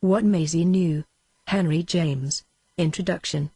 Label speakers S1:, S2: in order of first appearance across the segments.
S1: What Maisie knew. Henry James. Introduction.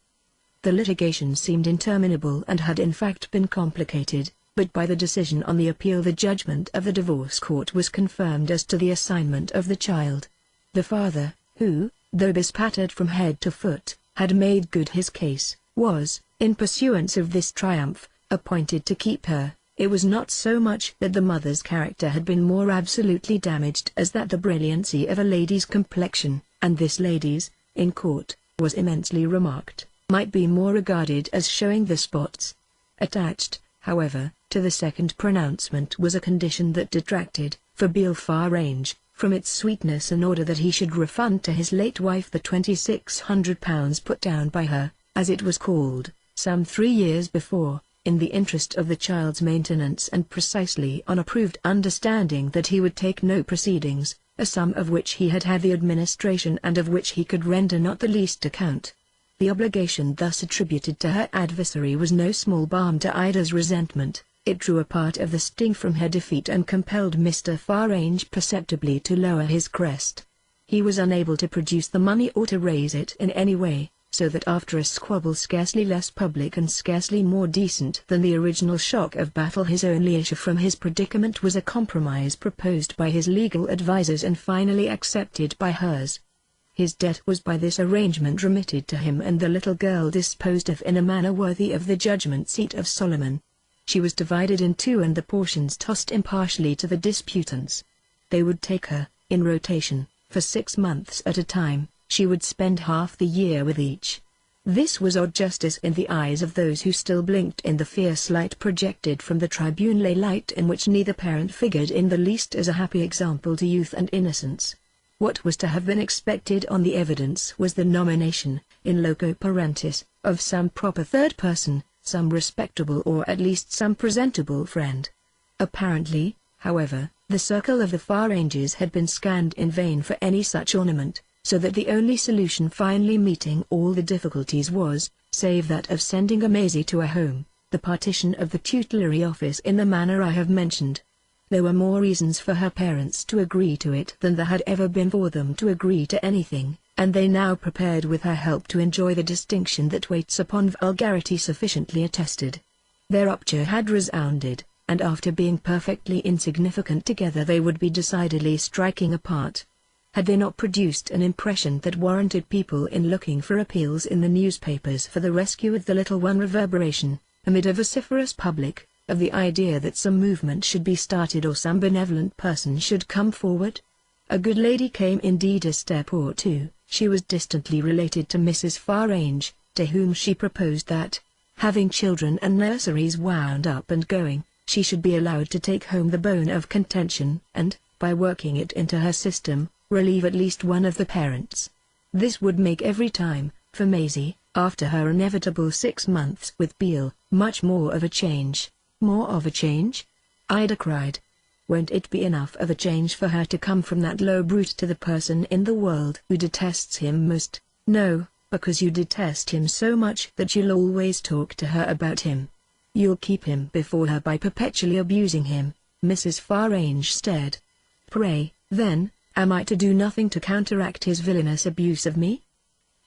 S1: The litigation seemed interminable and had in fact been complicated, but by the decision on the appeal the judgment of the divorce court was confirmed as to the assignment of the child. The father, who, though bespattered from head to foot, had made good his case, was, in pursuance of this triumph, appointed to keep her. It was not so much that the mother's character had been more absolutely damaged as that the brilliancy of a lady's complexion, and this lady's, in court, was immensely remarked, might be more regarded as showing the spots. Attached, however, to the second pronouncement was a condition that detracted, for Beale Farange, from its sweetness in order that he should refund to his late wife the £2,600 put down by her, as it was called, some 3 years before, in the interest of the child's maintenance and precisely on a proved understanding that he would take no proceedings, a sum of which he had had the administration and of which he could render not the least account. The obligation thus attributed to her adversary was no small balm to Ida's resentment. It drew a part of the sting from her defeat and compelled Mr. Farange perceptibly to lower his crest. He was unable to produce the money or to raise it in any way, so that after a squabble scarcely less public and scarcely more decent than the original shock of battle, his only issue from his predicament was a compromise proposed by his legal advisers and finally accepted by hers. His debt was by this arrangement remitted to him and the little girl disposed of in a manner worthy of the judgment seat of Solomon. She was divided in two and the portions tossed impartially to the disputants. They would take her, in rotation, for 6 months at a time. She would spend half the year with each. This was odd justice in the eyes of those who still blinked in the fierce light projected from the tribune, a light in which neither parent figured in the least as a happy example to youth and innocence. What was to have been expected on the evidence was the nomination, in loco parentis, of some proper third person, some respectable or at least some presentable friend. Apparently, however, the circle of the Faranges had been scanned in vain for any such ornament, so that the only solution finally meeting all the difficulties was, save that of sending a Maisie to a home, the partition of the tutelary office in the manner I have mentioned. There were more reasons for her parents to agree to it than there had ever been for them to agree to anything, and they now prepared with her help to enjoy the distinction that waits upon vulgarity sufficiently attested. Their rupture had resounded, and after being perfectly insignificant together they would be decidedly striking apart. Had they not produced an impression that warranted people in looking for appeals in the newspapers for the rescue of the little one, reverberation, amid a vociferous public, of the idea that some movement should be started or some benevolent person should come forward? A good lady came indeed a step or two. She was distantly related to Mrs. Farange, to whom she proposed that, having children and nurseries wound up and going, she should be allowed to take home the bone of contention and, by working it into her system, relieve at least one of the parents. This would make every time, for Maisie, after her inevitable 6 months with Beale, much more of a change. More of a change? Ida cried. Won't it be enough of a change for her to come from that low brute to the person in the world who detests him most? No, because you detest him so much that you'll always talk to her about him. You'll keep him before her by perpetually abusing him. Mrs. Farange stared. Pray, then, am I to do nothing to counteract his villainous abuse of me?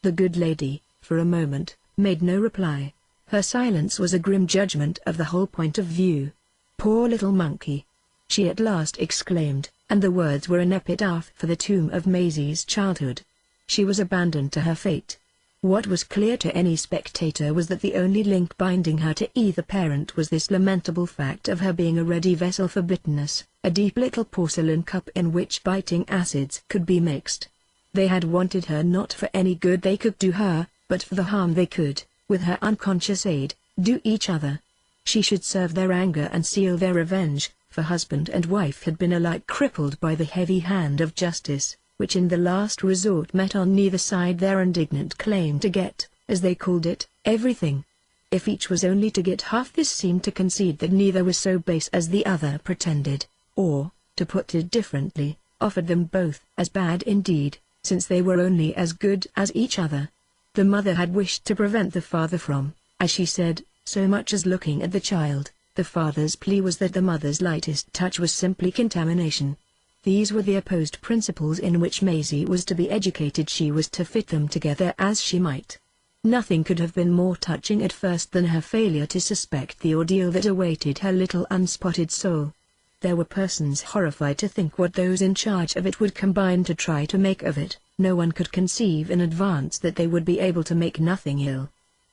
S1: The good lady, for a moment, made no reply. Her silence was a grim judgment of the whole point of view. Poor little monkey! She at last exclaimed, and the words were an epitaph for the tomb of Maisie's childhood. She was abandoned to her fate. What was clear to any spectator was that the only link binding her to either parent was this lamentable fact of her being a ready vessel for bitterness, a deep little porcelain cup in which biting acids could be mixed. They had wanted her not for any good they could do her, but for the harm they could, with her unconscious aid, do each other. She should serve their anger and seal their revenge, for husband and wife had been alike crippled by the heavy hand of justice, which in the last resort met on neither side their indignant claim to get, as they called it, everything. If each was only to get half, this seemed to concede that neither was so base as the other pretended, or, to put it differently, offered them both as bad indeed, since they were only as good as each other. The mother had wished to prevent the father from, as she said, so much as looking at the child. The father's plea was that the mother's lightest touch was simply contamination. These were the opposed principles in which Maisie was to be educated. She was to fit them together as she might. Nothing could have been more touching at first than her failure to suspect the ordeal that awaited her little unspotted soul. There were persons horrified to think what those in charge of it would combine to try to make of it. No one could conceive in advance that they would be able to make nothing ill.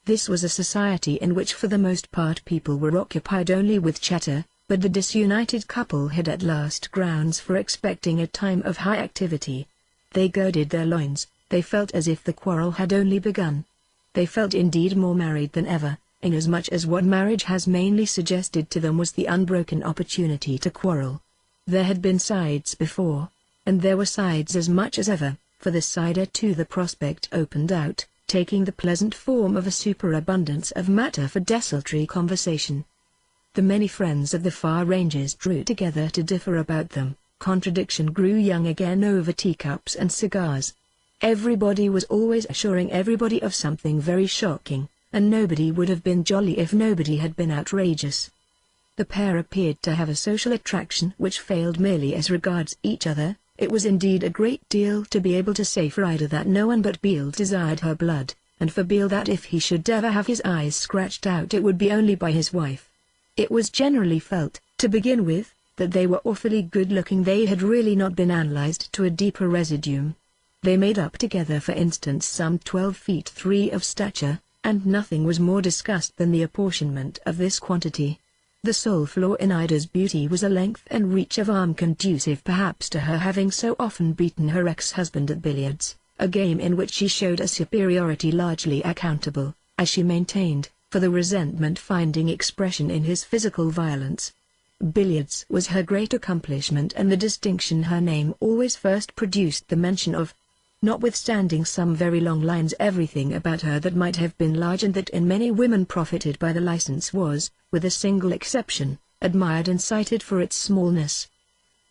S1: This was a society in which for the most part people were occupied only with chatter, but the disunited couple had at last grounds for expecting a time of high activity. They girded their loins, they felt as if the quarrel had only begun. They felt indeed more married than ever, inasmuch as what marriage has mainly suggested to them was the unbroken opportunity to quarrel. There had been sides before, and there were sides as much as ever. For this side too the prospect opened out, taking the pleasant form of a superabundance of matter for desultory conversation. The many friends of the far ranges drew together to differ about them. Contradiction grew young again over teacups and cigars. Everybody was always assuring everybody of something very shocking, and nobody would have been jolly if nobody had been outrageous. The pair appeared to have a social attraction which failed merely as regards each other. It was indeed a great deal to be able to say for Ida that no one but Beale desired her blood, and for Beale that if he should ever have his eyes scratched out it would be only by his wife. It was generally felt, to begin with, that they were awfully good-looking. They had really not been analyzed to a deeper residuum. They made up together for instance some 12 feet 3 of stature, and nothing was more discussed than the apportionment of this quantity. The sole flaw in Ida's beauty was a length and reach of arm conducive perhaps to her having so often beaten her ex-husband at billiards, a game in which she showed a superiority largely accountable, as she maintained, for the resentment finding expression in his physical violence. Billiards was her great accomplishment and the distinction her name always first produced the mention of. Notwithstanding some very long lines, everything about her that might have been large and that in many women profited by the license was, with a single exception, admired and cited for its smallness.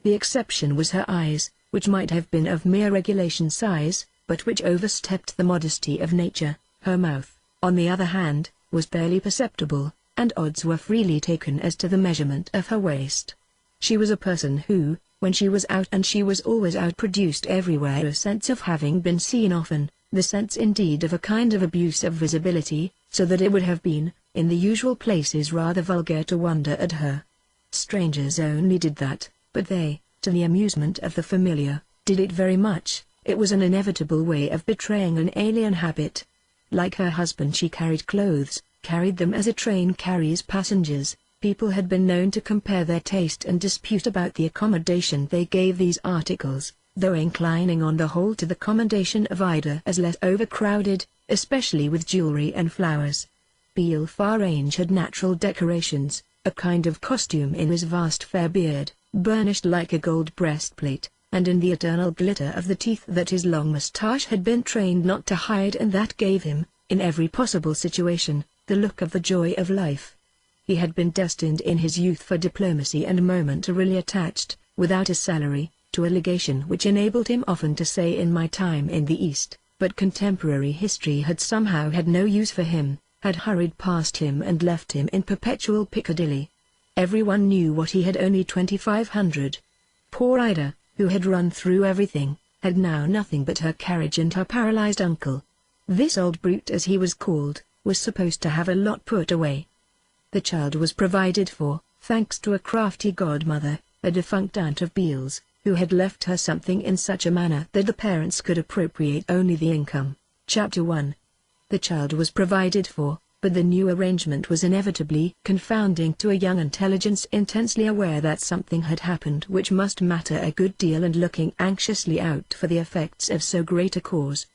S1: The exception was her eyes, which might have been of mere regulation size, but which overstepped the modesty of nature. Her mouth, on the other hand, was barely perceptible, and odds were freely taken as to the measurement of her waist. She was a person who, when she was out, and she was always out, produced everywhere a sense of having been seen often, the sense indeed of a kind of abuse of visibility, so that it would have been, in the usual places, rather vulgar to wonder at her. Strangers only did that, but they, to the amusement of the familiar, did it very much. It was an inevitable way of betraying an alien habit. Like her husband, she carried clothes, carried them as a train carries passengers. People had been known to compare their taste and dispute about the accommodation they gave these articles, though inclining on the whole to the commendation of Ida as less overcrowded, especially with jewelry and flowers. Beale Farange had natural decorations, a kind of costume in his vast fair beard, burnished like a gold breastplate, and in the eternal glitter of the teeth that his long moustache had been trained not to hide, and that gave him, in every possible situation, the look of the joy of life. He had been destined in his youth for diplomacy and momentarily attached, without a salary, to a legation which enabled him often to say "in my time in the East," but contemporary history had somehow had no use for him, had hurried past him and left him in perpetual Piccadilly. Everyone knew what he had, only 2,500. Poor Ida, who had run through everything, had now nothing but her carriage and her paralyzed uncle. This old brute, as he was called, was supposed to have a lot put away. The child was provided for, thanks to a crafty godmother, a defunct aunt of Beale's, who had left her something in such a manner that the parents could appropriate only the income. Chapter 1. The child was provided for, but the new arrangement was inevitably confounding to a young intelligence intensely aware that something had happened which must matter a good deal and looking anxiously out for the effects of so great a cause.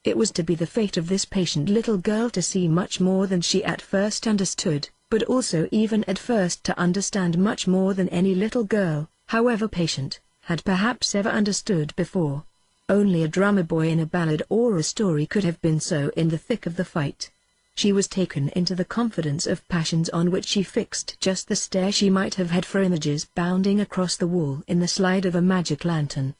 S1: It was to be the fate of this patient little girl to see much more than she at first understood, but also even at first to understand much more than any little girl, however patient, had perhaps ever understood before. Only a drummer boy in a ballad or a story could have been so in the thick of the fight. She was taken into the confidence of passions on which she fixed just the stare she might have had for images bounding across the wall in the slide of a magic lantern.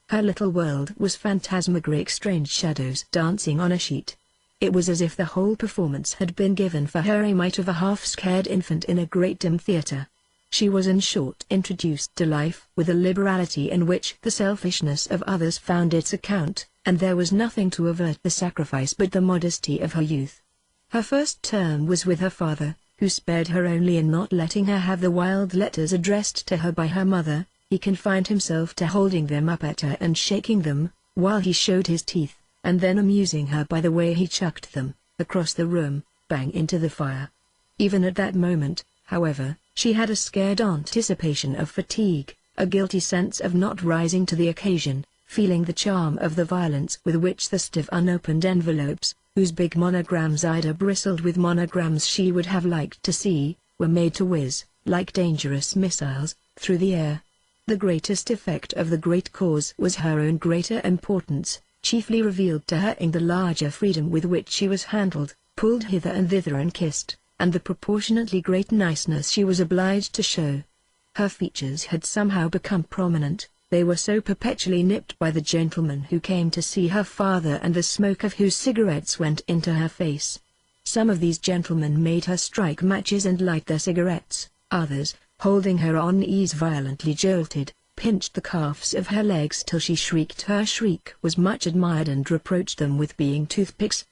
S1: Her little world was phantasmagoric, strange shadows dancing on a sheet. It was as if the whole performance had been given for her a mite of a half-scared infant in a great dim theatre. She was in short introduced to life with a liberality in which the selfishness of others found its account, and there was nothing to avert the sacrifice but the modesty of her youth. Her first term was with her father, who spared her only in not letting her have the wild letters addressed to her by her mother. He confined himself to holding them up at her and shaking them, while he showed his teeth, and then amusing her by the way he chucked them, across the room, bang into the fire. Even at that moment, however, she had a scared anticipation of fatigue, a guilty sense of not rising to the occasion, feeling the charm of the violence with which the stiff unopened envelopes, whose big monograms Ida bristled with monograms she would have liked to see, were made to whiz, like dangerous missiles, through the air. The greatest effect of the great cause was her own greater importance, chiefly revealed to her in the larger freedom with which she was handled, pulled hither and thither and kissed, and the proportionately great niceness she was obliged to show. Her features had somehow become prominent, they were so perpetually nipped by the gentlemen who came to see her father and the smoke of whose cigarettes went into her face. Some of these gentlemen made her strike matches and light their cigarettes, others, holding her on ease violently jolted, pinched the calves of her legs till she shrieked. Her shriek was much admired and reproached them with being toothpicks.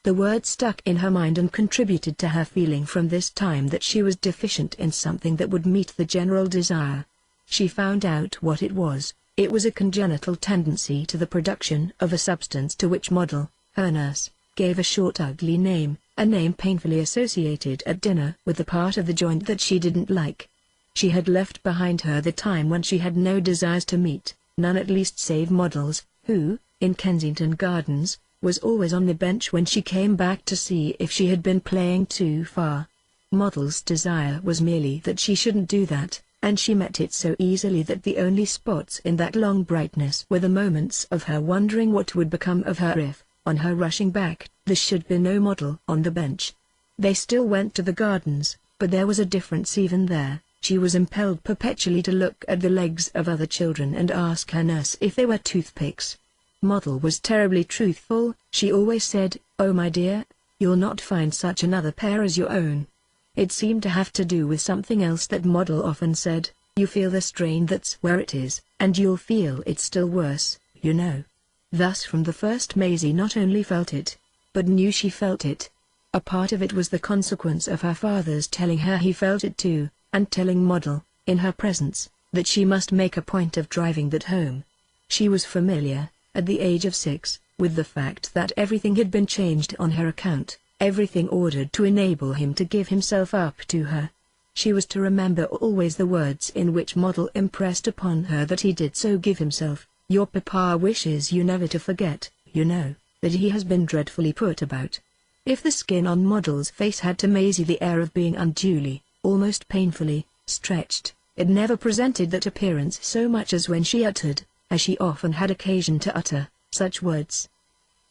S1: The word stuck in her mind and contributed to her feeling from this time that she was deficient in something that would meet the general desire. She found out what it was. It was a congenital tendency to the production of a substance to which Model, her nurse, gave a short ugly name, a name painfully associated at dinner with the part of the joint that she didn't like. She had left behind her the time when she had no desires to meet, none at least save Model's, who, in Kensington Gardens, was always on the bench when she came back to see if she had been playing too far. Model's desire was merely that she shouldn't do that, and she met it so easily that the only spots in that long brightness were the moments of her wondering what would become of her if, on her rushing back, there should be no Model on the bench. They still went to the gardens, but there was a difference even there. She was impelled perpetually to look at the legs of other children and ask her nurse if they were toothpicks. Model was terribly truthful. She always said, "Oh my dear, you'll not find such another pair as your own." It seemed to have to do with something else that Model often said, "You feel the strain that's where it is, and you'll feel it still worse, you know." Thus from the first Maisie not only felt it, but knew she felt it. A part of it was the consequence of her father's telling her he felt it too, and telling Model, in her presence, that she must make a point of driving that home. She was familiar, at the age of 6, with the fact that everything had been changed on her account, everything ordered to enable him to give himself up to her. She was to remember always the words in which Model impressed upon her that he did so give himself. "Your papa wishes you never to forget, you know, that he has been dreadfully put about." If the skin on Model's face had to Maisie the air of being unduly, almost painfully, stretched, it never presented that appearance so much as when she uttered, as she often had occasion to utter, such words.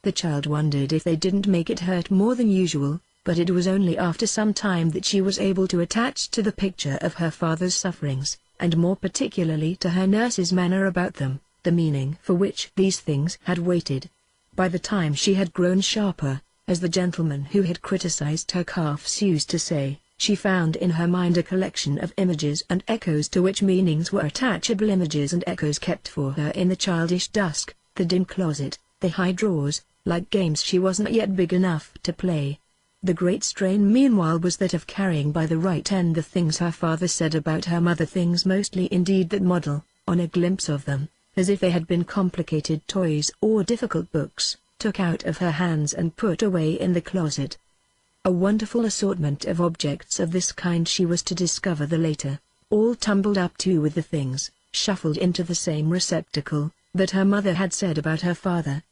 S1: The child wondered if they didn't make it hurt more than usual, but it was only after some time that she was able to attach to the picture of her father's sufferings, and more particularly to her nurse's manner about them, the meaning for which these things had waited. By the time she had grown sharper, as the gentleman who had criticized her calves used to say, she found in her mind a collection of images and echoes to which meanings were attachable, images and echoes kept for her in the childish dusk, the dim closet, the high drawers, like games she wasn't yet big enough to play. The great strain meanwhile was that of carrying by the right end the things her father said about her mother, things mostly indeed that Model, on a glimpse of them, as if they had been complicated toys or difficult books, took out of her hands and put away in the closet. A wonderful assortment of objects of this kind she was to discover the later, all tumbled up too with the things, shuffled into the same receptacle, that her mother had said about her father.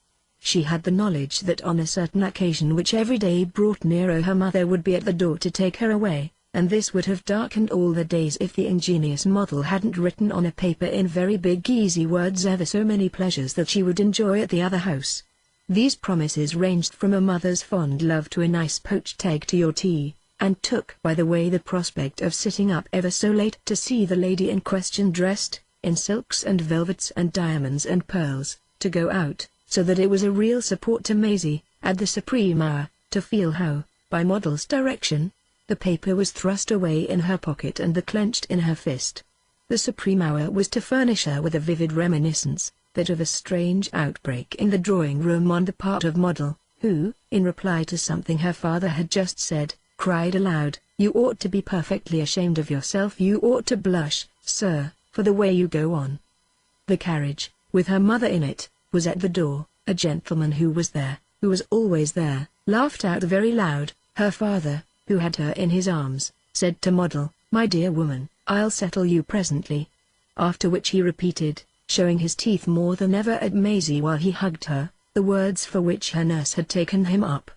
S1: She had the knowledge that on a certain occasion which every day brought nearer her mother would be at the door to take her away, and this would have darkened all the days if the ingenious Model hadn't written on a paper in very big easy words ever so many pleasures that she would enjoy at the other house. These promises ranged from a mother's fond love to a nice poached egg to your tea, and took by the way the prospect of sitting up ever so late to see the lady in question dressed, in silks and velvets and diamonds and pearls, to go out, so that it was a real support to Maisie, at the supreme hour, to feel how, by Model's direction, The paper was thrust away in her pocket and the clenched in her fist. The supreme hour was to furnish her with a vivid reminiscence, that of a strange outbreak in the drawing room on the part of Model, who, in reply to something her father had just said, cried aloud, "You ought to be perfectly ashamed of yourself. You ought to blush, sir, for the way you go on." The carriage, with her mother in it, was at the door. A gentleman who was there, who was always there, laughed out very loud. Her father, who had her in his arms, said to Model, "My dear woman, I'll settle you presently." After which he repeated, showing his teeth more than ever at Maisie while he hugged her, the words for which her nurse had taken him up.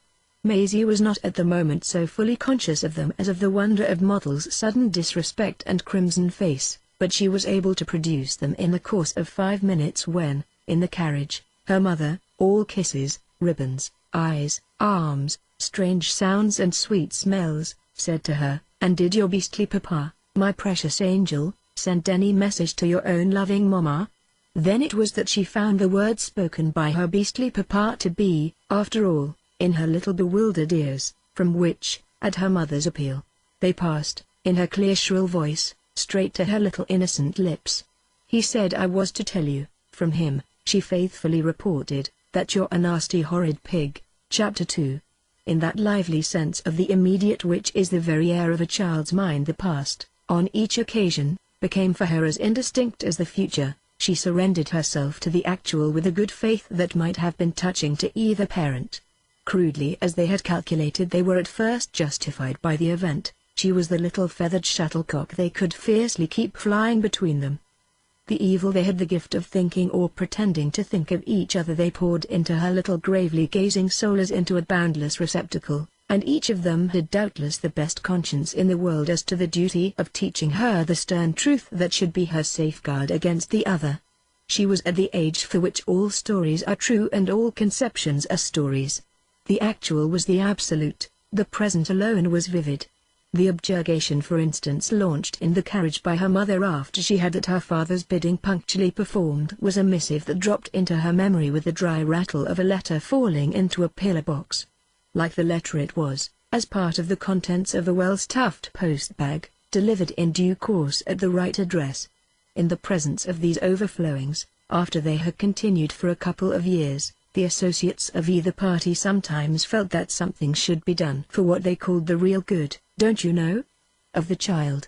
S1: Maisie was not at the moment so fully conscious of them as of the wonder of Model's sudden disrespect and crimson face, but she was able to produce them in the course of 5 minutes when, in the carriage, her mother, all kisses, ribbons, eyes, arms, strange sounds and sweet smells, said to her, "And did your beastly papa, my precious angel, send any message to your own loving mamma?" Then it was that she found the words spoken by her beastly papa to be, after all, in her little bewildered ears, from which, at her mother's appeal, they passed, in her clear shrill voice, straight to her little innocent lips. "He said I was to tell you, from him," she faithfully reported, "that you're a nasty horrid pig." Chapter 2. In that lively sense of the immediate which is the very air of a child's mind, the past, on each occasion, became for her as indistinct as the future. She surrendered herself to the actual with a good faith that might have been touching to either parent. Crudely as they had calculated, they were at first justified by the event. She was the little feathered shuttlecock they could fiercely keep flying between them. The evil they had the gift of thinking or pretending to think of each other they poured into her little gravely gazing soul as into a boundless receptacle, and each of them had doubtless the best conscience in the world as to the duty of teaching her the stern truth that should be her safeguard against the other. She was at the age for which all stories are true and all conceptions are stories. The actual was the absolute, the present alone was vivid. The objurgation, for instance, launched in the carriage by her mother after she had at her father's bidding punctually performed, was a missive that dropped into her memory with the dry rattle of a letter falling into a pillar box. Like the letter, it was, as part of the contents of a well-stuffed post-bag, delivered in due course at the right address. In the presence of these overflowings, after they had continued for a couple of years, the associates of either party sometimes felt that something should be done for what they called the real good, don't you know, of the child.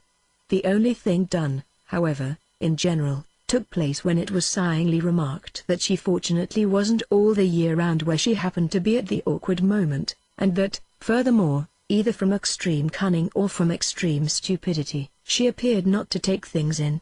S1: The only thing done, however, in general, took place when it was sighingly remarked that she fortunately wasn't all the year round where she happened to be at the awkward moment, and that, furthermore, either from extreme cunning or from extreme stupidity, she appeared not to take things in.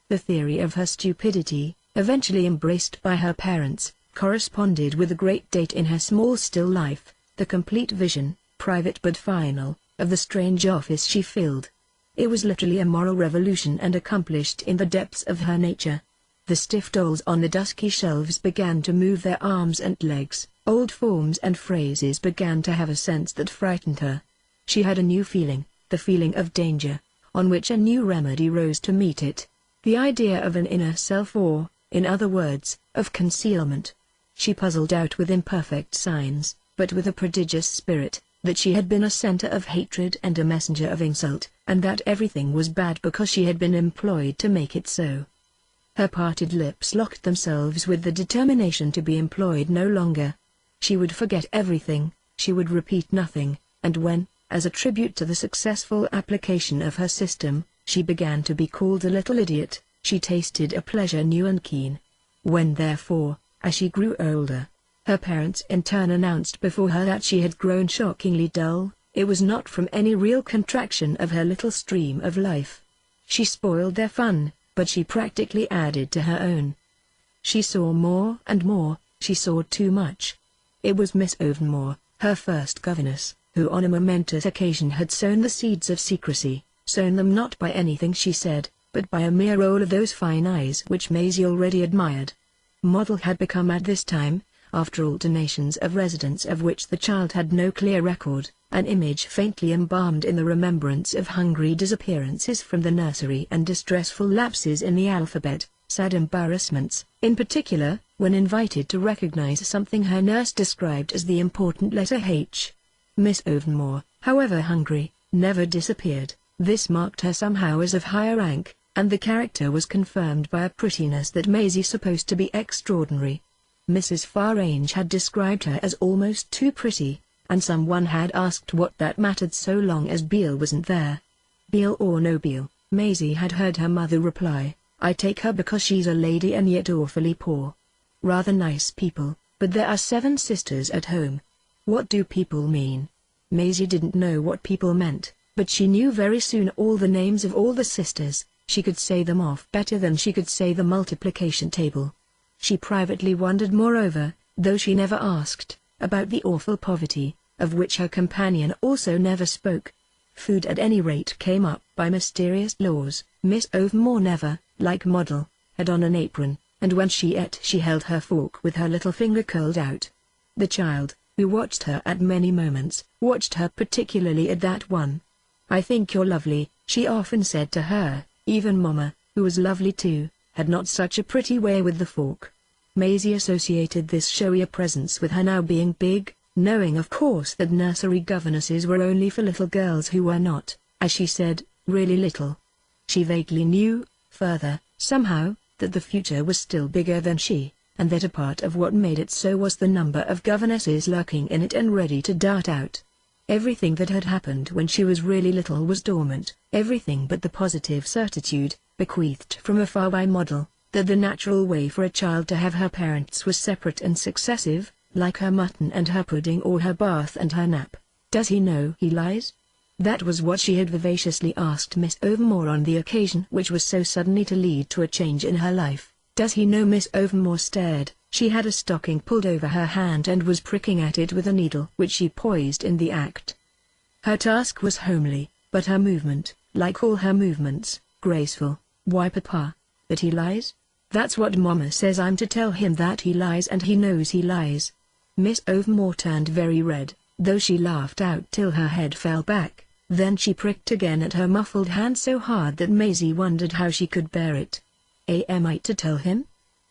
S1: The theory of her stupidity, eventually embraced by her parents, corresponded with a great date in her small still life, the complete vision, private but final, of the strange office she filled. It was literally a moral revolution and accomplished in the depths of her nature. The stiff dolls on the dusky shelves began to move their arms and legs, old forms and phrases began to have a sense that frightened her. She had a new feeling, the feeling of danger, on which a new remedy rose to meet it. The idea of an inner self, or, in other words, of concealment. She puzzled out with imperfect signs, but with a prodigious spirit, that she had been a center of hatred and a messenger of insult, and that everything was bad because she had been employed to make it so. Her parted lips locked themselves with the determination to be employed no longer. She would forget everything, she would repeat nothing, and when, as a tribute to the successful application of her system, she began to be called a little idiot, she tasted a pleasure new and keen. When therefore, as she grew older, her parents in turn announced before her that she had grown shockingly dull, it was not from any real contraction of her little stream of life. She spoiled their fun, but she practically added to her own. She saw more and more, she saw too much. It was Miss Ovenmore, her first governess, who on a momentous occasion had sown the seeds of secrecy, sown them not by anything she said, but by a mere roll of those fine eyes which Maisie already admired. Model had become at this time, after alternations of residence of which the child had no clear record, an image faintly embalmed in the remembrance of hungry disappearances from the nursery and distressful lapses in the alphabet, sad embarrassments, in particular, when invited to recognize something her nurse described as the important letter H. Miss Ovenmore, however hungry, never disappeared. This marked her somehow as of higher rank, and the character was confirmed by a prettiness that Maisie supposed to be extraordinary. Mrs. Farange had described her as almost too pretty, and someone had asked what that mattered so long as Beale wasn't there. Beale or no Beale, Maisie had heard her mother reply, "I take her because she's a lady and yet awfully poor. Rather nice people, but there are 7 sisters at home." What do people mean? Maisie didn't know what people meant, but she knew very soon all the names of all the sisters. She could say them off better than she could say the multiplication table. She privately wondered moreover, though she never asked, about the awful poverty, of which her companion also never spoke. Food at any rate came up by mysterious laws. Miss Overmore never, like Model, had on an apron, and when she ate she held her fork with her little finger curled out. The child, who watched her at many moments, watched her particularly at that one. "I think you're lovely," she often said to her. Even Mama, who was lovely too, had not such a pretty way with the fork. Maisie associated this showier presence with her now being big, knowing of course that nursery governesses were only for little girls who were not, as she said, really little. She vaguely knew, further, somehow, that the future was still bigger than she, and that a part of what made it so was the number of governesses lurking in it and ready to dart out. Everything that had happened when she was really little was dormant, everything but the positive certitude, bequeathed from afar by Model, that the natural way for a child to have her parents was separate and successive, like her mutton and her pudding or her bath and her nap. "Does he know he lies?" That was what she had vivaciously asked Miss Overmore on the occasion which was so suddenly to lead to a change in her life. "Does he know?" Miss Overmore stared. She had a stocking pulled over her hand and was pricking at it with a needle which she poised in the act. Her task was homely, but her movement, like all her movements, graceful. "Why, Papa? That he lies? That's what Mama says I'm to tell him, that he lies, and he knows he lies." Miss Overmore turned very red, though she laughed out till her head fell back. Then she pricked again at her muffled hand so hard that Maisie wondered how she could bear it. "Am I to tell him?"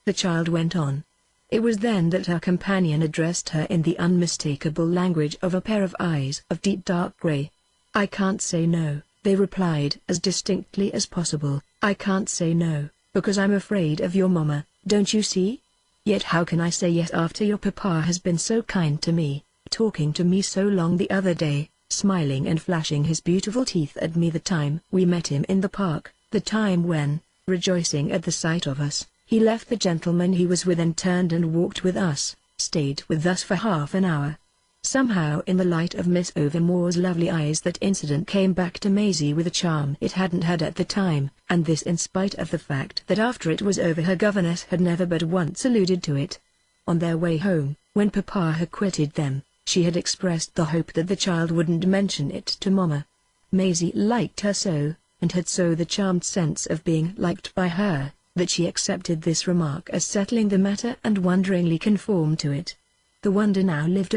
S1: the child went on. It was then that her companion addressed her in the unmistakable language of a pair of eyes of deep dark grey. "I can't say no," they replied as distinctly as possible. "I can't say no, because I'm afraid of your Mama, don't you see? Yet how can I say yes after your Papa has been so kind to me, talking to me so long the other day, smiling and flashing his beautiful teeth at me the time we met him in the park, the time when, rejoicing at the sight of us, he left the gentleman he was with and turned and walked with us, stayed with us for half an hour." Somehow in the light of Miss Overmore's lovely eyes that incident came back to Maisie with a charm it hadn't had at the time, and this in spite of the fact that after it was over her governess had never but once alluded to it. On their way home, when Papa had quitted them, she had expressed the hope that the child wouldn't mention it to Mama. Maisie liked her so, and had so the charmed sense of being liked by her, that she accepted this remark as settling the matter and wonderingly conformed to it. The wonder now lived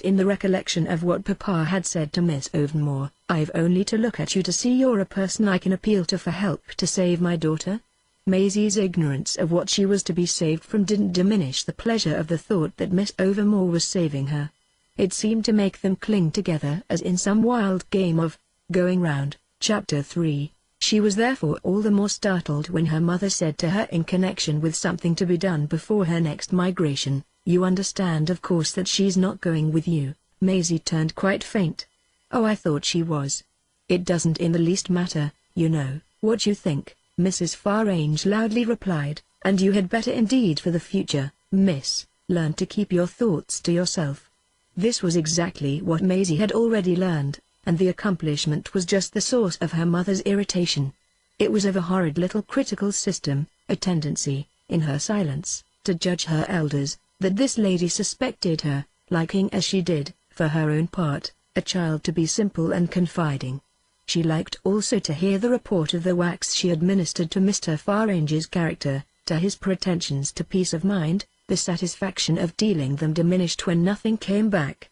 S1: in the recollection of what Papa had said to Miss Overmore. "I've only to look at you to see you're a person I can appeal to for help to save my daughter." Maisie's ignorance of what she was to be saved from didn't diminish the pleasure of the thought that Miss Overmore was saving her. It seemed to make them cling together as in some wild game of going round. Chapter 3. She was therefore all the more startled when her mother said to her in connection with something to be done before her next migration, "You understand of course that she's not going with you." Maisie turned quite faint. "Oh, I thought she was." "It doesn't in the least matter, you know, what you think," Mrs. Farange loudly replied, "and you had better indeed for the future, miss, learn to keep your thoughts to yourself." This was exactly what Maisie had already learned, and the accomplishment was just the source of her mother's irritation. It was of a horrid little critical system, a tendency, in her silence, to judge her elders, that this lady suspected her, liking as she did, for her own part, a child to be simple and confiding. She liked also to hear the report of the wax she administered to Mr. Farange's character, to his pretensions to peace of mind. The satisfaction of dealing them diminished when nothing came back.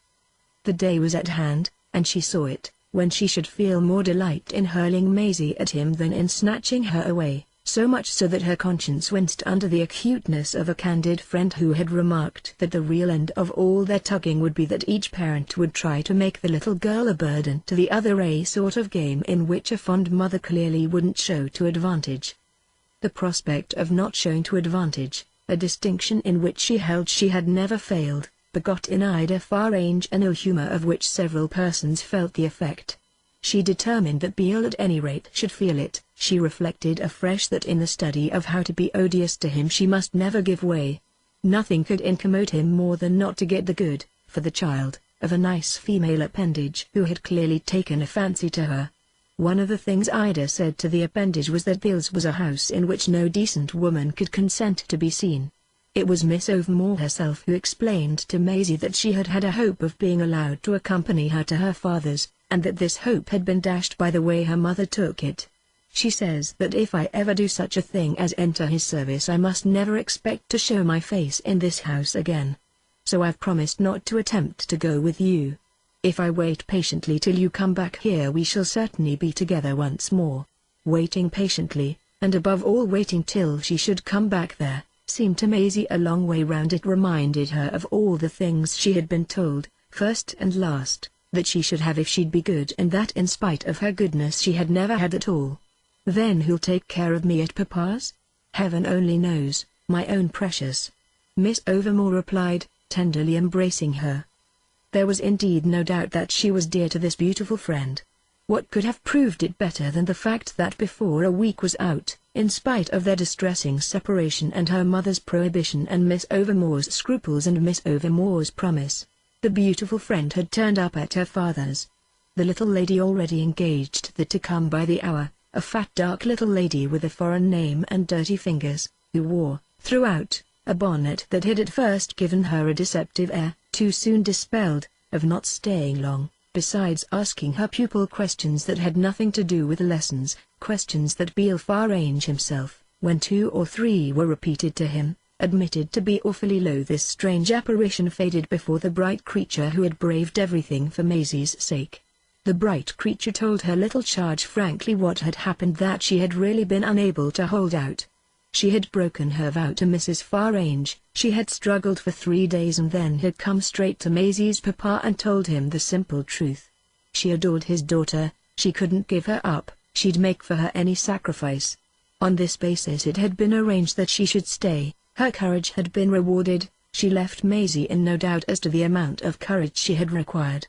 S1: The day was at hand, and she saw it, when she should feel more delight in hurling Maisie at him than in snatching her away. so much so that her conscience winced under the acuteness of a candid friend who had remarked that the real end of all their tugging would be that each parent would try to make the little girl a burden to the other, a sort of game in which a fond mother clearly wouldn't show to advantage. The prospect of not showing to advantage, a distinction in which she held she had never failed, begot in Ida Farange an ill humor of which several persons felt the effect. She determined that Beale at any rate should feel it. She reflected afresh that in the study of how to be odious to him she must never give way. Nothing could incommode him more than not to get the good, for the child, of a nice female appendage who had clearly taken a fancy to her. One of the things Ida said to the appendage was that Beale's was a house in which no decent woman could consent to be seen. It was Miss Overmore herself who explained to Maisie that she had had a hope of being allowed to accompany her to her father's, and that this hope had been dashed by the way her mother took it. She says that if I ever do such a thing as enter his service I must never expect to show my face in this house again. So I've promised not to attempt to go with you. If I wait patiently till you come back here we shall certainly be together once more. Waiting patiently, and above all waiting till she should come back there, seemed to Maisie a long way round. It reminded her of all the things she had been told, first and last, that she should have if she'd be good, and that in spite of her goodness she had never had at all. Then who'll take care of me at Papa's? Heaven only knows, my own precious. Miss Overmore replied, tenderly embracing her. There was indeed no doubt that she was dear to this beautiful friend. What could have proved it better than the fact that before a week was out, in spite of their distressing separation and her mother's prohibition and Miss Overmore's scruples and Miss Overmore's promise, the beautiful friend had turned up at her father's. The little lady already engaged to come by the hour, a fat dark little lady with a foreign name and dirty fingers, who wore, throughout, a bonnet that had at first given her a deceptive air, too soon dispelled, of not staying long, besides asking her pupil questions that had nothing to do with lessons, questions that Beale Farange himself, when 2 or 3 were repeated to him, admitted to be awfully low. This strange apparition faded before the bright creature who had braved everything for Maisie's sake. The bright creature told her little charge frankly what had happened, that she had really been unable to hold out. She had broken her vow to Mrs. Farange, she had struggled for 3 days and then had come straight to Maisie's papa and told him the simple truth. She adored his daughter, she couldn't give her up, she'd make for her any sacrifice. On this basis it had been arranged that she should stay, her courage had been rewarded. She left Maisie in no doubt as to the amount of courage she had required.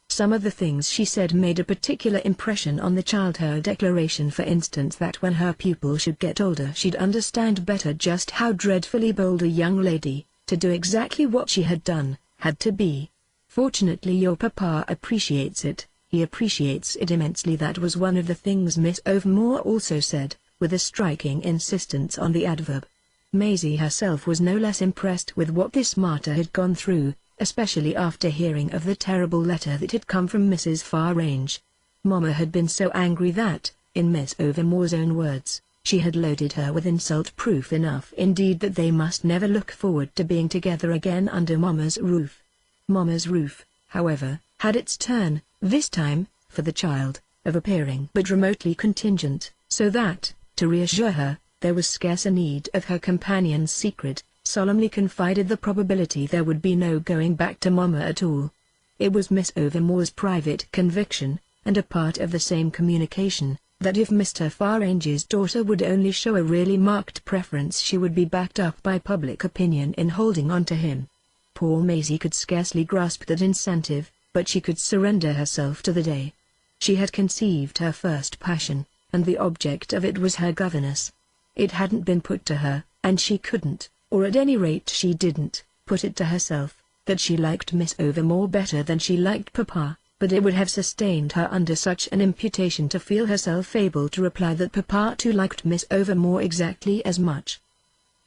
S1: Some of the things she said made a particular impression on the child. Her declaration, for instance, that when her pupil should get older she'd understand better just how dreadfully bold a young lady, to do exactly what she had done, had to be. Fortunately your papa appreciates it, he appreciates it immensely. That was one of the things Miss Overmore also said, with a striking insistence on the adverb. Maisie herself was no less impressed with what this martyr had gone through, especially after hearing of the terrible letter that had come from Mrs. Farange. Mamma had been so angry that, in Miss Overmore's own words, she had loaded her with insult proof enough indeed that they must never look forward to being together again under Mamma's roof. Mamma's roof, however, had its turn, this time, for the child, of appearing but remotely contingent, so that, to reassure her, there was scarce a need of her companion's secret, solemnly confided the probability there would be no going back to Mamma at all. It was Miss Overmore's private conviction, and a part of the same communication, that if Mr. Farange's daughter would only show a really marked preference she would be backed up by public opinion in holding on to him. Poor Maisie could scarcely grasp that incentive, but she could surrender herself to the day. She had conceived her first passion, and the object of it was her governess. It hadn't been put to her, and she couldn't, or at any rate she didn't, put it to herself, that she liked Miss Overmore better than she liked Papa, but it would have sustained her under such an imputation to feel herself able to reply that Papa too liked Miss Overmore exactly as much.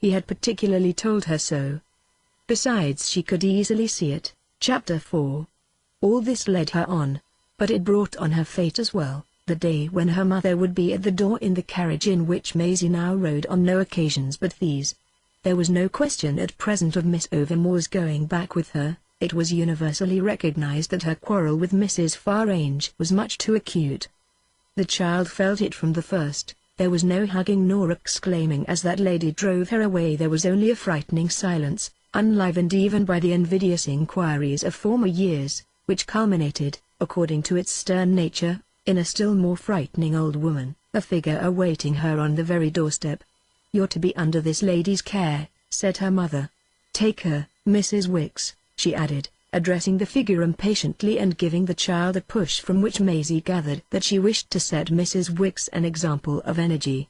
S1: He had particularly told her so. Besides, she could easily see it. Chapter 4. All this led her on, but it brought on her fate as well, the day when her mother would be at the door in the carriage in which Maisie now rode on no occasions but these. There was no question at present of Miss Overmore's going back with her. It was universally recognized that her quarrel with Mrs. Farange was much too acute. The child felt it from the first, There was no hugging nor exclaiming as that lady drove her away. There was only a frightening silence, enlivened even by the invidious inquiries of former years, which culminated, according to its stern nature, in a still more frightening old woman, a figure awaiting her on the very doorstep. "You're to be under this lady's care," said her mother. "Take her, Mrs. Wicks," she added, addressing the figure impatiently and giving the child a push from which Maisie gathered that she wished to set Mrs. Wicks an example of energy.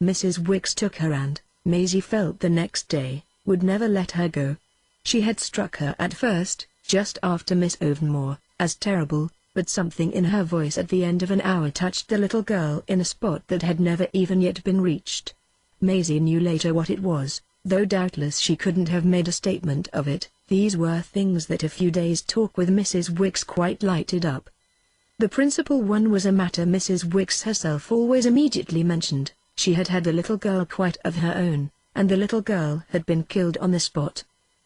S1: Mrs. Wicks took her and, Maisie felt the next day, would never let her go. She had struck her at first, just after Miss Overmore, as terrible, but something in her voice at the end of an hour touched the little girl in a spot that had never even yet been reached. Maisie knew later what it was, though doubtless she couldn't have made a statement of it. These were things that a few days' talk with Mrs. Wicks quite lighted up. The principal one was a matter Mrs. Wicks herself always immediately mentioned. She had had a little girl quite of her own, and the little girl had been killed on the spot.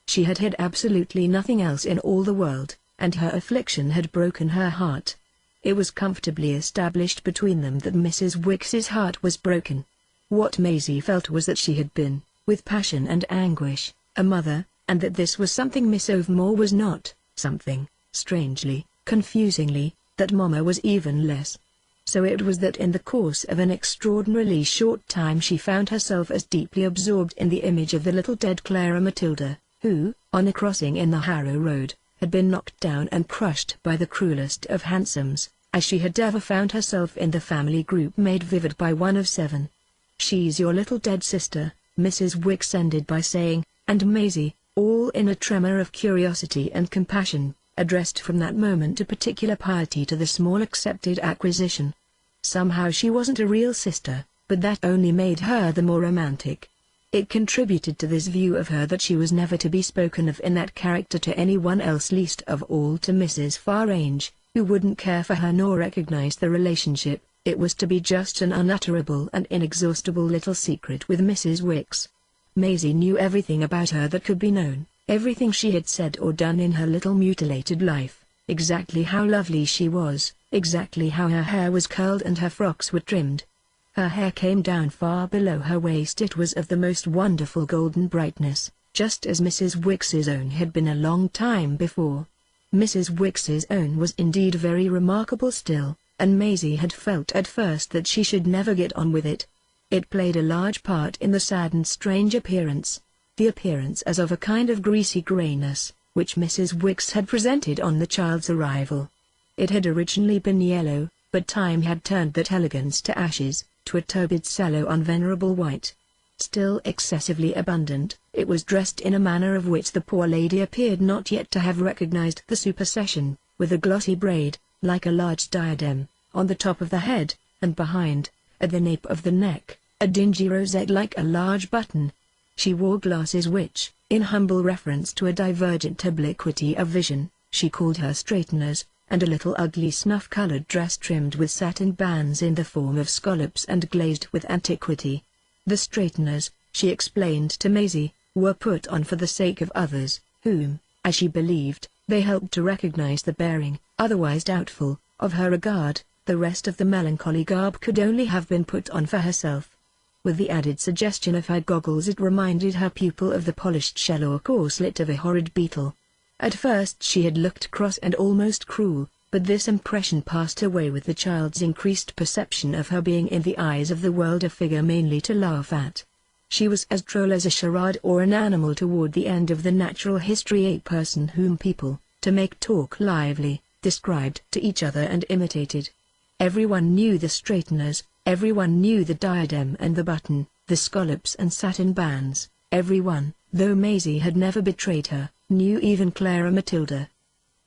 S1: She had had absolutely nothing else in all the world, and her affliction had broken her heart. It was comfortably established between them that Mrs. Wicks's heart was broken. What Maisie felt was that she had been, with passion and anguish, a mother, and that this was something Miss Overmore was not, something, strangely, confusingly, that Mama was even less. So it was that in the course of an extraordinarily short time she found herself as deeply absorbed in the image of the little dead Clara Matilda, who, on a crossing in the Harrow Road, had been knocked down and crushed by the cruelest of hansoms, as she had ever found herself in the family group made vivid by one of 7. "She's your little dead sister," Mrs. Wicks ended by saying, and Maisie, all in a tremor of curiosity and compassion, addressed from that moment a particular piety to the small accepted acquisition. Somehow she wasn't a real sister, but that only made her the more romantic. It contributed to this view of her that she was never to be spoken of in that character to anyone else, least of all to Mrs. Farange, who wouldn't care for her nor recognize the relationship. It was to be just an unutterable and inexhaustible little secret with Mrs. Wicks. Maisie knew everything about her that could be known, everything she had said or done in her little mutilated life, exactly how lovely she was, exactly how her hair was curled and her frocks were trimmed. Her hair came down far below her waist. It was of the most wonderful golden brightness, just as Mrs. Wicks's own had been a long time before. Mrs. Wicks's own was indeed very remarkable still, and Maisie had felt at first that she should never get on with it. It played a large part in the sad and strange appearance, the appearance as of a kind of greasy greyness, which Mrs. Wicks had presented on the child's arrival. It had originally been yellow, but time had turned that elegance to ashes, to a turbid sallow unvenerable white. Still excessively abundant, it was dressed in a manner of which the poor lady appeared not yet to have recognized the supersession, with a glossy braid, like a large diadem, on the top of the head, and behind, at the nape of the neck, a dingy rosette like a large button. She wore glasses which, in humble reference to a divergent obliquity of vision, she called her straighteners, and a little ugly snuff-colored dress trimmed with satin bands in the form of scallops and glazed with antiquity. The straighteners, she explained to Maisie, were put on for the sake of others, whom, as she believed, they helped to recognize the bearing, otherwise doubtful, of her regard. The rest of the melancholy garb could only have been put on for herself. With the added suggestion of her goggles, it reminded her pupil of the polished shell or corselet of a horrid beetle. At first she had looked cross and almost cruel, but this impression passed away with the child's increased perception of her being in the eyes of the world a figure mainly to laugh at. She was as droll as a charade or an animal toward the end of the natural history, a person whom people, to make talk lively, described to each other and imitated. Everyone knew the straighteners, everyone knew the diadem and the button, the scallops and satin bands, everyone, though Maisie had never betrayed her, knew even Clara Matilda.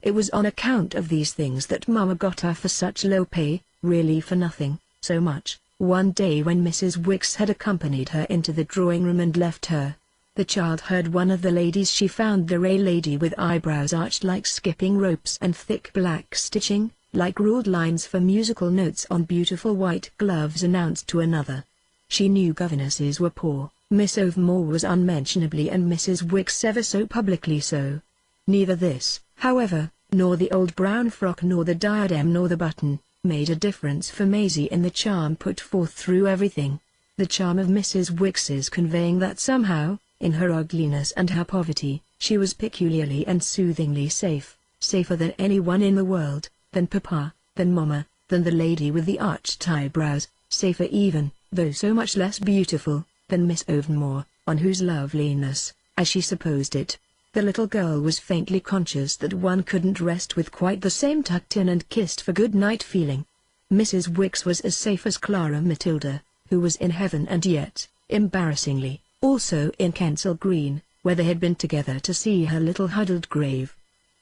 S1: It was on account of these things that Mama got her for such low pay, really for nothing, so much. One day when Mrs. Wicks had accompanied her into the drawing-room and left her, the child heard one of the ladies she found there, a lady with eyebrows arched like skipping ropes and thick black stitching, like ruled lines for musical notes on beautiful white gloves, announced to another. She knew governesses were poor, Miss Overmore was unmentionably and Mrs. Wicks ever so publicly so. Neither this, however, nor the old brown frock nor the diadem nor the button, made a difference for Maisie in the charm put forth through everything. The charm of Mrs. Wicks's conveying that somehow, in her ugliness and her poverty, she was peculiarly and soothingly safe, safer than anyone in the world, than Papa, than Mama, than the lady with the arched eyebrows, safer even, though so much less beautiful, than Miss Overmore, on whose loveliness, as she supposed it, the little girl was faintly conscious that one couldn't rest with quite the same tucked-in and kissed for good-night feeling. Mrs. Wicks was as safe as Clara Matilda, who was in heaven and yet, embarrassingly, also in Kensal Green, where they had been together to see her little huddled grave.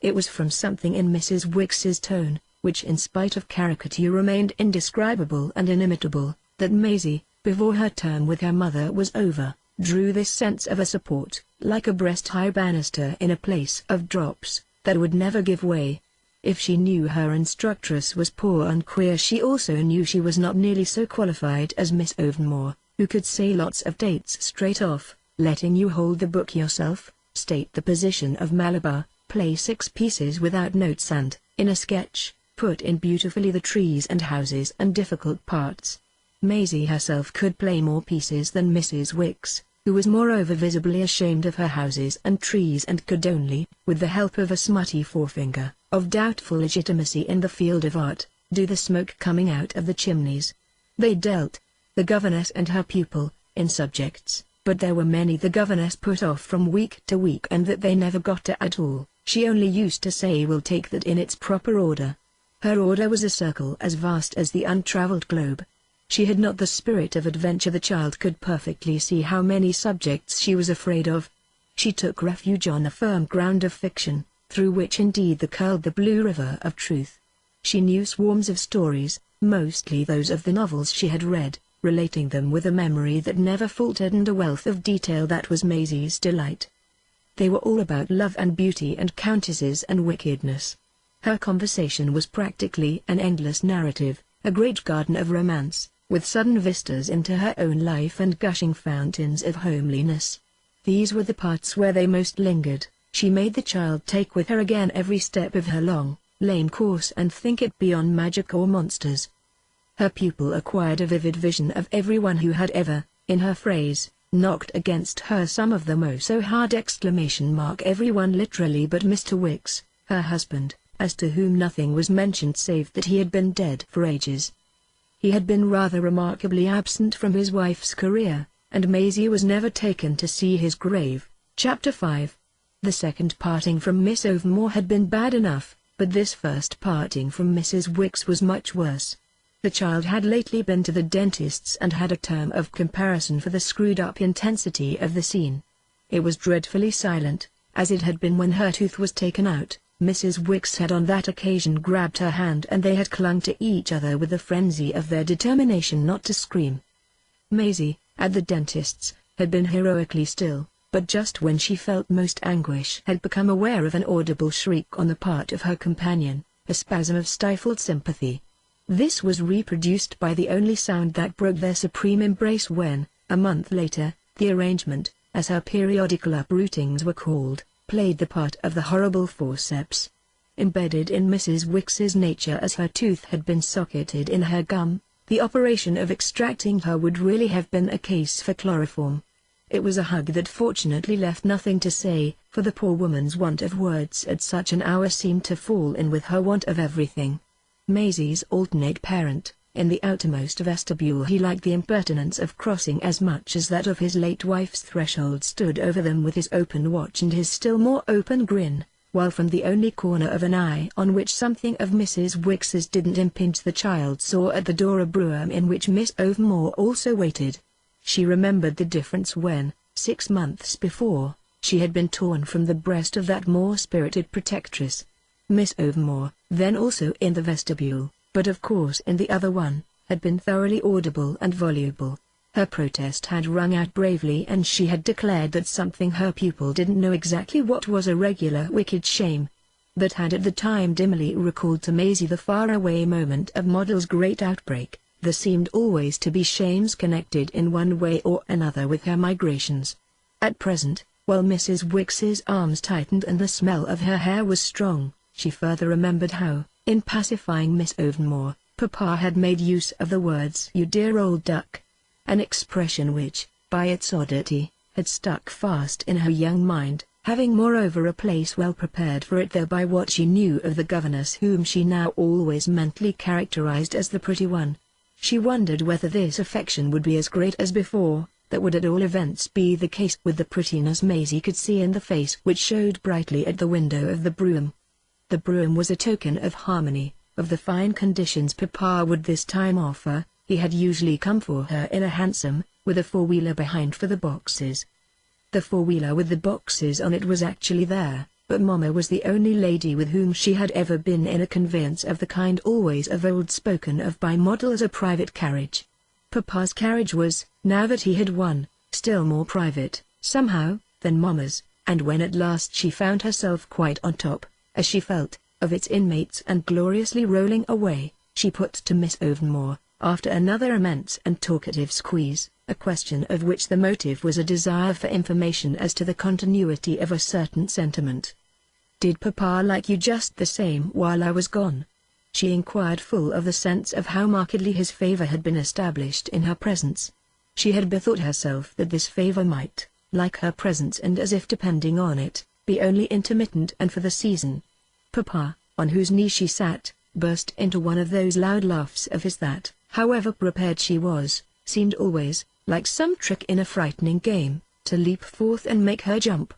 S1: It was from something in Mrs. Wicks's tone, which in spite of caricature remained indescribable and inimitable, that Maisie, before her term with her mother was over, drew this sense of a support, like a breast-high banister in a place of drops, that would never give way. If she knew her instructress was poor and queer, she also knew she was not nearly so qualified as Miss Overmore, who could say lots of dates straight off, letting you hold the book yourself, state the position of Malabar, play 6 pieces without notes and, in a sketch, put in beautifully the trees and houses and difficult parts. Maisie herself could play more pieces than Mrs. Wicks, who was moreover visibly ashamed of her houses and trees and could only, with the help of a smutty forefinger, of doubtful legitimacy in the field of art, do the smoke coming out of the chimneys. They dealt, the governess and her pupil, in subjects, but there were many the governess put off from week to week and that they never got to at all. She only used to say, "We'll take that in its proper order." Her order was a circle as vast as the untravelled globe. She had not the spirit of adventure. The child could perfectly see how many subjects she was afraid of. She took refuge on the firm ground of fiction, through which indeed curled the blue river of truth. She knew swarms of stories, mostly those of the novels she had read, relating them with a memory that never faltered and a wealth of detail that was Maisie's delight. They were all about love and beauty and countesses and wickedness. Her conversation was practically an endless narrative, a great garden of romance, with sudden vistas into her own life and gushing fountains of homeliness. These were the parts where they most lingered. She made the child take with her again every step of her long, lame course and think it beyond magic or monsters. Her pupil acquired a vivid vision of everyone who had ever, in her phrase, knocked against her some of them oh so hard! Everyone literally but Mr. Wicks, her husband, as to whom nothing was mentioned save that he had been dead for ages. He had been rather remarkably absent from his wife's career, and Maisie was never taken to see his grave. Chapter 5. The second parting from Miss Overmore had been bad enough, but this first parting from Mrs. Wicks was much worse. The child had lately been to the dentist's and had a term of comparison for the screwed-up intensity of the scene. It was dreadfully silent, as it had been when her tooth was taken out. Mrs. Wicks had on that occasion grabbed her hand and they had clung to each other with the frenzy of their determination not to scream. Maisie, at the dentist's, had been heroically still, but just when she felt most anguish had become aware of an audible shriek on the part of her companion, a spasm of stifled sympathy. This was reproduced by the only sound that broke their supreme embrace when, a month later, the arrangement, as her periodical uprootings were called, played the part of the horrible forceps. Embedded in Mrs. Wicks's nature as her tooth had been socketed in her gum, the operation of extracting her would really have been a case for chloroform. It was a hug that fortunately left nothing to say, for the poor woman's want of words at such an hour seemed to fall in with her want of everything. Maisie's alternate parent, in the outermost vestibule, he liked the impertinence of crossing as much as that of his late wife's threshold, stood over them with his open watch and his still more open grin, while from the only corner of an eye on which something of Mrs. Wicks's didn't impinge the child saw at the door a brougham in which Miss Overmore also waited. She remembered the difference when, 6 months before, she had been torn from the breast of that more spirited protectress. Miss Overmore, then also in the vestibule, but of course in the other one, had been thoroughly audible and voluble. Her protest had rung out bravely and she had declared that something her pupil didn't know exactly what was a regular wicked shame. That had at the time dimly recalled to Maisie the faraway moment of Model's great outbreak. There seemed always to be shames connected in one way or another with her migrations. At present, while Mrs. Wicks's arms tightened and the smell of her hair was strong, she further remembered how, in pacifying Miss Overmore, Papa had made use of the words "you dear old duck," an expression which, by its oddity, had stuck fast in her young mind, having moreover a place well prepared for it there by what she knew of the governess whom she now always mentally characterized as the pretty one. She wondered whether this affection would be as great as before. That would at all events be the case with the prettiness Maisie could see in the face which showed brightly at the window of the brougham. The brougham was a token of harmony, of the fine conditions Papa would this time offer. He had usually come for her in a hansom, with a four-wheeler behind for the boxes. The four-wheeler with the boxes on it was actually there, but Mamma was the only lady with whom she had ever been in a conveyance of the kind always of old spoken of by model as a private carriage. Papa's carriage was, now that he had won, still more private, somehow, than Mamma's, and when at last she found herself quite on top, as she felt, of its inmates and gloriously rolling away, she put to Miss Overmore, after another immense and talkative squeeze, a question of which the motive was a desire for information as to the continuity of a certain sentiment. "Did Papa like you just the same while I was gone?" she inquired, full of the sense of how markedly his favor had been established in her presence. She had bethought herself that this favor might, like her presence and as if depending on it, be only intermittent and for the season. Papa, on whose knee she sat, burst into one of those loud laughs of his that, however prepared she was, seemed always, like some trick in a frightening game, to leap forth and make her jump.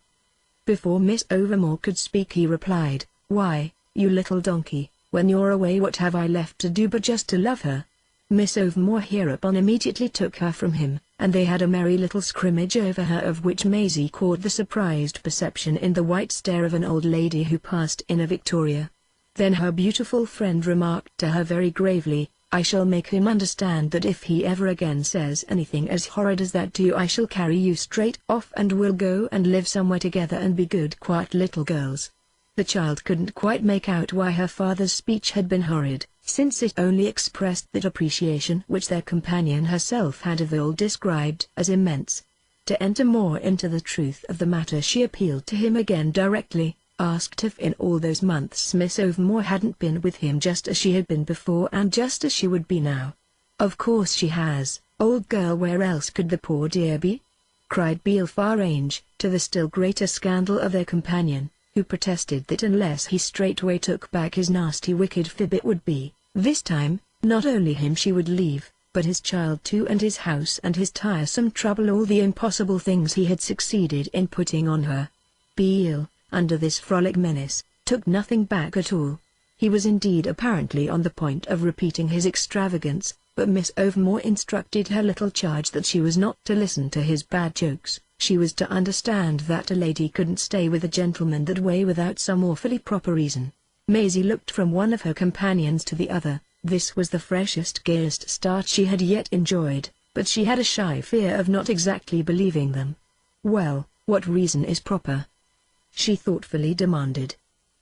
S1: Before Miss Overmore could speak he replied, "Why, you little donkey, when you're away what have I left to do but just to love her?" Miss Overmore hereupon immediately took her from him, and they had a merry little scrimmage over her of which Maisie caught the surprised perception in the white stare of an old lady who passed in a victoria. Then her beautiful friend remarked to her very gravely, "I shall make him understand that if he ever again says anything as horrid as that to you I shall carry you straight off and we'll go and live somewhere together and be good quiet little girls." The child couldn't quite make out why her father's speech had been horrid, since it only expressed that appreciation which their companion herself had of old described as immense. To enter more into the truth of the matter she appealed to him again directly, asked if in all those months Miss Overmore hadn't been with him just as she had been before and just as she would be now. "Of course she has, old girl, where else could the poor dear be?" cried Beale Farange, to the still greater scandal of their companion, who protested that unless he straightway took back his nasty wicked fib it would be, this time, not only him she would leave, but his child too and his house and his tiresome trouble, all the impossible things he had succeeded in putting on her. Beale, under this frolic menace, took nothing back at all. He was indeed apparently on the point of repeating his extravagance, but Miss Overmore instructed her little charge that she was not to listen to his bad jokes. She was to understand that a lady couldn't stay with a gentleman that way without some awfully proper reason. Maisie looked from one of her companions to the other. This was the freshest, gayest start she had yet enjoyed, but she had a shy fear of not exactly believing them. "Well, what reason is proper?" she thoughtfully demanded.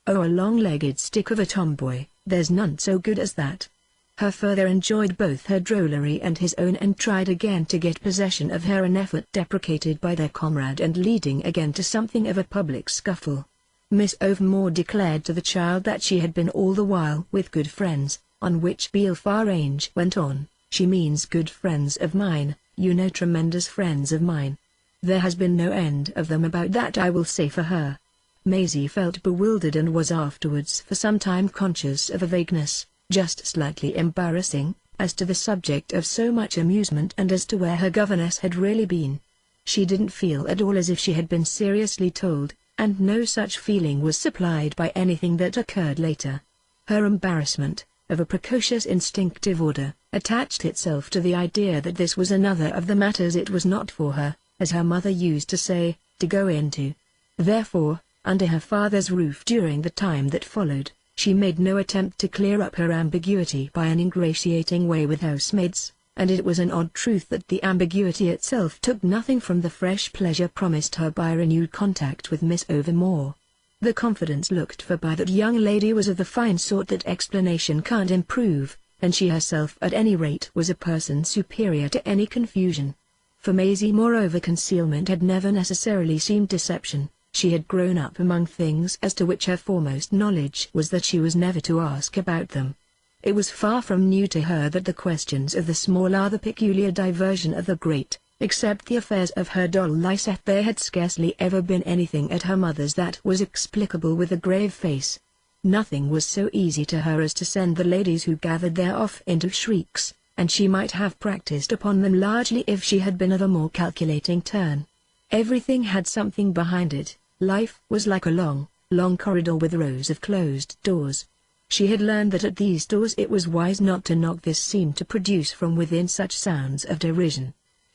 S1: "Oh, a long-legged stick of a tomboy, there's none so good as that." Her father enjoyed both her drollery and his own and tried again to get possession of her, an effort deprecated by their comrade and leading again to something of a public scuffle. Miss Overmore declared to the child that she had been all the while with good friends, on which Beale Farange went on, "She means good friends of mine, you know, tremendous friends of mine. There has been no end of them about that, I will say for her." Maisie felt bewildered and was afterwards for some time conscious of a vagueness, just slightly embarrassing, as to the subject of so much amusement and as to where her governess had really been. She didn't feel at all as if she had been seriously told, and no such feeling was supplied by anything that occurred later. Her embarrassment, of a precocious instinctive order, attached itself to the idea that this was another of the matters it was not for her, as her mother used to say, to go into. Therefore, under her father's roof during the time that followed, she made no attempt to clear up her ambiguity by an ingratiating way with housemates, and it was an odd truth that the ambiguity itself took nothing from the fresh pleasure promised her by renewed contact with Miss Overmore. The confidence looked for by that young lady was of the fine sort that explanation can't improve, and she herself at any rate was a person superior to any confusion. For Maisie moreover concealment had never necessarily seemed deception. She had grown up among things as to which her foremost knowledge was that she was never to ask about them. It was far from new to her that the questions of the small are the peculiar diversion of the great. Except the affairs of her doll Lysette, there had scarcely ever been anything at her mother's that was explicable with a grave face. Nothing was so easy to her as to send the ladies who gathered there off into shrieks, and she might have practiced upon them largely if she had been of a more calculating turn. Everything had something behind it. Life was like a long, long corridor with rows of closed doors. She had learned that at these doors it was wise not to knock. This seemed to produce from within such sounds of derision.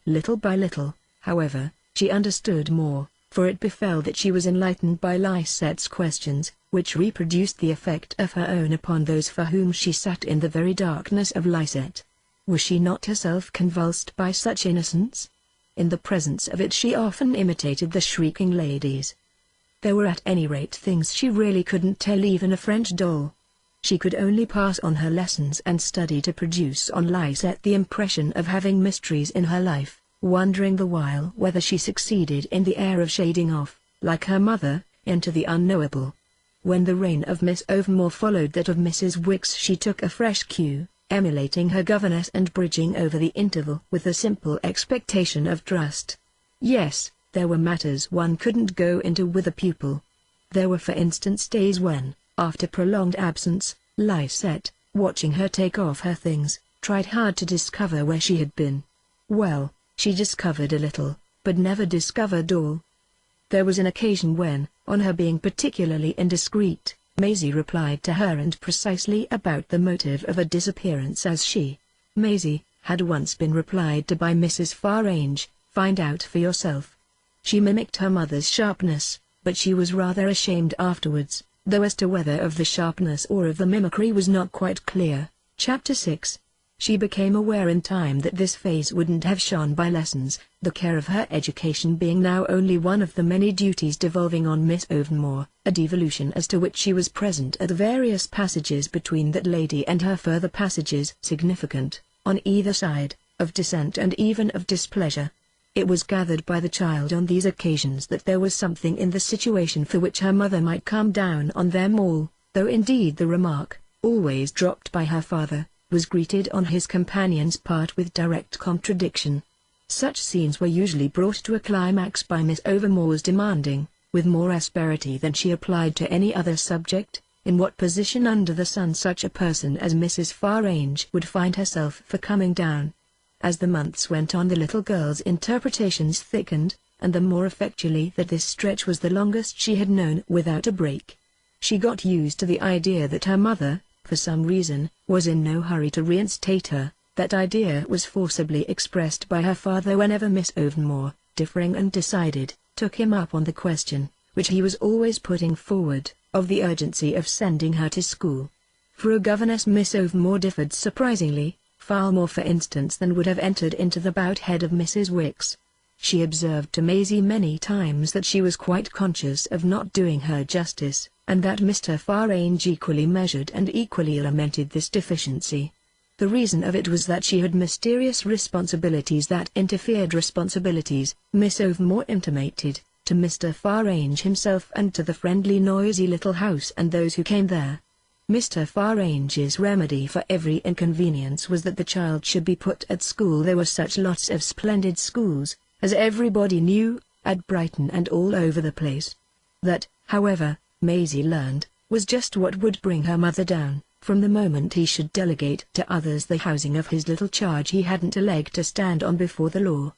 S1: Little by little, however, she understood more, for it befell that she was enlightened by Lysette's questions, which reproduced the effect of her own upon those for whom she sat in the very darkness of Lysette. Was she not herself convulsed by such innocence? In the presence of it she often imitated the shrieking ladies. There were at any rate things she really couldn't tell even a French doll. She could only pass on her lessons and study to produce on Lysette the impression of having mysteries in her life, wondering the while whether she succeeded in the air of shading off, like her mother, into the unknowable. When the reign of Miss Overmore followed that of Mrs. Wicks, she took a fresh cue, emulating her governess and bridging over the interval with the simple expectation of trust. Yes, there were matters one couldn't go into with a pupil. There were for instance days when, after prolonged absence, Lysette, watching her take off her things, tried hard to discover where she had been. Well, she discovered a little, but never discovered all. There was an occasion when, on her being particularly indiscreet, Maisie replied to her and precisely about the motive of a disappearance as she, Maisie, had once been replied to by Mrs. Farange, "Find out for yourself." She mimicked her mother's sharpness, but she was rather ashamed afterwards, though as to whether of the sharpness or of the mimicry was not quite clear. Chapter 6. She became aware in time that this phase wouldn't have shone by lessons, the care of her education being now only one of the many duties devolving on Miss Overmore, a devolution as to which she was present at various passages between that lady and her, further passages significant, on either side, of dissent and even of displeasure. It was gathered by the child on these occasions that there was something in the situation for which her mother might come down on them all, though indeed the remark, always dropped by her father, was greeted on his companion's part with direct contradiction. Such scenes were usually brought to a climax by Miss Overmore's demanding, with more asperity than she applied to any other subject, in what position under the sun such a person as Mrs. Farange would find herself for coming down. As the months went on, the little girl's interpretations thickened, and the more effectually that this stretch was the longest she had known without a break. She got used to the idea that her mother, for some reason, was in no hurry to reinstate her. That idea was forcibly expressed by her father whenever Miss Overmore, differing and decided, took him up on the question, which he was always putting forward, of the urgency of sending her to school. For a governess Miss Overmore differed surprisingly, far more for instance than would have entered into the bout head of Mrs. Wicks. She observed to Maisie many times that she was quite conscious of not doing her justice, and that Mr. Farange equally measured and equally lamented this deficiency. The reason of it was that she had mysterious responsibilities that interfered, responsibilities, Miss Overmore intimated, to Mr. Farange himself and to the friendly noisy little house and those who came there. Mr. Farange's remedy for every inconvenience was that the child should be put at school. There were such lots of splendid schools, as everybody knew, at Brighton and all over the place. That, however, Maisie learned, was just what would bring her mother down. From the moment he should delegate to others the housing of his little charge, he hadn't a leg to stand on before the law.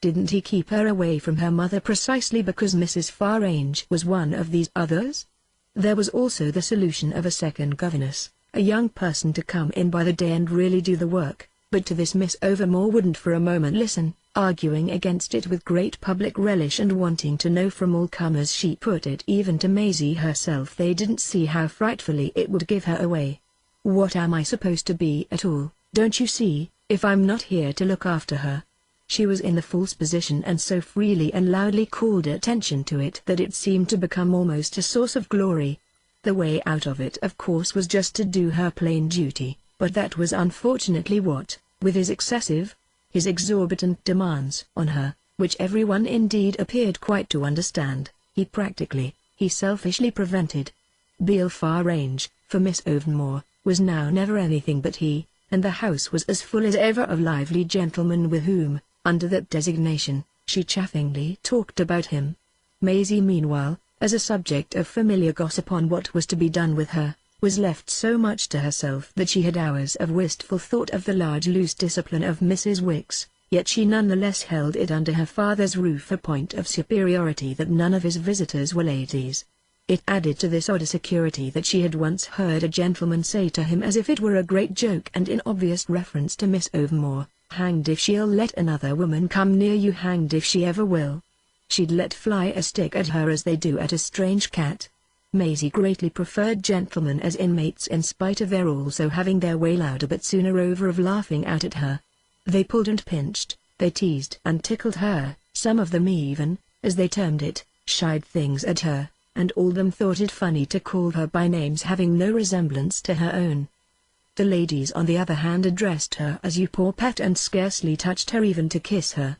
S1: Didn't he keep her away from her mother precisely because Mrs. Farange was one of these others? There was also the solution of a second governess, a young person to come in by the day and really do the work, but to this Miss Overmore wouldn't for a moment listen, arguing against it with great public relish and wanting to know from all comers. She put it even to Maisie herself. They didn't see how frightfully it would give her away. "What am I supposed to be at all, don't you see, if I'm not here to look after her?" She was in the false position and so freely and loudly called attention to it that it seemed to become almost a source of glory. The way out of it of course was just to do her plain duty, but that was unfortunately what, with his exorbitant demands on her, which everyone indeed appeared quite to understand, he selfishly prevented. Beale Farange, for Miss Overmore, was now never anything but he, and the house was as full as ever of lively gentlemen with whom, under that designation, she chaffingly talked about him. Maisie meanwhile, as a subject of familiar gossip on what was to be done with her, was left so much to herself that she had hours of wistful thought of the large loose discipline of Mrs. Wicks, yet she nonetheless held it under her father's roof a point of superiority that none of his visitors were ladies. It added to this odd security that she had once heard a gentleman say to him as if it were a great joke and in obvious reference to Miss Overmore, "Hanged if she'll let another woman come near you, hanged if she ever will." She'd let fly a stick at her as they do at a strange cat. Maisie greatly preferred gentlemen as inmates in spite of their also having their way louder but sooner over of laughing out at her. They pulled and pinched, they teased and tickled her, some of them even, as they termed it, shied things at her, and all of them thought it funny to call her by names having no resemblance to her own. The ladies on the other hand addressed her as "you poor pet" and scarcely touched her even to kiss her.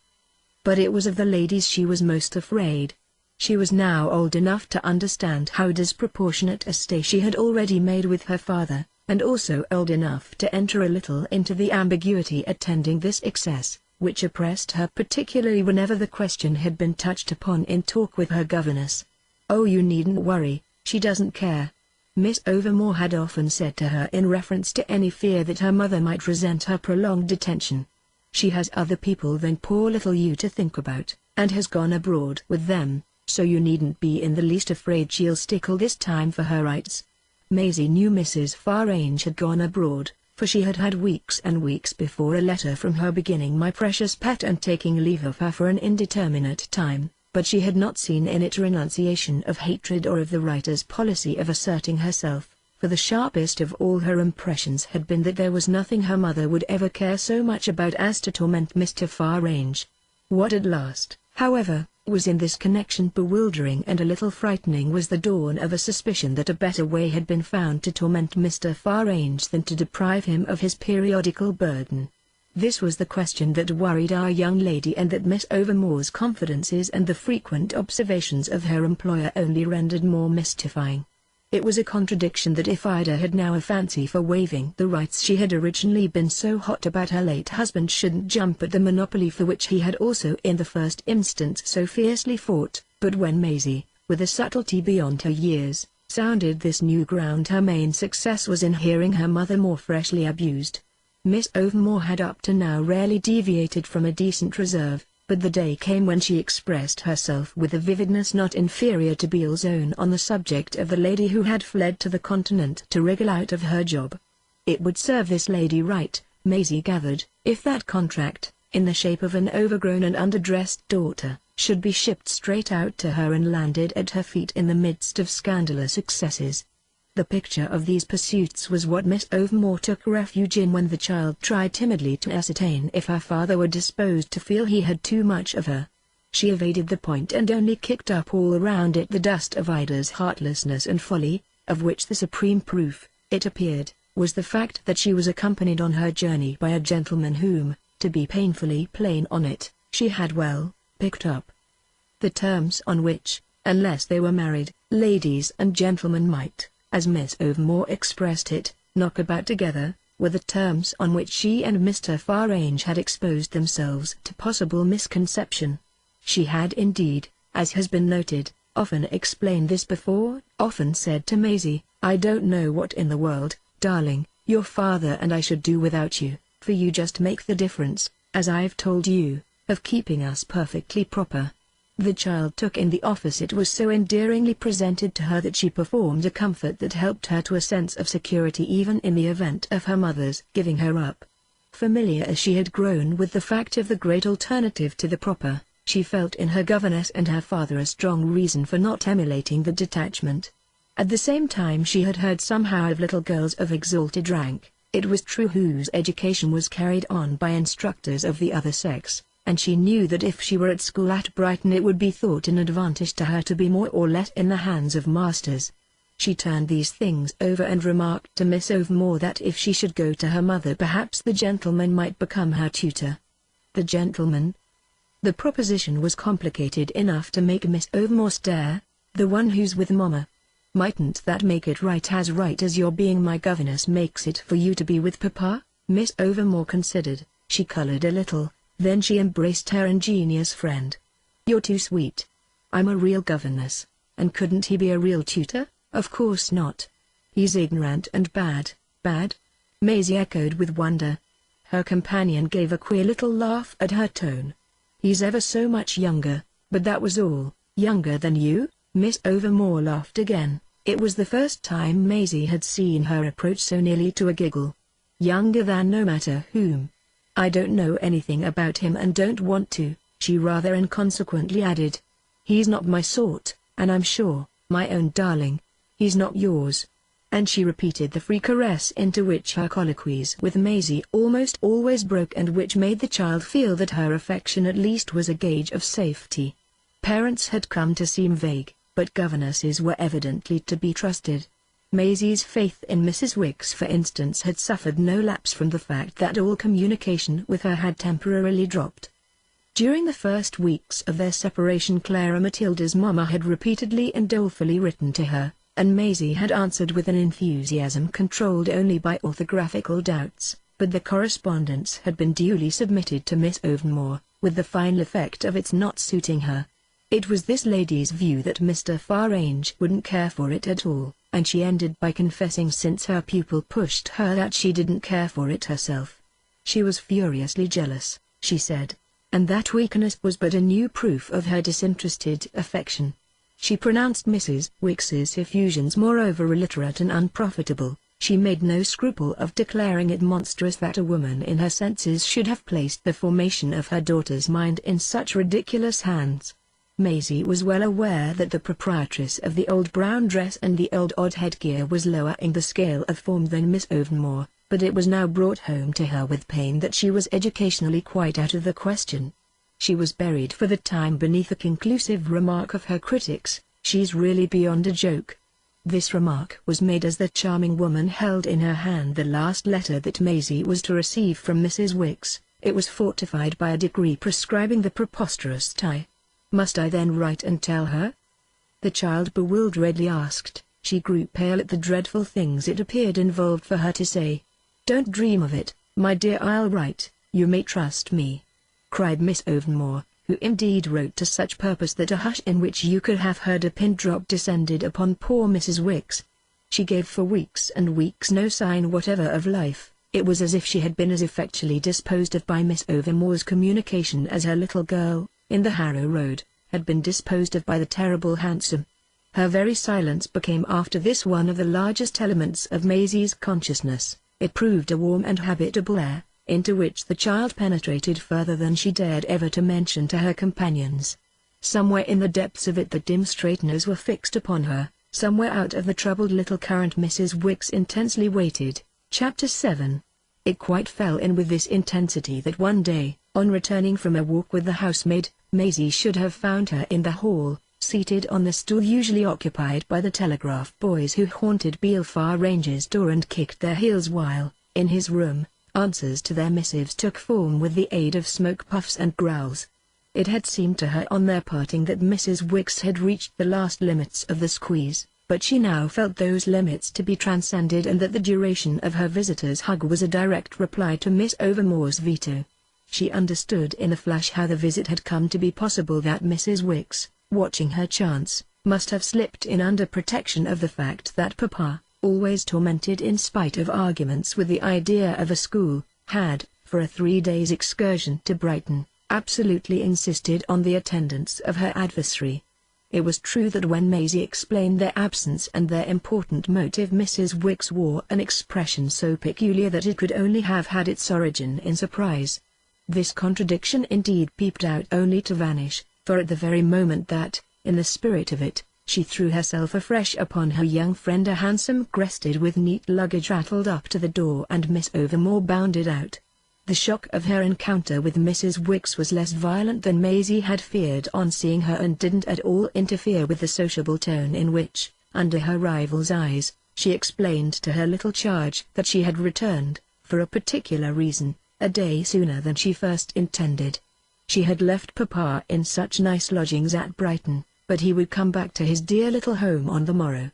S1: But it was of the ladies she was most afraid. She was now old enough to understand how disproportionate a stay she had already made with her father, and also old enough to enter a little into the ambiguity attending this excess, which oppressed her particularly whenever the question had been touched upon in talk with her governess. "Oh, you needn't worry, she doesn't care," Miss Overmore had often said to her in reference to any fear that her mother might resent her prolonged detention. "She has other people than poor little you to think about, and has gone abroad with them, so you needn't be in the least afraid she'll stickle this time for her rights." Maisie knew Mrs. Farange had gone abroad, for she had had weeks and weeks before a letter from her beginning "My precious pet" and taking leave of her for an indeterminate time, but she had not seen in it renunciation of hatred or of the writer's policy of asserting herself, for the sharpest of all her impressions had been that there was nothing her mother would ever care so much about as to torment Mr. Farange. What at last, however, was in this connection bewildering and a little frightening was the dawn of a suspicion that a better way had been found to torment Mr. Farange than to deprive him of his periodical burden. This was the question that worried our young lady and that Miss Overmore's confidences and the frequent observations of her employer only rendered more mystifying. It was a contradiction that if Ida had now a fancy for waiving the rights she had originally been so hot about her late husband shouldn't jump at the monopoly for which he had also in the first instance so fiercely fought, but when Maisie, with a subtlety beyond her years, sounded this new ground her main success was in hearing her mother more freshly abused. Miss Overmore had up to now rarely deviated from a decent reserve, but the day came when she expressed herself with a vividness not inferior to Beale's own on the subject of the lady who had fled to the continent to wriggle out of her job. It would serve this lady right, Maisie gathered, if that contract, in the shape of an overgrown and underdressed daughter, should be shipped straight out to her and landed at her feet in the midst of scandalous excesses. The picture of these pursuits was what Miss Overmore took refuge in when the child tried timidly to ascertain if her father were disposed to feel he had too much of her. She evaded the point and only kicked up all around it the dust of Ida's heartlessness and folly, of which the supreme proof, it appeared, was the fact that she was accompanied on her journey by a gentleman whom, to be painfully plain on it, she had well picked up. The terms on which, unless they were married, ladies and gentlemen might, as Miss Overmore expressed it, knock about together, were the terms on which she and Mr. Farange had exposed themselves to possible misconception. She had indeed, as has been noted, often explained this before, often said to Maisie, "I don't know what in the world, darling, your father and I should do without you, for you just make the difference, as I've told you, of keeping us perfectly proper." The child took in the office it was so endearingly presented to her that she performed a comfort that helped her to a sense of security even in the event of her mother's giving her up. Familiar as she had grown with the fact of the great alternative to the proper, she felt in her governess and her father a strong reason for not emulating the detachment. At the same time she had heard somehow of little girls of exalted rank, it was true, whose education was carried on by instructors of the other sex, and she knew that if she were at school at Brighton it would be thought an advantage to her to be more or less in the hands of masters. She turned these things over and remarked to Miss Overmore that if she should go to her mother perhaps the gentleman might become her tutor. The gentleman? The proposition was complicated enough to make Miss Overmore stare. "The one who's with Mama?" Mightn't that make it right as your being my governess makes it for you to be with Papa? Miss Overmore considered. She colored a little, then she embraced her ingenious friend. You're too sweet. I'm a real governess, and couldn't he be a real tutor? Of course not. He's ignorant and bad. Bad? Maisie echoed with wonder. Her companion gave a queer little laugh at her tone. He's ever so much younger, but that was all. Younger than you? Miss Overmore laughed again. It was the first time Maisie had seen her approach so nearly to a giggle. Younger than no matter whom. I don't know anything about him and don't want to, she rather inconsequently added. He's not my sort, and I'm sure, my own darling, he's not yours. And she repeated the free caress into which her colloquies with Maisie almost always broke and which made the child feel that her affection at least was a gauge of safety. Parents had come to seem vague, but governesses were evidently to be trusted. Maisie's faith in Mrs. Wicks, for instance, had suffered no lapse from the fact that all communication with her had temporarily dropped. During the first weeks of their separation, Clara Matilda's mamma had repeatedly and dolefully written to her, and Maisie had answered with an enthusiasm controlled only by orthographical doubts, but the correspondence had been duly submitted to Miss Overmore, with the final effect of its not suiting her. It was this lady's view that Mr. Farange wouldn't care for it at all, and she ended by confessing since her pupil pushed her that she didn't care for it herself. She was furiously jealous, she said, and that weakness was but a new proof of her disinterested affection. She pronounced Mrs. Wicks's effusions moreover illiterate and unprofitable. She made no scruple of declaring it monstrous that a woman in her senses should have placed the formation of her daughter's mind in such ridiculous hands. Maisie was well aware that the proprietress of the old brown dress and the old odd headgear was lower in the scale of form than Miss Overmore, but it was now brought home to her with pain that she was educationally quite out of the question. She was buried for the time beneath the conclusive remark of her critics, "She's really beyond a joke." This remark was made as the charming woman held in her hand the last letter that Maisie was to receive from Mrs. Wicks. It was fortified by a decree prescribing the preposterous tie. "Must I then write and tell her?" the child bewilderedly asked. She grew pale at the dreadful things it appeared involved for her to say. "Don't dream of it, my dear, I'll write, you may trust me," cried Miss Overmore, who indeed wrote to such purpose that a hush in which you could have heard a pin drop descended upon poor Mrs. Wicks. She gave for weeks and weeks no sign whatever of life. It was as if she had been as effectually disposed of by Miss Overmore's communication as her little girl, in the Harrow Road, had been disposed of by the terrible hansom. Her very silence became after this one of the largest elements of Maisie's consciousness. It proved a warm and habitable air, into which the child penetrated further than she dared ever to mention to her companions. Somewhere in the depths of it the dim straighteners were fixed upon her, somewhere out of the troubled little current Mrs. Wicks intensely waited. Chapter 7. It quite fell in with this intensity that one day, on returning from a walk with the housemaid, Maisie should have found her in the hall, seated on the stool usually occupied by the telegraph boys who haunted Beale Farange's door and kicked their heels while, in his room, answers to their missives took form with the aid of smoke puffs and growls. It had seemed to her on their parting that Mrs. Wicks had reached the last limits of the squeeze, but she now felt those limits to be transcended and that the duration of her visitor's hug was a direct reply to Miss Overmore's veto. She understood in a flash how the visit had come to be possible, that Mrs. Wicks, watching her chance, must have slipped in under protection of the fact that Papa, always tormented in spite of arguments with the idea of a school, had, for a 3 days' excursion to Brighton, absolutely insisted on the attendance of her adversary. It was true that when Maisie explained their absence and their important motive, Mrs. Wicks wore an expression so peculiar that it could only have had its origin in surprise. This contradiction indeed peeped out only to vanish, for at the very moment that, in the spirit of it, she threw herself afresh upon her young friend, a hansom crested with neat luggage rattled up to the door and Miss Overmore bounded out. The shock of her encounter with Mrs. Wicks was less violent than Maisie had feared on seeing her, and didn't at all interfere with the sociable tone in which, under her rival's eyes, she explained to her little charge that she had returned, for a particular reason, a day sooner than she first intended. She had left Papa in such nice lodgings at Brighton, but he would come back to his dear little home on the morrow.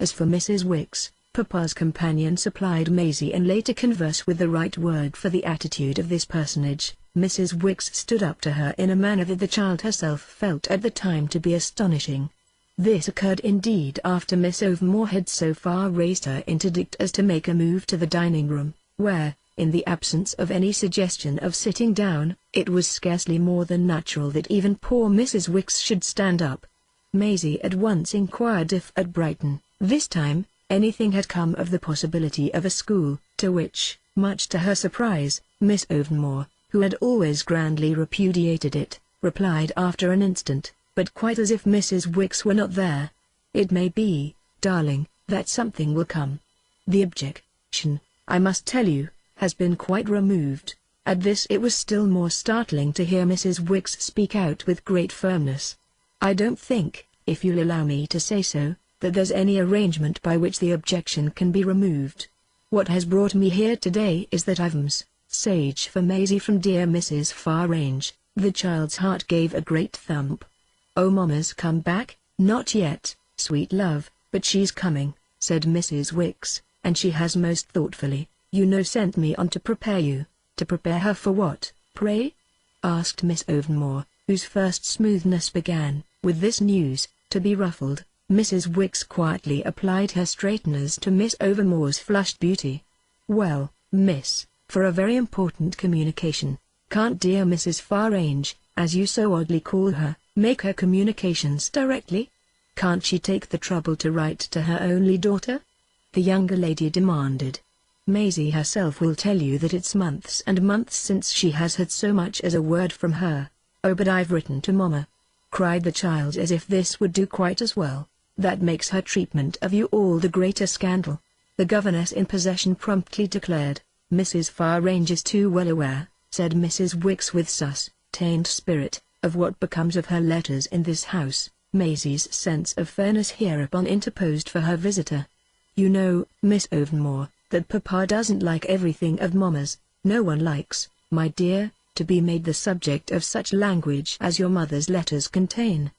S1: As for Mrs. Wicks, Papa's companion supplied Maisie and later converse with the right word for the attitude of this personage. Mrs. Wicks stood up to her in a manner that the child herself felt at the time to be astonishing. This occurred indeed after Miss Overmore had so far raised her interdict as to make a move to the dining room, where, in the absence of any suggestion of sitting down, it was scarcely more than natural that even poor Mrs. Wicks should stand up. Maisie at once inquired if at Brighton, this time, anything had come of the possibility of a school, to which, much to her surprise, Miss Overmore, who had always grandly repudiated it, replied after an instant, but quite as if Mrs. Wicks were not there, "It may be, darling, that something will come. The objection, I must tell you, has been quite removed." At this it was still more startling to hear Mrs. Wicks speak out with great firmness. "I don't think, if you'll allow me to say so, that there's any arrangement by which the objection can be removed. What has brought me here today is that I've sage for Maisie from dear Mrs. Farange." The child's heart gave a great thump. "Oh, Mama's come back?" "Not yet, sweet love, but she's coming," said Mrs. Wicks, "and she has most thoughtfully, sent me on to prepare you." "To prepare her for what, pray?" asked Miss Overmore, whose first smoothness began, with this news, to be ruffled. Mrs. Wicks quietly applied her straighteners to Miss Overmore's flushed beauty. "Well, miss, for a very important communication. Can't dear Mrs. Farange, as you so oddly call her, make her communications directly? Can't she take the trouble to write to her only daughter?" the younger lady demanded. "Maisie herself will tell you that it's months and months since she has had so much as a word from her." "Oh, but I've written to Mama," cried the child as if this would do quite as well. "That makes her treatment of you all the greater scandal," the governess in possession promptly declared. "Mrs. Farange is too well aware," said Mrs. Wicks with sustained spirit, "of what becomes of her letters in this house." Maisie's sense of fairness hereupon interposed for her visitor. "You know, Miss Overmore, that Papa doesn't like everything of Mama's. No one likes, my dear, to be made the subject of such language as your mother's letters contain.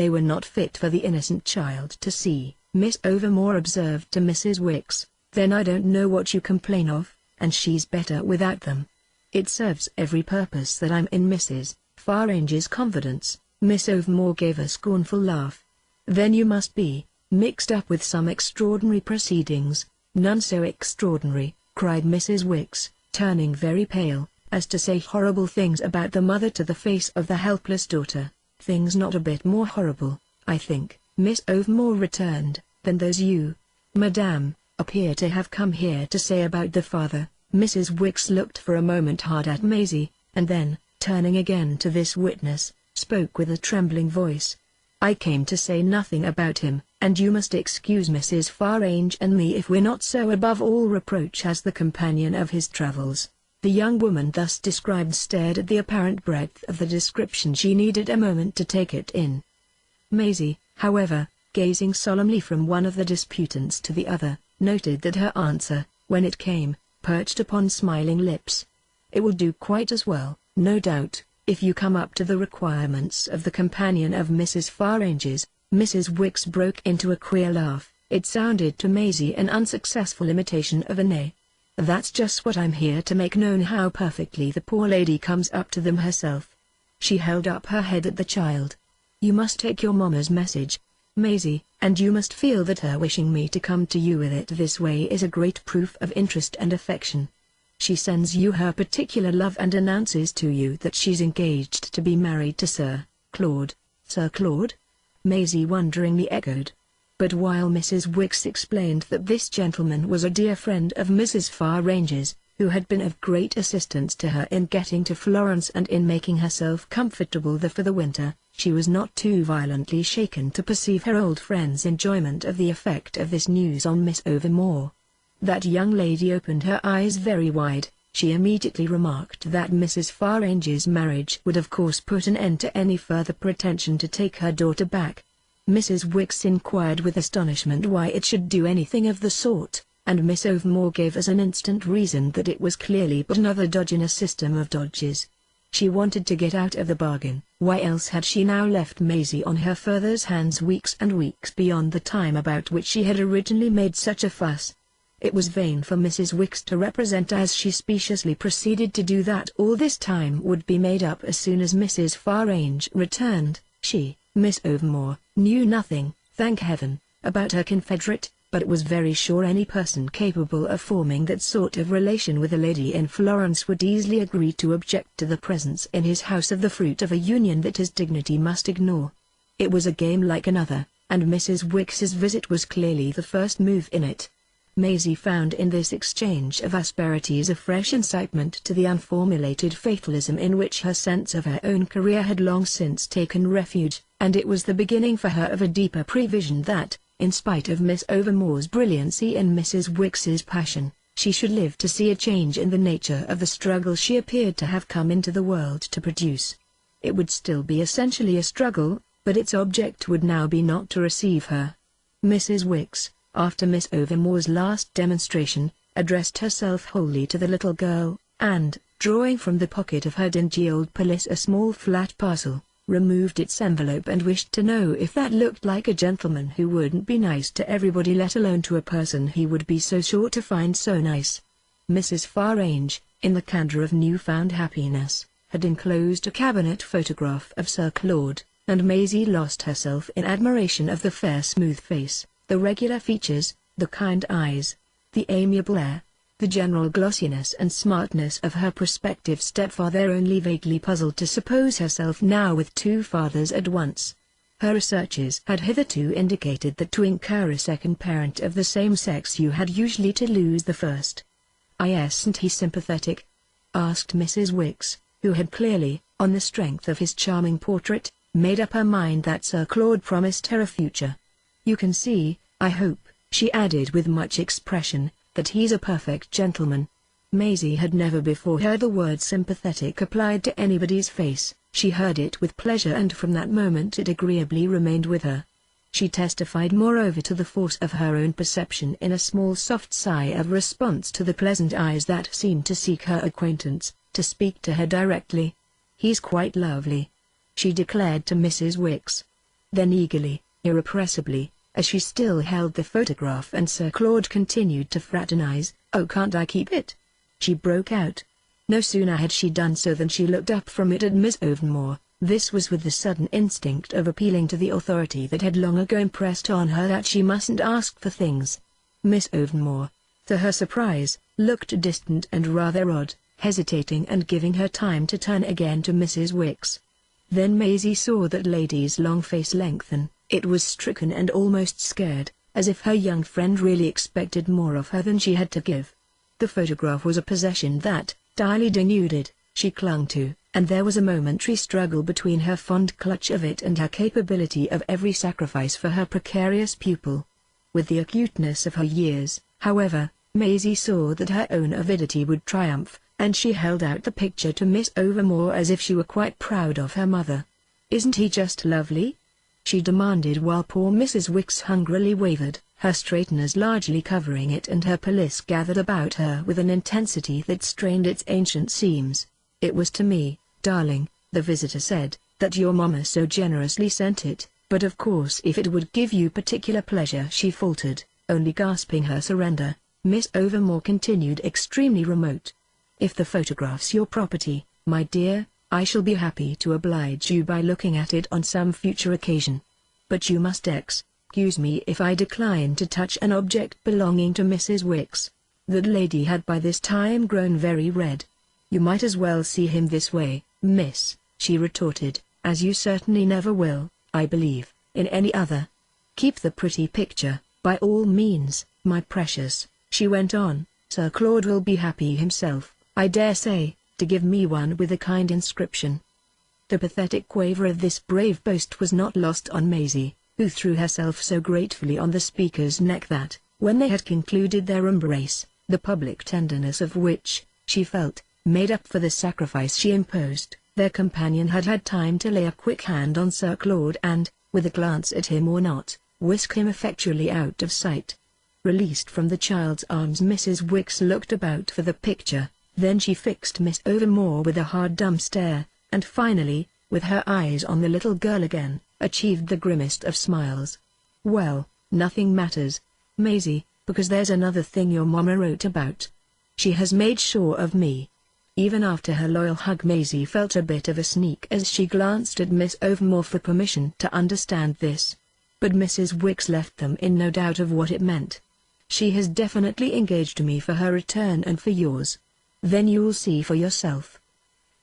S1: They were not fit for the innocent child to see," Miss Overmore observed to Mrs. Wicks. "Then I don't know what you complain of, and she's better without them. It serves every purpose that I'm in Mrs. Farange's confidence." Miss Overmore gave a scornful laugh. "Then you must be mixed up with some extraordinary proceedings." "None so extraordinary," cried Mrs. Wicks, turning very pale, "as to say horrible things about the mother to the face of the helpless daughter. Things not a bit more horrible, I think," Miss Overmore returned, "than those you, Madame, appear to have come here to say about the father." Mrs. Wicks looked for a moment hard at Maisie, and then, turning again to this witness, spoke with a trembling voice. "I came to say nothing about him, and you must excuse Mrs. Farange and me if we're not so above all reproach as the companion of his travels." The young woman thus described stared at the apparent breadth of the description. She needed a moment to take it in. Maisie, however, gazing solemnly from one of the disputants to the other, noted that her answer, when it came, perched upon smiling lips. "It will do quite as well, no doubt, if you come up to the requirements of the companion of Mrs. Farange's." Mrs. Wicks broke into a queer laugh. It sounded to Maisie an unsuccessful imitation of a neigh. "That's just what I'm here to make known, how perfectly the poor lady comes up to them herself." She held up her head at the child. "You must take your Mama's message, Maisie, and you must feel that her wishing me to come to you with it this way is a great proof of interest and affection. She sends you her particular love and announces to you that she's engaged to be married to Sir Claude." "Sir Claude?" Maisie wonderingly echoed. But while Mrs. Wicks explained that this gentleman was a dear friend of Mrs. Farange's, who had been of great assistance to her in getting to Florence and in making herself comfortable there for the winter, she was not too violently shaken to perceive her old friend's enjoyment of the effect of this news on Miss Overmore. That young lady opened her eyes very wide. She immediately remarked that Mrs. Farange's marriage would of course put an end to any further pretension to take her daughter back. Mrs. Wicks inquired with astonishment why it should do anything of the sort, and Miss Overmore gave as an instant reason that it was clearly but another dodge in a system of dodges. She wanted to get out of the bargain. Why else had she now left Maisie on her father's hands weeks and weeks beyond the time about which she had originally made such a fuss? It was vain for Mrs. Wicks to represent as she speciously proceeded to do that all this time would be made up as soon as Mrs. Farange returned. She, Miss Overmore, knew nothing, thank heaven, about her confederate, but was very sure any person capable of forming that sort of relation with a lady in Florence would easily agree to object to the presence in his house of the fruit of a union that his dignity must ignore. It was a game like another, and Mrs. Wicks's visit was clearly the first move in it. Maisie found in this exchange of asperities a fresh incitement to the unformulated fatalism in which her sense of her own career had long since taken refuge, and it was the beginning for her of a deeper prevision that, in spite of Miss Overmore's brilliancy and Mrs. Wicks's passion, she should live to see a change in the nature of the struggle she appeared to have come into the world to produce. It would still be essentially a struggle, but its object would now be not to receive her. Mrs. Wicks, after Miss Overmore's last demonstration, addressed herself wholly to the little girl, and, drawing from the pocket of her dingy old pelisse a small flat parcel, removed its envelope and wished to know if that looked like a gentleman who wouldn't be nice to everybody, let alone to a person he would be so sure to find so nice. Mrs. Farange, in the candour of new-found happiness, had enclosed a cabinet photograph of Sir Claude, and Maisie lost herself in admiration of the fair smooth face, the regular features, the kind eyes, the amiable air, the general glossiness and smartness of her prospective stepfather, only vaguely puzzled to suppose herself now with two fathers at once. Her researches had hitherto indicated that to incur a second parent of the same sex you had usually to lose the first. "Isn't he sympathetic?" asked Mrs. Wicks, who had clearly, on the strength of his charming portrait, made up her mind that Sir Claude promised her a future. "You can see, I hope," she added with much expression, "that he's a perfect gentleman." Maisie had never before heard the word sympathetic applied to anybody's face. She heard it with pleasure, and from that moment it agreeably remained with her. She testified moreover to the force of her own perception in a small soft sigh of response to the pleasant eyes that seemed to seek her acquaintance, to speak to her directly. "He's quite lovely," she declared to Mrs. Wicks. Then eagerly, irrepressibly, as she still held the photograph and Sir Claude continued to fraternize, "Oh, can't I keep it?" she broke out. No sooner had she done so than she looked up from it at Miss Overmore. This was with the sudden instinct of appealing to the authority that had long ago impressed on her that she mustn't ask for things. Miss Overmore, to her surprise, looked distant and rather odd, hesitating and giving her time to turn again to Mrs. Wicks. Then Maisie saw that lady's long face lengthen. It was stricken and almost scared, as if her young friend really expected more of her than she had to give. The photograph was a possession that, direly denuded, she clung to, and there was a momentary struggle between her fond clutch of it and her capability of every sacrifice for her precarious pupil. With the acuteness of her years, however, Maisie saw that her own avidity would triumph, and she held out the picture to Miss Overmore as if she were quite proud of her mother. "Isn't he just lovely?" she demanded, while poor Mrs. Wicks hungrily wavered, her straighteners largely covering it and her pelisse gathered about her with an intensity that strained its ancient seams. "It was to me, darling," the visitor said, "that your mamma so generously sent it, but of course if it would give you particular pleasure," she faltered, only gasping her surrender. Miss Overmore continued extremely remote. "If the photograph's your property, my dear, I shall be happy to oblige you by looking at it on some future occasion. But you must excuse me if I decline to touch an object belonging to Mrs. Wicks." That lady had by this time grown very red. "You might as well see him this way, miss," she retorted, "as you certainly never will, I believe, in any other. Keep the pretty picture, by all means, my precious," she went on. "Sir Claude will be happy himself, I dare say, to give me one with a kind inscription." The pathetic quaver of this brave boast was not lost on Maisie, who threw herself so gratefully on the speaker's neck that, when they had concluded their embrace, the public tenderness of which, she felt, made up for the sacrifice she imposed, their companion had had time to lay a quick hand on Sir Claude and, with a glance at him or not, whisk him effectually out of sight. Released from the child's arms, Mrs. Wicks looked about for the picture. Then she fixed Miss Overmore with a hard dumb stare, and finally, with her eyes on the little girl again, achieved the grimmest of smiles. "Well, nothing matters, Maisie, because there's another thing your mama wrote about. She has made sure of me." Even after her loyal hug, Maisie felt a bit of a sneak as she glanced at Miss Overmore for permission to understand this. But Mrs. Wicks left them in no doubt of what it meant. "She has definitely engaged me for her return and for yours. Then you'll see for yourself."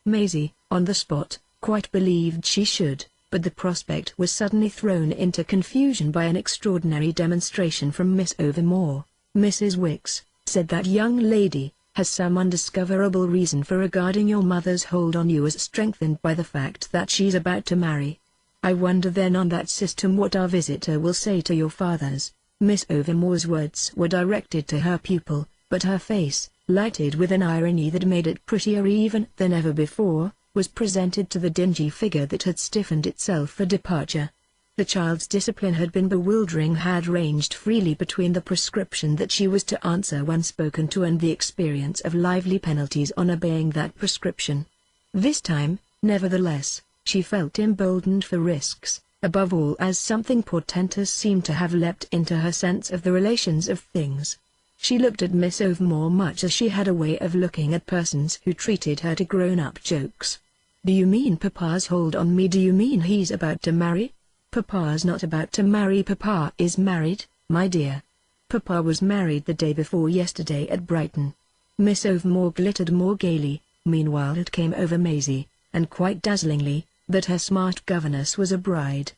S1: Maisie, on the spot, quite believed she should, but the prospect was suddenly thrown into confusion by an extraordinary demonstration from Miss Overmore. "Mrs. Wicks," said that young lady, "has some undiscoverable reason for regarding your mother's hold on you as strengthened by the fact that she's about to marry. I wonder then on that system what our visitor will say to your father's." Miss Overmore's words were directed to her pupil, but her face, lighted with an irony that made it prettier even than ever before, was presented to the dingy figure that had stiffened itself for departure. The child's discipline had been bewildering, had ranged freely between the prescription that she was to answer when spoken to and the experience of lively penalties on obeying that prescription. This time, nevertheless, she felt emboldened for risks, above all as something portentous seemed to have leapt into her sense of the relations of things. She looked at Miss Overmore much as she had a way of looking at persons who treated her to grown-up jokes. "Do you mean Papa's hold on me? Do you mean he's about to marry?" "Papa's not about to marry. Papa is married, my dear. Papa was married the day before yesterday at Brighton." Miss Overmore glittered more gaily. Meanwhile it came over Maisie, and quite dazzlingly, that her smart governess was a bride.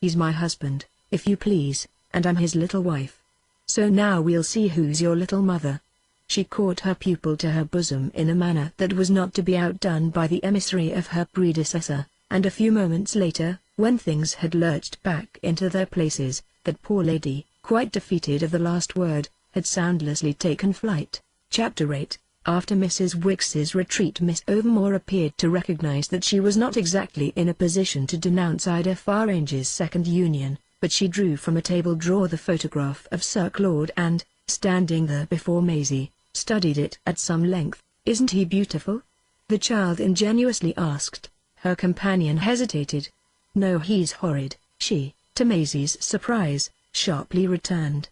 S1: "He's my husband, if you please, and I'm his little wife. So now we'll see who's your little mother." She caught her pupil to her bosom in a manner that was not to be outdone by the emissary of her predecessor, and a few moments later, when things had lurched back into their places, that poor lady, quite defeated of the last word, had soundlessly taken flight. Chapter 8. After Mrs. Wicks's retreat, Miss Overmore appeared to recognize that she was not exactly in a position to denounce Ida Farange's second union, but she drew from a table drawer the photograph of Sir Claude and, standing there before Maisie, studied it at some length. "Isn't he beautiful?" the child ingenuously asked. Her companion hesitated. "No, he's horrid," she, to Maisie's surprise, sharply returned.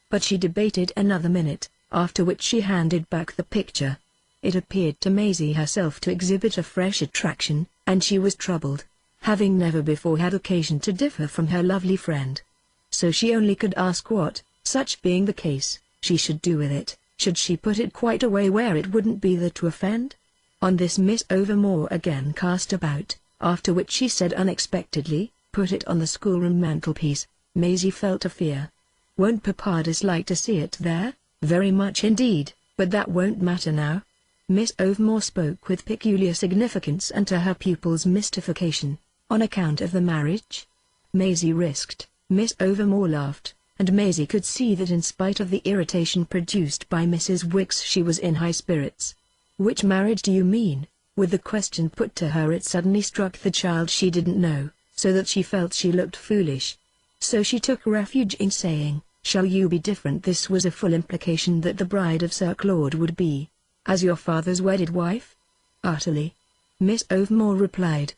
S1: But she debated another minute, after which she handed back the picture. It appeared to Maisie herself to exhibit a fresh attraction, and she was troubled, having never before had occasion to differ from her lovely friend. So she only could ask what, such being the case, she should do with it. Should she put it quite away where it wouldn't be there to offend? On this Miss Overmore again cast about, after which she said unexpectedly, "Put it on the schoolroom mantelpiece." Maisie felt a fear. "Won't Papa dislike to see it there?" "Very much indeed, but that won't matter now." Miss Overmore spoke with peculiar significance and to her pupil's mystification. "On account of the marriage?" Maisie risked. Miss Overmore laughed, and Maisie could see that in spite of the irritation produced by Mrs. Wicks she was in high spirits. "Which marriage do you mean?" With the question put to her it suddenly struck the child she didn't know, so that she felt she looked foolish. So she took refuge in saying, "Shall you be different?" This was a full implication that the bride of Sir Claude would be, "As your father's wedded wife?" "Utterly," Miss Overmore replied.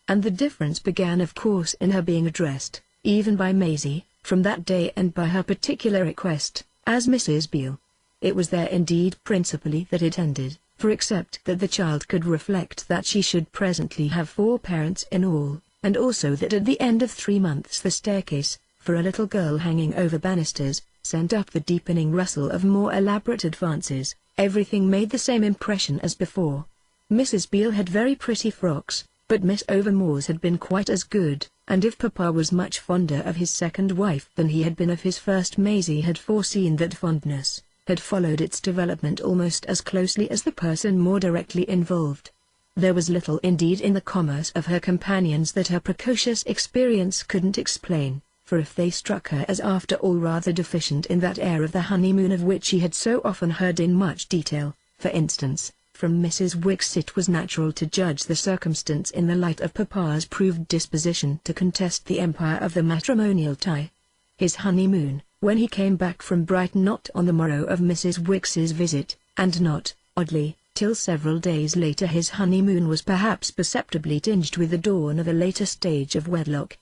S1: And the difference began of course in her being addressed, even by Maisie, from that day and by her particular request, as Mrs. Beale. It was there indeed principally that it ended, for except that the child could reflect that she should presently have 4 parents in all, and also that at the end of 3 months the staircase, for a little girl hanging over banisters, sent up the deepening rustle of more elaborate advances, everything made the same impression as before. Mrs. Beale had very pretty frocks, but Miss Overmore's had been quite as good, and if Papa was much fonder of his second wife than he had been of his first, Maisie had foreseen that fondness, had followed its development almost as closely as the person more directly involved. There was little indeed in the commerce of her companions that her precocious experience couldn't explain, for if they struck her as after all rather deficient in that air of the honeymoon of which she had so often heard in much detail, for instance, from Mrs. Wicks, it was natural to judge the circumstance in the light of Papa's proved disposition to contest the empire of the matrimonial tie. His honeymoon, when he came back from Brighton not on the morrow of Mrs. Wicks's visit, and not, oddly, till several days later his honeymoon was perhaps perceptibly tinged with the dawn of a later stage of wedlock.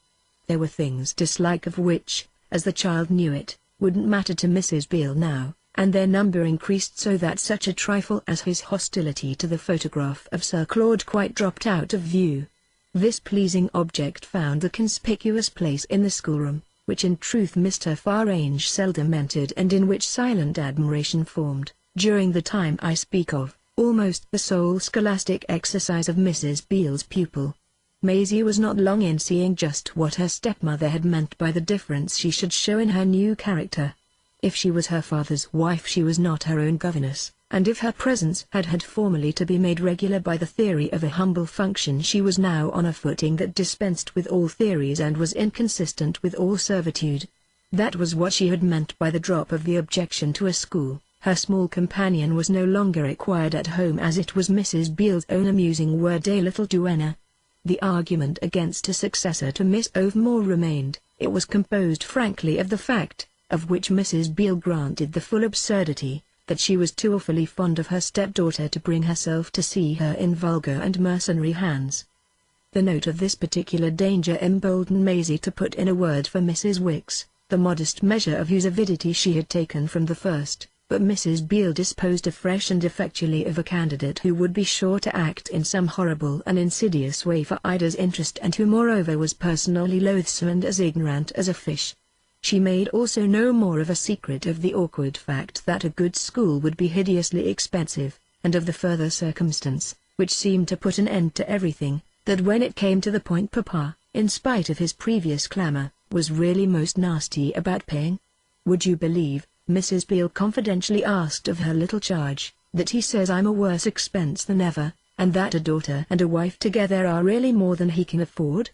S1: There were things dislike of which, as the child knew it, wouldn't matter to Mrs. Beale now, and their number increased so that such a trifle as his hostility to the photograph of Sir Claude quite dropped out of view. This pleasing object found a conspicuous place in the schoolroom, which in truth Mr. Farange seldom entered and in which silent admiration formed, during the time I speak of, almost the sole scholastic exercise of Mrs. Beale's pupil. Maisie was not long in seeing just what her stepmother had meant by the difference she should show in her new character. If she was her father's wife she was not her own governess, and if her presence had formerly to be made regular by the theory of a humble function she was now on a footing that dispensed with all theories and was inconsistent with all servitude. That was what she had meant by the drop of the objection to a school. Her small companion was no longer required at home as it was Mrs. Beale's own amusing word a little duenna. The argument against a successor to Miss Overmore remained. It was composed frankly of the fact, of which Mrs. Beale granted the full absurdity, that she was too awfully fond of her stepdaughter to bring herself to see her in vulgar and mercenary hands. The note of this particular danger emboldened Maisie to put in a word for Mrs. Wicks, the modest measure of whose avidity she had taken from the first, but Mrs. Beale disposed afresh and effectually of a candidate who would be sure to act in some horrible and insidious way for Ida's interest and who moreover was personally loathsome and as ignorant as a fish. She made also no more of a secret of the awkward fact that a good school would be hideously expensive, and of the further circumstance, which seemed to put an end to everything, that when it came to the point Papa, in spite of his previous clamour, was really most nasty about paying. Would you believe, Mrs. Beale confidentially asked of her little charge, that he says I'm a worse expense than ever, and that a daughter and a wife together are really more than he can afford?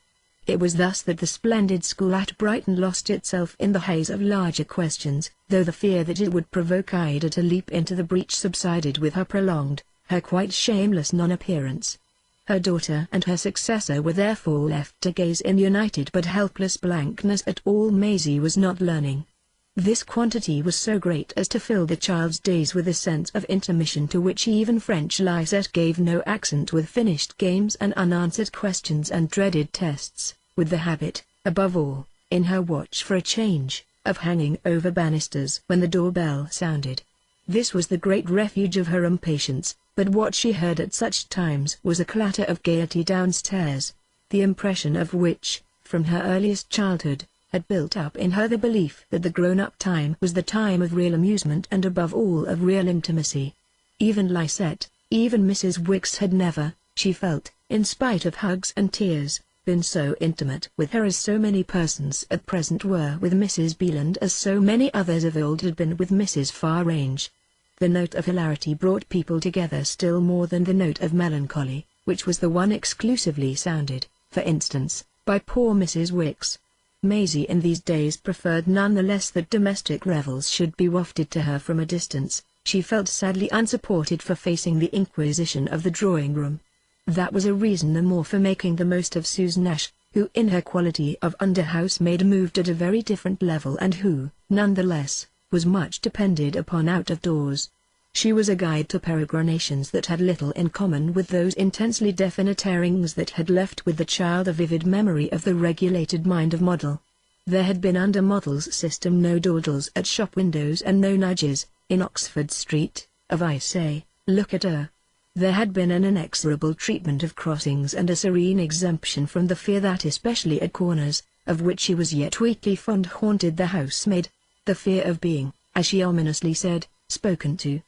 S1: It was thus that the splendid school at Brighton lost itself in the haze of larger questions, though the fear that it would provoke Ida to leap into the breach subsided with her prolonged, her quite shameless non-appearance. Her daughter and her successor were therefore left to gaze in united but helpless blankness at all Maisie was not learning. This quantity was so great as to fill the child's days with a sense of intermission to which even French Lisette gave no accent, with finished games and unanswered questions and dreaded tests, with the habit, above all, in her watch for a change, of hanging over banisters when the doorbell sounded. This was the great refuge of her impatience, but what she heard at such times was a clatter of gaiety downstairs, the impression of which, from her earliest childhood, had built up in her the belief that the grown-up time was the time of real amusement and above all of real intimacy. Even Lisette, even Mrs. Wicks had never, she felt, in spite of hugs and tears, been so intimate with her as so many persons at present were with Mrs. Beale and as so many others of old had been with Mrs. Farange. The note of hilarity brought people together still more than the note of melancholy, which was the one exclusively sounded, for instance, by poor Mrs. Wicks. Maisie in these days preferred none the less that domestic revels should be wafted to her from a distance. She felt sadly unsupported for facing the inquisition of the drawing-room. That was a reason the more for making the most of Susan Ash, who in her quality of under-housemaid moved at a very different level and who, none the less, was much depended upon out of doors. She was a guide to peregrinations that had little in common with those intensely definite airings that had left with the child a vivid memory of the regulated mind of Model. There had been under Model's system no dawdles at shop windows and no nudges, in Oxford Street, of I say, look at her. There had been an inexorable treatment of crossings and a serene exemption from the fear that especially at corners, of which she was yet weakly fond, haunted the housemaid, the fear of being, as she ominously said, spoken to.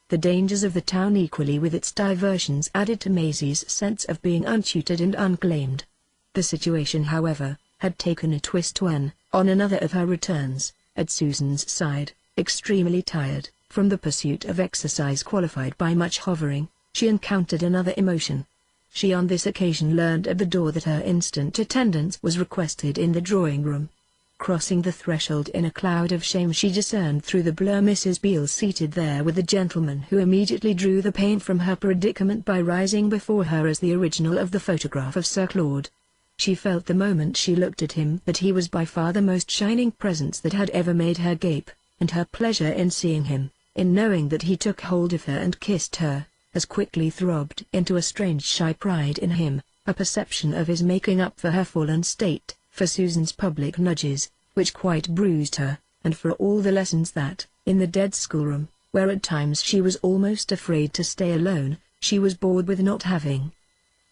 S1: The dangers of the town equally with its diversions added to Maisie's sense of being untutored and unclaimed. The situation, however, had taken a twist when, on another of her returns, at Susan's side, extremely tired, from the pursuit of exercise qualified by much hovering, she encountered another emotion. She on this occasion learned at the door that her instant attendance was requested in the drawing-room. Crossing the threshold in a cloud of shame she discerned through the blur Mrs. Beale seated there with a gentleman who immediately drew the pain from her predicament by rising before her as the original of the photograph of Sir Claude. She felt the moment she looked at him that he was by far the most shining presence that had ever made her gape, and her pleasure in seeing him, in knowing that he took hold of her and kissed her, as quickly throbbed into a strange shy pride in him, a perception of his making up for her fallen state, for Susan's public nudges, which quite bruised her, and for all the lessons that, in the dead schoolroom, where at times she was almost afraid to stay alone, she was bored with not having.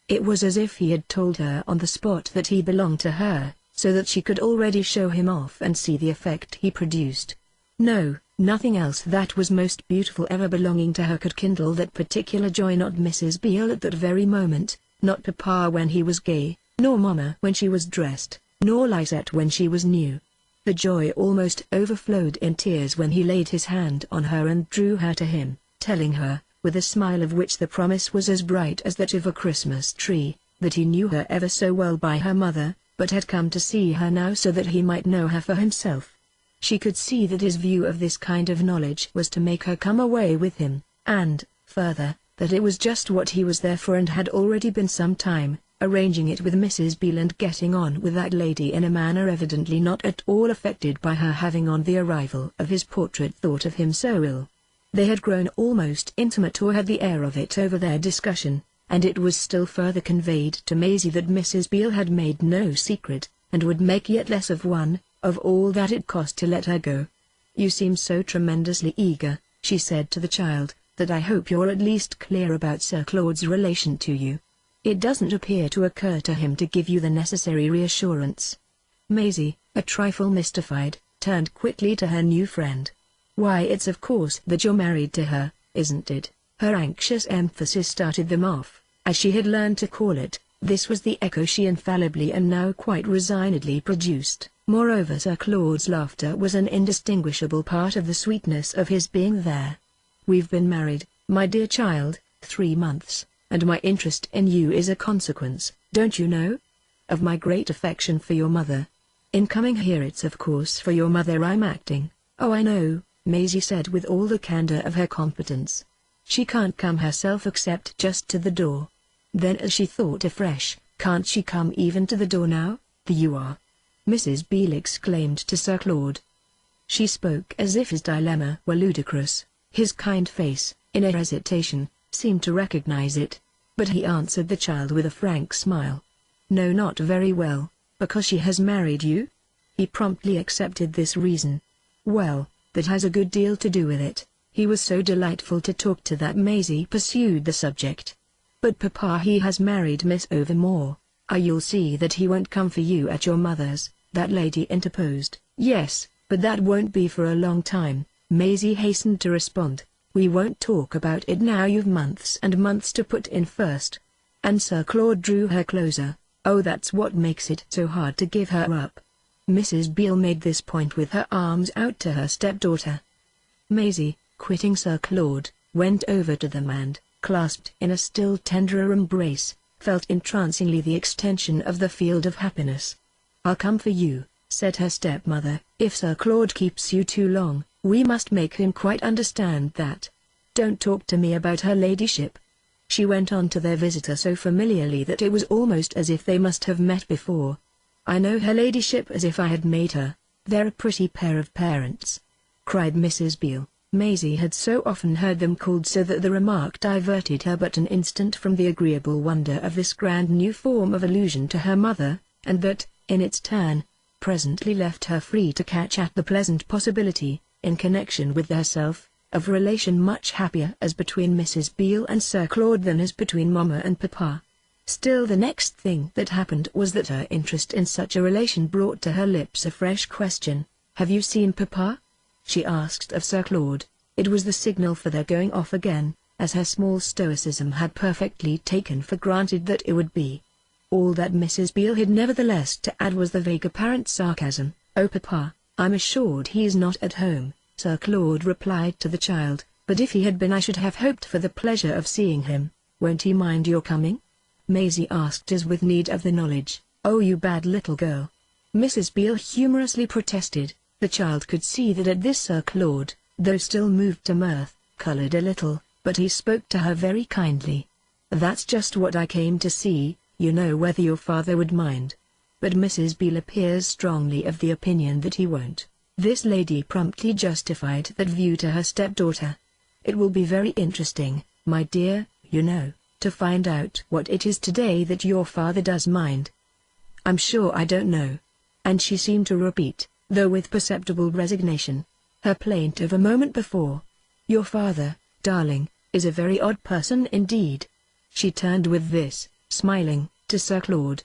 S1: It was as if he had told her on the spot that he belonged to her, so that she could already show him off and see the effect he produced. No, nothing else that was most beautiful ever belonging to her could kindle that particular joy, not Mrs. Beale at that very moment, not Papa when he was gay, nor Mama when she was dressed, nor Lisette when she was new. The joy almost overflowed in tears when he laid his hand on her and drew her to him, telling her, with a smile of which the promise was as bright as that of a Christmas tree, that he knew her ever so well by her mother, but had come to see her now so that he might know her for himself. She could see that his view of this kind of knowledge was to make her come away with him, and, further, that it was just what he was there for and had already been some time, arranging it with Mrs. Beale and getting on with that lady in a manner evidently not at all affected by her having on the arrival of his portrait thought of him so ill. They had grown almost intimate, or had the air of it, over their discussion, and it was still further conveyed to Maisie that Mrs. Beale had made no secret, and would make yet less of one, of all that it cost to let her go. "You seem so tremendously eager," she said to the child, "that I hope you're at least clear about Sir Claude's relation to you. It doesn't appear to occur to him to give you the necessary reassurance." Maisie, a trifle mystified, turned quickly to her new friend. "Why, it's of course that you're married to her, isn't it?" Her anxious emphasis started them off, as she had learned to call it. This was the echo she infallibly and now quite resignedly produced. Moreover, Sir Claude's laughter was an indistinguishable part of the sweetness of his being there. "We've been married, my dear child, 3 months, and my interest in you is a consequence, don't you know? Of my great affection for your mother. In coming here it's of course for your mother I'm acting." "Oh, I know," Maisie said with all the candor of her competence. "She can't come herself except just to the door." Then, as she thought afresh, "Can't she come even to the door now, the you are?" Mrs. Beale exclaimed to Sir Claude. She spoke as if his dilemma were ludicrous. His kind face, in a hesitation, seemed to recognize it. But he answered the child with a frank smile. "No, not very well, because she has married you?" He promptly accepted this reason. "Well, that has a good deal to do with it. He was so delightful to talk to that." Maisie pursued the subject. "But Papa, he has married Miss Overmore." "Ah, you'll see that he won't come for you at your mother's," that lady interposed. "Yes, but that won't be for a long time," Maisie hastened to respond. "We won't talk about it now, you've months and months to put in first." And Sir Claude drew her closer. "Oh, that's what makes it so hard to give her up." Mrs. Beale made this point with her arms out to her stepdaughter. Maisie, quitting Sir Claude, went over to them and, clasped in a still tenderer embrace, felt entrancingly the extension of the field of happiness. "I'll come for you," said her stepmother. "If Sir Claude keeps you too long, we must make him quite understand that. Don't talk to me about her ladyship." She went on to their visitor so familiarly that it was almost as if they must have met before. "I know her ladyship as if I had made her. They're a pretty pair of parents," cried Mrs. Beale. Maisie had so often heard them called so that the remark diverted her but an instant from the agreeable wonder of this grand new form of allusion to her mother, and that, in its turn, presently left her free to catch at the pleasant possibility, in connection with herself, of a relation much happier as between Mrs. Beale and Sir Claude than as between Mamma and Papa. Still, the next thing that happened was that her interest in such a relation brought to her lips a fresh question. "Have you seen Papa?" she asked of Sir Claude. It was the signal for their going off again, as her small stoicism had perfectly taken for granted that it would be. All that Mrs. Beale had nevertheless to add was the vague apparent sarcasm. "Oh, Papa, I'm assured he is not at home," Sir Claude replied to the child, "but if he had been I should have hoped for the pleasure of seeing him. Won't he mind your coming?" Maisie asked as with need of the knowledge. "Oh, you bad little girl," Mrs. Beale humorously protested. The child could see that at this Sir Claude, though still moved to mirth, colored a little, but he spoke to her very kindly. "That's just what I came to see, you know, whether your father would mind." But Mrs. Beale appears strongly of the opinion that he won't. This lady promptly justified that view to her stepdaughter. "It will be very interesting, my dear," to find out what it is today that your father does mind. I'm sure I don't know. And she seemed to repeat, though with perceptible resignation, her plaint of a moment before. Your father, darling, is a very odd person indeed. She turned with this, smiling, to Sir Claude.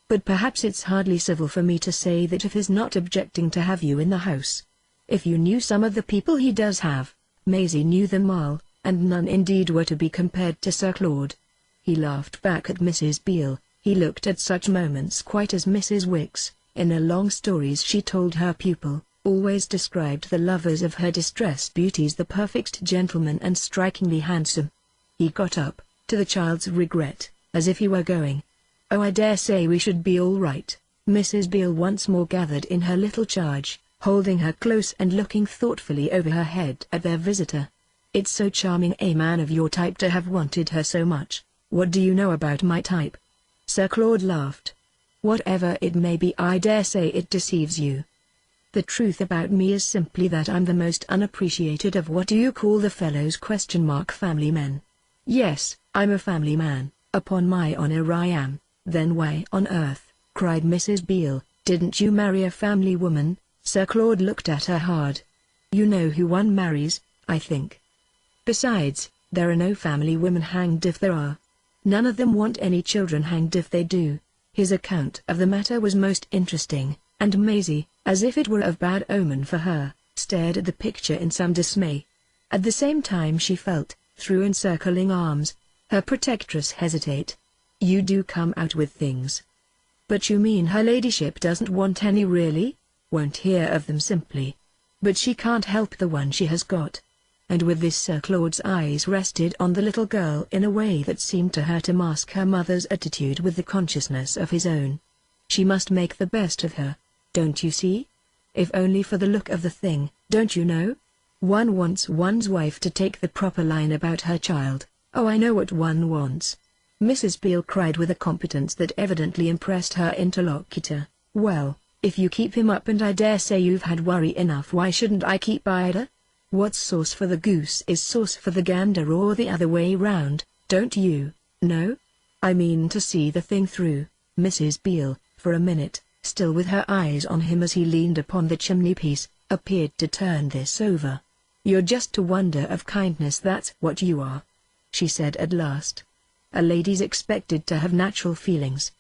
S1: But perhaps it's hardly civil for me to say that if he's not objecting to have you in the house. If you knew some of the people he does have, Maisie knew them all, and none indeed were to be compared to Sir Claude. He laughed back at Mrs. Beale. He looked at such moments quite as Mrs. Wicks, in her long stories she told her pupil, always described the lovers of her distressed beauties the perfect gentleman and strikingly handsome. He got up, to the child's regret, as if he were going. Oh, I dare say we should be all right. Mrs. Beale once more gathered in her little charge, holding her close and looking thoughtfully over her head at their visitor. It's so charming a man of your type to have wanted her so much. What do you know about my type? Sir Claude laughed. Whatever it may be, I dare say it deceives you. The truth about me is simply that I'm the most unappreciated of what do you call the fellows ? Family men. Yes, I'm a family man, upon my honor I am. Then why on earth, cried Mrs. Beale, didn't you marry a family woman? Sir Claude looked at her hard. You know who one marries, I think. Besides, there are no family women, hanged if there are. None of them want any children, hanged if they do. His account of the matter was most interesting, and Maisie, as if it were of bad omen for her, stared at the picture in some dismay. At the same time she felt, through encircling arms, her protectress hesitate. You do come out with things. But you mean her ladyship doesn't want any, really? Won't hear of them simply. But she can't help the one she has got. And with this Sir Claude's eyes rested on the little girl in a way that seemed to her to mask her mother's attitude with the consciousness of his own. She must make the best of her, don't you see? If only for the look of the thing, don't you know? One wants one's wife to take the proper line about her child. Oh, I know what one wants. Mrs. Beale cried with a competence that evidently impressed her interlocutor. Well, if you keep him up, and I dare say you've had worry enough, why shouldn't I keep Ida? What's sauce for the goose is sauce for the gander, or the other way round, don't you know? I mean to see the thing through. Mrs. Beale, for a minute, still with her eyes on him as he leaned upon the chimney-piece, appeared to turn this over. You're just a wonder of kindness, that's what you are, she said at last. A lady's expected to have natural feelings.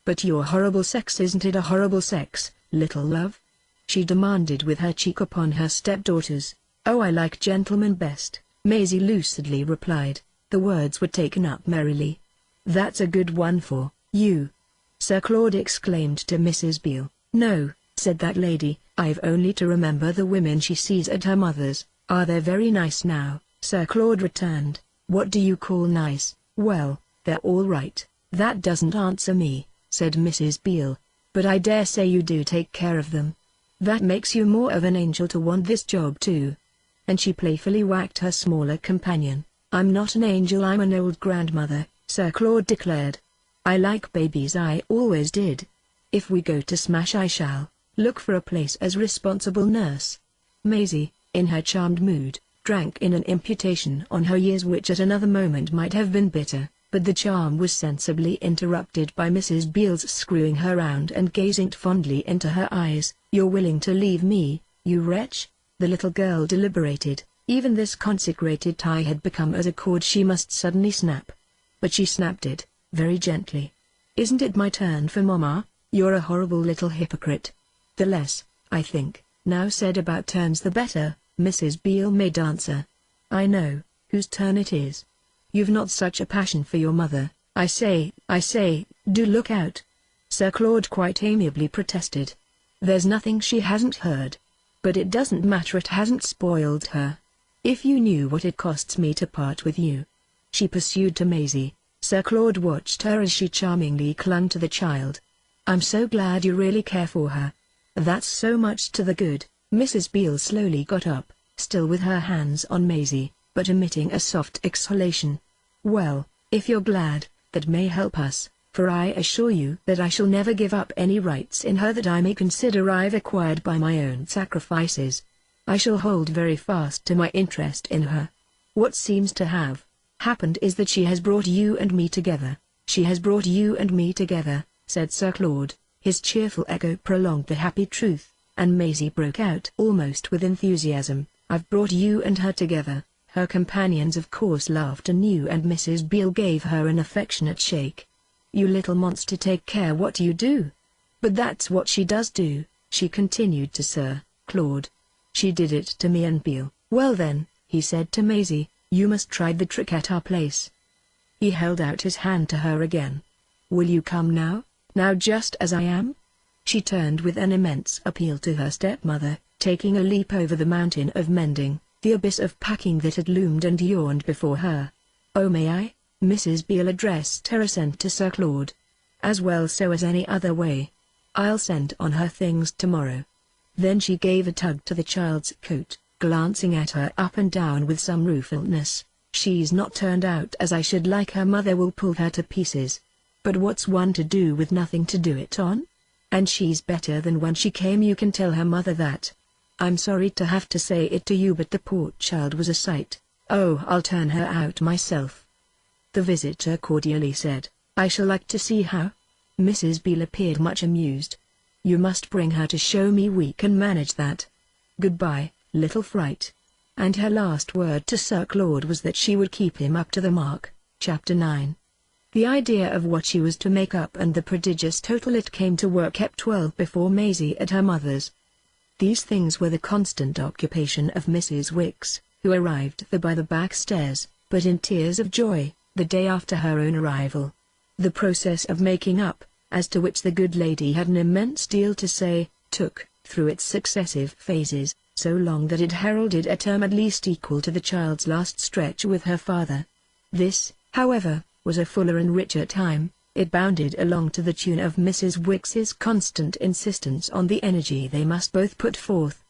S1: But your horrible sex, isn't it a horrible sex, little love? She demanded with her cheek upon her stepdaughter's. Oh, I like gentlemen best, Maisie lucidly replied. The words were taken up merrily. That's a good one for you, Sir Claude exclaimed to Mrs. Beale. No, said that lady, I've only to remember the women she sees at her mother's. Are they very nice now? Sir Claude returned. What do you call nice? Well, they're all right. That doesn't answer me, said Mrs. Beale. But I dare say you do take care of them. That makes you more of an angel to want this job too. And she playfully whacked her smaller companion. I'm not an angel, I'm an old grandmother, Sir Claude declared. I like babies, I always did. If we go to Smash I shall look for a place as responsible nurse. Maisie, in her charmed mood, drank in an imputation on her years which at another moment might have been bitter, but the charm was sensibly interrupted by Mrs. Beale's screwing her round and gazing fondly into her eyes. You're willing to leave me, you wretch? The little girl deliberated. Even this consecrated tie had become as a cord she must suddenly snap. But she snapped it, very gently. Isn't it my turn for Mama? You're a horrible little hypocrite. The less, I think, now said about turns the better, Mrs. Beale made answer. I know whose turn it is. You've not such a passion for your mother. I say, do look out. Sir Claude quite amiably protested. There's nothing she hasn't heard. But it doesn't matter, it hasn't spoiled her. If you knew what it costs me to part with you, she pursued to Maisie. Sir Claude watched her as she charmingly clung to the child. I'm so glad you really care for her. That's so much to the good. Mrs. Beale slowly got up, still with her hands on Maisie, but emitting a soft exhalation. Well, if you're glad, that may help us, for I assure you that I shall never give up any rights in her that I may consider I've acquired by my own sacrifices. I shall hold very fast to my interest in her. What seems to have happened is that she has brought you and me together. She has brought you and me together," said Sir Claude. His cheerful echo prolonged the happy truth, and Maisie broke out almost with enthusiasm. "I've brought you and her together." Her companions of course laughed anew, and Mrs. Beale gave her an affectionate shake. "You little monster, take care what you do." "But that's what she does do," she continued to Sir Claude. "She did it to me and Beale." "Well then," he said to Maisie, "you must try the trick at our place." He held out his hand to her again. "Will you come now? Now just as I am?" She turned with an immense appeal to her stepmother, taking a leap over the mountain of mending, the abyss of packing that had loomed and yawned before her. "Oh, may I?" Mrs. Beale addressed her assent to Sir Claude. "As well so as any other way. I'll send on her things tomorrow." Then she gave a tug to the child's coat, glancing at her up and down with some ruefulness. "She's not turned out as I should like. Her mother will pull her to pieces. But what's one to do with nothing to do it on? And she's better than when she came, you can tell her mother that. I'm sorry to have to say it to you, but the poor child was a sight. Oh, I'll turn her out myself." The visitor cordially said, "I shall like to see how." Mrs. Beale appeared much amused. "You must bring her to show me. We can manage that. Goodbye, little fright." And her last word to Sir Claude was that she would keep him up to the mark. Chapter 9. The idea of what she was to make up and the prodigious total it came to work kept well before Maisie at her mother's. These things were the constant occupation of Mrs. Wicks, who arrived there by the back stairs, but in tears of joy, the day after her own arrival. The process of making up, as to which the good lady had an immense deal to say, took, through its successive phases, so long that it heralded a term at least equal to the child's last stretch with her father. This, however, was a fuller and richer time. It bounded along to the tune of Mrs. Wicks's constant insistence on the energy they must both put forth.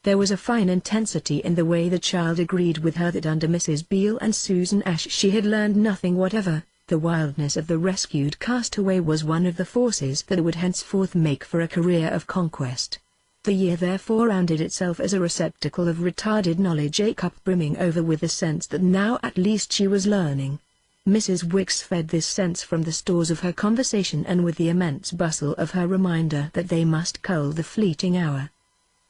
S1: There was a fine intensity in the way the child agreed with her that under Mrs. Beale and Susan Ash she had learned nothing whatever. The wildness of the rescued castaway was one of the forces that would henceforth make for a career of conquest. The year therefore rounded itself as a receptacle of retarded knowledge, a cup brimming over with the sense that now at least she was learning. Mrs. Wicks fed this sense from the stores of her conversation and with the immense bustle of her reminder that they must cull the fleeting hour.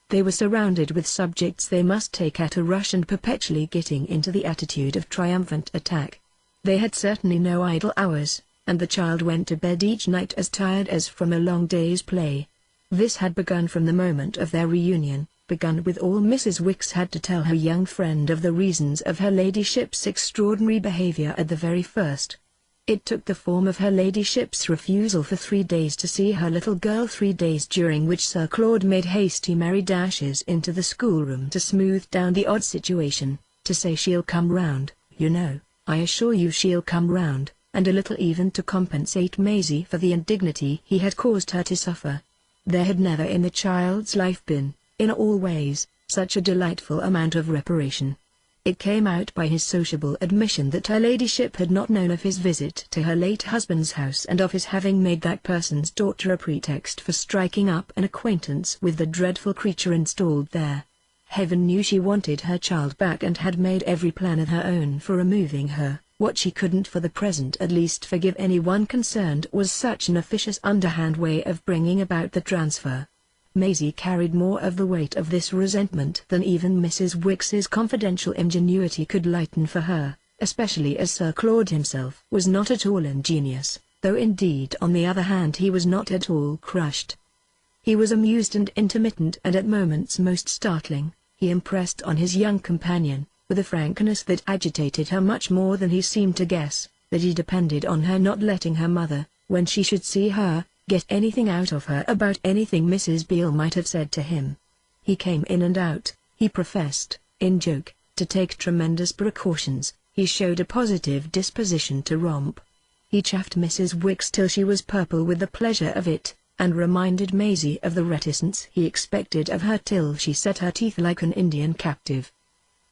S1: They were surrounded with subjects they must take at a rush and perpetually getting into the attitude of triumphant attack. They had certainly no idle hours, and the child went to bed each night as tired as from a long day's play. This had begun from the moment of their reunion, begun with all Mrs. Wicks had to tell her young friend of the reasons of her ladyship's extraordinary behaviour at the very first. It took the form of her ladyship's refusal for 3 days to see her little girl, 3 days during which Sir Claude made hasty merry dashes into the schoolroom to smooth down the odd situation, to say she'll come round, you know, I assure you she'll come round, and a little even to compensate Maisie for the indignity he had caused her to suffer. There had never in the child's life been, in all ways, such a delightful amount of reparation. It came out by his sociable admission that her ladyship had not known of his visit to her late husband's house and of his having made that person's daughter a pretext for striking up an acquaintance with the dreadful creature installed there. Heaven knew she wanted her child back and had made every plan of her own for removing her. What she couldn't for the present at least forgive anyone concerned was such an officious underhand way of bringing about the transfer. Maisie carried more of the weight of this resentment than even Mrs. Wicks's confidential ingenuity could lighten for her, especially as Sir Claude himself was not at all ingenious, though indeed on the other hand he was not at all crushed. He was amused and intermittent and at moments most startling. He impressed on his young companion, with a frankness that agitated her much more than he seemed to guess, that he depended on her not letting her mother, when she should see her, get anything out of her about anything Mrs. Beale might have said to him. He came in and out, he professed, in joke, to take tremendous precautions, he showed a positive disposition to romp. He chaffed Mrs. Wicks till she was purple with the pleasure of it, and reminded Maisie of the reticence he expected of her till she set her teeth like an Indian captive.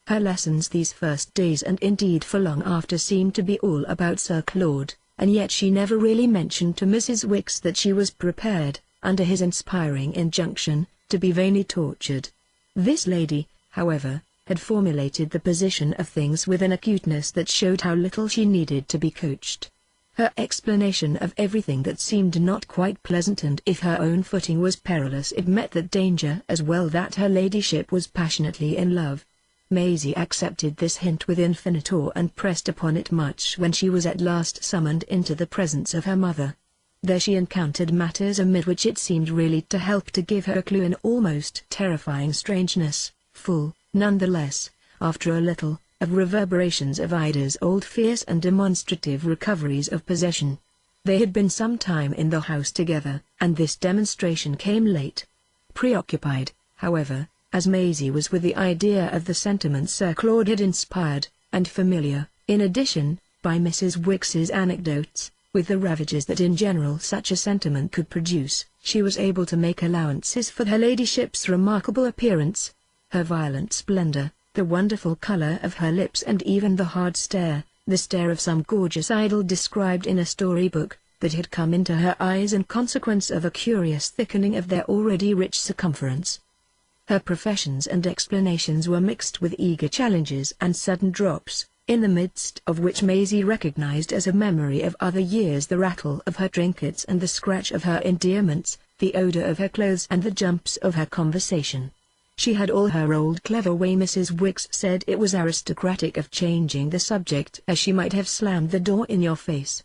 S1: Her lessons these first days and indeed for long after seemed to be all about Sir Claude, and yet she never really mentioned to Mrs. Wicks that she was prepared, under his inspiring injunction, to be vainly tortured. This lady, however, had formulated the position of things with an acuteness that showed how little she needed to be coached. Her explanation of everything that seemed not quite pleasant, and if her own footing was perilous it met that danger as well, that her ladyship was passionately in love. Maisie accepted this hint with infinite awe and pressed upon it much when she was at last summoned into the presence of her mother. There she encountered matters amid which it seemed really to help to give her a clue in almost terrifying strangeness, full, nonetheless, after a little, of reverberations of Ida's old fears and demonstrative recoveries of possession. They had been some time in the house together, and this demonstration came late. Preoccupied, however, as Maisie was with the idea of the sentiments Sir Claude had inspired, and familiar, in addition, by Mrs. Wicks's anecdotes, with the ravages that in general such a sentiment could produce, she was able to make allowances for her ladyship's remarkable appearance, her violent splendor, the wonderful color of her lips, and even the hard stare, the stare of some gorgeous idol described in a storybook, that had come into her eyes in consequence of a curious thickening of their already rich circumference. Her professions and explanations were mixed with eager challenges and sudden drops, in the midst of which Maisie recognized as a memory of other years the rattle of her trinkets and the scratch of her endearments, the odor of her clothes and the jumps of her conversation. She had all her old clever way. Mrs. Wicks said it was aristocratic of changing the subject, as she might have slammed the door in your face.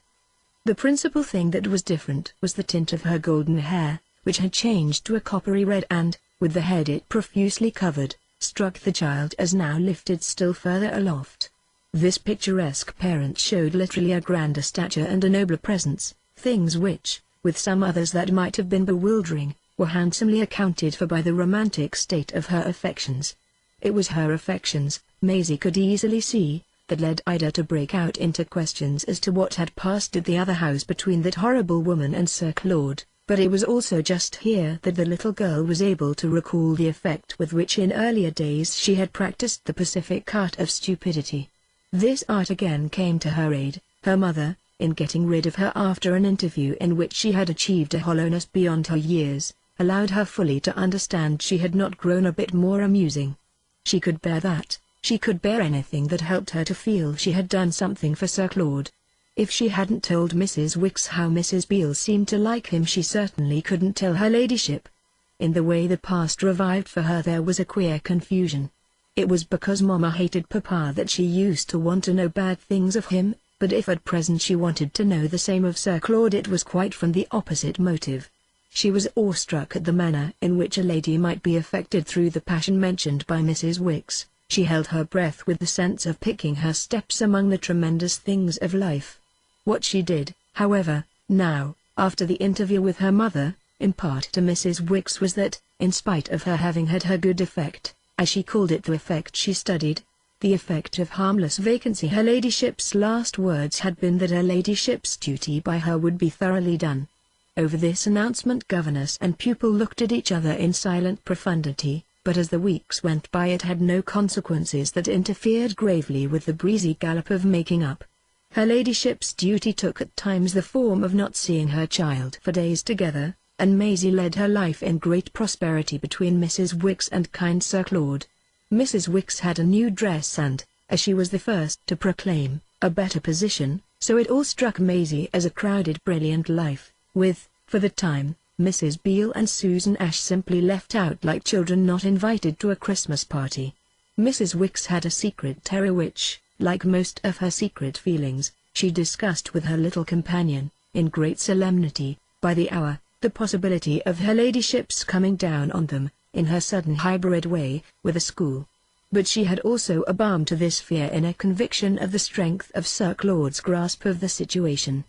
S1: The principal thing that was different was the tint of her golden hair, which had changed to a coppery red and, with the head it profusely covered, struck the child as now lifted still further aloft. This picturesque parent showed literally a grander stature and a nobler presence, things which, with some others that might have been bewildering, were handsomely accounted for by the romantic state of her affections. It was her affections, Maisie could easily see, that led Ida to break out into questions as to what had passed at the other house between that horrible woman and Sir Claude, but it was also just here that the little girl was able to recall the effect with which in earlier days she had practiced the pacific art of stupidity. This art again came to her aid. Her mother, in getting rid of her after an interview in which she had achieved a hollowness beyond her years, allowed her fully to understand she had not grown a bit more amusing. She could bear that, she could bear anything that helped her to feel she had done something for Sir Claude. If she hadn't told Mrs. Wicks how Mrs. Beale seemed to like him, she certainly couldn't tell her ladyship. In the way the past revived for her there was a queer confusion. It was because Mama hated Papa that she used to want to know bad things of him, but if at present she wanted to know the same of Sir Claude it was quite from the opposite motive. She was awestruck at the manner in which a lady might be affected through the passion mentioned by Mrs. Wicks. She held her breath with the sense of picking her steps among the tremendous things of life. What she did, however, now, after the interview with her mother, impart to Mrs. Wicks was that, in spite of her having had her good effect, as she called it, the effect she studied, the effect of harmless vacancy, her ladyship's last words had been that her ladyship's duty by her would be thoroughly done. Over this announcement governess and pupil looked at each other in silent profundity, but as the weeks went by it had no consequences that interfered gravely with the breezy gallop of making up. Her ladyship's duty took at times the form of not seeing her child for days together, and Maisie led her life in great prosperity between Mrs. Wicks and kind Sir Claude. Mrs. Wicks had a new dress and, as she was the first to proclaim, a better position, so it all struck Maisie as a crowded brilliant life, with, for the time, Mrs. Beale and Susan Ash simply left out like children not invited to a Christmas party. Mrs. Wicks had a secret terror which, like most of her secret feelings, she discussed with her little companion, in great solemnity, by the hour, the possibility of her ladyship's coming down on them, in her sudden hybrid way, with a school. But she had also a balm to this fear in a conviction of the strength of Sir Claude's grasp of the situation.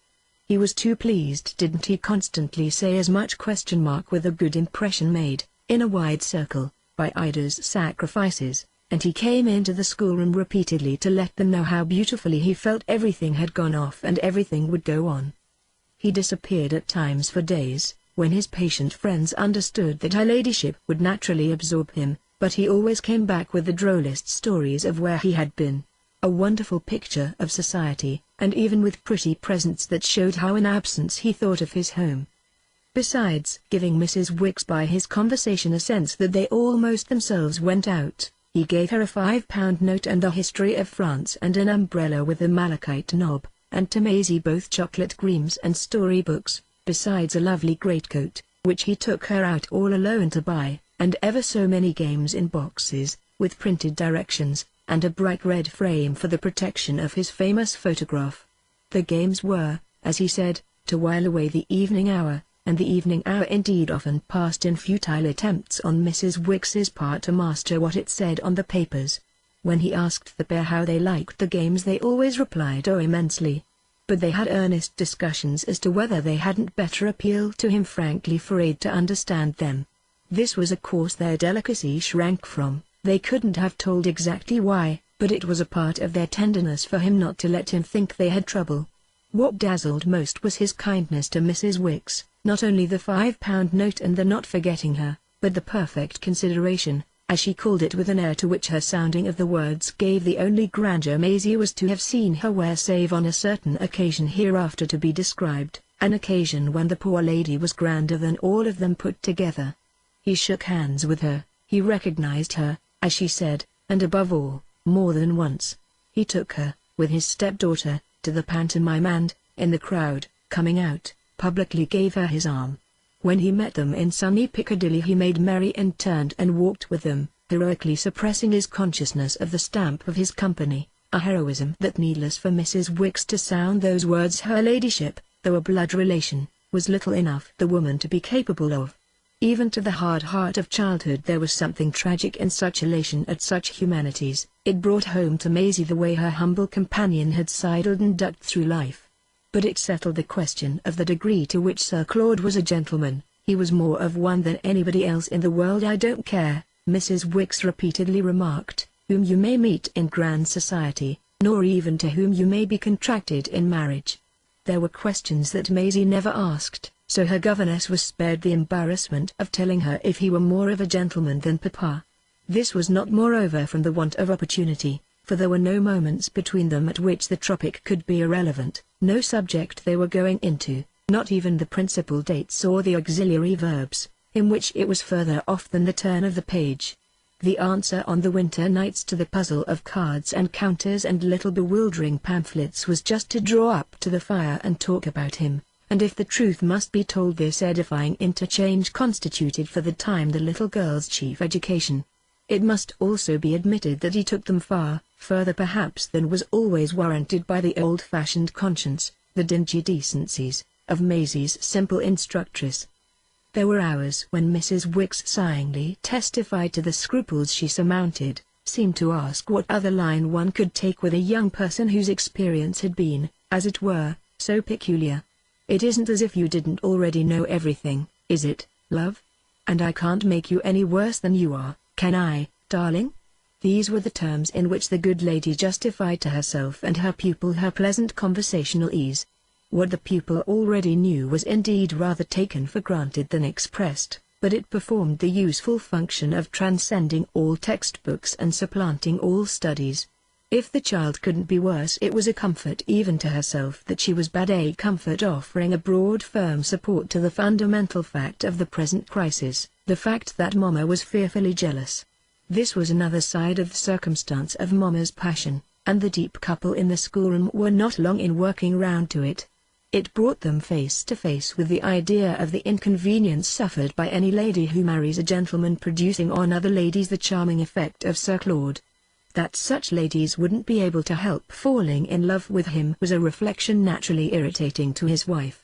S1: He was too pleased, didn't he constantly say as much ? With a good impression made, in a wide circle, by Ida's sacrifices, and he came into the schoolroom repeatedly to let them know how beautifully he felt everything had gone off and everything would go on. He disappeared at times for days, when his patient friends understood that her ladyship would naturally absorb him, but he always came back with the drollest stories of where he had been. A wonderful picture of society, and even with pretty presents that showed how in absence he thought of his home. Besides giving Mrs. Wicks by his conversation a sense that they almost themselves went out, He gave her a £5 note and a history of France and an umbrella with a malachite knob, and to Maisie both chocolate creams and storybooks, besides a lovely greatcoat, which he took her out all alone to buy, and ever so many games in boxes, with printed directions, and a bright red frame for the protection of his famous photograph. The games were, as he said, to while away the evening hour, and the evening hour indeed often passed in futile attempts on Mrs. Wicks's part to master what it said on the papers. When he asked the pair how they liked the games, they always replied, "Oh, immensely." But they had earnest discussions as to whether they hadn't better appeal to him frankly for aid to understand them. This was a course their delicacy shrank from. They couldn't have told exactly why, but it was a part of their tenderness for him not to let him think they had trouble. What dazzled most was his kindness to Mrs. Wicks, not only the £5 note and the not forgetting her, but the perfect consideration, as she called it with an air to which her sounding of the words gave the only grandeur Maisie was to have seen her wear save on a certain occasion hereafter to be described, an occasion when the poor lady was grander than all of them put together. He shook hands with her, he recognized her, as she said, and above all, more than once, he took her, with his stepdaughter, to the pantomime and, in the crowd, coming out, publicly gave her his arm. When he met them in sunny Piccadilly he made merry and turned and walked with them, heroically suppressing his consciousness of the stamp of his company, a heroism that needless for Mrs. Wicks to sound those words her ladyship, though a blood relation, was little enough the woman to be capable of. Even to the hard heart of childhood there was something tragic in such elation at such humanities. It brought home to Maisie the way her humble companion had sidled and ducked through life. But it settled the question of the degree to which Sir Claude was a gentleman. He was more of one than anybody else in the world. "I don't care," Mrs. Wicks repeatedly remarked, "whom you may meet in grand society, nor even to whom you may be contracted in marriage." There were questions that Maisie never asked, so her governess was spared the embarrassment of telling her if he were more of a gentleman than papa. This was not moreover from the want of opportunity, for there were no moments between them at which the topic could be irrelevant, no subject they were going into, not even the principal dates or the auxiliary verbs, in which it was further off than the turn of the page. The answer on the winter nights to the puzzle of cards and counters and little bewildering pamphlets was just to draw up to the fire and talk about him, and if the truth must be told this edifying interchange constituted for the time the little girl's chief education. It must also be admitted that he took them far, further perhaps than was always warranted by the old-fashioned conscience, the dingy decencies, of Maisie's simple instructress. There were hours when Mrs. Wicks sighingly testified to the scruples she surmounted, seemed to ask what other line one could take with a young person whose experience had been, as it were, so peculiar. "It isn't as if you didn't already know everything, is it, love? And I can't make you any worse than you are, can I, darling?" These were the terms in which the good lady justified to herself and her pupil her pleasant conversational ease. What the pupil already knew was indeed rather taken for granted than expressed, but it performed the useful function of transcending all textbooks and supplanting all studies. If the child couldn't be worse, it was a comfort even to herself that she was bad, a comfort offering a broad firm support to the fundamental fact of the present crisis, the fact that Mamma was fearfully jealous. This was another side of the circumstance of Mamma's passion, and the deep couple in the schoolroom were not long in working round to it. It brought them face to face with the idea of the inconvenience suffered by any lady who marries a gentleman, producing on other ladies the charming effect of Sir Claude. That such ladies wouldn't be able to help falling in love with him was a reflection naturally irritating to his wife.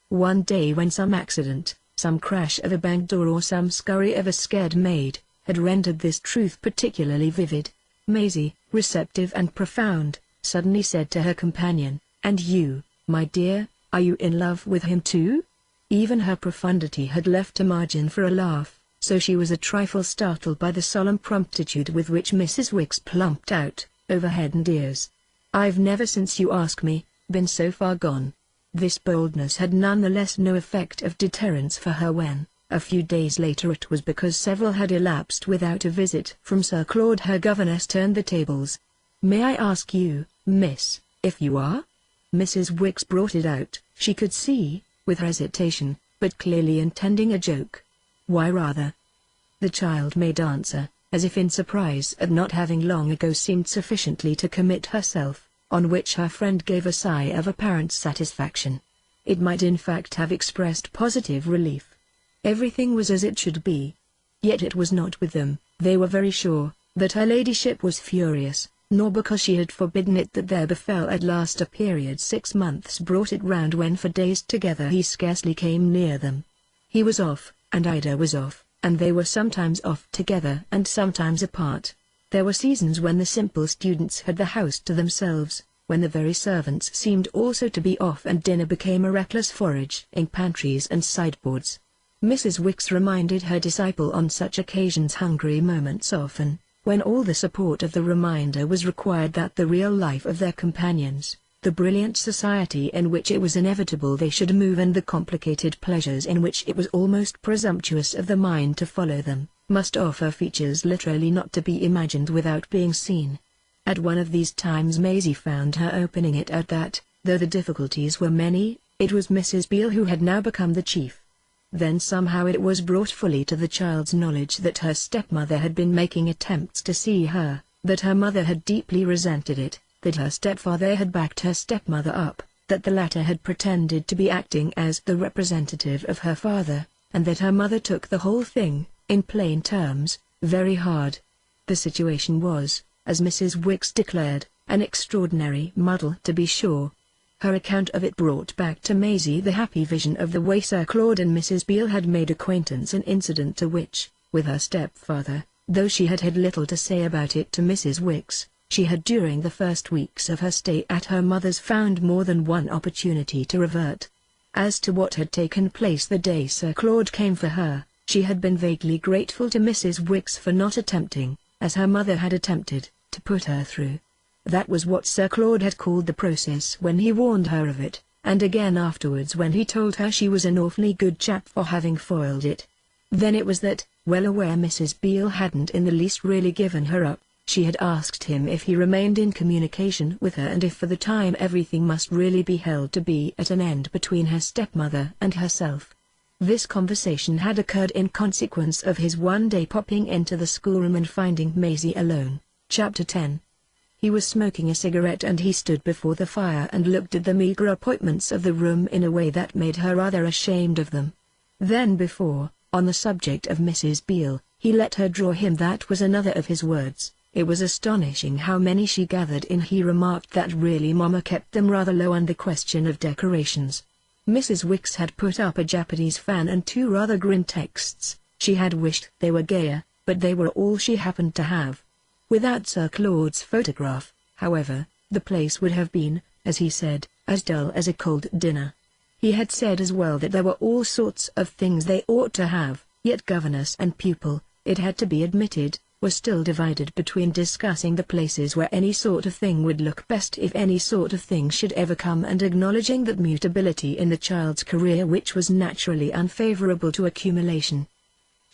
S1: One day when some accident, some crash of a bank door or some scurry of a scared maid, had rendered this truth particularly vivid, Maisie, receptive and profound, suddenly said to her companion, "And you, my dear, are you in love with him too?" Even her profundity had left a margin for a laugh, so she was a trifle startled by the solemn promptitude with which Mrs. Wicks plumped out, over head and ears, "I've never, since you ask me, been so far gone." This boldness had none the less no effect of deterrence for her when, a few days later, it was because several had elapsed without a visit from Sir Claude, her governess turned the tables. "May I ask you, miss, if you are?" Mrs. Wicks brought it out, she could see, with hesitation, but clearly intending a joke. "Why, rather." The child made answer, as if in surprise at not having long ago seemed sufficiently to commit herself, on which her friend gave a sigh of apparent satisfaction. It might in fact have expressed positive relief. Everything was as it should be. Yet it was not with them, they were very sure, that her ladyship was furious, nor because she had forbidden it that there befell at last a period 6 months brought it round when for days together he scarcely came near them. He was off, and Ida was off, and they were sometimes off together and sometimes apart. There were seasons when the simple students had the house to themselves, when the very servants seemed also to be off and dinner became a reckless forage in pantries and sideboards. Mrs. Wicks reminded her disciple on such occasions hungry moments often, when all the support of the reminder was required that the real life of their companions, the brilliant society in which it was inevitable they should move and the complicated pleasures in which it was almost presumptuous of the mind to follow them, must offer features literally not to be imagined without being seen. At one of these times Maisie found her opening it out that, though the difficulties were many, it was Mrs. Beale who had now become the chief. Then somehow it was brought fully to the child's knowledge that her stepmother had been making attempts to see her, that her mother had deeply resented it, that her stepfather had backed her stepmother up, that the latter had pretended to be acting as the representative of her father, and that her mother took the whole thing, in plain terms, very hard. The situation was, as Mrs. Wicks declared, an extraordinary muddle to be sure. Her account of it brought back to Maisie the happy vision of the way Sir Claude and Mrs. Beale had made acquaintance, an incident to which, with her stepfather, though she had had little to say about it to Mrs. Wicks, she had during the first weeks of her stay at her mother's found more than one opportunity to revert. As to what had taken place the day Sir Claude came for her, she had been vaguely grateful to Mrs. Wicks for not attempting, as her mother had attempted, to put her through. That was what Sir Claude had called the process when he warned her of it, and again afterwards when he told her she was an awfully good chap for having foiled it. Then it was that, well aware Mrs. Beale hadn't in the least really given her up, she had asked him if he remained in communication with her and if for the time everything must really be held to be at an end between her stepmother and herself. This conversation had occurred in consequence of his one day popping into the schoolroom and finding Maisie alone. Chapter 10. He was smoking a cigarette and he stood before the fire and looked at the meagre appointments of the room in a way that made her rather ashamed of them. Then before, on the subject of Mrs. Beale, he let her draw him. That was another of his words. It was astonishing how many she gathered in. He remarked that really Mama kept them rather low on the question of decorations. Mrs. Wicks had put up a Japanese fan and 2 rather grim texts. She had wished they were gayer, but they were all she happened to have. Without Sir Claude's photograph, however, the place would have been, as he said, as dull as a cold dinner. He had said as well that there were all sorts of things they ought to have, yet governess and pupil, it had to be admitted, were still divided between discussing the places where any sort of thing would look best if any sort of thing should ever come, and acknowledging that mutability in the child's career which was naturally unfavorable to accumulation.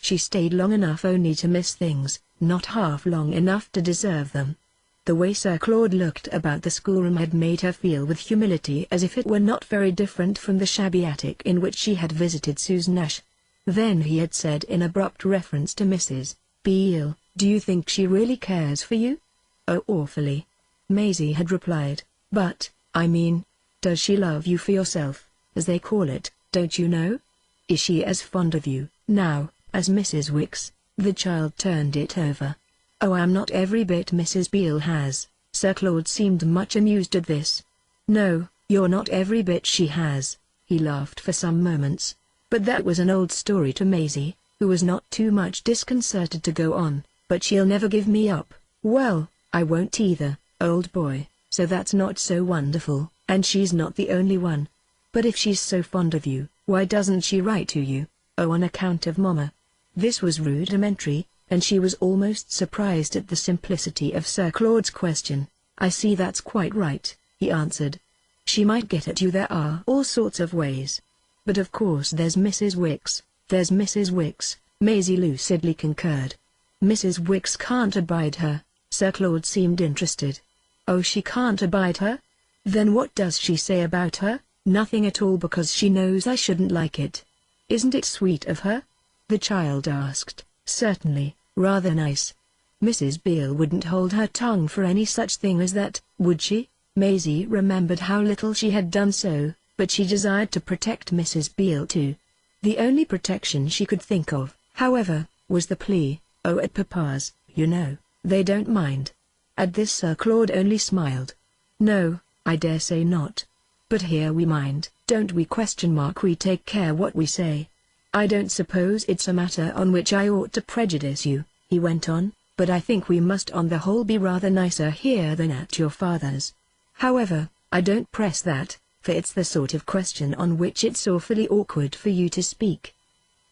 S1: She stayed long enough only to miss things, not half long enough to deserve them. The way Sir Claude looked about the schoolroom had made her feel with humility as if it were not very different from the shabby attic in which she had visited Susan Ash. Then he had said in abrupt reference to Mrs. Beale, "Do you think she really cares for you?" "Oh, awfully," Maisie had replied, "but, I mean, does she love you for yourself, as they call it, don't you know? Is she as fond of you, now, as Mrs. Wicks?" The child turned it over. "Oh, I'm not every bit Mrs. Beale has." Sir Claude seemed much amused at this. "No, you're not every bit she has." He laughed for some moments. But that was an old story to Maisie, who was not too much disconcerted to go on. "But she'll never give me up." "Well, I won't either, old boy, so that's not so wonderful, and she's not the only one. But if she's so fond of you, why doesn't she write to you?" "Oh, on account of Mama." This was rudimentary, and she was almost surprised at the simplicity of Sir Claude's question. "I see, that's quite right," he answered. "She might get at you. There are all sorts of ways. But of course there's Mrs. Wicks." "There's Mrs. Wicks," Maisie lucidly concurred. "Mrs. Wicks can't abide her." Sir Claude seemed interested. "Oh, she can't abide her? Then what does she say about her?" "Nothing at all, because she knows I shouldn't like it." "Isn't it sweet of her?" the child asked. "Certainly, rather nice." Mrs. Beale wouldn't hold her tongue for any such thing as that, would she? Maisie remembered how little she had done so, but she desired to protect Mrs. Beale too. The only protection she could think of, however, was the plea, "Oh, at Papa's, you know, they don't mind." At this Sir Claude only smiled. "No, I dare say not. But here we mind, don't we? We take care what we say. I don't suppose it's a matter on which I ought to prejudice you," he went on, "but I think we must on the whole be rather nicer here than at your father's. However, I don't press that, for it's the sort of question on which it's awfully awkward for you to speak.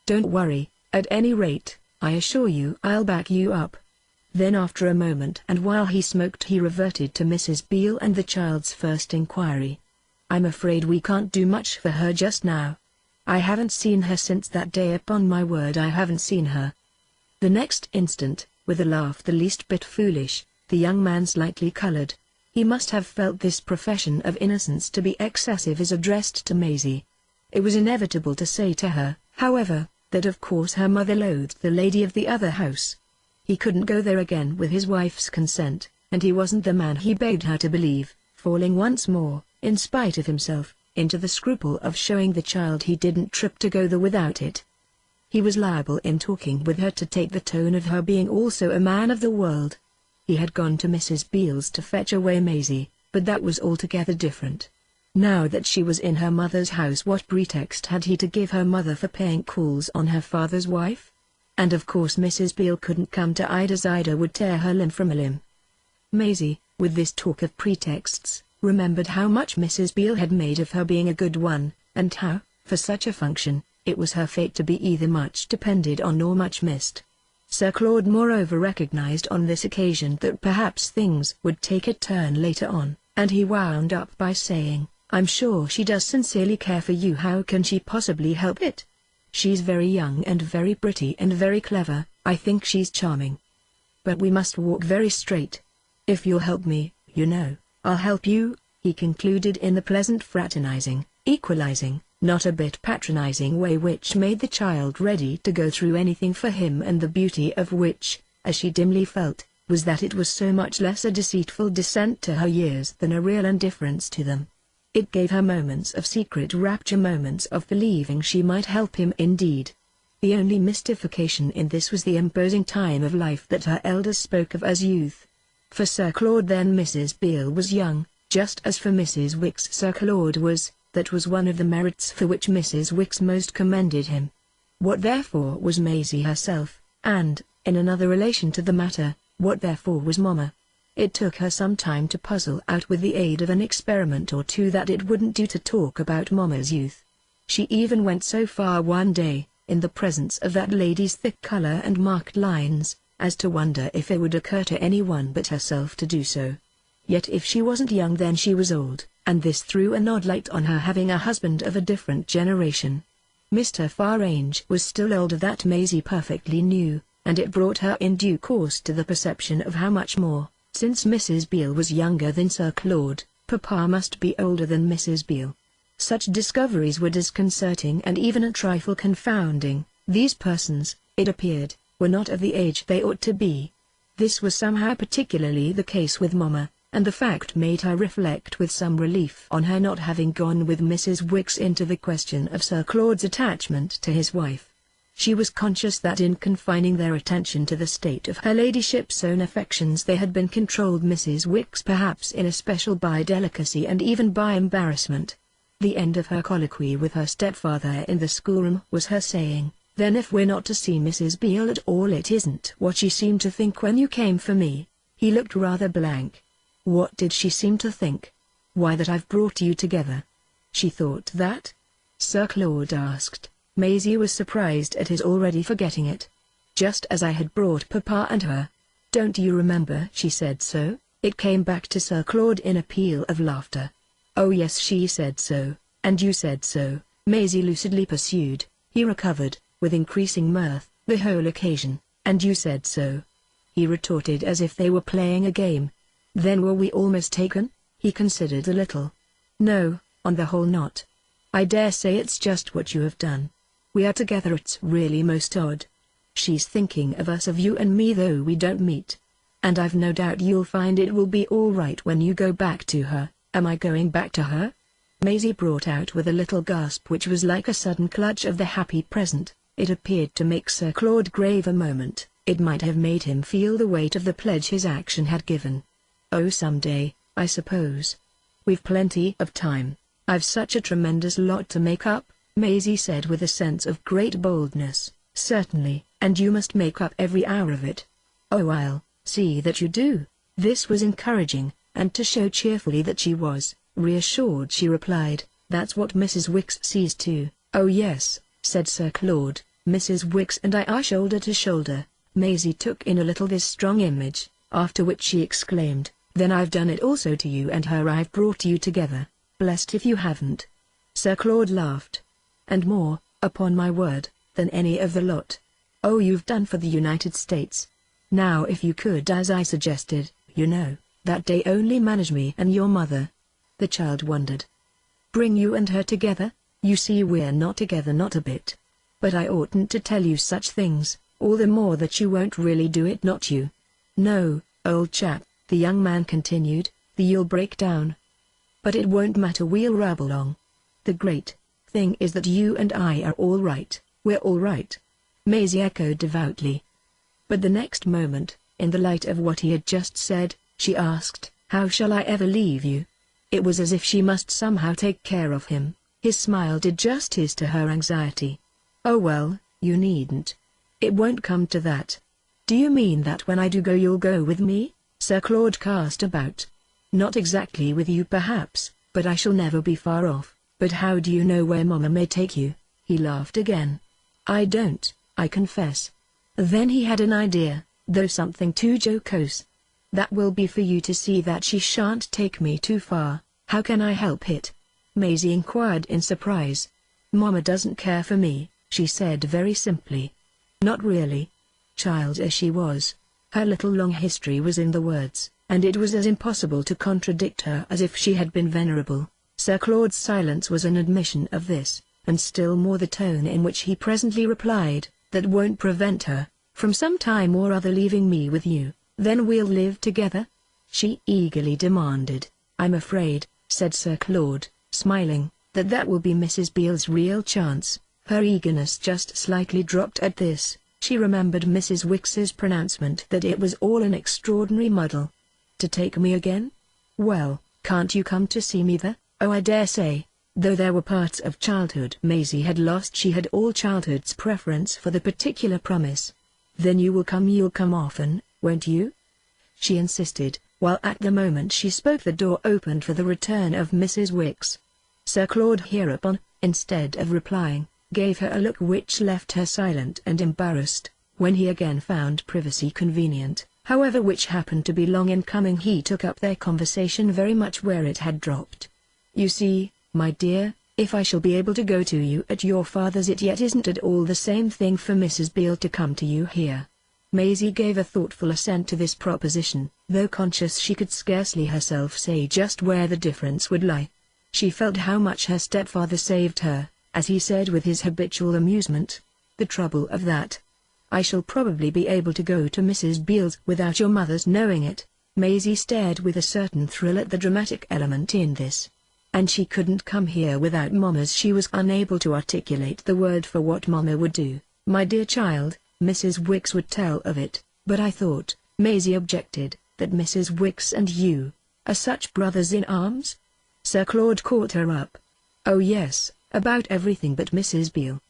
S1: Don't worry, at any rate, I assure you I'll back you up." Then after a moment and while he smoked he reverted to Mrs. Beale and the child's first inquiry. "I'm afraid we can't do much for her just now. I haven't seen her since that day, upon my word I haven't seen her." The next instant, with a laugh the least bit foolish, the young man slightly colored. He must have felt this profession of innocence to be excessive as addressed to Maisie. It was inevitable to say to her, however, that of course her mother loathed the lady of the other house. He couldn't go there again with his wife's consent, and he wasn't the man he begged her to believe, falling once more, in spite of himself, into the scruple of showing the child he didn't trip to go there without it. He was liable in talking with her to take the tone of her being also a man of the world. He had gone to Mrs. Beale's to fetch away Maisie, but that was altogether different. Now that she was in her mother's house, what pretext had he to give her mother for paying calls on her father's wife? And of course Mrs. Beale couldn't come to Ida's. Ida would tear her limb from a limb. Maisie, with this talk of pretexts, remembered how much Mrs. Beale had made of her being a good one, and how, for such a function, it was her fate to be either much depended on or much missed. Sir Claude moreover recognized on this occasion that perhaps things would take a turn later on, and he wound up by saying, "I'm sure she does sincerely care for you. How can she possibly help it? She's very young and very pretty and very clever. I think she's charming. But we must walk very straight. If you'll help me, you know, I'll help you," he concluded in the pleasant fraternizing, equalizing, not a bit patronizing way which made the child ready to go through anything for him, and the beauty of which, as she dimly felt, was that it was so much less a deceitful dissent to her years than a real indifference to them. It gave her moments of secret rapture, moments of believing she might help him indeed. The only mystification in this was the imposing time of life that her elders spoke of as youth. For Sir Claude then Mrs. Beale was young, just as for Mrs. Wicks Sir Claude was. That was one of the merits for which Mrs. Wicks most commended him. What therefore was Maisie herself, and, in another relation to the matter, what therefore was Mamma? It took her some time to puzzle out with the aid of an experiment or two that it wouldn't do to talk about Mamma's youth. She even went so far one day, in the presence of that lady's thick color and marked lines, as to wonder if it would occur to anyone but herself to do so. Yet if she wasn't young then she was old, and this threw an odd light on her having a husband of a different generation. Mr. Farange was still older, that Maisie perfectly knew, and it brought her in due course to the perception of how much more, since Mrs. Beale was younger than Sir Claude, Papa must be older than Mrs. Beale. Such discoveries were disconcerting and even a trifle confounding. These persons, it appeared, were not of the age they ought to be. This was somehow particularly the case with Mamma, and the fact made her reflect with some relief on her not having gone with Mrs. Wicks into the question of Sir Claude's attachment to his wife. She was conscious that in confining their attention to the state of her ladyship's own affections they had been controlled Mrs. Wicks perhaps in especial by delicacy and even by embarrassment. The end of her colloquy with her stepfather in the schoolroom was her saying, "Then if we're not to see Mrs. Beale at all it isn't what she seemed to think when you came for me." He looked rather blank. What did she seem to think? Why, that I've brought you together. She thought that? Sir Claude asked. Maisie was surprised at his already forgetting it. Just as I had brought Papa and her. Don't you remember she said so? It came back to Sir Claude in a peal of laughter. Oh yes, she said so, and you said so, Maisie lucidly pursued. He recovered, with increasing mirth, the whole occasion, and you said so. He retorted as if they were playing a game. Then were we almost taken? He considered a little. No, on the whole not. I dare say it's just what you have done. We are together, it's really most odd. She's thinking of us, of you and me, though we don't meet. And I've no doubt you'll find it will be all right when you go back to her." "Am I going back to her?" Maisie brought out with a little gasp which was like a sudden clutch of the happy present. It appeared to make Sir Claude grave a moment. It might have made him feel the weight of the pledge his action had given. "Oh, someday, I suppose. We've plenty of time. I've such a tremendous lot to make up," Maisie said with a sense of great boldness. "Certainly, and you must make up every hour of it." "Oh, I'll see that you do." This was encouraging, and to show cheerfully that she was reassured, she replied, "That's what Mrs. Wicks sees too." "Oh yes," said Sir Claude, "Mrs. Wicks and I are shoulder to shoulder." Maisie took in a little this strong image, after which she exclaimed, "Then I've done it also to you and her. I've brought you together. Blessed if you haven't." Sir Claude laughed. "And more, upon my word, than any of the lot. Oh, you've done for the United States. Now if you could, as I suggested, you know, that day only manage me and your mother." The child wondered. "Bring you and her together? You see, we're not together, not a bit. But I oughtn't to tell you such things, all the more that you won't really do it, not you." "No, old chap," the young man continued, "you'll break down. But it won't matter, we'll rub along. The great thing is that you and I are all right." "We're all right," Maisie echoed devoutly. But the next moment, in the light of what he had just said, she asked, "How shall I ever leave you?" It was as if she must somehow take care of him. His smile did justice to her anxiety. "Oh well, you needn't. It won't come to that." "Do you mean that when I do go you'll go with me?" Sir Claude cast about. "Not exactly with you perhaps, but I shall never be far off." "But how do you know where Mama may take you?" He laughed again. "I don't, I confess." Then he had an idea, though something too jocose. "That will be for you to see that she shan't take me too far." "How can I help it?" Maisie inquired in surprise. "Mama doesn't care for me," she said very simply. "Not really?" Child as she was, her little long history was in the words, and it was as impossible to contradict her as if she had been venerable. Sir Claude's silence was an admission of this, and still more the tone in which he presently replied, "That won't prevent her from some time or other leaving me with you. Then we'll live together?" she eagerly demanded. "I'm afraid," said Sir Claude, smiling, "that will be Mrs. Beale's real chance." Her eagerness just slightly dropped at this. She remembered Mrs. Wicks's pronouncement that it was all an extraordinary muddle. "To take me again? Well, can't you come to see me there?" "Oh, I dare say." Though there were parts of childhood Maisie had lost, she had all childhood's preference for the particular promise. "Then you'll come often, won't you?" she insisted, while at the moment she spoke the door opened for the return of Mrs. Wicks. Sir Claude hereupon, instead of replying, gave her a look which left her silent and embarrassed. When he again found privacy convenient, however, which happened to be long in coming, he took up their conversation very much where it had dropped. "You see, my dear, if I shall be able to go to you at your father's, it yet isn't at all the same thing for Mrs. Beale to come to you here." Maisie gave a thoughtful assent to this proposition, though conscious she could scarcely herself say just where the difference would lie. She felt how much her stepfather saved her, as he said with his habitual amusement. "The trouble of that. I shall probably be able to go to Mrs. Beale's without your mother's knowing it." Maisie stared with a certain thrill at the dramatic element in this. "And she couldn't come here without Mama's?" She was unable to articulate the word for what Mama would do. "My dear child, Mrs. Wicks would tell of it." "But I thought," Maisie objected, "that Mrs. Wicks and you are such brothers in arms?" Sir Claude caught her up. "Oh yes, about everything but Mrs. Beale.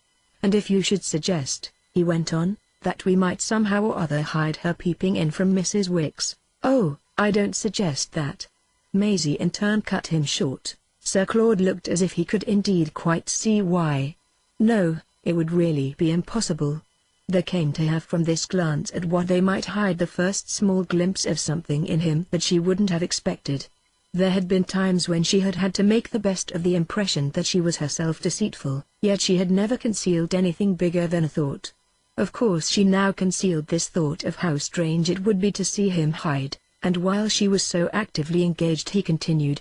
S1: And if you should suggest," he went on, "that we might somehow or other hide her peeping in from Mrs. Wicks—" "Oh, I don't suggest that." Maisie in turn cut him short. Sir Claude looked as if he could indeed quite see why. "No, it would really be impossible." There came to her from this glance at what they might hide the first small glimpse of something in him that she wouldn't have expected. There had been times when she had had to make the best of the impression that she was herself deceitful, yet she had never concealed anything bigger than a thought. Of course she now concealed this thought of how strange it would be to see him hide, and while she was so actively engaged he continued.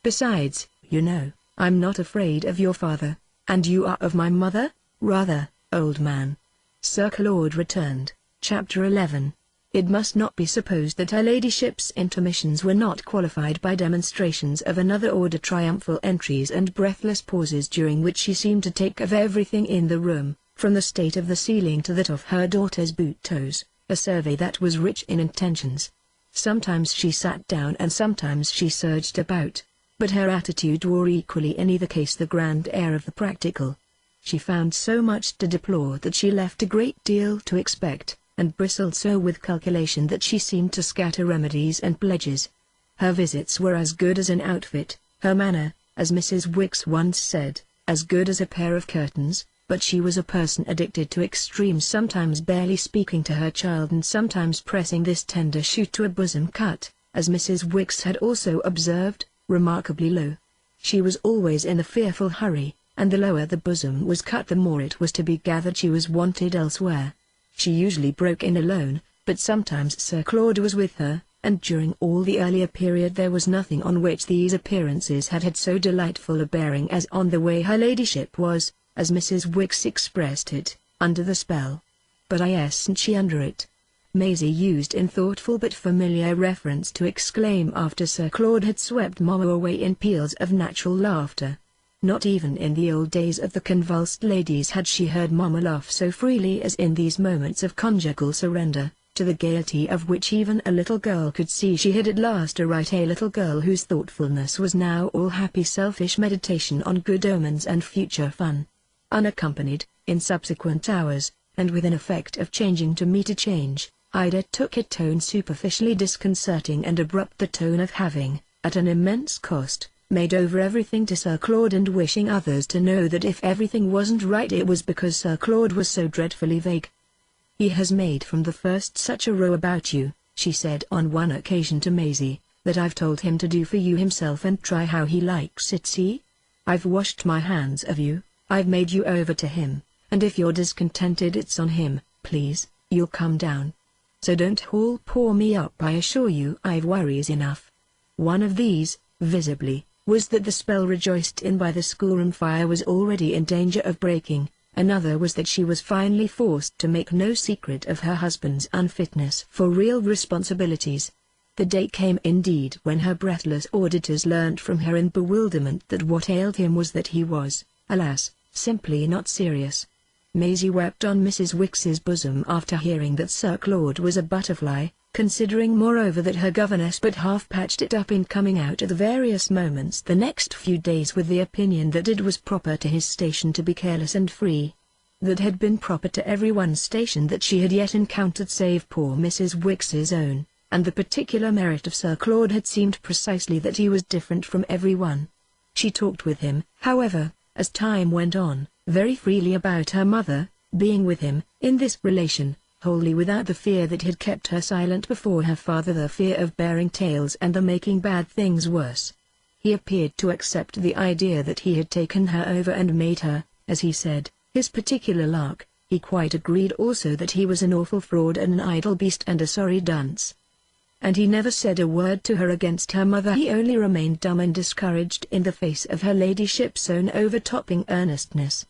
S1: "Besides, you know, I'm not afraid of your father, and you are of my mother, rather, old man." Sir Claude returned. Chapter 11. It must not be supposed that her ladyship's intermissions were not qualified by demonstrations of another order, triumphal entries and breathless pauses during which she seemed to take of everything in the room, from the state of the ceiling to that of her daughter's boot toes, a survey that was rich in intentions. Sometimes she sat down and sometimes she surged about, but her attitude wore equally in either case the grand air of the practical. She found so much to deplore that she left a great deal to expect, and bristled so with calculation that she seemed to scatter remedies and pledges. Her visits were as good as an outfit, her manner, as Mrs. Wicks once said, as good as a pair of curtains, but she was a person addicted to extremes, sometimes barely speaking to her child and sometimes pressing this tender shoot to a bosom cut, as Mrs. Wicks had also observed, remarkably low. She was always in a fearful hurry, and the lower the bosom was cut the more it was to be gathered she was wanted elsewhere. She usually broke in alone, but sometimes Sir Claude was with her, and during all the earlier period there was nothing on which these appearances had so delightful a bearing as on the way her ladyship was, as Mrs. Wicks expressed it, under the spell. But isn't she under it? Maisie used in thoughtful but familiar reference to exclaim after Sir Claude had swept Mamma away in peals of natural laughter. Not even in the old days of the convulsed ladies had she heard Mamma laugh so freely as in these moments of conjugal surrender, to the gaiety of which even a little girl could see she had at last a right, a little girl whose thoughtfulness was now all happy selfish meditation on good omens and future fun. Unaccompanied, in subsequent hours, and with an effect of changing to meet a change, Ida took a tone superficially disconcerting and abrupt, the tone of having, at an immense cost, made over everything to Sir Claude and wishing others to know that if everything wasn't right it was because Sir Claude was so dreadfully vague. "He has made from the first such a row about you," she said on one occasion to Maisie, "that I've told him to do for you himself and try how he likes it. See? I've washed my hands of you, I've made you over to him, and if you're discontented it's on him, please, you'll come down. So don't haul poor me up, I assure you I've worries enough." One of these, visibly, was that the spell rejoiced in by the schoolroom fire was already in danger of breaking. Another was that she was finally forced to make no secret of her husband's unfitness for real responsibilities. The day came indeed when her breathless auditors learnt from her in bewilderment that what ailed him was that he was, alas, simply not serious. Maisie wept on Mrs. Wicks's bosom after hearing that Sir Claude was a butterfly, considering moreover that her governess but half patched it up in coming out at the various moments the next few days with the opinion that it was proper to his station to be careless and free. That had been proper to everyone's station that she had yet encountered save poor Mrs. Wicks's own, and the particular merit of Sir Claude had seemed precisely that he was different from everyone. She talked with him, however, as time went on, very freely about her mother, being with him, in this relation, wholly without the fear that had kept her silent before her father, the fear of bearing tales and the making bad things worse. He appeared to accept the idea that he had taken her over and made her, as he said, his particular lark. He quite agreed also that he was an awful fraud and an idle beast and a sorry dunce. And he never said a word to her against her mother. He only remained dumb and discouraged in the face of her ladyship's own overtopping earnestness.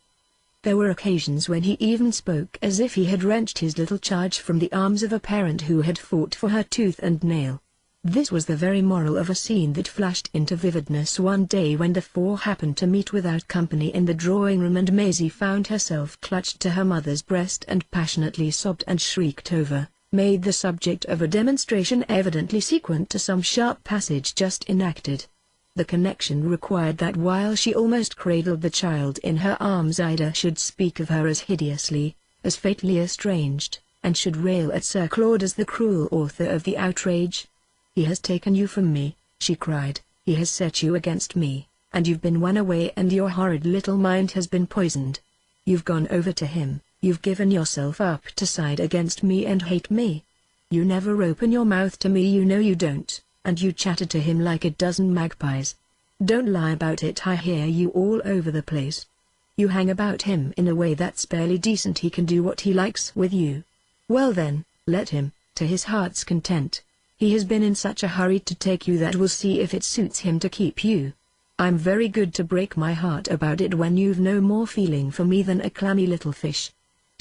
S1: There were occasions when he even spoke as if he had wrenched his little charge from the arms of a parent who had fought for her tooth and nail. This was the very moral of a scene that flashed into vividness one day when the four happened to meet without company in the drawing-room, and Maisie found herself clutched to her mother's breast and passionately sobbed and shrieked over, made the subject of a demonstration evidently sequent to some sharp passage just enacted. The connection required that while she almost cradled the child in her arms Ida should speak of her as hideously, as fatally estranged, and should rail at Sir Claude as the cruel author of the outrage. "He has taken you from me," she cried, "he has set you against me, and you've been won away and your horrid little mind has been poisoned. You've gone over to him, you've given yourself up to side against me and hate me. You never open your mouth to me, you know you don't. And you chatted to him like a dozen magpies. Don't lie about it, I hear you all over the place. You hang about him in a way that's barely decent. He can do what he likes with you. Well then, let him, to his heart's content. He has been in such a hurry to take you that we'll see if it suits him to keep you. I'm very good to break my heart about it when you've no more feeling for me than a clammy little fish."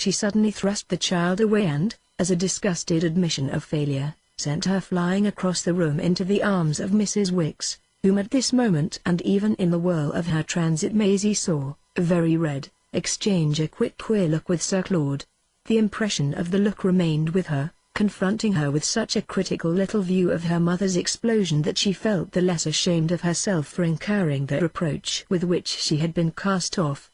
S1: She suddenly thrust the child away and, as a disgusted admission of failure, sent her flying across the room into the arms of Mrs. Wicks, whom at this moment and even in the whirl of her transit Maisie saw, very red, exchange a quick queer look with Sir Claude. The impression of the look remained with her, confronting her with such a critical little view of her mother's explosion that she felt the less ashamed of herself for incurring the reproach with which she had been cast off.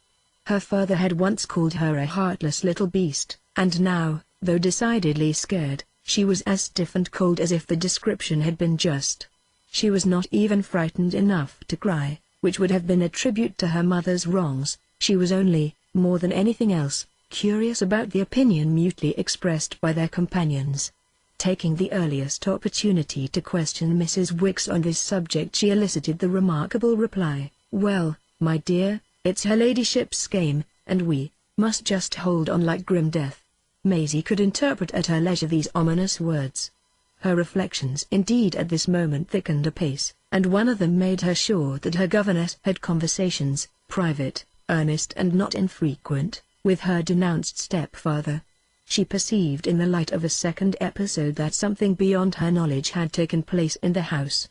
S1: Her father had once called her a heartless little beast, and now, though decidedly scared, she was as stiff and cold as if the description had been just. She was not even frightened enough to cry, which would have been a tribute to her mother's wrongs. She was only, more than anything else, curious about the opinion mutely expressed by their companions. Taking the earliest opportunity to question Mrs. Wicks on this subject, she elicited the remarkable reply, "Well, my dear, it's her ladyship's game, and we must just hold on like grim death." Maisie could interpret at her leisure these ominous words. Her reflections indeed at this moment thickened apace, and one of them made her sure that her governess had conversations, private, earnest and not infrequent, with her denounced stepfather. She perceived in the light of a second episode that something beyond her knowledge had taken place in the house.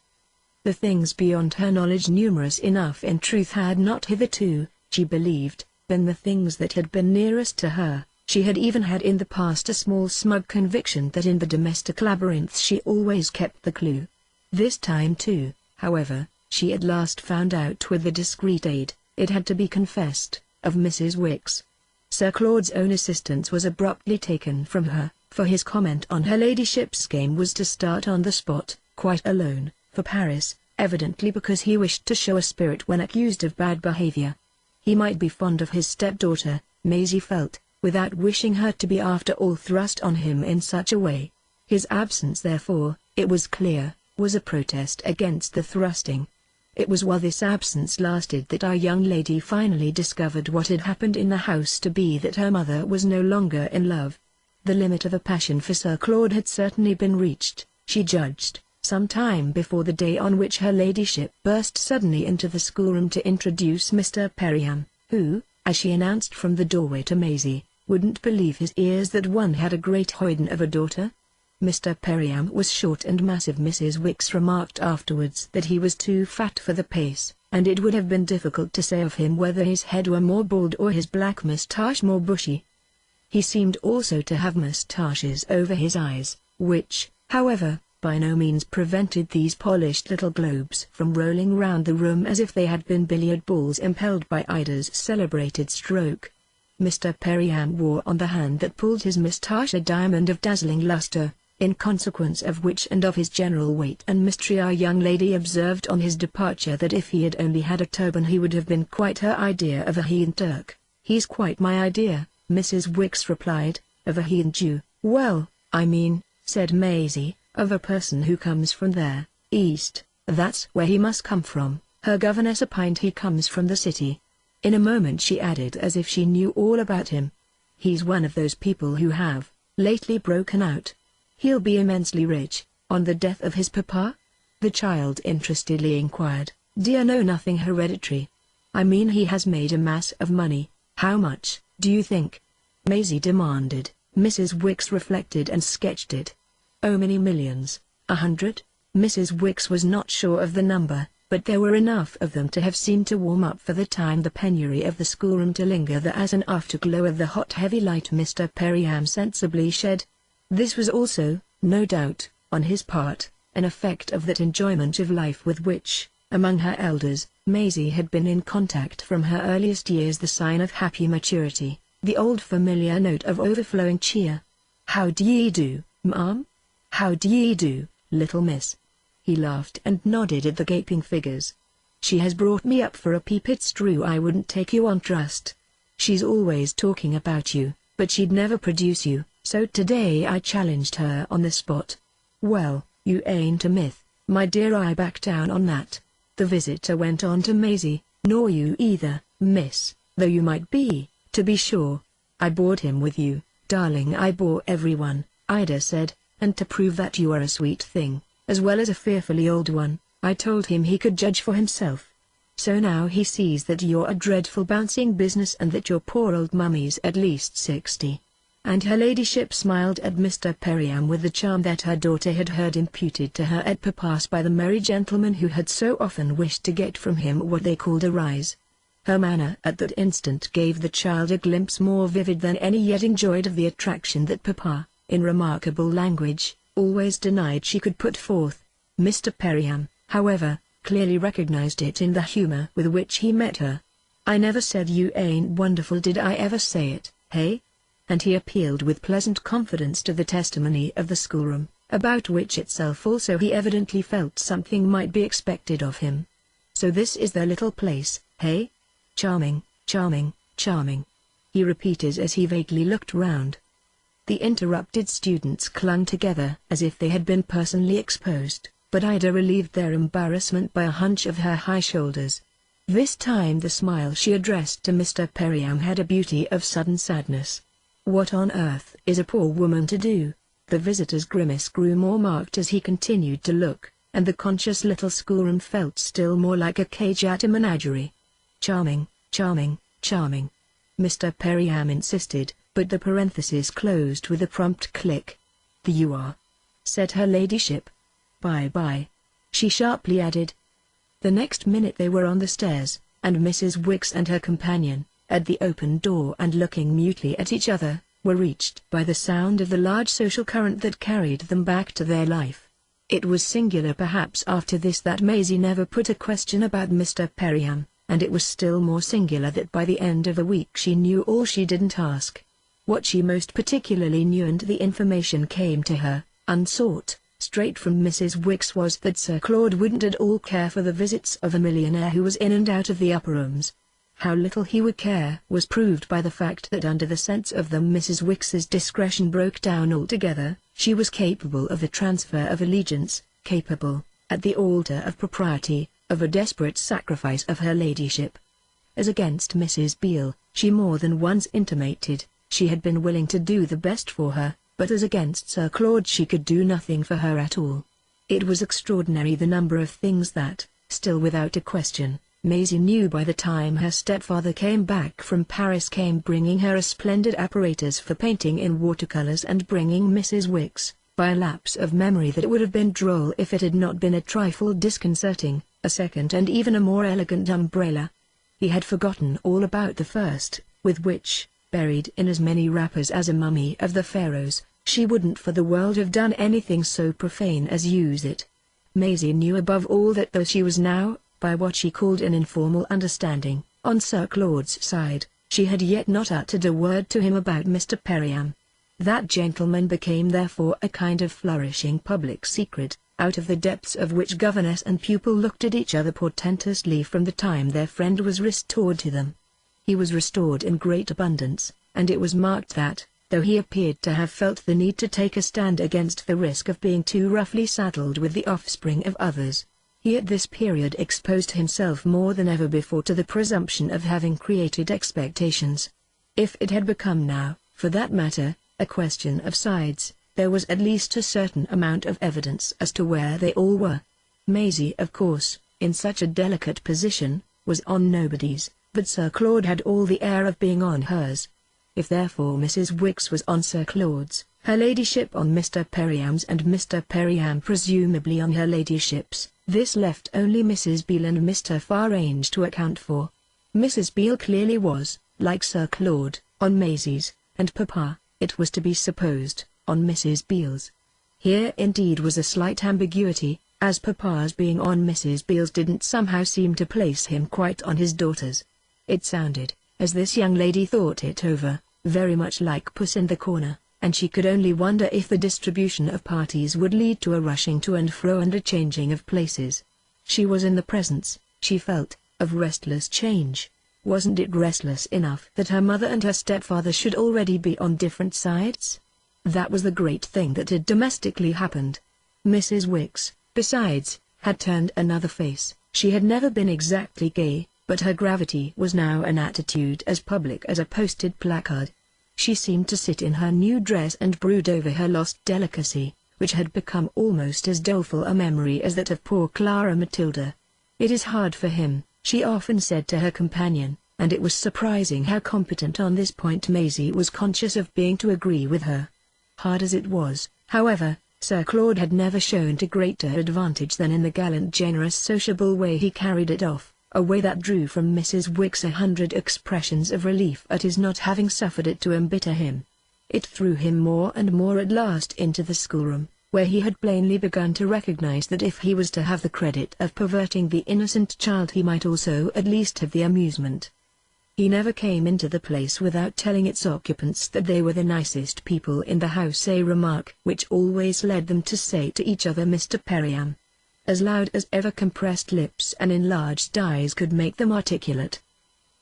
S1: The things beyond her knowledge, numerous enough in truth, had not hitherto, she believed, been the things that had been nearest to her. She had even had in the past a small smug conviction that in the domestic labyrinths she always kept the clue. This time too, however, she at last found out with the discreet aid, it had to be confessed, of Mrs. Wicks. Sir Claude's own assistance was abruptly taken from her, for his comment on her ladyship's game was to start on the spot, quite alone, for Paris, evidently because he wished to show a spirit when accused of bad behavior. He might be fond of his stepdaughter, Maisie felt, without wishing her to be after all thrust on him in such a way. His absence therefore, it was clear, was a protest against the thrusting. It was while this absence lasted that our young lady finally discovered what had happened in the house to be that her mother was no longer in love. The limit of a passion for Sir Claude had certainly been reached, she judged, some time before the day on which her ladyship burst suddenly into the schoolroom to introduce Mr. Periham, who, as she announced from the doorway to Maisie, wouldn't believe his ears that one had a great hoyden of a daughter. Mr. Periham was short and massive. Mrs. Wicks remarked afterwards that he was too fat for the pace, and it would have been difficult to say of him whether his head were more bald or his black moustache more bushy. He seemed also to have moustaches over his eyes, which, however, by no means prevented these polished little globes from rolling round the room as if they had been billiard balls impelled by Ida's celebrated stroke. Mr. Periham wore on the hand that pulled his moustache a diamond of dazzling luster, in consequence of which and of his general weight and mystery our young lady observed on his departure that if he had only had a turban he would have been quite her idea of a Heathen Turk. "He's quite my idea," Mrs. Wicks replied, "of a Heathen Jew." "Well, I mean," said Maisie, "of a person who comes from there, east." "That's where he must come from," her governess opined. "He comes from the city." In a moment she added as if she knew all about him, "He's one of those people who have, lately broken out. He'll be immensely rich, on the death of his papa?" The child interestedly inquired. "Dear no, nothing hereditary. I mean he has made a mass of money." "How much, do you think?" Maisie demanded. Mrs. Wicks reflected and sketched it. "Oh, many millions. 100? Mrs. Wicks was not sure of the number, but there were enough of them to have seemed to warm up for the time the penury of the schoolroom to linger there as an afterglow of the hot heavy light Mr. Periham sensibly shed. This was also, no doubt, on his part, an effect of that enjoyment of life with which, among her elders, Maisie had been in contact from her earliest years, the sign of happy maturity, the old familiar note of overflowing cheer. "How d'ye do, ma'am? How d'ye do, little miss?" He laughed and nodded at the gaping figures. "She has brought me up for a peep. It's true I wouldn't take you on trust. She's always talking about you, but she'd never produce you, so today I challenged her on the spot." "Well, you ain't a myth, my dear. I back down on that." The visitor went on to Maisie, "Nor you either, miss, though you might be, to be sure. I bored him with you, darling. I bore everyone," Ida said, "and to prove that you are a sweet thing, as well as a fearfully old one, I told him he could judge for himself. So now he sees that you're a dreadful bouncing business and that your poor old mummy's at least 60. and her ladyship smiled at Mr. Perriam with the charm that her daughter had heard imputed to her at Papa's by the merry gentleman who had so often wished to get from him what they called a rise. Her manner at that instant gave the child a glimpse more vivid than any yet enjoyed of the attraction that Papa, in remarkable language, always denied she could put forth. Mr. Perriam, however, clearly recognized it in the humor with which he met her. "I never said you ain't wonderful, did I ever say it, hey?" And he appealed with pleasant confidence to the testimony of the schoolroom, about which itself also he evidently felt something might be expected of him. "So this is their little place, hey? Charming, charming, charming," he repeated as he vaguely looked round. The interrupted students clung together as if they had been personally exposed, but Ida relieved their embarrassment by a hunch of her high shoulders. This time the smile she addressed to Mr. Perriam had a beauty of sudden sadness. "What on earth is a poor woman to do?" The visitor's grimace grew more marked as he continued to look, and the conscious little schoolroom felt still more like a cage at a menagerie. "Charming, charming, charming," Mr. Perriam insisted, but the parenthesis closed with a prompt click. "The you are," said her ladyship. "Bye-bye," she sharply added. The next minute they were on the stairs, and Mrs. Wicks and her companion, at the open door and looking mutely at each other, were reached by the sound of the large social current that carried them back to their life. It was singular perhaps after this that Maisie never put a question about Mr. Perriam, and it was still more singular that by the end of the week she knew all she didn't ask. What she most particularly knew, and the information came to her, unsought, straight from Mrs. Wicks, was that Sir Claude wouldn't at all care for the visits of a millionaire who was in and out of the upper rooms. How little he would care was proved by the fact that under the sense of them Mrs. Wicks's discretion broke down altogether. She was capable of the transfer of allegiance, capable, at the altar of propriety, of a desperate sacrifice of her ladyship. As against Mrs. Beale, she more than once intimated, she had been willing to do the best for her, but as against Sir Claude she could do nothing for her at all. It was extraordinary the number of things that, still without a question, Maisie knew by the time her stepfather came back from Paris, came bringing her a splendid apparatus for painting in watercolors, and bringing Mrs. Wicks, by a lapse of memory that would have been droll if it had not been a trifle disconcerting, a second and even a more elegant umbrella. He had forgotten all about the first, with which, buried in as many wrappers as a mummy of the pharaohs, she wouldn't for the world have done anything so profane as use it. Maisie knew above all that though she was now, by what she called an informal understanding, on Sir Claude's side, she had yet not uttered a word to him about Mr. Perriam. That gentleman became therefore a kind of flourishing public secret, out of the depths of which governess and pupil looked at each other portentously from the time their friend was restored to them. He was restored in great abundance, and it was marked that, though he appeared to have felt the need to take a stand against the risk of being too roughly saddled with the offspring of others, he at this period exposed himself more than ever before to the presumption of having created expectations. If it had become now, for that matter, a question of sides, there was at least a certain amount of evidence as to where they all were. Maisie, of course, in such a delicate position, was on nobody's, but Sir Claude had all the air of being on hers. If therefore Mrs. Wicks was on Sir Claude's, her ladyship on Mr. Perriam's, and Mr. Perriam presumably on her ladyship's, this left only Mrs. Beale and Mr. Farange to account for. Mrs. Beale clearly was, like Sir Claude, on Maisie's, and Papa, it was to be supposed, on Mrs. Beale's. Here indeed was a slight ambiguity, as Papa's being on Mrs. Beale's didn't somehow seem to place him quite on his daughter's. It sounded, as this young lady thought it over, very much like Puss in the Corner, and she could only wonder if the distribution of parties would lead to a rushing to and fro and a changing of places. She was in the presence, she felt, of restless change. Wasn't it restless enough that her mother and her stepfather should already be on different sides? That was the great thing that had domestically happened. Mrs. Wicks, besides, had turned another face. She had never been exactly gay, but her gravity was now an attitude as public as a posted placard. She seemed to sit in her new dress and brood over her lost delicacy, which had become almost as doleful a memory as that of poor Clara Matilda. "It is hard for him," she often said to her companion, and it was surprising how competent on this point Maisie was conscious of being to agree with her. Hard as it was, however, Sir Claude had never shown to greater advantage than in the gallant, generous, sociable way he carried it off, a way that drew from Mrs. Wicks 100 expressions of relief at his not having suffered it to embitter him. It threw him more and more at last into the schoolroom, where he had plainly begun to recognize that if he was to have the credit of perverting the innocent child he might also at least have the amusement. He never came into the place without telling its occupants that they were the nicest people in the house, a remark which always led them to say to each other Mr. Perriam, as loud as ever compressed lips and enlarged eyes could make them articulate.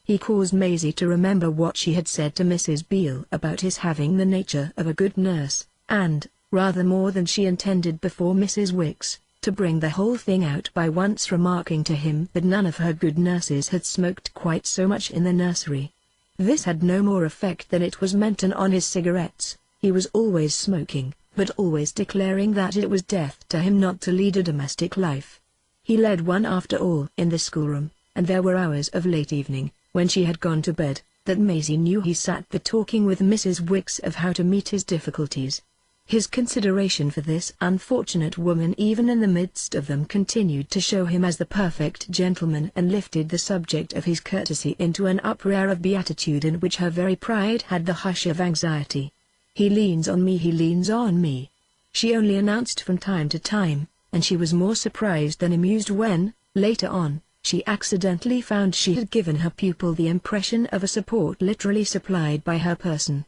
S1: He caused Maisie to remember what she had said to Mrs. Beale about his having the nature of a good nurse, and, rather more than she intended before Mrs. Wicks, to bring the whole thing out by once remarking to him that none of her good nurses had smoked quite so much in the nursery. This had no more effect than it was meant, and on his cigarettes, he was always smoking, but always declaring that it was death to him not to lead a domestic life. He led one after all in the schoolroom, and there were hours of late evening, when she had gone to bed, that Maisie knew he sat there talking with Mrs. Wicks of how to meet his difficulties. His consideration for this unfortunate woman even in the midst of them continued to show him as the perfect gentleman, and lifted the subject of his courtesy into an uproar of beatitude in which her very pride had the hush of anxiety. "He leans on me, he leans on me," she only announced from time to time, and she was more surprised than amused when, later on, she accidentally found she had given her pupil the impression of a support literally supplied by her person.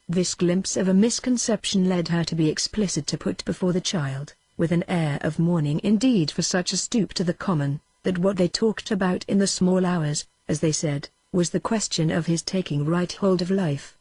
S1: This glimpse of a misconception led her to be explicit, to put before the child, with an air of mourning indeed for such a stoop to the common, that what they talked about in the small hours, as they said, was the question of his taking right hold of life.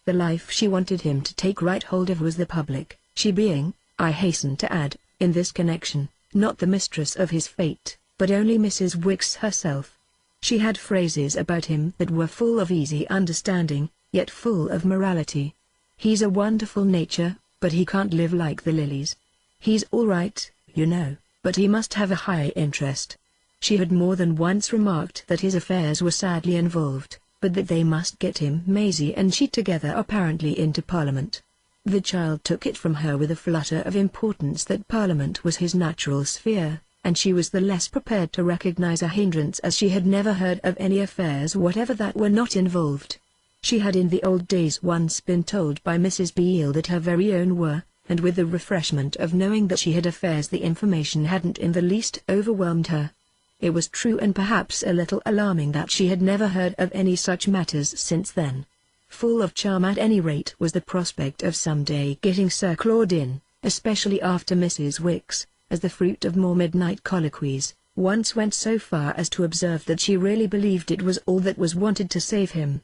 S1: The life she wanted him to take right hold of was the public, she being, I hasten to add, in this connection, not the mistress of his fate, but only Mrs. Wicks herself. She had phrases about him that were full of easy understanding, yet full of morality. "He's a wonderful nature, but he can't live like the lilies. He's all right, you know, but he must have a high interest." She had more than once remarked that his affairs were sadly involved, but that they must get him, Maisie and she together, apparently into Parliament. The child took it from her with a flutter of importance that Parliament was his natural sphere, and she was the less prepared to recognize a hindrance as she had never heard of any affairs whatever that were not involved. She had in the old days once been told by Mrs. Beale that her very own were, and with the refreshment of knowing that she had affairs the information hadn't in the least overwhelmed her. It was true, and perhaps a little alarming, that she had never heard of any such matters since then. Full of charm at any rate was the prospect of some day getting Sir Claude in, especially after Mrs. Wicks, as the fruit of more midnight colloquies, once went so far as to observe that she really believed it was all that was wanted to save him.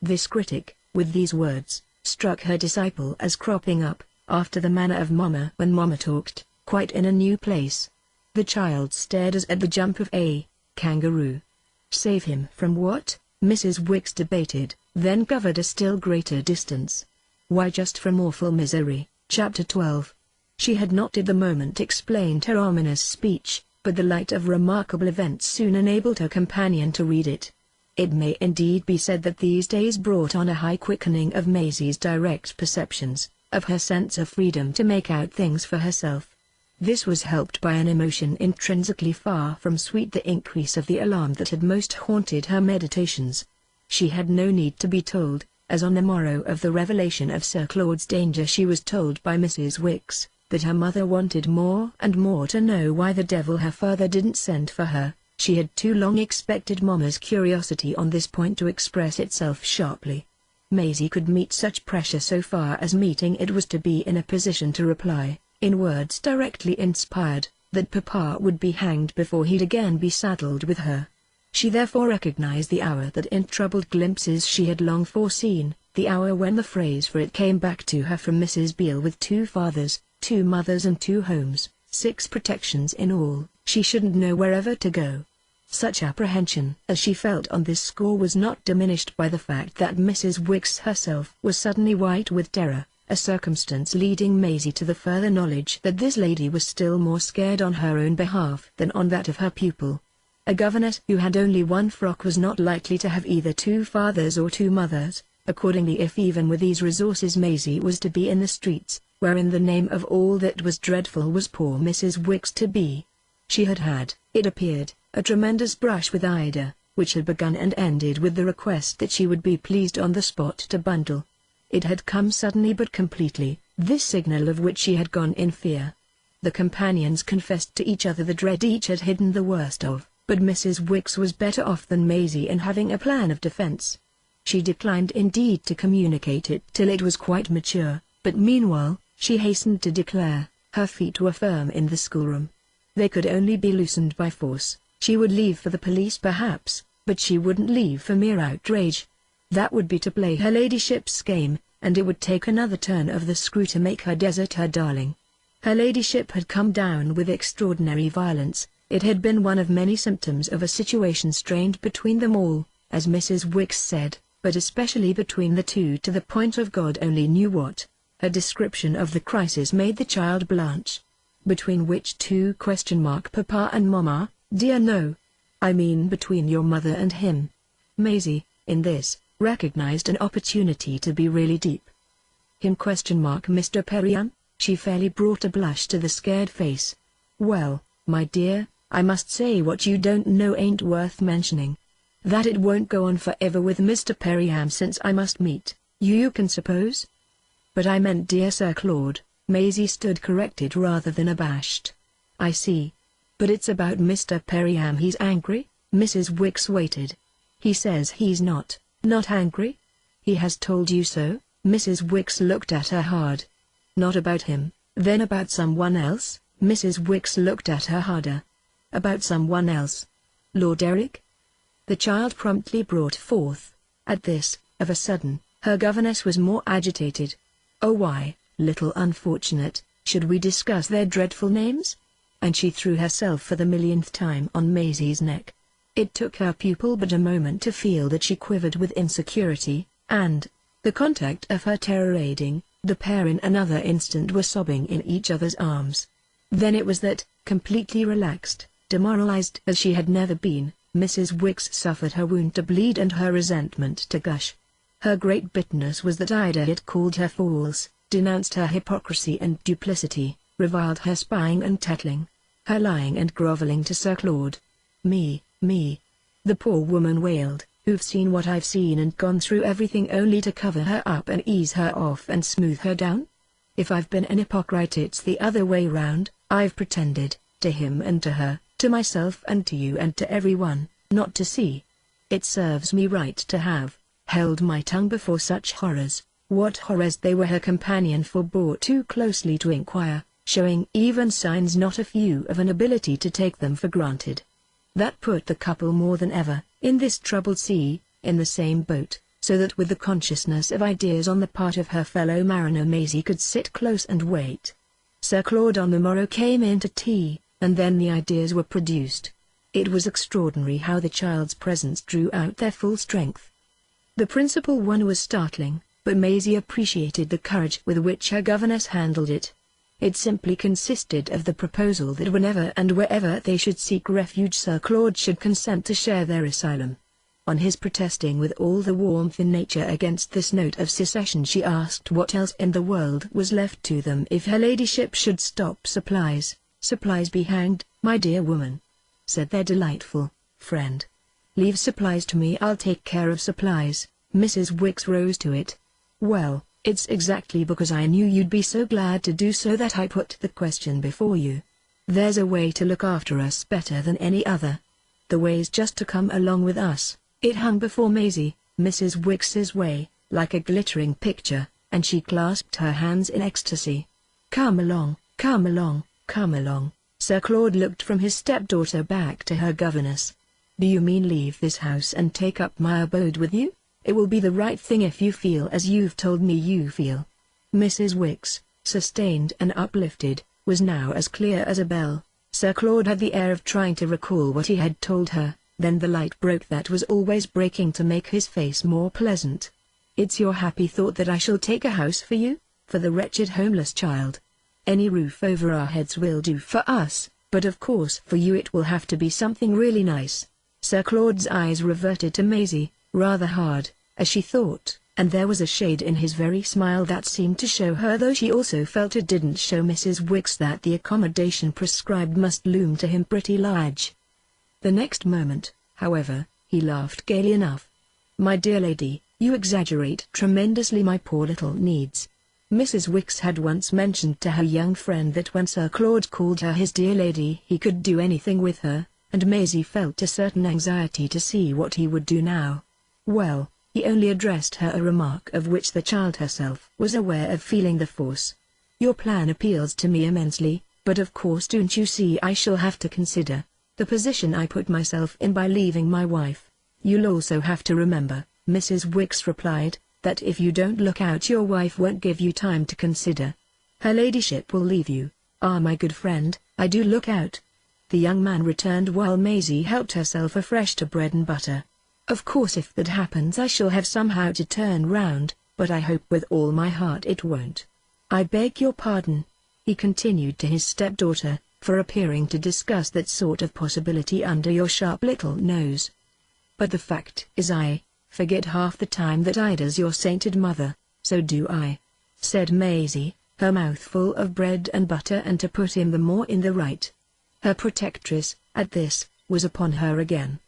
S1: This critic, with these words, struck her disciple as cropping up, after the manner of Mamma when Mamma talked, quite in a new place. The child stared as at the jump of a kangaroo. Save him from what? Mrs. Wicks debated, then covered a still greater distance. Why, just from awful misery. Chapter 12. She had not at the moment explained her ominous speech, but the light of remarkable events soon enabled her companion to read it. It may indeed be said that these days brought on a high quickening of Maisie's direct perceptions, of her sense of freedom to make out things for herself. This was helped by an emotion intrinsically far from sweet, the increase of the alarm that had most haunted her meditations. She had no need to be told, as on the morrow of the revelation of Sir Claude's danger she was told by Mrs. Wicks, that her mother wanted more and more to know why the devil her father didn't send for her. She had too long expected Mamma's curiosity on this point to express itself sharply. Maisie could meet such pressure so far as meeting it was to be in a position to reply, in words directly inspired, that Papa would be hanged before he'd again be saddled with her. She therefore recognized the hour that in troubled glimpses she had long foreseen, the hour when the phrase for it came back to her from Mrs. Beale: with 2 fathers, 2 mothers and 2 homes, 6 protections in all, she shouldn't know wherever to go. Such apprehension as she felt on this score was not diminished by the fact that Mrs. Wicks herself was suddenly white with terror, a circumstance leading Maisie to the further knowledge that this lady was still more scared on her own behalf than on that of her pupil. A governess who had only one frock was not likely to have either two fathers or two mothers. Accordingly, if even with these resources Maisie was to be in the streets, where in the name of all that was dreadful was poor Mrs. Wicks to be? She had had, it appeared, a tremendous brush with Ida, which had begun and ended with the request that she would be pleased on the spot to bundle. It had come suddenly but completely, this signal of which she had gone in fear. The companions confessed to each other the dread each had hidden the worst of, but Mrs. Wicks was better off than Maisie in having a plan of defense. She declined indeed to communicate it till it was quite mature, but meanwhile, she hastened to declare, her feet were firm in the schoolroom. They could only be loosened by force. She would leave for the police perhaps, but she wouldn't leave for mere outrage. That would be to play her ladyship's game, and it would take another turn of the screw to make her desert her darling. Her ladyship had come down with extraordinary violence. It had been one of many symptoms of a situation strained between them all, as Mrs. Wicks said, but especially between the two to the point of God only knew what. Her description of the crisis made the child blanch. Between which two ? Papa and Mama, dear no. I mean between your mother and him. Maisie, in this, recognized an opportunity to be really deep. Him ? Mr. Perriam? She fairly brought a blush to the scared face. Well, my dear, I must say what you don't know ain't worth mentioning. That it won't go on forever with Mr. Perriam since I must meet you can suppose? But I meant dear Sir Claude. Maisie stood corrected rather than abashed. I see. But it's about Mr. Perriam he's angry? Mrs. Wicks waited. He says he's not angry? He has told you so? Mrs. Wicks looked at her hard. Not about him, then about someone else? Mrs. Wicks looked at her harder. About someone else? Lord Eric? The child promptly brought forth. At this, of a sudden, her governess was more agitated. Oh why, little unfortunate, should we discuss their dreadful names? And she threw herself for the millionth time on Maisie's neck. It took her pupil but a moment to feel that she quivered with insecurity, and, the contact of her terror aiding, the pair in another instant were sobbing in each other's arms. Then it was that, completely relaxed, demoralized as she had never been, Mrs. Wicks suffered her wound to bleed and her resentment to gush. Her great bitterness was that Ida had called her false, denounced her hypocrisy and duplicity, reviled her spying and tattling, her lying and groveling to Sir Claude. Me, the poor woman wailed, who've seen what I've seen and gone through everything only to cover her up and ease her off and smooth her down? If I've been an hypocrite it's the other way round. I've pretended, to him and to her, to myself and to you and to everyone, not to see. It serves me right to have held my tongue before such horrors. What horrors they were her companion forbore too closely to inquire, showing even signs not a few of an ability to take them for granted. That put the couple more than ever, in this troubled sea, in the same boat, so that with the consciousness of ideas on the part of her fellow mariner Maisie could sit close and wait. Sir Claude on the morrow came in to tea, and then the ideas were produced. It was extraordinary how the child's presence drew out their full strength. The principal one was startling, but Maisie appreciated the courage with which her governess handled it. It simply consisted of the proposal that whenever and wherever they should seek refuge Sir Claude should consent to share their asylum. On his protesting with all the warmth in nature against this note of secession, she asked what else in the world was left to them if her ladyship should stop supplies. Supplies be hanged, my dear woman, said their delightful friend. Leave supplies to me, I'll take care of supplies. Mrs. Wicks rose to it. Well, it's exactly because I knew you'd be so glad to do so that I put the question before you. There's a way to look after us better than any other. The way's just to come along with us. It hung before Maisie, Mrs. Wicks's way, like a glittering picture, and she clasped her hands in ecstasy. Come along, come along, come along. Sir Claude looked from his stepdaughter back to her governess. Do you mean leave this house and take up my abode with you? It will be the right thing if you feel as you've told me you feel. Mrs. Wicks, sustained and uplifted, was now as clear as a bell. Sir Claude had the air of trying to recall what he had told her. Then the light broke that was always breaking to make his face more pleasant. It's your happy thought that I shall take a house for you, for the wretched homeless child. Any roof over our heads will do for us, but of course for you it will have to be something really nice. Sir Claude's eyes reverted to Maisie, rather hard, as she thought, and there was a shade in his very smile that seemed to show her, though she also felt it didn't show Mrs. Wicks, that the accommodation prescribed must loom to him pretty large. The next moment, however, he laughed gaily enough. "My dear lady, you exaggerate tremendously my poor little needs." Mrs. Wicks had once mentioned to her young friend that when Sir Claude called her his dear lady he could do anything with her, and Maisie felt a certain anxiety to see what he would do now. Well, he only addressed her a remark of which the child herself was aware of feeling the force. "Your plan appeals to me immensely, but of course don't you see I shall have to consider the position I put myself in by leaving my wife." "You'll also have to remember," Mrs. Wicks replied, "that if you don't look out your wife won't give you time to consider. Her ladyship will leave you." "Ah, my good friend, I do look out," the young man returned while Maisie helped herself afresh to bread and butter. "Of course if that happens I shall have somehow to turn round, but I hope with all my heart it won't. I beg your pardon," he continued to his stepdaughter, "for appearing to discuss that sort of possibility under your sharp little nose. But the fact is I forget half the time that Ida's your sainted mother." "So do I," said Maisie, her mouth full of bread and butter, and to put him the more in the right, her protectress, at this, was upon her again.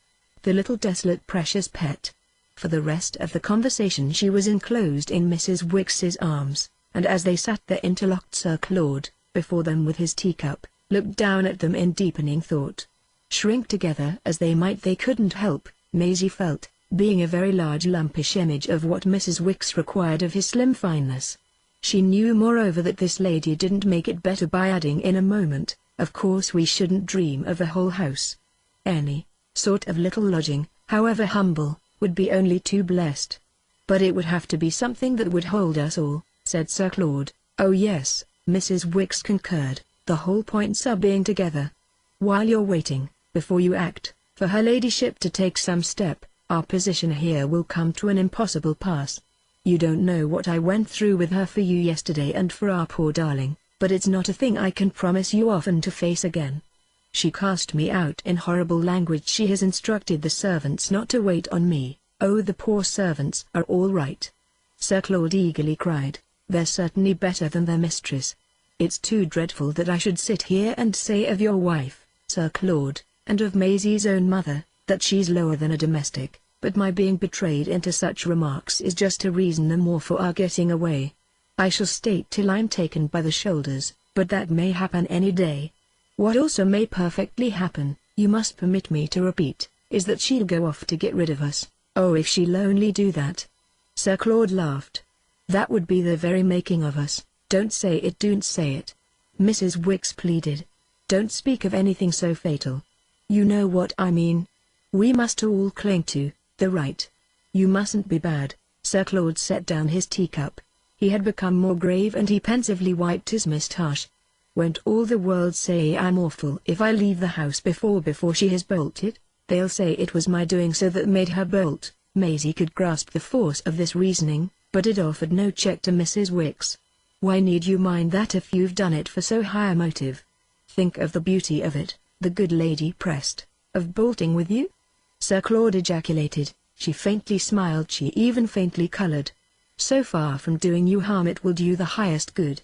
S1: The little desolate precious pet. For the rest of the conversation she was enclosed in Mrs. Wicks's arms, and as they sat there interlocked, Sir Claude, before them with his teacup, looked down at them in deepening thought. Shrink together as they might they couldn't help, Maisie felt, being a very large lumpish image of what Mrs. Wicks required of his slim fineness. She knew moreover that this lady didn't make it better by adding in a moment, "Of course we shouldn't dream of a whole house. Any sort of little lodging, however humble, would be only too blessed. But it would have to be something that would hold us all," said Sir Claude. "Oh yes," Mrs. Wicks concurred, "the whole point sir being together. While you're waiting, before you act, for her ladyship to take some step, our position here will come to an impossible pass. You don't know what I went through with her for you yesterday and for our poor darling, but it's not a thing I can promise you often to face again. She cast me out in horrible language. She has instructed the servants not to wait on me." "Oh, the poor servants are all right," Sir Claude eagerly cried. "They're certainly better than their mistress. It's too dreadful that I should sit here and say of your wife, Sir Claude, and of Maisie's own mother, that she's lower than a domestic, but my being betrayed into such remarks is just a reason the more for our getting away. I shall stay till I'm taken by the shoulders, but that may happen any day. What also may perfectly happen, you must permit me to repeat, is that she'll go off to get rid of us." "Oh, if she'll only do that!" Sir Claude laughed. "That would be the very making of us." "Don't say it, don't say it," Mrs. Wicks pleaded. "Don't speak of anything so fatal. You know what I mean. We must all cling to the right. You mustn't be bad." Sir Claude set down his teacup. He had become more grave and he pensively wiped his moustache. "Won't all the world say I'm awful if I leave the house before she has bolted? They'll say it was my doing so that made her bolt." Maisie could grasp the force of this reasoning, but it offered no check to Mrs. Wicks. "Why need you mind that if you've done it for so high a motive? Think of the beauty of it," the good lady pressed. "Of bolting with you?" Sir Claude ejaculated. She faintly smiled, she even faintly colored. "So far from doing you harm it will do you the highest good.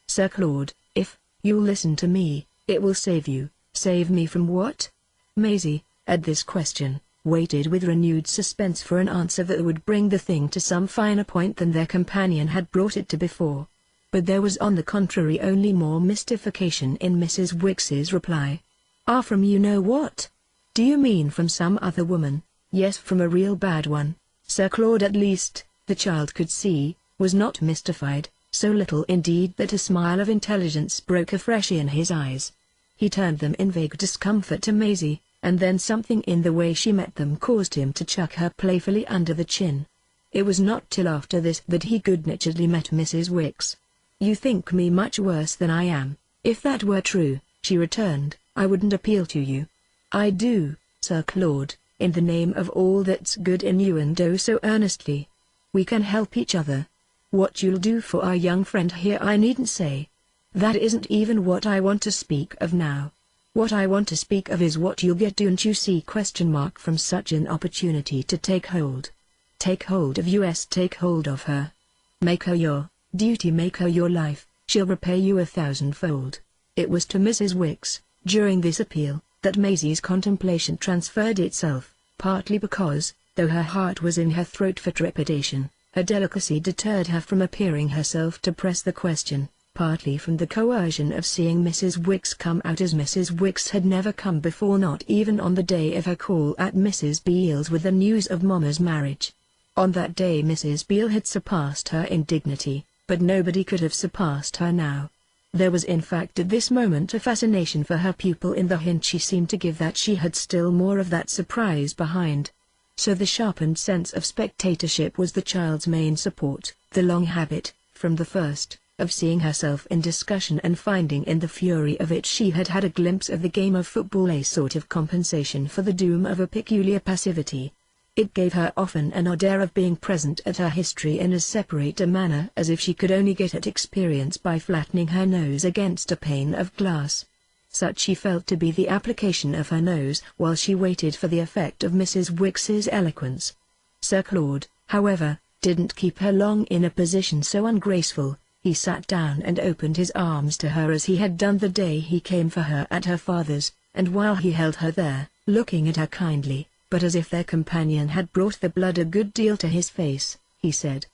S1: Sir Claude, if you'll listen to me, it will save you." "Save me from what?" Maisie, at this question, waited with renewed suspense for an answer that would bring the thing to some finer point than their companion had brought it to before. But there was on the contrary only more mystification in Mrs. Wicks's reply. "Ah, from you know what? Do you mean from some other woman?" "Yes, from a real bad one." Sir Claude, at least, the child could see, was not mystified, so little indeed that a smile of intelligence broke afresh in his eyes. He turned them in vague discomfort to Maisie, and then something in the way she met them caused him to chuck her playfully under the chin. It was not till after this that he good-naturedly met Mrs. Wicks. "You think me much worse than I am. If that were true," she returned, "I wouldn't appeal to you." "I do, Sir Claude, in the name of all that's good in you, and oh so earnestly. We can help each other. What you'll do for our young friend here I needn't say. That isn't even what I want to speak of now. What I want to speak of is what you'll get, don't you see? From such an opportunity to take hold. Take hold of us, take hold of her. Make her your duty, make her your life, she'll repay you 1,000-fold. It was to Mrs. Wicks, during this appeal, that Maisie's contemplation transferred itself, partly because, though her heart was in her throat for trepidation, her delicacy deterred her from appearing herself to press the question, partly from the coercion of seeing Mrs. Wicks come out as Mrs. Wicks had never come before, not even on the day of her call at Mrs. Beale's with the news of Mama's marriage. On that day Mrs. Beale had surpassed her in dignity, but nobody could have surpassed her now. There was in fact at this moment a fascination for her pupil in the hint she seemed to give that she had still more of that surprise behind. So the sharpened sense of spectatorship was the child's main support, the long habit, from the first, of seeing herself in discussion and finding in the fury of it she had had a glimpse of the game of football, a sort of compensation for the doom of a peculiar passivity. It gave her often an odd air of being present at her history in as separate a manner as if she could only get at experience by flattening her nose against a pane of glass. Such she felt to be the application of her nose while she waited for the effect of Mrs. Wicks's eloquence. Sir Claude, however, didn't keep her long in a position so ungraceful. He sat down and opened his arms to her as he had done the day he came for her at her father's, and while he held her there, looking at her kindly, but as if their companion had brought the blood a good deal to his face, he said,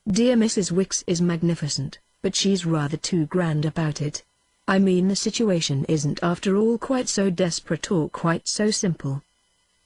S1: "Dear Mrs. Wicks is magnificent, but she's rather too grand about it. I mean, the situation isn't after all quite so desperate or quite so simple.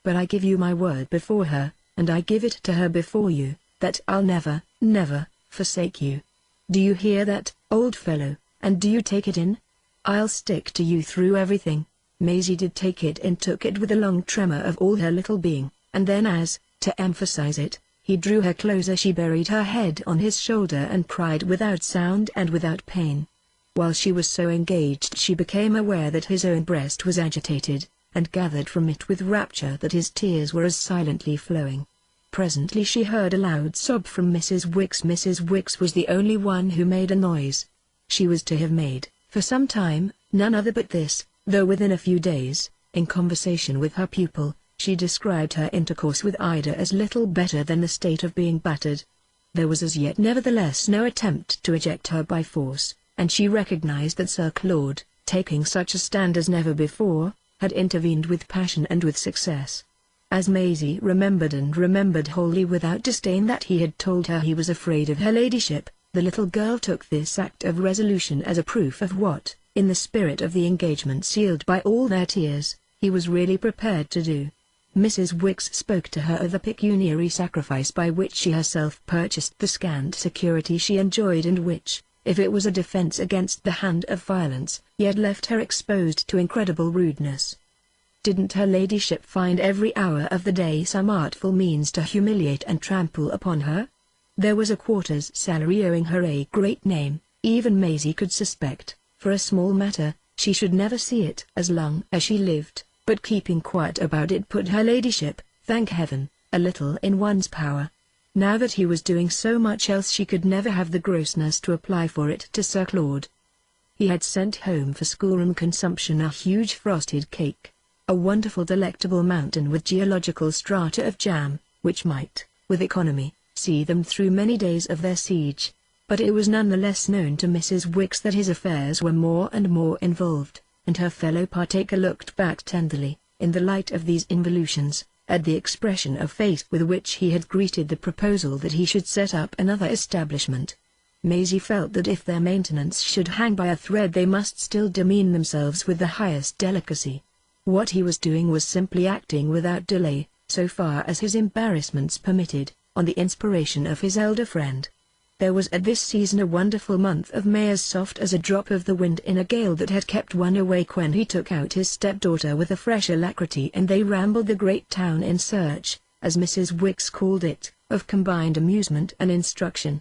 S1: But I give you my word before her, and I give it to her before you, that I'll never, never, forsake you. Do you hear that, old fellow, and do you take it in? I'll stick to you through everything." Maisie did take it and took it with a long tremor of all her little being, and then as, to emphasize it, he drew her closer she buried her head on his shoulder and cried without sound and without pain. While she was so engaged she became aware that his own breast was agitated, and gathered from it with rapture that his tears were as silently flowing. Presently she heard a loud sob from Mrs. Wicks. Mrs. Wicks was the only one who made a noise. She was to have made, for some time, none other but this, though within a few days, in conversation with her pupil, she described her intercourse with Ida as little better than the state of being battered. There was as yet nevertheless no attempt to eject her by force, and she recognized that Sir Claude, taking such a stand as never before, had intervened with passion and with success. As Maisie remembered, and remembered wholly without disdain, that he had told her he was afraid of her ladyship, the little girl took this act of resolution as a proof of what, in the spirit of the engagement sealed by all their tears, he was really prepared to do. Mrs. Wicks spoke to her of the pecuniary sacrifice by which she herself purchased the scant security she enjoyed, and which, if it was a defense against the hand of violence, yet left her exposed to incredible rudeness. Didn't her ladyship find every hour of the day some artful means to humiliate and trample upon her? There was a quarter's salary owing her a great name, even Maisie could suspect. For a small matter, she should never see it as long as she lived, but keeping quiet about it put her ladyship, thank heaven, a little in one's power. Now that he was doing so much else, she could never have the grossness to apply for it to Sir Claude. He had sent home for schoolroom consumption a huge frosted cake, a wonderful delectable mountain with geological strata of jam, which might, with economy, see them through many days of their siege. But it was none the less known to Mrs. Wicks that his affairs were more and more involved, and her fellow partaker looked back tenderly, in the light of these involutions, at the expression of face with which he had greeted the proposal that he should set up another establishment. Maisie felt that if their maintenance should hang by a thread they must still demean themselves with the highest delicacy. What he was doing was simply acting without delay, so far as his embarrassments permitted, on the inspiration of his elder friend. There was at this season a wonderful month of May, as soft as a drop of the wind in a gale that had kept one awake, when he took out his stepdaughter with a fresh alacrity and they rambled the great town in search, as Mrs. Wicks called it, of combined amusement and instruction.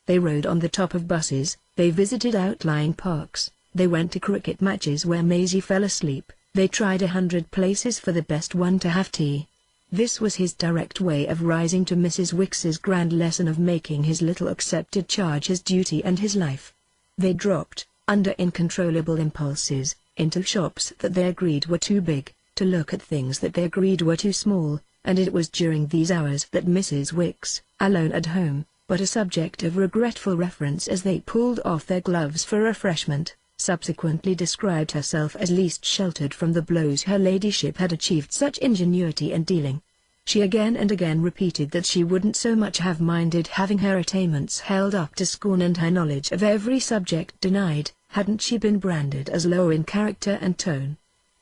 S1: They rode on the top of buses, they visited outlying parks, they went to cricket matches where Maisie fell asleep, they tried 100 places for the best one to have tea. This was his direct way of rising to Mrs. Wicks's grand lesson of making his little accepted charge his duty and his life. They dropped, under incontrollable impulses, into shops that they agreed were too big, to look at things that they agreed were too small, and it was during these hours that Mrs. Wicks, alone at home, but a subject of regretful reference as they pulled off their gloves for refreshment, subsequently described herself as least sheltered from the blows her ladyship had achieved such ingenuity in dealing. She again and again repeated that she wouldn't so much have minded having her attainments held up to scorn and her knowledge of every subject denied, hadn't she been branded as low in character and tone.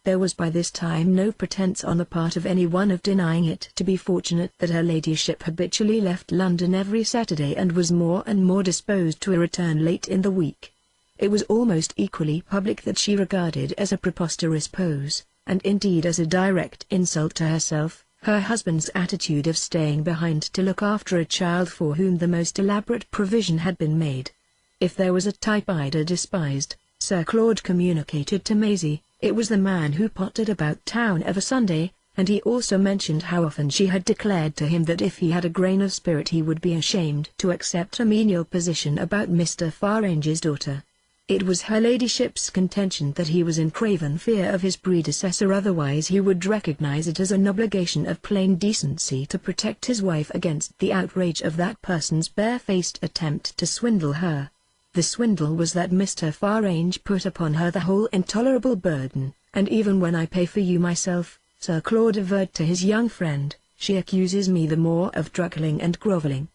S1: There was by this time no pretense on the part of anyone of denying it to be fortunate that her ladyship habitually left London every Saturday and was more and more disposed to return late in the week. It was almost equally public that she regarded as a preposterous pose, and indeed as a direct insult to herself, her husband's attitude of staying behind to look after a child for whom the most elaborate provision had been made. If there was a type Ida despised, Sir Claude communicated to Maisie, it was the man who pottered about town of a Sunday, and he also mentioned how often she had declared to him that if he had a grain of spirit he would be ashamed to accept a menial position about Mr. Farange's daughter. It was her ladyship's contention that he was in craven fear of his predecessor, otherwise he would recognize it as an obligation of plain decency to protect his wife against the outrage of that person's barefaced attempt to swindle her. The swindle was that Mr. Farange put upon her the whole intolerable burden, and even when I pay for you myself, Sir Claude averred to his young friend, she accuses me the more of truckling and grovelling.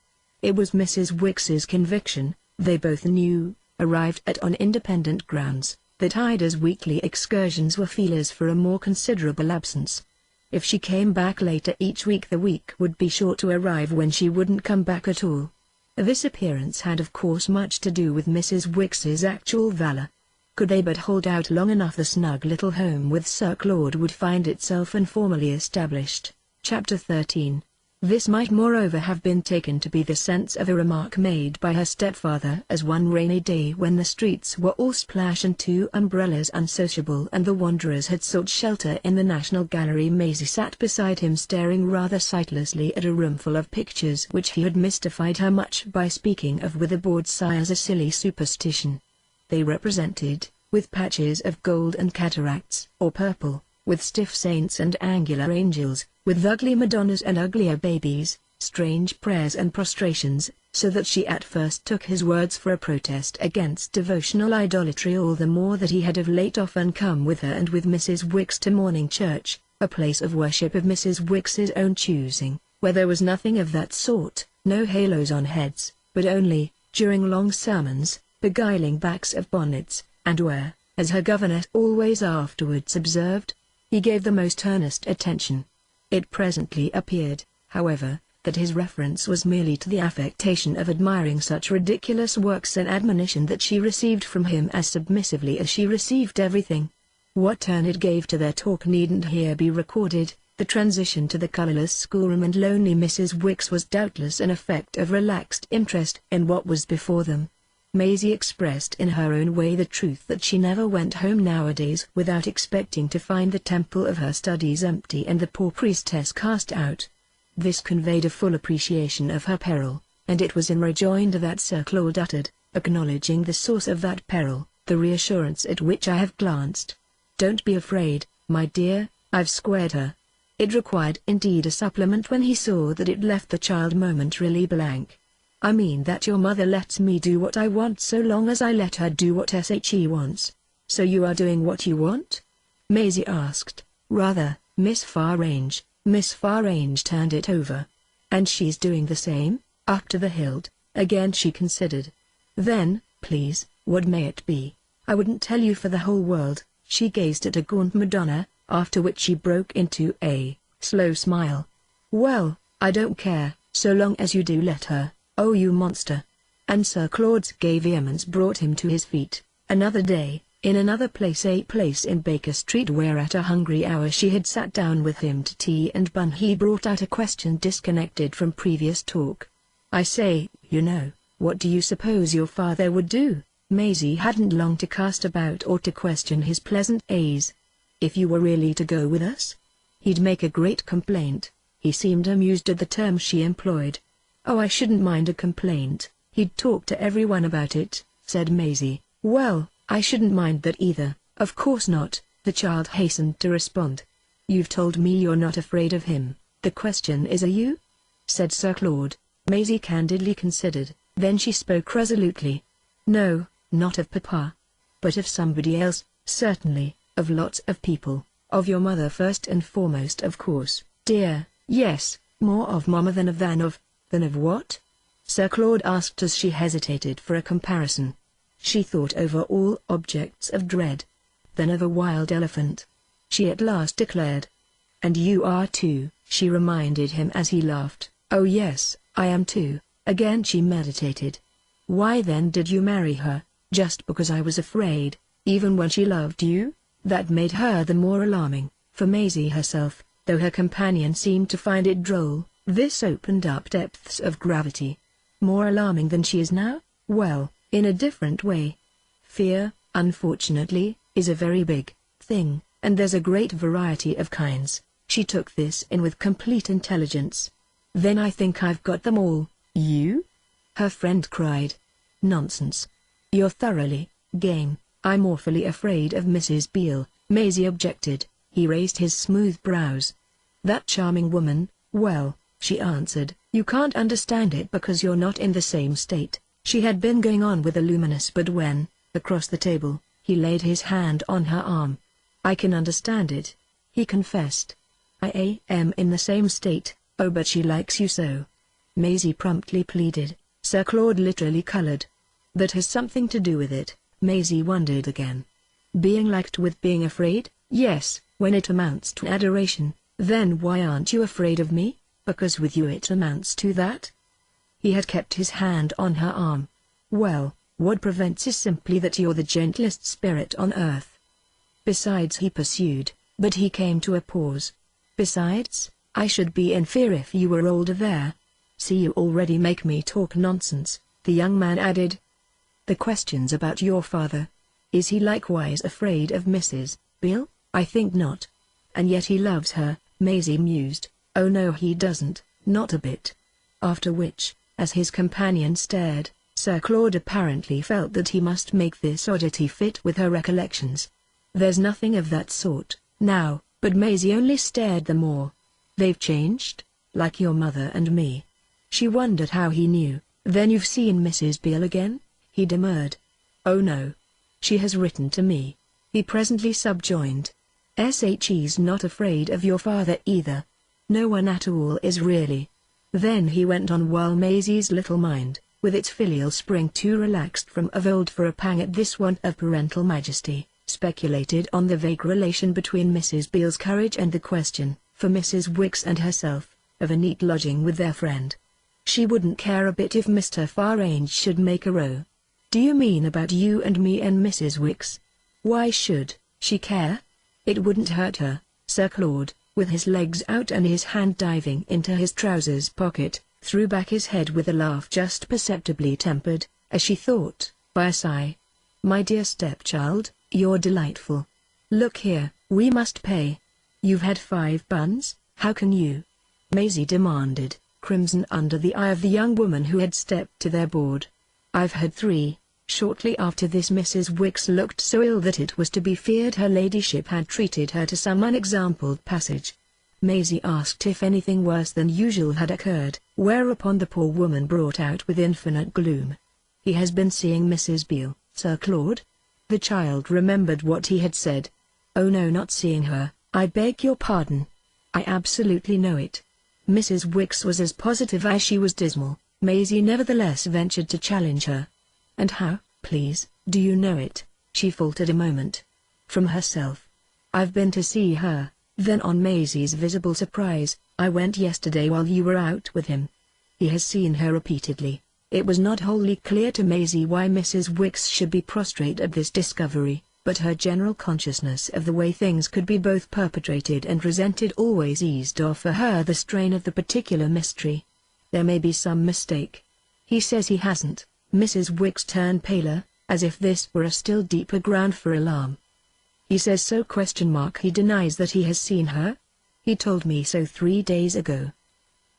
S1: It was Mrs. Wicks's conviction, they both knew, arrived at on independent grounds, that Ida's weekly excursions were feelers for a more considerable absence. If she came back later each week, the week would be sure to arrive when she wouldn't come back at all. This appearance had of course much to do with Mrs. Wicks's actual valor. Could they but hold out long enough, the snug little home with Sir Claude would find itself informally established. Chapter 13. This might moreover have been taken to be the sense of a remark made by her stepfather as one rainy day when the streets were all splash and two umbrellas unsociable and the wanderers had sought shelter in the National Gallery. Maisie sat beside him staring rather sightlessly at a roomful of pictures which he had mystified her much by speaking of with a bored sigh as a silly superstition. They represented, with patches of gold and cataracts or purple, with stiff saints and angular angels, with ugly Madonnas and uglier babies, strange prayers and prostrations, so that she at first took his words for a protest against devotional idolatry, all the more that he had of late often come with her and with Mrs. Wicks to morning church, a place of worship of Mrs. Wicks's own choosing, where there was nothing of that sort, no halos on heads, but only, during long sermons, beguiling backs of bonnets, and where, as her governess always afterwards observed, he gave the most earnest attention. It presently appeared, however, that his reference was merely to the affectation of admiring such ridiculous works, an admonition that she received from him as submissively as she received everything. What turn it gave to their talk needn't here be recorded. The transition to the colourless schoolroom and lonely Mrs. Wicks was doubtless an effect of relaxed interest in what was before them. Maisie expressed in her own way the truth that she never went home nowadays without expecting to find the temple of her studies empty and the poor priestess cast out. This conveyed a full appreciation of her peril, and it was in rejoinder that Sir Claude uttered, acknowledging the source of that peril, the reassurance at which I have glanced. "Don't be afraid, my dear, I've squared her." It required indeed a supplement when he saw that it left the child momentarily blank. "I mean that your mother lets me do what I want so long as I let her do what she wants. So you are doing what you want?" Maisie asked. "Rather, Miss Farange." Miss Farange turned it over. "And she's doing the same, up to the hilt." Again she considered. "Then, please, what may it be? I wouldn't tell you for the whole world." She gazed at a gaunt Madonna, after which she broke into a slow smile. "Well, I don't care, so long as you do let her. Oh, you monster." And Sir Claude's gay vehemence brought him to his feet. Another day, in another place, a place in Baker Street, where at a hungry hour she had sat down with him to tea and bun, he brought out a question disconnected from previous talk. "I say, you know, what do you suppose your father would do?" Maisie hadn't long to cast about or to question his pleasant ease. "If you were really to go with us?" "He'd make a great complaint." He seemed amused at the term she employed. "Oh, I shouldn't mind a complaint. He'd talk to everyone about it," said Maisie. "Well, I shouldn't mind that either. Of course not, the child hastened to respond. You've told me you're not afraid of him. The question is, are you? Said Sir Claude. Maisie candidly considered, then she spoke resolutely. No, not of Papa. But of somebody else, certainly, of lots of people, of your mother first and foremost of course, dear. Yes, more of Mama than of what? Sir Claude asked as she hesitated for a comparison. She thought over all objects of dread. Then of a wild elephant. She at last declared. And you are too, she reminded him as he laughed. Oh yes, I am too. Again she meditated. Why then did you marry her? Just because I was afraid, even when she loved you? That made her the more alarming, for Maisie herself, though her companion seemed to find it droll. This opened up depths of gravity. More alarming than she is now? Well, in a different way. Fear, unfortunately, is a very big thing, and there's a great variety of kinds. She took this in with complete intelligence. Then I think I've got them all. You? Her friend cried. Nonsense. You're thoroughly game. I'm awfully afraid of Mrs. Beale, Maisie objected. He raised his smooth brows. That charming woman, well, she answered, you can't understand it because you're not in the same state. She had been going on with a luminous but when, across the table, he laid his hand on her arm. I can understand it, he confessed. I am in the same state. Oh, but she likes you so. Maisie promptly pleaded. Sir Claude literally colored. That has something to do with it, Maisie wondered again. Being liked with being afraid? Yes, when it amounts to adoration. Then why aren't you afraid of me? Because with you it amounts to that? He had kept his hand on her arm. Well, what prevents is simply that you're the gentlest spirit on earth. Besides, he pursued, but he came to a pause. Besides, I should be in fear if you were older there. See, you already make me talk nonsense, the young man added. The question's about your father. Is he likewise afraid of Mrs. Beale? I think not. And yet he loves her, Maisie mused. Oh no, he doesn't, not a bit. After which, as his companion stared, Sir Claude apparently felt that he must make this oddity fit with her recollections. There's nothing of that sort, now, but Maisie only stared the more. They've changed? Like your mother and me. She wondered how he knew. Then you've seen Mrs. Beale again? He demurred. Oh no. She has written to me. He presently subjoined. She's not afraid of your father either. No one at all is really. Then he went on while Maisie's little mind, with its filial spring too relaxed from of old for a pang at this want of parental majesty, speculated on the vague relation between Mrs. Beale's courage and the question, for Mrs. Wicks and herself, of a neat lodging with their friend. She wouldn't care a bit if Mr. Farange should make a row. Do you mean about you and me and Mrs. Wicks? Why should she care? It wouldn't hurt her. Sir Claude, with his legs out and his hand diving into his trousers pocket, threw back his head with a laugh just perceptibly tempered, as she thought, by a sigh. My dear stepchild, you're delightful. Look here, we must pay. You've had 5 buns, how can you? Maisie demanded, crimson under the eye of the young woman who had stepped to their board. I've had 3. Shortly after this Mrs. Wicks looked so ill that it was to be feared her ladyship had treated her to some unexampled passage. Maisie asked if anything worse than usual had occurred, whereupon the poor woman brought out with infinite gloom. He has been seeing Mrs. Beale, Sir Claude? The child remembered what he had said. Oh no, not seeing her, I beg your pardon. I absolutely know it. Mrs. Wicks was as positive as she was dismal. Maisie nevertheless ventured to challenge her. And how, please, do you know it? She faltered a moment. From herself. I've been to see her. Then on Maisie's visible surprise, I went yesterday while you were out with him. He has seen her repeatedly. It was not wholly clear to Maisie why Mrs. Wicks should be prostrate at this discovery, but her general consciousness of the way things could be both perpetrated and resented always eased off for her the strain of the particular mystery. There may be some mistake. He says he hasn't. Mrs. Wicks turned paler, as if this were a still deeper ground for alarm. He says so ? He denies that he has seen her? He told me so 3 days ago.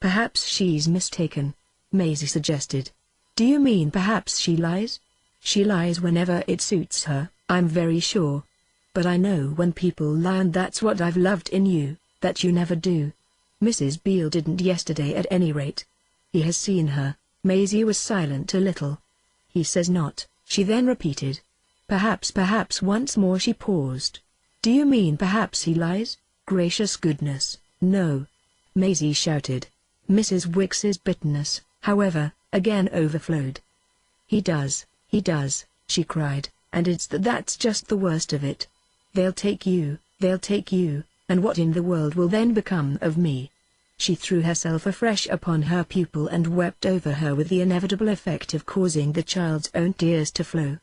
S1: Perhaps she's mistaken, Maisie suggested. Do you mean perhaps she lies? She lies whenever it suits her, I'm very sure. But I know when people lie, and that's what I've loved in you, that you never do. Mrs. Beale didn't yesterday at any rate. He has seen her." Maisie was silent a little. "He says not," she then repeated. Perhaps once more she paused. "Do you mean perhaps he lies?" "Gracious goodness, no!" Maisie shouted. Mrs. Wicks's bitterness, however, again overflowed. He does," she cried, "and it's that's just the worst of it. They'll take you, and what in the world will then become of me?" She threw herself afresh upon her pupil and wept over her with the inevitable effect of causing the child's own tears to flow.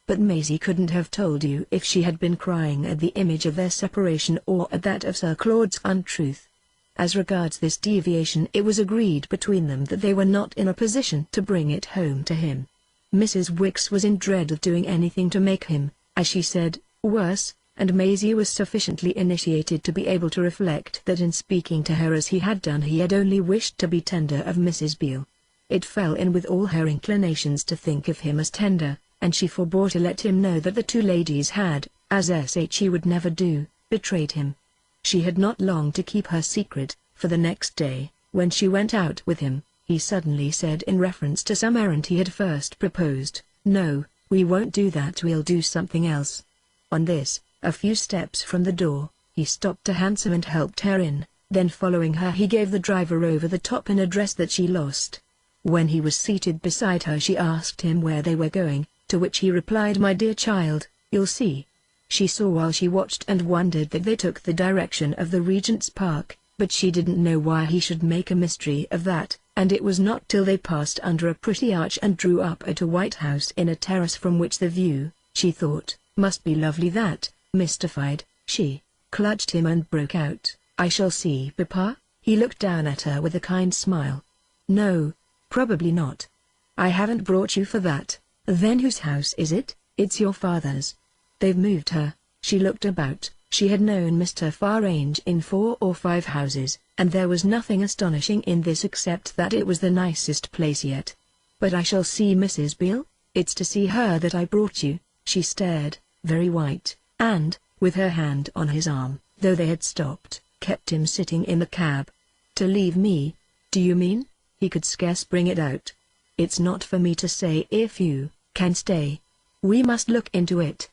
S1: But Maisie couldn't have told you if she had been crying at the image of their separation or at that of Sir Claude's untruth. As regards this deviation, it was agreed between them that they were not in a position to bring it home to him. Mrs. Wicks was in dread of doing anything to make him, as she said, worse, and Maisie was sufficiently initiated to be able to reflect that in speaking to her as he had done he had only wished to be tender of Mrs. Beale. It fell in with all her inclinations to think of him as tender, and she forbore to let him know that the two ladies had, as she would never do, betrayed him. She had not long to keep her secret, for the next day, when she went out with him, he suddenly said in reference to some errand he had first proposed, "No, we won't do that, we'll do something else." On this, a few steps from the door, he stopped a hansom and helped her in, then following her he gave the driver over the top an address that she lost. When he was seated beside her she asked him where they were going, to which he replied, "My dear child, you'll see." She saw while she watched and wondered that they took the direction of the Regent's Park, but she didn't know why he should make a mystery of that, and it was not till they passed under a pretty arch and drew up at a white house in a terrace from which the view, she thought, must be lovely that, mystified, she clutched him and broke out, "I shall see Papa?" He looked down at her with a kind smile. "No, probably not. I haven't brought you for that." "Then whose house is it?" "It's your father's. They've moved her." She looked about. She had known Mr. Farange in 4 or 5 houses, and there was nothing astonishing in this except that it was the nicest place yet. "But I shall see Mrs. Beale? It's to see her that I brought you." She stared, very white, and, with her hand on his arm, though they had stopped, kept him sitting in the cab. "To leave me, do you mean?" He could scarce bring it out. "It's not for me to say if you can stay. We must look into it."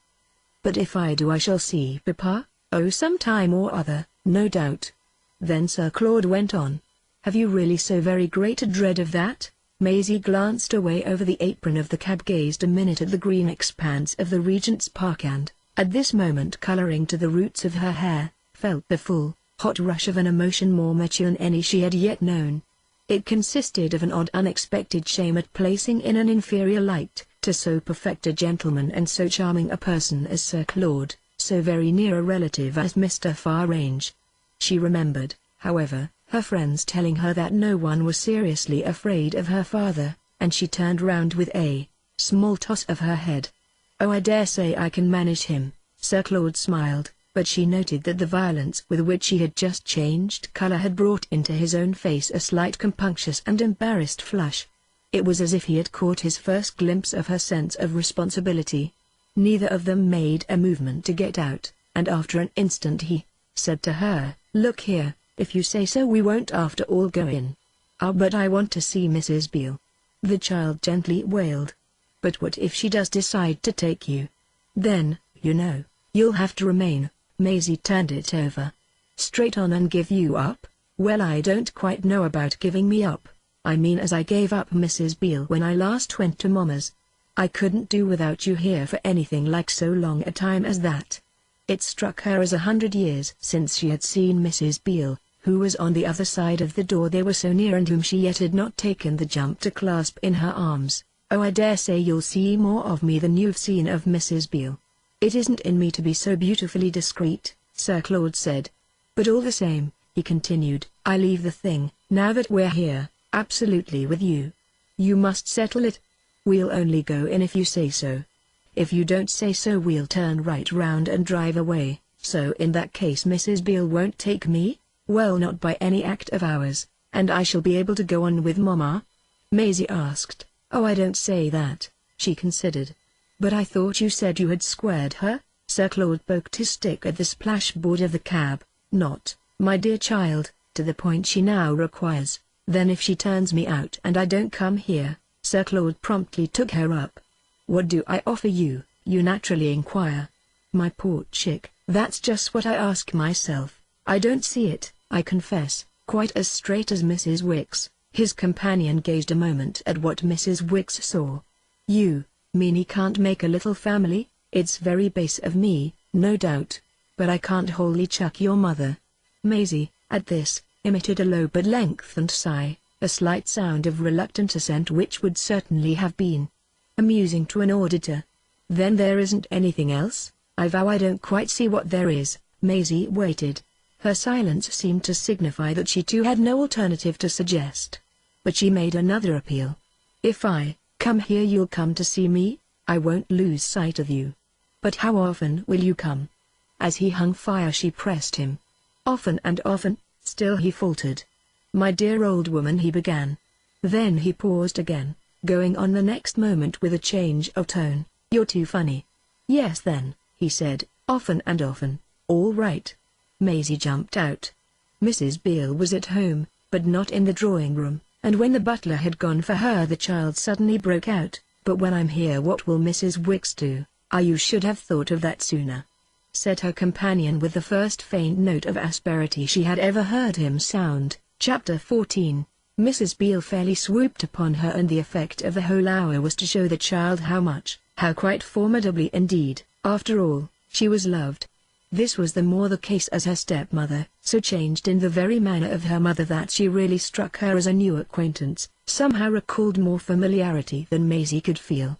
S1: "But if I do I shall see Papa?" "Oh, some time or other, no doubt." Then Sir Claude went on, "Have you really so very great a dread of that?" Maisie glanced away over the apron of the cab, gazed a minute at the green expanse of the Regent's Park and, at this moment colouring to the roots of her hair, felt the full, hot rush of an emotion more mature than any she had yet known. It consisted of an odd unexpected shame at placing in an inferior light, to so perfect a gentleman and so charming a person as Sir Claude, so very near a relative as Mr. Farange. She remembered, however, her friends telling her that no one was seriously afraid of her father, and she turned round with a small toss of her head. "Oh, I dare say I can manage him." Sir Claude smiled, but she noted that the violence with which he had just changed colour had brought into his own face a slight compunctious and embarrassed flush. It was as if he had caught his first glimpse of her sense of responsibility. Neither of them made a movement to get out, and after an instant he said to her, "Look here, if you say so we won't after all go in." "Ah, but I want to see Mrs. Beale," the child gently wailed. "But what if she does decide to take you? Then, you know, you'll have to remain." Maisie turned it over. "Straight on and give you up?" "Well, I don't quite know about giving me up. I mean as I gave up Mrs. Beale when I last went to Mamma's. I couldn't do without you here for anything like so long a time as that." It struck her as 100 years since she had seen Mrs. Beale, who was on the other side of the door they were so near and whom she yet had not taken the jump to clasp in her arms. "Oh, I dare say you'll see more of me than you've seen of Mrs. Beale." "It isn't in me to be so beautifully discreet," Sir Claude said. "But all the same," he continued, "I leave the thing, now that we're here, absolutely with you. You must settle it. We'll only go in if you say so. If you don't say so we'll turn right round and drive away." "So in that case Mrs. Beale won't take me?" "Well, not by any act of ours, and I shall be able to go on with Mamma?" Maisie asked. "Oh, I don't say that," she considered. "But I thought you said you had squared her?" Sir Claude poked his stick at the splashboard of the cab. "Not, my dear child, to the point she now requires. Then if she turns me out and I don't come here," Sir Claude promptly took her up. "What do I offer you?" you naturally inquire. "My poor chick, that's just what I ask myself. I don't see it, I confess, quite as straight as Mrs. Wicks." His companion gazed a moment at what Mrs. Wicks saw. "You mean he can't make a little family? It's very base of me, no doubt. But I can't wholly chuck your mother." Maisie, at this, emitted a low but lengthened sigh, a slight sound of reluctant assent which would certainly have been amusing to an auditor. "Then there isn't anything else? I vow I don't quite see what there is." Maisie waited. Her silence seemed to signify that she too had no alternative to suggest. But she made another appeal. "If I come here you'll come to see me? I won't lose sight of you." "But how often will you come?" As he hung fire she pressed him. "Often and often." Still he faltered. "My dear old woman," he began. Then he paused again, going on the next moment with a change of tone. "You're too funny." "Yes then," he said, "often and often. All right." Maisie jumped out. Mrs. Beale was at home, but not in the drawing room, and when the butler had gone for her the child suddenly broke out, "But when I'm here what will Mrs. Wicks do?" "Ah, you should have thought of that sooner," said her companion with the first faint note of asperity she had ever heard him sound. Chapter 14. Mrs. Beale fairly swooped upon her, and the effect of the whole hour was to show the child how quite formidably indeed, after all, she was loved. This was the more the case as her stepmother, so changed in the very manner of her mother that she really struck her as a new acquaintance, somehow recalled more familiarity than Maisie could feel.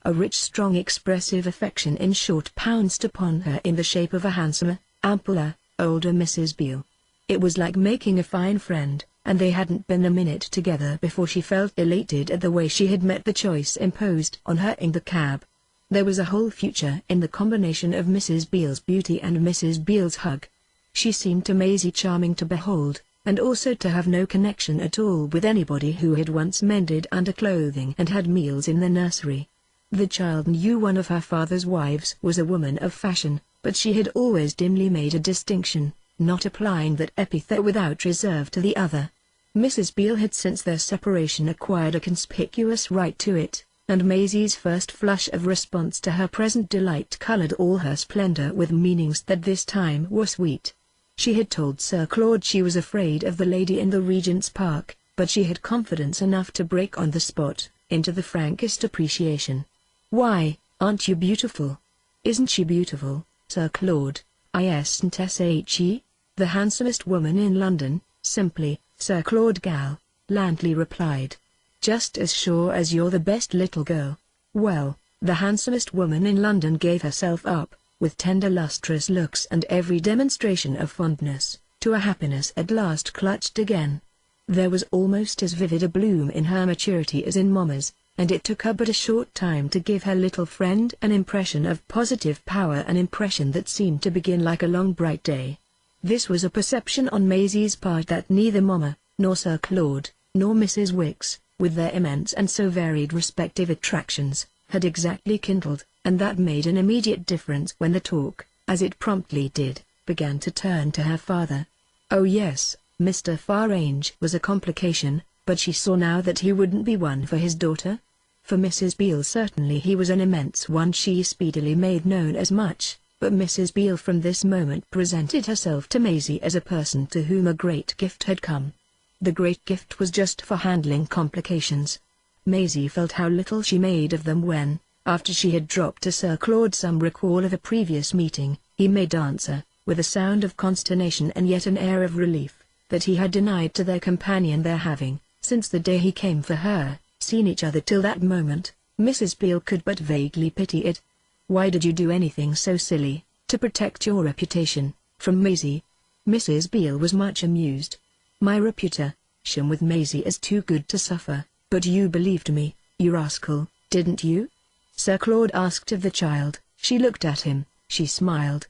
S1: A rich, strong, expressive affection in short pounced upon her in the shape of a handsomer, ampler, older Mrs. Beale. It was like making a fine friend, and they hadn't been a minute together before she felt elated at the way she had met the choice imposed on her in the cab. There was a whole future in the combination of Mrs. Beale's beauty and Mrs. Beale's hug. She seemed to Maisie charming to behold, and also to have no connection at all with anybody who had once mended underclothing and had meals in the nursery. The child knew one of her father's wives was a woman of fashion, but she had always dimly made a distinction, not applying that epithet without reserve to the other. Mrs. Beale had since their separation acquired a conspicuous right to it, and Maisie's first flush of response to her present delight colored all her splendor with meanings that this time were sweet. She had told Sir Claude she was afraid of the lady in the Regent's Park, but she had confidence enough to break on the spot into the frankest appreciation. "Why, aren't you beautiful?" "Isn't she beautiful, Sir Claude?" "Isn't she? The handsomest woman in London, simply, Sir Claude Gal," Lantley replied. "Just as sure as you're the best little girl." Well, the handsomest woman in London gave herself up, with tender lustrous looks and every demonstration of fondness, to a happiness at last clutched again. There was almost as vivid a bloom in her maturity as in Mamma's, and it took her but a short time to give her little friend an impression of positive power, an impression that seemed to begin like a long bright day. This was a perception on Maisie's part that neither Mamma, nor Sir Claude, nor Mrs. Wicks, with their immense and so varied respective attractions, had exactly kindled, and that made an immediate difference when the talk, as it promptly did, began to turn to her father. Oh yes, Mr. Farange was a complication, but she saw now that he wouldn't be one for his daughter. For Mrs. Beale certainly he was an immense one. She speedily made known as much, but Mrs. Beale from this moment presented herself to Maisie as a person to whom a great gift had come. The great gift was just for handling complications. Maisie felt how little she made of them when, after she had dropped to Sir Claude some recall of a previous meeting, he made answer, with a sound of consternation and yet an air of relief, that he had denied to their companion their having, since the day he came for her, seen each other till that moment. Mrs. Beale could but vaguely pity it. "Why did you do anything so silly, to protect your reputation, from Maisie?" Mrs. Beale was much amused. "My reputation with Maisie is too good to suffer, but you believed me, you rascal, didn't you?" Sir Claude asked of the child. She looked at him, she smiled.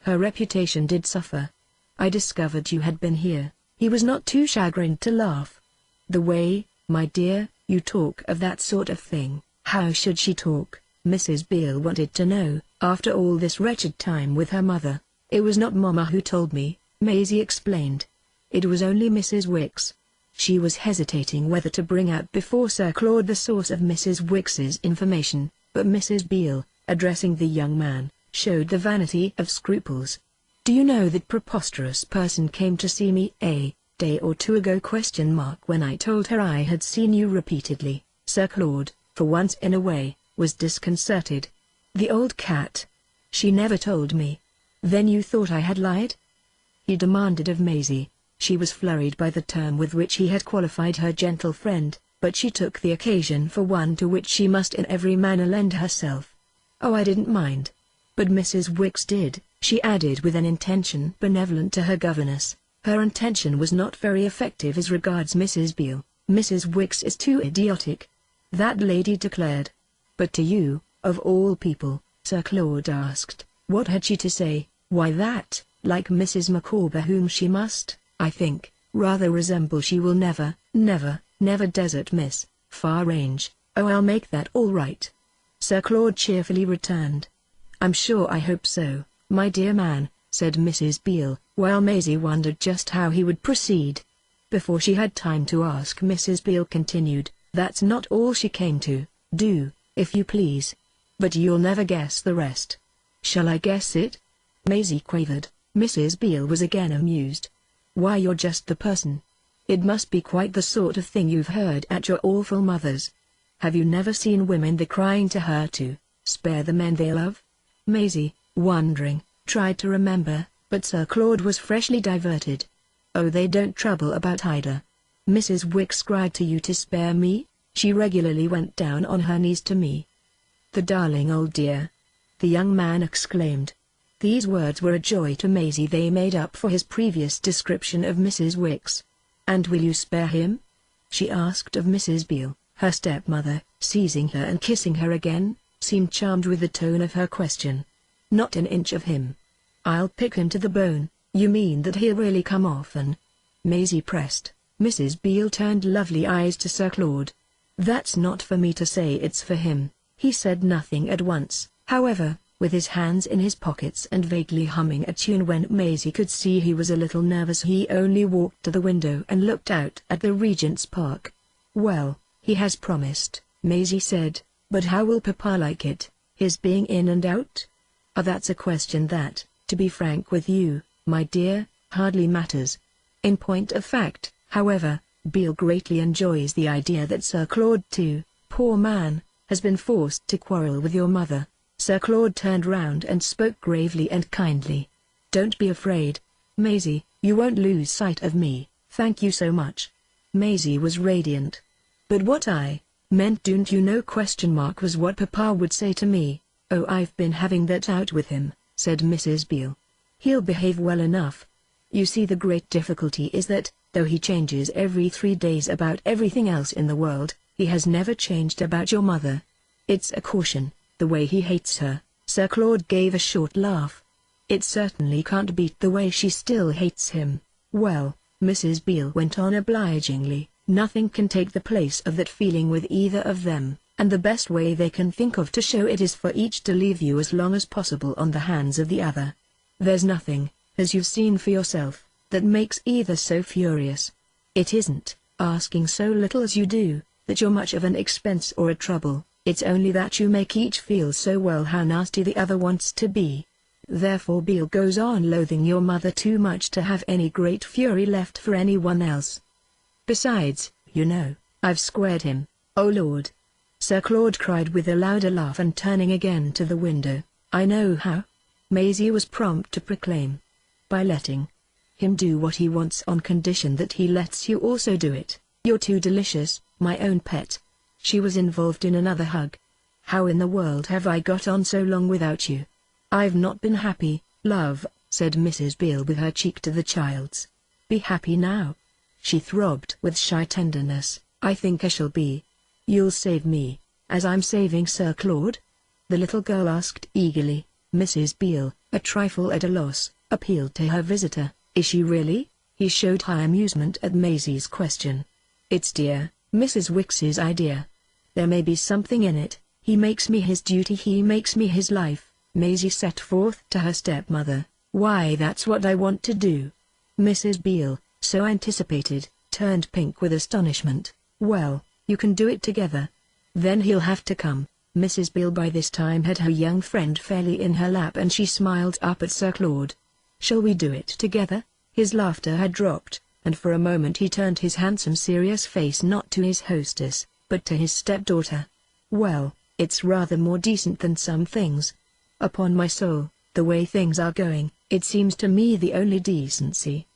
S1: "Her reputation did suffer. I discovered you had been here." He was not too chagrined to laugh. "The way, my dear, you talk of that sort of thing." How should she talk, Mrs. Beale wanted to know, After all this wretched time with her mother, it was not Mama who told me, Maisie explained. It was only Mrs. Wicks. She was hesitating whether to bring out before Sir Claude the source of Mrs. Wicks's information, but Mrs. Beale, addressing the young man, showed the vanity of scruples. "Do you know that preposterous person came to see me a day or two ago? When I told her I had seen you repeatedly." Sir Claude, for once in a way, was disconcerted. "The old cat. She never told me." "Then you thought I had lied?" he demanded of Maisie. She was flurried by the term with which he had qualified her gentle friend, but she took the occasion for one to which she must in every manner lend herself. "Oh, I didn't mind. But Mrs. Wicks did," she added with an intention benevolent to her governess. Her intention was not very effective as regards Mrs. Beale. "Mrs. Wicks is too idiotic," that lady declared. "But to you, of all people," Sir Claude asked, "what had she to say?" "Why that, like Mrs. Micawber, whom she must, I think, rather resemble, she will never, never desert Miss Far-Range." "Oh, I'll make that all right," Sir Claude cheerfully returned. "I'm sure I hope so, my dear man," said Mrs. Beale, while Maisie wondered just how he would proceed. Before she had time to ask, Mrs. Beale continued, "That's not all she came to do, if you please. But you'll never guess the rest." "Shall I guess it?" Maisie quavered. Mrs. Beale was again amused. "Why, you're just the person. It must be quite the sort of thing you've heard at your awful mother's. Have you never seen women the crying to her to spare the men they love?" Maisie, wondering, tried to remember, but Sir Claude was freshly diverted. "Oh, they don't trouble about Ida. Mrs. Wicks cried to you to spare me? She regularly went down on her knees to me." "The darling old dear!" the young man exclaimed. These words were a joy to Maisie. They made up for his previous description of Mrs. Wicks. "And will you spare him?" she asked of Mrs. Beale. Her stepmother, seizing her and kissing her again, seemed charmed with the tone of her question. "Not an inch of him. I'll pick him to the bone." "You mean that he'll really come often?" Maisie pressed. Mrs. Beale turned lovely eyes to Sir Claude. "That's not for me to say, it's for him." He said nothing at once, however, with his hands in his pockets and vaguely humming a tune. When Maisie could see he was a little nervous, he only walked to the window and looked out at the Regent's Park. "Well, he has promised," Maisie said, "but how will Papa like it, his being in and out?" "Oh, that's a question that, to be frank with you, my dear, hardly matters. In point of fact, however, Beale greatly enjoys the idea that Sir Claude too, poor man, has been forced to quarrel with your mother." Sir Claude turned round and spoke gravely and kindly. "Don't be afraid, Maisie, you won't lose sight of me, thank you so much." Maisie was radiant. "But what I meant, don't you know, was what Papa would say to me." "Oh, I've been having that out with him," said Mrs. Beale. "He'll behave well enough. You see, the great difficulty is that, though he changes every 3 days about everything else in the world, he has never changed about your mother. It's a caution, the way he hates her." Sir Claude gave a short laugh. "It certainly can't beat the way she still hates him." "Well," Mrs. Beale went on obligingly, "nothing can take the place of that feeling with either of them, and the best way they can think of to show it is for each to leave you as long as possible on the hands of the other. There's nothing, as you've seen for yourself, that makes either so furious. It isn't asking so little as you do, that you're much of an expense or a trouble. It's only that you make each feel so well how nasty the other wants to be. Therefore Beale goes on loathing your mother too much to have any great fury left for anyone else. Besides, you know, I've squared him." "Oh Lord!" Sir Claude cried with a louder laugh and turning again to the window. "I know how." Maisie was prompt to proclaim. "By letting him do what he wants on condition that he lets you also do it. You're too delicious, my own pet." She was involved in another hug. "How in the world have I got on so long without you?" "I've not been happy, love," said Mrs. Beale with her cheek to the child's. "Be happy now." She throbbed with shy tenderness. "I think I shall be. You'll save me, as I'm saving Sir Claude?" the little girl asked eagerly. Mrs. Beale, a trifle at a loss, appealed to her visitor. "Is she really?" He showed high amusement at Maisie's question. "It's dear Mrs. Wicks's idea. There may be something in it. He makes me his duty, he makes me his life. Maisie set forth to her stepmother. "Why, that's what I want to do." Mrs. Beale, so anticipated, turned pink with astonishment. "Well, you can do it together. Then he'll have to come." Mrs. Beale by this time had her young friend fairly in her lap and she smiled up at Sir Claude. "Shall we do it together?" His laughter had dropped, and for a moment he turned his handsome serious face not to his hostess, but to his stepdaughter. "Well, it's rather more decent than some things. Upon my soul, the way things are going, it seems to me the only decency."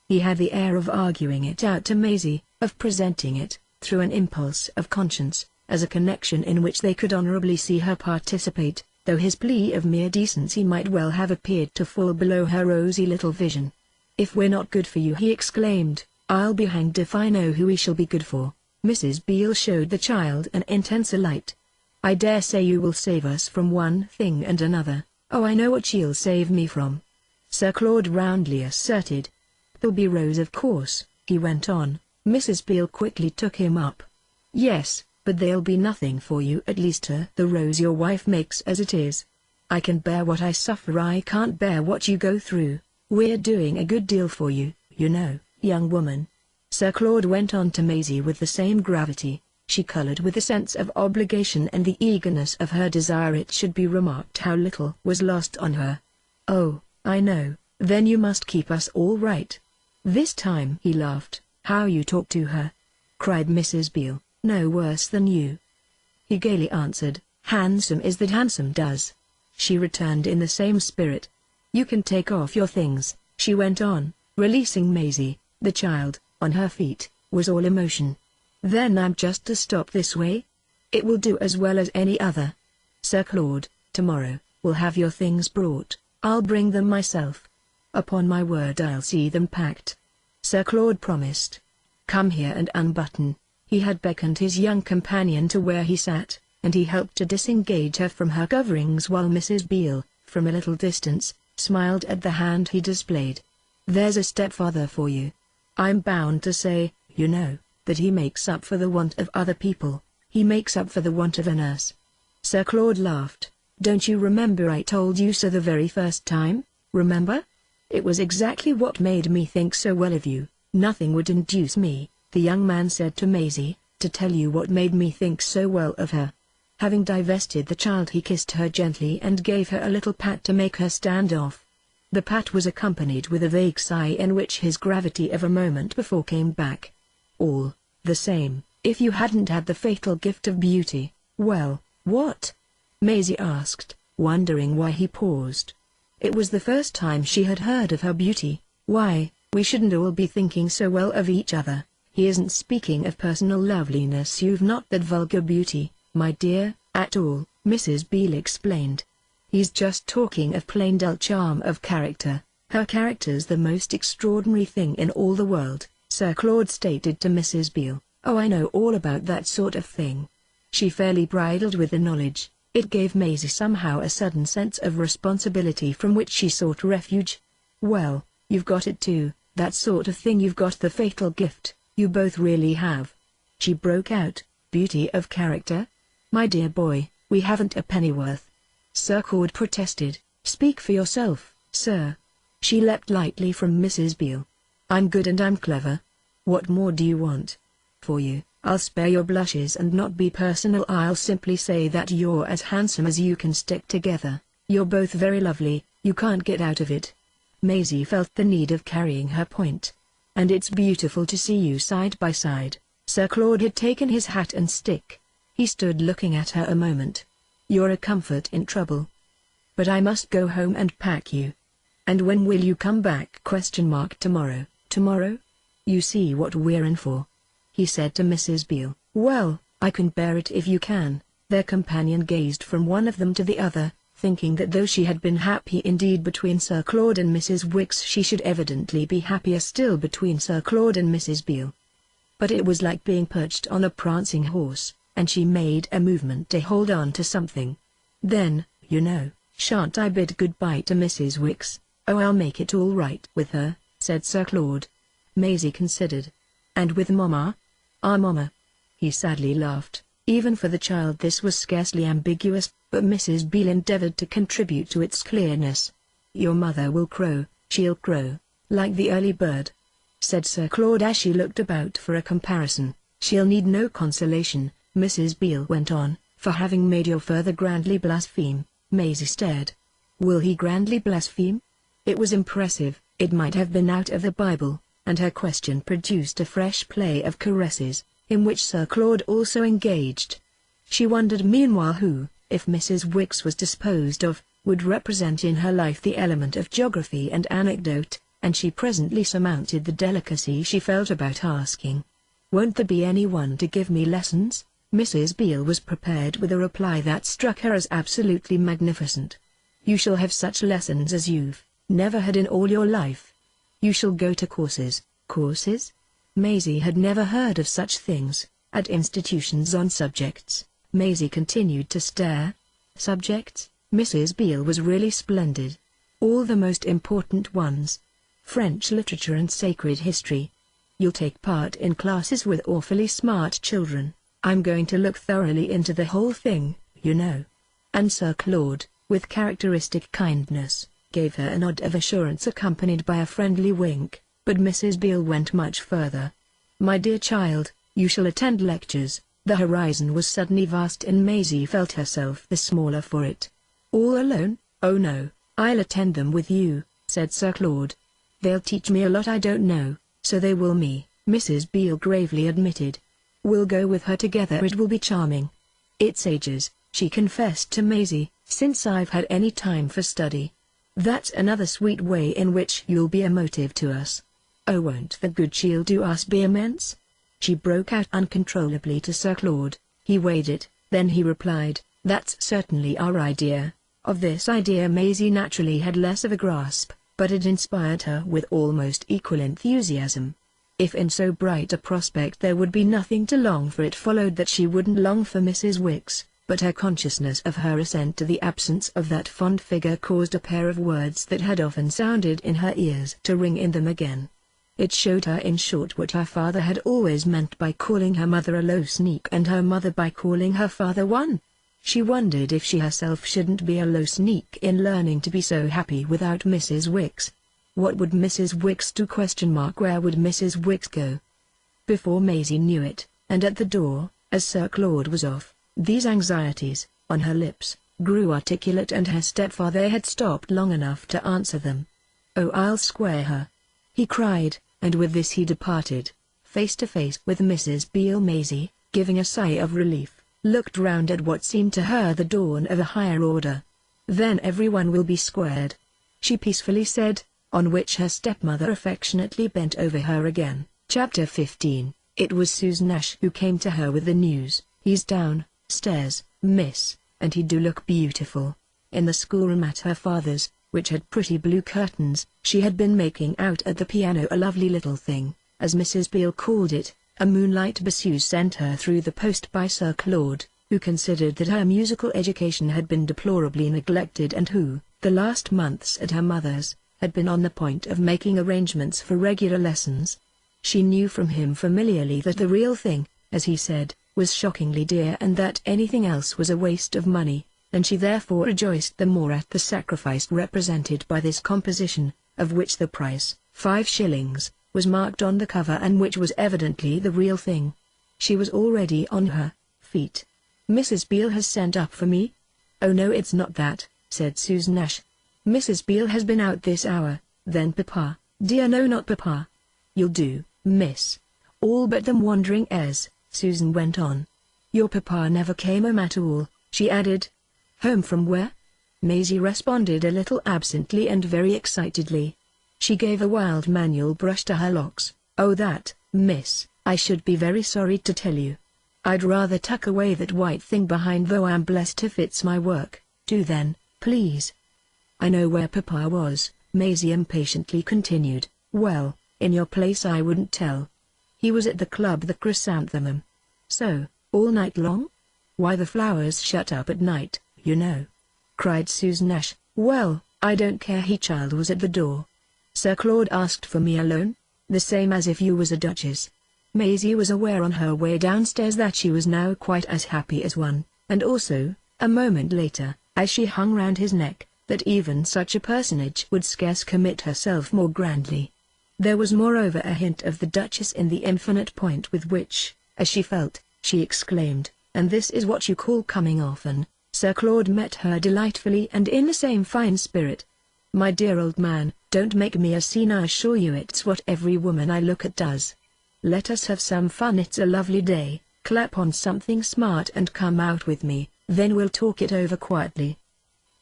S1: He had the air of arguing it out to Maisie, of presenting it, through an impulse of conscience, as a connection in which they could honorably see her participate, though his plea of mere decency might well have appeared to fall below her rosy little vision. "If we're not good for you," he exclaimed, "I'll be hanged if I know who we shall be good for." Mrs. Beale showed the child an intenser light. "I dare say you will save us from one thing and another." "Oh, I know what she'll save me from," Sir Claude roundly asserted. "There'll be Rose, of course," he went on. Mrs. Beale quickly took him up. "Yes, but they'll be nothing for you, at least the Rose your wife makes as it is. I can bear what I suffer, I can't bear what you go through. We're doing a good deal for you, you know, young woman." Sir Claude went on to Maisie with the same gravity. She colored with a sense of obligation and the eagerness of her desire it should be remarked how little was lost on her. "Oh, I know, then you must keep us all right." This time he laughed. "How you talk to her!" cried Mrs. Beale. "No worse than you." He gaily answered, "Handsome is that handsome does." She returned in the same spirit. "You can take off your things," she went on, releasing Maisie. The child, on her feet, was all emotion. "Then I'm just to stop this way? It will do as well as any other." "Sir Claude, tomorrow, we'll have your things brought. I'll bring them myself. Upon my word I'll see them packed," Sir Claude promised. "Come here and unbutton." He had beckoned his young companion to where he sat, and he helped to disengage her from her coverings while Mrs. Beale, from a little distance, smiled at the hand he displayed. "There's a stepfather for you. I'm bound to say, you know, that he makes up for the want of other people. He makes up for the want of a nurse." Sir Claude laughed. "Don't you remember I told you so the very first time? Remember? It was exactly what made me think so well of you." "Nothing would induce me," the young man said to Maisie, "to tell you what made me think so well of her." Having divested the child he kissed her gently and gave her a little pat to make her stand off. The pat was accompanied with a vague sigh in which his gravity of a moment before came back. "All the same, if you hadn't had the fatal gift of beauty." "Well, what?" Maisie asked, wondering why he paused. It was the first time she had heard of her beauty. "Why, we shouldn't all be thinking so well of each other. He isn't speaking of personal loveliness, you've not that vulgar beauty, my dear, at all," Mrs. Beale explained. "He's just talking of plain dull charm of character. Her character's the most extraordinary thing in all the world," Sir Claude stated to Mrs. Beale. "Oh, I know all about that sort of thing." She fairly bridled with the knowledge. It gave Maisie somehow a sudden sense of responsibility from which she sought refuge. "Well, you've got it too, that sort of thing. You've got the fatal gift, you both really have," she broke out. "Beauty of character? My dear boy, we haven't a pennyworth." Sir Claude protested. "Speak for yourself, sir." She leapt lightly from Mrs. Beale. "I'm good and I'm clever. What more do you want? For you, I'll spare your blushes and not be personal. I'll simply say that you're as handsome as you can stick together. You're both very lovely, you can't get out of it." Maisie felt the need of carrying her point. "And it's beautiful to see you side by side." Sir Claude had taken his hat and stick. He stood looking at her a moment. "You're a comfort in trouble. But I must go home and pack you." "And when will you come back? Tomorrow." "Tomorrow? You see what we're in for," he said to Mrs. Beale. "Well, I can bear it if you can." Their companion gazed from one of them to the other, thinking that though she had been happy indeed between Sir Claude and Mrs. Wicks, she should evidently be happier still between Sir Claude and Mrs. Beale. But it was like being perched on a prancing horse, and she made a movement to hold on to something. "Then, you know, shan't I bid goodbye to Mrs. Wicks?" "Oh, I'll make it all right with her," said Sir Claude. Maisie considered. "And with Mamma?" "Our Mamma?" He sadly laughed. Even for the child this was scarcely ambiguous, but Mrs. Beale endeavored to contribute to its clearness. "Your mother will crow, she'll crow, like the early bird," said Sir Claude as she looked about for a comparison. "She'll need no consolation," Mrs. Beale went on, "for having made your father grandly blaspheme." Maisie stared. "Will he grandly blaspheme?" It was impressive, it might have been out of the Bible, and her question produced a fresh play of caresses, in which Sir Claude also engaged. She wondered meanwhile who, if Mrs. Wicks was disposed of, would represent in her life the element of geography and anecdote, and she presently surmounted the delicacy she felt about asking. "Won't there be anyone to give me lessons?" Mrs. Beale was prepared with a reply that struck her as absolutely magnificent. "You shall have such lessons as you've never had in all your life. You shall go to courses." Courses? Maisie had never heard of such things. At institutions on subjects. Maisie continued to stare. Subjects? Mrs. Beale was really splendid. All the most important ones. French literature and sacred history. "You'll take part in classes with awfully smart children. I'm going to look thoroughly into the whole thing, you know." And Sir Claude, with characteristic kindness, gave her a nod of assurance accompanied by a friendly wink. But Mrs. Beale went much further. "My dear child, you shall attend lectures." The horizon was suddenly vast and Maisie felt herself the smaller for it. "All alone?" "Oh no, I'll attend them with you," said Sir Claude. "They'll teach me a lot I don't know, so they will me," Mrs. Beale gravely admitted. "We'll go with her together, it will be charming." "It's ages," she confessed to Maisie, "since I've had any time for study." "That's another sweet way in which you'll be a motive to us." "Oh, won't the good she'll do us be immense?" she broke out uncontrollably to Sir Claude. He weighed it, then he replied, "That's certainly our idea." Of this idea Maisie naturally had less of a grasp, but it inspired her with almost equal enthusiasm. If in so bright a prospect there would be nothing to long for, it followed that she wouldn't long for Mrs. Wicks, but her consciousness of her assent to the absence of that fond figure caused a pair of words that had often sounded in her ears to ring in them again. It showed her in short what her father had always meant by calling her mother a low sneak and her mother by calling her father one. She wondered if she herself shouldn't be a low sneak in learning to be so happy without Mrs. Wicks. What would Mrs. Wicks do? Where would Mrs. Wicks go? Before Maisie knew it, and at the door, as Sir Claude was off, these anxieties, on her lips, grew articulate and her stepfather had stopped long enough to answer them. "Oh, I'll square her," he cried. And with this he departed. Face to face with Mrs. Beale, Maisie, giving a sigh of relief, looked round at what seemed to her the dawn of a higher order. "Then everyone will be squared," she peacefully said, on which her stepmother affectionately bent over her again. Chapter 15. It was Susan Ash who came to her with the news. "He's down stairs, miss, and he do look beautiful." In the schoolroom at her father's, which had pretty blue curtains, she had been making out at the piano a lovely little thing, as Mrs. Beale called it, a moonlight bassoon sent her through the post by Sir Claude, who considered that her musical education had been deplorably neglected and who, the last months at her mother's, had been on the point of making arrangements for regular lessons. She knew from him familiarly that the real thing, as he said, was shockingly dear and that anything else was a waste of money, and she therefore rejoiced the more at the sacrifice represented by this composition, of which the price, 5 shillings, was marked on the cover and which was evidently the real thing. She was already on her feet. "Mrs. Beale has sent up for me?" "Oh no, it's not that," said Susan Ash. "Mrs. Beale has been out this hour." "Then Papa?" "Dear no, not Papa." "You'll do, miss." "All but them wandering heirs," Susan went on. "Your Papa never came home at all," she added. "Home from where?" Maisie responded a little absently and very excitedly. She gave a wild manual brush to her locks. "Oh that, miss, I should be very sorry to tell you. I'd rather tuck away that white thing behind, though I'm blessed if it's my work." "Do then, please." "I know where Papa was," Maisie impatiently continued. "Well, in your place I wouldn't tell. He was at the club, the Chrysanthemum." "So, all night long?" "Why, the flowers shut up at night, you know," cried Susan Ash. "Well, I don't care, he child was at the door." "Sir Claude asked for me alone?" "The same as if you was a duchess." Maisie was aware on her way downstairs that she was now quite as happy as one, and also, a moment later, as she hung round his neck, that even such a personage would scarce commit herself more grandly. There was moreover a hint of the Duchess in the infinite point with which, as she felt, she exclaimed, "And this is what you call coming often." Sir Claude met her delightfully and in the same fine spirit. "My dear old man, don't make me a scene. I assure you it's what every woman I look at does. Let us have some fun. It's a lovely day. Clap on something smart and come out with me, then we'll talk it over quietly."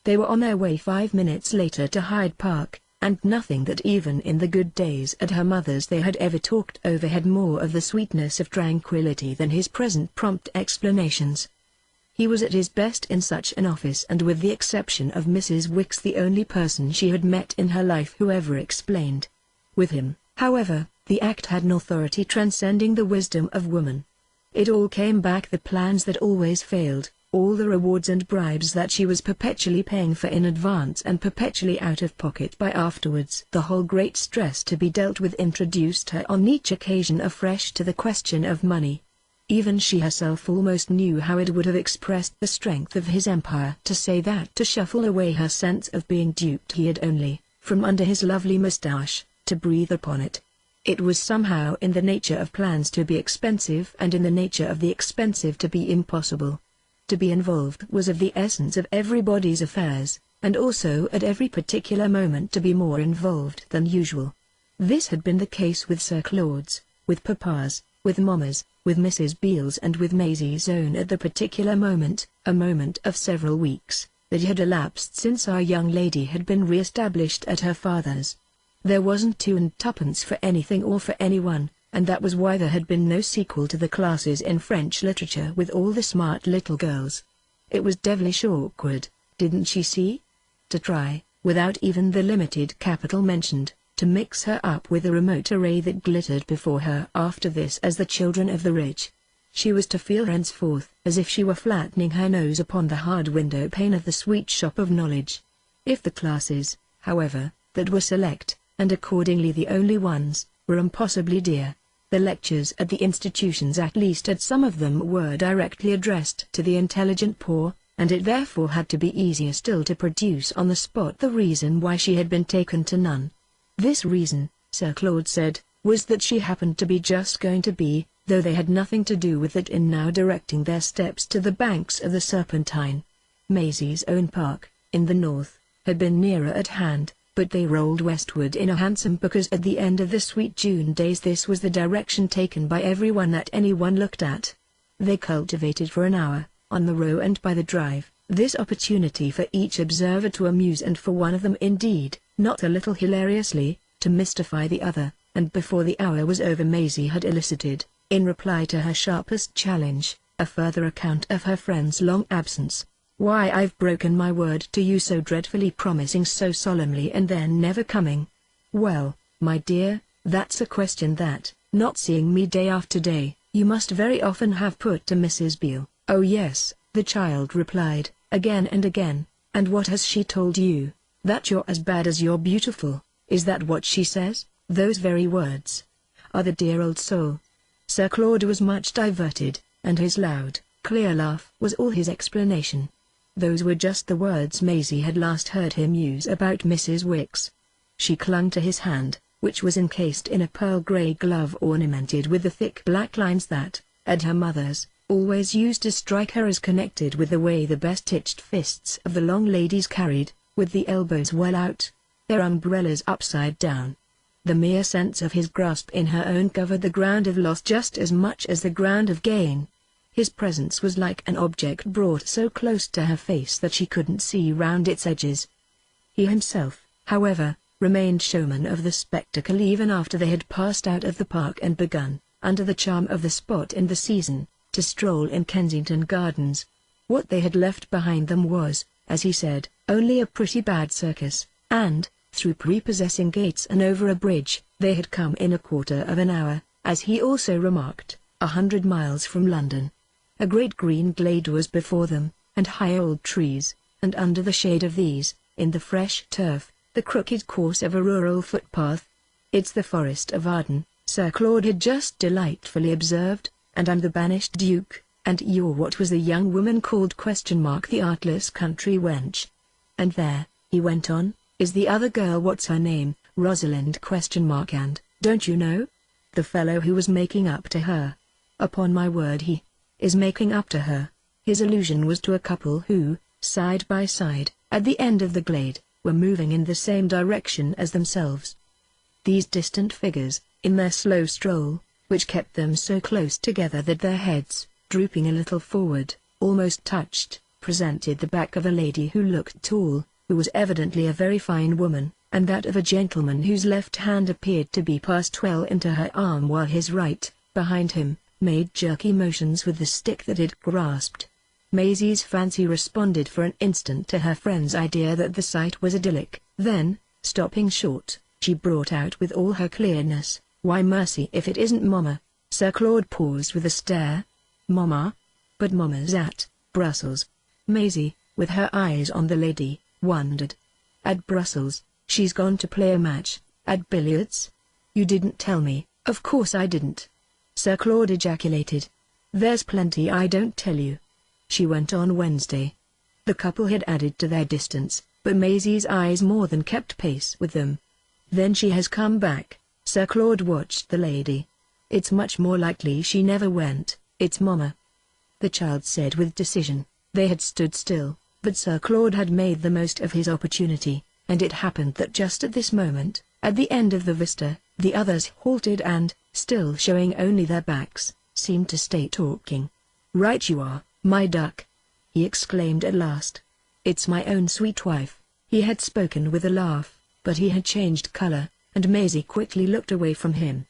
S1: They were on their way 5 minutes later to Hyde Park, and nothing that even in the good days at her mother's they had ever talked over had more of the sweetness of tranquility than his present prompt explanations. He was at his best in such an office, and with the exception of Mrs. Wicks the only person she had met in her life who ever explained. With him, however, the act had an authority transcending the wisdom of woman. It all came back, the plans that always failed, all the rewards and bribes that she was perpetually paying for in advance and perpetually out of pocket by afterwards. The whole great stress to be dealt with introduced her on each occasion afresh to the question of money. Even she herself almost knew how it would have expressed the strength of his empire to say that, to shuffle away her sense of being duped. He had only, from under his lovely moustache, to breathe upon it. It was somehow in the nature of plans to be expensive, and in the nature of the expensive to be impossible. To be involved was of the essence of everybody's affairs, and also at every particular moment to be more involved than usual. This had been the case with Sir Claude's, with Papa's, with Mamma's, with Mrs. Beale's and with Maisie's own at the particular moment, a moment of several weeks, that had elapsed since our young lady had been re-established at her father's. There wasn't 2 and twopence for anything or for anyone, and that was why there had been no sequel to the classes in French literature with all the smart little girls. It was devilish awkward, didn't she see? To try, without even the limited capital mentioned, to mix her up with a remote array that glittered before her after this as the children of the rich. She was to feel henceforth as if she were flattening her nose upon the hard window pane of the sweet shop of knowledge. If the classes, however, that were select, and accordingly the only ones, were impossibly dear, the lectures at the institutions, at least at some of them, were directly addressed to the intelligent poor, and it therefore had to be easier still to produce on the spot the reason why she had been taken to none. This reason, Sir Claude said, was that she happened to be just going to be, though they had nothing to do with it in now directing their steps to the banks of the Serpentine. Maisie's own park, in the north, had been nearer at hand, but they rolled westward in a hansom because at the end of the sweet June days this was the direction taken by everyone that anyone looked at. They cultivated for an hour, on the Row and by the Drive, this opportunity for each observer to amuse, and for one of them indeed, not a little hilariously, to mystify the other, and before the hour was over Maisie had elicited, in reply to her sharpest challenge, a further account of her friend's long absence. "Why, I've broken my word to you, so dreadfully, promising so solemnly and then never coming." "Well, my dear, that's a question that, not seeing me day after day, you must very often have put to Mrs. Beale." "Oh yes," the child replied, "again and again." "And what has she told you? That you're as bad as you're beautiful? Is that what she says?" "Those very words." "Ah, the dear old soul." Sir Claude was much diverted, and his loud, clear laugh was all his explanation. Those were just the words Maisie had last heard him use about Mrs. Wicks. She clung to his hand, which was encased in a pearl grey glove ornamented with the thick black lines that, at her mother's, always used to strike her as connected with the way the best-stitched fists of the long ladies carried, with the elbows well out, their umbrellas upside down. The mere sense of his grasp in her own covered the ground of loss just as much as the ground of gain. His presence was like an object brought so close to her face that she couldn't see round its edges. He himself, however, remained showman of the spectacle even after they had passed out of the park and begun, under the charm of the spot in the season, to stroll in Kensington Gardens. What they had left behind them was, as he said, only a pretty bad circus, and, through prepossessing gates and over a bridge, they had come in a quarter of an hour, as he also remarked, 100 miles from London. A great green glade was before them, and high old trees, and under the shade of these, in the fresh turf, the crooked course of a rural footpath. "It's the Forest of Arden," Sir Claude had just delightfully observed, "And I'm the banished Duke, and you're what was the young woman called the artless country wench. And there," he went on, "is the other girl, what's her name, Rosalind ? And, don't you know? The fellow who was making up to her. Upon my word he is making up to her." His allusion was to a couple who, side by side, at the end of the glade, were moving in the same direction as themselves. These distant figures, in their slow stroll, which kept them so close together that their heads, drooping a little forward, almost touched, presented the back of a lady who looked tall, who was evidently a very fine woman, and that of a gentleman whose left hand appeared to be passed well into her arm while his right, behind him, made jerky motions with the stick that it grasped. Maisie's fancy responded for an instant to her friend's idea that the sight was idyllic, then, stopping short, she brought out with all her clearness, "Why mercy if it isn't Mamma." Sir Claude paused with a stare. "Mamma? But Mamma's at Brussels." Maisie, with her eyes on the lady, wondered. "At Brussels? She's gone to play a match, at billiards? You didn't tell me." "Of course I didn't," Sir Claude ejaculated. "There's plenty I don't tell you. She went on Wednesday." The couple had added to their distance, but Maisie's eyes more than kept pace with them. "Then she has come back." Sir Claude watched the lady. "It's much more likely she never went, it's Mamma," the child said with decision. They had stood still, but Sir Claude had made the most of his opportunity, and it happened that just at this moment, at the end of the vista, the others halted and, still showing only their backs, seemed to stay talking. "Right you are, my duck," he exclaimed at last. "It's my own sweet wife." He had spoken with a laugh, but he had changed color, and Maisie quickly looked away from him.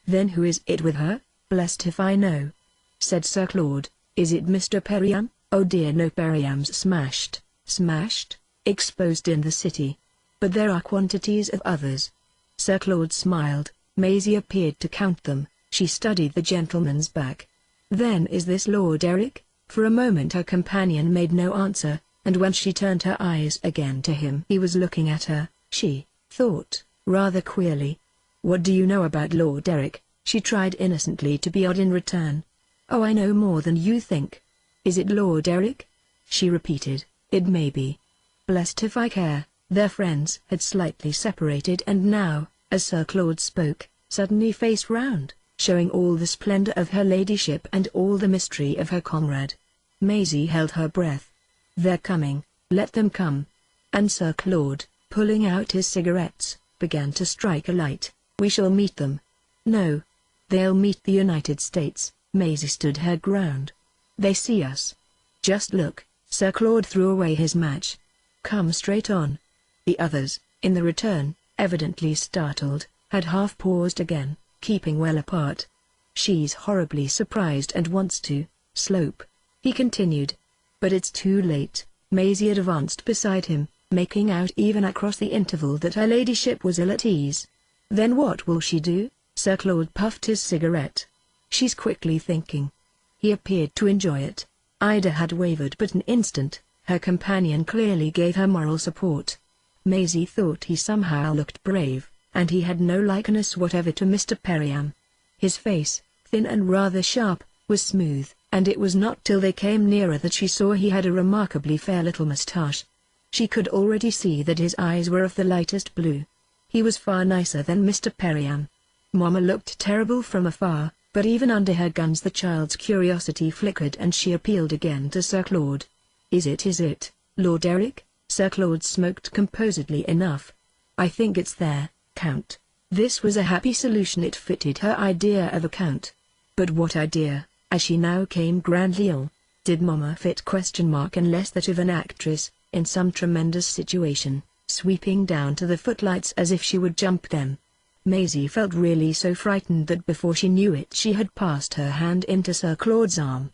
S1: "Then who is it with her? Blessed if I know," said Sir Claude. "Is it Mr. Perriam?" "Oh dear no, Perriam's smashed." "Smashed? Exposed in the city? But there are quantities of others." Sir Claude smiled. Maisie appeared to count them. She studied the gentleman's back. "Then is this Lord Eric?" For a moment her companion made no answer, and when she turned her eyes again to him he was looking at her, she thought, rather queerly. "What do you know about Lord Eric?" She tried innocently to be odd in return. "Oh, I know more than you think." "Is it Lord Eric?" she repeated. "It may be. Blessed if I care." Their friends had slightly separated and now, as Sir Claude spoke, suddenly faced round, showing all the splendor of her ladyship and all the mystery of her comrade. Maisie held her breath. "They're coming, let them come." And Sir Claude, pulling out his cigarettes, began to strike a light. "We shall meet them." "No. They'll meet the United States." Maisie stood her ground. "They see us. Just look." Sir Claude threw away his match. "Come straight on." The others, in the return, evidently startled, had half paused again, keeping well apart. "She's horribly surprised and wants to slope," he continued. "But it's too late." Maisie advanced beside him, making out even across the interval that her ladyship was ill at ease. "Then what will she do?" Sir Claude puffed his cigarette. "She's quickly thinking." He appeared to enjoy it. Ida had wavered but an instant. Her companion clearly gave her moral support. Maisie thought he somehow looked brave, and he had no likeness whatever to Mr. Perriam. His face, thin and rather sharp, was smooth, and it was not till they came nearer that she saw he had a remarkably fair little moustache. She could already see that his eyes were of the lightest blue. He was far nicer than Mr. Perriam. Mamma looked terrible from afar, but even under her guns the child's curiosity flickered and she appealed again to Sir Claude. Is it, Lord Eric?" Sir Claude smoked composedly enough. "I think it's there, Count." This was a happy solution. It fitted her idea of a count. But what idea, as she now came grandly on, did Mamma fit unless that of an actress, in some tremendous situation, sweeping down to the footlights as if she would jump them? Maisie felt really so frightened that before she knew it she had passed her hand into Sir Claude's arm.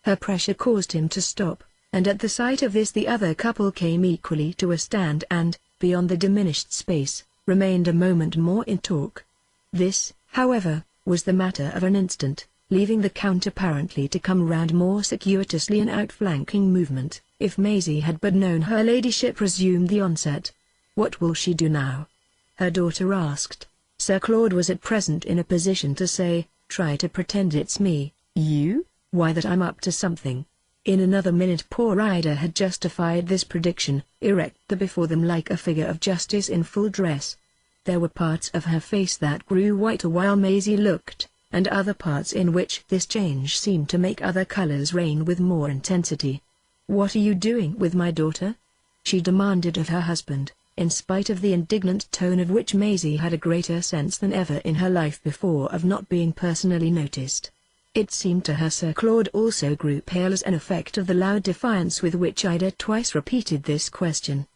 S1: Her pressure caused him to stop, and at the sight of this the other couple came equally to a stand and, beyond the diminished space, remained a moment more in talk. This, however, was the matter of an instant, leaving the Count apparently to come round more circuitously an outflanking movement. If Maisie had but known her ladyship resumed the onset. "What will she do now?" her daughter asked. Sir Claude was at present in a position to say, "Try to pretend it's me, you? Why, that I'm up to something." In another minute poor Ida had justified this prediction, erect before them like a figure of justice in full dress. There were parts of her face that grew whiter while Maisie looked, and other parts in which this change seemed to make other colors reign with more intensity. "What are you doing with my daughter?" she demanded of her husband, in spite of the indignant tone of which Maisie had a greater sense than ever in her life before of not being personally noticed. It seemed to her Sir Claude also grew pale as an effect of the loud defiance with which Ida twice repeated this question.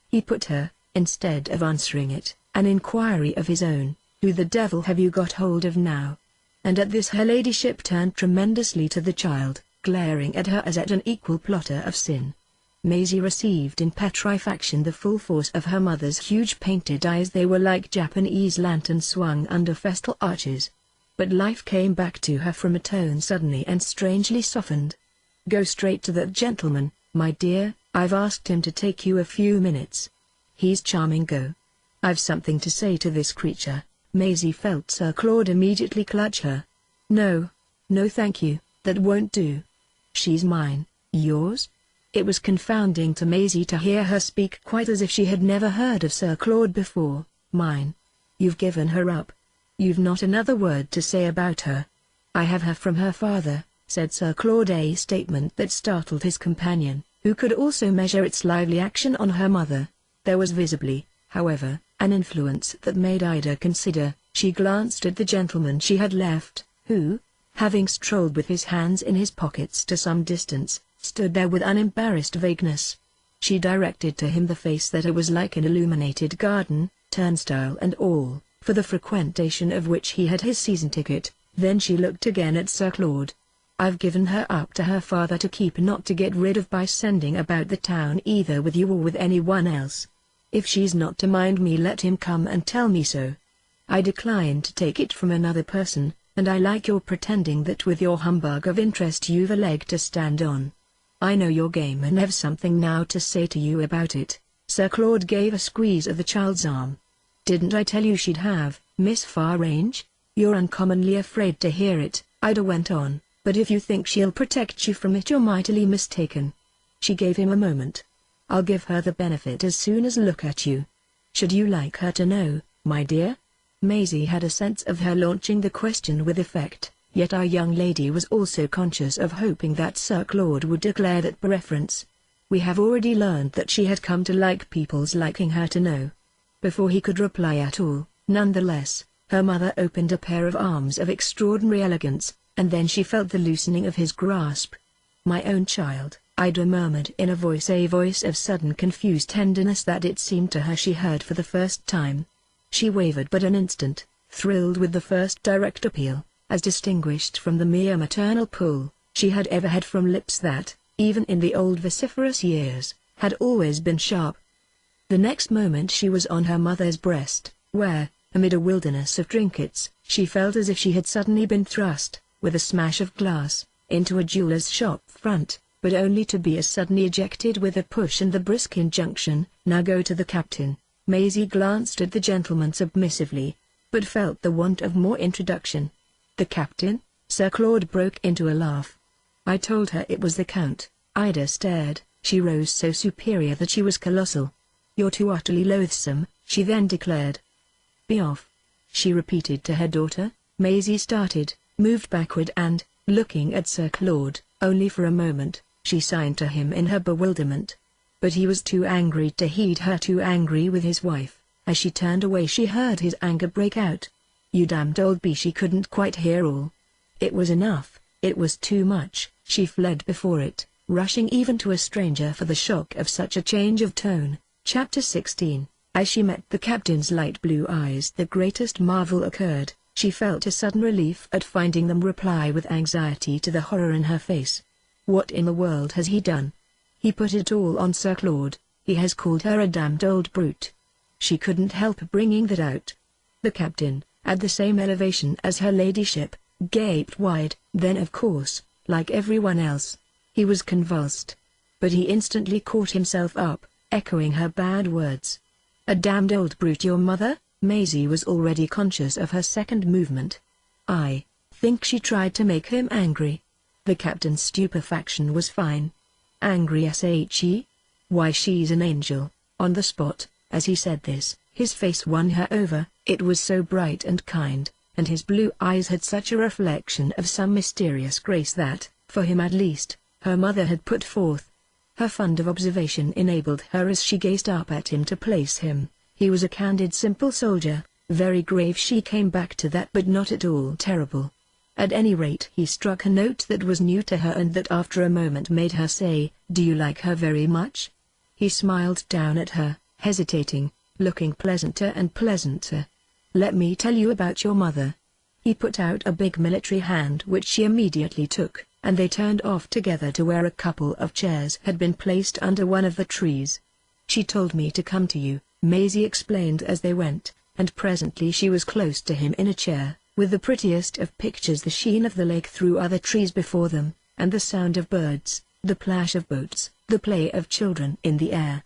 S1: He put her, instead of answering it, an inquiry of his own, "Who the devil have you got hold of now?" And at this her ladyship turned tremendously to the child, glaring at her as at an equal plotter of sin. Maisie received in petrifaction the full force of her mother's huge painted eyes. They were like Japanese lanterns swung under festal arches. But life came back to her from a tone suddenly and strangely softened. "Go straight to that gentleman, my dear. I've asked him to take you a few minutes. He's charming. Go. I've something to say to this creature." Maisie felt Sir Claude immediately clutch her. "No. No, thank you, that won't do. She's mine." "Yours?" It was confounding to Maisie to hear her speak quite as if she had never heard of Sir Claude before. "Mine? You've given her up? You've not another word to say about her?" "I have her from her father," said Sir Claude, a statement that startled his companion, who could also measure its lively action on her mother. There was visibly, however, an influence that made Ida consider. She glanced at the gentleman she had left, who, having strolled with his hands in his pockets to some distance, stood there with unembarrassed vagueness. She directed to him the face that was like an illuminated garden, turnstile and all, for the frequentation of which he had his season ticket. Then she looked again at Sir Claude. "I've given her up to her father to keep, not to get rid of by sending about the town either with you or with anyone else. If she's not to mind me, let him come and tell me so. I decline to take it from another person, and I like your pretending that with your humbug of interest you've a leg to stand on. I know your game and have something now to say to you about it." Sir Claude gave a squeeze of the child's arm. "Didn't I tell you she'd have, Miss Farange? You're uncommonly afraid to hear it," Ida went on, "but if you think she'll protect you from it you're mightily mistaken." She gave him a moment. "I'll give her the benefit as soon as look at you. Should you like her to know, my dear?" Maisie had a sense of her launching the question with effect, yet our young lady was also conscious of hoping that Sir Claude would declare that preference. We have already learned that she had come to like people's liking her to know. Before he could reply at all, nonetheless, her mother opened a pair of arms of extraordinary elegance, and then she felt the loosening of his grasp. "My own child," Ida murmured in a voice of sudden confused tenderness that it seemed to her she heard for the first time. She wavered but an instant, thrilled with the first direct appeal, as distinguished from the mere maternal pull she had ever had from lips that, even in the old vociferous years, had always been sharp. The next moment she was on her mother's breast, where, amid a wilderness of trinkets, she felt as if she had suddenly been thrust, with a smash of glass, into a jeweller's shop front, but only to be as suddenly ejected with a push and the brisk injunction, "Now go to the captain." Maisie glanced at the gentleman submissively, but felt the want of more introduction. "The captain?" Sir Claude broke into a laugh. "I told her it was the Count." Ida stared. She rose so superior that she was colossal. "You're too utterly loathsome," she then declared. "Be off," she repeated to her daughter. Maisie started, moved backward and, looking at Sir Claude, only for a moment, she signed to him in her bewilderment. But he was too angry to heed her, too angry with his wife. As she turned away she heard his anger break out. "You damned old bee!" She couldn't quite hear all. It was enough, it was too much. She fled before it, rushing even to a stranger for the shock of such a change of tone. Chapter 16. As she met the captain's light blue eyes the greatest marvel occurred. She felt a sudden relief at finding them reply with anxiety to the horror in her face. What in the world has he done? He put it all on Sir Claude. He has called her a damned old brute. She couldn't help bringing that out. The captain, at the same elevation as her ladyship, gaped wide. Then of course, like everyone else, he was convulsed. But he instantly caught himself up, echoing her bad words. "A damned old brute, your mother? Maisie was already conscious of her second movement. I think she tried to make him angry. The captain's stupefaction was fine. Angry she? Why, she's an angel. On the spot, as he said this, his face won her over. It was so bright and kind, and his blue eyes had such a reflection of some mysterious grace that, for him at least, her mother had put forth. Her fund of observation enabled her as she gazed up at him to place him. He was a candid simple soldier, very grave. She came back to that, but not at all terrible. At any rate, he struck a note that was new to her and that after a moment made her say, "Do you like her very much?" He smiled down at her, hesitating, looking pleasanter and pleasanter. "Let me tell you about your mother." He put out a big military hand which she immediately took, and they turned off together to where a couple of chairs had been placed under one of the trees. "She told me to come to you," Maisie explained as they went, and presently she was close to him in a chair, with the prettiest of pictures, the sheen of the lake through other trees before them, and the sound of birds, the plash of boats, the play of children in the air.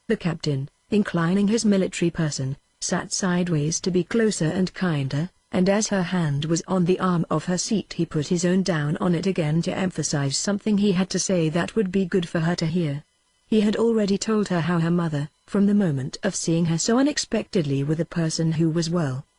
S1: The captain, inclining his military person, sat sideways to be closer and kinder, and as her hand was on the arm of her seat he put his own down on it again to emphasize something he had to say that would be good for her to hear. He had already told her how her mother, from the moment of seeing her so unexpectedly with a person who was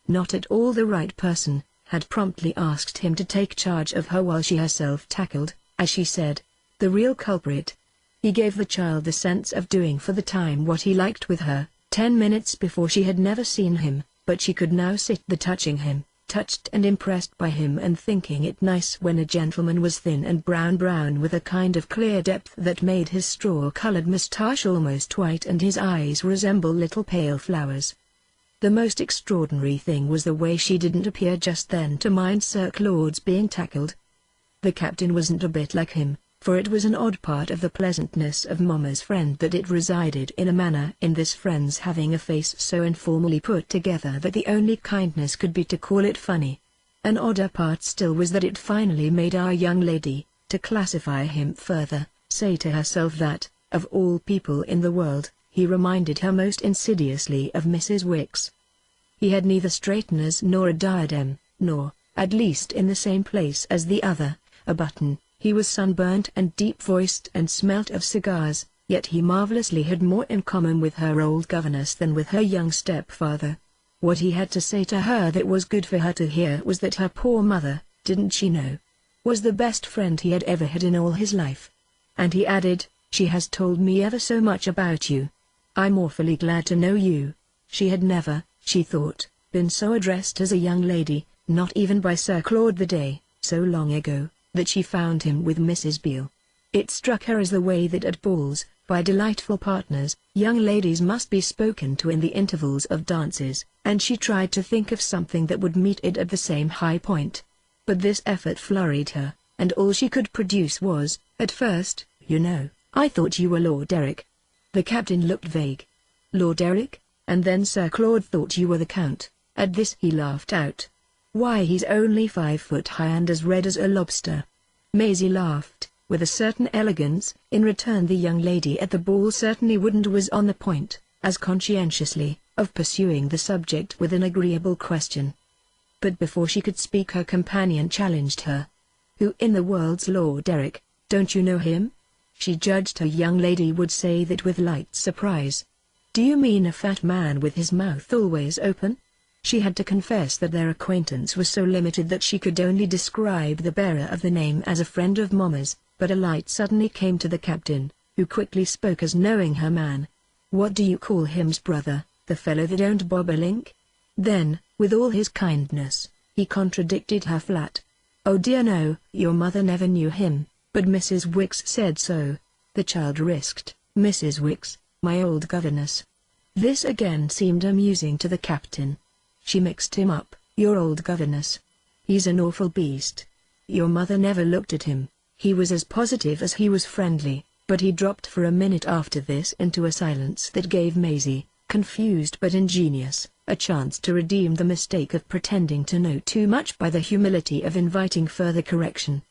S1: not at all the right person, had promptly asked him to take charge of her while she herself tackled, as she said, the real culprit. He gave the child the sense of doing for the time what he liked with her. 10 minutes before she had never seen him, but she could now sit there touching him, touched and impressed by him and thinking it nice when a gentleman was thin and brown with a kind of clear depth that made his straw-colored moustache almost white and his eyes resemble little pale flowers. The most extraordinary thing was the way she didn't appear just then to mind Sir Claude's being tackled. The captain wasn't a bit like him, for it was an odd part of the pleasantness of Mama's friend that it resided in a manner in this friend's having a face so informally put together that the only kindness could be to call it funny. An odder part still was that it finally made our young lady, to classify him further, say to herself that, of all people in the world, he reminded her most insidiously of Mrs. Wicks. He had neither straighteners nor a diadem, nor, at least in the same place as the other, a button. He was sunburnt and deep-voiced and smelt of cigars, yet he marvelously had more in common with her old governess than with her young stepfather. What he had to say to her that was good for her to hear was that her poor mother, didn't she know, was the best friend he had ever had in all his life. And he added, "She has told me ever so much about you. I'm awfully glad to know you." She had never, she thought, been so addressed as a young lady, not even by Sir Claude the day, so long ago, that she found him with Mrs. Beale. It struck her as the way that at balls, by delightful partners, young ladies must be spoken to in the intervals of dances, and she tried to think of something that would meet it at the same high point. But this effort flurried her, and all she could produce was, "At first, you know, I thought you were Lord Eric." The captain looked vague. "Lord Eric? And then Sir Claude thought you were the Count." At this he laughed out. "Why, he's only 5 foot high and as red as a lobster." Maisie laughed, with a certain elegance. In return the young lady at the ball certainly wouldn't, was on the point, as conscientiously, of pursuing the subject with an agreeable question. But before she could speak her companion challenged her. "Who in the world's Lord Eric? Don't you know him?" She judged her young lady would say that with light surprise. "Do you mean a fat man with his mouth always open?" She had to confess that their acquaintance was so limited that she could only describe the bearer of the name as a friend of Mama's, but a light suddenly came to the captain, who quickly spoke as knowing her man. "What do you call him's brother, the fellow that don't bob a link?" Then, with all his kindness, he contradicted her flat. "Oh dear no, your mother never knew him, but Mrs. Wicks said so." The child risked, "Mrs. Wicks, my old governess." This again seemed amusing to the captain. She mixed him up. "Your old governess? He's an awful beast. Your mother never looked at him." He was as positive as he was friendly, but he dropped for a minute after this into a silence that gave Maisie, confused but ingenious, a chance to redeem the mistake of pretending to know too much by the humility of inviting further correction.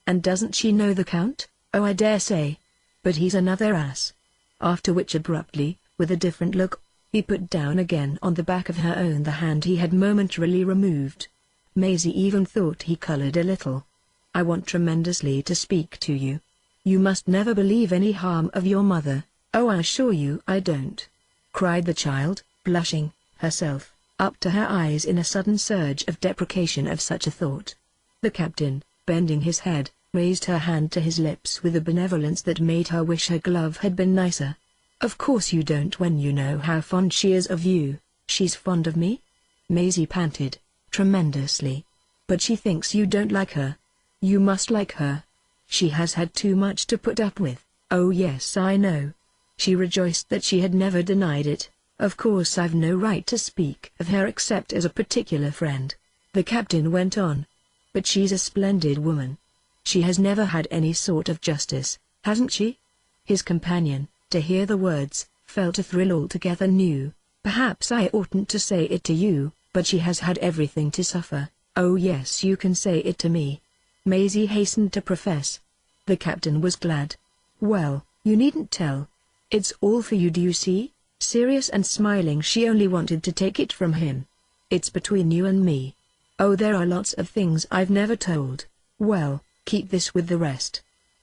S1: "And doesn't she know the Count?" "Oh, I dare say. But he's another ass." After which abruptly, with a different look, He put down again on the back of her own the hand he had momentarily removed. Maisie even thought he colored a little. "I want tremendously to speak to you. You must never believe any harm of your mother." "Oh, I assure you I don't," cried the child, blushing, herself, up to her eyes in a sudden surge of deprecation of such a thought. The captain, bending his head, raised her hand to his lips with a benevolence that made her wish her glove had been nicer. "Of course you don't when you know how fond she is of you." "She's fond of me?" Maisie panted, tremendously. "But she thinks you don't like her. You must like her. She has had too much to put up with." "Oh yes, I know." She rejoiced that she had never denied it. "Of course I've no right to speak of her except as a particular friend," the captain went on. "But she's a splendid woman. She has never had any sort of justice, hasn't she?" His companion, to hear the words, felt a thrill altogether new. "Perhaps I oughtn't to say it to you, but she has had everything to suffer." "Oh yes, you can say it to me," Maisie hastened to profess. The captain was glad. "Well, you needn't tell. It's all for you, do you see?" Serious and smiling, she only wanted to take it from him. "It's between you and me. Oh, there are lots of things I've never told." "Well, keep this with the rest.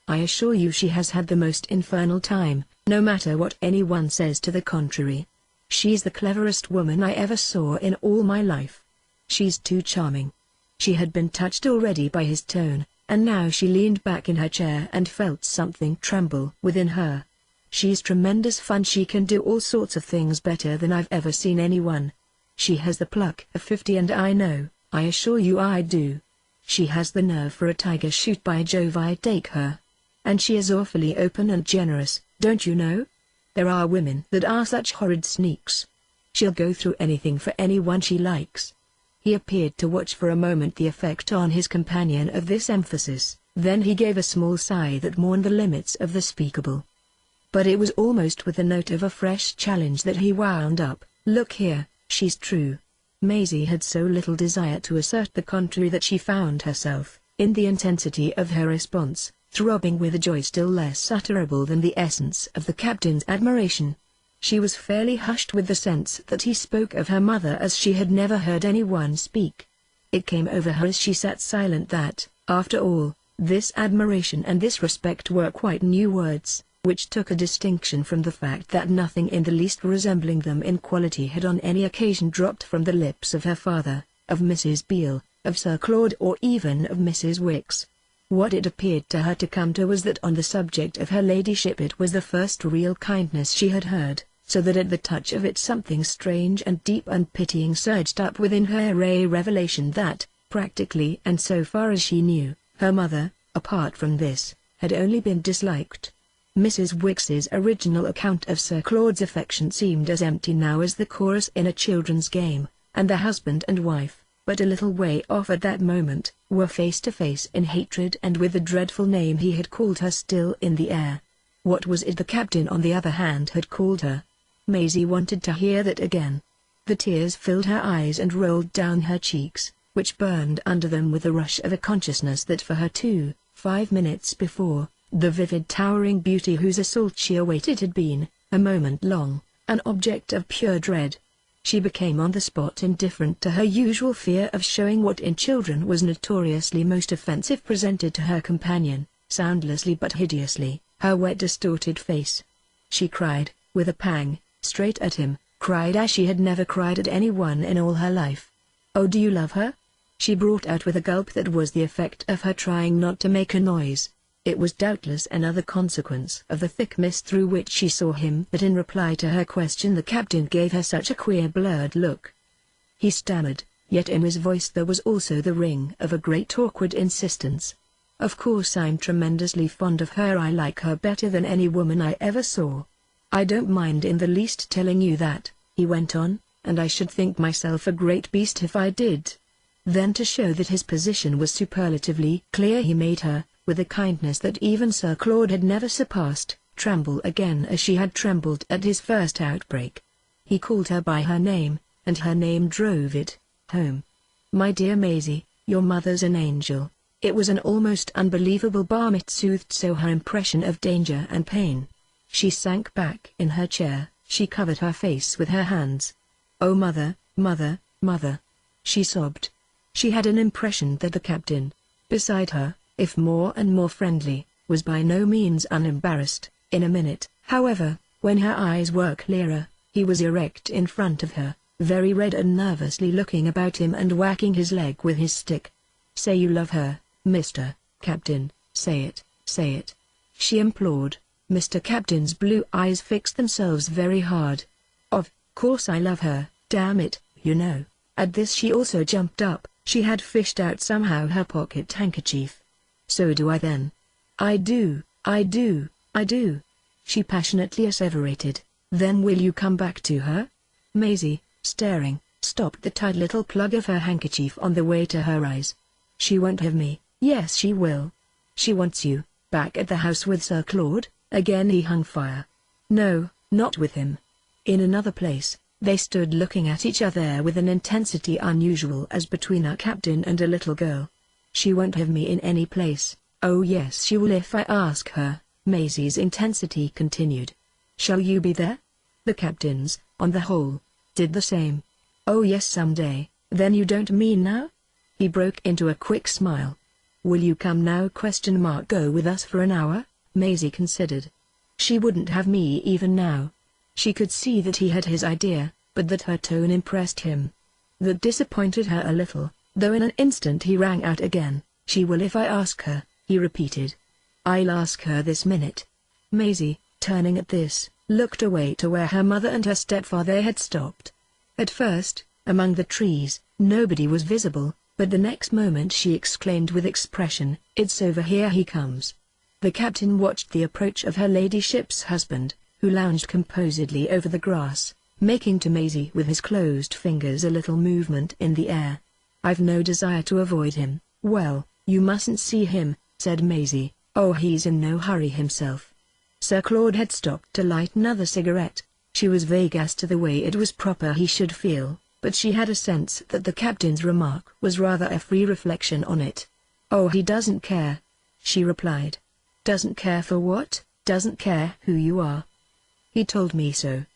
S1: I assure you she has had the most infernal time, no matter what anyone says to the contrary. She's the cleverest woman I ever saw in all my life. She's too charming." She had been touched already by his tone, and now she leaned back in her chair and felt something tremble within her. "She's tremendous fun. She can do all sorts of things better than I've ever seen anyone. She has the pluck of 50, and I know, I assure you I do. She has the nerve for a tiger. Shoot, by Jove, I'd take her. And she is awfully open and generous, don't you know? There are women that are such horrid sneaks. She'll go through anything for anyone she likes." He appeared to watch for a moment the effect on his companion of this emphasis, then he gave a small sigh that mourned the limits of the speakable. But it was almost with a note of a fresh challenge that he wound up, "Look here, she's true." Maisie had so little desire to assert the contrary that she found herself, in the intensity of her response, throbbing with a joy still less utterable than the essence of the captain's admiration. She was fairly hushed with the sense that he spoke of her mother as she had never heard anyone speak. It came over her as she sat silent that, after all, this admiration and this respect were quite new words, which took a distinction from the fact that nothing in the least resembling them in quality had on any occasion dropped from the lips of her father, of Mrs. Beale, of Sir Claude, or even of Mrs. Wicks. What it appeared to her to come to was that on the subject of her ladyship it was the first real kindness she had heard, so that at the touch of it something strange and deep and pitying surged up within her, a revelation that, practically and so far as she knew, her mother, apart from this, had only been disliked. Mrs. Wicks's original account of Sir Claude's affection seemed as empty now as the chorus in a children's game, and the husband and wife, but a little way off at that moment, were face to face in hatred and with the dreadful name he had called her still in the air. What was it the captain on the other hand had called her? Maisie wanted to hear that again. The tears filled her eyes and rolled down her cheeks, which burned under them with the rush of a consciousness that for her too, 5 minutes before, the vivid towering beauty whose assault she awaited had been, a moment long, an object of pure dread. She became on the spot indifferent to her usual fear of showing what in children was notoriously most offensive presented to her companion, soundlessly but hideously, her wet distorted face. She cried, with a pang, straight at him, cried as she had never cried at anyone in all her life. "Oh, do you love her?" she brought out with a gulp that was the effect of her trying not to make a noise. It was doubtless another consequence of the thick mist through which she saw him that in reply to her question the captain gave her such a queer blurred look. He stammered, yet in his voice there was also the ring of a great awkward insistence. "Of course I'm tremendously fond of her. I like her better than any woman I ever saw. I don't mind in the least telling you that," he went on, "and I should think myself a great beast if I did." Then, to show that his position was superlatively clear, he made her, with a kindness that even Sir Claude had never surpassed, tremble again as she had trembled at his first outbreak. He called her by her name, and her name drove it home. "My dear Maisie, your mother's an angel." It was an almost unbelievable balm. It soothed so her impression of danger and pain. She sank back in her chair, She covered her face with her hands. "Oh mother, mother, mother," she sobbed. She had an impression that the captain, beside her, if more and more friendly, was by no means unembarrassed. In a minute, however, when her eyes were clearer, he was erect in front of her, very red and nervously looking about him and whacking his leg with his stick. "Say you love her, Mr. Captain, say it, say it," she implored. Mr. Captain's blue eyes fixed themselves very hard. "Of course I love her, damn it, you know." At this she also jumped up. She had fished out somehow her pocket handkerchief. "So do I then. I do, I do, I do," she passionately asseverated. "Then will you come back to her?" Maisie, staring, stopped the tight little plug of her handkerchief on the way to her eyes. "She won't have me." "Yes she will. She wants you, back at the house with Sir Claude." Again he hung fire. "No, not with him. In another place." They stood looking at each other with an intensity unusual as between a captain and a little girl. "She won't have me in any place." "Oh yes she will if I ask her," Maisie's intensity continued. "Shall you be there?" The captains, on the whole, did the same. "Oh yes someday." "Then you don't mean now?" He broke into a quick smile. "Will you come now? Go with us for an hour?" Maisie considered. She wouldn't have me even now. She could see that he had his idea, but that her tone impressed him. That disappointed her a little, though in an instant he rang out again. "She will if I ask her," he repeated. "I'll ask her this minute." Maisie, turning at this, looked away to where her mother and her stepfather had stopped. At first, among the trees, nobody was visible, but the next moment she exclaimed with expression, "It's over, here he comes." The captain watched the approach of her ladyship's husband, who lounged composedly over the grass, making to Maisie with his closed fingers a little movement in the air. "I've no desire to avoid him." "Well, you mustn't see him," said Maisie. "Oh, he's in no hurry himself." Sir Claude had stopped to light another cigarette. She was vague as to the way it was proper he should feel, but she had a sense that the captain's remark was rather a free reflection on it. "Oh, he doesn't care," she replied. "Doesn't care for what?" "Doesn't care who you are. He told me so."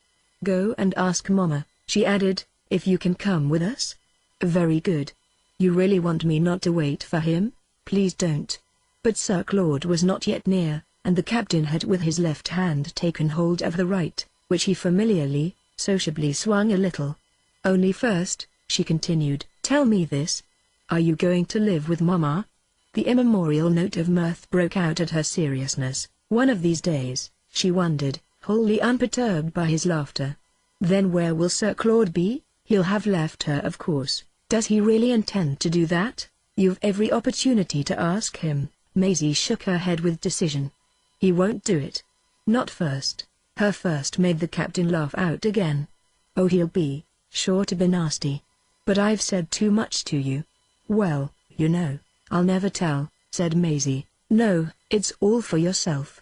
S1: "Go and ask Mama," she added, "if you can come with us." "Very good. You really want me not to wait for him?" "Please don't." But Sir Claude was not yet near, and the captain had with his left hand taken hold of the right, which he familiarly, sociably swung a little. "Only first," she continued, "tell me this. Are you going to live with Mama?" The immemorial note of mirth broke out at her seriousness. One of these days, she wondered, wholly unperturbed by his laughter. "Then where will Sir Claude be?" "He'll have left her of course." "Does he really intend to do that?" "You've every opportunity to ask him." Maisie shook her head with decision. "He won't do it. Not first." Her first made the captain laugh out again. "Oh, he'll be sure to be nasty. But I've said too much to you." "Well, you know, I'll never tell," said Maisie. "No, it's all for yourself.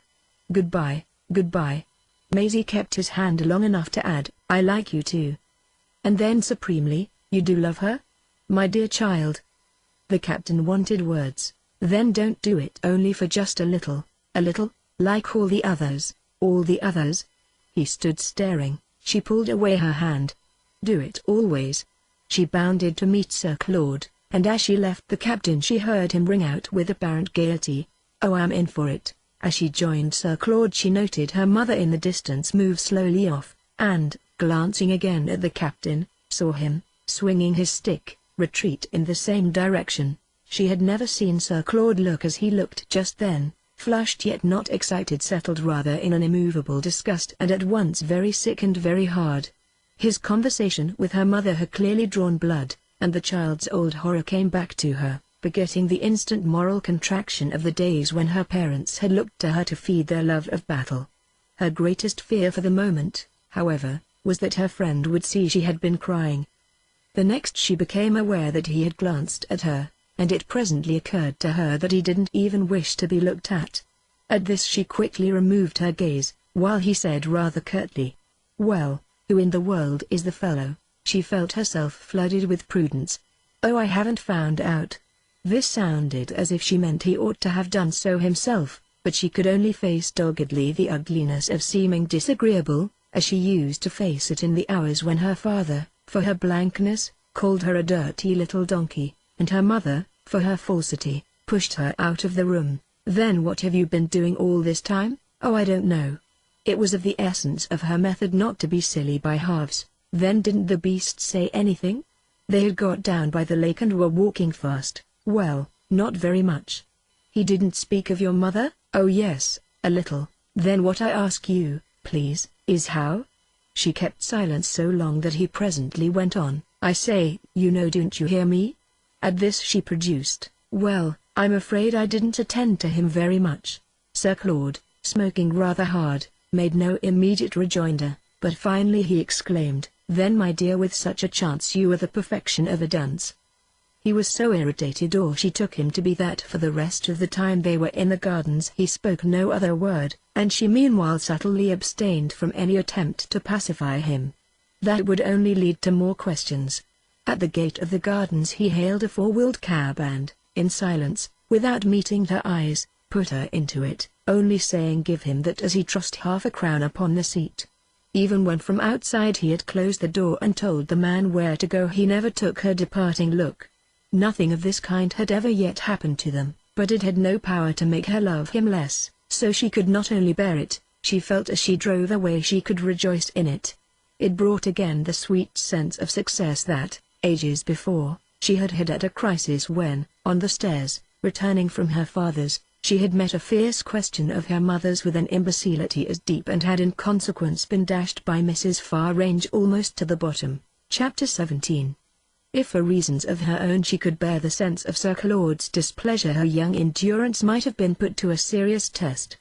S1: Goodbye, goodbye." Maisie kept his hand long enough to add, "I like you too." And then supremely, "You do love her? My dear child." The captain wanted words. "Then don't do it only for just a little, like all the others." "All the others?" He stood staring. She pulled away her hand. "Do it always." She bounded to meet Sir Claude, and as she left the captain she heard him ring out with apparent gaiety, "Oh, I'm in for it." As she joined Sir Claude she noted her mother in the distance move slowly off, and, glancing again at the captain, saw him, swinging his stick, retreat in the same direction. She had never seen Sir Claude look as he looked just then, flushed yet not excited, settled rather in an immovable disgust and at once very sick and very hard. His conversation with her mother had clearly drawn blood, and the child's old horror came back to her, begetting the instant moral contraction of the days when her parents had looked to her to feed their love of battle. Her greatest fear for the moment, however, was that her friend would see she had been crying. The next she became aware that he had glanced at her, and it presently occurred to her that he didn't even wish to be looked at. At this she quickly removed her gaze, while he said rather curtly, "Well, who in the world is the fellow?" She felt herself flooded with prudence. "Oh, I haven't found out." This sounded as if she meant he ought to have done so himself, but she could only face doggedly the ugliness of seeming disagreeable, as she used to face it in the hours when her father, for her blankness, called her a dirty little donkey, and her mother, for her falsity, pushed her out of the room. "Then what have you been doing all this time?" "Oh, I don't know." It was of the essence of her method not to be silly by halves. "Then didn't the beast say anything?" "They had got down by the lake and were walking fast." "Well, not very much." "He didn't speak of your mother?" "Oh yes, a little." "Then what I ask you, please, is how?" She kept silence so long that he presently went on, "I say, don't you hear me?" At this she produced, "Well, I'm afraid I didn't attend to him very much." Sir Claude, smoking rather hard, made no immediate rejoinder, but finally he exclaimed, "Then my dear, with such a chance you are the perfection of a dunce." He was so irritated, or she took him to be, that for the rest of the time they were in the gardens he spoke no other word, and she meanwhile subtly abstained from any attempt to pacify him. That would only lead to more questions. At the gate of the gardens he hailed a four-wheeled cab and, in silence, without meeting her eyes, put her into it, only saying give him that as he tossed half a crown upon the seat. Even when from outside he had closed the door and told the man where to go, he never took her departing look. Nothing of this kind had ever yet happened to them, but it had no power to make her love him less, so she could not only bear it, she felt as she drove away she could rejoice in it. It brought again the sweet sense of success that, ages before, she had had at a crisis when, on the stairs, returning from her father's, she had met a fierce question of her mother's with an imbecility as deep, and had in consequence been dashed by Mrs. Farrange almost to the bottom. Chapter 17. If for reasons of her own she could bear the sense of Sir Claude's displeasure, her young endurance might have been put to a serious test.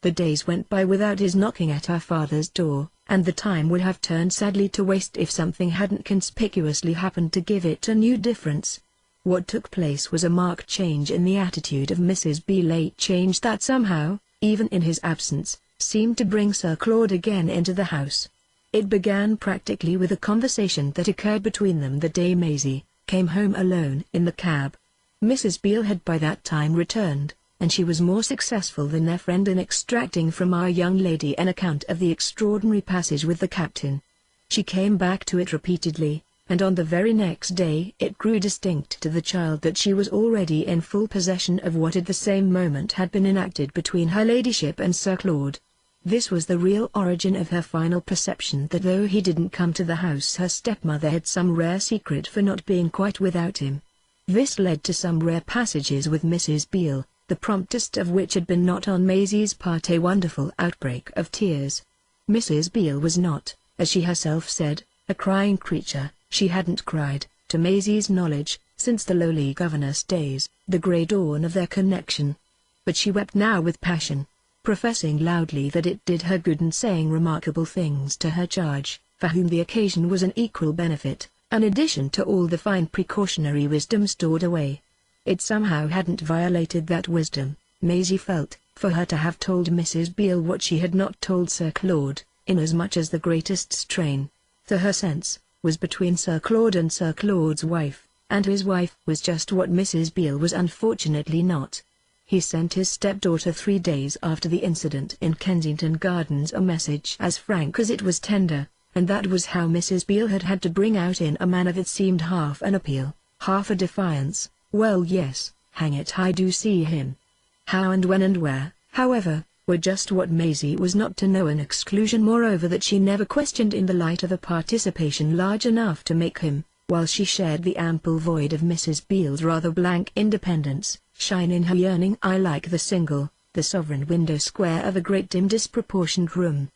S1: The days went by without his knocking at her father's door, and the time would have turned sadly to waste if something hadn't conspicuously happened to give it a new difference. What took place was a marked change in the attitude of Mrs. Beale, a change that somehow, even in his absence, seemed to bring Sir Claude again into the house. It began practically with a conversation that occurred between them the day Maisie came home alone in the cab. Mrs. Beale had by that time returned, and she was more successful than their friend in extracting from our young lady an account of the extraordinary passage with the captain. She came back to it repeatedly, and on the very next day it grew distinct to the child that she was already in full possession of what at the same moment had been enacted between her ladyship and Sir Claude. This was the real origin of her final perception that though he didn't come to the house, her stepmother had some rare secret for not being quite without him. This led to some rare passages with Mrs. Beale, the promptest of which had been not on Maisie's part a wonderful outbreak of tears. Mrs. Beale was not, as she herself said, a crying creature. She hadn't cried, to Maisie's knowledge, since the lowly governess days, the grey dawn of their connection. But she wept now with passion, professing loudly that it did her good and saying remarkable things to her charge, for whom the occasion was an equal benefit, in addition to all the fine precautionary wisdom stored away. It somehow hadn't violated that wisdom, Maisie felt, for her to have told Mrs. Beale what she had not told Sir Claude, inasmuch as the greatest strain, to her sense, was between Sir Claude and Sir Claude's wife, and his wife was just what Mrs. Beale was unfortunately not. He sent his stepdaughter 3 days after the incident in Kensington Gardens a message as frank as it was tender, and that was how Mrs. Beale had had to bring out in a manner that seemed half an appeal, half a defiance, "Well yes, hang it, I do see him." How and when and where, however, were just what Maisie was not to know, an exclusion moreover that she never questioned in the light of a participation large enough to make him, while she shared the ample void of Mrs. Beale's rather blank independence, shine in her yearning eye like the sovereign window square of a great dim disproportioned room.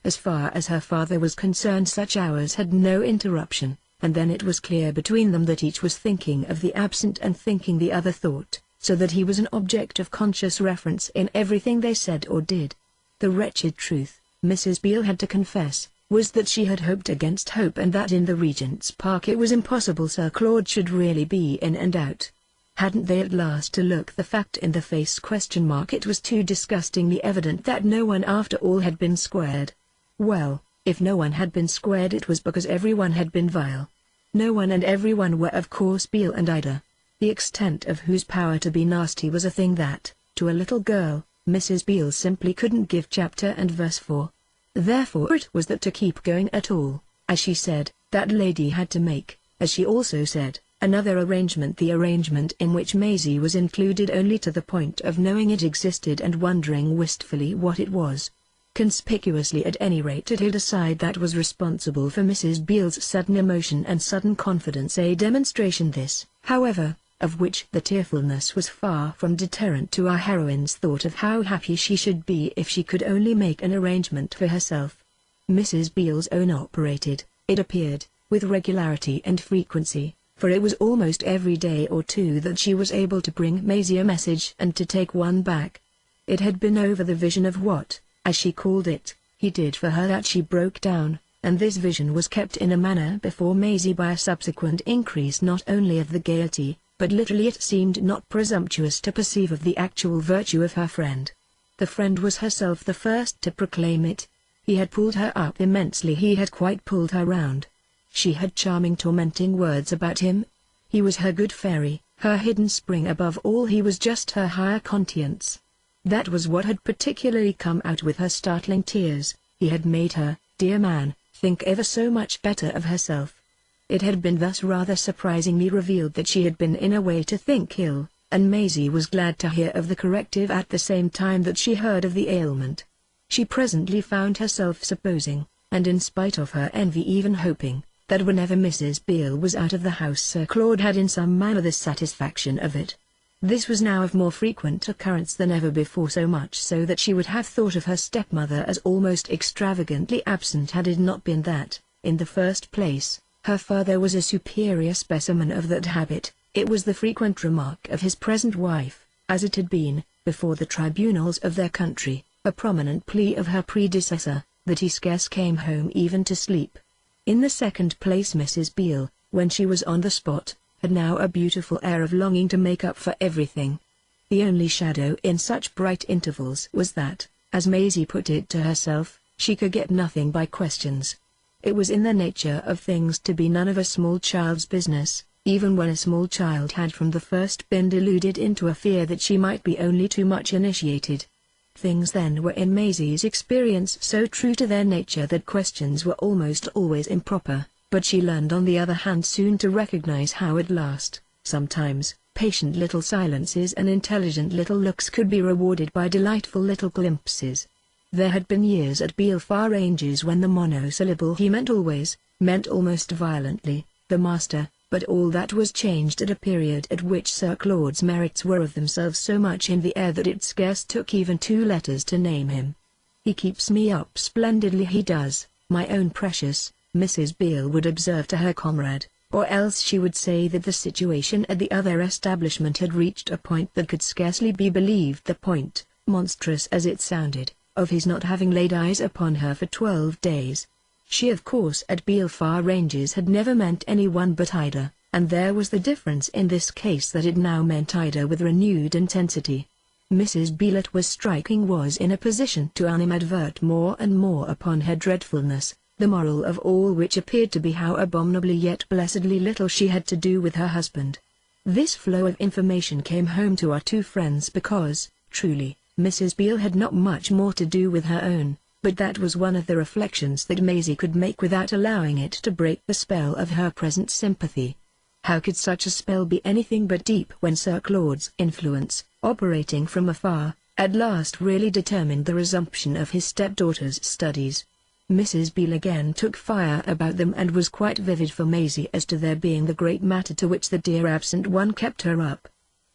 S1: As far as her father was concerned, such hours had no interruption, and then it was clear between them that each was thinking of the absent and thinking the other thought, so that he was an object of conscious reference in everything they said or did. The wretched truth, Mrs. Beale had to confess, was that she had hoped against hope, and that in the Regent's Park it was impossible Sir Claude should really be in and out. Hadn't they at last to look the fact in the face? It was too disgustingly evident that no one after all had been squared. Well, if no one had been squared, it was because everyone had been vile. No one and everyone were of course Beale and Ida, the extent of whose power to be nasty was a thing that, to a little girl, Mrs. Beale simply couldn't give chapter and verse for. Therefore it was that to keep going at all, as she said, that lady had to make, as she also said, another arrangement, the arrangement in which Maisie was included only to the point of knowing it existed and wondering wistfully what it was. Conspicuously at any rate it hid a side that was responsible for Mrs. Beale's sudden emotion and sudden confidence, a demonstration this, however, of which the tearfulness was far from deterrent to our heroine's thought of how happy she should be if she could only make an arrangement for herself. Mrs. Beale's own operated, it appeared, with regularity and frequency, for it was almost every day or two that she was able to bring Maisie a message and to take one back. It had been over the vision of what, as she called it, he did for her that she broke down, and this vision was kept in a manner before Maisie by a subsequent increase not only of the gaiety, but literally it seemed not presumptuous to perceive of the actual virtue of her friend. The friend was herself the first to proclaim it. He had pulled her up immensely, he had quite pulled her round. She had charming tormenting words about him. He was her good fairy, her hidden spring, above all he was just her higher conscience. That was what had particularly come out with her startling tears. He had made her, dear man, think ever so much better of herself. It had been thus rather surprisingly revealed that she had been in a way to think ill, and Maisie was glad to hear of the corrective at the same time that she heard of the ailment. She presently found herself supposing, and in spite of her envy even hoping, that whenever Mrs. Beale was out of the house Sir Claude had in some manner the satisfaction of it. This was now of more frequent occurrence than ever before, so much so that she would have thought of her stepmother as almost extravagantly absent had it not been that, in the first place, her father was a superior specimen of that habit. It was the frequent remark of his present wife, as it had been, before the tribunals of their country, a prominent plea of her predecessor, that he scarce came home even to sleep. In the second place, Mrs. Beale, when she was on the spot, had now a beautiful air of longing to make up for everything. The only shadow in such bright intervals was that, as Maisie put it to herself, she could get nothing by questions. It was in the nature of things to be none of a small child's business, even when a small child had from the first been deluded into a fear that she might be only too much initiated. Things then were in Maisie's experience so true to their nature that questions were almost always improper, but she learned on the other hand soon to recognize how at last, sometimes, patient little silences and intelligent little looks could be rewarded by delightful little glimpses. There had been years at Beale Far Ranges when the monosyllable he meant always, meant almost violently, the master, but all that was changed at a period at which Sir Claude's merits were of themselves so much in the air that it scarce took even 2 letters to name him. "He keeps me up splendidly, he does, my own precious," Mrs. Beale would observe to her comrade, or else she would say that the situation at the other establishment had reached a point that could scarcely be believed, the point, monstrous as it sounded, of his not having laid eyes upon her for 12 days. She of course at Beale Far Ranges had never meant anyone but Ida, and there was the difference in this case that it now meant Ida with renewed intensity. Mrs. Beale, it was striking, was in a position to animadvert more and more upon her dreadfulness, the moral of all which appeared to be how abominably yet blessedly little she had to do with her husband. This flow of information came home to our 2 friends because, truly, Mrs. Beale had not much more to do with her own, but that was one of the reflections that Maisie could make without allowing it to break the spell of her present sympathy. How could such a spell be anything but deep when Sir Claude's influence, operating from afar, at last really determined the resumption of his stepdaughter's studies? Mrs. Beale again took fire about them and was quite vivid for Maisie as to their being the great matter to which the dear absent one kept her up.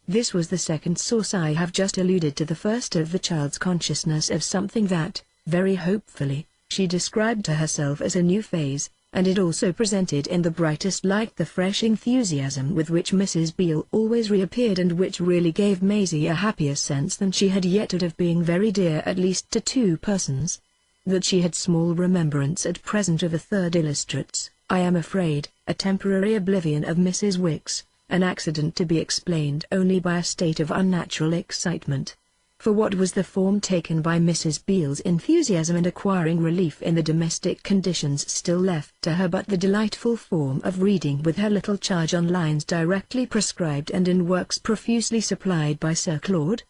S1: This was the second source. I have just alluded to the first of the child's consciousness of something that, very hopefully, she described to herself as a new phase, and it also presented in the brightest light the fresh enthusiasm with which Mrs. Beale always reappeared, and which really gave Maisie a happier sense than she had yet had of being very dear at least to 2 persons. That she had small remembrance at present of a third illustrates, I am afraid, a temporary oblivion of Mrs. Wicks, an accident to be explained only by a state of unnatural excitement. For what was the form taken by Mrs. Beale's enthusiasm and acquiring relief in the domestic conditions still left to her but the delightful form of reading with her little charge on lines directly prescribed and in works profusely supplied by Sir Claude?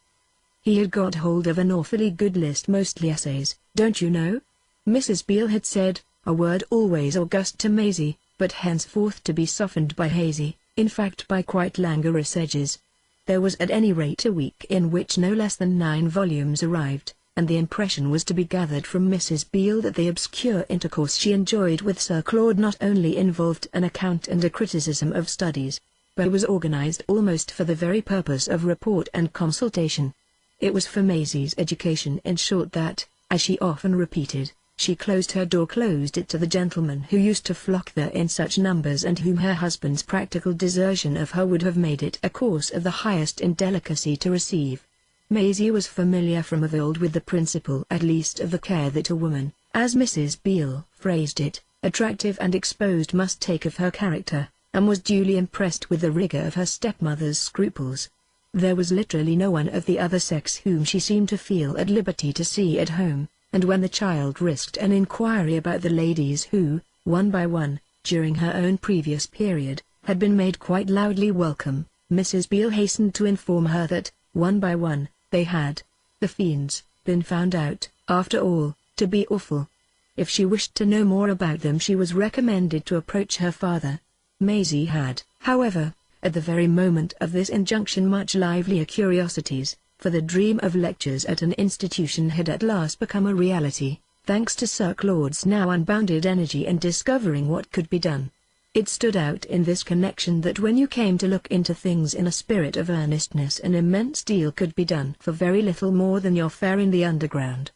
S1: He had got hold of an awfully good list, mostly essays, don't you know? Mrs. Beale had said, a word always august to Maisie, but henceforth to be softened by hazy, in fact by quite languorous edges. There was at any rate a week in which no less than 9 volumes arrived, and the impression was to be gathered from Mrs. Beale that the obscure intercourse she enjoyed with Sir Claude not only involved an account and a criticism of studies, but was organized almost for the very purpose of report and consultation. It was for Maisie's education, in short, that, as she often repeated, she closed it to the gentlemen who used to flock there in such numbers and whom her husband's practical desertion of her would have made it a course of the highest indelicacy to receive. Maisie was familiar from of old with the principle at least of the care that a woman, as Mrs. Beale phrased it, attractive and exposed must take of her character, and was duly impressed with the rigor of her stepmother's scruples. There was literally no one of the other sex whom she seemed to feel at liberty to see at home, and when the child risked an inquiry about the ladies who, one by one, during her own previous period, had been made quite loudly welcome, Mrs. Beale hastened to inform her that, one by one, they had, the fiends, been found out, after all, to be awful. If she wished to know more about them she was recommended to approach her father. Maisie had, however, at the very moment of this injunction much livelier curiosities, for the dream of lectures at an institution had at last become a reality, thanks to Sir Claude's now unbounded energy in discovering what could be done. It stood out in this connection that when you came to look into things in a spirit of earnestness an immense deal could be done for very little more than your fare in the underground.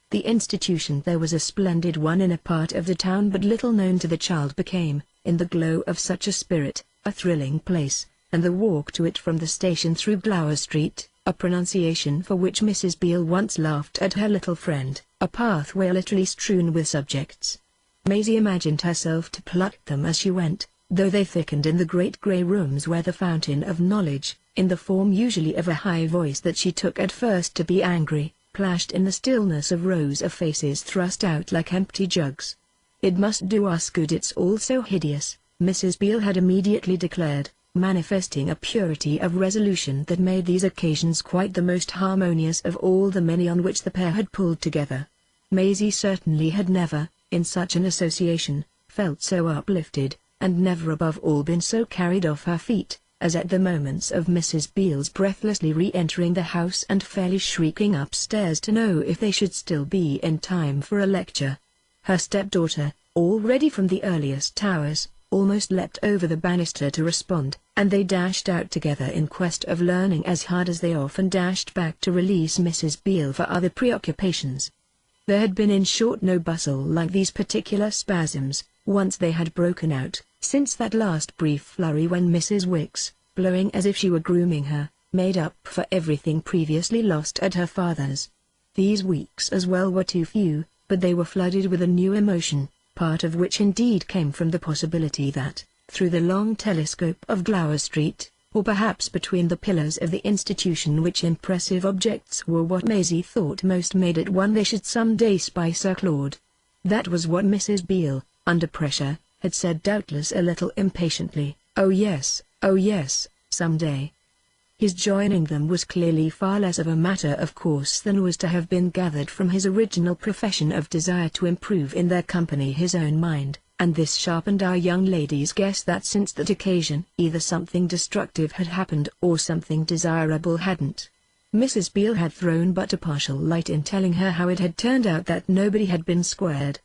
S1: The institution there was a splendid one in a part of the town but little known to the child became, in the glow of such a spirit, a thrilling place, and the walk to it from the station through Glower Street, a pronunciation for which Mrs. Beale once laughed at her little friend, a pathway literally strewn with subjects. Maisie imagined herself to pluck them as she went, though they thickened in the great grey rooms where the fountain of knowledge, in the form usually of a high voice that she took at first to be angry, plashed in the stillness of rows of faces thrust out like empty jugs. It must do us good, it's all so hideous, Mrs. Beale had immediately declared, manifesting a purity of resolution that made these occasions quite the most harmonious of all the many on which the pair had pulled together. Maisie certainly had never, in such an association, felt so uplifted, and never above all been so carried off her feet, as at the moments of Mrs. Beale's breathlessly re-entering the house and fairly shrieking upstairs to know if they should still be in time for a lecture. Her stepdaughter, all ready from the earliest hours, almost leapt over the banister to respond, and they dashed out together in quest of learning as hard as they often dashed back to release Mrs. Beale for other preoccupations. There had been in short no bustle like these particular spasms, once they had broken out, since that last brief flurry when Mrs. Wicks, blowing as if she were grooming her, made up for everything previously lost at her father's. These weeks as well were too few, but they were flooded with a new emotion, part of which indeed came from the possibility that, through the long telescope of Glower Street, or perhaps between the pillars of the institution which impressive objects were what Maisie thought most made it one they should some day spy Sir Claude. That was what Mrs. Beale, under pressure, had said doubtless a little impatiently, oh yes, some day. His joining them was clearly far less of a matter of course than was to have been gathered from his original profession of desire to improve in their company his own mind, and this sharpened our young lady's guess that since that occasion either something destructive had happened or something desirable hadn't. Mrs. Beale had thrown but a partial light in telling her how it had turned out that nobody had been squared.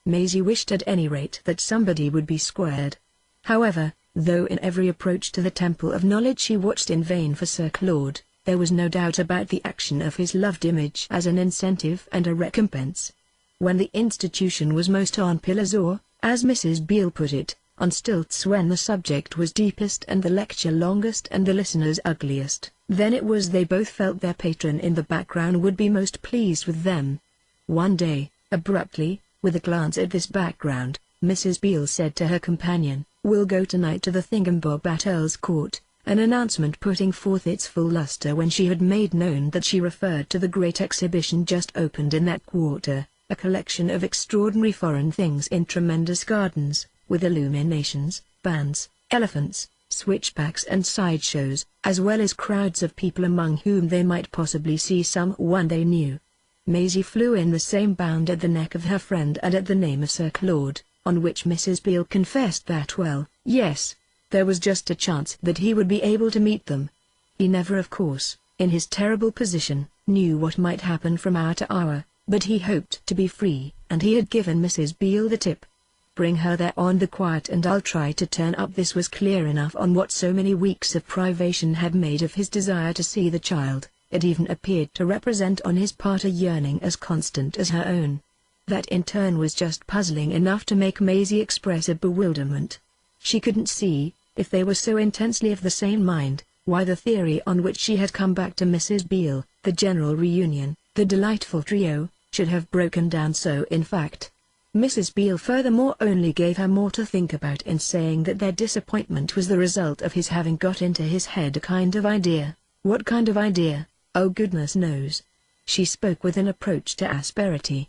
S1: Maisie wished at any rate that somebody would be squared. However, though in every approach to the temple of knowledge she watched in vain for Sir Claude, there was no doubt about the action of his loved image as an incentive and a recompense. When the institution was most on pillars or, as Mrs. Beale put it, on stilts, when the subject was deepest and the lecture longest and the listeners ugliest, then it was they both felt their patron in the background would be most pleased with them. One day, abruptly, with a glance at this background, Mrs. Beale said to her companion, "We'll go tonight to the thingumbob at Earl's Court," an announcement putting forth its full lustre when she had made known that she referred to the great exhibition just opened in that quarter, a collection of extraordinary foreign things in tremendous gardens, with illuminations, bands, elephants, switchbacks and sideshows, as well as crowds of people among whom they might possibly see some one they knew. Maisie flew in the same bound at the neck of her friend and at the name of Sir Claude, on which Mrs. Beale confessed that well, yes, there was just a chance that he would be able to meet them. He never, of course, in his terrible position, knew what might happen from hour to hour, but he hoped to be free, and he had given Mrs. Beale the tip. Bring her there on the quiet and I'll try to turn up. This was clear enough on what so many weeks of privation had made of his desire to see the child. It even appeared to represent on his part a yearning as constant as her own. That in turn was just puzzling enough to make Maisie express a bewilderment. She couldn't see, if they were so intensely of the same mind, why the theory on which she had come back to Mrs. Beale, the general reunion, the delightful trio, should have broken down so. In fact, Mrs. Beale furthermore only gave her more to think about in saying that their disappointment was the result of his having got into his head a kind of idea. What kind of idea? Oh, goodness knows. She spoke with an approach to asperity.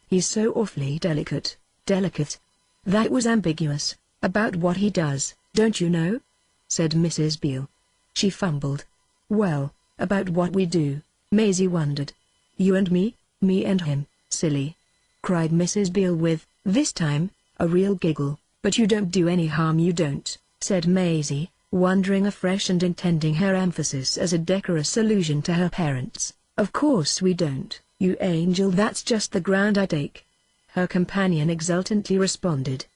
S1: He's so awfully delicate. Delicate? That was ambiguous. About what he does, don't you know? Said Mrs. Beale. She fumbled. Well, about what we do, Maisie wondered. You and me and him, silly, cried Mrs. Beale with, this time, a real giggle. But you don't do any harm, you don't, said Maisie, wondering afresh and intending her emphasis as a decorous allusion to her parents. Of course we don't, you angel, that's just the ground I take. Her companion exultantly responded.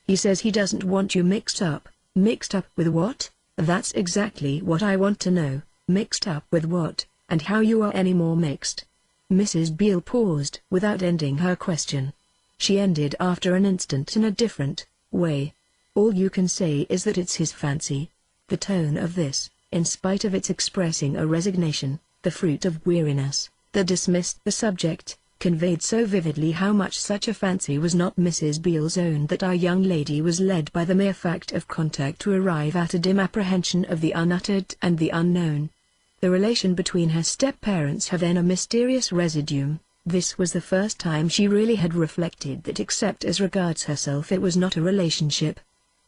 S1: He says he doesn't want you mixed up. Mixed up with what? That's exactly what I want to know. Mixed up with what, and how you are any more mixed? Mrs. Beale paused without ending her question. She ended after an instant in a different way. All you can say is that it's his fancy. The tone of this, in spite of its expressing a resignation, the fruit of weariness, that dismissed the subject, conveyed so vividly how much such a fancy was not Mrs. Beale's own that our young lady was led by the mere fact of contact to arrive at a dim apprehension of the unuttered and the unknown. The relation between her step-parents had then a mysterious residuum. This was the first time she really had reflected that except as regards herself it was not a relationship.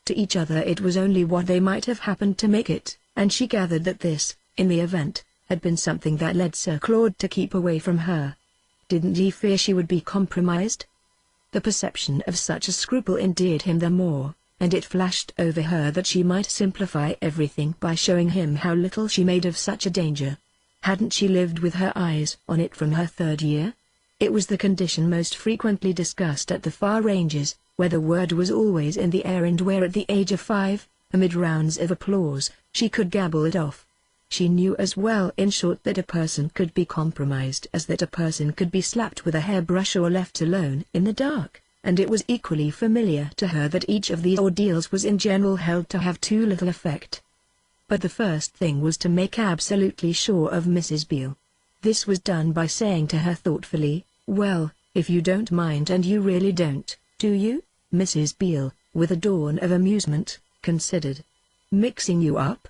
S1: To each other it was only what they might have happened to make it, and she gathered that this, in the event, had been something that led Sir Claude to keep away from her. Didn't he fear she would be compromised? The perception of such a scruple endeared him the more, and it flashed over her that she might simplify everything by showing him how little she made of such a danger. Hadn't she lived with her eyes on it from her 3rd year? It was the condition most frequently discussed at the far ranges, where the word was always in the air and where at the age of 5, amid rounds of applause, she could gabble it off. She knew as well in short that a person could be compromised as that a person could be slapped with a hairbrush or left alone in the dark, and it was equally familiar to her that each of these ordeals was in general held to have too little effect. But the first thing was to make absolutely sure of Mrs. Beale. This was done by saying to her thoughtfully, well, if you don't mind, and you really don't, do you? Mrs. Beale, with a dawn of amusement, considered. Mixing you up?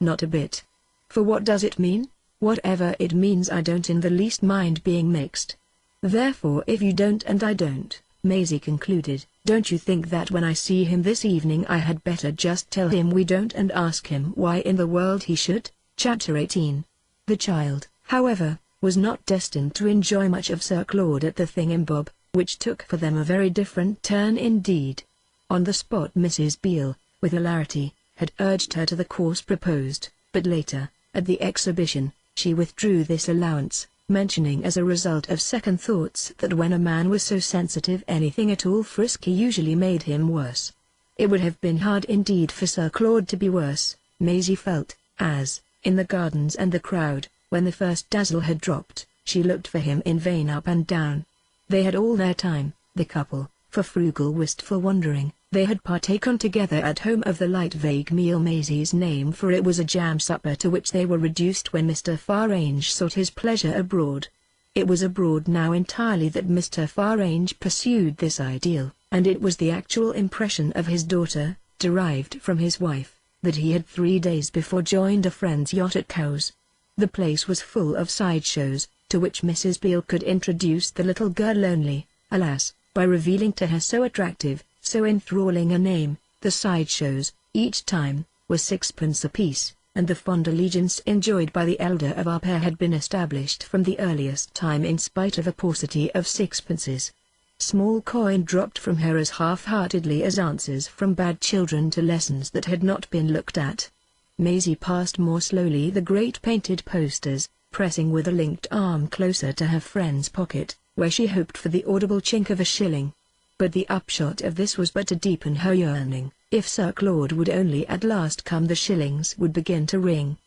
S1: Not a bit. For what does it mean? Whatever it means, I don't in the least mind being mixed. Therefore if you don't and I don't, Maisie concluded, don't you think that when I see him this evening I had better just tell him we don't and ask him why in the world he should? Chapter 18. The child, however, was not destined to enjoy much of Sir Claude at the thingumbob, which took for them a very different turn indeed. On the spot Mrs. Beale, with hilarity, had urged her to the course proposed, but later, at the exhibition, she withdrew this allowance, mentioning as a result of second thoughts that when a man was so sensitive anything at all frisky usually made him worse. It would have been hard indeed for Sir Claude to be worse, Maisie felt, as, in the gardens and the crowd, when the first dazzle had dropped, she looked for him in vain up and down. They had all their time, the couple, for frugal wistful wandering. They had partaken together at home of the light vague meal Maisie's name, for it was a jam supper to which they were reduced when Mr. Farange sought his pleasure abroad. It was abroad now entirely that Mr. Farange pursued this ideal, and it was the actual impression of his daughter, derived from his wife, that he had 3 days before joined a friend's yacht at Cowes. The place was full of sideshows, to which Mrs. Beale could introduce the little girl only, alas, by revealing to her so attractive, so enthralling a name. The sideshows, each time, were 6pence apiece, and the fond allegiance enjoyed by the elder of our pair had been established from the earliest time in spite of a paucity of sixpences. Small coin dropped from her as half-heartedly as answers from bad children to lessons that had not been looked at. Maisie passed more slowly the great painted posters, pressing with a linked arm closer to her friend's pocket, where she hoped for the audible chink of a shilling. But the upshot of this was but to deepen her yearning. If Sir Claude would only at last come, the shillings would begin to ring.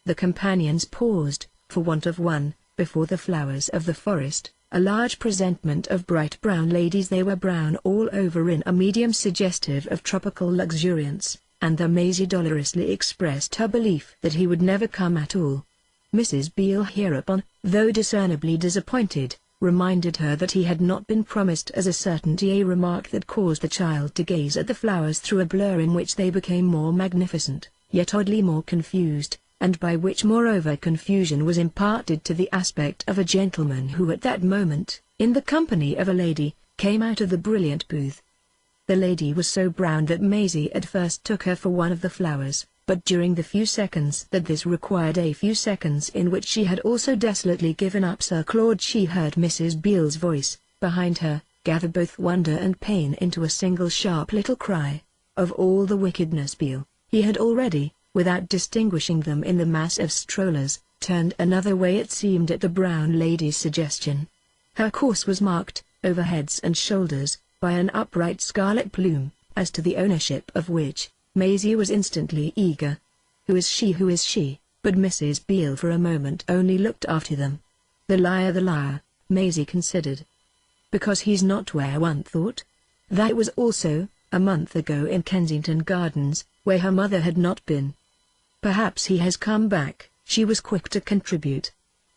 S1: The companions paused, for want of one, before the flowers of the forest, a large presentment of bright brown ladies. They were brown all over in a medium suggestive of tropical luxuriance, and the Maisie dolorously expressed her belief that he would never come at all. Mrs. Beale hereupon, though discernibly disappointed, reminded her that he had not been promised as a certainty, a remark that caused the child to gaze at the flowers through a blur in which they became more magnificent, yet oddly more confused, and by which moreover confusion was imparted to the aspect of a gentleman who at that moment, in the company of a lady, came out of the brilliant booth. The lady was so brown that Maisie at first took her for one of the flowers, but during the few seconds that this required, a few seconds in which she had also desolately given up Sir Claude, she heard Mrs. Beale's voice, behind her, gather both wonder and pain into a single sharp little cry. Of all the wickedness Beale, he had already, without distinguishing them in the mass of strollers, turned another way, it seemed, at the brown lady's suggestion. Her course was marked, over heads and shoulders, by an upright scarlet plume, as to the ownership of which Maisie was instantly eager. Who is she? Who is she? But Mrs. Beale for a moment only looked after them. The liar, Maisie considered. Because he's not where one thought? That was also, a month ago in Kensington Gardens, where her mother had not been. Perhaps he has come back, she was quick to contribute.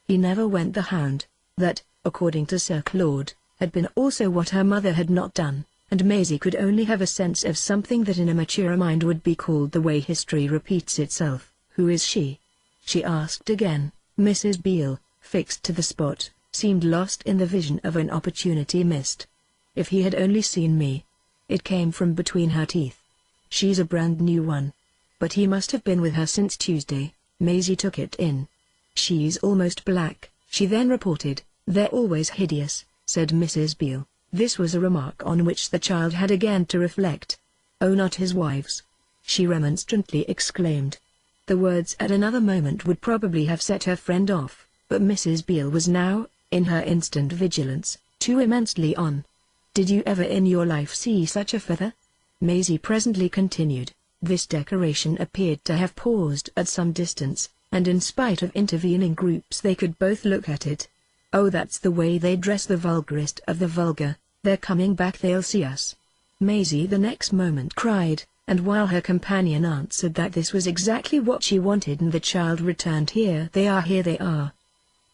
S1: He never went, the hound. That, according to Sir Claude, had been also what her mother had not done. And Maisie could only have a sense of something that in a mature mind would be called the way history repeats itself. Who is she? She asked again. Mrs. Beale, fixed to the spot, seemed lost in the vision of an opportunity missed. If he had only seen me. It came from between her teeth. She's a brand new one. But he must have been with her since Tuesday. Maisie took it in. She's almost black, she then reported. They're always hideous, said Mrs. Beale. This was a remark on which the child had again to reflect. Oh, not his wives! She remonstrantly exclaimed. The words at another moment would probably have set her friend off, but Mrs. Beale was now, in her instant vigilance, too immensely on. Did you ever in your life see such a feather? Maisie presently continued. This decoration appeared to have paused at some distance, and in spite of intervening groups they could both look at it. Oh, that's the way they dress, the vulgarest of the vulgar. They're coming back, they'll see us. Maisie the next moment cried, and while her companion answered that this was exactly what she wanted, and the child returned, here they are, here they are.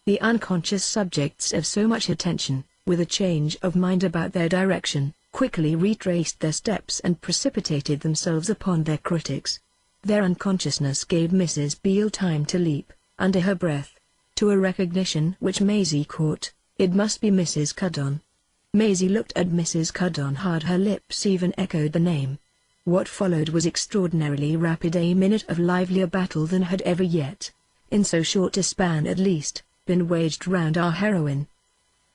S1: The unconscious subjects of so much attention, with a change of mind about their direction, quickly retraced their steps and precipitated themselves upon their critics. Their unconsciousness gave Mrs. Beale time to leap, under her breath, to a recognition which Maisie caught. It must be Mrs. Cuddon. Maisie looked at Mrs. Cuddon hard, her lips even echoed the name. What followed was extraordinarily rapid, a minute of livelier battle than had ever yet, in so short a span at least, been waged round our heroine.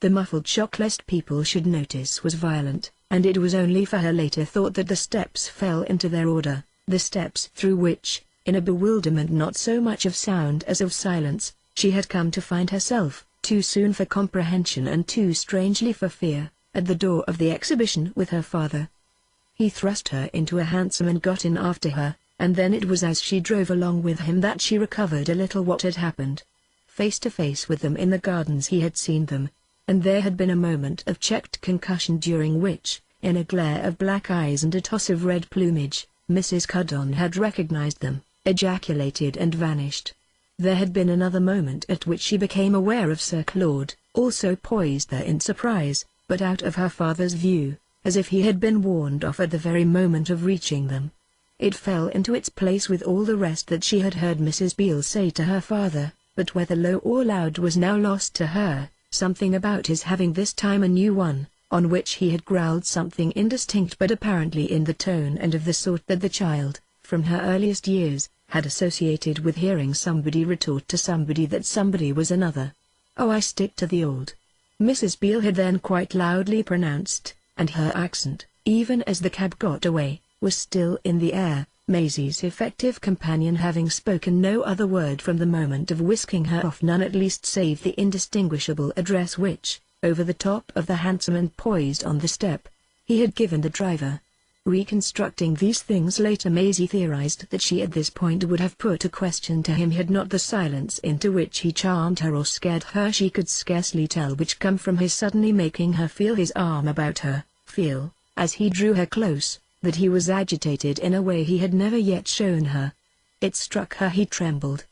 S1: The muffled shock lest people should notice was violent, and it was only for her later thought that the steps fell into their order, the steps through which, in a bewilderment not so much of sound as of silence, she had come to find herself, too soon for comprehension and too strangely for fear, at the door of the exhibition with her father. He thrust her into a hansom and got in after her, and then it was as she drove along with him that she recovered a little what had happened. Face to face with them in the gardens he had seen them, and there had been a moment of checked concussion during which, in a glare of black eyes and a toss of red plumage, Mrs. Cuddon had recognized them, ejaculated and vanished. There had been another moment at which she became aware of Sir Claude, also poised there in surprise, but out of her father's view, as if he had been warned off at the very moment of reaching them. It fell into its place with all the rest that she had heard Mrs. Beale say to her father, but whether low or loud was now lost to her. Something about his having this time a new one, on which he had growled something indistinct but apparently in the tone and of the sort that the child, from her earliest years, had associated with hearing somebody retort to somebody that somebody was another. "Oh, I stick to the old," Mrs. Beale had then quite loudly pronounced, and her accent, even as the cab got away, was still in the air, Maisie's effective companion having spoken no other word from the moment of whisking her off, none at least save the indistinguishable address which, over the top of the hansom and poised on the step, he had given the driver. Reconstructing these things later, Maisie theorized that she at this point would have put a question to him had not the silence into which he charmed her or scared her, she could scarcely tell, which come from his suddenly making her feel his arm about her, feel, as he drew her close, that he was agitated in a way he had never yet shown her. It struck her he trembled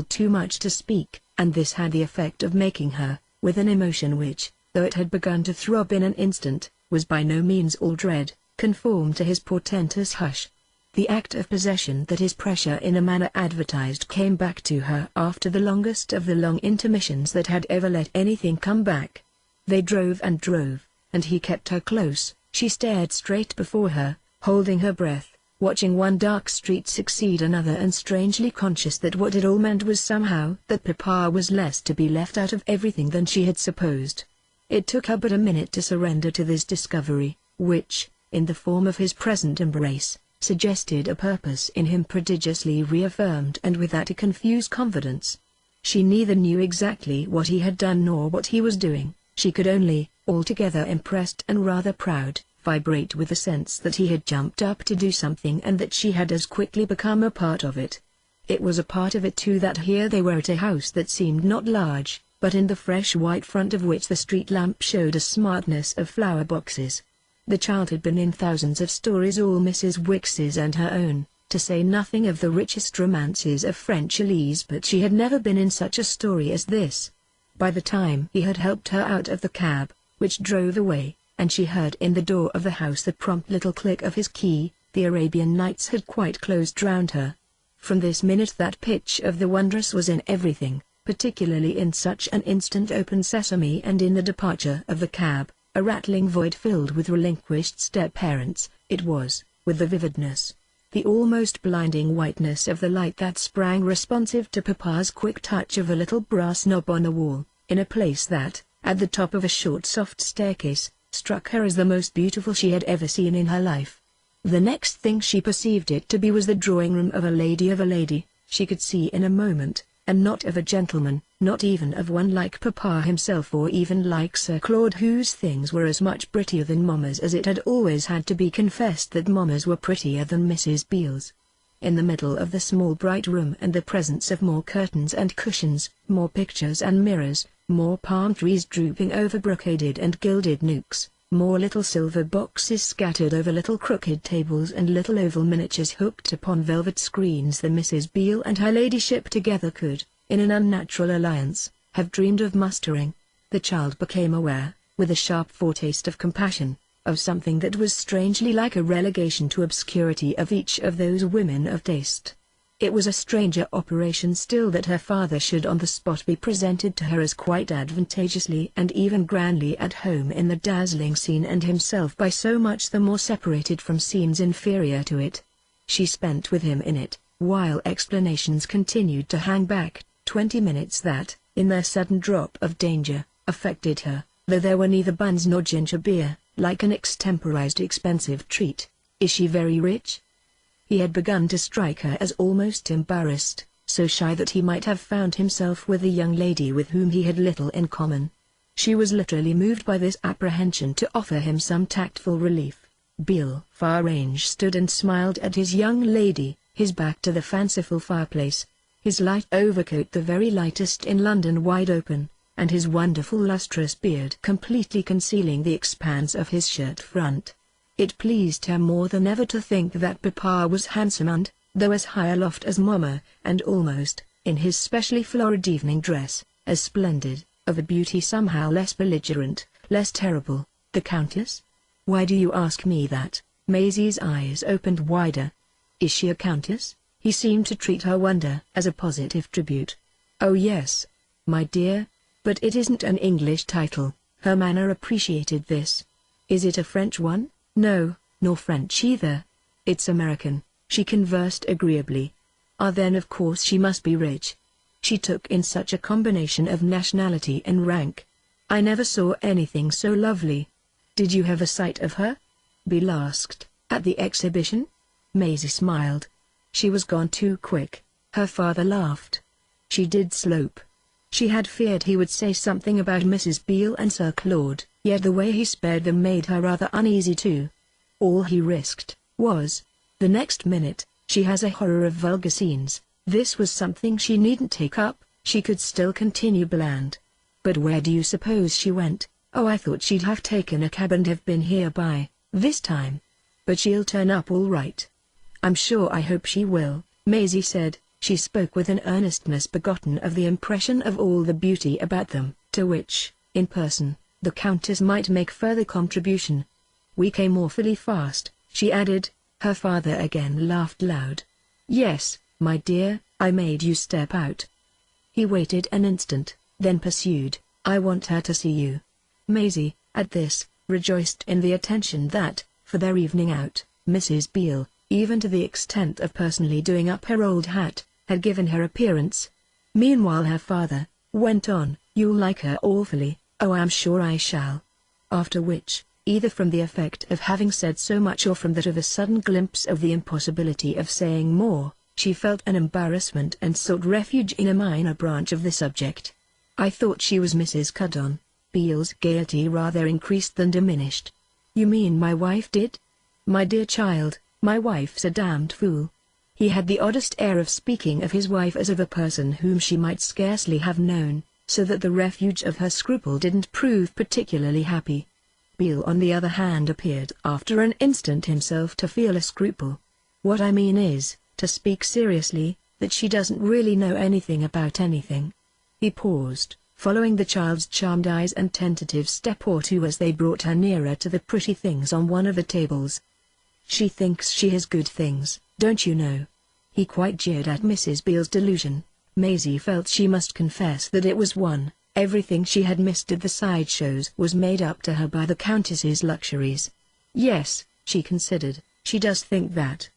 S1: too much to speak, and this had the effect of making her, with an emotion which, though it had begun to throb in an instant, was by no means all dread, conform to his portentous hush. The act of possession that his pressure in a manner advertised came back to her after the longest of the long intermissions that had ever let anything come back. They drove, and he kept her close. She stared straight before her, holding her breath, watching one dark street succeed another, and strangely conscious that what it all meant was somehow that Papa was less to be left out of everything than she had supposed. It took her but a minute to surrender to this discovery, which, in the form of his present embrace, suggested a purpose in him prodigiously reaffirmed and with that a confused confidence. She neither knew exactly what he had done nor what he was doing, she could only, altogether impressed and rather proud, vibrate with the sense that he had jumped up to do something and that she had as quickly become a part of it. It was a part of it too that here they were at a house that seemed not large, but in the fresh white front of which the street lamp showed a smartness of flower boxes. The child had been in thousands of stories, all Mrs. Wicks's and her own, to say nothing of the richest romances of French Elise, but she had never been in such a story as this. By the time he had helped her out of the cab, which drove away, and she heard in the door of the house the prompt little click of his key, the Arabian Nights had quite closed round her. From this minute that pitch of the wondrous was in everything, particularly in such an instant open sesame and in the departure of the cab, a rattling void filled with relinquished step-parents. It was, with the vividness, the almost blinding whiteness of the light that sprang responsive to Papa's quick touch of a little brass knob on the wall, in a place that, at the top of a short soft staircase, struck her as the most beautiful she had ever seen in her life. The next thing she perceived it to be was the drawing-room of a lady she could see in a moment, and not of a gentleman, not even of one like Papa himself or even like Sir Claude, whose things were as much prettier than Mamma's as it had always had to be confessed that Mamma's were prettier than Mrs. Beale's. In the middle of the small bright room and the presence of more curtains and cushions, more pictures and mirrors, more palm trees drooping over brocaded and gilded nooks, more little silver boxes scattered over little crooked tables and little oval miniatures hooked upon velvet screens than Mrs. Beale and her ladyship together could, in an unnatural alliance, have dreamed of mustering. The child became aware, with a sharp foretaste of compassion, of something that was strangely like a relegation to obscurity of each of those women of taste. It was a stranger operation still that her father should on the spot be presented to her as quite advantageously and even grandly at home in the dazzling scene, and himself by so much the more separated from scenes inferior to it. She spent with him in it, while explanations continued to hang back, 20 minutes that, in their sudden drop of danger, affected her, though there were neither buns nor ginger beer, like an extemporized expensive treat. "Is she very rich?" He had begun to strike her as almost embarrassed, so shy that he might have found himself with a young lady with whom he had little in common. She was literally moved by this apprehension to offer him some tactful relief. Beale Farange stood and smiled at his young lady, his back to the fanciful fireplace, his light overcoat the very lightest in London wide open, and his wonderful lustrous beard completely concealing the expanse of his shirt front. It pleased her more than ever to think that Papa was handsome and, though as high aloft as Mamma, and almost, in his specially florid evening dress, as splendid, of a beauty somehow less belligerent, less terrible. "The Countess? Why do you ask me that?" Maisie's eyes opened wider. "Is she a countess?" He seemed to treat her wonder as a positive tribute. "Oh yes, my dear, but it isn't an English title." Her manner appreciated this. "Is it a French one?" "No, nor French either. It's American." She conversed agreeably. Then of course she must be rich. She took in such a combination of nationality and rank. I never saw anything so lovely. Did you have a sight of her? Bill asked. At the exhibition? Maisie smiled. She was gone too quick. Her father laughed. She did slope. She had feared he would say something about Mrs. Beale and Sir Claude, yet the way he spared them made her rather uneasy too. All he risked was, the next minute, she has a horror of vulgar scenes. This was something she needn't take up. She could still continue bland. But where do you suppose she went? Oh, I thought she'd have taken a cab and have been here by this time. But she'll turn up all right. I'm sure I hope she will, Maisie said. She spoke with an earnestness begotten of the impression of all the beauty about them, to which, in person, the Countess might make further contribution. We came awfully fast, she added. Her father again laughed loud. Yes, my dear, I made you step out. He waited an instant, then pursued, I want her to see you. Maisie, at this, rejoiced in the attention that, for their evening out, Mrs. Beale, even to the extent of personally doing up her old hat, had given her appearance. Meanwhile her father went on, you'll like her awfully. Oh, I'm sure I shall. After which, either from the effect of having said so much or from that of a sudden glimpse of the impossibility of saying more, she felt an embarrassment and sought refuge in a minor branch of the subject. I thought she was Mrs. Cuddon. Beale's gaiety rather increased than diminished. You mean my wife did? My dear child, my wife's a damned fool. He had the oddest air of speaking of his wife as of a person whom she might scarcely have known, so that the refuge of her scruple didn't prove particularly happy. Beale on the other hand appeared after an instant himself to feel a scruple. What I mean is, to speak seriously, that she doesn't really know anything about anything. He paused, following the child's charmed eyes and tentative step or two as they brought her nearer to the pretty things on one of the tables. She thinks she has good things, don't you know? He quite jeered at Mrs. Beale's delusion. Maisie felt she must confess that it was one. Everything she had missed at the sideshows was made up to her by the Countess's luxuries. Yes, she considered, she does think that.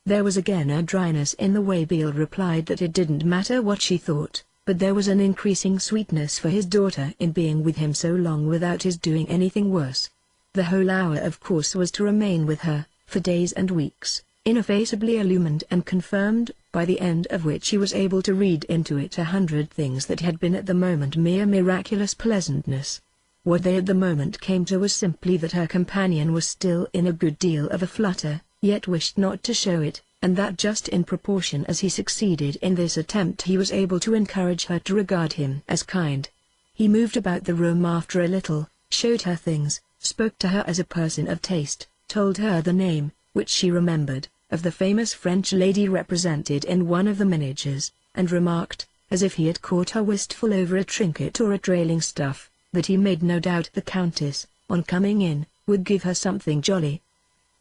S1: There was again a dryness in the way Beale replied that it didn't matter what she thought, but there was an increasing sweetness for his daughter in being with him so long without his doing anything worse. The whole hour of course was to remain with her, for days and weeks, ineffaceably illumined and confirmed, by the end of which he was able to read into it 100 things that had been at the moment mere miraculous pleasantness. What they at the moment came to was simply that her companion was still in a good deal of a flutter, yet wished not to show it, and that just in proportion as he succeeded in this attempt he was able to encourage her to regard him as kind. He moved about the room after a little, showed her things, spoke to her as a person of taste, told her the name, which she remembered, of the famous French lady represented in one of the miniatures, and remarked, as if he had caught her wistful over a trinket or a trailing stuff, that he made no doubt the Countess, on coming in, would give her something jolly.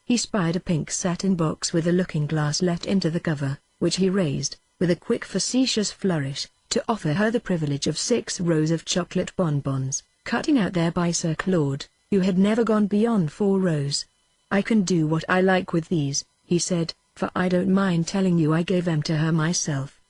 S1: He spied a pink satin box with a looking-glass let into the cover, which he raised, with a quick facetious flourish, to offer her the privilege of 6 rows of chocolate bonbons, cutting out there by Sir Claude, who had never gone beyond 4 rows. I can do what I like with these, he said, for I don't mind telling you I gave them to her myself.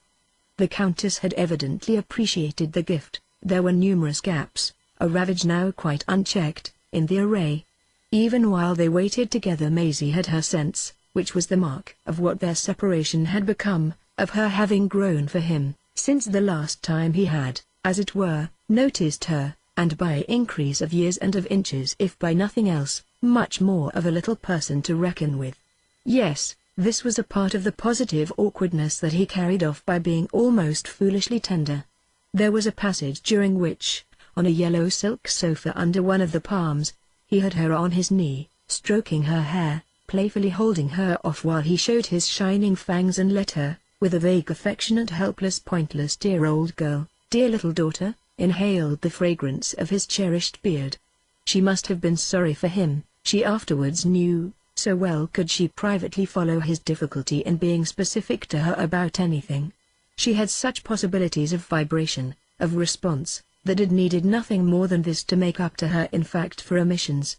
S1: The Countess had evidently appreciated the gift. There were numerous gaps, a ravage now quite unchecked, in the array. Even while they waited together Maisie had her sense, which was the mark of what their separation had become, of her having grown for him, since the last time he had, as it were, noticed her, and by increase of years and of inches if by nothing else, much more of a little person to reckon with. Yes, this was a part of the positive awkwardness that he carried off by being almost foolishly tender. There was a passage during which, on a yellow silk sofa under one of the palms, he had her on his knee, stroking her hair, playfully holding her off while he showed his shining fangs and let her, with a vague affectionate helpless pointless dear old girl, dear little daughter, inhaled the fragrance of his cherished beard. She must have been sorry for him, she afterwards knew, so well could she privately follow his difficulty in being specific to her about anything. She had such possibilities of vibration, of response, that it needed nothing more than this to make up to her in fact for omissions.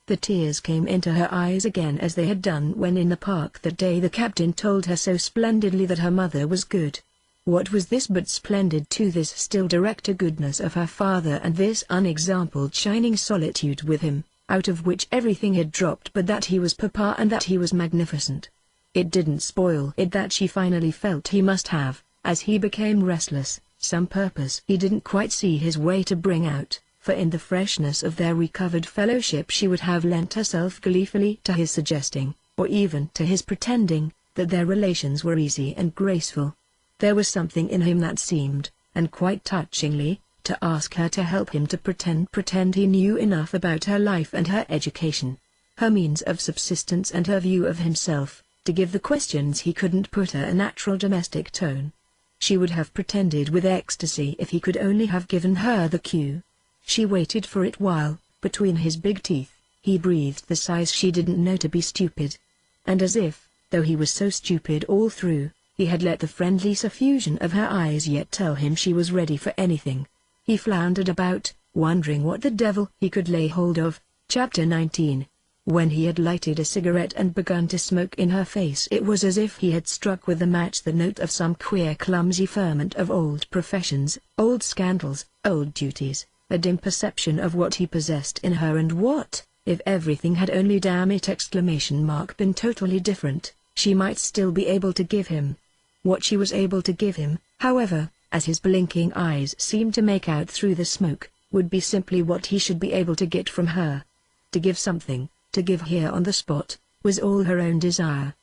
S1: The tears came into her eyes again as they had done when in the park that day the captain told her so splendidly that her mother was good. What was this but splendid to this still directer goodness of her father and this unexampled shining solitude with him, out of which everything had dropped but that he was papa and that he was magnificent. It didn't spoil it that she finally felt he must have, as he became restless, some purpose he didn't quite see his way to bring out, for in the freshness of their recovered fellowship she would have lent herself gleefully to his suggesting, or even to his pretending, that their relations were easy and graceful. There was something in him that seemed, and quite touchingly, to ask her to help him to pretend he knew enough about her life and her education, her means of subsistence and her view of himself, to give the questions he couldn't put a natural domestic tone. She would have pretended with ecstasy if he could only have given her the cue. She waited for it while, between his big teeth, he breathed the sighs she didn't know to be stupid. And as if, though he was so stupid all through, he had let the friendly suffusion of her eyes yet tell him she was ready for anything. He floundered about, wondering what the devil he could lay hold of. Chapter 19. When he had lighted a cigarette and begun to smoke in her face, it was as if he had struck with a match the note of some queer clumsy ferment of old professions, old scandals, old duties, a dim perception of what he possessed in her and what, if everything had only been totally different, she might still be able to give him. What she was able to give him, however, as his blinking eyes seemed to make out through the smoke, would be simply what he should be able to get from her. To give something, to give here on the spot, was all her own desire.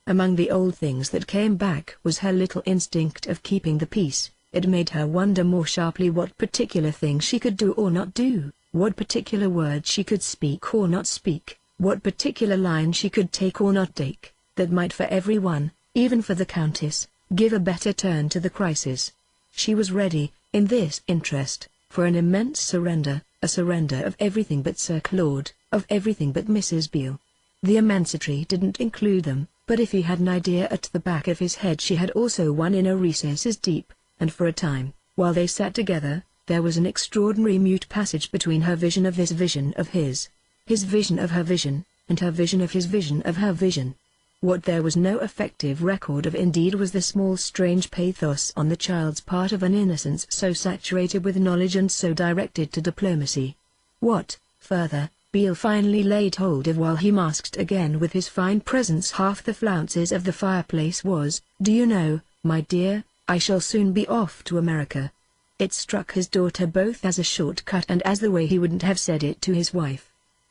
S1: Among the old things that came back was her little instinct of keeping the peace. It made her wonder more sharply what particular thing she could do or not do, what particular word she could speak or not speak, what particular line she could take or not take, that might for everyone, even for the Countess, give a better turn to the crisis. She was ready, in this interest, for an immense surrender, a surrender of everything but Sir Claude, of everything but Mrs. Beale. The immensity didn't include them, but if he had an idea at the back of his head she had also one in her recesses deep, and for a time, while they sat together, there was an extraordinary mute passage between her vision of this vision of his vision of her vision, and her vision of his vision of her vision. What there was no effective record of indeed was the small strange pathos on the child's part of an innocence so saturated with knowledge and so directed to diplomacy. What, further, Beale finally laid hold of while he masked again with his fine presence half the flounces of the fireplace was, "Do you know, my dear, I shall soon be off to America." It struck his daughter both as a short-cut and as the way he wouldn't have said it to his wife.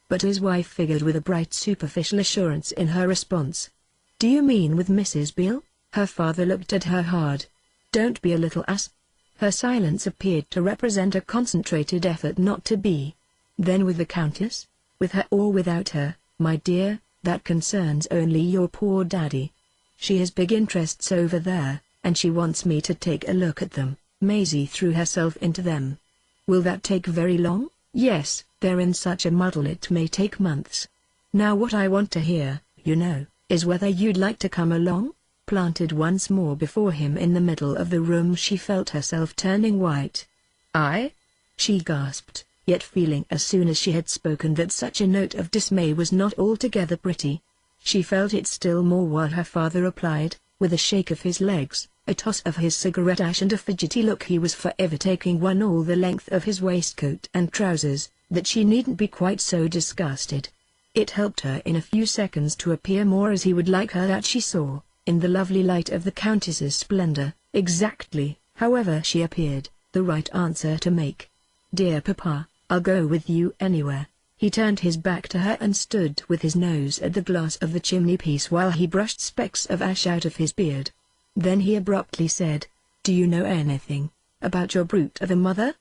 S1: But his wife figured with a bright superficial assurance in her response. "Do you mean with Mrs. Beale?" Her father looked at her hard. "Don't be a little ass." Her silence appeared to represent a concentrated effort not to be. "Then with the Countess? With her or without her, my dear, that concerns only your poor daddy. She has big interests over there, and she wants me to take a look at them." Maisie threw herself into them. "Will that take very long?" "Yes, they're in such a muddle it may take months. Now what I want to hear, you know, is whether you'd like to come along?" Planted once more before him in the middle of the room she felt herself turning white. "I?" she gasped, yet feeling as soon as she had spoken that such a note of dismay was not altogether pretty. She felt it still more while her father replied, with a shake of his legs, a toss of his cigarette ash and a fidgety look he was forever taking one all the length of his waistcoat and trousers, that she needn't be quite so disgusted. It helped her in a few seconds to appear more as he would like her that she saw, in the lovely light of the Countess's splendor, exactly, however she appeared, the right answer to make. "Dear Papa, I'll go with you anywhere." He turned his back to her and stood with his nose at the glass of the chimney-piece while he brushed specks of ash out of his beard. Then he abruptly said, "Do you know anything about your brute of a mother?"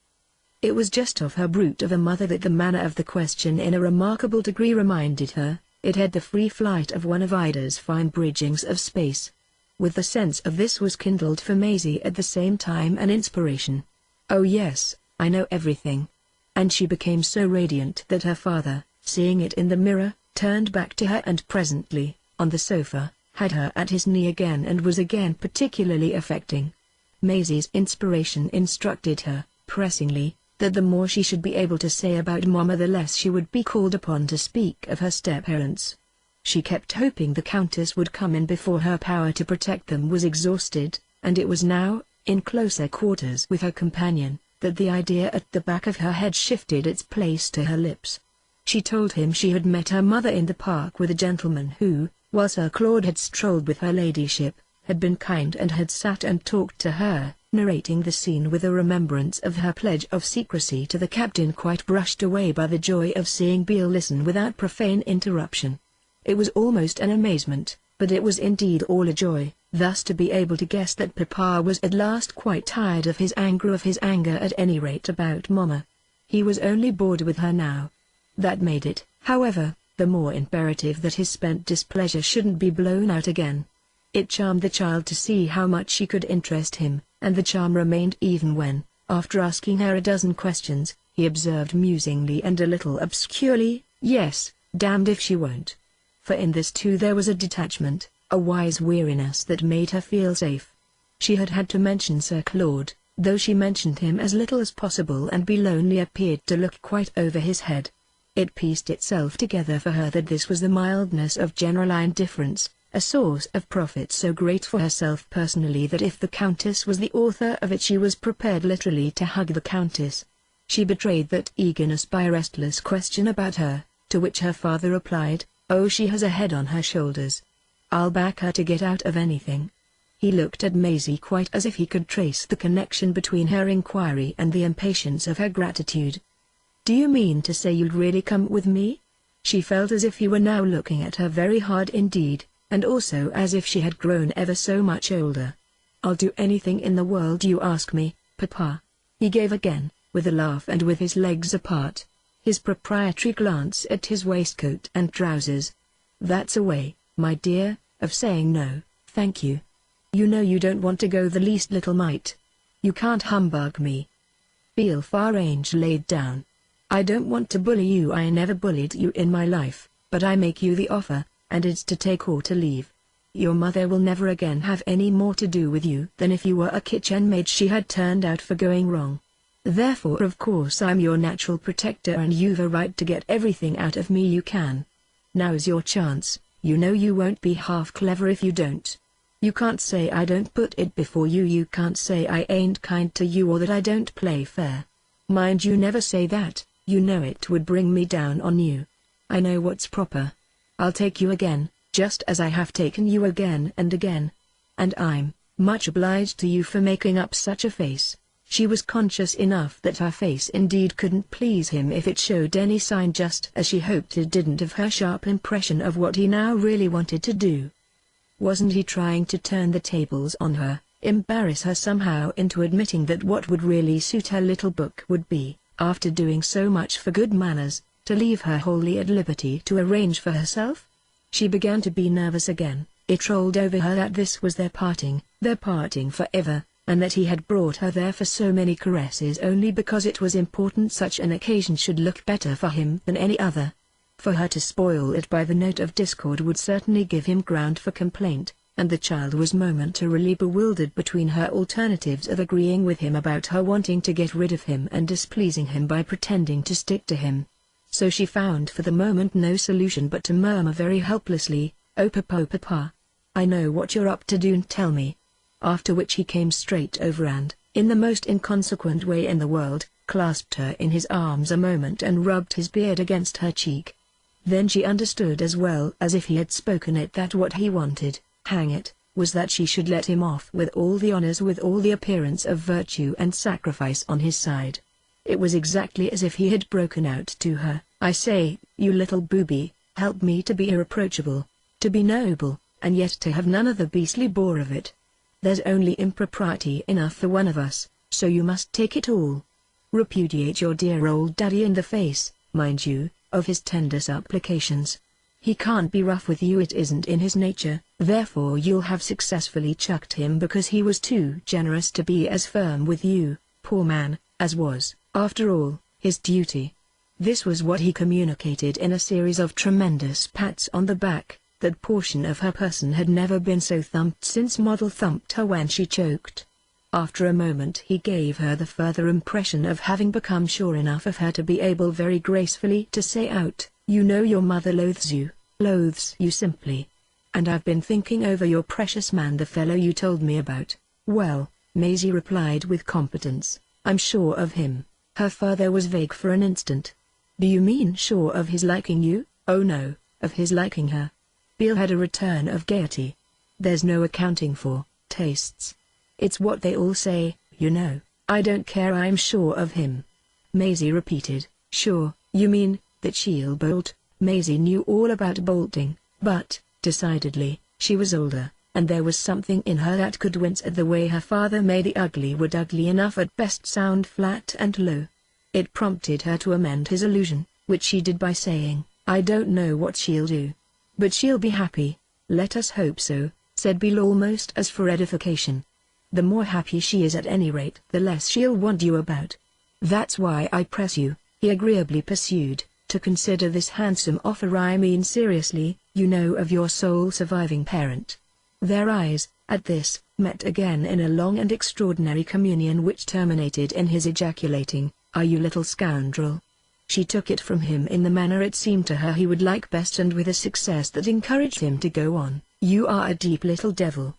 S1: It was just of her brute of a mother that the manner of the question in a remarkable degree reminded her. It had the free flight of one of Ida's fine bridgings of space. With the sense of this was kindled for Maisie at the same time an inspiration. "Oh yes, I know everything." And she became so radiant that her father, seeing it in the mirror, turned back to her and presently, on the sofa, had her at his knee again and was again particularly affecting. Maisie's inspiration instructed her, pressingly, that the more she should be able to say about Mama the less she would be called upon to speak of her step-parents. She kept hoping the Countess would come in before her power to protect them was exhausted, and it was now, in closer quarters with her companion, that the idea at the back of her head shifted its place to her lips. She told him she had met her mother in the park with a gentleman who, while Sir Claude had strolled with her ladyship, had been kind and had sat and talked to her, narrating the scene with a remembrance of her pledge of secrecy to the captain quite brushed away by the joy of seeing Beale listen without profane interruption. It was almost an amazement, but it was indeed all a joy, thus to be able to guess that Papa was at last quite tired of his anger at any rate about Mama. He was only bored with her now. That made it, however, the more imperative that his spent displeasure shouldn't be blown out again. It charmed the child to see how much she could interest him, and the charm remained even when, after asking her a dozen questions, he observed musingly and a little obscurely, "Yes, damned if she won't." For in this too there was a detachment, a wise weariness that made her feel safe. She had had to mention Sir Claude, though she mentioned him as little as possible, and Beale only appeared to look quite over his head. It pieced itself together for her that this was the mildness of general indifference, a source of profit so great for herself personally that if the Countess was the author of it she was prepared literally to hug the Countess. She betrayed that eagerness by a restless question about her, to which her father replied, "Oh, she has a head on her shoulders. I'll back her to get out of anything." He looked at Maisie quite as if he could trace the connection between her inquiry and the impatience of her gratitude. "Do you mean to say you'd really come with me?" She felt as if he were now looking at her very hard indeed, and also as if she had grown ever so much older. "I'll do anything in the world you ask me, Papa." He gave again, with a laugh and with his legs apart, his proprietary glance at his waistcoat and trousers. "That's a way, my dear, of saying no, thank you. You know you don't want to go the least little mite. You can't humbug me." Beale Farange laid down. "I don't want to bully you. I never bullied you in my life, but I make you the offer, and it's to take or to leave. Your mother will never again have any more to do with you than if you were a kitchen maid she had turned out for going wrong. Therefore of course I'm your natural protector and you've a right to get everything out of me you can. Now's your chance. You know you won't be half clever if you don't. You can't say I don't put it before you. You can't say I ain't kind to you or that I don't play fair. Mind you never say that. You know it would bring me down on you. I know what's proper. I'll take you again, just as I have taken you again and again. And I'm much obliged to you for making up such a face." She was conscious enough that her face indeed couldn't please him if it showed any sign, just as she hoped it didn't, of her sharp impression of what he now really wanted to do. Wasn't he trying to turn the tables on her, embarrass her somehow into admitting that what would really suit her little book would be, after doing so much for good manners, to leave her wholly at liberty to arrange for herself? She began to be nervous again. It rolled over her that this was their parting forever, and that he had brought her there for so many caresses only because it was important such an occasion should look better for him than any other. For her to spoil it by the note of discord would certainly give him ground for complaint, and the child was momentarily bewildered between her alternatives of agreeing with him about her wanting to get rid of him and displeasing him by pretending to stick to him. So she found for the moment no solution but to murmur very helplessly, "Oh Papa, I know what you're up to, do tell me." After which he came straight over and, in the most inconsequent way in the world, clasped her in his arms a moment and rubbed his beard against her cheek. Then she understood as well as if he had spoken it that what he wanted, hang it, was that she should let him off with all the honors, with all the appearance of virtue and sacrifice on his side. It was exactly as if he had broken out to her, "I say, you little booby, help me to be irreproachable, to be noble, and yet to have none of the beastly bore of it. There's only impropriety enough for one of us, so you must take it all. Repudiate your dear old daddy in the face, mind you, of his tender supplications. He can't be rough with you, it isn't in his nature, therefore you'll have successfully chucked him because he was too generous to be as firm with you, poor man, as was, after all, his duty." This was what he communicated in a series of tremendous pats on the back. That portion of her person had never been so thumped since Model thumped her when she choked. After a moment he gave her the further impression of having become sure enough of her to be able very gracefully to say out, "You know your mother loathes you simply. And I've been thinking over your precious man, the fellow you told me about." "Well," Maisie replied with competence, "I'm sure of him." Her father was vague for an instant. "Do you mean sure of his liking you?" "Oh no, of his liking her." Beale had a return of gaiety. "There's no accounting for tastes. It's what they all say, you know." "I don't care, I'm sure of him." Maisie repeated, "Sure, you mean that she'll bolt?" Maisie knew all about bolting, but, decidedly, she was older, and there was something in her that could wince at the way her father made the ugly word ugly enough at best sound flat and low. It prompted her to amend his allusion, which she did by saying, "I don't know what she'll do. But she'll be happy." "Let us hope so," said Beale almost as for edification. "The more happy she is at any rate, the less she'll want you about. That's why I press you," he agreeably pursued, "to consider this handsome offer. I mean seriously, you know, of your sole surviving parent." Their eyes, at this, met again in a long and extraordinary communion which terminated in his ejaculating, "Are you, little scoundrel?" She took it from him in the manner it seemed to her he would like best, and with a success that encouraged him to go on, "You are a deep little devil."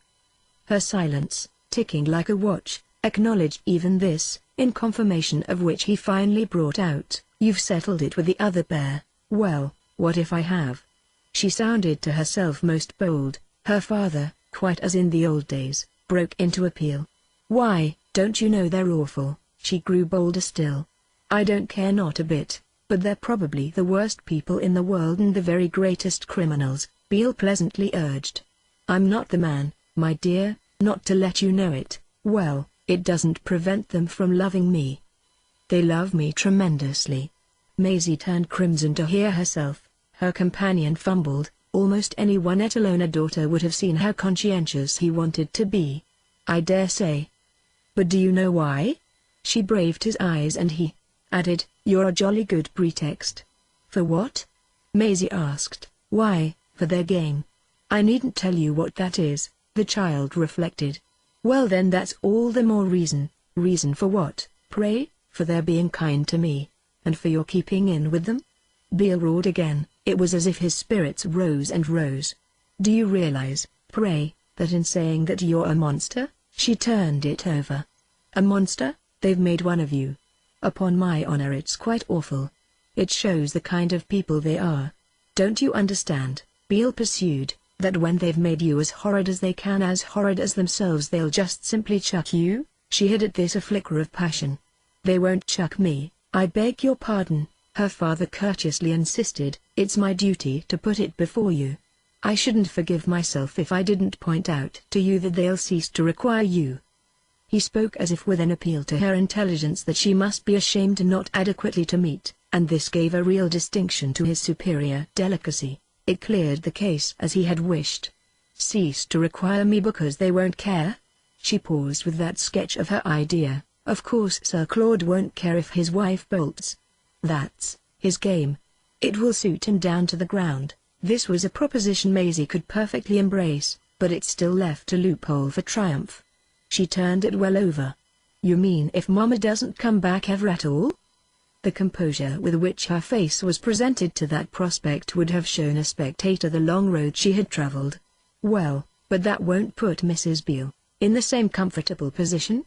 S1: Her silence, ticking like a watch, acknowledged even this, in confirmation of which he finally brought out, "You've settled it with the other bear." "Well, what if I have?" She sounded to herself most bold. Her father, quite as in the old days, broke into appeal. "Why, don't you know they're awful?" She grew bolder still. "I don't care, not a bit, but they're probably the worst people in the world and the very greatest criminals," Beale pleasantly urged. "I'm not the man, my dear, not to let you know it." "Well, it doesn't prevent them from loving me." "They love me tremendously." Maisie turned crimson to hear herself. Her companion fumbled. Almost anyone, let alone a daughter, would have seen how conscientious he wanted to be. "I dare say. But do you know why?" She braved his eyes and he added, "You're a jolly good pretext." "For what?" Maisie asked. "Why, for their game." "I needn't tell you what that is," the child reflected. "Well then, that's all the more reason." "Reason for what, pray?" "For their being kind to me. And for your keeping in with them." Beale roared again. It was as if his spirits rose and rose. "Do you realize, pray, that in saying that you're a monster?" She turned it over. "A monster? They've made one of you. Upon my honor, it's quite awful. It shows the kind of people they are. Don't you understand," Beale pursued, "that when they've made you as horrid as they can, as horrid as themselves, they'll just simply chuck you?" She hid at this a flicker of passion. "They won't chuck me, I beg your pardon," her father courteously insisted. "It's my duty to put it before you. I shouldn't forgive myself if I didn't point out to you that they'll cease to require you." He spoke as if with an appeal to her intelligence that she must be ashamed not adequately to meet, and this gave a real distinction to his superior delicacy. It cleared the case as he had wished. "Cease to require me because they won't care?" She paused with that sketch of her idea. "Of course Sir Claude won't care if his wife bolts. That's his game. It will suit him down to the ground." This was a proposition Maisie could perfectly embrace, but it still left a loophole for triumph. She turned it well over. "You mean if Mama doesn't come back ever at all?" The composure with which her face was presented to that prospect would have shown a spectator the long road she had traveled. "Well, but that won't put Mrs. Beale in the same comfortable position?"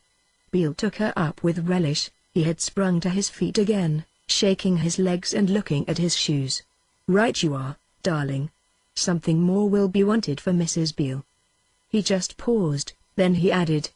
S1: Beale took her up with relish. He had sprung to his feet again, shaking his legs and looking at his shoes. "Right you are, darling. Something more will be wanted for Mrs. Beale." He just paused, then he added,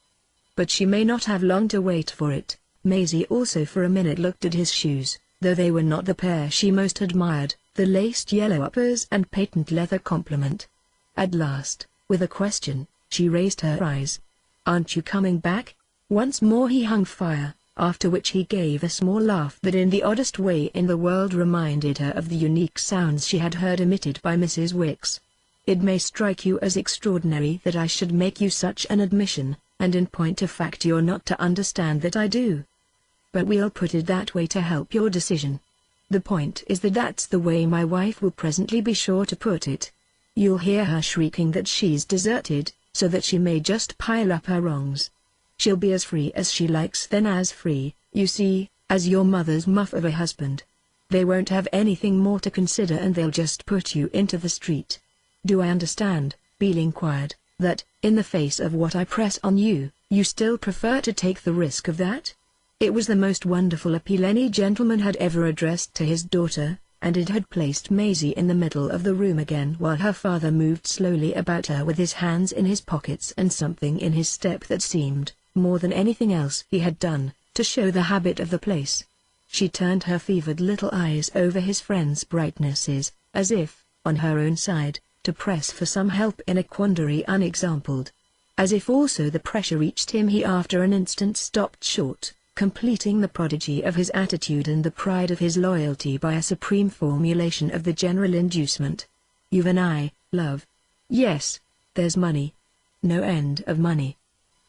S1: "But she may not have long to wait for it." Maisie also for a minute looked at his shoes, though they were not the pair she most admired, the laced yellow uppers and patent leather complement. At last, with a question, she raised her eyes. "Aren't you coming back?" Once more he hung fire, after which he gave a small laugh that in the oddest way in the world reminded her of the unique sounds she had heard emitted by Mrs. Wicks. "It may strike you as extraordinary that I should make you such an admission, and in point of fact you're not to understand that I do. But we'll put it that way to help your decision. The point is that that's the way my wife will presently be sure to put it. You'll hear her shrieking that she's deserted, so that she may just pile up her wrongs. She'll be as free as she likes then, as free, you see, as your mother's muff of a husband. They won't have anything more to consider and they'll just put you into the street. Do I understand, Beale inquired, that, in the face of what I press on you, you still prefer to take the risk of that? It was the most wonderful appeal any gentleman had ever addressed to his daughter, and it had placed Maisie in the middle of the room again while her father moved slowly about her with his hands in his pockets and something in his step that seemed, more than anything else he had done, to show the habit of the place. She turned her fevered little eyes over his friend's brightnesses, as if, on her own side, to press for some help in a quandary unexampled. As if also the pressure reached him, he after an instant stopped short, completing the prodigy of his attitude and the pride of his loyalty by a supreme formulation of the general inducement. "You've an eye, love. Yes, there's money. No end of money."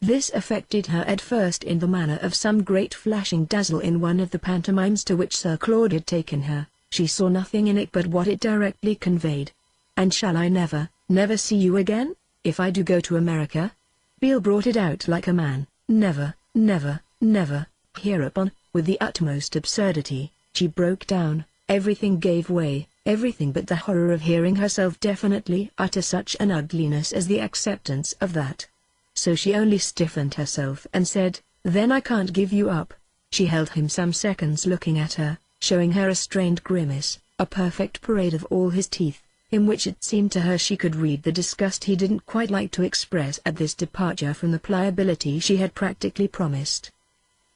S1: This affected her at first in the manner of some great flashing dazzle in one of the pantomimes to which Sir Claude had taken her. She saw nothing in it but what it directly conveyed. "And shall I never, never see you again, if I do go to America?" Beale brought it out like a man. "Never, never, never." Hereupon, with the utmost absurdity, she broke down. Everything gave way, everything but the horror of hearing herself definitely utter such an ugliness as the acceptance of that. So she only stiffened herself and said, "Then I can't give you up." She held him some seconds looking at her, showing her a strained grimace, a perfect parade of all his teeth, in which it seemed to her she could read the disgust he didn't quite like to express at this departure from the pliability she had practically promised.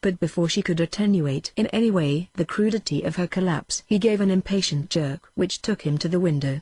S1: But before she could attenuate in any way the crudity of her collapse, he gave an impatient jerk which took him to the window.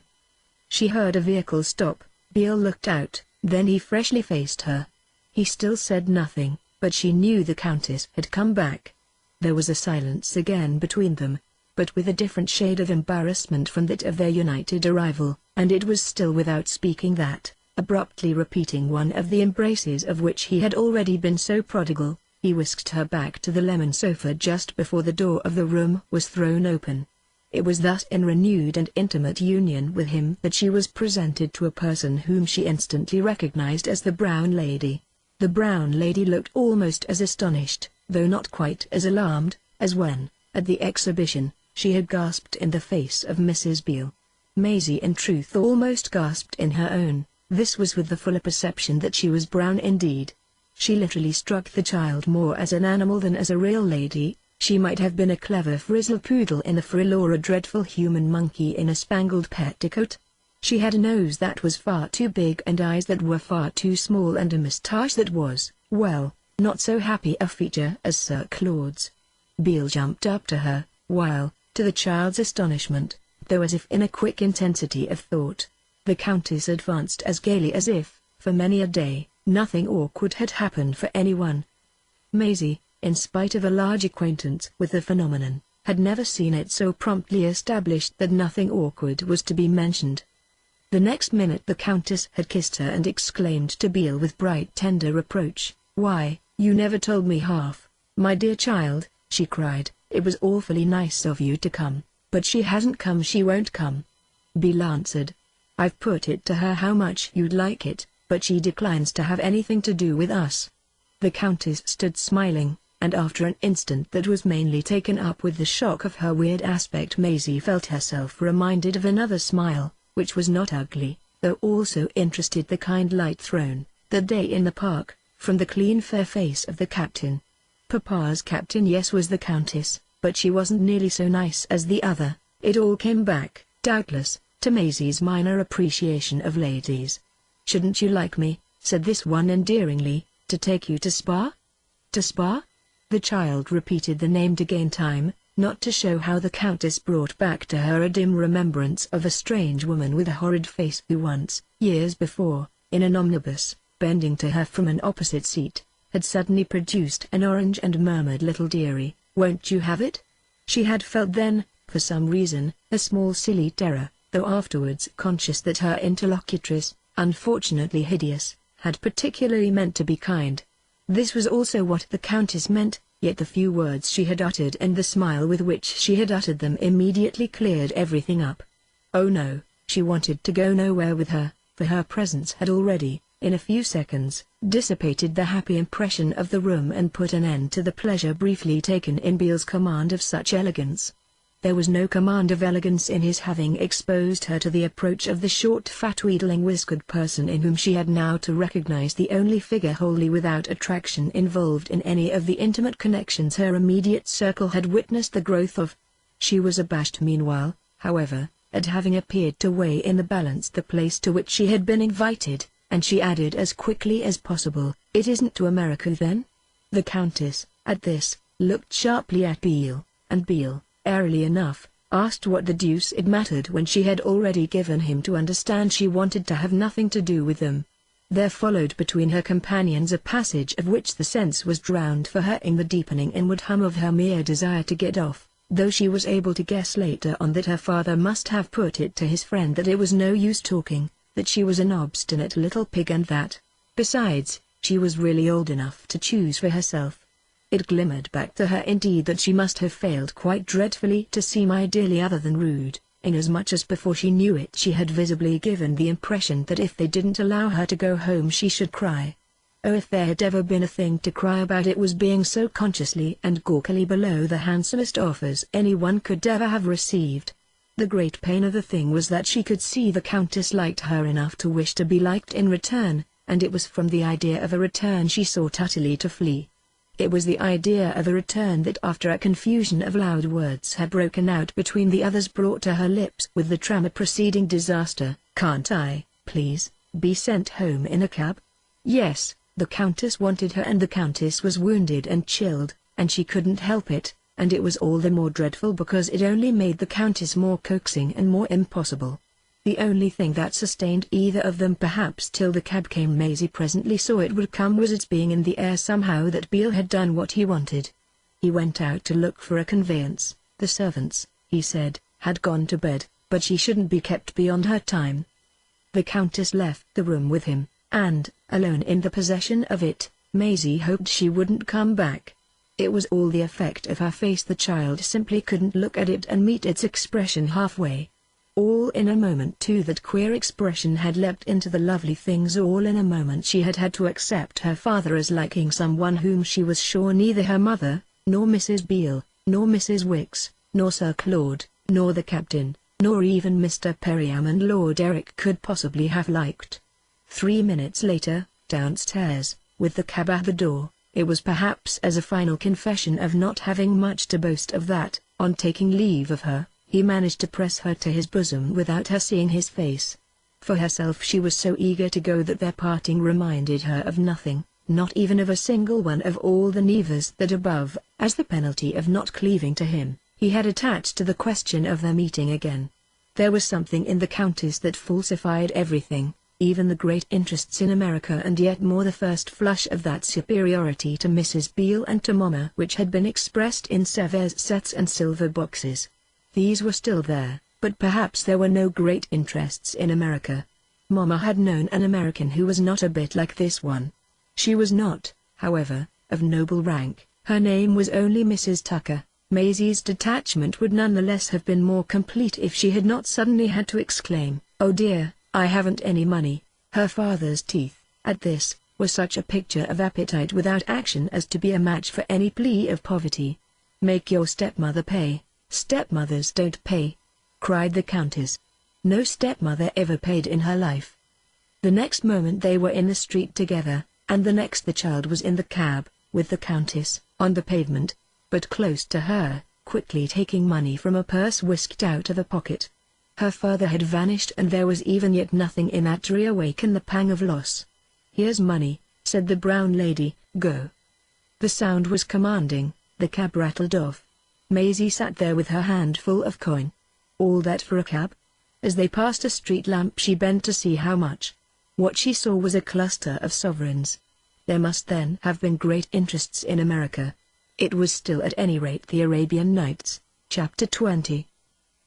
S1: She heard a vehicle stop. Beale looked out, then he freshly faced her. He still said nothing, but she knew the Countess had come back. There was a silence again between them, but with a different shade of embarrassment from that of their united arrival, and it was still without speaking that, abruptly repeating one of the embraces of which he had already been so prodigal, he whisked her back to the lemon sofa just before the door of the room was thrown open. It was thus in renewed and intimate union with him that she was presented to a person whom she instantly recognized as the Brown Lady. The Brown Lady looked almost as astonished, though not quite as alarmed, as when, at the exhibition, she had gasped in the face of Mrs. Beale. Maisie in truth almost gasped in her own. This was with the fuller perception that she was brown indeed. She literally struck the child more as an animal than as a real lady. She might have been a clever frizzle poodle in a frill or a dreadful human monkey in a spangled petticoat. She had a nose that was far too big and eyes that were far too small and a moustache that was, well, not so happy a feature as Sir Claude's. Beale jumped up to her, while, to the child's astonishment, though as if in a quick intensity of thought, the Countess advanced as gaily as if, for many a day, nothing awkward had happened for anyone. Maisie, in spite of a large acquaintance with the phenomenon, had never seen it so promptly established that nothing awkward was to be mentioned. The next minute the Countess had kissed her and exclaimed to Beale with bright tender reproach, "Why, you never told me half, my dear child," she cried. "It was awfully nice of you to come, but she hasn't come, she won't come." Beale answered, "I've put it to her how much you'd like it, but she declines to have anything to do with us." The Countess stood smiling, and after an instant that was mainly taken up with the shock of her weird aspect, Maisie felt herself reminded of another smile, which was not ugly, though also interested, the kind light thrown, that day in the park, from the clean fair face of the captain. Papa's captain, yes, was the Countess, but she wasn't nearly so nice as the other. It all came back, doubtless, to Maisie's minor appreciation of ladies. "Shouldn't you like me," said this one endearingly, "to take you to Spa?" "To Spa?" The child repeated the name to gain time, not to show how the Countess brought back to her a dim remembrance of a strange woman with a horrid face who once, years before, in an omnibus, bending to her from an opposite seat, had suddenly produced an orange and murmured, "Little dearie, won't you have it?" She had felt then, for some reason, a small silly terror, though afterwards conscious that her interlocutress, unfortunately hideous, had particularly meant to be kind. This was also what the Countess meant, yet the few words she had uttered and the smile with which she had uttered them immediately cleared everything up. Oh no, she wanted to go nowhere with her, for her presence had already, in a few seconds, dissipated the happy impression of the room and put an end to the pleasure briefly taken in Beale's command of such elegance. There was no command of elegance in his having exposed her to the approach of the short fat wheedling whiskered person in whom she had now to recognize the only figure wholly without attraction involved in any of the intimate connections her immediate circle had witnessed the growth of. She was abashed meanwhile, however, at having appeared to weigh in the balance the place to which she had been invited, and she added as quickly as possible, "It isn't to America then?" The Countess, at this, looked sharply at Beale, and Beale, airily enough, asked what the deuce it mattered when she had already given him to understand she wanted to have nothing to do with them. There followed between her companions a passage of which the sense was drowned for her in the deepening inward hum of her mere desire to get off, though she was able to guess later on that her father must have put it to his friend that it was no use talking, that she was an obstinate little pig and that, besides, she was really old enough to choose for herself. It glimmered back to her indeed that she must have failed quite dreadfully to seem ideally other than rude, inasmuch as before she knew it she had visibly given the impression that if they didn't allow her to go home she should cry. Oh, if there had ever been a thing to cry about, it was being so consciously and gawkily below the handsomest offers anyone could ever have received. The great pain of the thing was that she could see the Countess liked her enough to wish to be liked in return, and it was from the idea of a return she sought utterly to flee. It was the idea of a return that after a confusion of loud words had broken out between the others brought to her lips with the tremor preceding disaster, "Can't I, please, be sent home in a cab?" Yes, the Countess wanted her and the Countess was wounded and chilled, and she couldn't help it, and it was all the more dreadful because it only made the Countess more coaxing and more impossible. The only thing that sustained either of them perhaps till the cab came Maisie presently saw it would come was its being in the air somehow that Beale had done what he wanted. He went out to look for a conveyance. The servants, he said, had gone to bed, but she shouldn't be kept beyond her time. The Countess left the room with him, and, alone in the possession of it, Maisie hoped she wouldn't come back. It was all the effect of her face. The child simply couldn't look at it and meet its expression halfway. All in a moment too that queer expression had leapt into the lovely things. All in a moment she had had to accept her father as liking someone whom she was sure neither her mother, nor Mrs. Beale, nor Mrs. Wicks, nor Sir Claude, nor the Captain, nor even Mr. Perriam and Lord Eric could possibly have liked. 3 minutes later, downstairs, with the cab at the door, it was perhaps as a final confession of not having much to boast of that, on taking leave of her, he managed to press her to his bosom without her seeing his face. For herself she was so eager to go that their parting reminded her of nothing, not even of a single one of all the nevers that above, as the penalty of not cleaving to him, he had attached to the question of their meeting again. There was something in the Countess that falsified everything, even the great interests in America, and yet more the first flush of that superiority to Mrs. Beale and to Mamma which had been expressed in Sevres sets and silver boxes. These were still there, but perhaps there were no great interests in America. Mamma had known an American who was not a bit like this one. She was not, however, of noble rank. Her name was only Mrs. Tucker. Maisie's detachment would nonetheless have been more complete if she had not suddenly had to exclaim, "Oh dear, I haven't any money." Her father's teeth, at this, were such a picture of appetite without action as to be a match for any plea of poverty. "Make your stepmother pay." "Stepmothers don't pay," cried the Countess. "No stepmother ever paid in her life." The next moment they were in the street together, and the next the child was in the cab, with the Countess, on the pavement, but close to her, quickly taking money from a purse whisked out of a pocket. Her father had vanished and there was even yet nothing in that to reawaken the pang of loss. "Here's money," said the brown lady, "go." The sound was commanding, the cab rattled off. Maisie sat there with her hand full of coin. All that for a cab? As they passed a street lamp she bent to see how much. What she saw was a cluster of sovereigns. There must then have been great interests in America. It was still at any rate the Arabian Nights, Chapter 20.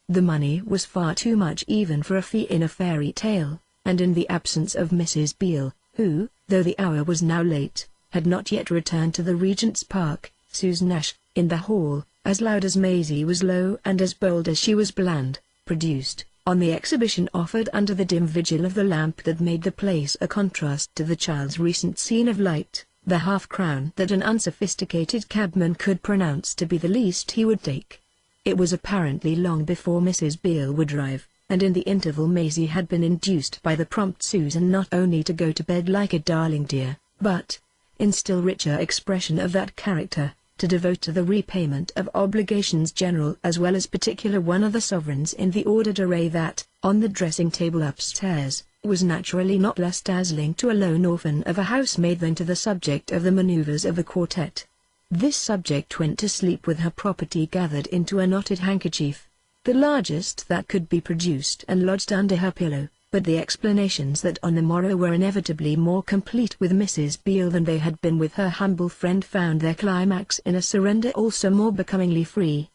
S1: The money was far too much even for a fee in a fairy tale, and in the absence of Mrs. Beale, who, though the hour was now late, had not yet returned to the Regent's Park, Susan Ash, in the hall, as loud as Maisie was low and as bold as she was bland, produced, on the exhibition offered under the dim vigil of the lamp that made the place a contrast to the child's recent scene of light, the half-crown that an unsophisticated cabman could pronounce to be the least he would take. It was apparently long before Mrs. Beale would arrive, and in the interval Maisie had been induced by the prompt Susan not only to go to bed like a darling dear, but, in still richer expression of that character, to devote to the repayment of obligations general as well as particular one of the sovereigns in the ordered array that, on the dressing-table upstairs, was naturally not less dazzling to a lone orphan of a housemaid than to the subject of the manoeuvres of the quartet. This subject went to sleep with her property gathered into a knotted handkerchief, the largest that could be produced, and lodged under her pillow, but the explanations that on the morrow were inevitably more complete with Mrs. Beale than they had been with her humble friend found their climax in a surrender also more becomingly free.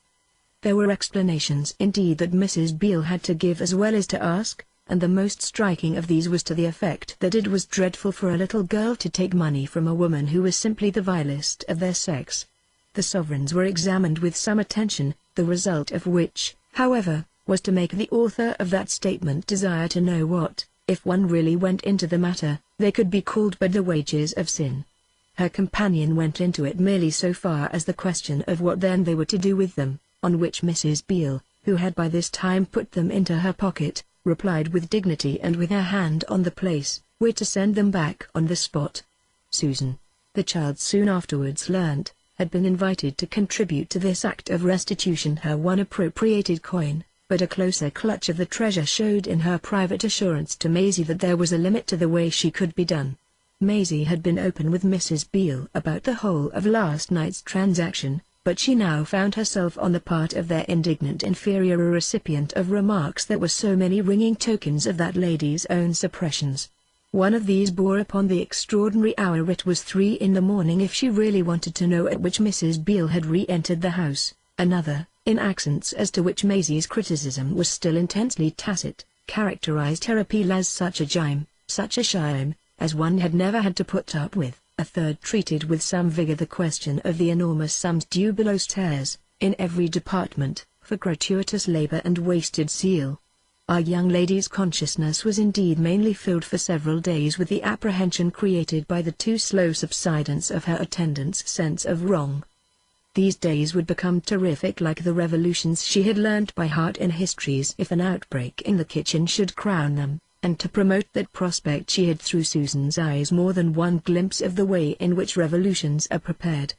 S1: There were explanations indeed that Mrs. Beale had to give as well as to ask, and the most striking of these was to the effect that it was dreadful for a little girl to take money from a woman who was simply the vilest of their sex. The sovereigns were examined with some attention, the result of which, however, was to make the author of that statement desire to know what, if one really went into the matter, they could be called but the wages of sin. Her companion went into it merely so far as the question of what then they were to do with them, on which Mrs. Beale, who had by this time put them into her pocket, replied with dignity and with her hand on the place, "We're to send them back on the spot." Susan, the child soon afterwards learnt, had been invited to contribute to this act of restitution her one appropriated coin, but a closer clutch of the treasure showed in her private assurance to Maisie that there was a limit to the way she could be done. Maisie had been open with Mrs. Beale about the whole of last night's transaction, but she now found herself on the part of their indignant inferior a recipient of remarks that were so many ringing tokens of that lady's own suppressions. One of these bore upon the extraordinary hour. It was 3 in the morning if she really wanted to know, at which Mrs. Beale had re-entered the house. Another, in accents as to which Maisie's criticism was still intensely tacit, characterized her appeal as such a gime, such a shame, as one had never had to put up with. A third treated with some vigor the question of the enormous sums due below stairs, in every department, for gratuitous labor and wasted zeal. Our young lady's consciousness was indeed mainly filled for several days with the apprehension created by the too slow subsidence of her attendant's sense of wrong. These days would become terrific like the revolutions she had learnt by heart in histories if an outbreak in the kitchen should crown them, and to promote that prospect she had through Susan's eyes more than one glimpse of the way in which revolutions are prepared.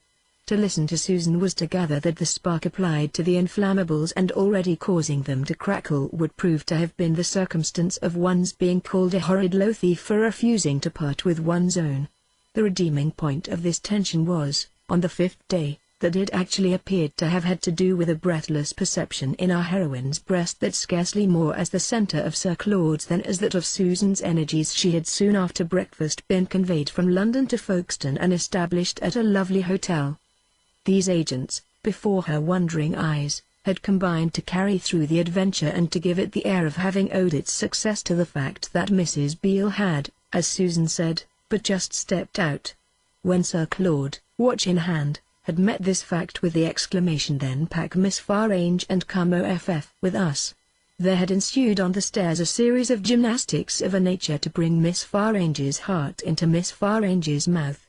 S1: To listen to Susan was to gather that the spark applied to the inflammables and already causing them to crackle would prove to have been the circumstance of one's being called a horrid low thief for refusing to part with one's own. The redeeming point of this tension was, on the 5th day, that it actually appeared to have had to do with a breathless perception in our heroine's breast that scarcely more as the centre of Sir Claude's than as that of Susan's energies she had soon after breakfast been conveyed from London to Folkestone and established at a lovely hotel. These agents, before her wondering eyes, had combined to carry through the adventure and to give it the air of having owed its success to the fact that Mrs. Beale had, as Susan said, but just stepped out. When Sir Claude, watch in hand, had met this fact with the exclamation, "Then pack Miss Farange and come off with us," there had ensued on the stairs a series of gymnastics of a nature to bring Miss Farange's heart into Miss Farange's mouth.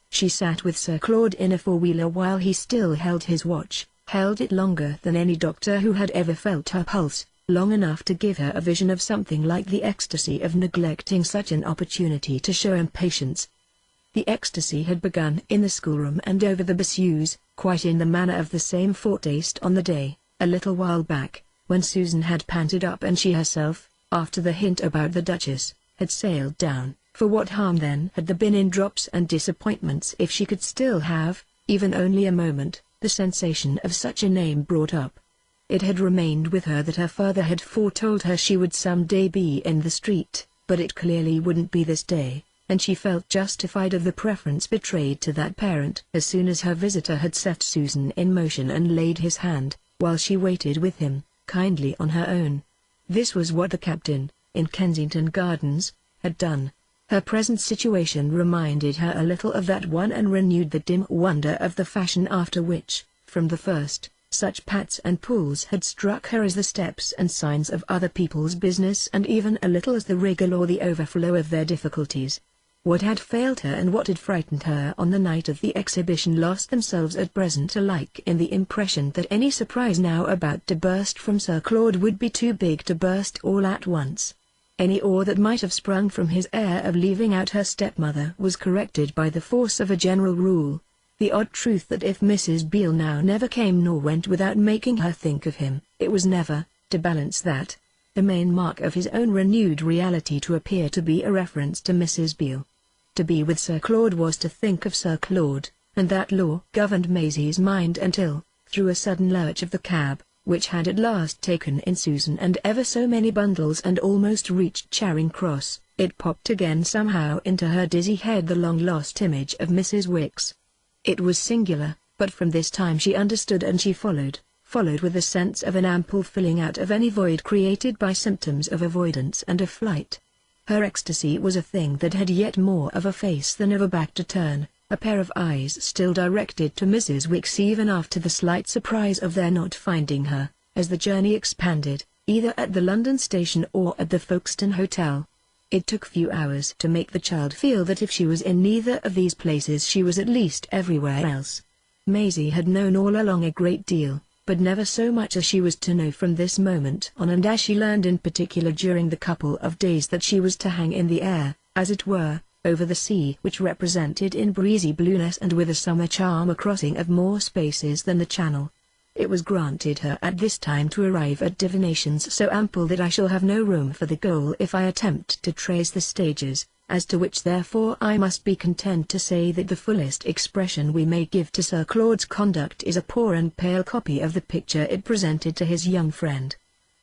S1: She sat with Sir Claude in a four-wheeler while he still held his watch, held it longer than any doctor who had ever felt her pulse, long enough to give her a vision of something like the ecstasy of neglecting such an opportunity to show impatience. The ecstasy had begun in the schoolroom and over the Bossues, quite in the manner of the same foretaste on the day, a little while back, when Susan had panted up and she herself, after the hint about the Duchess, had sailed down. For what harm then had there been in drops and disappointments if she could still have, even only a moment, the sensation of such a name brought up? It had remained with her that her father had foretold her she would some day be in the street, but it clearly wouldn't be this day, and she felt justified of the preference betrayed to that parent. As soon as her visitor had set Susan in motion and laid his hand, while she waited with him, kindly on her own. This was what the captain, in Kensington Gardens, had done. Her present situation reminded her a little of that one and renewed the dim wonder of the fashion after which, from the first, Such pats and pulls had struck her as the steps and signs of other people's business, and even a little as the rigor or the overflow of their difficulties. What had failed her and what had frightened her on the night of the exhibition lost themselves at present alike in the impression that any surprise now about to burst from Sir Claude would be too big to burst all at once. Any awe that might have sprung from his air of leaving out her stepmother was corrected by the force of a general rule. The odd truth that if Mrs. Beale now never came nor went without making her think of him, it was never, to balance that, the main mark of his own renewed reality to appear to be a reference to Mrs. Beale. To be with Sir Claude was to think of Sir Claude, and that law governed Maisie's mind until, through a sudden lurch of the cab, which had at last taken in Susan and ever so many bundles and almost reached Charing Cross, it popped again somehow into her dizzy head the long-lost image of Mrs. Wicks. It was singular, but from this time she understood, and she followed with a sense of an ample filling out of any void created by symptoms of avoidance and of flight. Her ecstasy was a thing that had yet more of a face than of a back to turn, a pair of eyes still directed to Mrs. Wicks even after the slight surprise of their not finding her, as the journey expanded, either at the London station or at the Folkestone Hotel. It took few hours to make the child feel that if she was in neither of these places she was at least everywhere else. Maisie had known all along a great deal, but never so much as she was to know from this moment on, and as she learned in particular during the couple of days that she was to hang in the air, as it were, over the sea which represented in breezy blueness and with a summer charm a crossing of more spaces than the Channel. It was granted her at this time to arrive at divinations so ample that I shall have no room for the goal if I attempt to trace the stages, as to which therefore I must be content to say that the fullest expression we may give to Sir Claude's conduct is a poor and pale copy of the picture it presented to his young friend.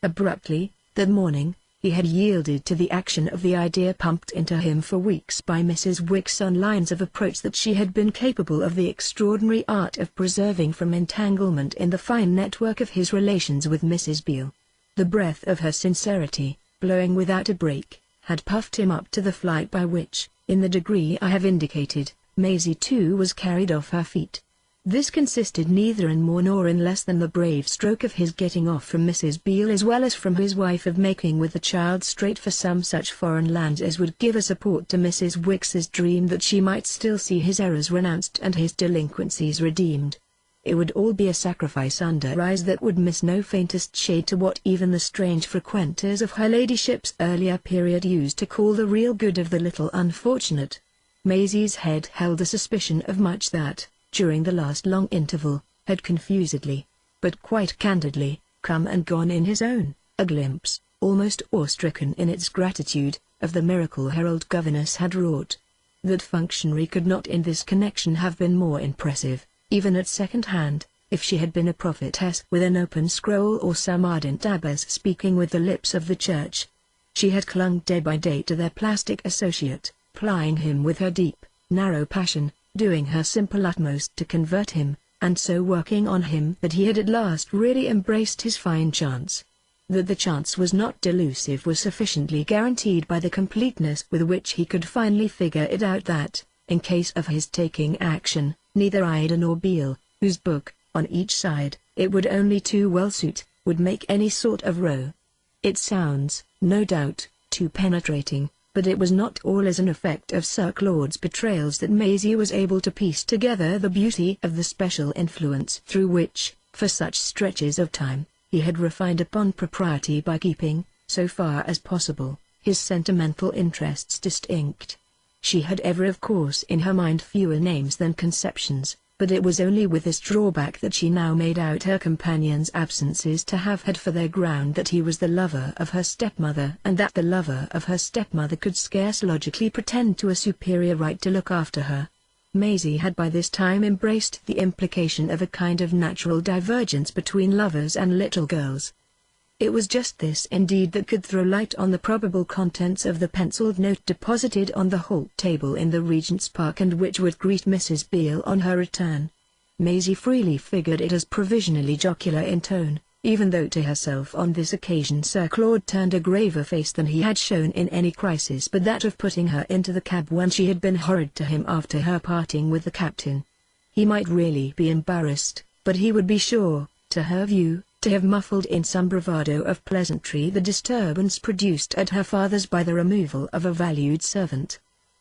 S1: Abruptly, that morning, he had yielded to the action of the idea pumped into him for weeks by Mrs. Wicks on lines of approach that she had been capable of the extraordinary art of preserving from entanglement in the fine network of his relations with Mrs. Beale. The breath of her sincerity, blowing without a break, had puffed him up to the flight by which, in the degree I have indicated, Maisie too was carried off her feet. This consisted neither in more nor in less than the brave stroke of his getting off from Mrs. Beale as well as from his wife of making with the child straight for some such foreign land as would give a support to Mrs. Wicks's dream that she might still see his errors renounced and his delinquencies redeemed. It would all be a sacrifice under eyes that would miss no faintest shade to what even the strange frequenters of her ladyship's earlier period used to call the real good of the little unfortunate. Maisie's head held a suspicion of much that, during the last long interval, had confusedly, but quite candidly, come and gone in his own, a glimpse, almost awe-stricken in its gratitude, of the miracle her old governess had wrought. That functionary could not in this connection have been more impressive, even at second hand, if she had been a prophetess with an open scroll or some ardent abbess speaking with the lips of the church. She had clung day by day to their plastic associate, plying him with her deep, narrow passion, doing her simple utmost to convert him, and so working on him that he had at last really embraced his fine chance. That the chance was not delusive was sufficiently guaranteed by the completeness with which he could finally figure it out that, in case of his taking action, neither Ida nor Beale, whose book, on each side, it would only too well suit, would make any sort of row. It sounds, no doubt, too penetrating, but it was not all as an effect of Sir Claude's betrayals that Maisie was able to piece together the beauty of the special influence through which, for such stretches of time, he had refined upon propriety by keeping, so far as possible, his sentimental interests distinct. She had ever of course in her mind fewer names than conceptions, but it was only with this drawback that she now made out her companion's absences to have had for their ground that he was the lover of her stepmother, and that the lover of her stepmother could scarce logically pretend to a superior right to look after her. Maisie had by this time embraced the implication of a kind of natural divergence between lovers and little girls. It was just this indeed that could throw light on the probable contents of the penciled note deposited on the hall table in the Regent's Park and which would greet Mrs. Beale on her return. Maisie freely figured it as provisionally jocular in tone, even though to herself on this occasion Sir Claude turned a graver face than he had shown in any crisis but that of putting her into the cab when she had been horrid to him after her parting with the captain. He might really be embarrassed, but he would be sure to her view, to have muffled in some bravado of pleasantry the disturbance produced at her father's by the removal of a valued servant.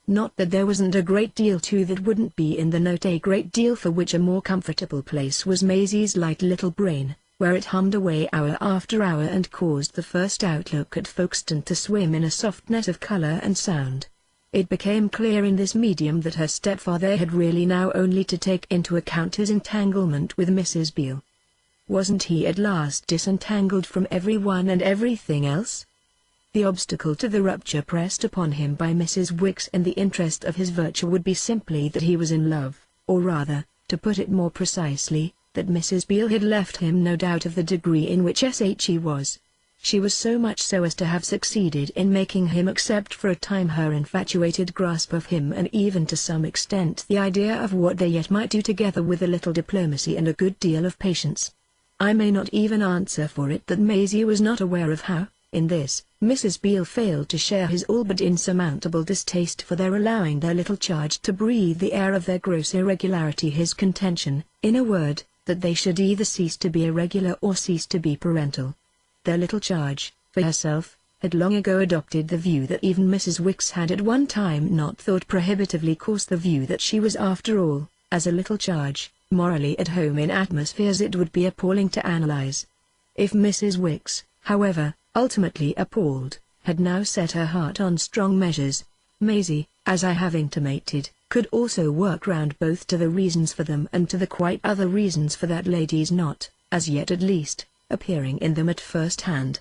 S1: Not that there wasn't a great deal too that wouldn't be in the note, a great deal for which a more comfortable place was Maisie's light little brain, where it hummed away hour after hour and caused the first outlook at Folkestone to swim in a soft net of color and sound. It became clear in this medium that her stepfather had really now only to take into account his entanglement with Mrs. Beale. Wasn't he at last disentangled from everyone and everything else? The obstacle to the rupture pressed upon him by Mrs. Wicks in the interest of his virtue would be simply that he was in love, or rather, to put it more precisely, that Mrs. Beale had left him no doubt of the degree in which he was. She was so much so as to have succeeded in making him accept for a time her infatuated grasp of him, and even to some extent the idea of what they yet might do together with a little diplomacy and a good deal of patience. I may not even answer for it that Maisie was not aware of how, in this, Mrs. Beale failed to share his all but insurmountable distaste for their allowing their little charge to breathe the air of their gross irregularity, his contention, in a word, that they should either cease to be irregular or cease to be parental. Their little charge, for herself, had long ago adopted the view that even Mrs. Wicks had at one time not thought prohibitively coarse, the view that she was after all, as a little charge, morally at home in atmospheres it would be appalling to analyze. If Mrs. Wicks, however, ultimately appalled, had now set her heart on strong measures, Maisie, as I have intimated, could also work round both to the reasons for them and to the quite other reasons for that lady's not, as yet at least, appearing in them at first hand.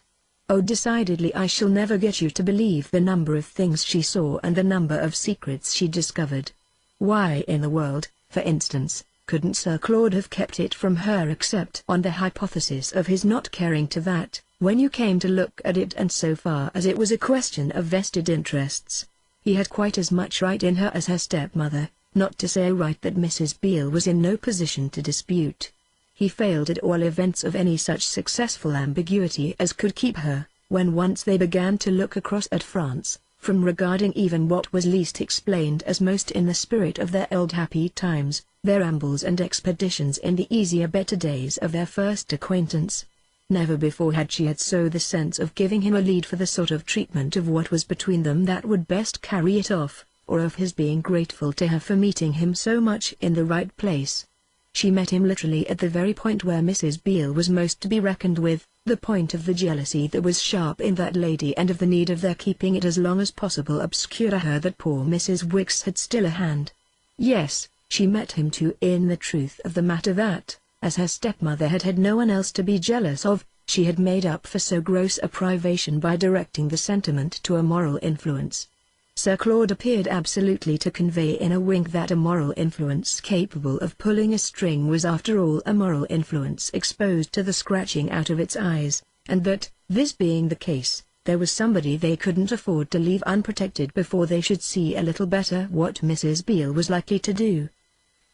S1: Oh, decidedly I shall never get you to believe the number of things she saw and the number of secrets she discovered. Why in the world, for instance, couldn't Sir Claude have kept it from her except on the hypothesis of his not caring to that, when you came to look at it, and so far as it was a question of vested interests? He had quite as much right in her as her stepmother, not to say a right that Mrs. Beale was in no position to dispute. He failed at all events of any such successful ambiguity as could keep her, when once they began to look across at France, from regarding even what was least explained as most in the spirit of their old happy times, their ambles and expeditions in the easier better days of their first acquaintance. Never before had she had so the sense of giving him a lead for the sort of treatment of what was between them that would best carry it off, or of his being grateful to her for meeting him so much in the right place. She met him literally at the very point where Mrs. Beale was most to be reckoned with, the point of the jealousy that was sharp in that lady and of the need of their keeping it as long as possible obscure to her that poor Mrs. Wicks had still a hand. Yes, she met him too in the truth of the matter that, as her stepmother had had no one else to be jealous of, she had made up for so gross a privation by directing the sentiment to a moral influence. Sir Claude appeared absolutely to convey in a wink that a moral influence capable of pulling a string was after all a moral influence exposed to the scratching out of its eyes, and that, this being the case, there was somebody they couldn't afford to leave unprotected before they should see a little better what Mrs. Beale was likely to do.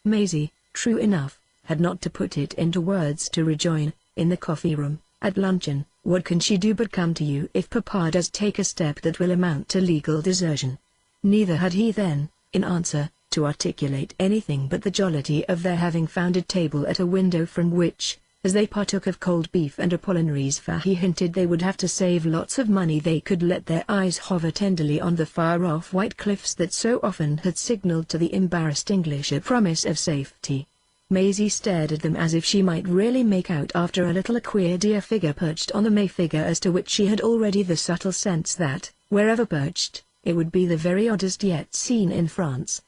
S1: Maisie, true enough, had not to put it into words to rejoin, in the coffee-room, at luncheon, what can she do but come to you if papa does take a step that will amount to legal desertion? Neither had he then, in answer, to articulate anything but the jollity of their having found a table at a window from which, as they partook of cold beef and Apollinary's fare, he hinted they would have to save lots of money. They could let their eyes hover tenderly on the far-off white cliffs that so often had signalled to the embarrassed English a promise of safety. Maisie stared at them as if she might really make out after a little a queer dear figure perched on the May figure, as to which she had already the subtle sense that, wherever perched, it would be the very oddest yet seen in France.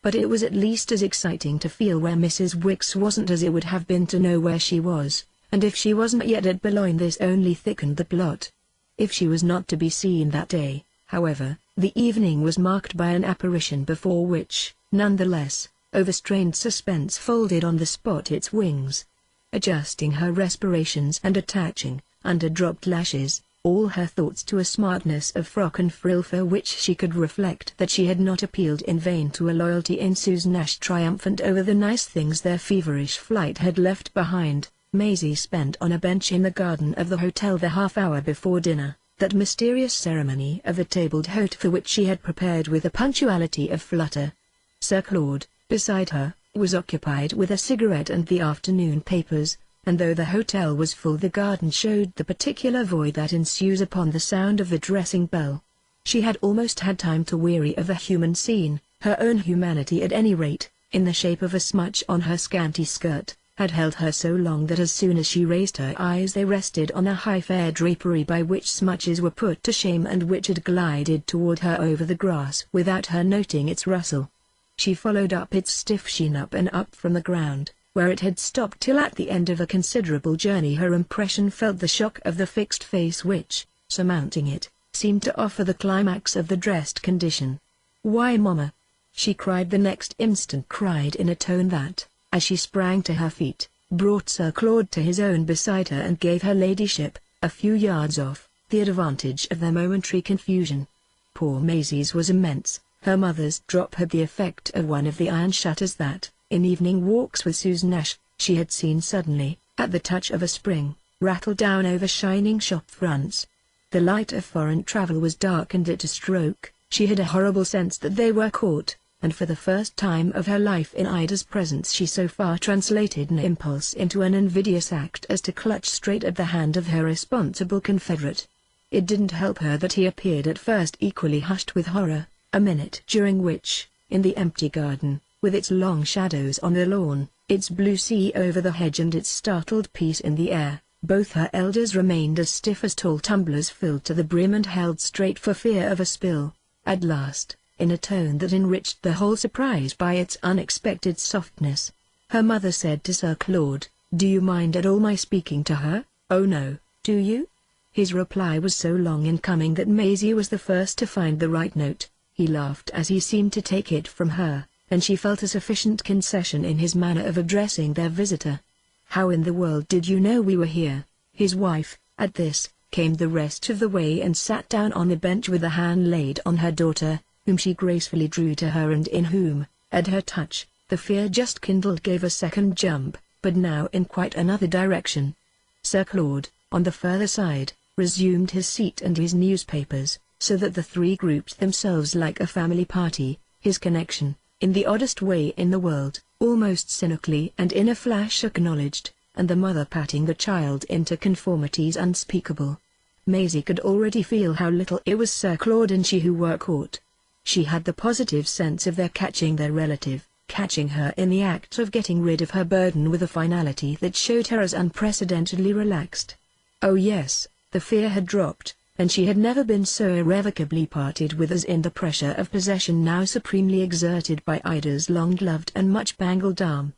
S1: But it was at least as exciting to feel where Mrs. Wicks wasn't as it would have been to know where she was, and if she wasn't yet at Boulogne this only thickened the plot. If she was not to be seen that day, however, the evening was marked by an apparition before which, nonetheless, overstrained suspense folded on the spot its wings. Adjusting her respirations and attaching, under dropped lashes, all her thoughts to a smartness of frock and frill for which she could reflect that she had not appealed in vain to a loyalty in Susan Ash triumphant over the nice things their feverish flight had left behind, Maisie spent on a bench in the garden of the hotel the half-hour before dinner, that mysterious ceremony of the table d'hôte for which she had prepared with a punctuality of flutter. Sir Claude, beside her, was occupied with a cigarette and the afternoon papers, and though the hotel was full, the garden showed the particular void that ensues upon the sound of the dressing bell. She had almost had time to weary of the human scene. Her own humanity, at any rate, in the shape of a smudge on her scanty skirt, had held her so long that as soon as she raised her eyes they rested on a high fair drapery by which smudges were put to shame and which had glided toward her over the grass without her noting its rustle. She followed up its stiff sheen up and up from the ground, where it had stopped, till at the end of a considerable journey her impression felt the shock of the fixed face which, surmounting it, seemed to offer the climax of the dressed condition. "Why, Mamma!" she cried the next instant, cried in a tone that, as she sprang to her feet, brought Sir Claude to his own beside her and gave her ladyship, a few yards off, the advantage of their momentary confusion. Poor Maisie's was immense. Her mother's drop had the effect of one of the iron shutters that, in evening walks with Susan Ash, she had seen suddenly, at the touch of a spring, rattle down over shining shop fronts. The light of foreign travel was darkened at a stroke. She had a horrible sense that they were caught, and for the first time of her life in Ida's presence she so far translated an impulse into an invidious act as to clutch straight at the hand of her responsible confederate. It didn't help her that he appeared at first equally hushed with horror, a minute during which, in the empty garden, with its long shadows on the lawn, its blue sea over the hedge and its startled peace in the air, both her elders remained as stiff as tall tumblers filled to the brim and held straight for fear of a spill. At last, in a tone that enriched the whole surprise by its unexpected softness, her mother said to Sir Claude, "Do you mind at all my speaking to her?" "Oh no, do you?" His reply was so long in coming that Maisie was the first to find the right note. He laughed as he seemed to take it from her, and she felt a sufficient concession in his manner of addressing their visitor. "How in the world did you know we were here?" His wife, at this, came the rest of the way and sat down on the bench with a hand laid on her daughter, whom she gracefully drew to her and in whom, at her touch, the fear just kindled gave a second jump, but now in quite another direction. Sir Claude, on the further side, resumed his seat and his newspapers, so that the three grouped themselves like a family party, his connection, in the oddest way in the world, almost cynically and in a flash acknowledged, and the mother patting the child into conformities unspeakable. Maisie could already feel how little it was Sir Claude and she who were caught. She had the positive sense of their catching their relative, catching her in the act of getting rid of her burden with a finality that showed her as unprecedentedly relaxed. Oh yes, the fear had dropped, and she had never been so irrevocably parted with as in the pressure of possession now supremely exerted by Ida's long-gloved and much-bangled arm.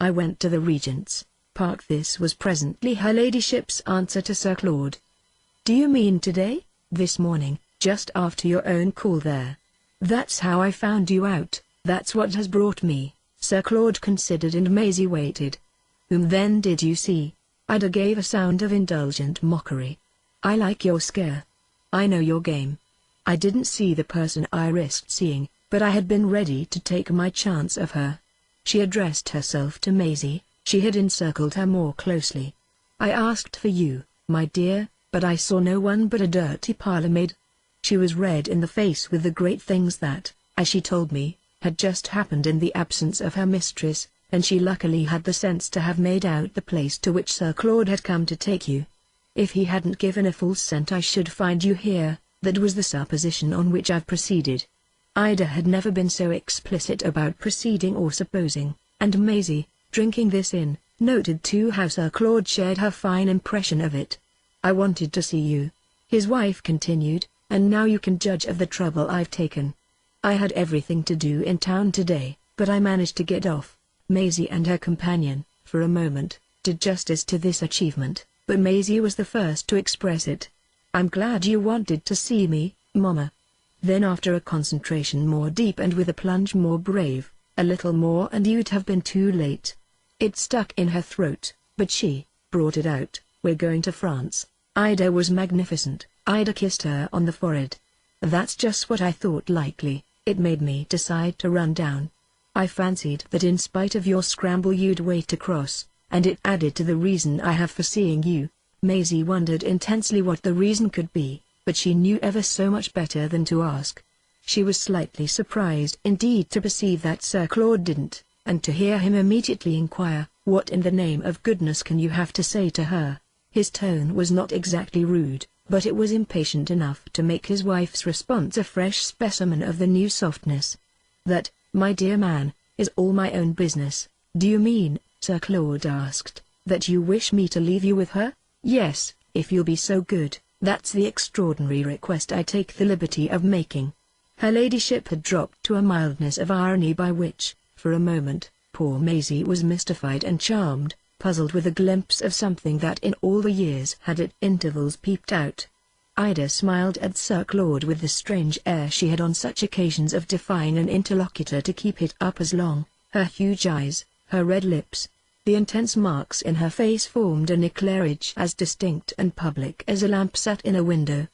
S1: "I went to the Regent's Park." This was presently her ladyship's answer to Sir Claude. "Do you mean today?" "This morning, just after your own call there." "That's how I found you out, that's what has brought me." Sir Claude considered and Maisie waited. "Whom then did you see?" Ida gave a sound of indulgent mockery. "I like your scare. I know your game. I didn't see the person I risked seeing, but I had been ready to take my chance of her." She addressed herself to Maisie, she had encircled her more closely. "I asked for you, my dear, but I saw no one but a dirty parlour-maid." She was red in the face with the great things that, as she told me, had just happened in the absence of her mistress, and she luckily had the sense to have made out the place to which Sir Claude had come to take you. "If he hadn't given a false scent I should find you here," that was the supposition on which I've proceeded. Ida had never been so explicit about proceeding or supposing, and Maisie, drinking this in, noted too how Sir Claude shared her fine impression of it. "I wanted to see you," his wife continued, "and now you can judge of the trouble I've taken. I had everything to do in town today, but I managed to get off." Maisie and her companion, for a moment, did justice to this achievement, but Maisie was the first to express it. "I'm glad you wanted to see me, Mamma." Then after a concentration more deep and with a plunge more brave, "A little more and you'd have been too late." It stuck in her throat, but she brought it out. "We're going to France." Ida was magnificent. Ida kissed her on the forehead. "That's just what I thought likely. It made me decide to run down. I fancied that in spite of your scramble you'd wait across, and it added to the reason I have for seeing you." Maisie wondered intensely what the reason could be, but she knew ever so much better than to ask. She was slightly surprised indeed to perceive that Sir Claude didn't, and to hear him immediately inquire, "What in the name of goodness can you have to say to her?" His tone was not exactly rude, but it was impatient enough to make his wife's response a fresh specimen of the new softness. "That, my dear man, is all my own business." "Do you mean," Sir Claude asked, "that you wish me to leave you with her?" "Yes, if you'll be so good. That's the extraordinary request I take the liberty of making." Her ladyship had dropped to a mildness of irony by which, for a moment, poor Maisie was mystified and charmed, puzzled with a glimpse of something that in all the years had at intervals peeped out. Ida smiled at Sir Claude with the strange air she had on such occasions of defying an interlocutor to keep it up as long. Her huge eyes, her red lips, the intense marks in her face formed an eclairage as distinct and public as a lamp set in a window.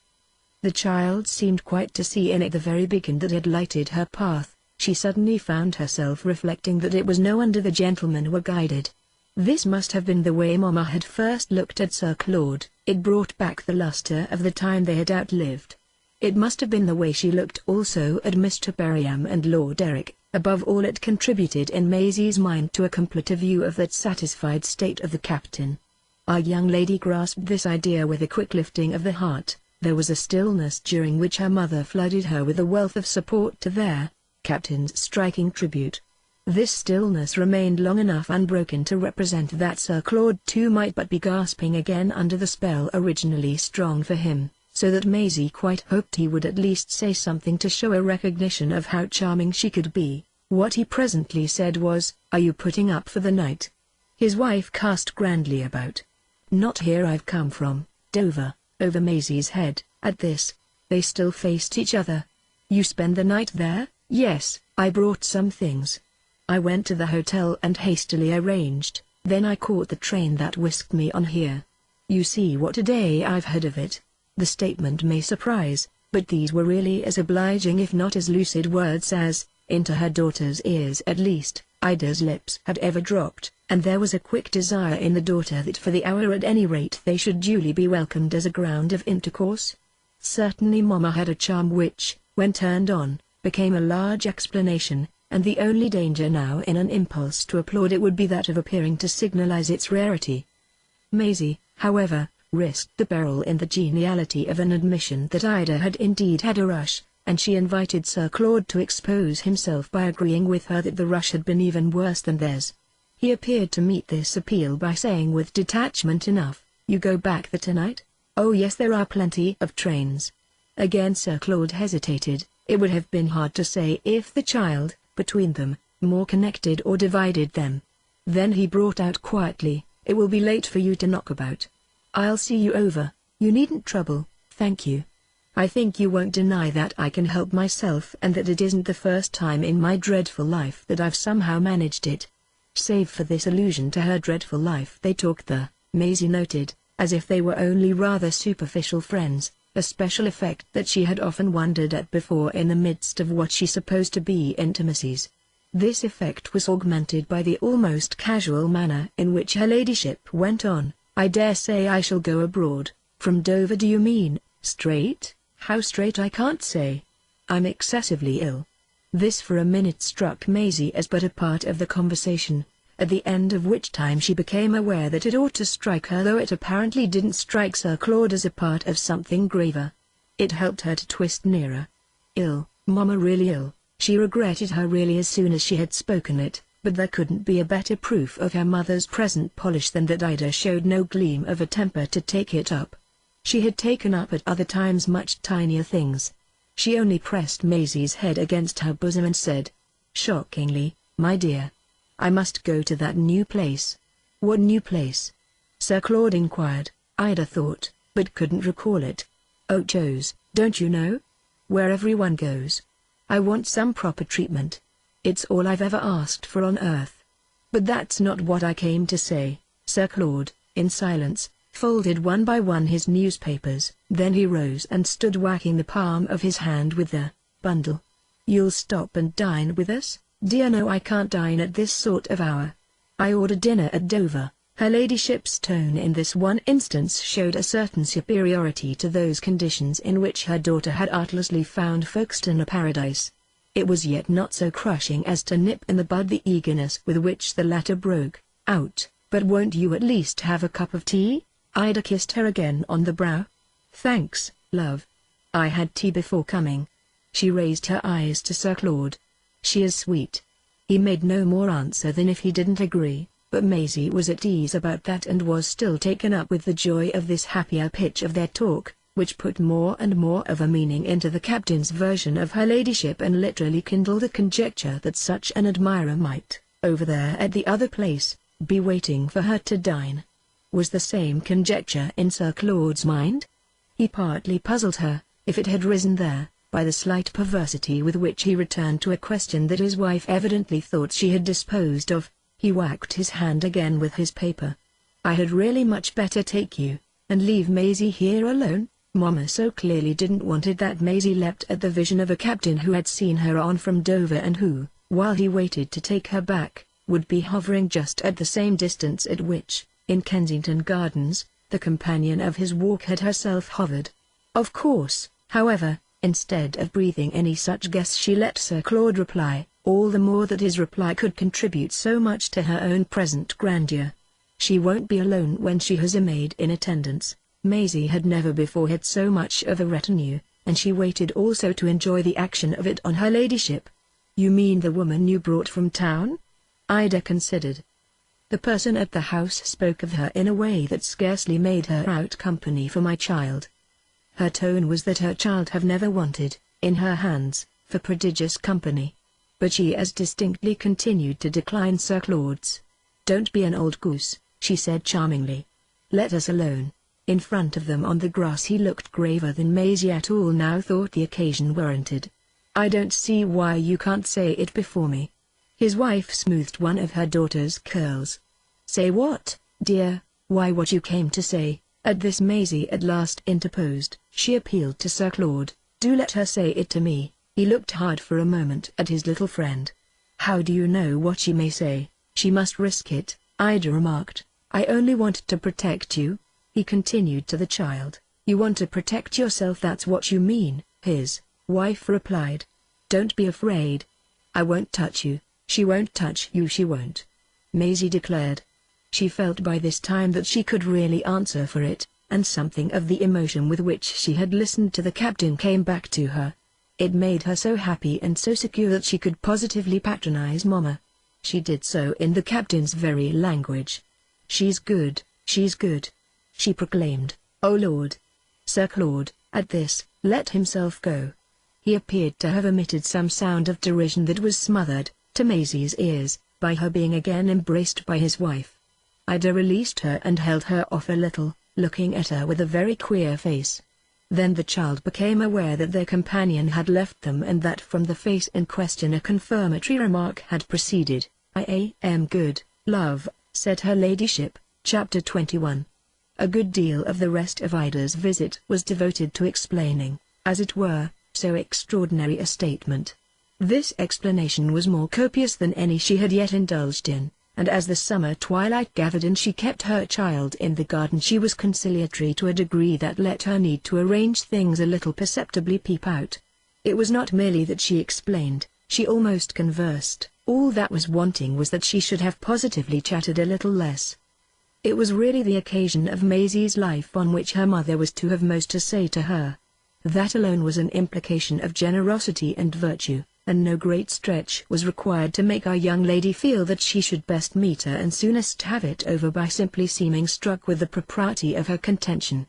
S1: The child seemed quite to see in it the very beacon that had lighted her path. She suddenly found herself reflecting that it was no wonder the gentlemen were guided. This must have been the way Mamma had first looked at Sir Claude. It brought back the luster of the time they had outlived. It must have been the way she looked also at Mr. Berriham and Lord Eric. Above all, it contributed in Maisie's mind to a completer view of that satisfied state of the captain. Our young lady grasped this idea with a quick lifting of the heart. There was a stillness during which her mother flooded her with a wealth of support to their captain's striking tribute. This stillness remained long enough unbroken to represent that Sir Claude too might but be gasping again under the spell originally strong for him, so that Maisie quite hoped he would at least say something to show a recognition of how charming she could be. What he presently said was, "Are you putting up for the night?" His wife cast grandly about. "Not here, I've come from Dover," over Maisie's head. At this, they still faced each other. "You spend the night there?" "Yes, I brought some things. I went to the hotel and hastily arranged, then I caught the train that whisked me on here. You see what a day I've had of it." The statement may surprise, but these were really as obliging if not as lucid words as, into her daughter's ears at least, Ida's lips had ever dropped, and there was a quick desire in the daughter that for the hour at any rate they should duly be welcomed as a ground of intercourse. Certainly Mamma had a charm which, when turned on, became a large explanation, and the only danger now in an impulse to applaud it would be that of appearing to signalize its rarity. Maisie, however, risked the peril in the geniality of an admission that Ida had indeed had a rush, and she invited Sir Claude to expose himself by agreeing with her that the rush had been even worse than theirs. He appeared to meet this appeal by saying with detachment enough, "You go back there tonight?" "Oh yes, there are plenty of trains." Again Sir Claude hesitated. It would have been hard to say if the child, between them, more connected or divided them. Then he brought out quietly, "It will be late for you to knock about. I'll see you over. You needn't trouble, thank you. I think you won't deny that I can help myself and that it isn't the first time in my dreadful life that I've somehow managed it." Save for this allusion to her dreadful life they talked Maisie noted, as if they were only rather superficial friends, a special effect that she had often wondered at before in the midst of what she supposed to be intimacies. This effect was augmented by the almost casual manner in which her ladyship went on, "I dare say I shall go abroad." "From Dover do you mean? Straight?" "How straight I can't say. I'm excessively ill." This for a minute struck Maisie as but a part of the conversation, at the end of which time she became aware that it ought to strike her, though it apparently didn't strike Sir Claude, as a part of something graver. It helped her to twist nearer. Ill, Mamma really ill. She regretted her really as soon as she had spoken it, but there couldn't be a better proof of her mother's present polish than that Ida showed no gleam of a temper to take it up. She had taken up at other times much tinier things. She only pressed Maisie's head against her bosom and said, shockingly, "My dear, I must go to that new place." "What new place?" Sir Claude inquired. Ida thought, but couldn't recall it. "Oh, Joe's, don't you know? Where everyone goes. I want some proper treatment. It's all I've ever asked for on earth." "But that's not what I came to say." Sir Claude, in silence, folded one by one his newspapers. Then he rose and stood whacking the palm of his hand with the bundle. "You'll stop and dine with us?" "Dear no, I can't dine at this sort of hour. I ordered dinner at Dover." Her ladyship's tone in this one instance showed a certain superiority to those conditions in which her daughter had artlessly found Folkestone a paradise. It was yet not so crushing as to nip in the bud the eagerness with which the latter broke out. "But won't you at least have a cup of tea?" Ida kissed her again on the brow. "Thanks, love. I had tea before coming." She raised her eyes to Sir Claude. "She is sweet." He made no more answer than if he didn't agree, but Maisie was at ease about that and was still taken up with the joy of this happier pitch of their talk, which put more and more of a meaning into the captain's version of her ladyship and literally kindled a conjecture that such an admirer might, over there at the other place, be waiting for her to dine. Was the same conjecture in Sir Claude's mind? He partly puzzled her, if it had risen there, by the slight perversity with which he returned to a question that his wife evidently thought she had disposed of. He whacked his hand again with his paper. "I had really much better take you, and leave Maisie here alone." Mamma so clearly didn't want it that Maisie leapt at the vision of a captain who had seen her on from Dover and who, while he waited to take her back, would be hovering just at the same distance at which, in Kensington Gardens, the companion of his walk had herself hovered. Of course, however, instead of breathing any such guess, she let Sir Claude reply, all the more that his reply could contribute so much to her own present grandeur. "She won't be alone when she has a maid in attendance." Maisie had never before had so much of a retinue, and she waited also to enjoy the action of it on her ladyship. "You mean the woman you brought from town?" Ida considered. "The person at the house spoke of her in a way that scarcely made her out company for my child." Her tone was that her child have never wanted, in her hands, for prodigious company. But she as distinctly continued to decline Sir Claude's. "Don't be an old goose," she said charmingly. "Let us alone." In front of them on the grass he looked graver than Maisie at all now thought the occasion warranted. "I don't see why you can't say it before me." His wife smoothed one of her daughter's curls. "Say what, dear? Why, what you came to say." At this Maisie at last interposed. She appealed to Sir Claude. "Do let her say it to me." He looked hard for a moment at his little friend. "How do you know what she may say?" "She must risk it," Ida remarked. "I only want to protect you." He continued to the child. "You want to protect yourself, that's what you mean," his wife replied. "Don't be afraid. I won't touch you." "She won't touch you, she won't," Maisie declared. She felt by this time that she could really answer for it, and something of the emotion with which she had listened to the captain came back to her. It made her so happy and so secure that she could positively patronize Mamma. She did so in the captain's very language. "She's good, she's good," she proclaimed. "Oh Lord!" Sir Claude, at this, let himself go. He appeared to have emitted some sound of derision that was smothered, to Maisie's ears, by her being again embraced by his wife. Ida released her and held her off a little, looking at her with a very queer face. Then the child became aware that their companion had left them and that from the face in question a confirmatory remark had proceeded. "I am good, love," said her ladyship. Chapter 21. A good deal of the rest of Ida's visit was devoted to explaining, as it were, so extraordinary a statement. This explanation was more copious than any she had yet indulged in, and as the summer twilight gathered and she kept her child in the garden, she was conciliatory to a degree that let her need to arrange things a little perceptibly peep out. It was not merely that she explained, she almost conversed. All that was wanting was that she should have positively chatted a little less. It was really the occasion of Maisie's life on which her mother was to have most to say to her. That alone was an implication of generosity and virtue, and no great stretch was required to make our young lady feel that she should best meet her and soonest have it over by simply seeming struck with the propriety of her contention.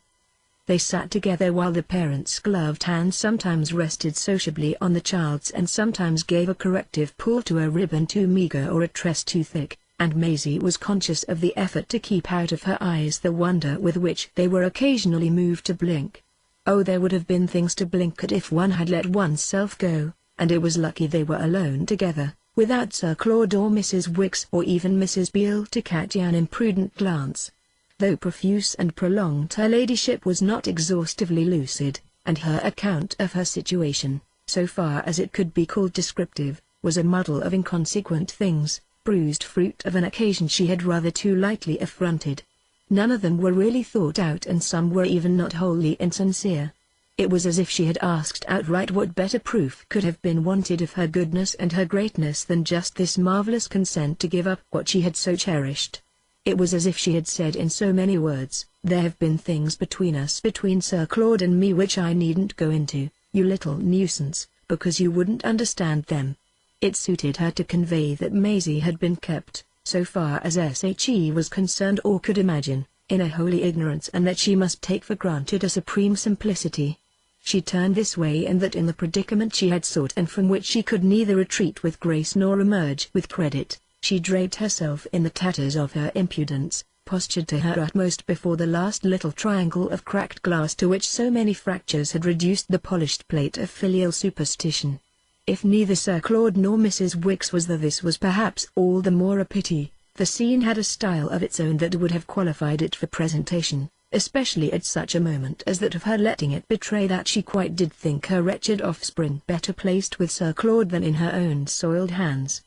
S1: They sat together while the parents' gloved hands sometimes rested sociably on the child's and sometimes gave a corrective pull to a ribbon too meager or a tress too thick, and Maisie was conscious of the effort to keep out of her eyes the wonder with which they were occasionally moved to blink. Oh, there would have been things to blink at if one had let oneself go, and it was lucky they were alone together, without Sir Claude or Mrs. Wicks or even Mrs. Beale to catch an imprudent glance. Though profuse and prolonged, her ladyship was not exhaustively lucid, and her account of her situation, so far as it could be called descriptive, was a muddle of inconsequent things, bruised fruit of an occasion she had rather too lightly affronted. None of them were really thought out and some were even not wholly insincere. It was as if she had asked outright what better proof could have been wanted of her goodness and her greatness than just this marvelous consent to give up what she had so cherished. It was as if she had said in so many words, "There have been things between us, between Sir Claude and me, which I needn't go into, you little nuisance, because you wouldn't understand them." It suited her to convey that Maisie had been kept, so far as she was concerned or could imagine, in a holy ignorance, and that she must take for granted a supreme simplicity. She turned this way and that in the predicament she had sought and from which she could neither retreat with grace nor emerge with credit. She draped herself in the tatters of her impudence, postured to her utmost before the last little triangle of cracked glass to which so many fractures had reduced the polished plate of filial superstition. If neither Sir Claude nor Mrs. Wicks was there, this was perhaps all the more a pity. The scene had a style of its own that would have qualified it for presentation, especially at such a moment as that of her letting it betray that she quite did think her wretched offspring better placed with Sir Claude than in her own soiled hands.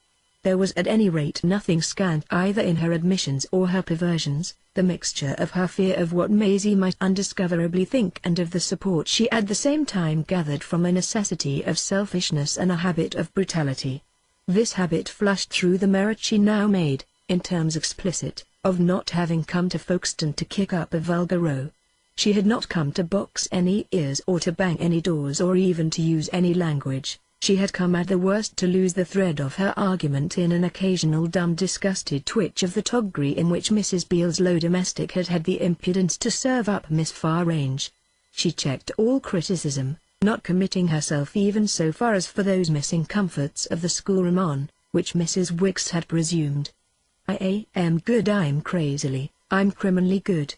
S1: There was at any rate nothing scant either in her admissions or her perversions, the mixture of her fear of what Maisie might undiscoverably think and of the support she at the same time gathered from a necessity of selfishness and a habit of brutality. This habit flushed through the merit she now made, in terms explicit, of not having come to Folkestone to kick up a vulgar row. She had not come to box any ears or to bang any doors or even to use any language. She had come at the worst to lose the thread of her argument in an occasional dumb disgusted twitch of the toggery in which Mrs. Beale's low domestic had had the impudence to serve up Miss Farrange. She checked all criticism, not committing herself even so far as for those missing comforts of the schoolroom on which Mrs. Wicks had presumed. "I am good, I'm criminally good.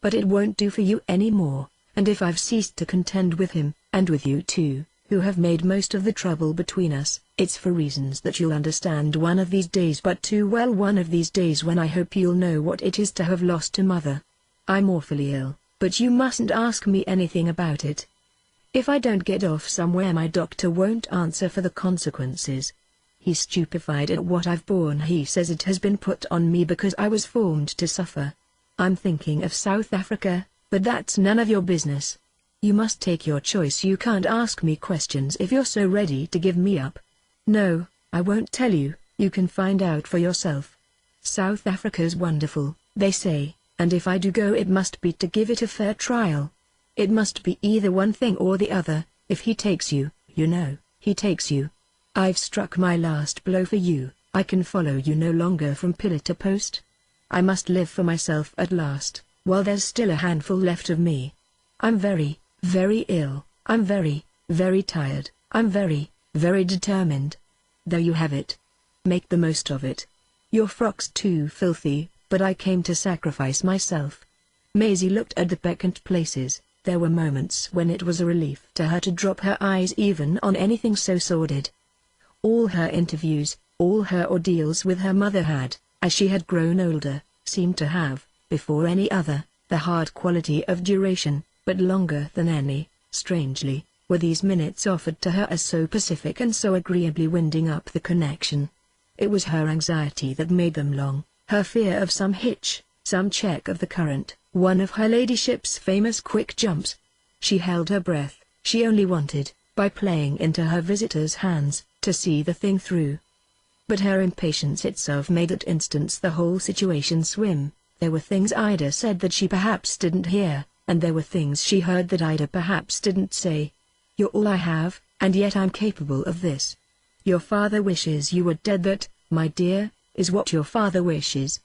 S1: But it won't do for you any more, and if I've ceased to contend with him, and with you too, who have made most of the trouble between us, it's for reasons that you'll understand one of these days, but too well one of these days when I hope you'll know what it is to have lost a mother. I'm awfully ill, but you mustn't ask me anything about it. If I don't get off somewhere my doctor won't answer for the consequences. He's stupefied at what I've borne. He says it has been put on me because I was formed to suffer. I'm thinking of South Africa, but that's none of your business. You must take your choice. You can't ask me questions if you're so ready to give me up." "No, I won't tell you, you can find out for yourself. South Africa's wonderful, they say, and if I do go it must be to give it a fair trial. It must be either one thing or the other. If he takes you, he takes you. I've struck my last blow for you. I can follow you no longer from pillar to post. I must live for myself at last, while there's still a handful left of me. I'm very, very ill, I'm very, very tired, I'm very, very determined. There you have it. Make the most of it. Your frock's too filthy, but I came to sacrifice myself." Maisie looked at the vacant places. There were moments when it was a relief to her to drop her eyes even on anything so sordid. All her interviews, all her ordeals with her mother had, as she had grown older, seemed to have, before any other, the hard quality of duration, but longer than any, strangely, were these minutes offered to her as so pacific and so agreeably winding up the connection. It was her anxiety that made them long, her fear of some hitch, some check of the current, one of her ladyship's famous quick jumps. She held her breath. She only wanted, by playing into her visitor's hands, to see the thing through. But her impatience itself made at instants the whole situation swim. There were things Ida said that she perhaps didn't hear, and there were things she heard that Ida perhaps didn't say. "You're all I have, and yet I'm capable of this. Your father wishes you were dead. That, my dear, is what your father wishes.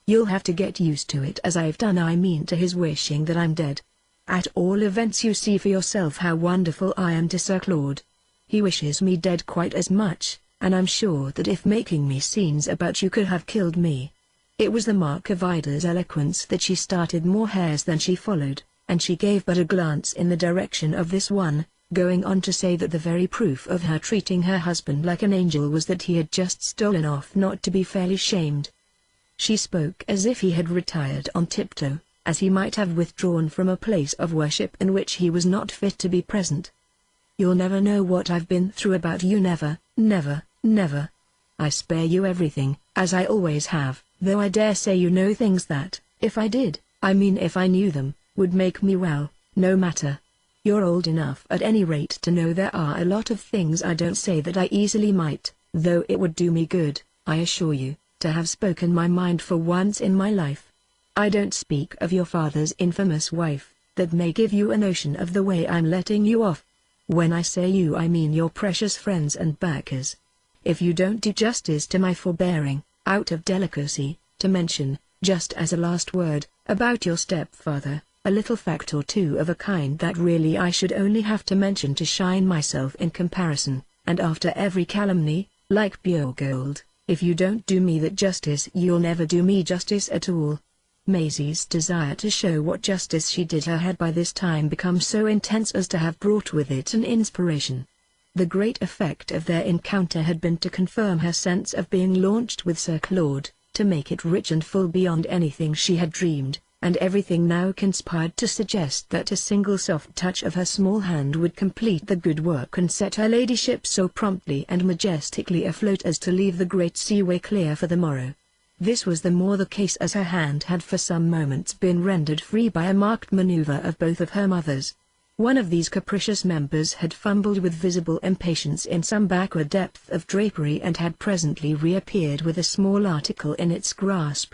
S1: You'll have to get used to it as I've done. I mean to his wishing that I'm dead. At all events you see for yourself how wonderful I am to Sir Claude. He wishes me dead quite as much, and I'm sure that if making me scenes about you could have killed me." It was the mark of Ida's eloquence that she started more hairs than she followed, and she gave but a glance in the direction of this one, going on to say that the very proof of her treating her husband like an angel was that he had just stolen off not to be fairly shamed. She spoke as if he had retired on tiptoe, as he might have withdrawn from a place of worship in which he was not fit to be present. "You'll never know what I've been through about you, never, never, never. I spare you everything, as I always have, though I dare say you know things that, if I did, I mean if I knew them, would make me well, no matter. You're old enough at any rate to know there are a lot of things I don't say that I easily might, though it would do me good, I assure you, to have spoken my mind for once in my life. I don't speak of your father's infamous wife, that may give you a notion of the way I'm letting you off. When I say you I mean your precious friends and backers. If you don't do justice to my forbearing, out of delicacy, to mention, just as a last word, about your stepfather, a little fact or two of a kind that really I should only have to mention to shine myself in comparison, and after every calumny, like pure gold, if you don't do me that justice you'll never do me justice at all. Maisie's desire to show what justice she did her had by this time become so intense as to have brought with it an inspiration. The great effect of their encounter had been to confirm her sense of being launched with Sir Claude, to make it rich and full beyond anything she had dreamed, and everything now conspired to suggest that a single soft touch of her small hand would complete the good work and set her ladyship so promptly and majestically afloat as to leave the great seaway clear for the morrow. This was the more the case as her hand had for some moments been rendered free by a marked maneuver of both of her mothers. One of these capricious members had fumbled with visible impatience in some backward depth of drapery and had presently reappeared with a small article in its grasp.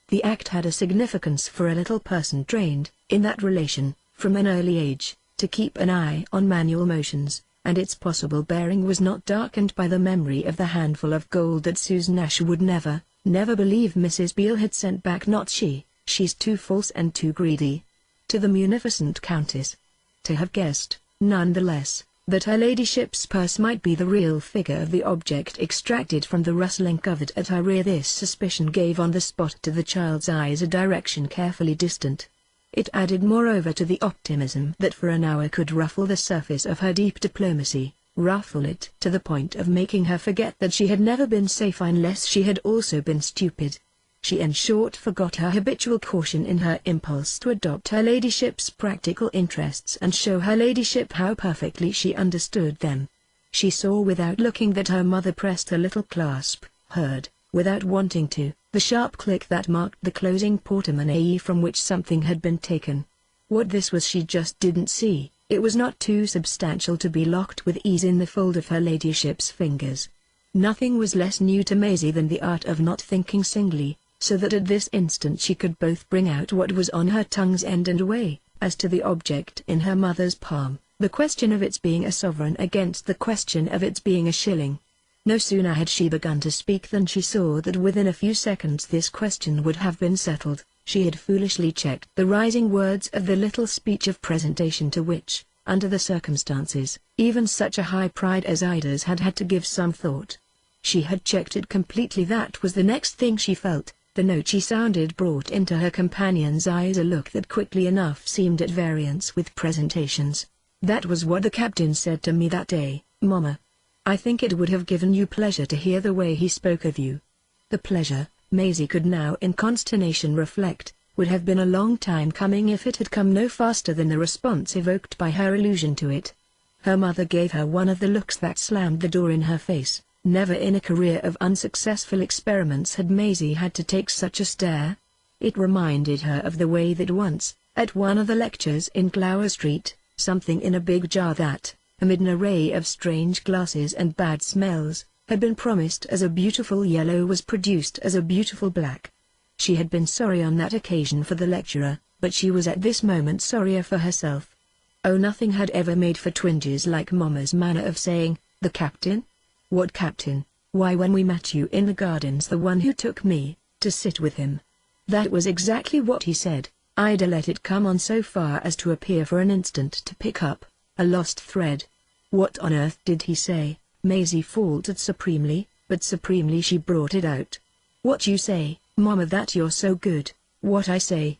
S1: The act had a significance for a little person trained, in that relation, from an early age, to keep an eye on manual motions, and its possible bearing was not darkened by the memory of the handful of gold that Susan Ash would never believe Mrs. Beale had sent back. Not she, she's too false and too greedy. To the munificent Countess. To have guessed, none the less, that her ladyship's purse might be the real figure of the object extracted from the rustling covert at her rear. This suspicion gave on the spot to the child's eyes a direction carefully distant. It added moreover to the optimism that for an hour could ruffle the surface of her deep diplomacy, ruffle it to the point of making her forget that she had never been safe unless she had also been stupid. She in short forgot her habitual caution in her impulse to adopt her ladyship's practical interests and show her ladyship how perfectly she understood them. She saw without looking that her mother pressed a little clasp, heard, without wanting to, the sharp click that marked the closing portemonnaie from which something had been taken. What this was she just didn't see. It was not too substantial to be locked with ease in the fold of her ladyship's fingers. Nothing was less new to Maisie than the art of not thinking singly, so that at this instant she could both bring out what was on her tongue's end and weigh, as to the object in her mother's palm, the question of its being a sovereign against the question of its being a shilling. No sooner had she begun to speak than she saw that within a few seconds this question would have been settled. She had foolishly checked the rising words of the little speech of presentation to which, under the circumstances, even such a high pride as Ida's had had to give some thought. She had checked it completely. That was the next thing she felt. The note she sounded brought into her companion's eyes a look that quickly enough seemed at variance with presentations. "That was what the captain said to me that day, Mamma. I think it would have given you pleasure to hear the way he spoke of you." The pleasure, Maisie could now in consternation reflect, would have been a long time coming if it had come no faster than the response evoked by her allusion to it. Her mother gave her one of the looks that slammed the door in her face. Never in a career of unsuccessful experiments had Maisie had to take such a stare. It reminded her of the way that once, at one of the lectures in Glower Street, something in a big jar that, amid an array of strange glasses and bad smells, had been promised as a beautiful yellow was produced as a beautiful black. She had been sorry on that occasion for the lecturer, but she was at this moment sorrier for herself. Oh, nothing had ever made for twinges like Mamma's manner of saying, "The captain? What captain? Why, when we met you in the gardens, the one who took me to sit with him." That was exactly what he said. Ida let it come on so far as to appear for an instant to pick up a lost thread. "What on earth did he say?" Maisie faltered supremely, but supremely she brought it out. "What you say, Mamma, that you're so good." "What I say."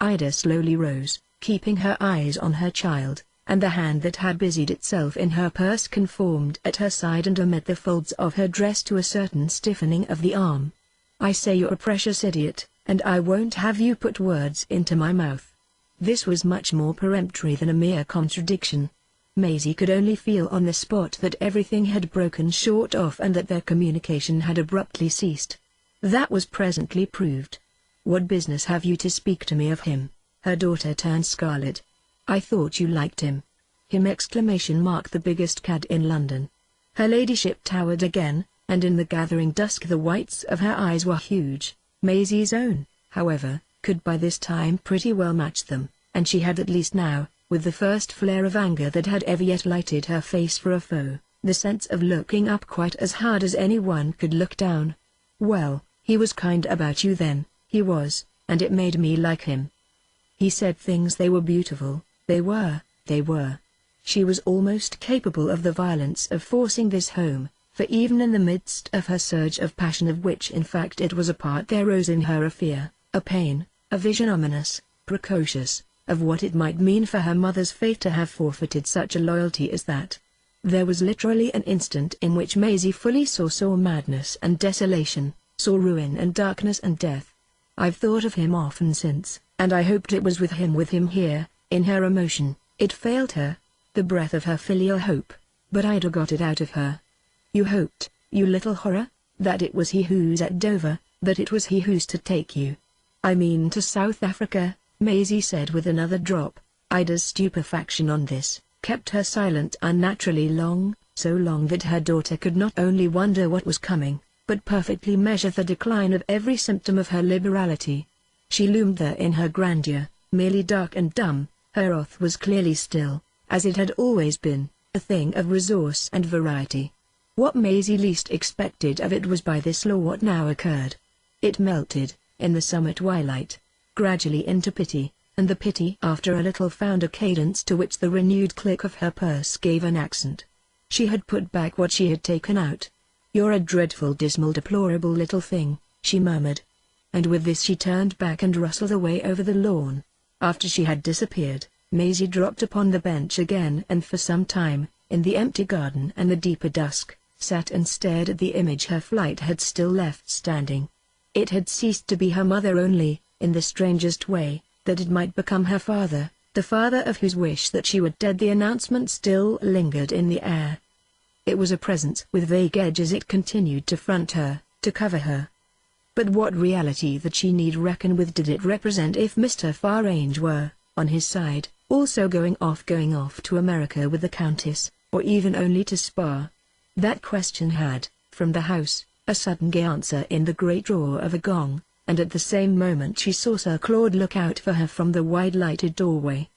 S1: Ida slowly rose, keeping her eyes on her child, and the hand that had busied itself in her purse conformed at her side and amid the folds of her dress to a certain stiffening of the arm. "I say you're a precious idiot, and I won't have you put words into my mouth." This was much more peremptory than a mere contradiction. Maisie could only feel on the spot that everything had broken short off and that their communication had abruptly ceased. That was presently proved. "What business have you to speak to me of him?" Her daughter turned scarlet. "I thought you liked him." him! The biggest cad in London. Her ladyship towered again, and in the gathering dusk the whites of her eyes were huge. Maisie's own, however, could by this time pretty well match them, and she had at least now, with the first flare of anger that had ever yet lighted her face for a foe, the sense of looking up quite as hard as anyone could look down. Well, he was kind about you then, he was, and it made me like him. He said things, they were beautiful, they were. She was almost capable of the violence of forcing this home, for even in the midst of her surge of passion, of which in fact it was a part, there rose in her a fear, a pain, a vision ominous, precocious, of what it might mean for her mother's fate to have forfeited such a loyalty as that. There was literally an instant in which Maisie fully saw madness and desolation, saw ruin and darkness and death. I've thought of him often since, and I hoped it was with him here. In her emotion, it failed her, the breath of her filial hope, but I'd got it out of her. You hoped, you little horror, that it was he who's at Dover, that it was he who's to take you. I mean to South Africa, Maisie said with another drop. Ida's stupefaction on this kept her silent unnaturally long, so long that her daughter could not only wonder what was coming, but perfectly measure the decline of every symptom of her liberality. She loomed there in her grandeur, merely dark and dumb. Her wrath was clearly still, as it had always been, a thing of resource and variety. What Maisie least expected of it was by this law what now occurred. It melted, in the summer twilight, gradually into pity, and the pity after a little found a cadence to which the renewed click of her purse gave an accent. She had put back what she had taken out. "You're a dreadful, dismal, deplorable little thing," she murmured. And with this she turned back and rustled away over the lawn. After she had disappeared, Maisie dropped upon the bench again and for some time, in the empty garden and the deeper dusk, sat and stared at the image her flight had still left standing. It had ceased to be her mother only, in the strangest way, that it might become her father, the father of whose wish that she were dead the announcement still lingered in the air. It was a presence with vague edges. It continued to front her, to cover her. But what reality that she need reckon with did it represent if Mr. Farange were, on his side, also going off to America with the Countess, or even only to Spa? That question had, from the house, a sudden gay answer in the great roar of a gong, and at the same moment she saw Sir Claude look out for her from the wide lighted doorway.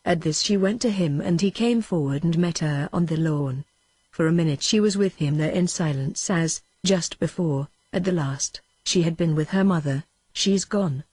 S1: At this she went to him and he came forward and met her on the lawn. For a minute she was with him there in silence as, just before, at the last, she had been with her mother. She's gone,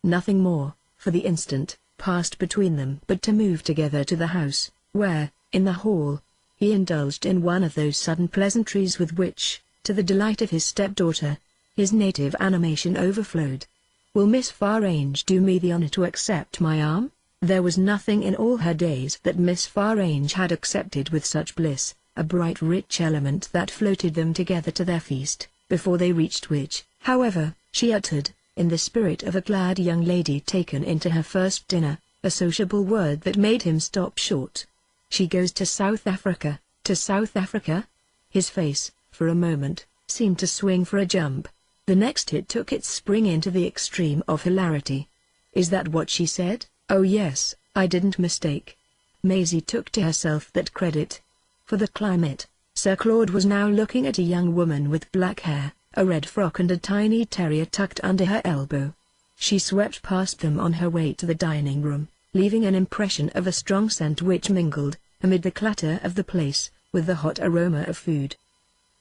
S1: nothing more, for the instant, passed between them but to move together to the house, where, in the hall, he indulged in one of those sudden pleasantries with which, to the delight of his stepdaughter, his native animation overflowed. "Will Miss Farange do me the honor to accept my arm?" There was nothing in all her days that Miss Farange had accepted with such bliss, a bright rich element that floated them together to their feast, before they reached which, however, she uttered, in the spirit of a glad young lady taken into her first dinner, a sociable word that made him stop short. "She goes to South Africa." "To South Africa?" His face, for a moment, seemed to swing for a jump. The next it took its spring into the extreme of hilarity. "Is that what she said? Oh yes, I didn't mistake." Maisie took to herself that credit. For the climate, Sir Claude was now looking at a young woman with black hair, a red frock and a tiny terrier tucked under her elbow. She swept past them on her way to the dining room, leaving an impression of a strong scent which mingled, amid the clatter of the place, with the hot aroma of food.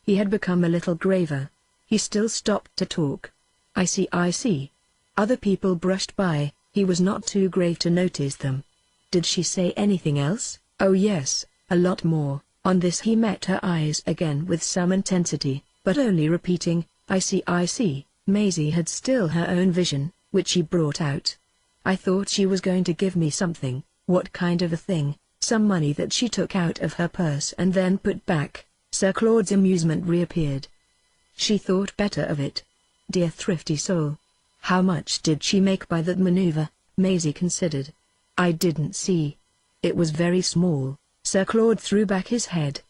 S1: He had become a little graver. He still stopped to talk. I see. Other people brushed by, he was not too grave to notice them. Did she say anything else? Oh yes, a lot more. On this he met her eyes again with some intensity, but only repeating, I see. Maisie had still her own vision, which she brought out. "I thought she was going to give me something." "What kind of a thing?" "Some money that she took out of her purse and then put back." Sir Claude's amusement reappeared. "She thought better of it. Dear thrifty soul. How much did she make by that maneuver?" Maisie considered. "I didn't see. It was very small." Sir Claude threw back his head.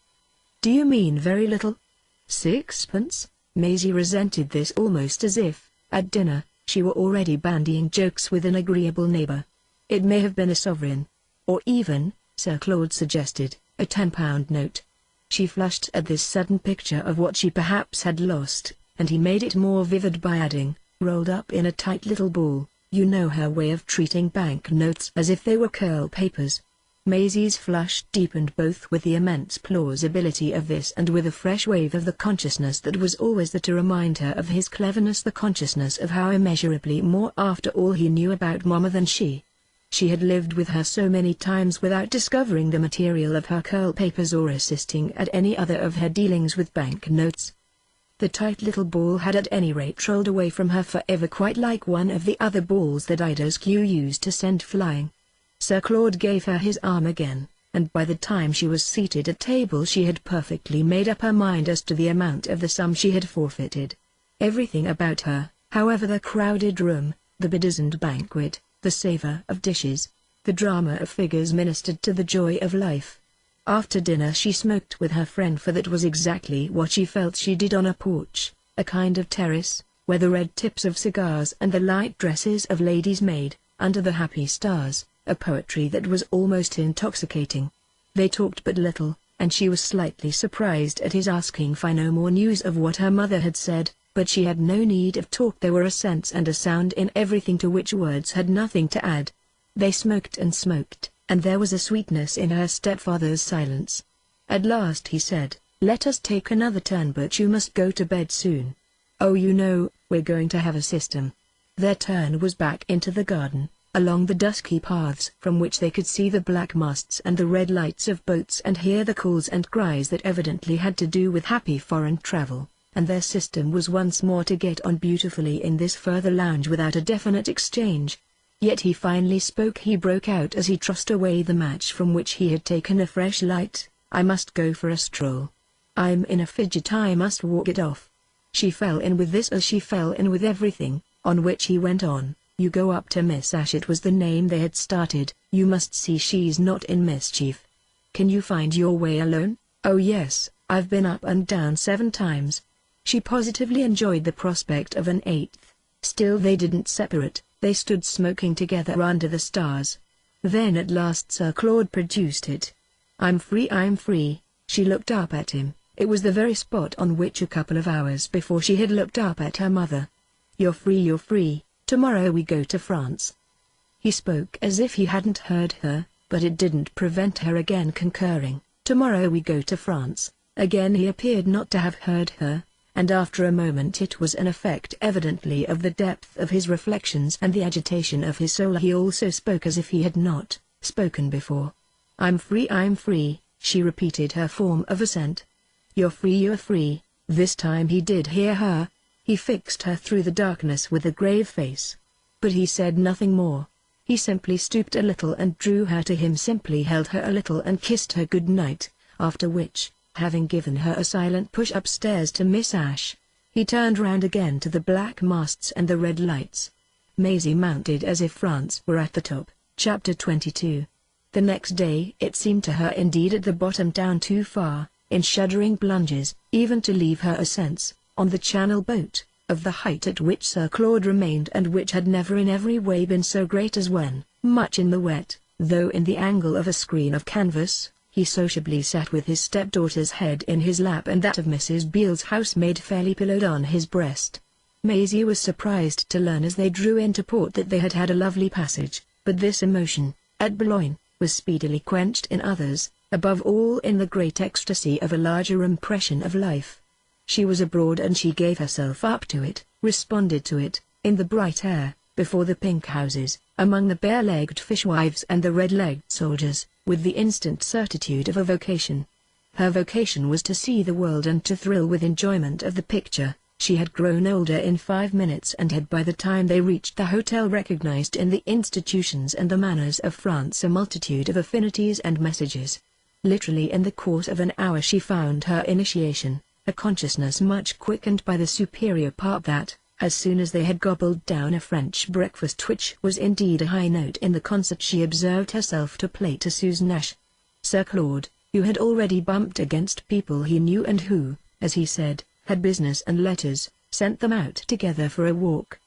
S1: "Do you mean very little?" "Sixpence?" Maisie resented this almost as if, at dinner, she were already bandying jokes with an agreeable neighbor. "It may have been a sovereign. Or even," Sir Claude suggested, "a £10 note." She flushed at this sudden picture of what she perhaps had lost, and he made it more vivid by adding, "rolled up in a tight little ball." You know her way of treating bank notes as if they were curl papers. Maisie's flush deepened both with the immense plausibility of this and with a fresh wave of the consciousness that was always there to remind her of his cleverness, the consciousness of how immeasurably more after all he knew about Mama than she. She had lived with her so many times without discovering the material of her curl papers or assisting at any other of her dealings with bank notes. The tight little ball had at any rate rolled away from her forever, quite like one of the other balls that Ida's Q used to send flying. Sir Claude gave her his arm again, and by the time she was seated at table she had perfectly made up her mind as to the amount of the sum she had forfeited. Everything about her, however, the crowded room, the bedizened banquet, the savour of dishes, the drama of figures, ministered to the joy of life. After dinner she smoked with her friend, for that was exactly what she felt she did on a porch, a kind of terrace, where the red tips of cigars and the light dresses of ladies made, under the happy stars, a poetry that was almost intoxicating. They talked but little, and she was slightly surprised at his asking for no more news of what her mother had said, but she had no need of talk. There were a sense and a sound in everything to which words had nothing to add. They smoked and smoked, and there was a sweetness in her stepfather's silence. At last he said, "Let us take another turn, but you must go to bed soon. Oh, you know, we're going to have a system." Their turn was back into the garden, along the dusky paths from which they could see the black masts and the red lights of boats and hear the calls and cries that evidently had to do with happy foreign travel, and their system was once more to get on beautifully in this further lounge without a definite exchange. Yet he finally spoke. He broke out as he tossed away the match from which he had taken a fresh light, "I must go for a stroll. I'm in a fidget, I must walk it off." She fell in with this as she fell in with everything, on which he went on, "You go up to Miss Ash," it was the name they had started, "you must see she's not in mischief. Can you find your way alone?" "Oh yes, I've been up and down 7 times. She positively enjoyed the prospect of an 8th. Still they didn't separate. They stood smoking together under the stars. Then at last Sir Claude produced it. I'm free." She looked up at him. It was the very spot on which a couple of hours before she had looked up at her mother. You're free. Tomorrow we go to France." He spoke as if he hadn't heard her, but it didn't prevent her again concurring. "Tomorrow we go to France." Again he appeared not to have heard her, and after a moment it was an effect evidently of the depth of his reflections and the agitation of his soul. He also spoke as if he had not spoken before. I'm free, she repeated her form of assent. You're free. This time he did hear her. He fixed her through the darkness with a grave face. But he said nothing more. He simply stooped a little and drew her to him, simply held her a little and kissed her good night, after which, having given her a silent push upstairs to Miss Ash, he turned round again to the black masts and the red lights. Maisie mounted as if France were at the top. Chapter 22. The next day it seemed to her indeed at the bottom, down too far, in shuddering plunges, even to leave her a sense, on the Channel boat, of the height at which Sir Claude remained, and which had never in every way been so great as when, much in the wet, though in the angle of a screen of canvas, he sociably sat with his stepdaughter's head in his lap and that of Mrs. Beale's housemaid fairly pillowed on his breast. Maisie was surprised to learn as they drew into port that they had had a lovely passage, but this emotion, at Boulogne, was speedily quenched in others, above all in the great ecstasy of a larger impression of life. She was abroad and she gave herself up to it, responded to it, in the bright air, before the pink houses, among the bare-legged fishwives and the red-legged soldiers, with the instant certitude of a vocation. Her vocation was to see the world and to thrill with enjoyment of the picture. She had grown older in 5 minutes and had by the time they reached the hotel recognized in the institutions and the manners of France a multitude of affinities and messages. Literally in the course of an hour she found her initiation, a consciousness much quickened by the superior part that, as soon as they had gobbled down a French breakfast which was indeed a high note in the concert, she observed herself to play to Susan Ash. Sir Claude, who had already bumped against people he knew and who, as he said, had business and letters, sent them out together for a walk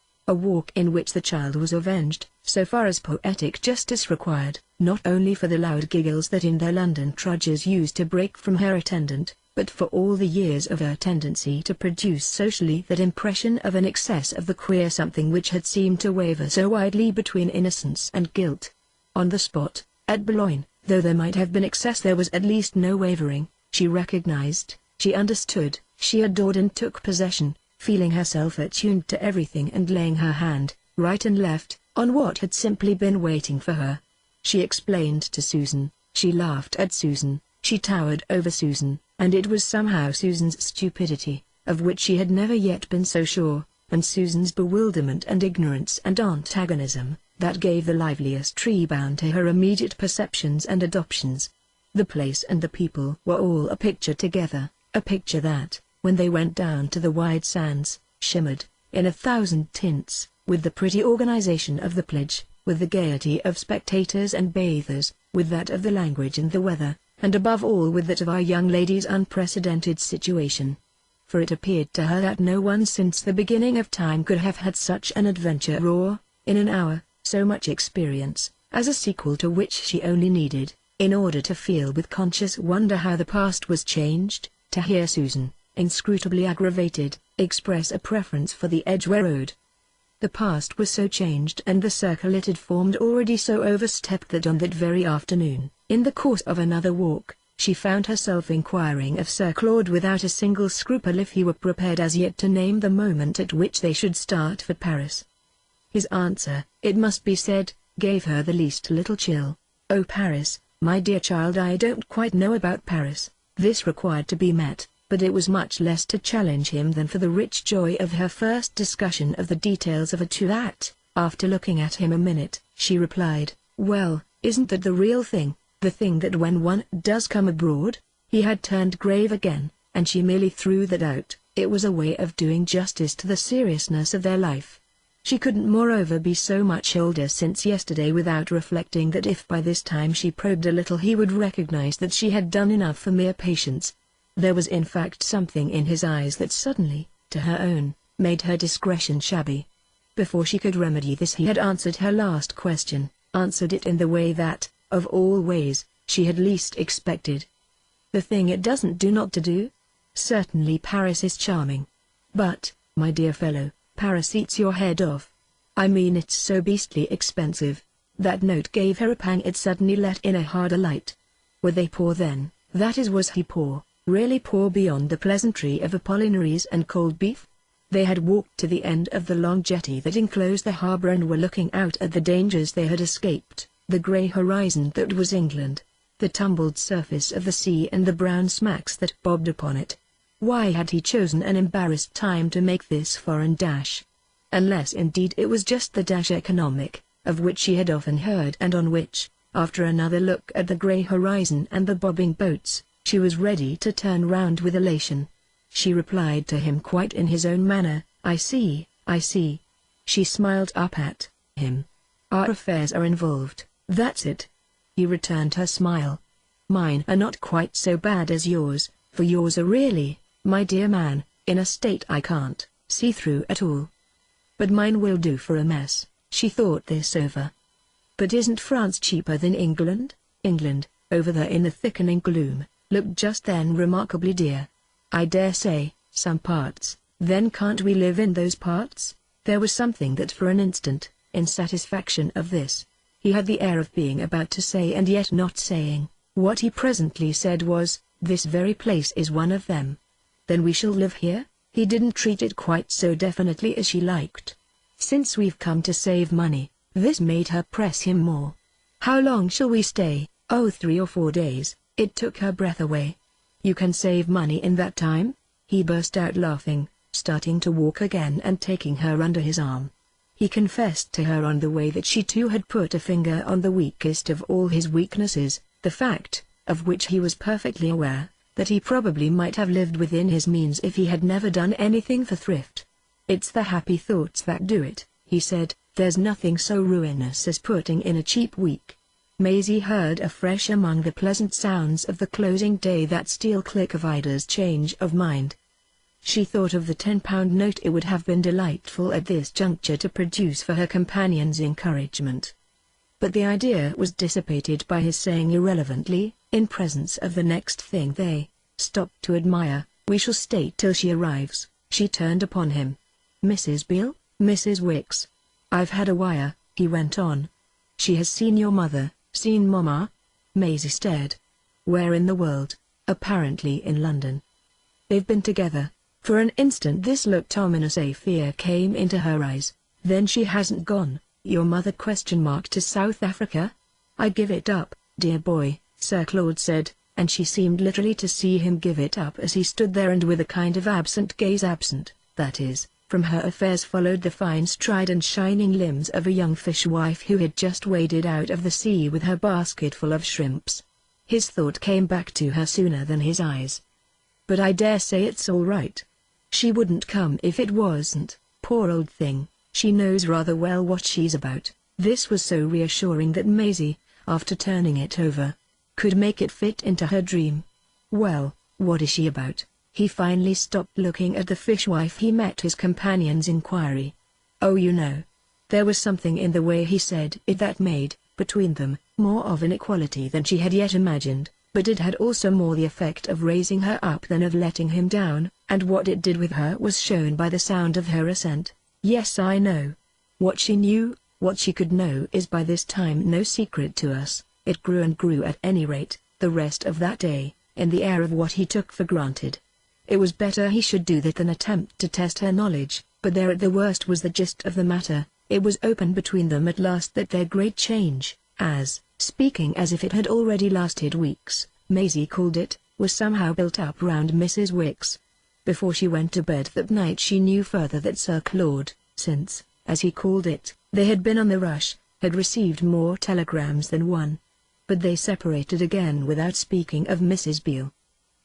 S1: in which the child was avenged, so far as poetic justice required, not only for the loud giggles that in their London trudges used to break from her attendant, but for all the years of her tendency to produce socially that impression of an excess of the queer something which had seemed to waver so widely between innocence and guilt. On the spot, at Boulogne, though there might have been excess, there was at least no wavering. She recognized, she understood, she adored and took possession, feeling herself attuned to everything and laying her hand, right and left, on what had simply been waiting for her. She explained to Susan, she laughed at Susan, she towered over Susan, and it was somehow Susan's stupidity, of which she had never yet been so sure, and Susan's bewilderment and ignorance and antagonism, that gave the liveliest rebound to her immediate perceptions and adoptions. The place and the people were all a picture together, a picture that, when they went down to the wide sands, shimmered, in 1,000 tints, with the pretty organization of the pledge, with the gaiety of spectators and bathers, with that of the language and the weather, and above all with that of our young lady's unprecedented situation. For it appeared to her that no one since the beginning of time could have had such an adventure or, in an hour, so much experience, as a sequel to which she only needed, in order to feel with conscious wonder how the past was changed, to hear Susan, inscrutably aggravated, express a preference for the Edgware Road. The past was so changed and the circle it had formed already so overstepped that on that very afternoon, in the course of another walk, she found herself inquiring of Sir Claude without a single scruple if he were prepared as yet to name the moment at which they should start for Paris. His answer, it must be said, gave her the least little chill. "Oh, Paris, my dear child, I don't quite know about Paris." This required to be met, but it was much less to challenge him than for the rich joy of her first discussion of the details of a tour that, after looking at him a minute, she replied, "Well, isn't that the real thing, the thing that when one does come abroad?" He had turned grave again, and she merely threw that out. It was a way of doing justice to the seriousness of their life. She couldn't moreover be so much older since yesterday without reflecting that if by this time she probed a little he would recognize that she had done enough for mere patience. There was in fact something in his eyes that suddenly, to her own, made her discretion shabby. Before she could remedy this he had answered her last question, answered it in the way that, of all ways, she had least expected. "The thing it doesn't do not to do? Certainly Paris is charming. But, my dear fellow, Paris eats your head off. I mean it's so beastly expensive." That note gave her a pang. It suddenly let in a harder light. Were they poor then? That is, was he poor? Really poor beyond the pleasantry of apollinaries and cold beef? They had walked to the end of the long jetty that enclosed the harbour and were looking out at the dangers they had escaped, the grey horizon that was England, the tumbled surface of the sea and the brown smacks that bobbed upon it. Why had he chosen an embarrassed time to make this foreign dash? Unless indeed it was just the dash economic, of which she had often heard and on which, after another look at the grey horizon and the bobbing boats, she was ready to turn round with elation. She replied to him quite in his own manner, "I see, I see." She smiled up at him. "Our affairs are involved, that's it." He returned her smile. "Mine are not quite so bad as yours, for yours are really, my dear man, in a state I can't see through at all. But mine will do for a mess." She thought this over. "But isn't France cheaper than England?" England, over there in the thickening gloom, looked just then remarkably dear. "I dare say, some parts." "Then can't we live in those parts?" There was something that for an instant, in satisfaction of this, he had the air of being about to say and yet not saying. What he presently said was, "This very place is one of them." "Then we shall live here?" He didn't treat it quite so definitely as she liked. "Since we've come to save money," this made her press him more. "How long shall we stay?" "Oh, 3 or 4 days." It took her breath away. "You can save money in that time?" He burst out laughing, starting to walk again and taking her under his arm. He confessed to her on the way that she too had put a finger on the weakest of all his weaknesses, the fact, of which he was perfectly aware, that he probably might have lived within his means if he had never done anything for thrift. "It's the happy thoughts that do it," he said. "There's nothing so ruinous as putting in a cheap week." Maisie heard afresh among the pleasant sounds of the closing day that steel click of Ida's change of mind. She thought of the £10 note it would have been delightful at this juncture to produce for her companion's encouragement. But the idea was dissipated by his saying irrelevantly, in presence of the next thing they stopped to admire, "We shall stay till she arrives." She turned upon him. "Mrs. Beale, Mrs. Wicks. I've had a wire," he went on. "She has seen your mother." "Seen Mama?" Maisie stared. "Where in the world?" "Apparently in London." "They've been together." For an instant this looked ominous. A fear came into her eyes. "Then she hasn't gone, your mother to South Africa?" "I give it up, dear boy," Sir Claude said, and she seemed literally to see him give it up as he stood there and with a kind of absent gaze, that is, from her affairs, followed the fine stride and shining limbs of a young fishwife who had just waded out of the sea with her basketful of shrimps. His thought came back to her sooner than his eyes. "But I dare say it's all right. She wouldn't come if it wasn't, poor old thing. She knows rather well what she's about." This was so reassuring that Maisie, after turning it over, could make it fit into her dream. "Well, what is she about?" He finally stopped looking at the fishwife. He met his companion's inquiry. "Oh, you know." There was something in the way he said it that made, between them, more of an equality than she had yet imagined, but it had also more the effect of raising her up than of letting him down, and what it did with her was shown by the sound of her assent. "Yes, I know." What she knew, what she could know, is by this time no secret to us. It grew and grew at any rate, the rest of that day, in the air of what he took for granted. It was better he should do that than attempt to test her knowledge, but there at the worst was the gist of the matter. It was open between them at last that their great change, as, speaking as if it had already lasted weeks, Maisie called it, was somehow built up round Mrs. Wicks. Before she went to bed that night she knew further that Sir Claude, since, as he called it, they had been on the rush, had received more telegrams than one. But they separated again without speaking of Mrs. Beale.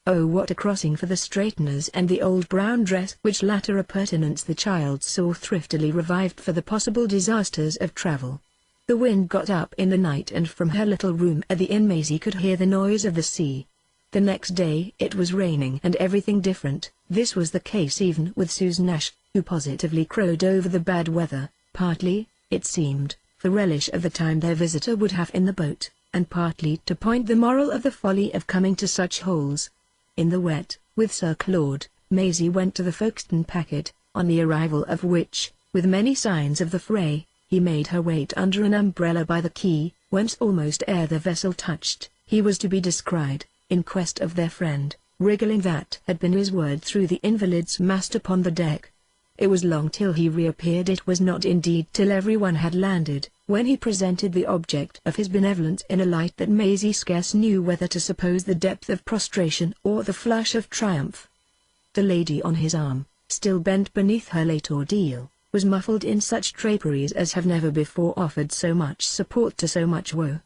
S1: Oh, what a crossing for the straighteners and the old brown dress, which latter appurtenance the child saw thriftily revived for the possible disasters of travel. The wind got up in the night, and from her little room at the inn Maisie could hear the noise of the sea. The next day it was raining and everything different. This was the case even with Susan Nash, who positively crowed over the bad weather, partly, it seemed, for relish of the time their visitor would have in the boat, and partly to point the moral of the folly of coming to such holes. In the wet, with Sir Claude, Maisie went to the Folkestone packet, on the arrival of which, with many signs of the fray, he made her wait under an umbrella by the quay, whence almost ere the vessel touched, he was to be descried, in quest of their friend, wriggling. That had been his word through the invalid's mast upon the deck. It was long till he reappeared. It was not indeed till everyone had landed, when he presented the object of his benevolence in a light that Maisie scarce knew whether to suppose the depth of prostration or the flush of triumph. The lady on his arm, still bent beneath her late ordeal, was muffled in such draperies as have never before offered so much support to so much woe.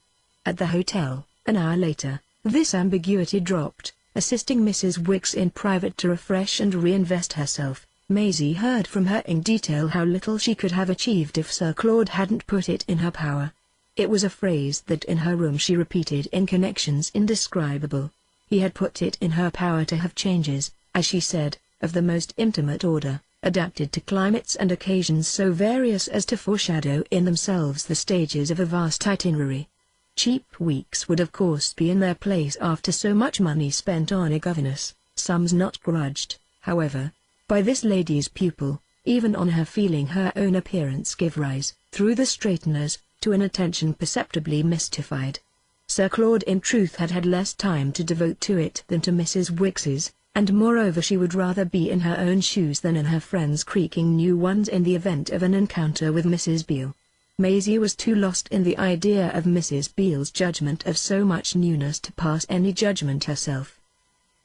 S1: At the hotel, an hour later, this ambiguity dropped. Assisting Mrs. Wicks in private to refresh and reinvest herself, Maisie heard from her in detail how little she could have achieved if Sir Claude hadn't put it in her power. It was a phrase that in her room she repeated in connections indescribable. He had put it in her power to have changes, as she said, of the most intimate order, adapted to climates and occasions so various as to foreshadow in themselves the stages of a vast itinerary. Cheap weeks would of course be in their place after so much money spent on a governess, sums not grudged, however, by this lady's pupil, even on her feeling her own appearance give rise, through the straighteners, to an attention perceptibly mystified. Sir Claude in truth had had less time to devote to it than to Mrs. Wicks's, and moreover she would rather be in her own shoes than in her friend's creaking new ones in the event of an encounter with Mrs. Beale. Maisie was too lost in the idea of Mrs. Beale's judgment of so much newness to pass any judgment herself.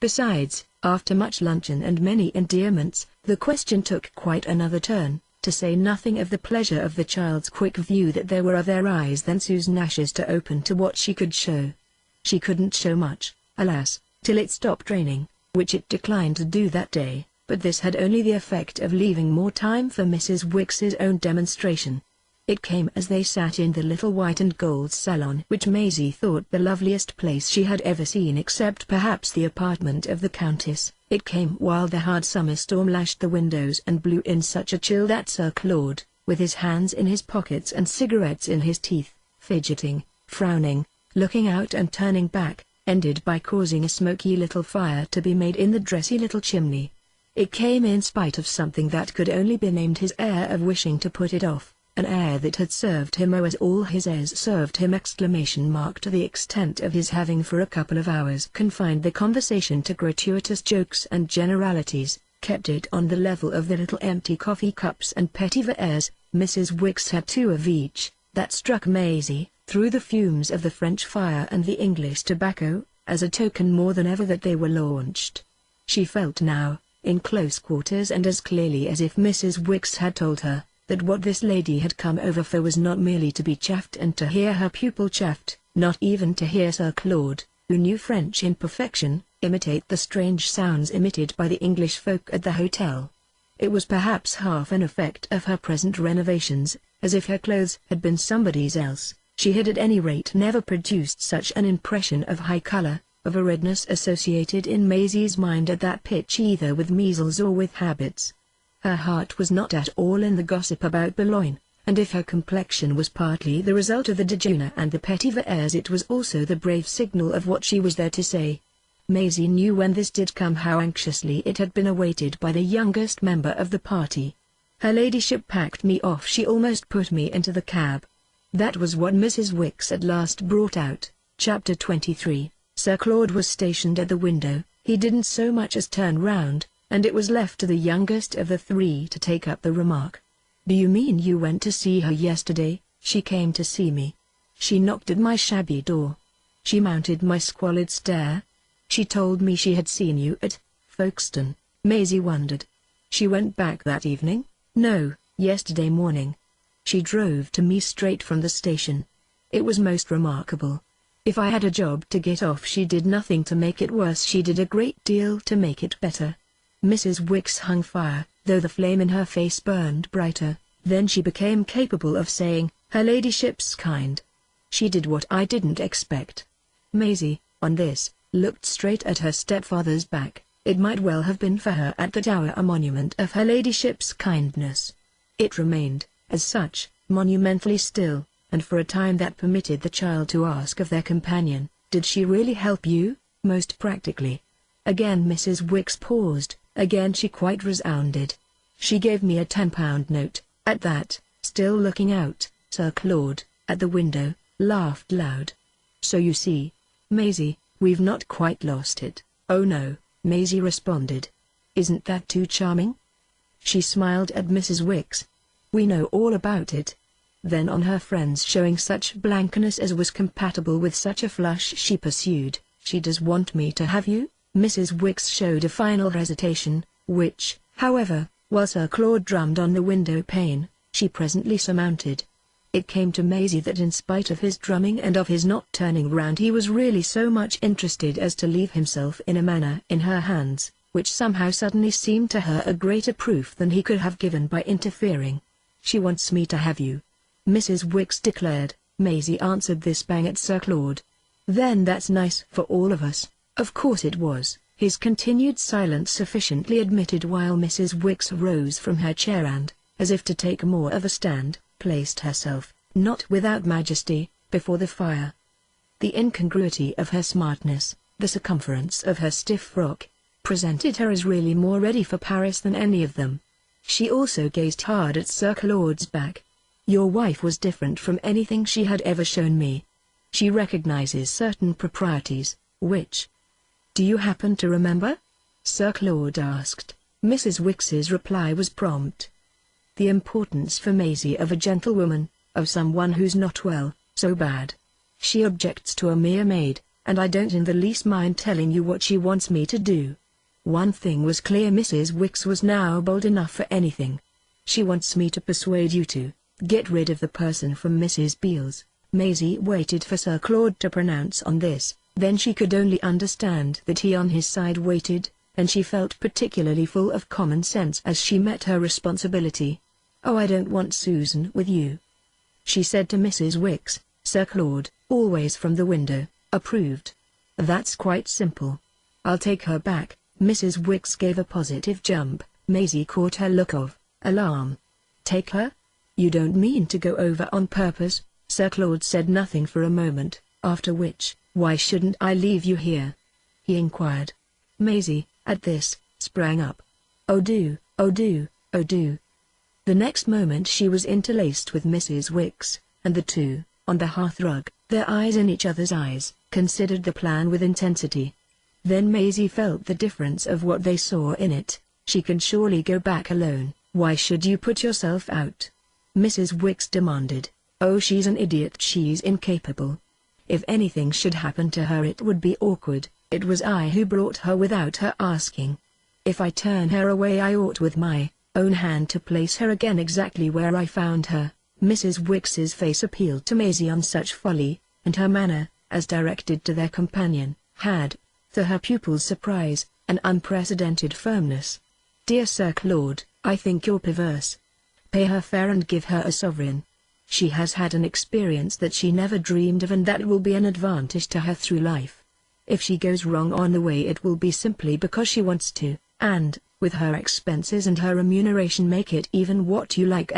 S1: Besides, after much luncheon and many endearments, the question took quite another turn, to say nothing of the pleasure of the child's quick view that there were other eyes than Susan Nash's to open to what she could show. She couldn't show much, alas, till it stopped raining, which it declined to do that day, but this had only the effect of leaving more time for Mrs. Wicks's own demonstration. It came as they sat in the little white and gold salon, which Maisie thought the loveliest place she had ever seen except perhaps the apartment of the Countess, It came while the hard summer storm lashed the windows and blew in such a chill that Sir Claude, with his hands in his pockets and cigarettes in his teeth, fidgeting, frowning, looking out and turning back, ended by causing a smoky little fire to be made in the dressy little chimney. It came in spite of something that could only be named his air of wishing to put it off, an air that had served him as all his airs served him! To the extent of his having for a couple of hours confined the conversation to gratuitous jokes and generalities, kept it on the level of the little empty coffee cups and petty airs. Mrs. Wicks had two of each, that struck Maisie, through the fumes of the French fire and the English tobacco, as a token more than ever that they were launched. She felt now, in close quarters and as clearly as if Mrs. Wicks had told her, that what this lady had come over for was not merely to be chaffed and to hear her pupil chaffed, not even to hear Sir Claude, who knew French in perfection, imitate the strange sounds emitted by the English folk at the hotel. It was perhaps half an effect of her present renovations, as if her clothes had been somebody's else. She had at any rate never produced such an impression of high color, of a redness associated in Maisie's mind at that pitch either with measles or with habits. Her heart was not at all in the gossip about Boulogne, and if her complexion was partly the result of the dejeuner and the petits airs, it was also the brave signal of what she was there to say. Maisie knew when this did come how anxiously it had been awaited by the youngest member of the party. Her ladyship packed me off. She almost put me into the cab. That was what Mrs. Wicks at last brought out. Chapter 23. Sir Claude was stationed at the window. He didn't so much as turn round, and it was left to the youngest of the three to take up the remark. "Do you mean you went to see her yesterday?" "She came to see me. She knocked at my shabby door. She mounted my squalid stair. She told me she had seen you at Folkestone." Maisie wondered. "She went back that evening?" "No, yesterday morning. She drove to me straight from the station. It was most remarkable. If I had a job to get off, she did nothing to make it worse, she did a great deal to make it better." Mrs. Wicks hung fire, though the flame in her face burned brighter. Then she became capable of saying, "Her ladyship's kind. She did what I didn't expect." Maisie, on this, looked straight at her stepfather's back. It might well have been for her at that hour a monument of her ladyship's kindness. It remained, as such, monumentally still, and for a time that permitted the child to ask of their companion, "Did she really help you, most practically?" Again Mrs. Wicks paused. Again she quite resounded. "She gave me a £10 note." At that, still looking out, Sir Claude, at the window, laughed loud. "So you see, Maisie, we've not quite lost it." "Oh no," Maisie responded. "Isn't that too charming?" She smiled at Mrs. Wicks. "We know all about it." Then, on her friends showing such blankness as was compatible with such a flush, she pursued, "She does want me to have you?" Mrs. Wicks showed a final hesitation, which, however, while Sir Claude drummed on the window pane, she presently surmounted. It came to Maisie that in spite of his drumming and of his not turning round, he was really so much interested as to leave himself in a manner in her hands, which somehow suddenly seemed to her a greater proof than he could have given by interfering. "She wants me to have you," Mrs. Wicks declared. Maisie answered this bang at Sir Claude. "Then that's nice for all of us." Of course it was. His continued silence sufficiently admitted while Mrs. Wicks rose from her chair and, as if to take more of a stand, placed herself, not without majesty, before the fire. The incongruity of her smartness, the circumference of her stiff frock, presented her as really more ready for Paris than any of them. She also gazed hard at Sir Claude's back. "Your wife was different from anything she had ever shown me. She recognizes certain proprieties, which... Do you happen to remember?" Sir Claude asked. Mrs. Wicks's reply was prompt. "The importance for Maisie of a gentlewoman, of someone who's not well, so bad. She objects to a mere maid, and I don't in the least mind telling you what she wants me to do." One thing was clear: Mrs. Wicks was now bold enough for anything. "She wants me to persuade you to get rid of the person from Mrs. Beale's." Maisie waited for Sir Claude to pronounce on this. Then she could only understand that he on his side waited, and she felt particularly full of common sense as she met her responsibility. "Oh, I don't want Susan with you," she said to Mrs. Wicks. Sir Claude, always from the window, approved. "That's quite simple. I'll take her back, Mrs. Wicks gave a positive jump. Maisie caught her look of alarm. Take her? You don't mean to go over on purpose? Sir Claude said nothing for a moment, after which, why shouldn't I leave you here? He inquired. Maisie, at this, sprang up. Oh do, oh do, oh do. The next moment she was interlaced with Mrs. Wicks, and the two, on the hearthrug, their eyes in each other's eyes, considered the plan with intensity. Then Maisie felt the difference of what they saw in it. She can surely go back alone. Why should you put yourself out? Mrs. Wicks demanded. Oh, she's an idiot, she's incapable. If anything should happen to her it would be awkward. It was I who brought her without her asking. If I turn her away I ought with my own hand to place her again exactly where I found her. Mrs. Wicks's face appealed to Maisie on such folly, and her manner, as directed to their companion, had, to her pupil's surprise, an unprecedented firmness. Dear Sir Claude, I think you're perverse. Pay her fair and give her a sovereign. She has had an experience that she never dreamed of and that will be an advantage to her through life. If she goes wrong on the way it will be simply because she wants to, and, with her expenses and her remuneration make it even what you like !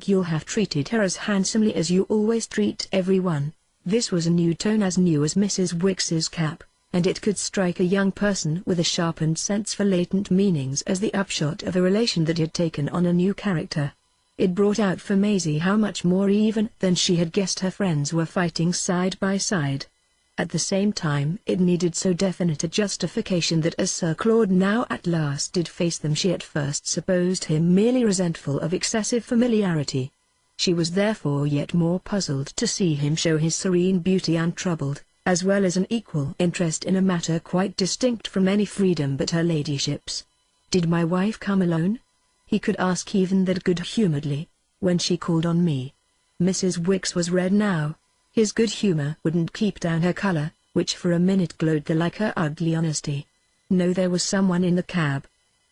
S1: You'll have treated her as handsomely as you always treat everyone. This was a new tone as new as Mrs. Wicks's cap, and it could strike a young person with a sharpened sense for latent meanings as the upshot of a relation that had taken on a new character. It brought out for Maisie how much more even than she had guessed her friends were fighting side by side. At the same time it needed so definite a justification that as Sir Claude now at last did face them she at first supposed him merely resentful of excessive familiarity. She was therefore yet more puzzled to see him show his serene beauty untroubled, as well as an equal interest in a matter quite distinct from any freedom but her ladyship's. Did my wife come alone? He could ask even that good-humouredly, when she called on me. Mrs. Wicks was red now. His good humour wouldn't keep down her colour, which for a minute glowed like her ugly honesty. No, there was someone in the cab.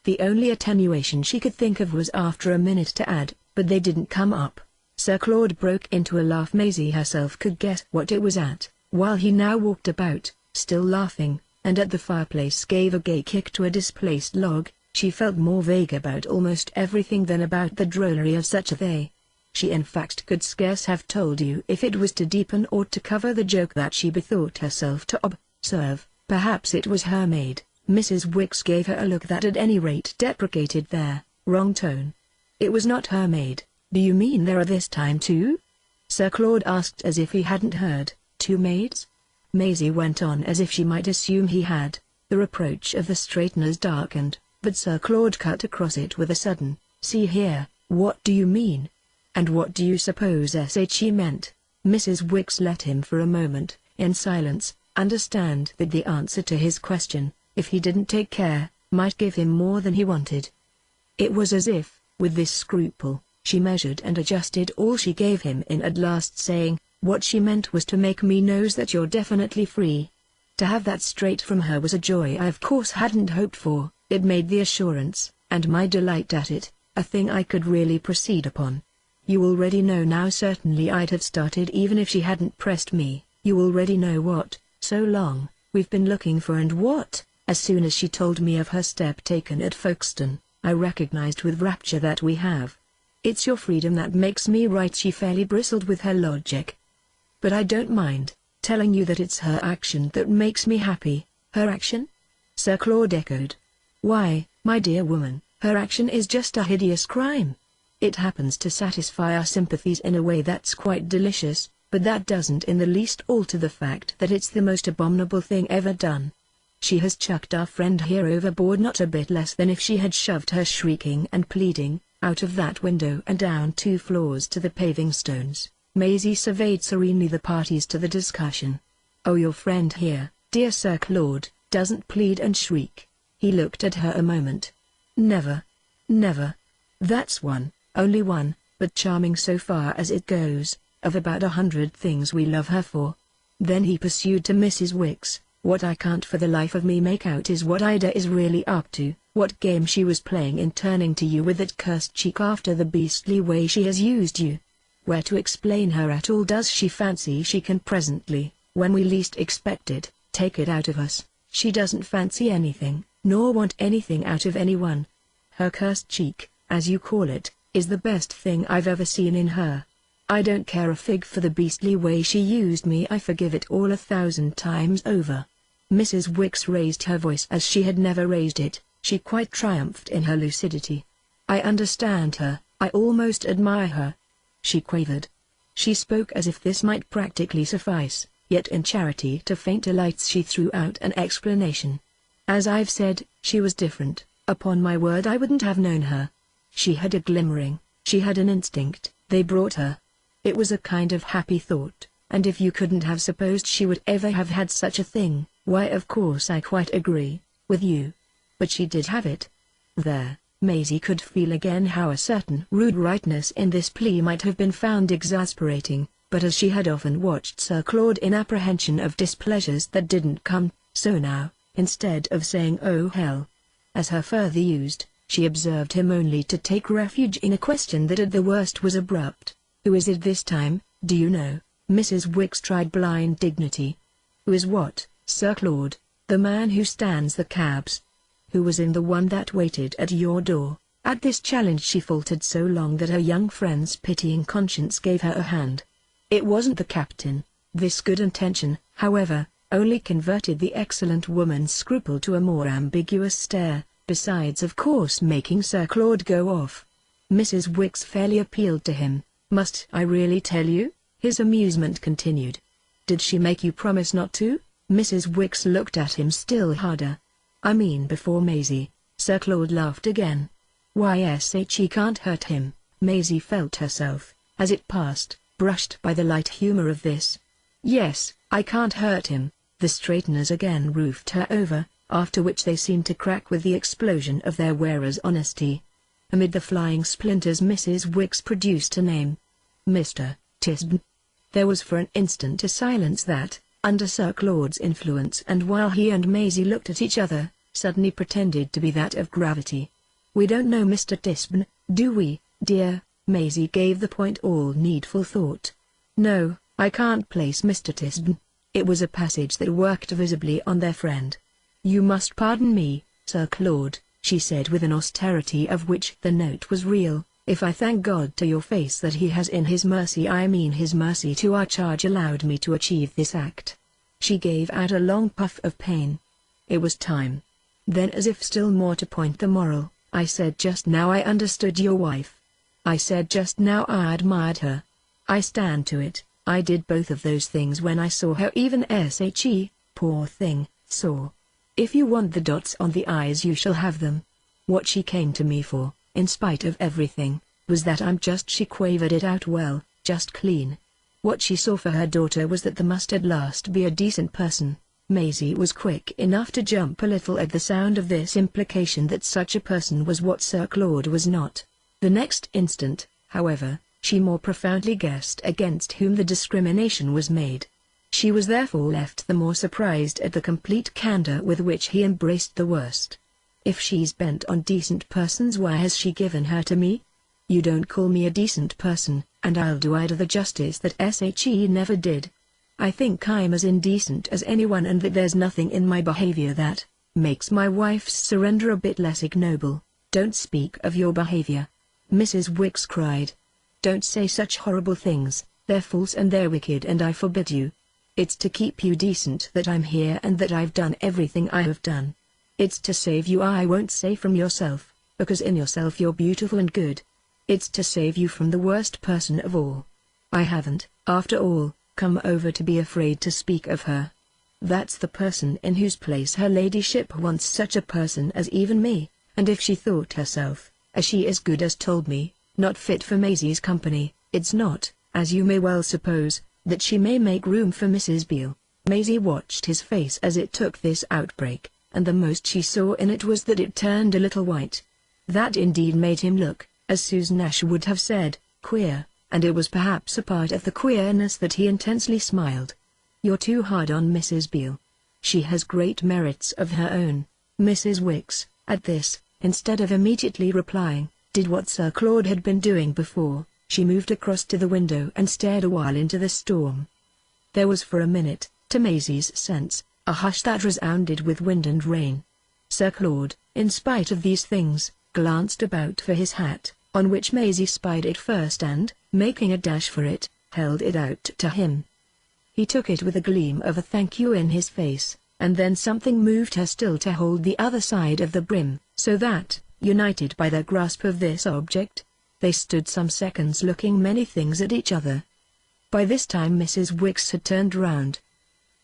S1: The only attenuation she could think of was after a minute to add, but they didn't come up. Sir Claude broke into a laugh Maisie herself could guess what it was at, while he now walked about, still laughing, and at the fireplace gave a gay kick to a displaced log. She felt more vague about almost everything than about the drollery of such a they. She in fact could scarce have told you if it was to deepen or to cover the joke that she bethought herself to observe. Perhaps it was her maid. Mrs. Wicks gave her a look that at any rate deprecated their wrong tone. It was not her maid. Do you mean there are this time two? Sir Claude asked as if he hadn't heard. Two maids? Maisie went on as if she might assume he had. The reproach of the straighteners darkened, but Sir Claude cut across it with a sudden, see here, what do you mean? And what do you suppose she meant? Mrs. Wicks let him for a moment, in silence, understand that the answer to his question, if he didn't take care, might give him more than he wanted. It was as if, with this scruple, she measured and adjusted all she gave him in at last saying, what she meant was to make me knows that you're definitely free. To have that straight from her was a joy I of course hadn't hoped for. It made the assurance, and my delight at it, a thing I could really proceed upon. You already know now. Certainly I'd have started even if she hadn't pressed me. You already know what, so long, we've been looking for and what, as soon as she told me of her step taken at Folkestone, I recognized with rapture that we have. It's your freedom that makes me right. She fairly bristled with her logic. But I don't mind telling you that it's her action that makes me happy. Her action? Sir Claude echoed. Why, my dear woman, her action is just a hideous crime. It happens to satisfy our sympathies in a way that's quite delicious, but that doesn't in the least alter the fact that it's the most abominable thing ever done. She has chucked our friend here overboard not a bit less than if she had shoved her shrieking and pleading, out of that window and down 2 floors to the paving stones. Maisie surveyed serenely the parties to the discussion. Oh, your friend here, dear Sir Claude, doesn't plead and shriek. He looked at her a moment. Never. Never. That's one, only one, but charming so far as it goes, of about 100 things we love her for. Then he pursued to Mrs. Wicks, what I can't for the life of me make out is what Ida is really up to, what game she was playing in turning to you with that cursed cheek after the beastly way she has used you. Where to explain her at all does she fancy she can presently, when we least expect it, take it out of us? She doesn't fancy anything, nor want anything out of anyone. Her cursed cheek, as you call it, is the best thing I've ever seen in her. I don't care a fig for the beastly way she used me. I forgive it all 1,000 times over." Mrs. Wicks raised her voice as she had never raised it. She quite triumphed in her lucidity. "I understand her, I almost admire her," she quavered. She spoke as if this might practically suffice, yet in charity to faint delights she threw out an explanation. "As I've said, she was different. Upon my word I wouldn't have known her. She had a glimmering, she had an instinct. They brought her. It was a kind of happy thought, and if you couldn't have supposed she would ever have had such a thing, why of course I quite agree with you. But she did have it." There, Maisie could feel again how a certain rude rightness in this plea might have been found exasperating, but as she had often watched Sir Claude in apprehension of displeasures that didn't come, so now, instead of saying "oh hell," as her further used, she observed him only to take refuge in a question that at the worst was abrupt. "Who is it this time, do you know?" Mrs. Wicks tried blind dignity. "Who is what, Sir Claude?" "The man who stands the cabs. Who was in the one that waited at your door." At this challenge she faltered so long that her young friend's pitying conscience gave her a hand. It wasn't the captain. This good intention, however, only converted the excellent woman's scruple to a more ambiguous stare, besides of course making Sir Claude go off. Mrs. Wicks fairly appealed to him. "Must I really tell you?" His amusement continued. "Did she make you promise not to?" Mrs. Wicks looked at him still harder. "I mean before Maisie." Sir Claude laughed again. "Why she can't hurt him." Maisie felt herself, as it passed, brushed by the light humor of this. "Yes, I can't hurt him." The straighteners again roofed her over, after which they seemed to crack with the explosion of their wearer's honesty. Amid the flying splinters Mrs. Wicks produced a name. "Mr. Tisben." There was for an instant a silence that, under Sir Claude's influence and while he and Maisie looked at each other, suddenly pretended to be that of gravity. "We don't know Mr. Tisben, do we, dear?" Maisie gave the point all needful thought. "No, I can't place Mr. Tisben." It was a passage that worked visibly on their friend. "You must pardon me, Sir Claude," she said with an austerity of which the note was real, "if I thank God to your face that he has in his mercy, I mean his mercy to our charge, allowed me to achieve this act." She gave out a long puff of pain. It was time. Then, as if still more to point the moral, "I said just now I understood your wife. I said just now I admired her. I stand to it. I did both of those things when I saw her, even she, poor thing, saw. If you want the dots on the i's you shall have them. What she came to me for, in spite of everything, was that she quavered it out well, just clean. What she saw for her daughter was that there must at last be a decent person." Maisie was quick enough to jump a little at the sound of this implication that such a person was what Sir Claude was not. The next instant, however, she more profoundly guessed against whom the discrimination was made. She was therefore left the more surprised at the complete candor with which he embraced the worst. "If she's bent on decent persons, why has she given her to me? You don't call me a decent person, and I'll do Ida the justice that she never did. I think I'm as indecent as anyone, and that there's nothing in my behavior that makes my wife's surrender a bit less ignoble." "Don't speak of your behavior," Mrs. Wicks cried. "Don't say such horrible things. They're false and they're wicked, and I forbid you. It's to keep you decent that I'm here and that I've done everything I have done. It's to save you. I won't say from yourself, because in yourself you're beautiful and good. It's to save you from the worst person of all. I haven't, after all, come over to be afraid to speak of her. That's the person in whose place her ladyship wants such a person as even me, and if she thought herself, as she as good as told me, not fit for Maisie's company, it's not, as you may well suppose, that she may make room for Mrs. Beale." Maisie watched his face as it took this outbreak, and the most she saw in it was that it turned a little white. That indeed made him look, as Susan Ash would have said, queer, and it was perhaps a part of the queerness that he intensely smiled. "You're too hard on Mrs. Beale. She has great merits of her own." Mrs. Wicks, at this, instead of immediately replying, did what Sir Claude had been doing before. She moved across to the window and stared a while into the storm. There was for a minute, to Maisie's sense, a hush that resounded with wind and rain. Sir Claude, in spite of these things, glanced about for his hat, on which Maisie spied it first and, making a dash for it, held it out to him. He took it with a gleam of a thank you in his face, and then something moved her still to hold the other side of the brim, so that, united by their grasp of this object, they stood some seconds looking many things at each other. By this time Mrs. Wicks had turned round.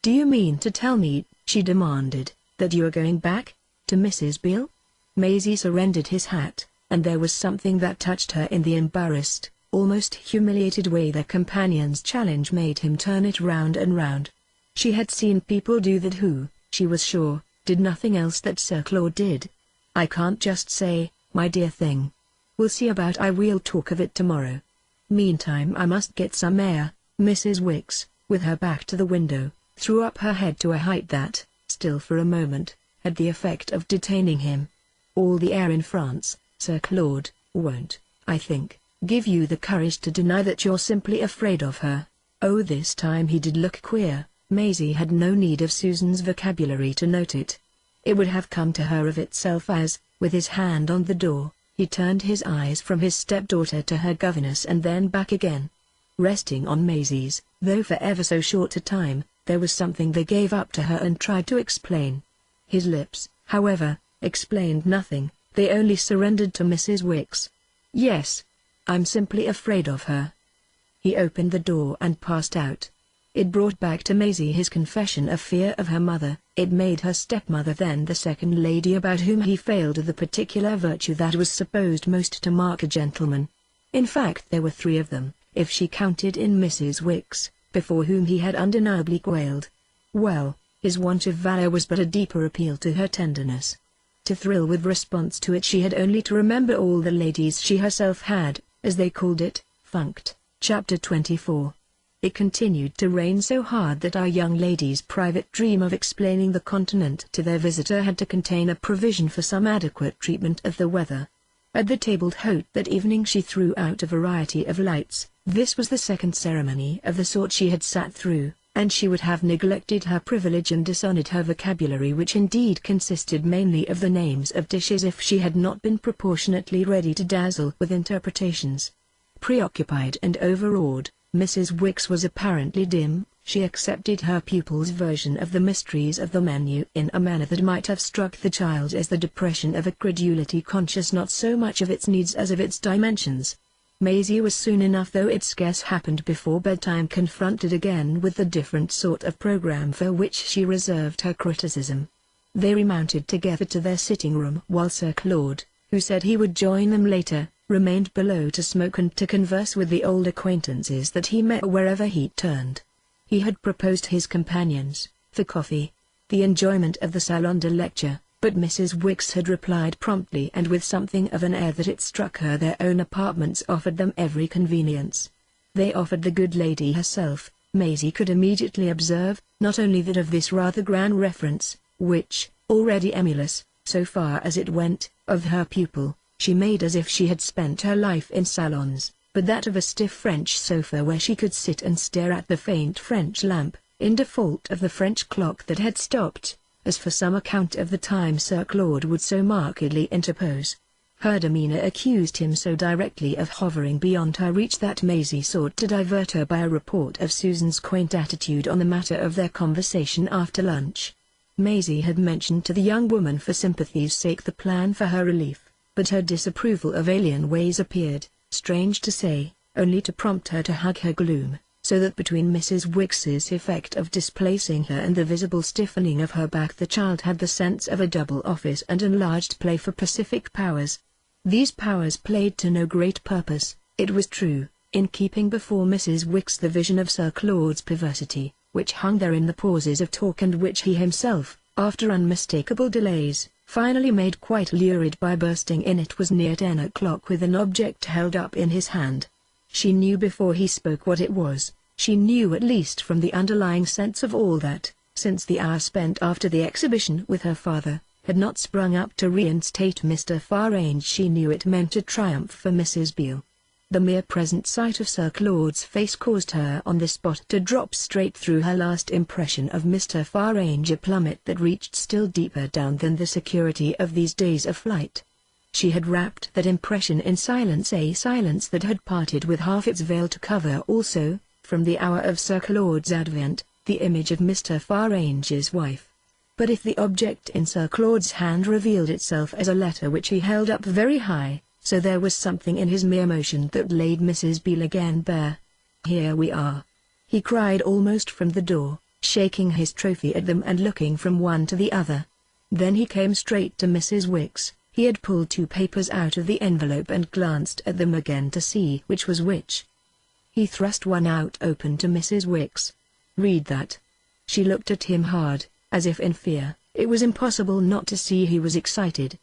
S1: "Do you mean to tell me," she demanded, "that you are going back to Mrs. Beale?" Maisie surrendered his hat, and there was something that touched her in the embarrassed, almost humiliated way their companion's challenge made him turn it round and round. She had seen people do that who, she was sure, did nothing else that Sir Claude did. "I can't just say, my dear thing. We'll see about we'll talk of it tomorrow. Meantime I must get some air." Mrs. Wicks, with her back to the window, threw up her head to a height that, still for a moment, had the effect of detaining him. "All the air in France, Sir Claude, won't, I think, give you the courage to deny that you're simply afraid of her." Oh, this time he did look queer. Maisie had no need of Susan's vocabulary to note it. It would have come to her of itself as, with his hand on the door, he turned his eyes from his stepdaughter to her governess and then back again. Resting on Maisie's, though for ever so short a time, there was something they gave up to her and tried to explain. His lips, however, explained nothing, they only surrendered to Mrs. Wicks. "Yes. I'm simply afraid of her." He opened the door and passed out. It brought back to Maisie his confession of fear of her mother. It made her stepmother then the second lady about whom he failed of the particular virtue that was supposed most to mark a gentleman. In fact there were three of them, if she counted in Mrs. Wicks, before whom he had undeniably quailed. Well, his want of valor was but a deeper appeal to her tenderness. To thrill with response to it she had only to remember all the ladies she herself had, as they called it, funked. Chapter 24. It continued to rain so hard that our young lady's private dream of explaining the continent to their visitor had to contain a provision for some adequate treatment of the weather. At the tabled haute that evening she threw out a variety of lights. This was the second ceremony of the sort she had sat through, and she would have neglected her privilege and dishonored her vocabulary, which indeed consisted mainly of the names of dishes, if she had not been proportionately ready to dazzle with interpretations. Preoccupied and overawed, Mrs. Wicks was apparently dim. She accepted her pupil's version of the mysteries of the menu in a manner that might have struck the child as the depression of a credulity conscious not so much of its needs as of its dimensions. Maisie was soon enough, though it scarce happened before bedtime, confronted again with the different sort of program for which she reserved her criticism. They remounted together to their sitting-room while Sir Claude, who said he would join them later, remained below to smoke and to converse with the old acquaintances that he met wherever he turned. He had proposed his companions, for coffee, the enjoyment of the salon de lecture, but Mrs. Wicks had replied promptly and with something of an air that it struck her their own apartments offered them every convenience. They offered the good lady herself, Maisie could immediately observe, not only that of this rather grand reference, which, already emulous, so far as it went, of her pupil, she made as if she had spent her life in salons, but that of a stiff French sofa where she could sit and stare at the faint French lamp, in default of the French clock that had stopped, as for some account of the time Sir Claude would so markedly interpose. Her demeanor accused him so directly of hovering beyond her reach that Maisie sought to divert her by a report of Susan's quaint attitude on the matter of their conversation after lunch. Maisie had mentioned to the young woman for sympathy's sake the plan for her relief, but her disapproval of alien ways appeared, strange to say, only to prompt her to hug her gloom, so that between Mrs. Wicks's effect of displacing her and the visible stiffening of her back the child had the sense of a double office and enlarged play for pacific powers. These powers played to no great purpose, it was true, in keeping before Mrs. Wicks the vision of Sir Claude's perversity, which hung there in the pauses of talk and which he himself, after unmistakable delays, finally made quite lurid by bursting in. It was near 10 o'clock with an object held up in his hand. She knew before he spoke what it was. She knew at least from the underlying sense of all that, since the hour spent after the exhibition with her father, had not sprung up to reinstate Mr. Farange. She knew it meant a triumph for Mrs. Beale. The mere present sight of Sir Claude's face caused her on the spot to drop straight through her last impression of Mr. Farange, a plummet that reached still deeper down than the security of these days of flight. She had wrapped that impression in silence, a silence that had parted with half its veil to cover also, from the hour of Sir Claude's advent, the image of Mr. Farange's wife. But if the object in Sir Claude's hand revealed itself as a letter which he held up very high, so there was something in his mere motion that laid Mrs. Beale again bare. "Here we are!" he cried almost from the door, shaking his trophy at them and looking from one to the other. Then he came straight to Mrs. Wicks. He had pulled 2 papers out of the envelope and glanced at them again to see which was which. He thrust one out open to Mrs. Wicks. "Read that." She looked at him hard, as if in fear. It was impossible not to see he was excited.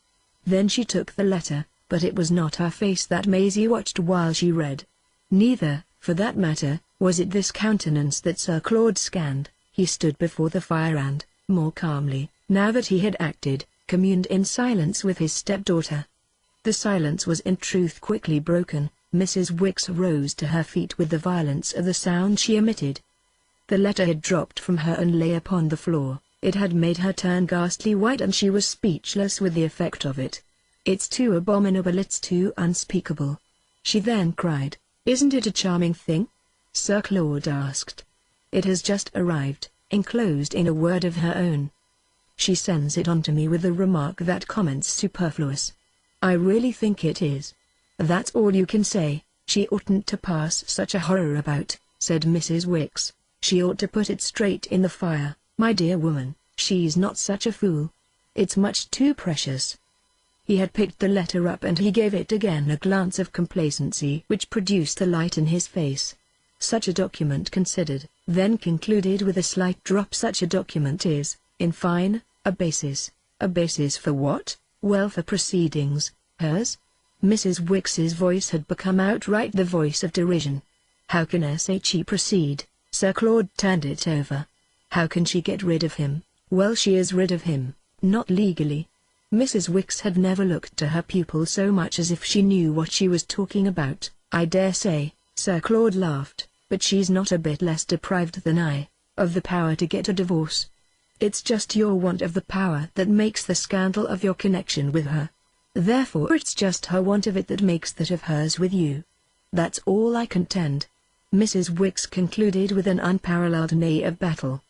S1: Then she took the letter, but it was not her face that Maisie watched while she read. Neither, for that matter, was it this countenance that Sir Claude scanned. He stood before the fire and, more calmly, now that he had acted, communed in silence with his stepdaughter. The silence was in truth quickly broken. Mrs. Wicks rose to her feet with the violence of the sound she emitted. The letter had dropped from her and lay upon the floor. It had made her turn ghastly white and she was speechless with the effect of it. "It's too abominable, it's too unspeakable," she then cried. "Isn't it a charming thing?" Sir Claude asked. "It has just arrived, enclosed in a word of her own. She sends it on to me with the remark that comment's superfluous. I really think it is." "That's all you can say. She oughtn't to pass such a horror about," said Mrs. Wicks. "She ought to put it straight in the fire." "My dear woman, she's not such a fool. It's much too precious." He had picked the letter up and he gave it again a glance of complacency which produced a light in his face. "Such a document considered," then concluded with a slight drop, "such a document is, in fine, a basis." "A basis for what?" "Well, for proceedings, hers." Mrs. Wicks's voice had become outright the voice of derision. "How can she proceed?" Sir Claude turned it over. "How can she get rid of him?" "Well, she is rid of him, not legally." Mrs. Wicks had never looked to her pupil so much as if she knew what she was talking about. "I dare say," Sir Claude laughed, "but she's not a bit less deprived than I, of the power to get a divorce. It's just your want of the power that makes the scandal of your connection with her. Therefore it's just her want of it that makes that of hers with you. That's all I contend." Mrs. Wicks concluded with an unparalleled neigh of battle.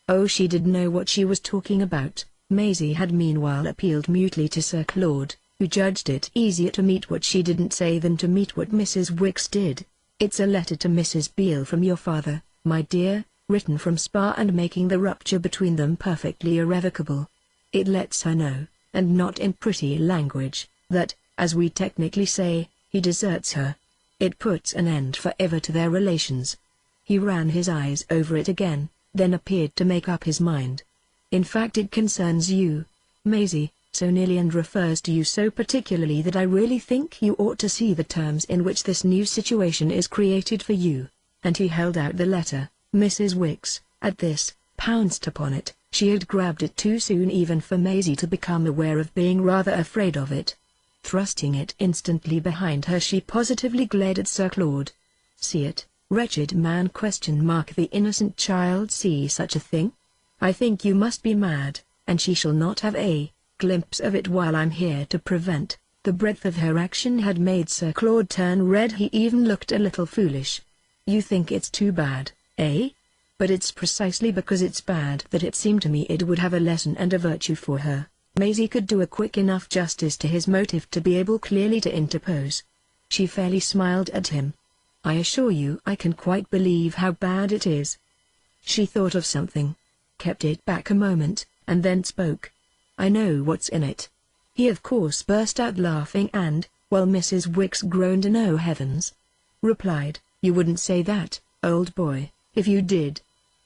S1: Oh, she did know what she was talking about. Maisie had meanwhile appealed mutely to Sir Claude, who judged it easier to meet what she didn't say than to meet what Mrs. Wicks did. "It's a letter to Mrs. Beale from your father, my dear, written from Spa and making the rupture between them perfectly irrevocable. It lets her know, and not in pretty language, that, as we technically say, he deserts her. It puts an end forever to their relations." He ran his eyes over it again, then appeared to make up his mind. "In fact, it concerns you, Maisie, so nearly and refers to you so particularly that I really think you ought to see the terms in which this new situation is created for you." And he held out the letter. Mrs. Wicks, at this, pounced upon it. She had grabbed it too soon even for Maisie to become aware of being rather afraid of it. Thrusting it instantly behind her, she positively glared at Sir Claude. "See it, wretched man? The innocent child see such a thing? I think you must be mad, and she shall not have a glimpse of it while I'm here to prevent." The breadth of her action had made Sir Claude turn red. He even looked a little foolish. "You think it's too bad, eh? But it's precisely because it's bad that it seemed to me it would have a lesson and a virtue for her." Maisie could do a quick enough justice to his motive to be able clearly to interpose. She fairly smiled at him. "I assure you I can quite believe how bad it is." She thought of something, kept it back a moment, and then spoke. "I know what's in it." He of course burst out laughing and, while Mrs. Wicks groaned "No heavens," replied, "You wouldn't say that, old boy, if you did.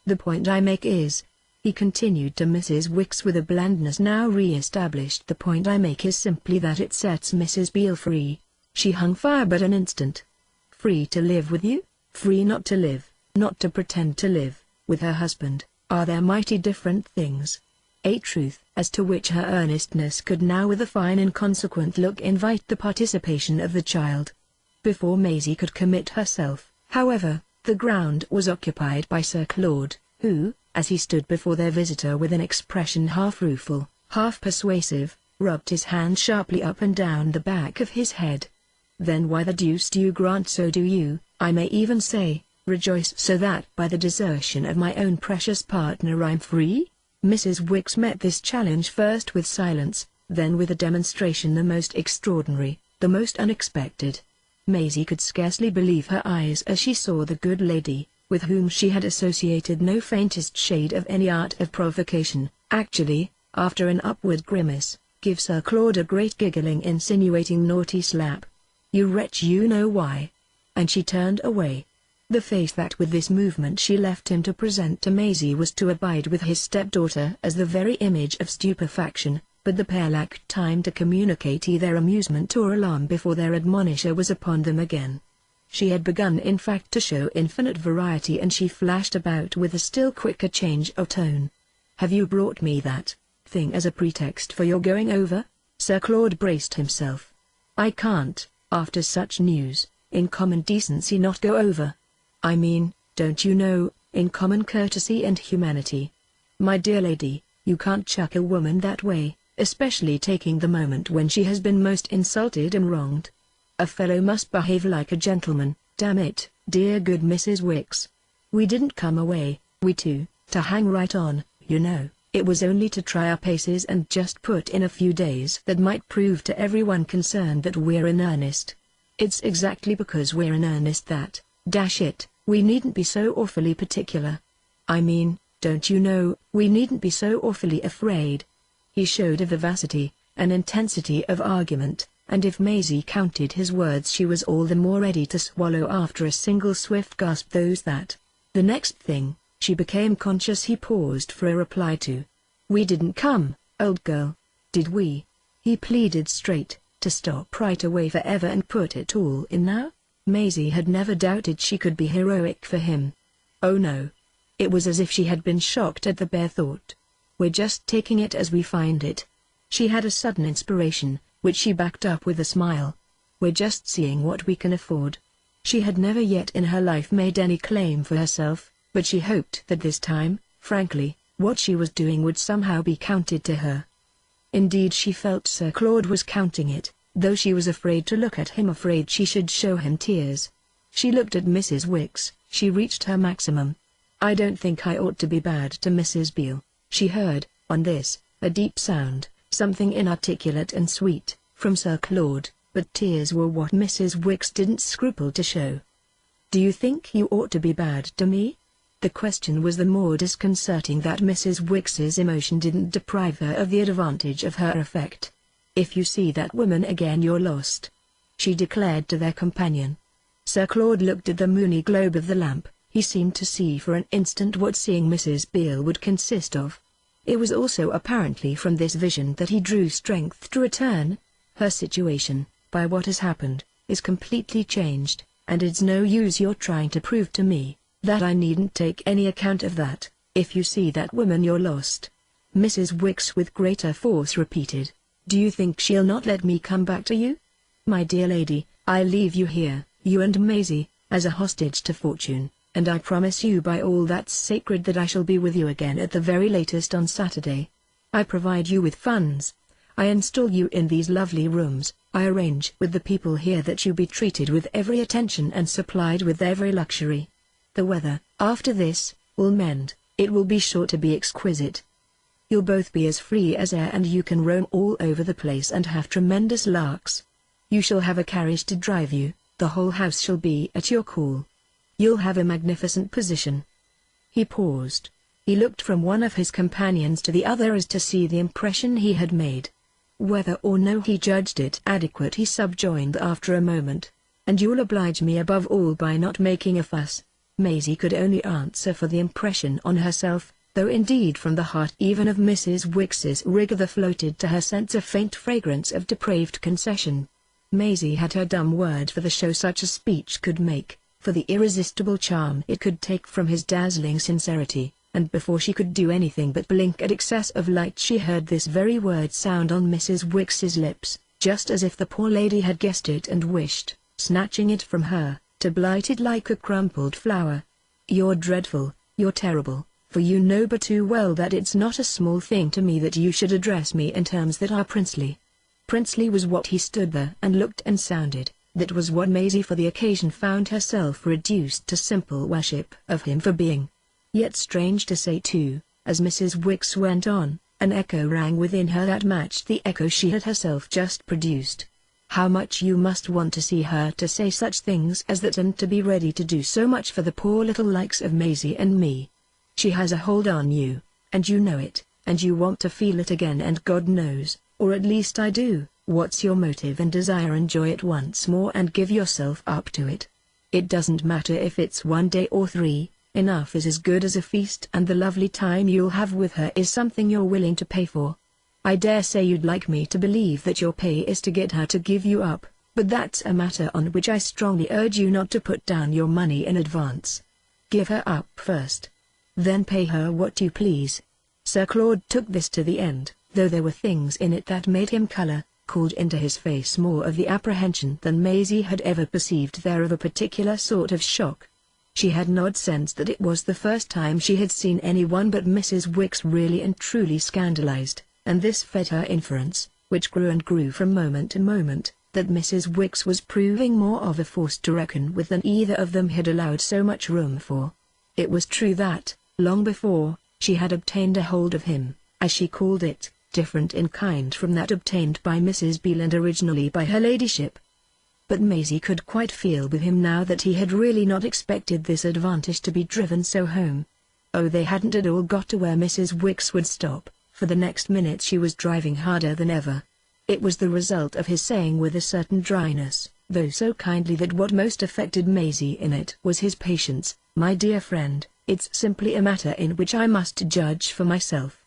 S1: The point I make is," he continued to Mrs. Wicks with a blandness now re-established, "the point I make is simply that it sets Mrs. Beale free." She hung fire but an instant. "Free to live with you? Free not to live, not to pretend to live, with her husband, are there mighty different things." A truth as to which her earnestness could now with a fine inconsequent look invite the participation of the child. Before Maisie could commit herself, however, the ground was occupied by Sir Claude, who, as he stood before their visitor with an expression half rueful, half persuasive, rubbed his hand sharply up and down the back of his head. "Then why the deuce do you grant so do you, I may even say, rejoice so that by the desertion of my own precious partner I'm free?" Mrs. Wicks met this challenge first with silence, then with a demonstration the most extraordinary, the most unexpected. Maisie could scarcely believe her eyes as she saw the good lady, with whom she had associated no faintest shade of any art of provocation, actually, after an upward grimace, give Sir Claude a great giggling insinuating naughty slap. "You wretch, you know why." And she turned away. The face that with this movement she left him to present to Maisie was to abide with his stepdaughter as the very image of stupefaction, but the pair lacked time to communicate either amusement or alarm before their admonisher was upon them again. She had begun in fact to show infinite variety, and she flashed about with a still quicker change of tone. "Have you brought me that thing as a pretext for your going over?" Sir Claude braced himself. "I can't, after such news, in common decency not go over. I mean, don't you know, in common courtesy and humanity. My dear lady, you can't chuck a woman that way, especially taking the moment when she has been most insulted and wronged. A fellow must behave like a gentleman, damn it, dear good Mrs. Wicks. We didn't come away, we two, to hang right on, you know. It was only to try our paces and just put in a few days that might prove to everyone concerned that we're in earnest. It's exactly because we're in earnest that, dash it, we needn't be so awfully particular. I mean, don't you know, we needn't be so awfully afraid." He showed a vivacity, an intensity of argument, and if Maisie counted his words she was all the more ready to swallow after a single swift gasp those that. The next thing, she became conscious he paused for a reply to. "We didn't come, old girl. Did we?" he pleaded straight, to stop right away forever and put it all in now. Maisie had never doubted she could be heroic for him. Oh no. It was as if she had been shocked at the bare thought. "We're just taking it as we find it." She had a sudden inspiration, which she backed up with a smile. "We're just seeing what we can afford." She had never yet in her life made any claim for herself, but she hoped that this time, frankly, what she was doing would somehow be counted to her. Indeed she felt Sir Claude was counting it, though she was afraid to look at him, afraid she should show him tears. She looked at Mrs. Wicks, she reached her maximum. "I don't think I ought to be bad to Mrs. Beale." She heard, on this, a deep sound, something inarticulate and sweet, from Sir Claude, but tears were what Mrs. Wicks didn't scruple to show. "Do you think you ought to be bad to me?" The question was the more disconcerting that Mrs. Wicks's emotion didn't deprive her of the advantage of her effect. "If you see that woman again you're lost," she declared to their companion. Sir Claude looked at the moony globe of the lamp. He seemed to see for an instant what seeing Mrs. Beale would consist of. It was also apparently from this vision that he drew strength to return. "Her situation, by what has happened, is completely changed, and it's no use your trying to prove to me that I needn't take any account of that. If you see that woman you're lost." Mrs. Wicks with greater force repeated. "Do you think she'll not let me come back to you? My dear lady, I leave you here, you and Maisie, as a hostage to fortune. And I promise you by all that's sacred that I shall be with you again at the very latest on Saturday. I provide you with funds. I install you in these lovely rooms. I arrange with the people here that you be treated with every attention and supplied with every luxury. The weather, after this, will mend. It will be sure to be exquisite. You'll both be as free as air, and you can roam all over the place and have tremendous larks. You shall have a carriage to drive you. The whole house shall be at your call. You'll have a magnificent position." He paused. He looked from one of his companions to the other as to see the impression he had made. Whether or no he judged it adequate, he subjoined after a moment. "And you'll oblige me above all by not making a fuss." Maisie could only answer for the impression on herself, though indeed from the heart even of Mrs. Wicks's rigor there floated to her sense a faint fragrance of depraved concession. Maisie had her dumb word for the show such a speech could make, for the irresistible charm it could take from his dazzling sincerity, and before she could do anything but blink at excess of light she heard this very word sound on Mrs. Wicks's lips, just as if the poor lady had guessed it and wished, snatching it from her, to blight it like a crumpled flower. "You're dreadful, you're terrible, for you know but too well that it's not a small thing to me that you should address me in terms that are princely." Princely was what he stood there and looked and sounded. That was what Maisie for the occasion found herself reduced to simple worship of him for being. Yet strange to say too, as Mrs. Wicks went on, an echo rang within her that matched the echo she had herself just produced. How much you must want to see her to say such things as that and to be ready to do so much for the poor little likes of Maisie and me. She has a hold on you, and you know it, and you want to feel it again, and God knows, or at least I do, what's your motive and desire. Enjoy it once more and give yourself up to it. It doesn't matter if it's 1 day or 3, enough is as good as a feast, and the lovely time you'll have with her is something you're willing to pay for. I dare say you'd like me to believe that your pay is to get her to give you up, but that's a matter on which I strongly urge you not to put down your money in advance. Give her up first. Then pay her what you please. Sir Claude took this to the end, though there were things in it that made him colour, called into his face more of the apprehension than Maisie had ever perceived there of a particular sort of shock. She had an odd sense that it was the first time she had seen anyone but Mrs. Wicks really and truly scandalized, and this fed her inference, which grew and grew from moment to moment, that Mrs. Wicks was proving more of a force to reckon with than either of them had allowed so much room for. It was true that, long before, she had obtained a hold of him, as she called it, different in kind from that obtained by Mrs. Beale and originally by her ladyship. But Maisie could quite feel with him now that he had really not expected this advantage to be driven so home. Oh, they hadn't at all got to where Mrs. Wicks would stop, for the next minute she was driving harder than ever. It was the result of his saying with a certain dryness, though so kindly that what most affected Maisie in it was his patience, "My dear friend, it's simply a matter in which I must judge for myself.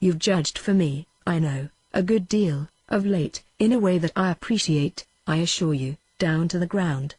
S1: You've judged for me, I know, a good deal, of late, in a way that I appreciate, I assure you, down to the ground.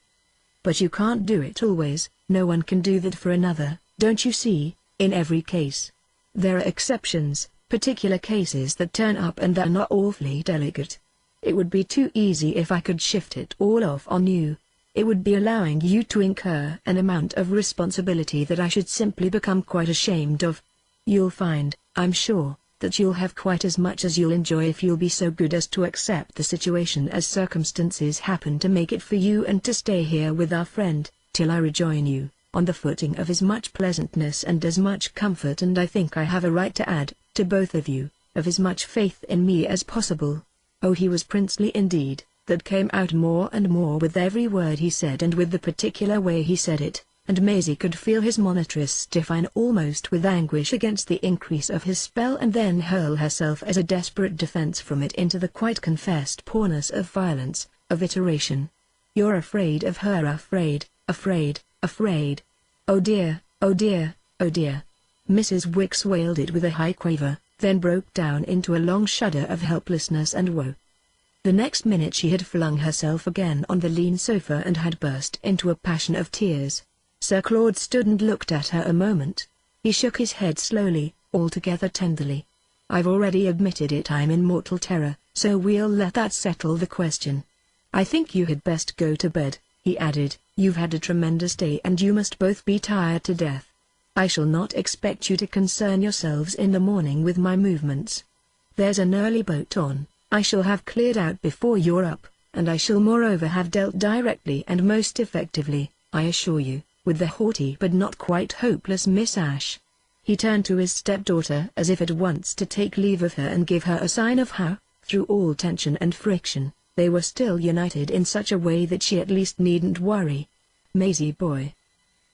S1: But you can't do it always, no one can do that for another, don't you see, in every case. There are exceptions, particular cases that turn up and they're not awfully delicate. It would be too easy if I could shift it all off on you. It would be allowing you to incur an amount of responsibility that I should simply become quite ashamed of. You'll find, I'm sure, that you'll have quite as much as you'll enjoy if you'll be so good as to accept the situation as circumstances happen to make it for you, and to stay here with our friend, till I rejoin you, on the footing of as much pleasantness and as much comfort, and I think I have a right to add, to both of you, of as much faith in me as possible." Oh, he was princely indeed. That came out more and more with every word he said and with the particular way he said it, and Maisie could feel his monitress stiffen almost with anguish against the increase of his spell, and then hurl herself as a desperate defense from it into the quite confessed poorness of violence, of iteration. "You're afraid of her, afraid, afraid, afraid. Oh dear, oh dear, oh dear." Mrs. Wicks wailed it with a high quaver, then broke down into a long shudder of helplessness and woe. The next minute she had flung herself again on the lean sofa and had burst into a passion of tears. Sir Claude stood and looked at her a moment. He shook his head slowly, altogether tenderly. "I've already admitted it, I'm in mortal terror, so we'll let that settle the question. I think you had best go to bed," he added. "You've had a tremendous day and you must both be tired to death. I shall not expect you to concern yourselves in the morning with my movements. There's an early boat on. I shall have cleared out before you're up, and I shall moreover have dealt directly and most effectively, I assure you, with the haughty but not quite hopeless Miss Ashe." He turned to his stepdaughter as if at once to take leave of her and give her a sign of how, through all tension and friction, they were still united in such a way that she at least needn't worry. "Maisie boy."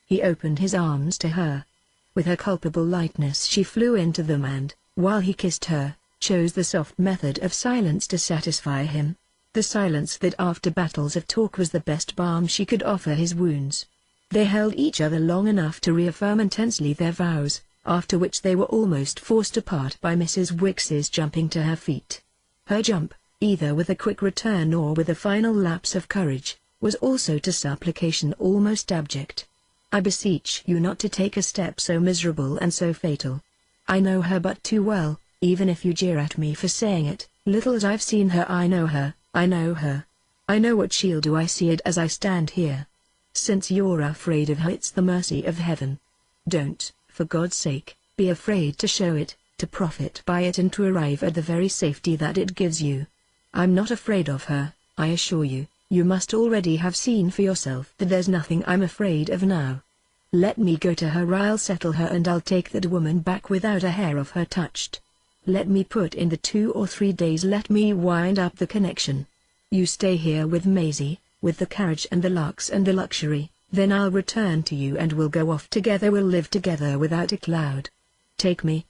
S1: He opened his arms to her. With her culpable lightness she flew into them and, while he kissed her, chose the soft method of silence to satisfy him. The silence that after battles of talk was the best balm she could offer his wounds. They held each other long enough to reaffirm intensely their vows, after which they were almost forced apart by Mrs. Wicks's jumping to her feet. Her jump, either with a quick return or with a final lapse of courage, was also to supplication almost abject. "I beseech you not to take a step so miserable and so fatal. I know her but too well, even if you jeer at me for saying it. Little as I've seen her, I know her, I know her. I know what she'll do. I see it as I stand here. Since you're afraid of her, it's the mercy of heaven. Don't, for God's sake, be afraid to show it, to profit by it and to arrive at the very safety that it gives you. I'm not afraid of her, I assure you. You must already have seen for yourself that there's nothing I'm afraid of now. Let me go to her. I'll settle her and I'll take that woman back without a hair of her touched. Let me put in the 2 or 3 days. Let me wind up the connection. You stay here with Maisie, with the carriage and the larks and the luxury, then I'll return to you and we'll go off together. We'll live together without a cloud. Take me,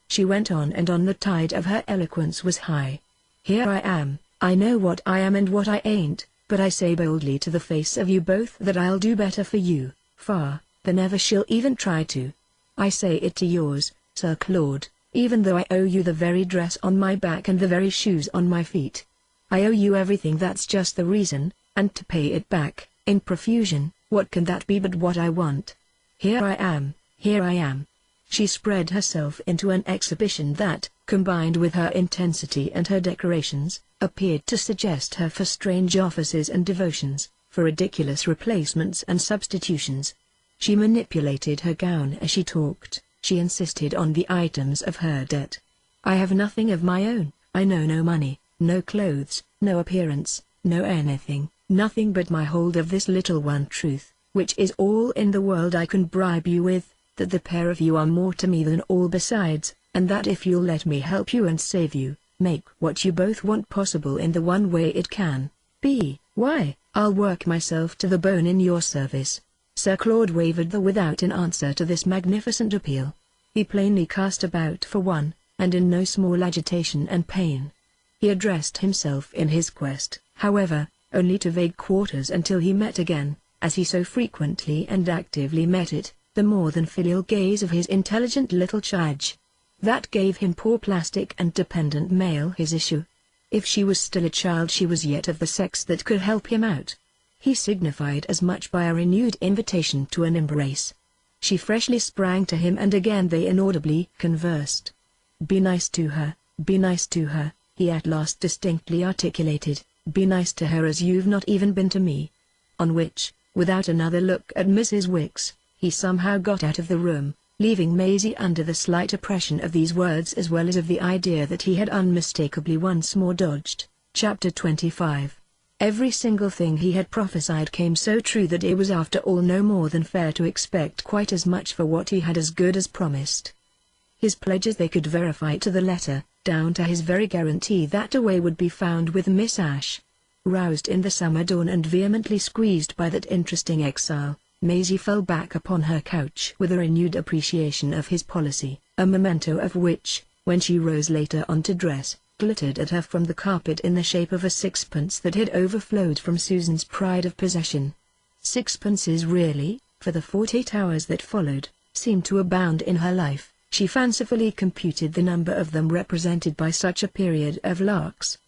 S1: she went on, and on the tide of her eloquence was high. Here I am. I know what I am and what I ain't, but I say boldly to the face of you both that I'll do better for you, far, than ever she'll even try to. I say it to yours, Sir Claude, even though I owe you the very dress on my back and the very shoes on my feet. I owe you everything. That's just the reason, and to pay it back, in profusion, what can that be but what I want? Here I am, here I am. She spread herself into an exhibition that, combined with her intensity and her decorations, appeared to suggest her for strange offices and devotions, for ridiculous replacements and substitutions. She manipulated her gown as she talked. She insisted on the items of her debt. I have nothing of my own. I know no money, no clothes, no appearance, no anything, nothing but my hold of this little one truth, which is all in the world I can bribe you with, that the pair of you are more to me than all besides, and that if you'll let me help you and save you, make what you both want possible in the one way it can be, why, I'll work myself to the bone in your service. Sir Claude wavered without an answer to this magnificent appeal. He plainly cast about for one, and in no small agitation and pain. He addressed himself in his quest, however, only to vague quarters until he met again, as he so frequently and actively met it, the more than filial gaze of his intelligent little charge. That gave him, poor plastic and dependent male, his issue. If she was still a child, she was yet of the sex that could help him out. He signified as much by a renewed invitation to an embrace. She freshly sprang to him, and again they inaudibly conversed. Be nice to her, he at last distinctly articulated, be nice to her as you've not even been to me. On which, without another look at Mrs. Wicks, he somehow got out of the room, leaving Maisie under the slight oppression of these words as well as of the idea that he had unmistakably once more dodged. Chapter 25. Every single thing he had prophesied came so true that it was after all no more than fair to expect quite as much for what he had as good as promised. His pledges they could verify to the letter, down to his very guarantee that a way would be found with Miss Ashe. Roused in the summer dawn and vehemently squeezed by that interesting exile, Maisie fell back upon her couch with a renewed appreciation of his policy, a memento of which, when she rose later on to dress, glittered at her from the carpet in the shape of a sixpence that had overflowed from Susan's pride of possession. Sixpences really, for the 48 hours that followed, seemed to abound in her life. She fancifully computed the number of them represented by such a period of larks.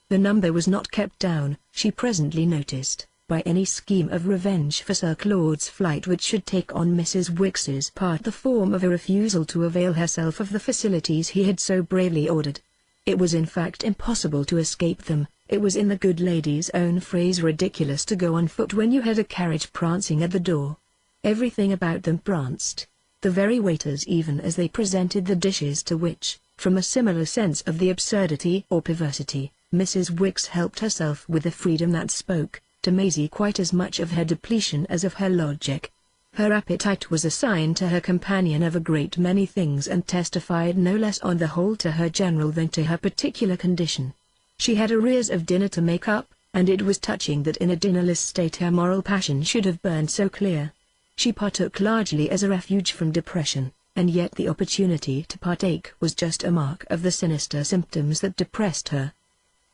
S1: The number was not kept down, she presently noticed, by any scheme of revenge for Sir Claude's flight, which should take on Mrs. Wicks's part the form of a refusal to avail herself of the facilities he had so bravely ordered. It was in fact impossible to escape them. It was in the good lady's own phrase ridiculous to go on foot when you had a carriage prancing at the door. Everything about them pranced. The very waiters, even as they presented the dishes, to which, from a similar sense of the absurdity or perversity, Mrs. Wicks helped herself with a freedom that spoke, to Maisie, quite as much of her depletion as of her logic. Her appetite was a sign to her companion of a great many things, and testified no less on the whole to her general than to her particular condition. She had arrears of dinner to make up, and it was touching that in a dinnerless state her moral passion should have burned so clear. She partook largely as a refuge from depression, and yet the opportunity to partake was just a mark of the sinister symptoms that depressed her.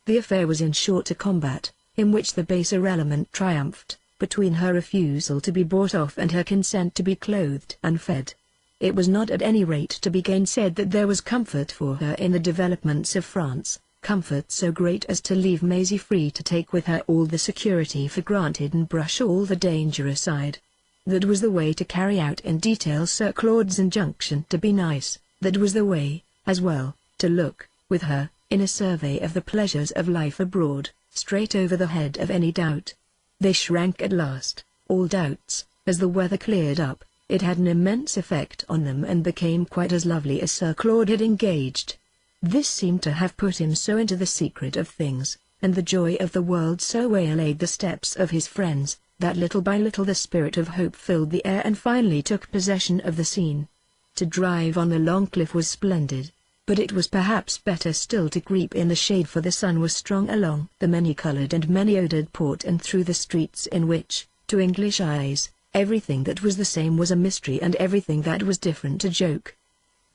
S1: The affair was in short a combat, in which the baser element triumphed, between her refusal to be bought off and her consent to be clothed and fed. It was not at any rate to be gainsaid that there was comfort for her in the developments of France, comfort so great as to leave Maisie free to take with her all the security for granted and brush all the danger aside. That was the way to carry out in detail Sir Claude's injunction to be nice. That was the way, as well, to look, with her, in a survey of the pleasures of life abroad, straight over the head of any doubt. They shrank at last, all doubts. As the weather cleared up, it had an immense effect on them and became quite as lovely as Sir Claude had engaged. This seemed to have put him so into the secret of things, and the joy of the world so waylaid the steps of his friends, that little by little the spirit of hope filled the air and finally took possession of the scene. To drive on the long cliff was splendid, but it was perhaps better still to creep in the shade, for the sun was strong along the many-colored and many-odored port and through the streets in which, to English eyes, everything that was the same was a mystery and everything that was different a joke.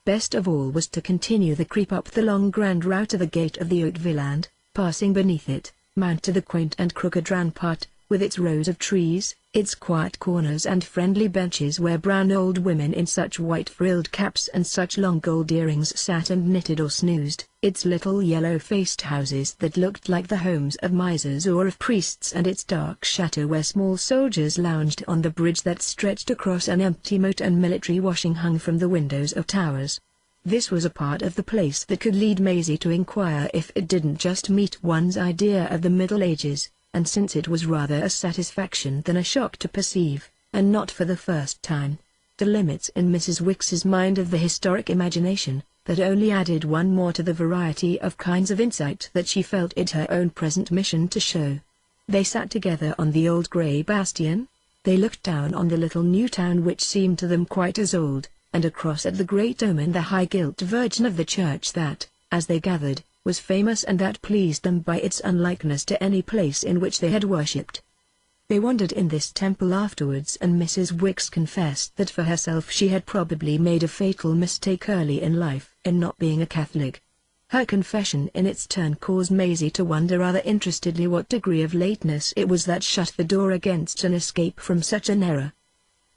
S1: Best of all was to continue the creep up the long grand route to the gate of the Hauteville and, passing beneath it, mount to the quaint and crooked rampart, with its rows of trees, its quiet corners and friendly benches where brown old women in such white frilled caps and such long gold earrings sat and knitted or snoozed, its little yellow-faced houses that looked like the homes of misers or of priests, and its dark chateau where small soldiers lounged on the bridge that stretched across an empty moat and military washing hung from the windows of towers. This was a part of the place that could lead Maisie to inquire if it didn't just meet one's idea of the Middle Ages, and since it was rather a satisfaction than a shock to perceive, and not for the first time, the limits in Mrs. Wicks's mind of the historic imagination, that only added one more to the variety of kinds of insight that she felt it her own present mission to show. They sat together on the old grey bastion. They looked down on the little new town which seemed to them quite as old, and across at the great dome and the high gilt Virgin of the church that, as they gathered, was famous and that pleased them by its unlikeness to any place in which they had worshipped. They wandered in this temple afterwards, and Mrs. Wicks confessed that for herself she had probably made a fatal mistake early in life in not being a Catholic. Her confession in its turn caused Maisie to wonder rather interestedly what degree of lateness it was that shut the door against an escape from such an error.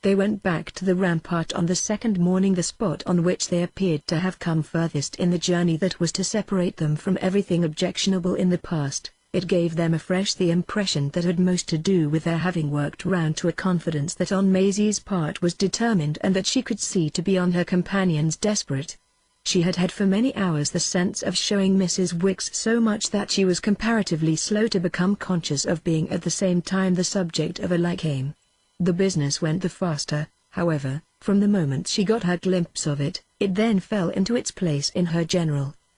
S1: They went back to the rampart on the second morning, the spot on which they appeared to have come furthest in the journey that was to separate them from everything objectionable in the past. It gave them afresh the impression that had most to do with their having worked round to a confidence that on Maisie's part was determined and that she could see to be on her companions desperate. She had had for many hours the sense of showing Mrs. Wicks so much that she was comparatively slow to become conscious of being at the same time the subject of a like aim. The business went the faster, however, from the moment she got her glimpse of it. It then fell into its place in her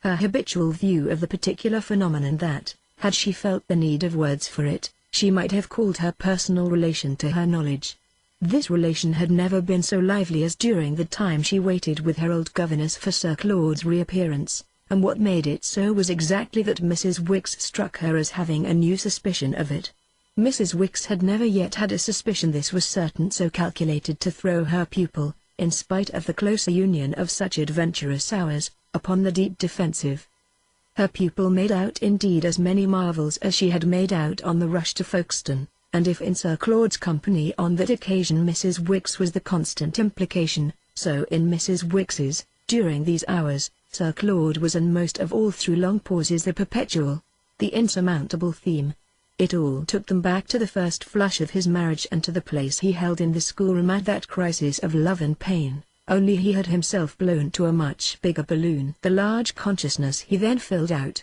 S1: habitual view of the particular phenomenon that, had she felt the need of words for it, she might have called her personal relation to her knowledge. This relation had never been so lively as during the time she waited with her old governess for Sir Claude's reappearance, and what made it so was exactly that Mrs. Wicks struck her as having a new suspicion of it. Mrs. Wicks had never yet had a suspicion, this was certain, so calculated to throw her pupil, in spite of the closer union of such adventurous hours, upon the deep defensive. Her pupil made out indeed as many marvels as she had made out on the rush to Folkestone, and if in Sir Claude's company on that occasion Mrs. Wicks was the constant implication, so in Mrs. Wicks's, during these hours, Sir Claude was, and most of all through long pauses, the perpetual, the insurmountable theme. It all took them back to the first flush of his marriage and to the place he held in the schoolroom at that crisis of love and pain, only he had himself blown to a much bigger balloon. The large consciousness he then filled out.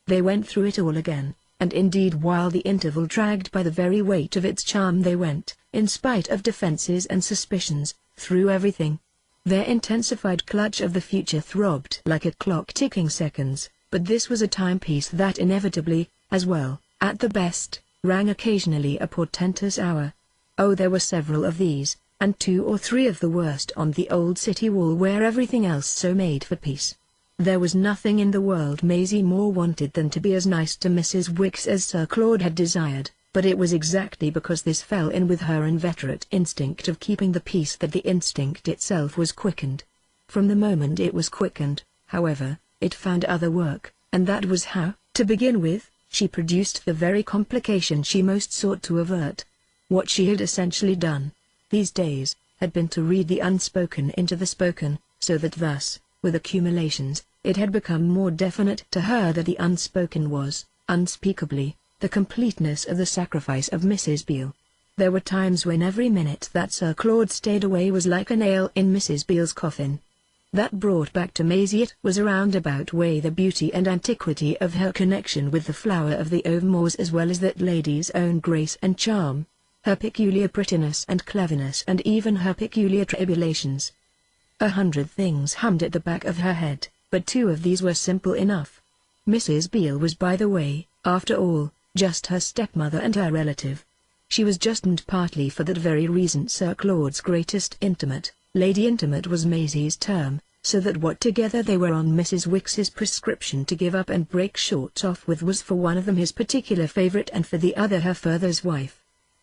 S1: They went through it all again, and indeed while the interval dragged by the very weight of its charm they went, in spite of defenses and suspicions, through everything. Their intensified clutch of the future throbbed like a clock ticking seconds, but this was a timepiece that inevitably, as well, at the best, rang occasionally a portentous hour. Oh, there were several of these, and 2 or 3 of the worst on the old city wall where everything else so made for peace. There was nothing in the world Maisie more wanted than to be as nice to Mrs. Wicks as Sir Claude had desired, but it was exactly because this fell in with her inveterate instinct of keeping the peace that the instinct itself was quickened. From the moment it was quickened, however, it found other work, and that was how, to begin with, she produced the very complication she most sought to avert. What she had essentially done, these days, had been to read the unspoken into the spoken, so that thus, with accumulations, it had become more definite to her that the unspoken was, unspeakably, the completeness of the sacrifice of Mrs. Beale. There were times when every minute that Sir Claude stayed away was like a nail in Mrs. Beale's coffin. That brought back to Maisie it was a roundabout way the beauty and antiquity of her connection with the flower of the Overmores, as well as that lady's own grace and charm, her peculiar prettiness and cleverness, and even her peculiar tribulations. 100 things hummed at the back of her head, but 2 of these were simple enough. Mrs. Beale was, by the way, after all, just her stepmother and her relative. She was just, and partly for that very reason, Sir Claude's greatest intimate. Lady Intimate was Maisie's term, so that what together they were on Mrs. Wicks's prescription to give up and break short off with was for one of them his particular favourite and for the other her father's wife.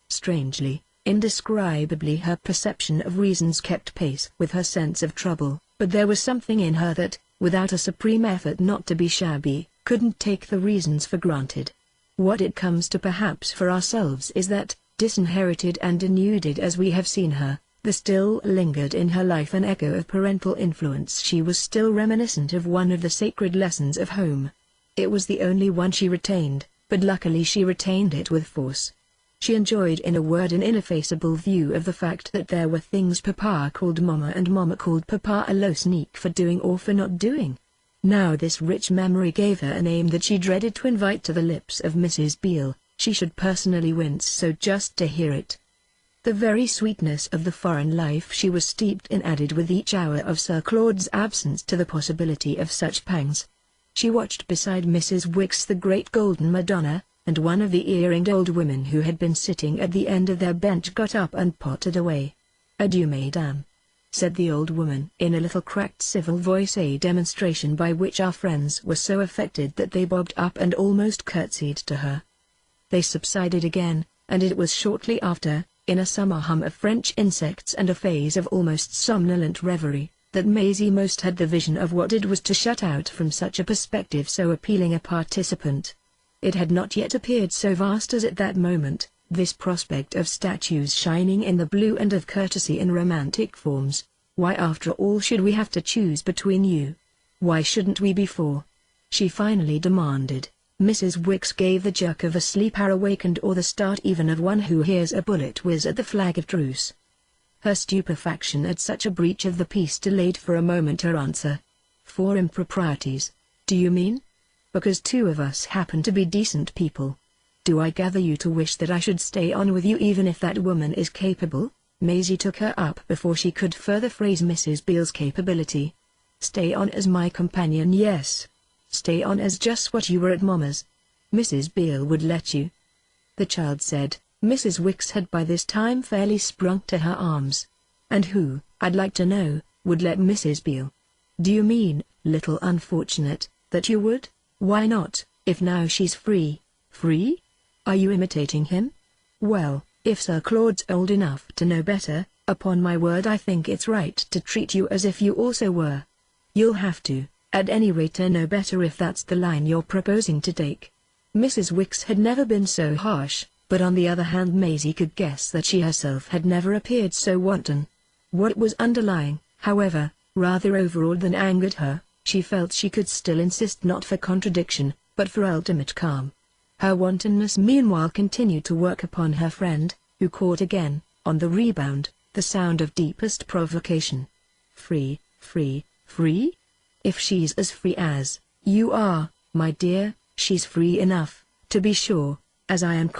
S1: Strangely, indescribably, her perception of reasons kept pace with her sense of trouble, but there was something in her that, without a supreme effort not to be shabby, couldn't take the reasons for granted. What it comes to perhaps for ourselves is that, disinherited and denuded as we have seen her, there still lingered in her life an echo of parental influence. She was still reminiscent of one of the sacred lessons of home. It was the only one she retained, but luckily she retained it with force. She enjoyed, in a word, an ineffaceable view of the fact that there were things Papa called Mama and Mama called Papa a low sneak for doing or for not doing. Now this rich memory gave her a name that she dreaded to invite to the lips of Mrs. Beale. She should personally wince so just to hear it. The very sweetness of the foreign life she was steeped in added with each hour of Sir Claude's absence to the possibility of such pangs. She watched beside Mrs. Wicks the great golden Madonna, and one of the earringed old women who had been sitting at the end of their bench got up and pottered away. "Adieu, mesdames," said the old woman in a little cracked civil voice, a demonstration by which our friends were so affected that they bobbed up and almost curtsied to her. They subsided again, and it was shortly after, in a summer hum of French insects and a phase of almost somnolent reverie, that Maisie most had the vision of what it was to shut out from such a perspective so appealing a participant. It had not yet appeared so vast as at that moment, this prospect of statues shining in the blue and of courtesy in romantic forms. "Why after all should we have to choose between you? Why shouldn't we be four?" she finally demanded. Mrs. Wicks gave the jerk of a sleeper awakened, or the start even of one who hears a bullet whiz at the flag of truce. Her stupefaction at such a breach of the peace delayed for a moment her answer. "For improprieties, do you mean? Because 2 of us happen to be decent people. Do I gather you to wish that I should stay on with you even if that woman is capable?" Maisie took her up before she could further phrase Mrs. Beale's capability. "Stay on as my companion, yes. Stay on as just what you were at Mama's. Mrs. Beale would let you?" the child said. Mrs. Wicks had by this time fairly sprung to her arms. "And who, I'd like to know, would let Mrs. Beale?" "Do you mean, little unfortunate, that you would? Why not, if now she's free?" "Free? Are you imitating him?" "Well, if Sir Claude's old enough to know better, upon my word I think it's right to treat you as if you also were. You'll have to, at any rate, know better if that's the line you're proposing to take." Mrs. Wicks had never been so harsh, but on the other hand Maisie could guess that she herself had never appeared so wanton. What was underlying, however, rather overawed than angered her, she felt she could still insist, not for contradiction, but for ultimate calm. Her wantonness meanwhile continued to work upon her friend, who caught again, on the rebound, the sound of deepest provocation. "Free, free, free? If she's as free as you are, my dear, she's free enough, to be sure, as I am."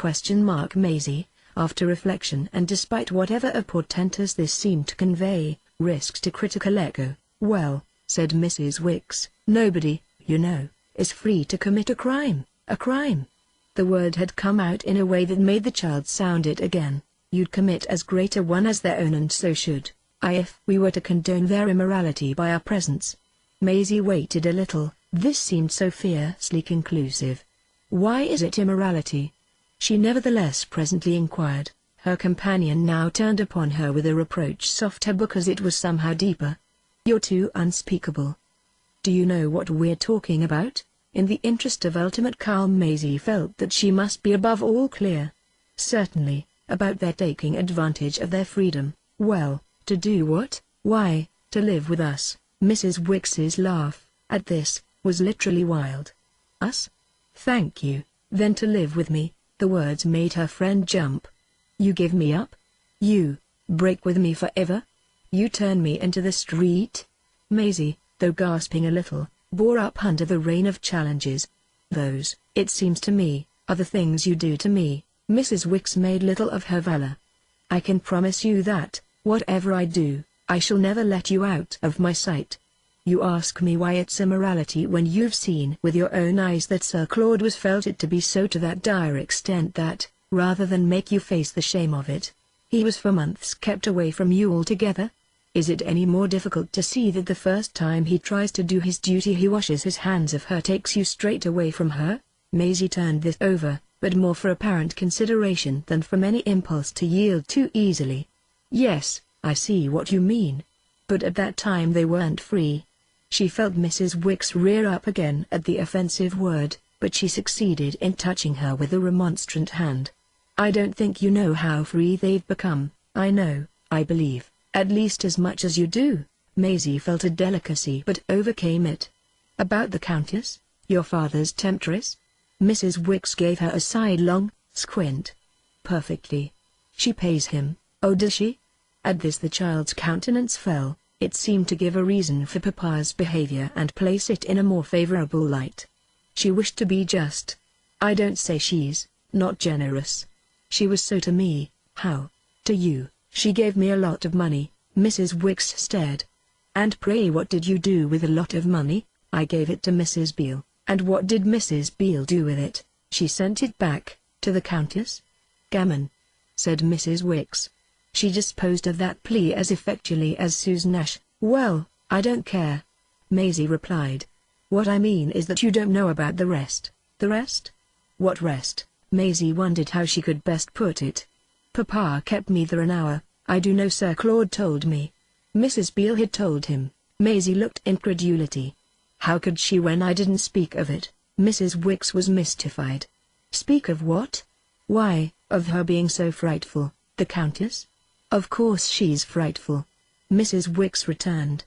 S1: Maisie, after reflection and despite whatever a portentous this seemed to convey, risked a critical echo. "Well," said Mrs. Wicks, "nobody, you know, is free to commit a crime, a crime." The word had come out in a way that made the child sound it again. "You'd commit as great a one as their own, and so should I if we were to condone their immorality by our presence." Maisie waited a little, this seemed so fiercely conclusive. "Why is it immorality?" she nevertheless presently inquired. Her companion now turned upon her with a reproach softer because it was somehow deeper. "You're too unspeakable. Do you know what we're talking about?" In the interest of ultimate calm Maisie felt that she must be above all clear. "Certainly, about their taking advantage of their freedom." "Well, to do what?" "Why, to live with us." Mrs. Wicks's laugh, at this, was literally wild. "Us? Thank you, then to live with me." The words made her friend jump. "You give me up? You break with me forever? You turn me into the street?" Maisie, though gasping a little, bore up under the rain of challenges. "Those, it seems to me, are the things you do to me." Mrs. Wicks made little of her valor. "I can promise you that, whatever I do, I shall never let you out of my sight. You ask me why it's immorality when you've seen with your own eyes that Sir Claude was felt it to be so to that dire extent that, rather than make you face the shame of it, he was for months kept away from you altogether. Is it any more difficult to see that the first time he tries to do his duty he washes his hands of her, takes you straight away from her?" Maisie turned this over, but more for apparent consideration than from any impulse to yield too easily. "Yes, I see what you mean. But at that time they weren't free." She felt Mrs. Wicks rear up again at the offensive word, but she succeeded in touching her with a remonstrant hand. "I don't think you know how free they've become." "I know, I believe, at least as much as you do." Maisie felt a delicacy but overcame it. "About the Countess, your father's temptress?" Mrs. Wicks gave her a sidelong squint. "Perfectly. She pays him." "Oh, does she?" At this the child's countenance fell. It seemed to give a reason for Papa's behavior and place it in a more favorable light. She wished to be just. "I don't say she's not generous. She was so to me." "How?" "To you, she gave me a lot of money." Mrs. Wicks stared. "And pray what did you do with a lot of money?" "I gave it to Mrs. Beale." "And what did Mrs. Beale do with it?" "She sent it back to the Countess." "Gammon," said Mrs. Wicks. She disposed of that plea as effectually as Susan Ash. "Well, I don't care," Maisie replied. "What I mean is that you don't know about the rest." "The rest? What rest?" Maisie wondered how she could best put it. "Papa kept me there an hour. I do know Sir Claude told me." Mrs. Beale had told him. Maisie looked incredulity. "How could she when I didn't speak of it?" Mrs. Wicks was mystified. "Speak of what?" "Why, of her being so frightful." "The Countess? Of course she's frightful," Mrs. Wicks returned.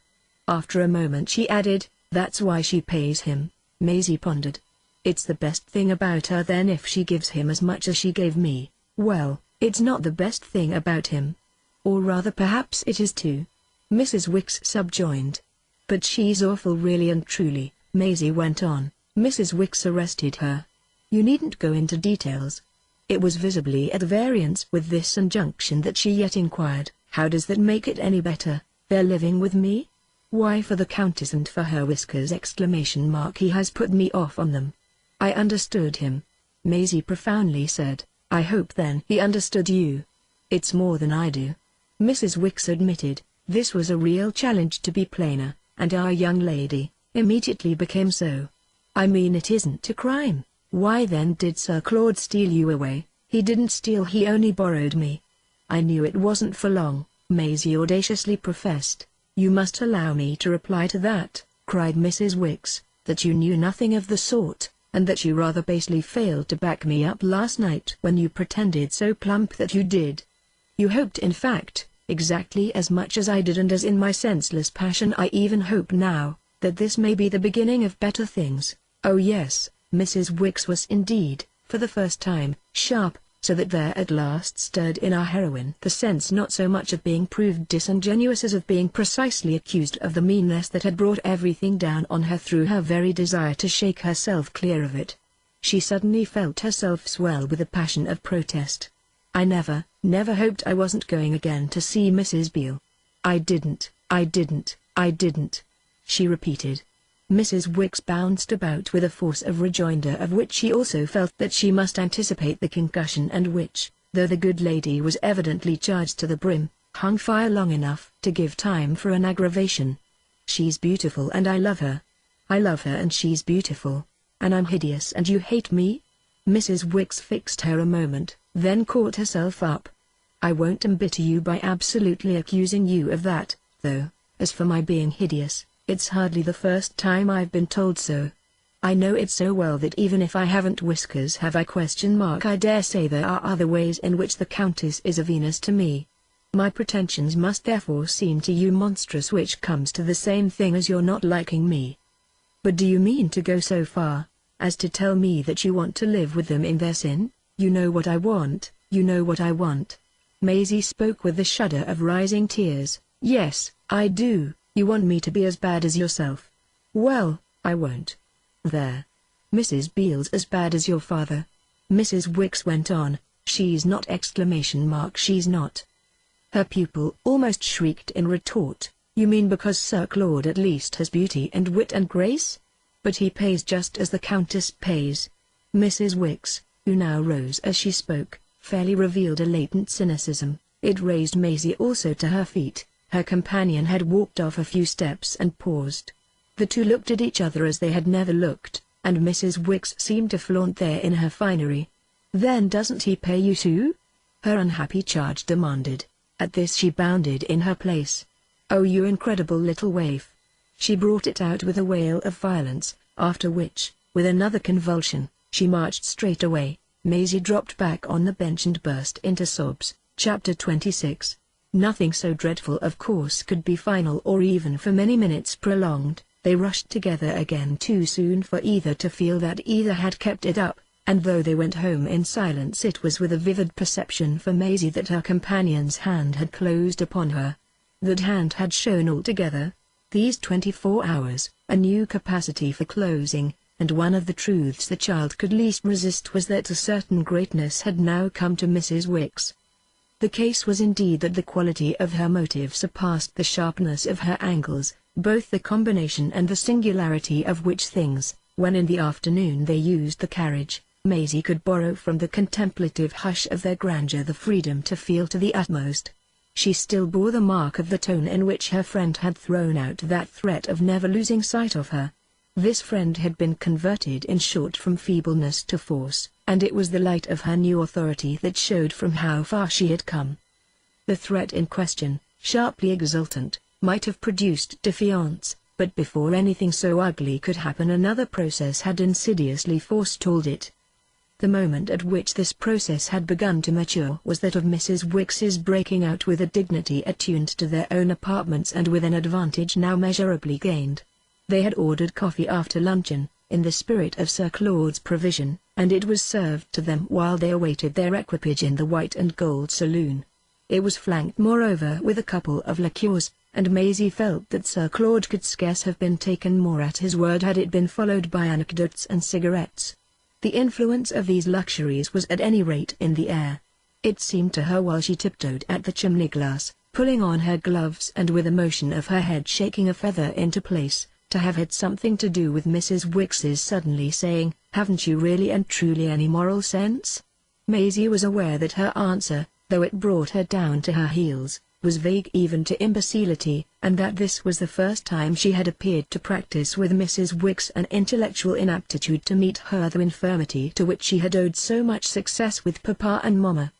S1: After a moment she added, "That's why she pays him." Maisie pondered. "It's the best thing about her then if she gives him as much as she gave me." "Well, it's not the best thing about him. Or rather perhaps it is too," Mrs. Wicks subjoined. "But she's awful really and truly," Maisie went on. Mrs. Wicks arrested her. "You needn't go into details." It was visibly at variance with this injunction that she yet inquired, "How does that make it any better? They're living with me?" "Why for the Countess and for her whiskers ! He has put me off on them." "I understood him," Maisie profoundly said. "I hope then he understood you." "It's more than I do," Mrs. Wicks admitted. This was a real challenge to be plainer, and our young lady immediately became so. "I mean it isn't a crime. Why then did Sir Claude steal you away?" "He didn't steal, he only borrowed me." "I knew it wasn't for long," Maisie audaciously professed. "You must allow me to reply to that," cried Mrs. Wicks, "that you knew nothing of the sort, and that you rather basely failed to back me up last night when you pretended so plump that you did. You hoped in fact, exactly as much as I did and as in my senseless passion I even hope now, that this may be the beginning of better things." "Oh yes." Mrs. Wicks was indeed, for the first time, sharp, so that there at last stirred in our heroine the sense not so much of being proved disingenuous as of being precisely accused of the meanness that had brought everything down on her through her very desire to shake herself clear of it. She suddenly felt herself swell with a passion of protest. "I never hoped I wasn't going again to see Mrs. Beale. I didn't," she repeated. Mrs. Wicks bounced about with a force of rejoinder of which she also felt that she must anticipate the concussion and which, though the good lady was evidently charged to the brim, hung fire long enough to give time for an aggravation. "She's beautiful and I love her. I love her and she's beautiful. And I'm hideous and you hate me?" Mrs. Wicks fixed her a moment, then caught herself up. "I won't embitter you by absolutely accusing you of that, though, as for my being hideous, it's hardly the first time I've been told so. I know it so well that even if I haven't whiskers I dare say there are other ways in which the Countess is a Venus to me. My pretensions must therefore seem to you monstrous, which comes to the same thing as your not liking me." "But do you mean to go so far as to tell me that you want to live with them in their sin?" "You know what I want." Maisie spoke with the shudder of rising tears. "Yes, I do," You want me to be as bad as yourself? Well, I won't. There. Mrs. Beale's as bad as your father. Mrs. Wicks went on. She's not! She's not. Her pupil almost shrieked in retort. You mean because Sir Claude at least has beauty and wit and grace? But he pays just as the Countess pays. Mrs. Wicks, who now rose as she spoke, fairly revealed a latent cynicism. It raised Maisie also to her feet. Her companion had walked off a few steps and paused. The two looked at each other as they had never looked, and Mrs. Wicks seemed to flaunt there in her finery. Then doesn't he pay you too? Her unhappy charge demanded. At this she bounded in her place. Oh, you incredible little waif! She brought it out with a wail of violence, after which, with another convulsion, she marched straight away. Maisie dropped back on the bench and burst into sobs. Chapter 26. Nothing so dreadful of course could be final or even for many minutes prolonged. They rushed together again too soon for either to feel that either had kept it up, and though they went home in silence it was with a vivid perception for Maisie that her companion's hand had closed upon her. That hand had shown altogether, these 24 hours, a new capacity for closing, and one of the truths the child could least resist was that a certain greatness had now come to Mrs. Wicks. The case was indeed that the quality of her motive surpassed the sharpness of her angles, both the combination and the singularity of which things, when in the afternoon they used the carriage, Maisie could borrow from the contemplative hush of their grandeur the freedom to feel to the utmost. She still bore the mark of the tone in which her friend had thrown out that threat of never losing sight of her. This friend had been converted in short from feebleness to force, and it was the light of her new authority that showed from how far she had come. The threat in question, sharply exultant, might have produced defiance, but before anything so ugly could happen another process had insidiously forestalled it. The moment at which this process had begun to mature was that of Mrs. Wicks's breaking out with a dignity attuned to their own apartments and with an advantage now measurably gained. They had ordered coffee after luncheon, in the spirit of Sir Claude's provision, and it was served to them while they awaited their equipage in the white and gold saloon. It was flanked moreover with a couple of liqueurs, and Maisie felt that Sir Claude could scarce have been taken more at his word had it been followed by anecdotes and cigarettes. The influence of these luxuries was at any rate in the air. It seemed to her while she tiptoed at the chimney glass, pulling on her gloves and with a motion of her head shaking a feather into place, to have had something to do with Mrs. Wicks's suddenly saying, "Haven't you really and truly any moral sense?" Maisie was aware that her answer, though it brought her down to her heels, was vague even to imbecility, and that this was the first time she had appeared to practice with Mrs. Wicks an intellectual inaptitude to meet her the infirmity to which she had owed so much success with Papa and Mamma.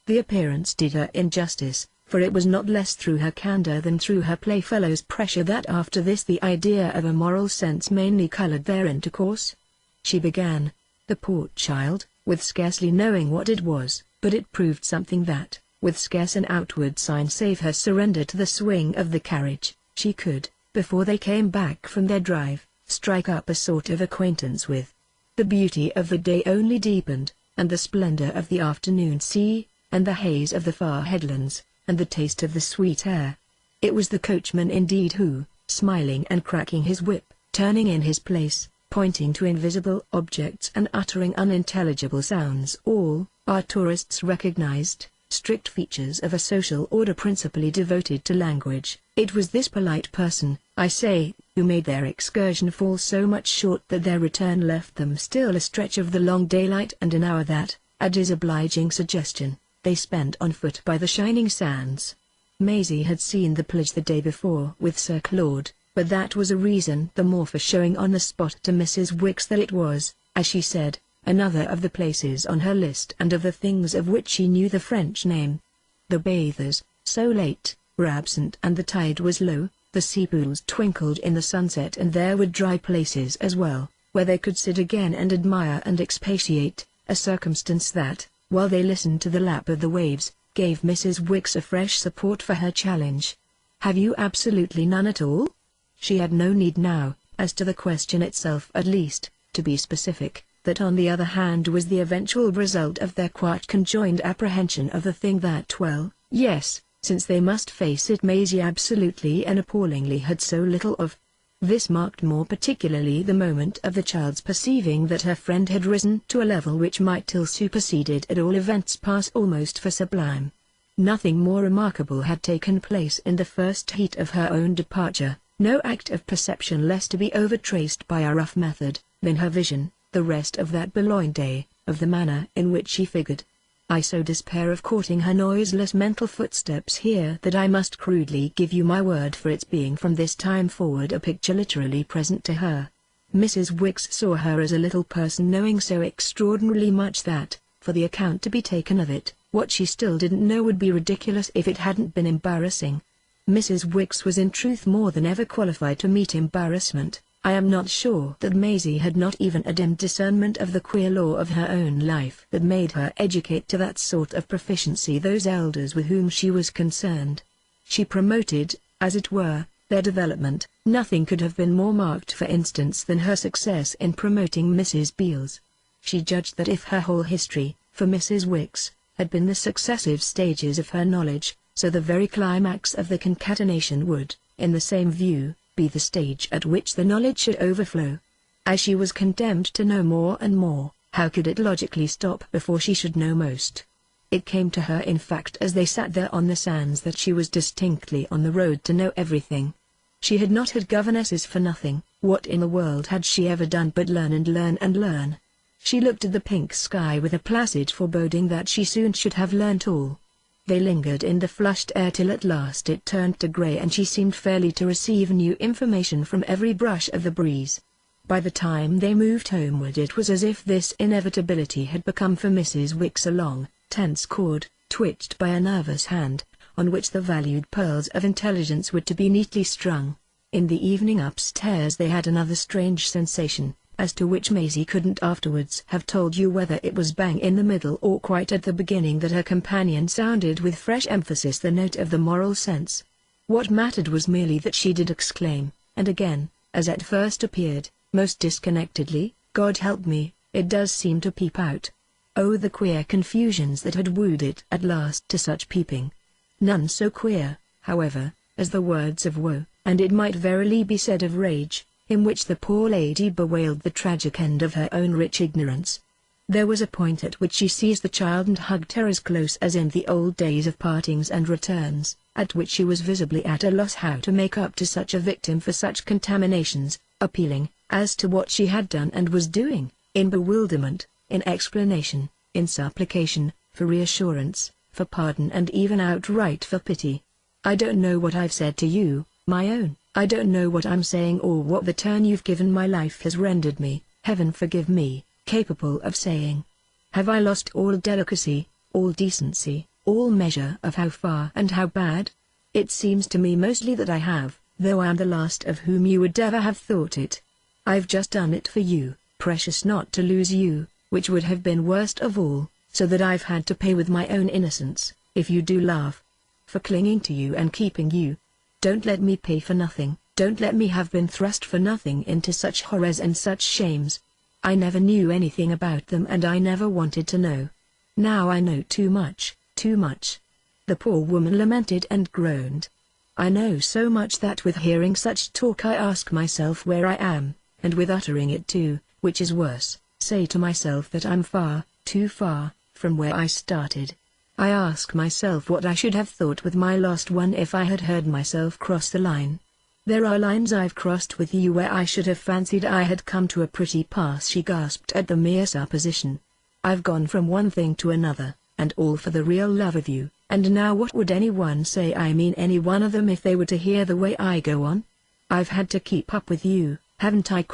S1: The appearance did her injustice, for it was not less through her candor than through her playfellow's pressure that after this the idea of a moral sense mainly colored their intercourse. She began, the poor child, with scarcely knowing what it was, but it proved something that, with scarce an outward sign save her surrender to the swing of the carriage, she could, before they came back from their drive, strike up a sort of acquaintance with. The beauty of the day only deepened, and the splendor of the afternoon sea, and the haze of the far headlands, and the taste of the sweet air. It was the coachman indeed who, smiling and cracking his whip, turning in his place, pointing to invisible objects and uttering unintelligible sounds, all, our tourists recognized, strict features of a social order principally devoted to language. It was this polite person, I say, who made their excursion fall so much short that their return left them still a stretch of the long daylight and an hour that, at his obliging suggestion, they spent on foot by the shining sands. Maisie had seen the plage the day before with Sir Claude, but that was a reason the more for showing on the spot to Mrs. Wicks that it was, as she said, another of the places on her list and of the things of which she knew the French name. The bathers, so late, were absent and the tide was low, the sea pools twinkled in the sunset and there were dry places as well, where they could sit again and admire and expatiate, a circumstance that, while they listened to the lap of the waves, gave Mrs. Wicks a fresh support for her challenge. "Have you absolutely none at all?" She had no need now, as to the question itself at least, to be specific. That on the other hand was the eventual result of their quite conjoined apprehension of the thing that well, yes, since they must face it Maisie absolutely and appallingly had so little of. This marked more particularly the moment of the child's perceiving that her friend had risen to a level which might till superseded at all events pass almost for sublime. Nothing more remarkable had taken place in the first heat of her own departure, no act of perception less to be overtraced by a rough method, than her vision, the rest of that purloined day, of the manner in which she figured. I so despair of courting her noiseless mental footsteps here that I must crudely give you my word for its being from this time forward a picture literally present to her. Mrs. Wicks saw her as a little person knowing so extraordinarily much that, for the account to be taken of it, what she still didn't know would be ridiculous if it hadn't been embarrassing. Mrs. Wicks was in truth more than ever qualified to meet embarrassment. I am not sure that Maisie had not even a dim discernment of the queer law of her own life that made her educate to that sort of proficiency those elders with whom she was concerned. She promoted, as it were, their development. Nothing could have been more marked for instance than her success in promoting Mrs. Beales. She judged that if her whole history, for Mrs. Wicks, had been the successive stages of her knowledge, so the very climax of the concatenation would, in the same view, be the stage at which the knowledge should overflow. As she was condemned to know more and more, how could it logically stop before she should know most? It came to her in fact as they sat there on the sands that she was distinctly on the road to know everything. She had not had governesses for nothing. What in the world had she ever done but learn and learn and learn? She looked at the pink sky with a placid foreboding that she soon should have learnt all. They lingered in the flushed air till at last it turned to grey and she seemed fairly to receive new information from every brush of the breeze. By the time they moved homeward it was as if this inevitability had become for Mrs. Wicks a long, tense cord, twitched by a nervous hand, on which the valued pearls of intelligence were to be neatly strung. In the evening upstairs they had another strange sensation, as to which Maisie couldn't afterwards have told you whether it was bang in the middle or quite at the beginning that her companion sounded with fresh emphasis the note of the moral sense. What mattered was merely that she did exclaim, and again, as at first appeared, most disconnectedly, "God help me, it does seem to peep out." Oh, the queer confusions that had wooed it at last to such peeping. None so queer, however, as the words of woe, and it might verily be said of rage, in which the poor lady bewailed the tragic end of her own rich ignorance. There was a point at which she seized the child and hugged her as close as in the old days of partings and returns, at which she was visibly at a loss how to make up to such a victim for such contaminations, appealing, as to what she had done and was doing, in bewilderment, in explanation, in supplication, for reassurance, for pardon and even outright for pity. "I don't know what I've said to you, my own. I don't know what I'm saying or what the turn you've given my life has rendered me, heaven forgive me, capable of saying. Have I lost all delicacy, all decency, all measure of how far and how bad? It seems to me mostly that I have, though I am the last of whom you would ever have thought it. I've just done it for you, precious not to lose you, which would have been worst of all, so that I've had to pay with my own innocence, if you do laugh. For clinging to you and keeping you. Don't let me pay for nothing, don't let me have been thrust for nothing into such horrors and such shames. I never knew anything about them and I never wanted to know. Now I know too much, too much." The poor woman lamented and groaned. "I know so much that with hearing such talk I ask myself where I am, and with uttering it too, which is worse, say to myself that I'm far, too far, from where I started. I ask myself what I should have thought with my lost one if I had heard myself cross the line. There are lines I've crossed with you where I should have fancied I had come to a pretty pass." She gasped at the mere supposition. "I've gone from one thing to another, and all for the real love of you, and now what would anyone say, I mean any one of them, if they were to hear the way I go on? I've had to keep up with you, haven't I?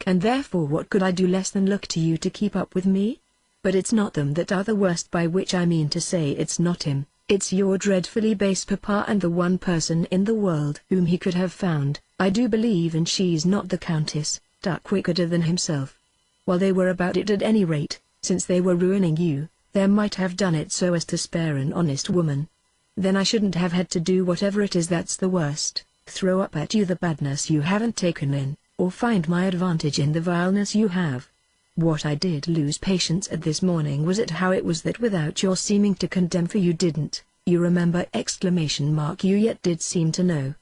S1: And therefore what could I do less than look to you to keep up with me? But it's not them that are the worst, by which I mean to say it's not him, it's your dreadfully base papa and the one person in the world whom he could have found, I do believe, and she's not the Countess, duck wickeder than himself. While they were about it, at any rate, since they were ruining you, they might have done it so as to spare an honest woman. Then I shouldn't have had to do whatever it is that's the worst, throw up at you the badness you haven't taken in, or find my advantage in the vileness you have. What I did lose patience at this morning was at how it was that without your seeming to condemn, for you didn't, You remember! You yet did seem to know.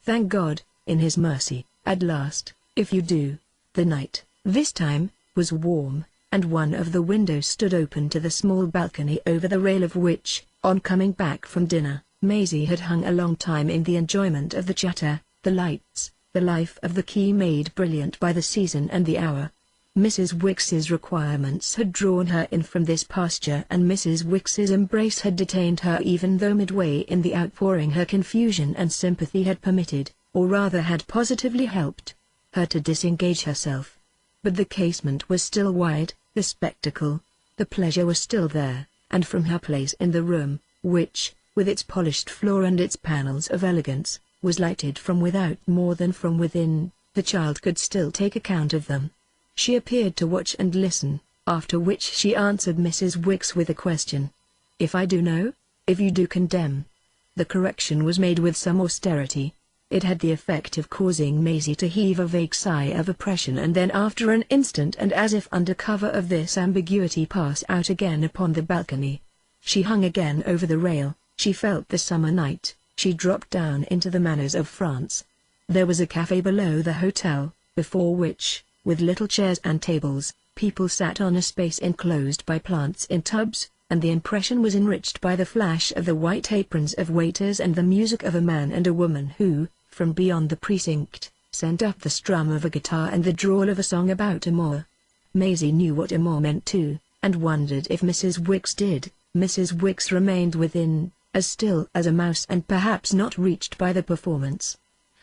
S1: Thank God, in his mercy, at last, if you do. The night, this time, was warm, and one of the windows stood open to the small balcony over the rail of which, on coming back from dinner, Maisie had hung a long time in the enjoyment of the chatter, the lights, the life of the quay made brilliant by the season and the hour. Mrs. Wicks's requirements had drawn her in from this pasture, and Mrs. Wicks's embrace had detained her even though midway in the outpouring her confusion and sympathy had permitted, or rather had positively helped, her to disengage herself. But the casement was still wide, the spectacle, the pleasure was still there, and from her place in the room, which, with its polished floor and its panels of elegance, was lighted from without more than from within, the child could still take account of them. She appeared to watch and listen, after which she answered Mrs. Wicks with a question. "If I do know? If you do condemn?" The correction was made with some austerity. It had the effect of causing Maisie to heave a vague sigh of oppression, and then after an instant, and as if under cover of this ambiguity, pass out again upon the balcony. She hung again over the rail. She felt the summer night. She dropped down into the manners of France. There was a café below the hotel, before which, with little chairs and tables, people sat on a space enclosed by plants in tubs, and the impression was enriched by the flash of the white aprons of waiters and the music of a man and a woman who, from beyond the precinct, sent up the strum of a guitar and the drawl of a song about amour. Maisie knew what amour meant too, and wondered if Mrs. Wicks did. Mrs. Wicks remained within, as still as a mouse, and perhaps not reached by the performance.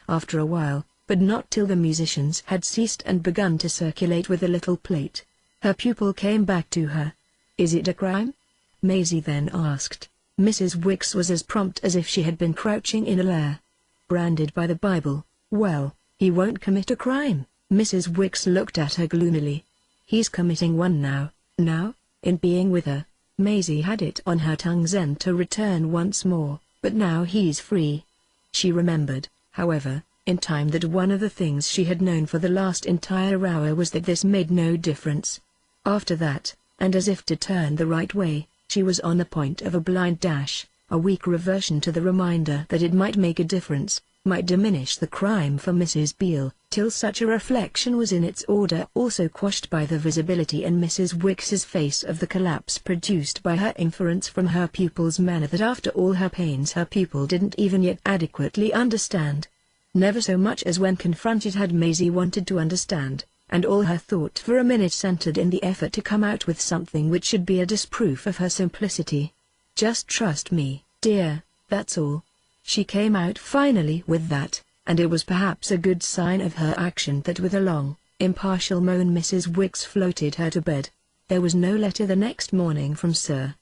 S1: After a while, but not till the musicians had ceased and begun to circulate with a little plate, her pupil came back to her. "Is it a crime?" Maisie then asked. Mrs. Wicks was as prompt as if she had been crouching in a lair. "Branded by the Bible, well, he won't commit a crime." Mrs. Wicks looked at her gloomily. "He's committing one now, in being with her." Maisie had it on her tongue's end to return once more, but now he's free. She remembered, however, in time, that one of the things she had known for the last entire hour was that this made no difference. After that, and as if to turn the right way, she was on the point of a blind dash, a weak reversion to the reminder that it might make a difference, might diminish the crime for Mrs. Beale, till such a reflection was in its order also quashed by the visibility in Mrs. Wicks's face of the collapse produced by her inference from her pupil's manner that after all her pains her pupil didn't even yet adequately understand. Never so much as when confronted had Maisie wanted to understand, and all her thought for a minute centered in the effort to come out with something which should be a disproof of her simplicity. "Just trust me, dear, that's all." She came out finally with that, and it was perhaps a good sign of her action that with a long, impartial moan Mrs. Wicks floated her to bed. There was no letter the next morning from Sir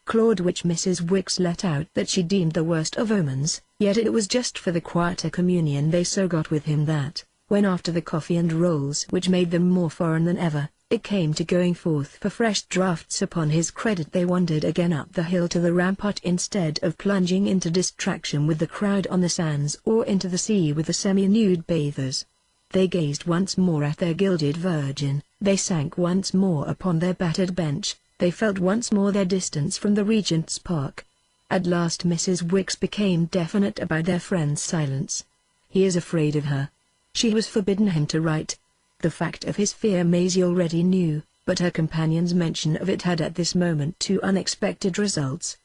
S1: Claude, which Mrs. Wicks let out that she deemed the worst of omens, yet it was just for the quieter communion they so got with him that, when after the coffee and rolls which made them more foreign than ever, it came to going forth for fresh drafts upon his credit, they wandered again up the hill to the rampart instead of plunging into distraction with the crowd on the sands or into the sea with the semi-nude bathers. They gazed once more at their gilded Virgin, they sank once more upon their battered bench, they felt once more their distance from the Regent's Park. At last Mrs. Wicks became definite about their friend's silence. "He is afraid of her." She was forbidden him to write. The fact of his fear Maisie already knew, but her companion's mention of it had at this moment two unexpected results.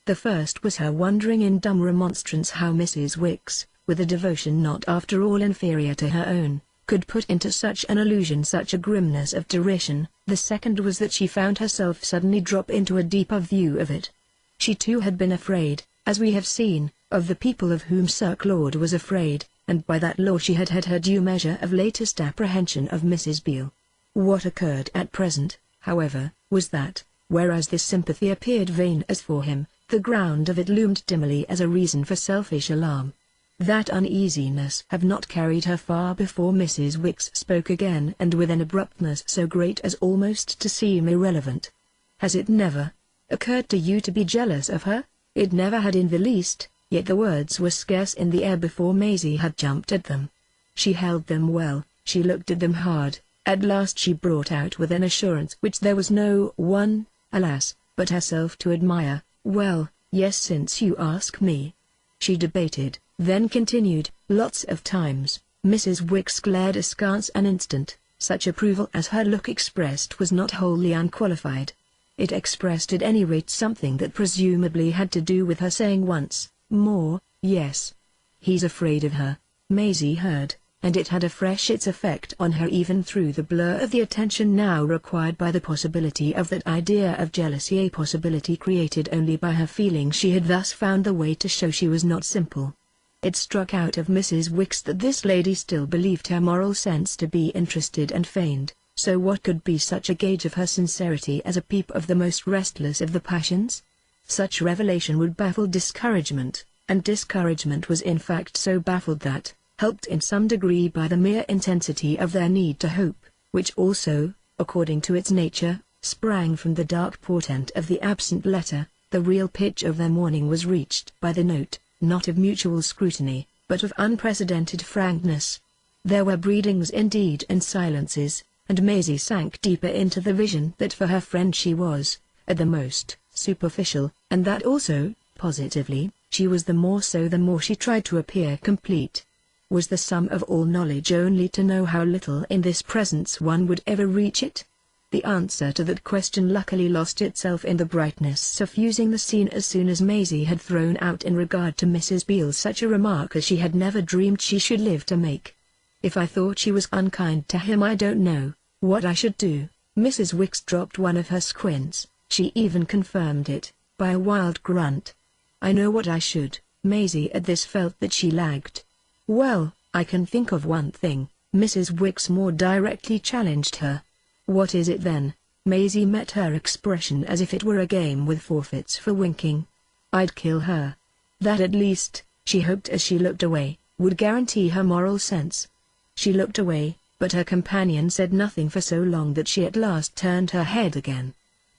S1: The first was her wondering in dumb remonstrance how Mrs. Wicks, with a devotion not after all inferior to her own, could put into such an allusion such a grimness of derision. The second was that she found herself suddenly drop into a deeper view of it. She too had been afraid, as we have seen, of the people of whom Sir Claude was afraid, and by that law she had had her due measure of latest apprehension of Mrs. Beale. What occurred at present, however, was that, whereas this sympathy appeared vain as for him, the ground of it loomed dimly as a reason for selfish alarm. That uneasiness had not carried her far before Mrs. Wicks spoke again, and with an abruptness so great as almost to seem irrelevant. "Has it never occurred to you to be jealous of her?" It never had in the least, yet the words were scarce in the air before Maisie had jumped at them. She held them well, she looked at them hard, at last she brought out with an assurance which there was no one, alas, but herself to admire. "Well, Yes, since you ask me. She debated, then continued, lots of times. Mrs. Wicks glared askance an instant. Such approval as her look expressed was not wholly unqualified. It expressed at any rate something that presumably had to do with her saying once more, yes. He's afraid of her, Maisie heard, and it had its effect on her even through the blur of the attention now required by the possibility of that idea of jealousy, a possibility created only by her feeling she had thus found the way to show she was not simple. It struck out of Mrs. Wicks that this lady still believed her moral sense to be interested and feigned, so what could be such a gauge of her sincerity as a peep of the most restless of the passions? Such revelation would baffle discouragement, and discouragement was in fact so baffled that, helped in some degree by the mere intensity of their need to hope, which also, according to its nature, sprang from the dark portent of the absent letter, the real pitch of their mourning was reached by the note, not of mutual scrutiny, but of unprecedented frankness. There were breedings indeed and silences, and Maisie sank deeper into the vision that for her friend she was, at the most, superficial, and that also, positively, she was the more so the more she tried to appear complete. Was the sum of all knowledge only to know how little in this presence one would ever reach it? The answer to that question luckily lost itself in the brightness suffusing the scene as soon as Maisie had thrown out in regard to Mrs. Beale such a remark as she had never dreamed she should live to make. If I thought she was unkind to him, I don't know what I should do. Mrs. Wicks dropped one of her squints. She even confirmed it by a wild grunt. I know what I should. Maisie at this felt that she lagged. Well, I can think of one thing, Mrs. Wicks more directly challenged her. What is it then? Maisie met her expression as if it were a game with forfeits for winking. I'd kill her. That at least, she hoped as she looked away, would guarantee her moral sense. She looked away, but her companion said nothing for so long that she at last turned her head again.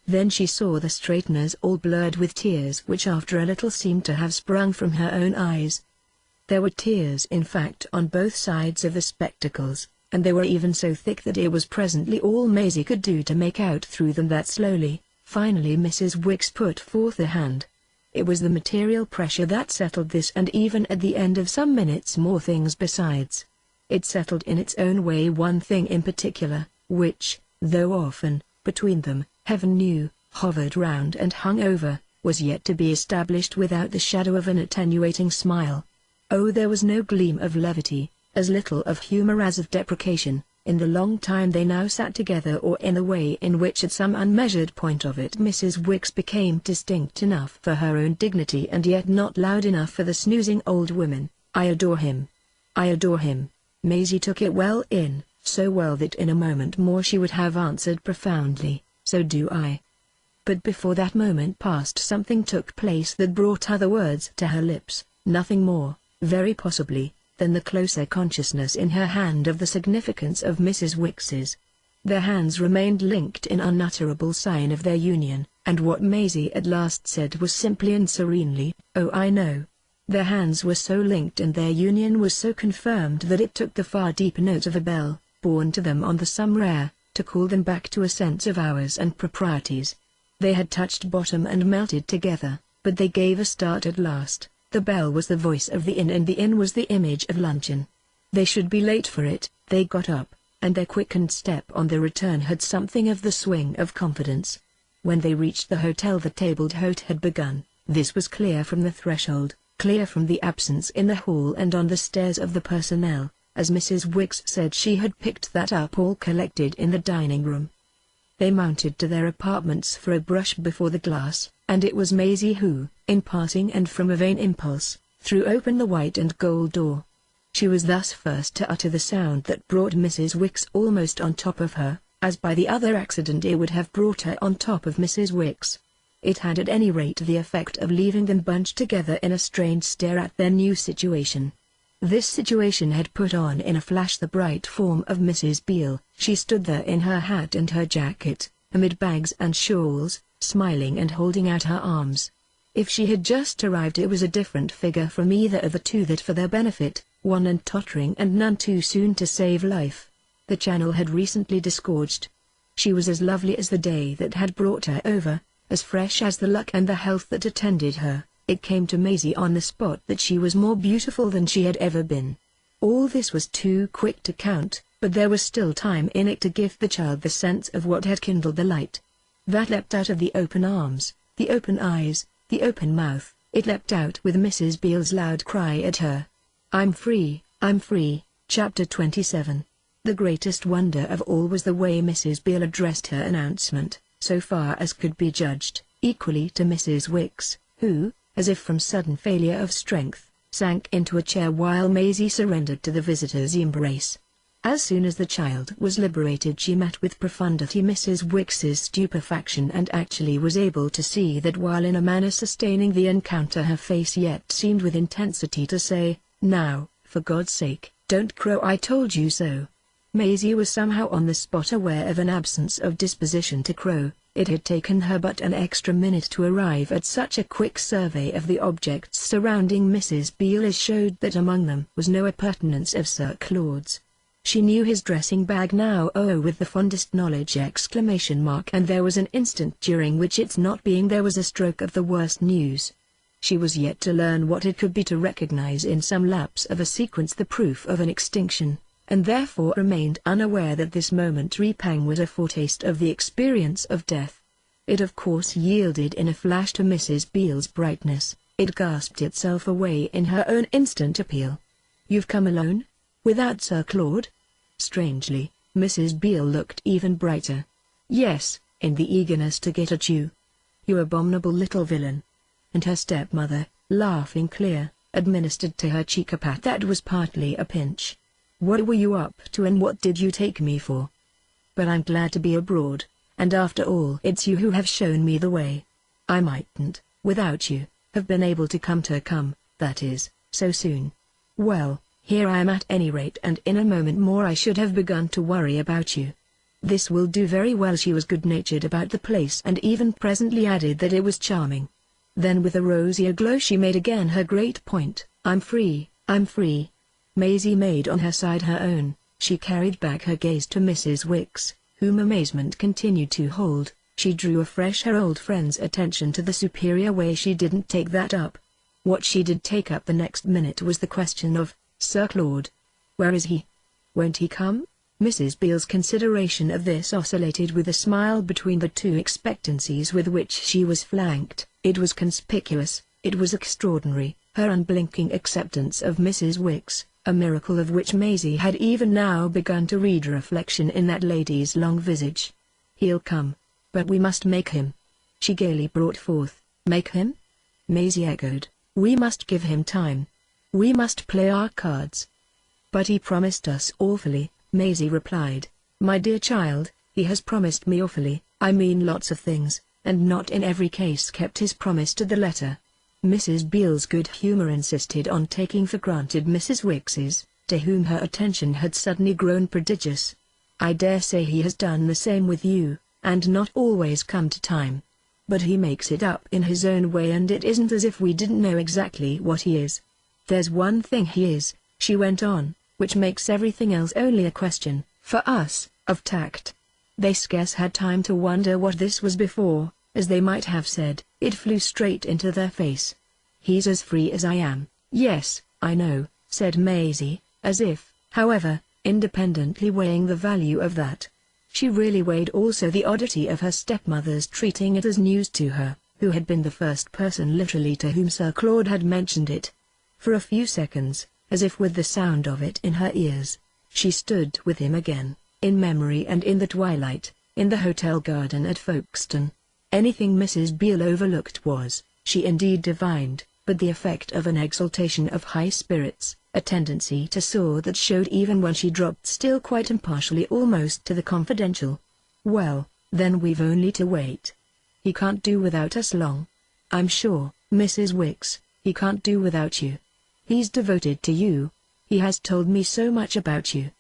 S1: Then she saw the straighteners all blurred with tears which after a little seemed to have sprung from her own eyes. There were tears in fact on both sides of the spectacles, and they were even so thick that it was presently all Maisie could do to make out through them that slowly, finally Mrs. Wicks put forth a hand. It was the material pressure that settled this, and even at the end of some minutes more things besides. It settled in its own way one thing in particular, which, though often, between them, heaven knew, hovered round and hung over, was yet to be established without the shadow of an attenuating smile. Oh, there was no gleam of levity, as little of humor as of deprecation, in the long time they now sat together, or in the way in which at some unmeasured point of it Mrs. Wicks became distinct enough for her own dignity and yet not loud enough for the snoozing old women. I adore him. I adore him. Maisie took it well in, so well that in a moment more she would have answered profoundly, so do I. But before that moment passed something took place that brought other words to her lips, nothing more, very possibly, than the closer consciousness in her hand of the significance of Mrs. Wicks's. Their hands remained linked in unutterable sign of their union, and what Maisie at last said was simply and serenely, "Oh, I know." Their hands were so linked and their union was so confirmed that it took the far deeper note of a bell, borne to them on the some rare, to call them back to a sense of hours and proprieties. They had touched bottom and melted together, but they gave a start at last. The bell was the voice of the inn and the inn was the image of luncheon. They should be late for it. They got up, and their quickened step on the return had something of the swing of confidence. When they reached the hotel the tabled hote had begun. This was clear from the threshold, clear from the absence in the hall and on the stairs of the personnel. As Mrs. Wicks said, she had picked that up all collected in the dining room. They mounted to their apartments for a brush before the glass, and it was Maisie who, in passing and from a vain impulse, threw open the white and gold door. She was thus first to utter the sound that brought Mrs. Wicks almost on top of her, as by the other accident it would have brought her on top of Mrs. Wicks. It had at any rate the effect of leaving them bunched together in a strained stare at their new situation. This situation had put on in a flash the bright form of Mrs. Beale. She stood there in her hat and her jacket, amid bags and shawls, smiling and holding out her arms. If she had just arrived it was a different figure from either of the two that for their benefit, wan and tottering and none too soon to save life. The channel had recently disgorged. She was as lovely as the day that had brought her over, as fresh as the luck and the health that attended her. It came to Maisie on the spot that she was more beautiful than she had ever been. All this was too quick to count, but there was still time in it to give the child the sense of what had kindled the light. That leapt out of the open arms, the open eyes, the open mouth. It leapt out with Mrs. Beale's loud cry at her. "I'm free, I'm free." Chapter 27. The greatest wonder of all was the way Mrs. Beale addressed her announcement, so far as could be judged, equally to Mrs. Wicks, who, as if from sudden failure of strength, sank into a chair while Maisie surrendered to the visitor's embrace. As soon as the child was liberated, she met with profundity Mrs. Wicks's stupefaction and actually was able to see that while in a manner sustaining the encounter, her face yet seemed with intensity to say, "Now, for God's sake, don't crow, I told you so." Maisie was somehow on the spot aware of an absence of disposition to crow. It had taken her but an extra minute to arrive at such a quick survey of the objects surrounding Mrs. Beale as showed that among them was no appurtenance of Sir Claude's. She knew his dressing bag now, oh, with the fondest knowledge! And there was an instant during which its not being there was a stroke of the worst news. She was yet to learn what it could be to recognize in some lapse of a sequence the proof of an extinction, and therefore remained unaware that this momentary pang was a foretaste of the experience of death. It of course yielded in a flash to Mrs. Beale's brightness. It gasped itself away in her own instant appeal. "You've come alone? Without Sir Claude?" Strangely, Mrs. Beale looked even brighter. "Yes, in the eagerness to get at you. You abominable little villain." And her stepmother, laughing clear, administered to her cheek a pat that was partly a pinch. "What were you up to and what did you take me for? But I'm glad to be abroad, and after all it's you who have shown me the way. I mightn't, without you, have been able to come, that is, so soon. Well, here I am at any rate, and in a moment more I should have begun to worry about you. This will do very well." She was good-natured about the place and even presently added that it was charming. Then with a rosier glow she made again her great point. "I'm free, I'm free." Maisie made on her side her own. She carried back her gaze to Mrs. Wicks, whom amazement continued to hold. She drew afresh her old friend's attention to the superior way she didn't take that up. What she did take up the next minute was the question of Sir Claude. "Where is he? Won't he come?" Mrs. Beale's consideration of this oscillated with a smile between the two expectancies with which she was flanked. It was conspicuous, it was extraordinary, her unblinking acceptance of Mrs. Wicks, a miracle of which Maisie had even now begun to read reflection in that lady's long visage. "He'll come. But we must make him," she gaily brought forth. "Make him?" Maisie echoed. "We must give him time. We must play our cards." "But he promised us awfully," Maisie replied. "My dear child, he has promised me awfully, I mean lots of things, and not in every case kept his promise to the letter." Mrs. Beale's good humor insisted on taking for granted Mrs. Wicks's, to whom her attention had suddenly grown prodigious. "I dare say he has done the same with you, and not always come to time. But he makes it up in his own way, and it isn't as if we didn't know exactly what he is. There's one thing he is," she went on, "which makes everything else only a question, for us, of tact." They scarce had time to wonder what this was before, as they might have said, it flew straight into their face. "He's as free as I am." "Yes, I know," said Maisie, as if, however, independently weighing the value of that. She really weighed also the oddity of her stepmother's treating it as news to her, who had been the first person literally to whom Sir Claude had mentioned it. For a few seconds, as if with the sound of it in her ears, she stood with him again, in memory and in the twilight, in the hotel garden at Folkestone. Anything Mrs. Beale overlooked was, she indeed divined, but the effect of an exaltation of high spirits, a tendency to soar that showed even when she dropped still quite impartially almost to the confidential. "Well, then we've only to wait. He can't do without us long. I'm sure, Mrs. Wicks, he can't do without you. He's devoted to you. He has told me so much about you.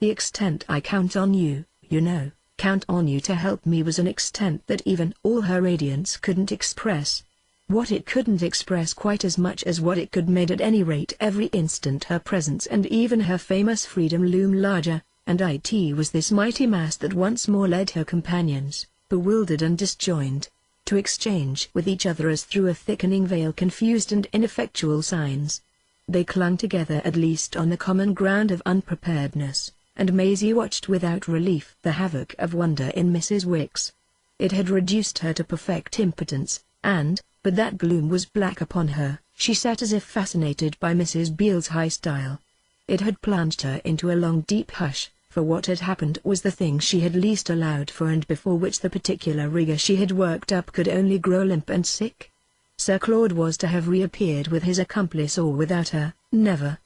S1: The extent I count on you, you know, count on you to help me was an extent that even all her radiance couldn't express. What it couldn't express quite as much as what it could made at any rate every instant her presence and even her famous freedom loom larger, and it was this mighty mass that once more led her companions, bewildered and disjoined, to exchange with each other as through a thickening veil confused and ineffectual signs. They clung together at least on the common ground of unpreparedness, and Maisie watched without relief the havoc of wonder in Mrs. Wicks. It had reduced her to perfect impotence, but that gloom was black upon her. She sat as if fascinated by Mrs. Beale's high style. It had plunged her into a long deep hush, for what had happened was the thing she had least allowed for and before which the particular rigour she had worked up could only grow limp and sick. Sir Claude was to have reappeared with his accomplice or without her, never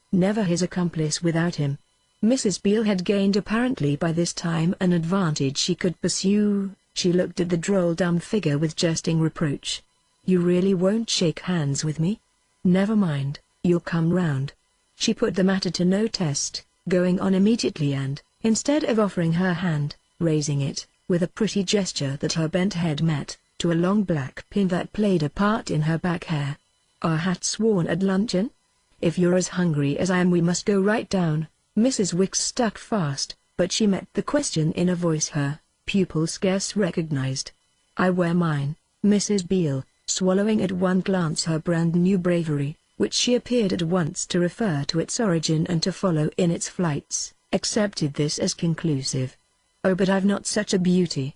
S1: his accomplice without him. Mrs. Beale had gained apparently by this time an advantage she could pursue. She looked at the droll dumb figure with jesting reproach. "You really won't shake hands with me? Never mind, you'll come round." She put the matter to no test, going on immediately and, instead of offering her hand, raising it, with a pretty gesture that her bent head met, to a long black pin that played a part in her back hair. "Our hats worn at luncheon? If you're as hungry as I am we must go right down." Mrs. Wicks stuck fast, but she met the question in a voice her pupil scarce recognized. "I wear mine." Mrs. Beale, swallowing at one glance her brand-new bravery, which she appeared at once to refer to its origin and to follow in its flights, accepted this as conclusive. "Oh, but I've not such a beauty."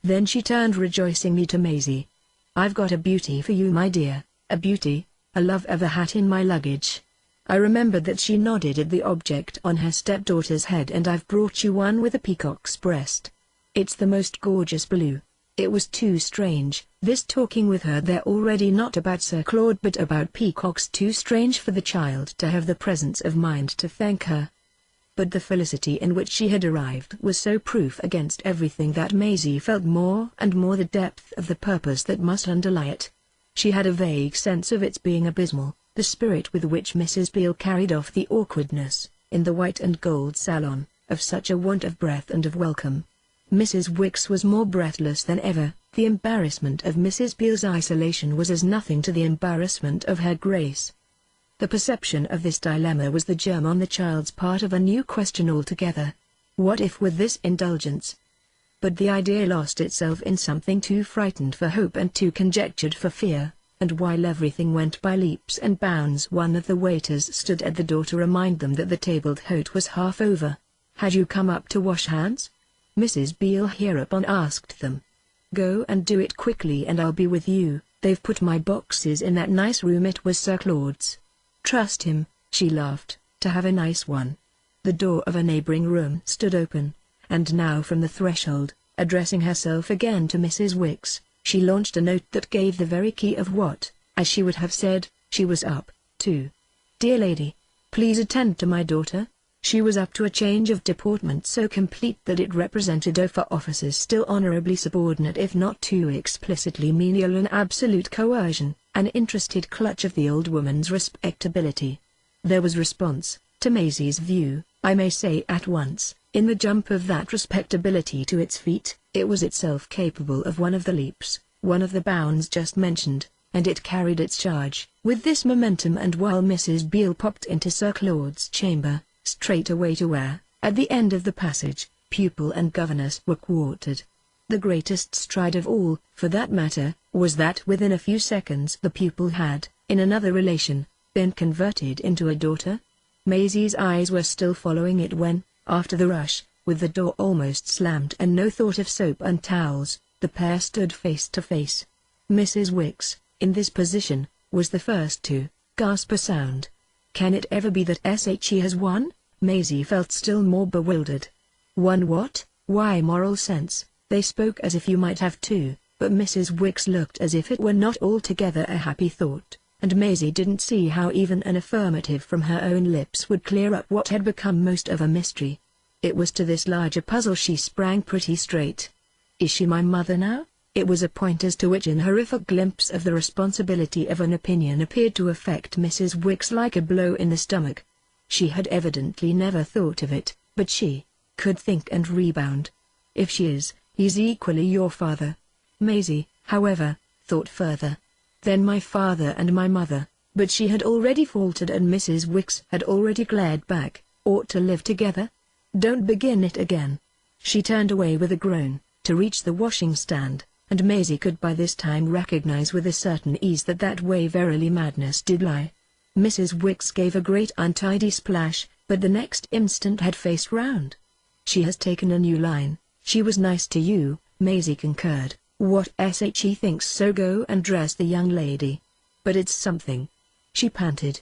S1: Then she turned rejoicingly to Maisie. "I've got a beauty for you, my dear, a beauty, a love of a hat in my luggage." I remembered that she nodded at the object on her stepdaughter's head. "And I've brought you one with a peacock's breast. It's the most gorgeous blue." It was too strange, this talking with her there already, not about Sir Claude but about peacocks, too strange for the child to have the presence of mind to thank her. But the felicity in which she had arrived was so proof against everything that Maisie felt more and more the depth of the purpose that must underlie it. She had a vague sense of its being abysmal, the spirit with which Mrs. Beale carried off the awkwardness, in the white and gold salon, of such a want of breath and of welcome. Mrs. Wicks was more breathless than ever. The embarrassment of Mrs. Beale's isolation was as nothing to the embarrassment of her grace. The perception of this dilemma was the germ on the child's part of a new question altogether. What if with this indulgence? But the idea lost itself in something too frightened for hope and too conjectured for fear, and while everything went by leaps and bounds one of the waiters stood at the door to remind them that the tabled hote was half over. "Had you come up to wash hands?" Mrs. Beale hereupon asked them. "Go and do it quickly and I'll be with you. They've put my boxes in that nice room." It was Sir Claude's. Trust him, she laughed, to have a nice one. The door of a neighboring room stood open, and now from the threshold, addressing herself again to Mrs. Wicks, she launched a note that gave the very key of what, as she would have said, she was up to. "Dear lady, please attend to my daughter." She was up to a change of deportment so complete that it represented for officers still honorably subordinate if not too explicitly menial an absolute coercion, an interested clutch of the old woman's respectability. There was response, to Maisie's view, I may say at once, in the jump of that respectability to its feet. It was itself capable of one of the leaps, one of the bounds just mentioned, and it carried its charge with this momentum. And while Mrs. Beale popped into Sir Claude's chamber, straight away to where, at the end of the passage, pupil and governess were quartered. The greatest stride of all, for that matter, was that within a few seconds the pupil had, in another relation, been converted into a daughter. Maisie's eyes were still following it when, after the rush, with the door almost slammed and no thought of soap and towels, the pair stood face to face. Mrs. Wicks, in this position, was the first to gasp a sound. Can it ever be that she has won? Maisie felt still more bewildered. Won what? Why, moral sense. They spoke as if you might have too, but Mrs. Wicks looked as if it were not altogether a happy thought, and Maisie didn't see how even an affirmative from her own lips would clear up what had become most of a mystery. It was to this larger puzzle she sprang pretty straight. Is she my mother now? It was a point as to which an horrific glimpse of the responsibility of an opinion appeared to affect Mrs. Wicks like a blow in the stomach. She had evidently never thought of it, but she could think and rebound. If she is, he's equally your father. Maisie, however, thought further. Then my father and my mother, but she had already faltered and Mrs. Wicks had already glared back, ought to live together? Don't begin it again. She turned away with a groan, to reach the washing stand, and Maisie could by this time recognize with a certain ease that that way verily madness did lie. Mrs. Wicks gave a great untidy splash, but the next instant had faced round. "She has taken a new line. She was nice to you," Maisie concurred. "What she thinks so, go and dress the young lady." "But it's something," she panted.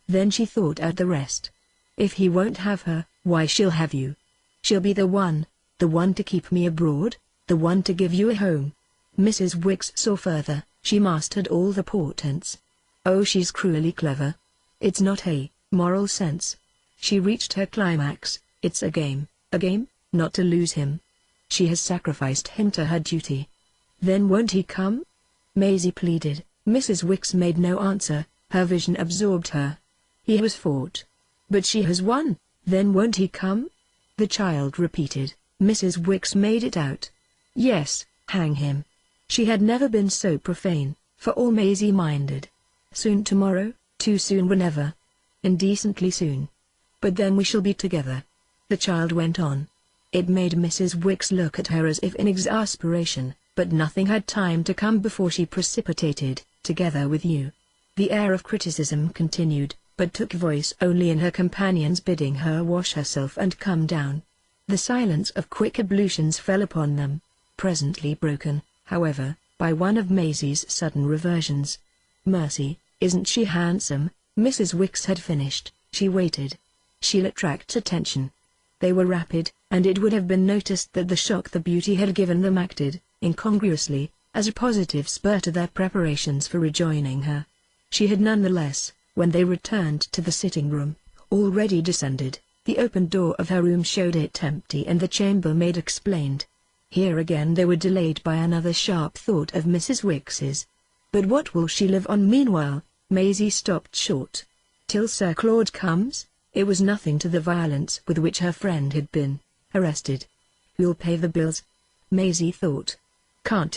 S1: Then she thought out the rest. "If he won't have her, why she'll have you. She'll be the one to keep me abroad, the one to give you a home." Mrs. Wicks saw further. She mastered all the portents. "Oh, she's cruelly clever. It's not moral sense." She reached her climax. "It's a game, not to lose him. She has sacrificed him to her duty." "Then won't he come?" Maisie pleaded. Mrs. Wicks made no answer. Her vision absorbed her. "He has fought. But she has won. Then won't he come?" the child repeated. Mrs. Wicks made it out. "Yes, hang him." She had never been so profane, for all Maisie minded. "Soon tomorrow, too soon whenever. Indecently soon. But then we shall be together," the child went on. It made Mrs. Wicks look at her as if in exasperation, but nothing had time to come before she precipitated, "Together with you." The air of criticism continued, but took voice only in her companion's bidding her wash herself and come down. The silence of quick ablutions fell upon them, presently broken, however, by one of Maisie's sudden reversions. "Mercy, isn't she handsome?" Mrs. Wicks had finished. She waited. She'll attract attention. They were rapid, and it would have been noticed that the shock the beauty had given them acted, incongruously, as a positive spur to their preparations for rejoining her. She had nonetheless, when they returned to the sitting-room, already descended. The open door of her room showed it empty, and the chambermaid explained. Here again they were delayed by another sharp thought of Mrs. Wicks's. "But what will she live on meanwhile?" Maisie stopped short. "Till Sir Claude comes?" It was nothing to the violence with which her friend had been arrested. "Who'll pay the bills?" Maisie thought. "Can't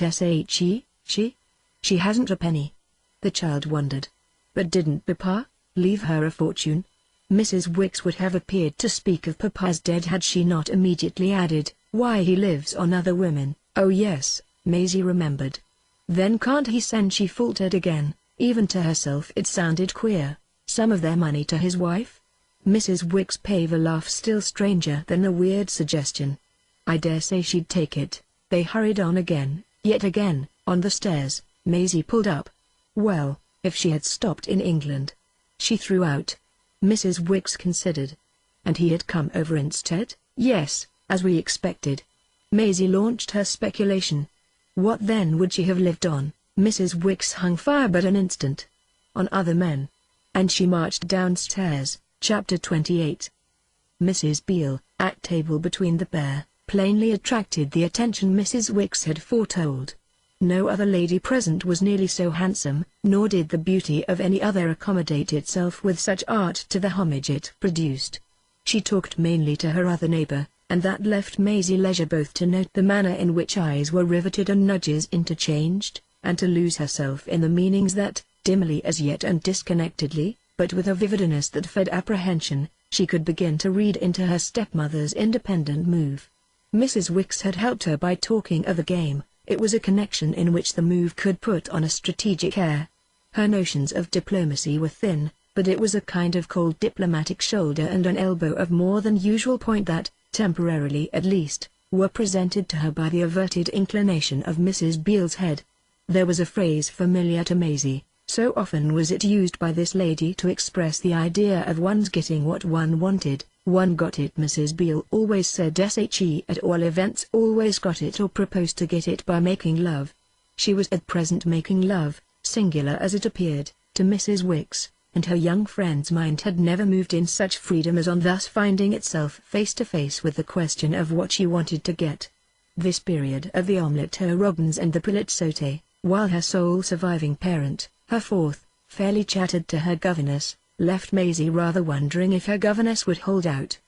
S1: she? She hasn't a penny." The child wondered. "But didn't Papa leave her a fortune?" Mrs. Wicks would have appeared to speak of Papa's dead had she not immediately added, "Why, he lives on other women." "Oh yes," Maisie remembered. "Then can't he send?" She faltered again. Even to herself it sounded queer. Some of their money to his wife? Mrs. Wicks gave a laugh still stranger than the weird suggestion. "I dare say she'd take it." They hurried on again. Yet again, on the stairs, Maisie pulled up. Well, if she had stopped in England, she threw out. Mrs. Wicks considered. And he had come over instead? "Yes, as we expected." Maisie launched her speculation. What then would she have lived on? Mrs. Wicks hung fire but an instant. "On other men." And she marched downstairs. Chapter 28. Mrs. Beale, at table between the pair, plainly attracted the attention Mrs. Wicks had foretold. No other lady present was nearly so handsome, nor did the beauty of any other accommodate itself with such art to the homage it produced. She talked mainly to her other neighbor, and that left Maisie leisure both to note the manner in which eyes were riveted and nudges interchanged, and to lose herself in the meanings that, dimly as yet and disconnectedly, but with a vividness that fed apprehension, she could begin to read into her stepmother's independent move. Mrs. Wicks had helped her by talking of a game. It was a connection in which the move could put on a strategic air. Her notions of diplomacy were thin, but it was a kind of cold diplomatic shoulder and an elbow of more than usual point that, temporarily at least, were presented to her by the averted inclination of Mrs. Beale's head. There was a phrase familiar to Maisie. So often was it used by this lady to express the idea of one's getting what one wanted. One got it. Mrs. Beale always said she at all events always got it or proposed to get it by making love. She was at present making love, singular as it appeared, to Mrs. Wicks, and her young friend's mind had never moved in such freedom as on thus finding itself face to face with the question of what she wanted to get. This period of the omelette aux robins and the poulet sauté, while her sole surviving parent, her fourth, fairly chattered to her governess, left Maisie rather wondering if her governess would hold out.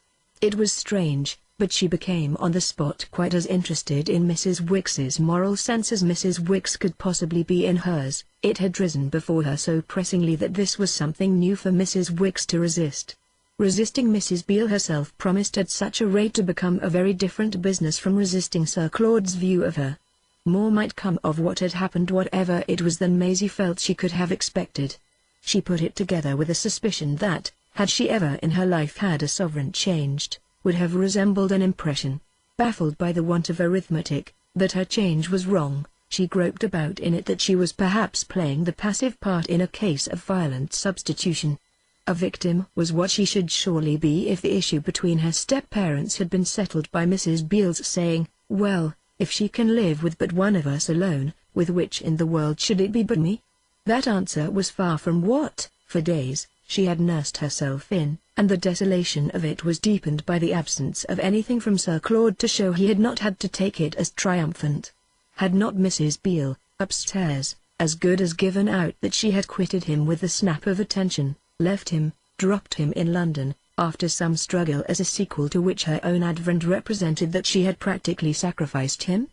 S1: It was strange, but she became on the spot quite as interested in Mrs. Wicks's moral sense as Mrs. Wicks could possibly be in hers. It had risen before her so pressingly that this was something new for Mrs. Wicks to resist. Resisting Mrs. Beale herself promised at such a rate to become a very different business from resisting Sir Claude's view of her. More might come of what had happened, whatever it was, than Maisie felt she could have expected. She put it together with a suspicion that, had she ever in her life had a sovereign changed, would have resembled an impression. Baffled by the want of arithmetic, that her change was wrong, she groped about in it that she was perhaps playing the passive part in a case of violent substitution. A victim was what she should surely be if the issue between her step-parents had been settled by Mrs. Beale's saying, "Well, if she can live with but one of us alone, with which in the world should it be but me?" That answer was far from what, for days, she had nursed herself in, and the desolation of it was deepened by the absence of anything from Sir Claude to show he had not had to take it as triumphant. Had not Mrs. Beale, upstairs, as good as given out that she had quitted him with the snap of attention, left him, dropped him in London, after some struggle as a sequel to which her own advent represented that she had practically sacrificed him?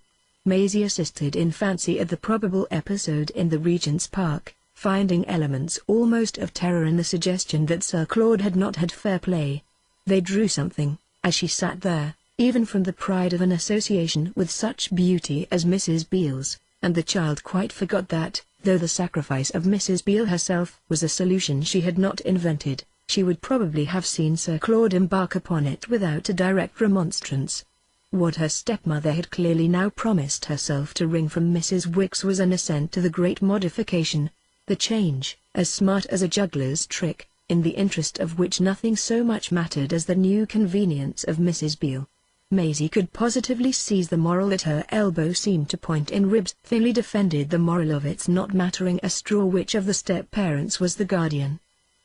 S1: Maisie assisted in fancy at the probable episode in the Regent's Park, finding elements almost of terror in the suggestion that Sir Claude had not had fair play. They drew something, as she sat there, even from the pride of an association with such beauty as Mrs. Beale's, and the child quite forgot that, though the sacrifice of Mrs. Beale herself was a solution she had not invented, she would probably have seen Sir Claude embark upon it without a direct remonstrance. What her stepmother had clearly now promised herself to wring from Mrs. Wicks was an assent to the great modification, the change, as smart as a juggler's trick, in the interest of which nothing so much mattered as the new convenience of Mrs. Beale. Maisie could positively seize the moral that her elbow seemed to point in ribs, thinly defended the moral of its not mattering a straw which of the step-parents was the guardian.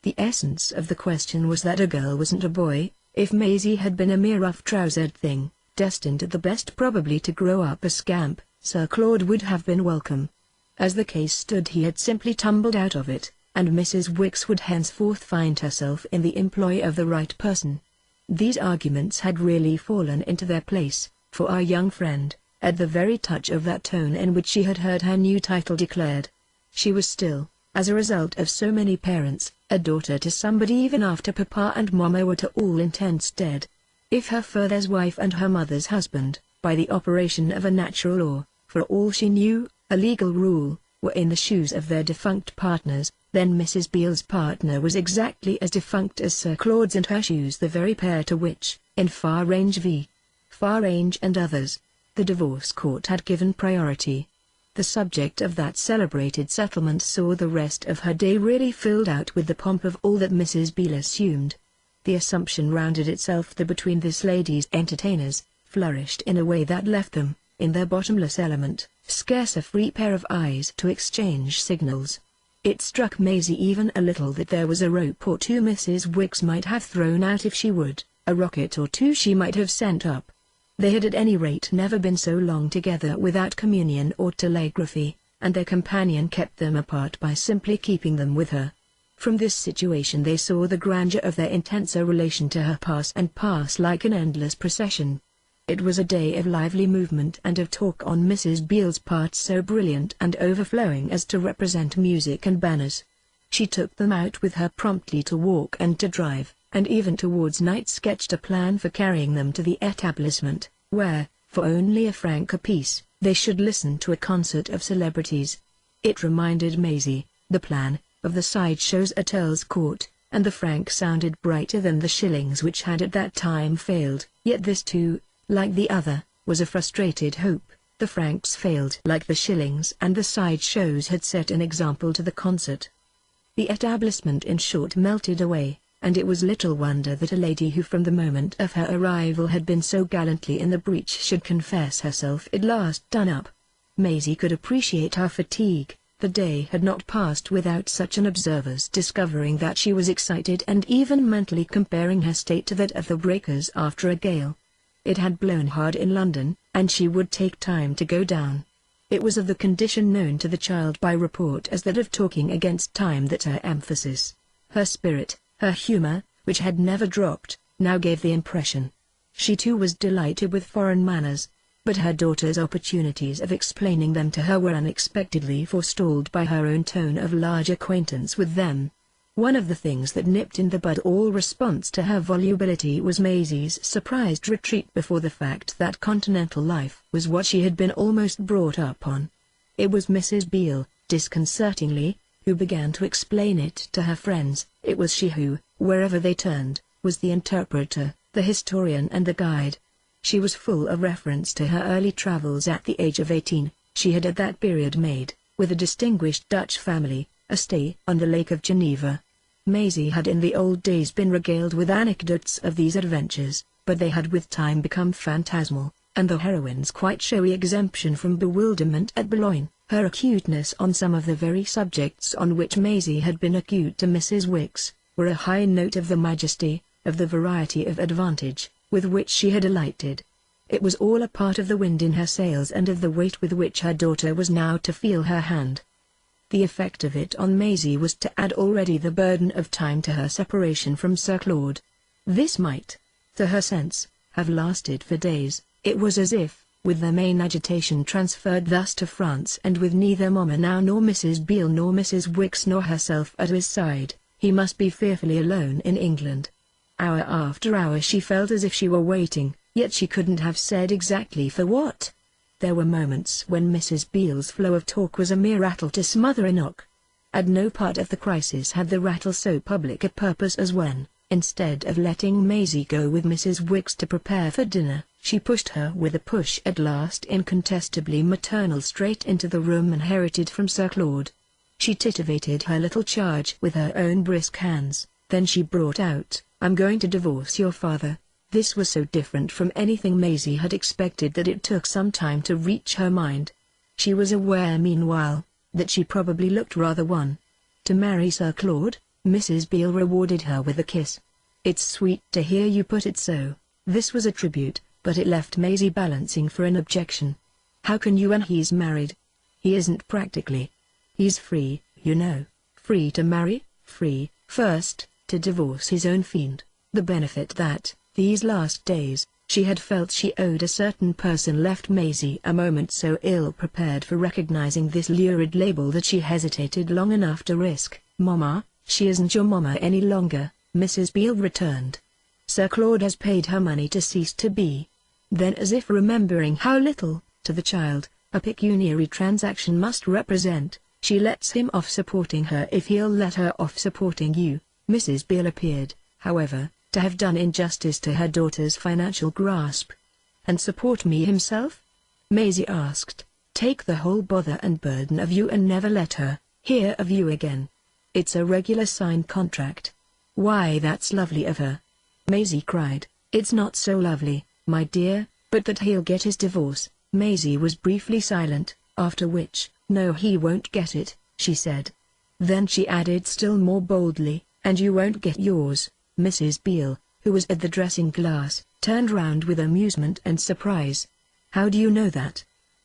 S1: The essence of the question was that a girl wasn't a boy. If Maisie had been a mere rough-trousered thing, destined at the best probably to grow up a scamp, Sir Claude would have been welcome. As the case stood, he had simply tumbled out of it, and Mrs. Wicks would henceforth find herself in the employ of the right person. These arguments had really fallen into their place, for our young friend, at the very touch of that tone in which she had heard her new title declared. She was still, as a result of so many parents, a daughter to somebody even after Papa and Mama were to all intents dead. If her father's wife and her mother's husband, by the operation of a natural or, for all she knew, a legal rule, were in the shoes of their defunct partners, then Mrs. Beale's partner was exactly as defunct as Sir Claude's and her shoes the very pair to which, in Far Range v. Far Range and others, the divorce court had given priority. The subject of that celebrated settlement saw the rest of her day really filled out with the pomp of all that Mrs. Beale assumed. The assumption rounded itself that between this lady's entertainers, flourished in a way that left them, in their bottomless element, scarce a free pair of eyes to exchange signals. It struck Maisie even a little that there was a rope or two Mrs. Wicks might have thrown out if she would, a rocket or two she might have sent up. They had at any rate never been so long together without communion or telegraphy, and their companion kept them apart by simply keeping them with her. From this situation they saw the grandeur of their intenser relation to her pass and pass like an endless procession. It was a day of lively movement and of talk on Mrs. Beale's part so brilliant and overflowing as to represent music and banners. She took them out with her promptly to walk and to drive, and even towards night sketched a plan for carrying them to the établissement, where, for only a franc apiece, they should listen to a concert of celebrities. It reminded Maisie, the plan, of the side-shows at Earl's Court, and the franc sounded brighter than the shillings which had at that time failed. Yet this too, like the other, was a frustrated hope. The francs failed like the shillings, and the side-shows had set an example to the concert. The établissement in short melted away, and it was little wonder that a lady who from the moment of her arrival had been so gallantly in the breach should confess herself at last done up. Maisie could appreciate her fatigue. The day had not passed without such an observer's discovering that she was excited and even mentally comparing her state to that of the breakers after a gale. It had blown hard in London, and she would take time to go down. It was of the condition known to the child by report as that of talking against time that her emphasis, her spirit, her humor, which had never dropped, now gave the impression. She too was delighted with foreign manners, but her daughter's opportunities of explaining them to her were unexpectedly forestalled by her own tone of large acquaintance with them. One of the things that nipped in the bud all response to her volubility was Maisie's surprised retreat before the fact that continental life was what she had been almost brought up on. It was Mrs. Beale, disconcertingly, who began to explain it to her friends. It was she who, wherever they turned, was the interpreter, the historian and the guide. She was full of reference to her early travels at the age of 18. She had at that period made, with a distinguished Dutch family, a stay on the Lake of Geneva. Maisie had in the old days been regaled with anecdotes of these adventures, but they had with time become phantasmal, and the heroine's quite showy exemption from bewilderment at Boulogne, her acuteness on some of the very subjects on which Maisie had been acute to Mrs. Wicks, were a high note of the majesty, of the variety of advantage, with which she had alighted. It was all a part of the wind in her sails and of the weight with which her daughter was now to feel her hand. The effect of it on Maisie was to add already the burden of time to her separation from Sir Claude. This might, to her sense, have lasted for days. It was as if, with their main agitation transferred thus to France and with neither Mamma now nor Mrs. Beale nor Mrs. Wicks nor herself at his side, he must be fearfully alone in England. Hour after hour she felt as if she were waiting, yet she couldn't have said exactly for what. There were moments when Mrs. Beale's flow of talk was a mere rattle to smother a knock. At no part of the crisis had the rattle so public a purpose as when, instead of letting Maisie go with Mrs. Wicks to prepare for dinner, she pushed her with a push at last incontestably maternal straight into the room inherited from Sir Claude. She titivated her little charge with her own brisk hands, then she brought out, "I'm going to divorce your father." This was so different from anything Maisie had expected that it took some time to reach her mind. She was aware meanwhile, that she probably looked rather one. To marry Sir Claude? Mrs. Beale rewarded her with a kiss. "It's sweet to hear you put it so." This was a tribute, but it left Maisie balancing for an objection. "How can you when he's married? He isn't practically. He's free, you know. Free to marry, free, first, to divorce his own fiend." The benefit that, these last days, she had felt she owed a certain person left Maisie a moment so ill-prepared for recognizing this lurid label that she hesitated long enough to risk. "Mamma, she isn't your mamma any longer," Mrs. Beale returned. "Sir Claude has paid her money to cease to be." Then, as if remembering how little, to the child, a pecuniary transaction must represent, "She lets him off supporting her if he'll let her off supporting you." Mrs. Beale appeared, however, to have done injustice to her daughter's financial grasp. "And support me himself?" Maisie asked. "Take the whole bother and burden of you and never let her hear of you again. It's a regular signed contract." "Why, that's lovely of her," Maisie cried. "It's not so lovely, my dear, but that he'll get his divorce." Maisie was briefly silent, after which, "No, he won't get it," she said. Then she added still more boldly, "And you won't get yours." Mrs. Beale, who was at the dressing-glass, turned round with amusement and surprise. "How do you know that?"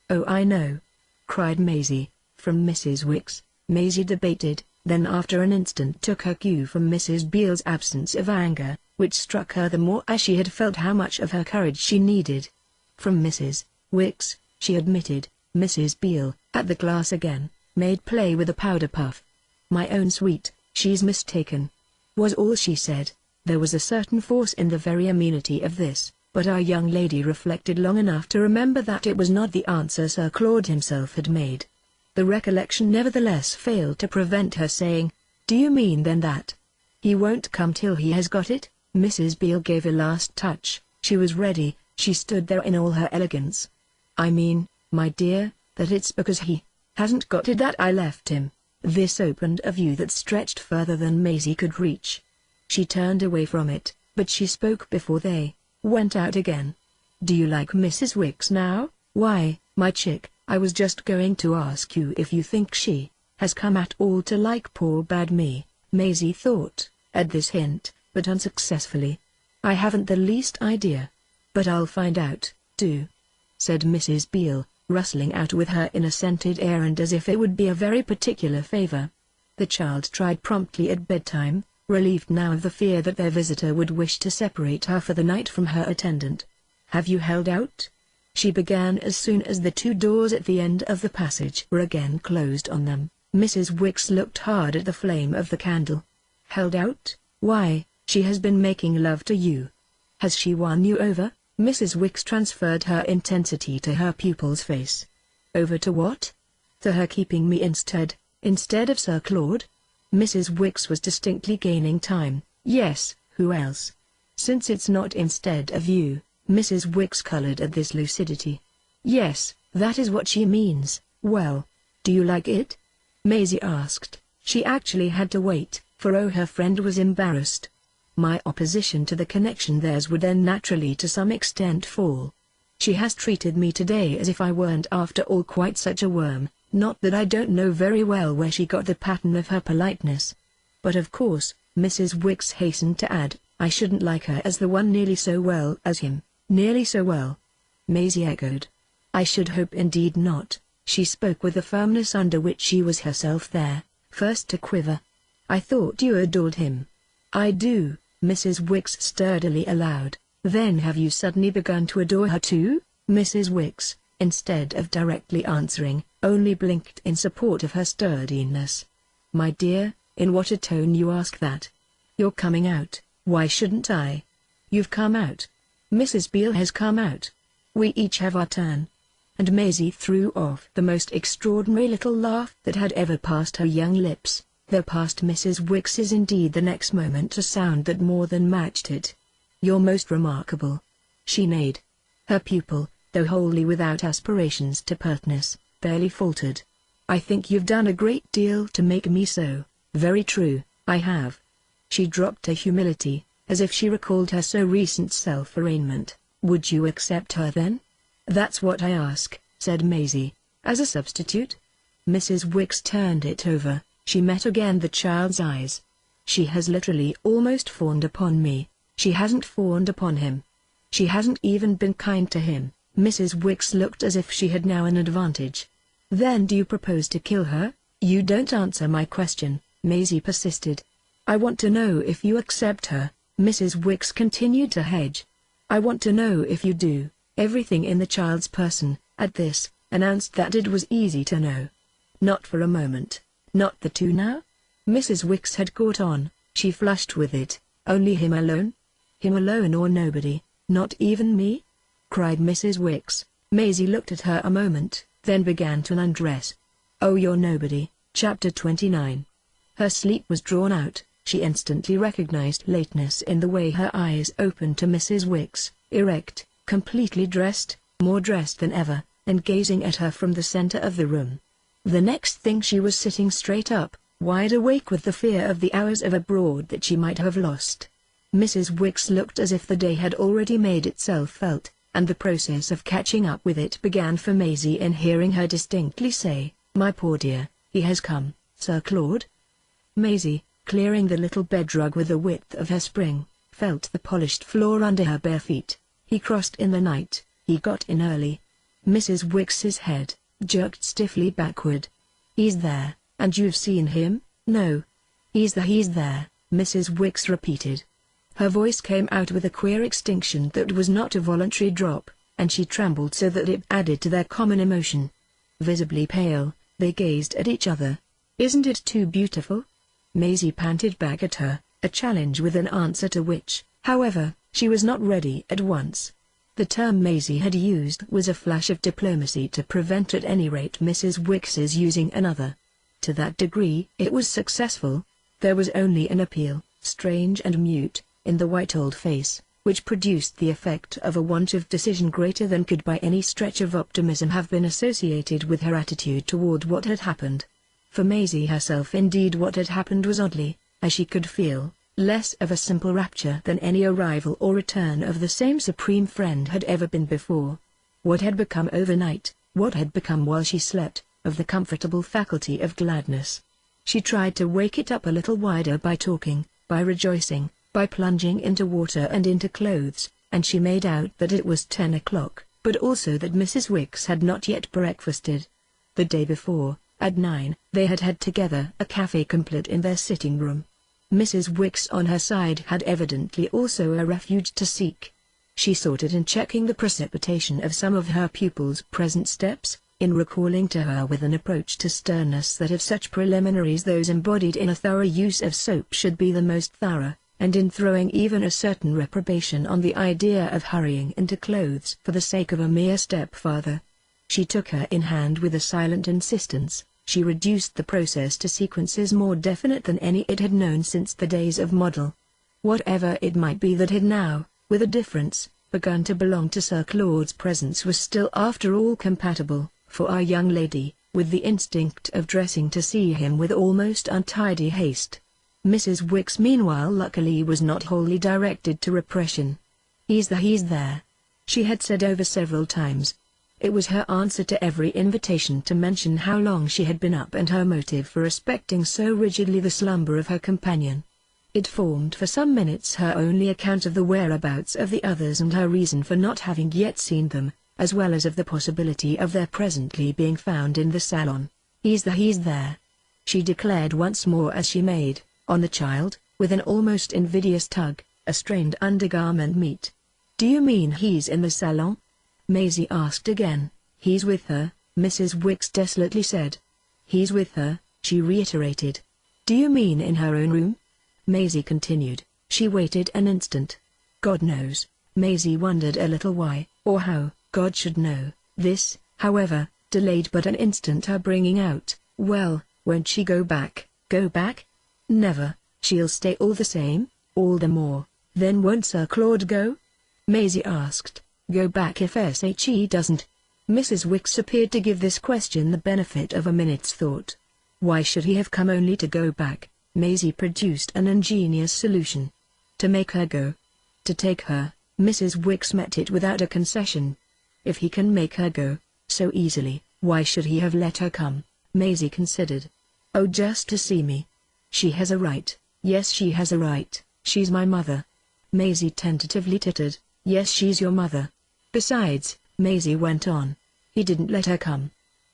S1: "Oh, I know!" cried Maisie. "From Mrs. Wicks." Maisie debated, then after an instant took her cue from Mrs. Beale's absence of anger, which struck her the more as she had felt how much of her courage she needed. "From Mrs. Wicks," she admitted. Mrs. Beale, at the glass again, made play with a powder puff. "My own sweet, she's mistaken," was all she said. There was a certain force in the very amenity of this, but our young lady reflected long enough to remember that it was not the answer Sir Claude himself had made. The recollection nevertheless failed to prevent her saying, "Do you mean then that he won't come till he has got it?" Mrs. Beale gave a last touch. She was ready, she stood there in all her elegance. "I mean, my dear, that it's because he hasn't got it that I left him." This opened a view that stretched further than Maisie could reach. She turned away from it, but she spoke before they went out again. "Do you like Mrs. Wicks now?" "Why, my chick, I was just going to ask you if you think she has come at all to like poor bad me." Maisie thought, at this hint, but unsuccessfully. "I haven't the least idea. But I'll find out, too," said Mrs. Beale, rustling out with her in a scented errand as if it would be a very particular favor. The child tried promptly at bedtime, relieved now of the fear that their visitor would wish to separate her for the night from her attendant. "Have you held out?" she began as soon as the two doors at the end of the passage were again closed on them. Mrs. Wicks looked hard at the flame of the candle. held out. "Why, she has been making love to you. Has she won you over?" Mrs. Wicks transferred her intensity to her pupil's face. "Over to what?" "To her keeping me instead of Sir Claude." Mrs. Wicks was distinctly gaining time. "Yes, who else? Since it's not instead of you." Mrs. Wicks colored at this lucidity. "Yes, that is what she means." "Well, do you like it?" Maisie asked. She actually had to wait, for her friend was embarrassed. My opposition to the connection theirs would then naturally to some extent fall. "She has treated me today as if I weren't after all quite such a worm, not that I don't know very well where she got the pattern of her politeness. But of course," Mrs. Wicks hastened to add, "I shouldn't like her as the one nearly so well as him." "Nearly so well?" Maisie echoed. "I should hope indeed not." She spoke with a firmness under which she was herself there, first to quiver. "I thought you adored him." "I do," Mrs. Wicks sturdily allowed. "Then have you suddenly begun to adore her too?" Mrs. Wicks, instead of directly answering, only blinked in support of her sturdiness. "My dear, in what a tone you ask that. You're coming out, why shouldn't I?" "You've come out. Mrs. Beale has come out. We each have our turn." And Maisie threw off the most extraordinary little laugh that had ever passed her young lips, though past Mrs. Wicks's indeed the next moment a sound that more than matched it. "You're most remarkable," she neighed. Her pupil, though wholly without aspirations to pertness, barely faltered. "I think you've done a great deal to make me so." "Very true, I have." She dropped her humility, as if she recalled her so recent self-arraignment. "Would you accept her then?" "That's what I ask," said Maisie. "As a substitute?" Mrs. Wicks turned it over. She met again the child's eyes. "She has literally almost fawned upon me." "She hasn't fawned upon him. She hasn't even been kind to him." Mrs. Wicks looked as if she had now an advantage. "Then do you propose to kill her?" "You don't answer my question," Maisie persisted. "I want to know if you accept her." Mrs. Wicks continued to hedge. "I want to know if you do." Everything in the child's person, at this, announced that it was easy to know. "Not for a moment." "Not the two now?" Mrs. Wicks had caught on. She flushed with it. "Only him alone?" "Him alone or nobody, not even me?" cried Mrs. Wicks. Maisie looked at her a moment, then began to undress. "Oh, you're nobody." Chapter 29. Her sleep was drawn out. She instantly recognized lateness in the way her eyes opened to Mrs. Wicks, erect, completely dressed, more dressed than ever, and gazing at her from the center of the room. The next thing she was sitting straight up, wide awake with the fear of the hours of abroad that she might have lost. Mrs. Wicks looked as if the day had already made itself felt, and the process of catching up with it began for Maisie in hearing her distinctly say, "My poor dear, he has come, Sir Claude." Maisie, clearing the little bed rug with the width of her spring, felt the polished floor under her bare feet. "He crossed in the night, he got in early." Mrs. Wicks's head jerked stiffly backward. "He's there, and you've seen him?" "No." He's there," Mrs. Wicks repeated. Her voice came out with a queer extinction that was not a voluntary drop, and she trembled so that it added to their common emotion. Visibly pale, they gazed at each other. "Isn't it too beautiful?" Maisie panted back at her, a challenge with an answer to which, however, she was not ready at once. The term Maisie had used was a flash of diplomacy to prevent at any rate Mrs. Wicks's using another. To that degree it was successful. There was only an appeal, strange and mute, in the white old face, which produced the effect of a want of decision greater than could by any stretch of optimism have been associated with her attitude toward what had happened. For Maisie herself indeed what had happened was oddly, as she could feel, less of a simple rapture than any arrival or return of the same supreme friend had ever been before. What had become overnight, what had become while she slept, of the comfortable faculty of gladness? She tried to wake it up a little wider by talking, by rejoicing, by plunging into water and into clothes, and she made out that it was 10 o'clock, but also that Mrs. Wicks had not yet breakfasted. The day before, at 9, they had had together a café complete in their sitting room. Mrs. Wicks on her side had evidently also a refuge to seek. She sought it in checking the precipitation of some of her pupils' present steps, in recalling to her with an approach to sternness that of such preliminaries those embodied in a thorough use of soap should be the most thorough, and in throwing even a certain reprobation on the idea of hurrying into clothes for the sake of a mere stepfather. She took her in hand with a silent insistence. She reduced the process to sequences more definite than any it had known since the days of Model. Whatever it might be that had now, with a difference, begun to belong to Sir Claude's presence was still after all compatible, for our young lady, with the instinct of dressing to see him with almost untidy haste. Mrs. Wicks meanwhile luckily was not wholly directed to repression. He's there," she had said over several times. It was her answer to every invitation to mention how long she had been up and her motive for respecting so rigidly the slumber of her companion. It formed for some minutes her only account of the whereabouts of the others and her reason for not having yet seen them, as well as of the possibility of their presently being found in the salon. He's there," she declared once more as she made, on the child, with an almost invidious tug, a strained undergarment meet. "Do you mean he's in the salon?" Maisie asked again. "He's with her," Mrs. Wicks desolately said. "He's with her," she reiterated. "Do you mean in her own room?" Maisie continued. She waited an instant. God knows, Maisie wondered a little why, or how, God should know. This, however, delayed but an instant her bringing out, "Well, won't she go back?" "Go back? Never, she'll stay all the same." "All the more, then won't Sir Claude go?" Maisie asked. "Go back if SHE doesn't?" Mrs. Wicks appeared to give this question the benefit of a minute's thought. Why should he have come only to go back? Maisie produced an ingenious solution. To make her go. To take her. Mrs. Wicks met it without a concession. If he can make her go, so easily, why should he have let her come? Maisie considered. "Oh, just to see me. She has a right." "Yes, she has a right. She's my mother." Maisie tentatively tittered. "Yes, she's your mother. Besides," Maisie went on, "he didn't let her come.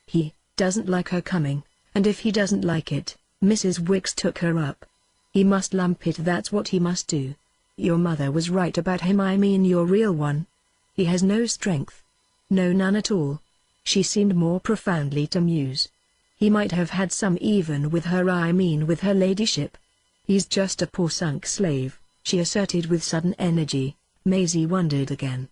S1: He doesn't like her coming, and if he doesn't like it," Mrs. Wicks took her up, "he must lump it, that's what he must do. Your mother was right about him, I mean your real one. He has no strength. No, none at all." She seemed more profoundly to muse. "He might have had some even with her, I mean with her ladyship. He's just a poor sunk slave," she asserted with sudden energy. Maisie wondered again.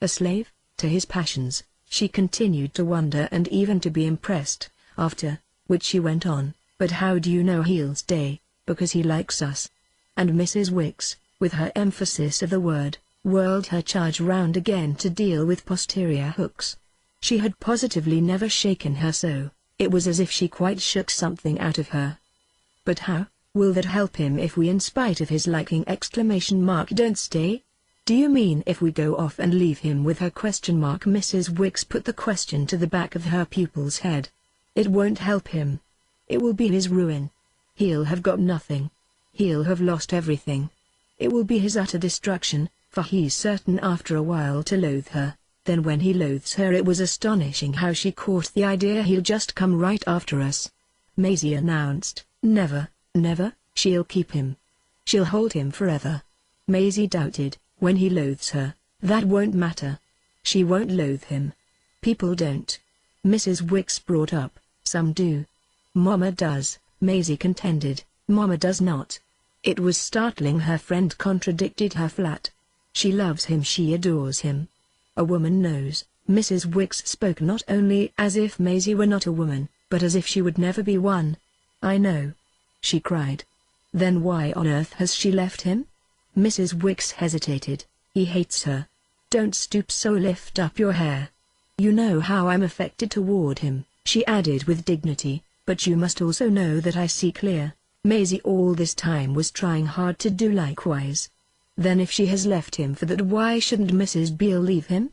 S1: A slave, to his passions, she continued to wonder and even to be impressed, after which she went on, "But how do you know he'll stay? Because he likes us." And Mrs. Wicks, with her emphasis of the word, whirled her charge round again to deal with posterior hooks. She had positively never shaken her so, it was as if she quite shook something out of her. "But how will that help him if we, in spite of his liking, don't stay? Do you mean if we go off and leave him with her? Mrs. Wicks put the question to the back of her pupil's head. "It won't help him. It will be his ruin. He'll have got nothing. He'll have lost everything. It will be his utter destruction, for he's certain after a while to loathe her." Then when he loathes her, it was astonishing how she caught the idea he'll just come right after us. Maisie announced, "Never, never, she'll keep him. She'll hold him forever." Maisie doubted. "When he loathes her, that won't matter. She won't loathe him. People don't." Mrs. Wicks brought up, "Some do." "Mama does," Maisie contended. "Mama does not." It was startling her friend contradicted her flat. "She loves him, she adores him. A woman knows." Mrs. Wicks spoke not only as if Maisie were not a woman, but as if she would never be one. "I know," she cried. "Then why on earth has she left him?" Mrs. Wicks hesitated. "He hates her." "Don't stoop so, lift up your hair. You know how I'm affected toward him," she added with dignity, "but you must also know that I see clear." Maisie all this time was trying hard to do likewise. "Then if she has left him for that, why shouldn't Mrs. Beale leave him?"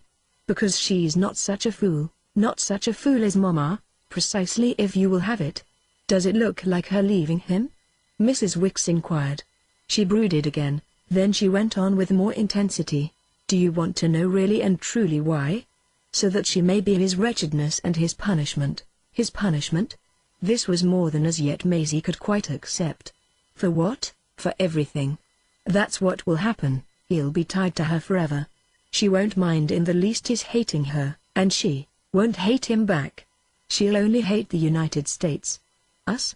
S1: "Because she's not such a fool." "Not such a fool as Mama?" "Precisely, if you will have it." "Does it look like her leaving him?" Mrs. Wicks inquired. She brooded again, then she went on with more intensity. "Do you want to know really and truly why? So that she may be his wretchedness and his punishment." "His punishment?" This was more than as yet Maisie could quite accept. "For what?" "For everything. That's what will happen. He'll be tied to her forever. She won't mind in the least his hating her, and she won't hate him back. She'll only hate the United States. Us?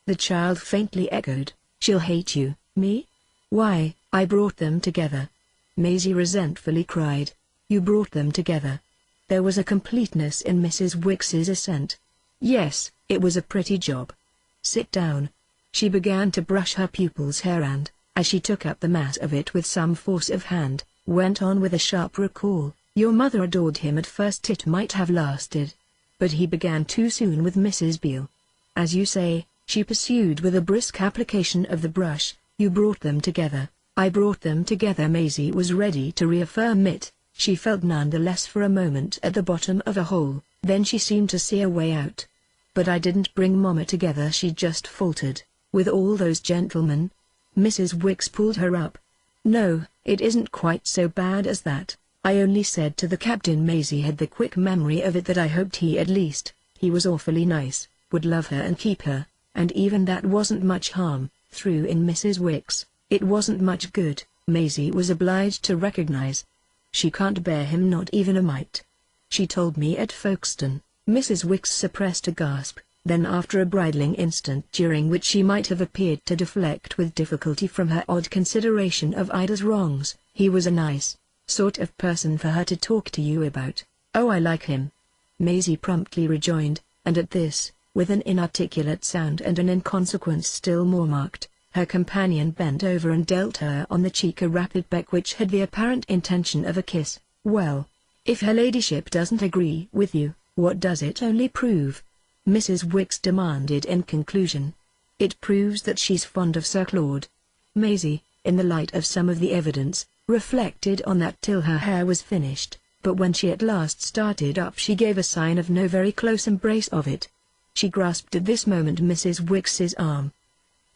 S1: The child faintly echoed. She'll hate you. Me? Why, I brought them together. Maisie resentfully cried. You brought them together. There was a completeness in Mrs. Wicks's assent. Yes, it was a pretty job. Sit down. She began to brush her pupil's hair and, as she took up the mat of it with some force of hand, went on with a sharp recall. Your mother adored him at first. It might have lasted. But he began too soon with Mrs. Beale. As you say, she pursued with a brisk application of the brush, you brought them together. I brought them together. Maisie was ready to reaffirm it. She felt none the less for a moment at the bottom of a hole, then she seemed to see a way out. But I didn't bring Mama together, she just faltered. With all those gentlemen? Mrs. Wicks pulled her up. No, it isn't quite so bad as that. I only said to the captain. Maisie had the quick memory of it that I hoped he was awfully nice, would love her and keep her, and even that wasn't much harm, threw in Mrs. Wicks. It wasn't much good, Maisie was obliged to recognize. She can't bear him, not even a mite. She told me at Folkestone. Mrs. Wicks suppressed a gasp, then after a bridling instant during which she might have appeared to deflect with difficulty from her odd consideration of Ida's wrongs, he was a nice sort of person for her to talk to you about. Oh, I like him, Maisie promptly rejoined, and at this, with an inarticulate sound and an inconsequence still more marked, her companion bent over and dealt her on the cheek a rapid peck which had the apparent intention of a kiss. Well, if her ladyship doesn't agree with you, what does it only prove? Mrs. Wicks demanded in conclusion. It proves that she's fond of Sir Claude. Maisie, in the light of some of the evidence, reflected on that till her hair was finished, but when she at last started up she gave a sign of no very close embrace of it. She grasped at this moment Mrs. Wicks's arm.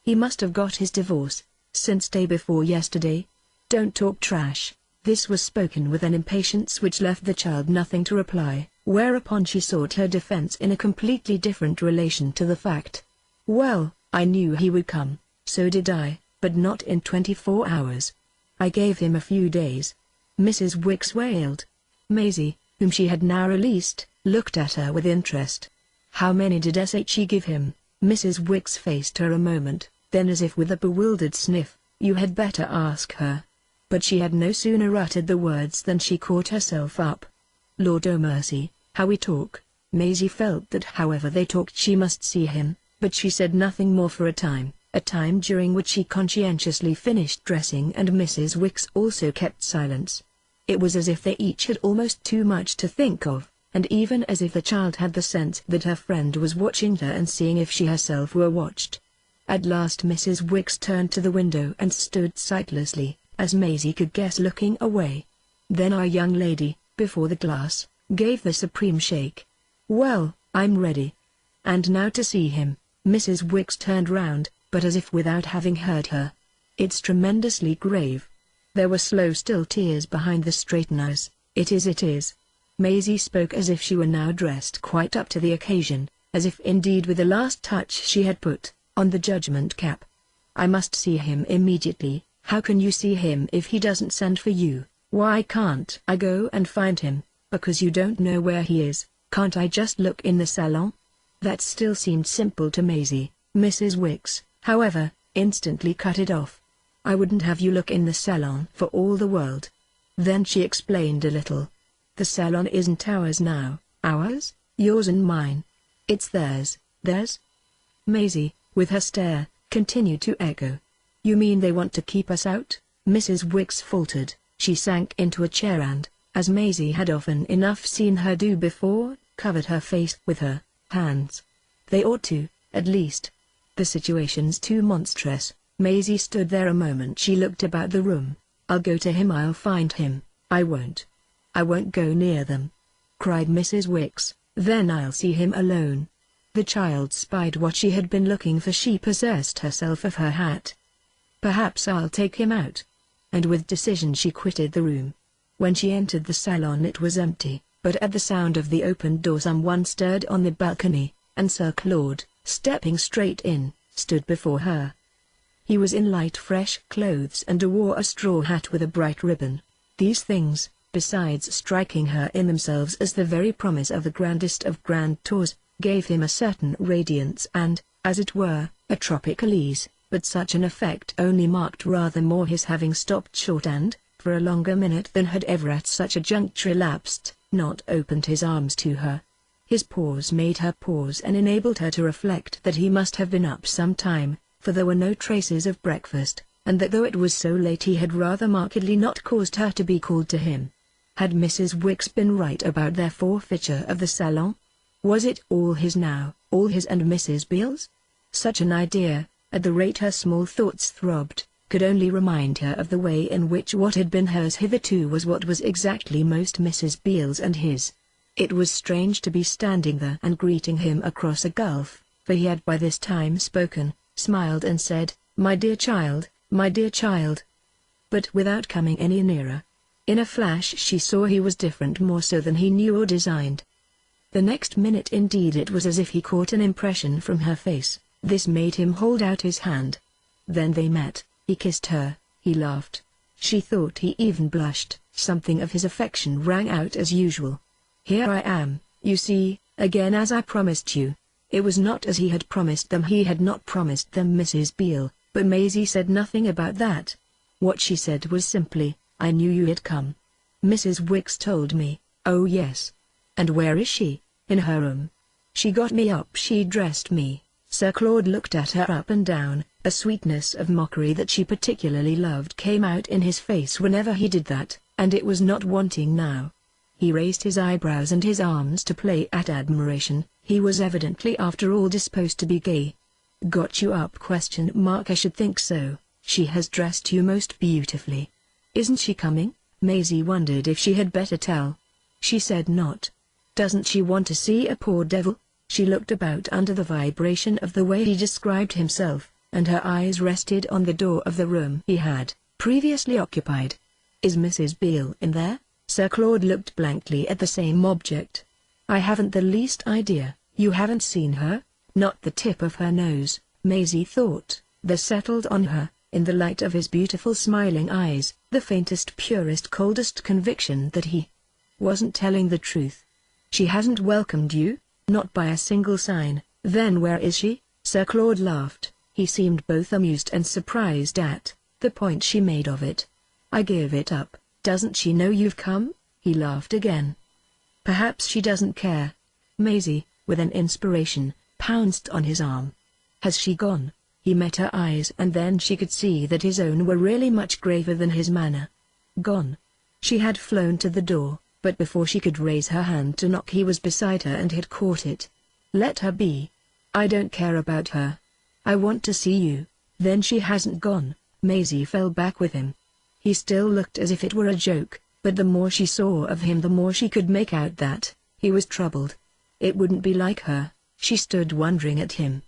S1: He must have got his divorce, since day before yesterday. Don't talk trash. This was spoken with an impatience which left the child nothing to reply, whereupon she sought her defense in a completely different relation to the fact. Well, I knew he would come, so did I, but not in 24 hours. I gave him a few days. Mrs. Wicks wailed. Maisie, whom she had now released, looked at her with interest. How many did she give him? Mrs. Wicks faced her a moment, then as if with a bewildered sniff, you had better ask her. But she had no sooner uttered the words than she caught herself up. Lord o' mercy, how we talk. Maisie felt that however they talked she must see him, but she said nothing more for a time during which she conscientiously finished dressing and Mrs. Wicks also kept silence. It was as if they each had almost too much to think of, and even as if the child had the sense that her friend was watching her and seeing if she herself were watched. At last Mrs. Wicks turned to the window and stood sightlessly, as Maisie could guess, looking away. Then our young lady, before the glass, gave the supreme shake. Well, I'm ready. And now to see him. Mrs. Wicks turned round, but as if without having heard her. It's tremendously grave. There were slow still tears behind the straighteners. It is. Maisie spoke as if she were now dressed quite up to the occasion, as if indeed with the last touch she had put on the judgment cap. I must see him immediately. How can you see him if he doesn't send for you? Why can't I go and find him? Because you don't know where he is. Can't I just look in the salon? That still seemed simple to Maisie. Mrs. Wicks, however, instantly cut it off. I wouldn't have you look in the salon for all the world. Then she explained a little. The salon isn't ours now. Ours? Yours and mine. It's theirs. Theirs? Maisie, with her stare, continued to echo. You mean they want to keep us out? Mrs. Wicks faltered. She sank into a chair and, as Maisie had often enough seen her do before, covered her face with her hands. They ought to, at least. The situation's too monstrous. Maisie stood there a moment. She looked about the room. I'll go to him. I'll find him. I won't go near them, cried Mrs. Wicks. Then I'll see him alone. The child spied what she had been looking for. She possessed herself of her hat. Perhaps I'll take him out. And with decision she quitted the room. When she entered the salon it was empty, but at the sound of the opened door someone stirred on the balcony, and Sir Claude, stepping straight in, stood before her. He was in light fresh clothes and wore a straw hat with a bright ribbon. These things, besides striking her in themselves as the very promise of the grandest of grand tours, gave him a certain radiance and, as it were, a tropical ease, but such an effect only marked rather more his having stopped short and, for a longer minute than had ever at such a juncture elapsed, not opened his arms to her. His pause made her pause and enabled her to reflect that he must have been up some time, for there were no traces of breakfast, and that though it was so late he had rather markedly not caused her to be called to him. Had Mrs. Wicks been right about their forfeiture of the salon? Was it all his now, all his and Mrs. Beale's? Such an idea, at the rate her small thoughts throbbed, could only remind her of the way in which what had been hers hitherto was what was exactly most Mrs. Beale's and his. It was strange to be standing there and greeting him across a gulf, for he had by this time spoken, smiled and said, "My dear child, my dear child," but without coming any nearer. In a flash she saw he was different, more so than he knew or designed. The next minute indeed it was as if he caught an impression from her face. This made him hold out his hand. Then they met, he kissed her, he laughed. She thought he even blushed. Something of his affection rang out as usual. "Here I am, you see, again as I promised you." It was not as he had promised them. He had not promised them Mrs. Beale, but Maisie said nothing about that. What she said was simply, "I knew you had come. Mrs. Wicks told me." "Oh yes. And where is she?" "In her room. She got me up, she dressed me." Sir Claude looked at her up and down. A sweetness of mockery that she particularly loved came out in his face whenever he did that, and it was not wanting now. He raised his eyebrows and his arms to play at admiration. He was evidently after all disposed to be gay. "Got you up? I should think so. She has dressed you most beautifully." "Isn't she coming?" Maisie wondered if she had better tell. She said not. "Doesn't she want to see a poor devil?" She looked about under the vibration of the way he described himself, and her eyes rested on the door of the room he had previously occupied. "Is Mrs. Beale in there?" Sir Claude looked blankly at the same object. "I haven't the least idea." "You haven't seen her?" "Not the tip of her nose," Maisie thought. There settled on her, in the light of his beautiful smiling eyes, the faintest, purest, coldest conviction that he wasn't telling the truth. "She hasn't welcomed you?" "Not by a single sign." "Then where is she?" Sir Claude laughed. He seemed both amused and surprised at the point she made of it. "I give it up." "Doesn't she know you've come?" He laughed again. "Perhaps she doesn't care." Maisie, with an inspiration, pounced on his arm. "Has she gone?" He met her eyes and then she could see that his own were really much graver than his manner. "Gone." She had flown to the door, but before she could raise her hand to knock he was beside her and had caught it. "Let her be. I don't care about her. I want to see you." "Then she hasn't gone." Maisie fell back with him. He still looked as if it were a joke, but the more she saw of him the more she could make out that he was troubled. It wouldn't be like her. She stood wondering at him.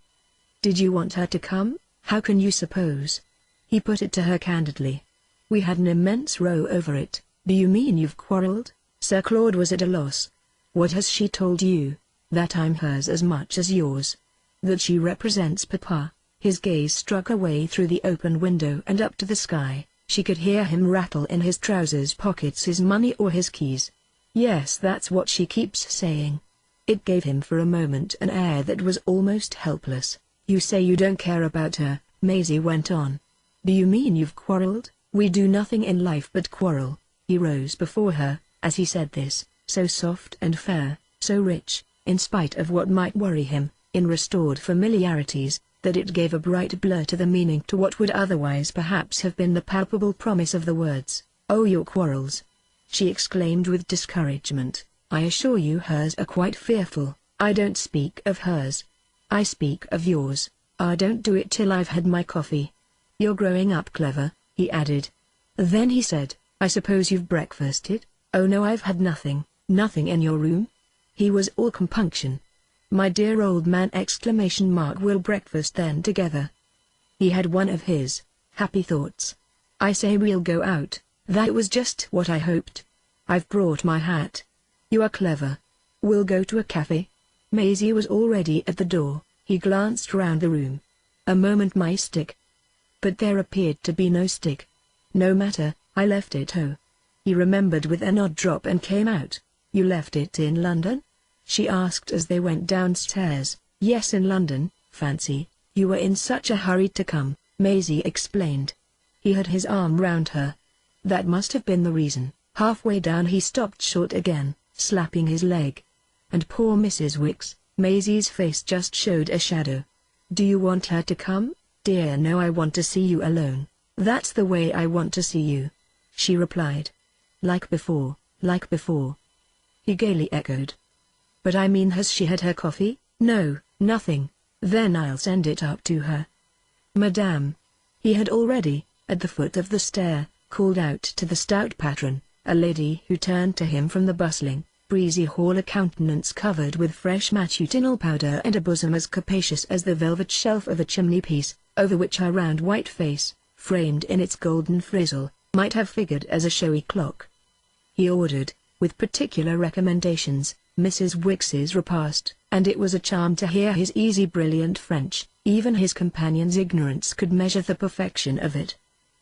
S1: "Did you want her to come?" "How can you suppose?" He put it to her candidly. "We had an immense row over it." "Do you mean you've quarreled?" Sir Claude was at a loss. "What has she told you?" "That I'm hers as much as yours. That she represents Papa." His gaze struck away through the open window and up to the sky. She could hear him rattle in his trousers pockets his money or his keys. "Yes, that's what she keeps saying." It gave him for a moment an air that was almost helpless. "You say you don't care about her," Maisie went on. "Do you mean you've quarreled?" "We do nothing in life but quarrel." He rose before her, as he said this, so soft and fair, so rich, in spite of what might worry him, in restored familiarities, that it gave a bright blur to the meaning to what would otherwise perhaps have been the palpable promise of the words. "Oh, your quarrels!" she exclaimed with discouragement. "I assure you hers are quite fearful." "I don't speak of hers. I speak of yours." "Ah, don't do it till I've had my coffee." "You're growing up clever," he added. Then he said, "I suppose you've breakfasted?" "Oh no, I've had nothing." "Nothing in your room?" He was all compunction. "My dear old man!" We'll breakfast then together. He had one of his happy thoughts. "I say, we'll go out." That was just what I hoped. "I've brought my hat." "You are clever. We'll go to a cafe." Maisie was already at the door. He glanced round the room. "A moment, my stick." But there appeared to be no stick. "No matter, I left it." He remembered with an odd drop and came out. "You left it in London?" she asked as they went downstairs. "Yes, in London, fancy, you were in such a hurry to come," Maisie explained. He had his arm round her. That must have been the reason. Halfway down he stopped short again, slapping his leg. And poor Mrs. Wicks, Maisie's face just showed a shadow. "Do you want her to come?" "Dear no, I want to see you alone. That's the way I want to see you," she replied. Like before, like before," he gaily echoed. "But I mean, has she had her coffee?" "No, nothing." "Then I'll send it up to her." "Madame." He had already, at the foot of the stair, called out to the stout patron, a lady who turned to him from the bustling, breezy hall, a countenance covered with fresh matutinal powder and a bosom as capacious as the velvet shelf of a chimney-piece, over which her round white face, framed in its golden frizzle, might have figured as a showy clock. He ordered, with particular recommendations, Mrs. Wicks's repast, and it was a charm to hear his easy brilliant French. Even his companion's ignorance could measure the perfection of it.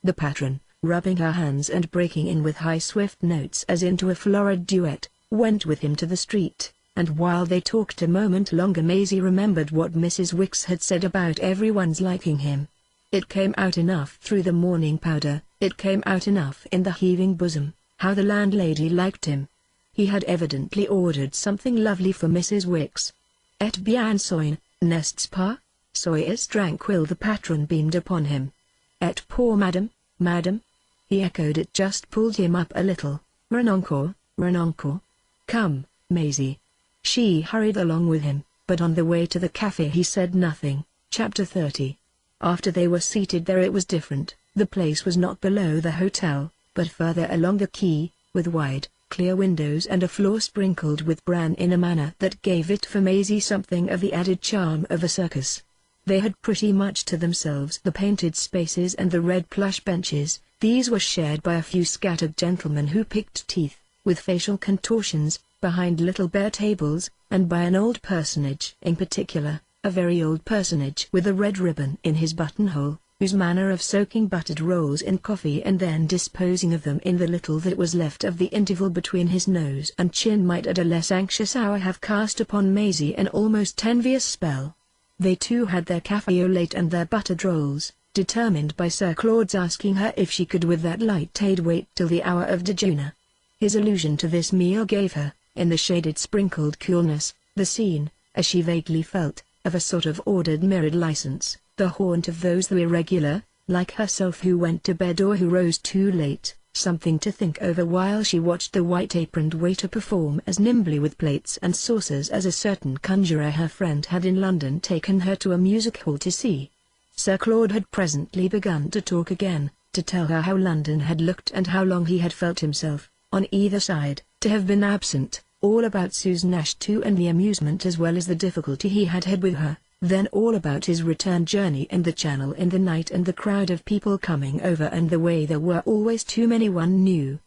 S1: The patron, rubbing her hands and breaking in with high swift notes as into a florid duet, went with him to the street, and while they talked a moment longer Maisie remembered what Mrs. Wicks had said about everyone's liking him. It came out enough through the morning powder, it came out enough in the heaving bosom, how the landlady liked him. He had evidently ordered something lovely for Mrs. Wicks. "Et bien soin, n'est-ce pas? Soyez tranquille," the patron beamed upon him. "Et pour madame, madame?" he echoed. It just pulled him up a little. "Rien encore, rien encore." "Come, Maisie." She hurried along with him, but on the way to the cafe he said nothing. Chapter 30. After they were seated there it was different. The place was not below the hotel, but further along the quay, with wide, clear windows and a floor sprinkled with bran in a manner that gave it for Maisie something of the added charm of a circus. They had pretty much to themselves the painted spaces and the red plush benches. These were shared by a few scattered gentlemen who picked teeth, with facial contortions, behind little bare tables, and by an old personage in particular, a very old personage with a red ribbon in his buttonhole, whose manner of soaking buttered rolls in coffee and then disposing of them in the little that was left of the interval between his nose and chin might at a less anxious hour have cast upon Maisie an almost envious spell. They too had their café au lait and their buttered rolls, determined by Sir Claude's asking her if she could with that light aid wait till the hour of dejeuner. His allusion to this meal gave her, in the shaded sprinkled coolness, the scene, as she vaguely felt, of a sort of ordered mirrored license, the haunt of those the irregular, like herself, who went to bed or who rose too late, something to think over while she watched the white-aproned waiter perform as nimbly with plates and saucers as a certain conjurer her friend had in London taken her to a music hall to see. Sir Claude had presently begun to talk again, to tell her how London had looked and how long he had felt himself, on either side, to have been absent, all about Susan Ash too and the amusement as well as the difficulty he had had with her, then all about his return journey and the Channel in the night and the crowd of people coming over and the way there were always too many one knew.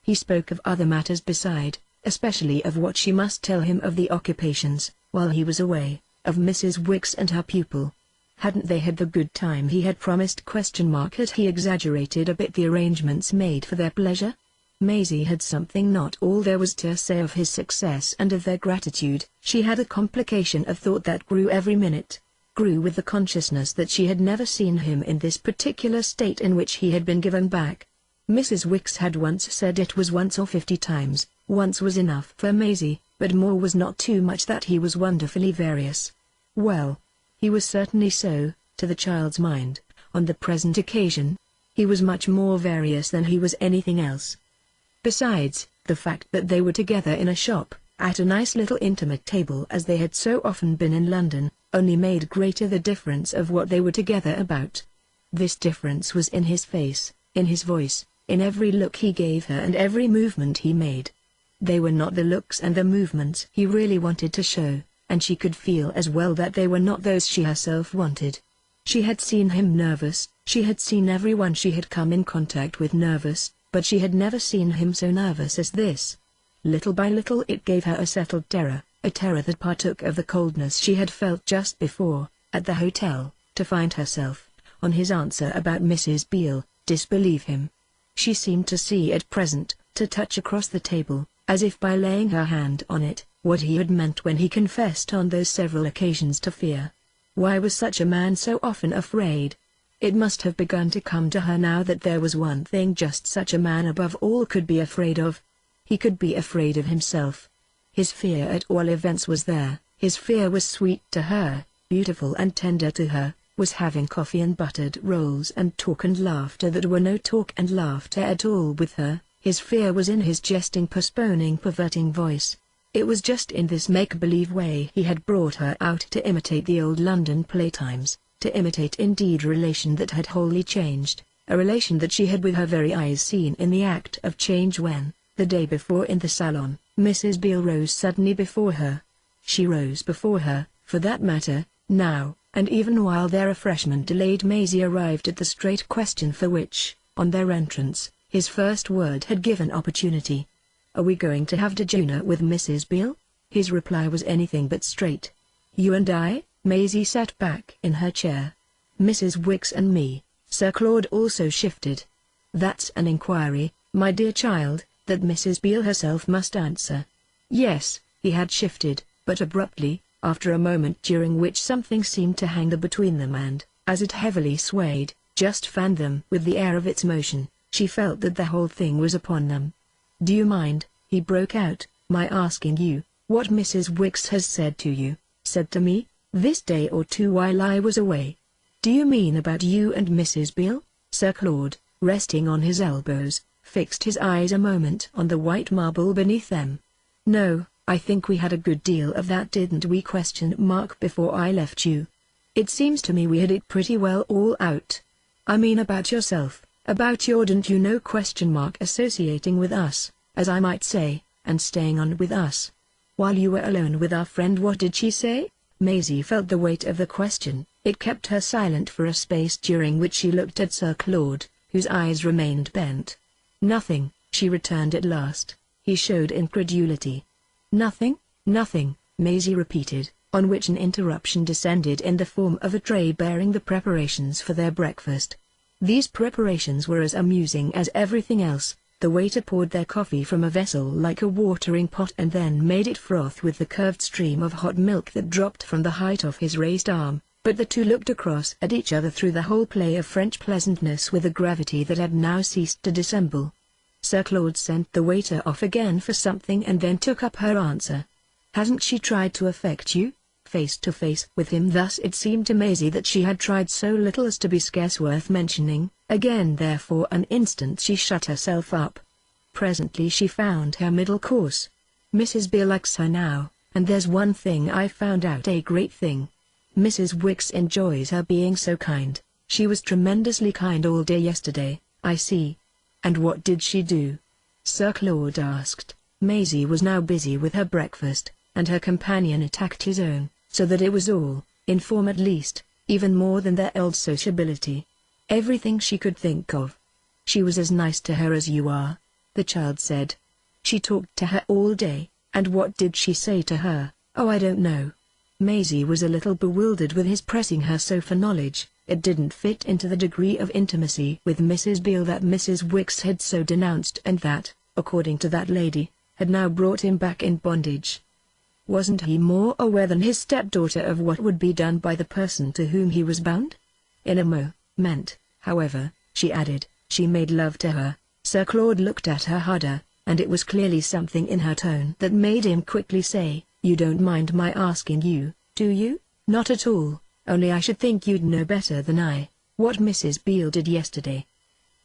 S1: He spoke of other matters beside, especially of what she must tell him of the occupations, while he was away, of Mrs. Wicks and her pupil. Hadn't they had the good time he had promised? Had he exaggerated a bit the arrangements made for their pleasure? Maisie had something not all there was to say of his success and of their gratitude. She had a complication of thought that grew every minute, grew with the consciousness that she had never seen him in this particular state in which he had been given back. Mrs. Wicks had once said it was once or 50 times, once was enough for Maisie, but more was not too much, that he was wonderfully various. Well, he was certainly so, to the child's mind. On the present occasion, he was much more various than he was anything else. Besides, the fact that they were together in a shop, at a nice little intimate table as they had so often been in London, only made greater the difference of what they were together about. This difference was in his face, in his voice, in every look he gave her and every movement he made. They were not the looks and the movements he really wanted to show, and she could feel as well that they were not those she herself wanted. She had seen him nervous, she had seen everyone she had come in contact with nervous, but she had never seen him so nervous as this. Little by little it gave her a settled terror, a terror that partook of the coldness she had felt just before, at the hotel, to find herself, on his answer about Mrs. Beale, disbelieve him. She seemed to see at present, to touch across the table, as if by laying her hand on it, what he had meant when he confessed on those several occasions to fear. Why was such a man so often afraid? It must have begun to come to her now that there was one thing just such a man above all could be afraid of. He could be afraid of himself. His fear at all events was there. His fear was sweet to her, beautiful and tender to her, was having coffee and buttered rolls and talk and laughter that were no talk and laughter at all with her. His fear was in his jesting, postponing, perverting voice. It was just in this make-believe way he had brought her out to imitate the old London playtimes, to imitate indeed a relation that had wholly changed, a relation that she had with her very eyes seen in the act of change when, the day before in the salon, Mrs. Beale rose suddenly before her. She rose before her, for that matter, now, and even while their refreshment delayed. Maisie arrived at the straight question for which, on their entrance, his first word had given opportunity. "Are we going to have dinner with Mrs. Beale?" His reply was anything but straight. "You and I?" Maisie sat back in her chair. "Mrs. Wicks and me." Sir Claude also shifted. "That's an inquiry, my dear child, that Mrs. Beale herself must answer." Yes, he had shifted, but abruptly, after a moment during which something seemed to hang there between them and, as it heavily swayed, just fanned them with the air of its motion. She felt that the whole thing was upon them. "Do you mind," he broke out, "my asking you, what Mrs. Wicks has said to you, said to me, this day or two while I was away?" "Do you mean about you and Mrs. Beale?" Sir Claude, resting on his elbows, fixed his eyes a moment on the white marble beneath them. "No, I think we had a good deal of that, didn't we? Before I left you. It seems to me we had it pretty well all out. I mean about yourself, about your didn't you know associating with us, as I might say, and staying on with us. While you were alone with our friend, what did she say?" Maisie felt the weight of the question. It kept her silent for a space during which she looked at Sir Claude, whose eyes remained bent. "Nothing," she returned at last. He showed incredulity. "Nothing?" "Nothing," Maisie repeated, on which an interruption descended in the form of a tray bearing the preparations for their breakfast. These preparations were as amusing as everything else. The waiter poured their coffee from a vessel like a watering pot and then made it froth with the curved stream of hot milk that dropped from the height of his raised arm, but the two looked across at each other through the whole play of French pleasantness with a gravity that had now ceased to dissemble. Sir Claude sent the waiter off again for something and then took up her answer. "Hasn't she tried to affect you?" Face to face with him thus, it seemed to Maisie that she had tried so little as to be scarce worth mentioning. Again there for an instant she shut herself up. Presently she found her middle course. "Mrs. Beale likes her now, and there's one thing I found out, a great thing. Mrs. Wicks enjoys her being so kind. She was tremendously kind all day yesterday." "I see. And what did she do?" Sir Claude asked. Maisie was now busy with her breakfast, and her companion attacked his own, so that it was all, in form at least, even more than their old sociability. "Everything she could think of. She was as nice to her as you are," the child said. "She talked to her all day, and what did she say to her?" "Oh, I don't know." Maisie was a little bewildered with his pressing her so for knowledge. It didn't fit into the degree of intimacy with Mrs. Beale that Mrs. Wicks had so denounced and that, according to that lady, had now brought him back in bondage. Wasn't he more aware than his stepdaughter of what would be done by the person to whom he was bound? In a moment, however, she added, she made love to her. Sir Claude looked at her harder, and it was clearly something in her tone that made him quickly say, "You don't mind my asking you, do you?" "Not at all, only I should think you'd know better than I, what Mrs. Beale did yesterday."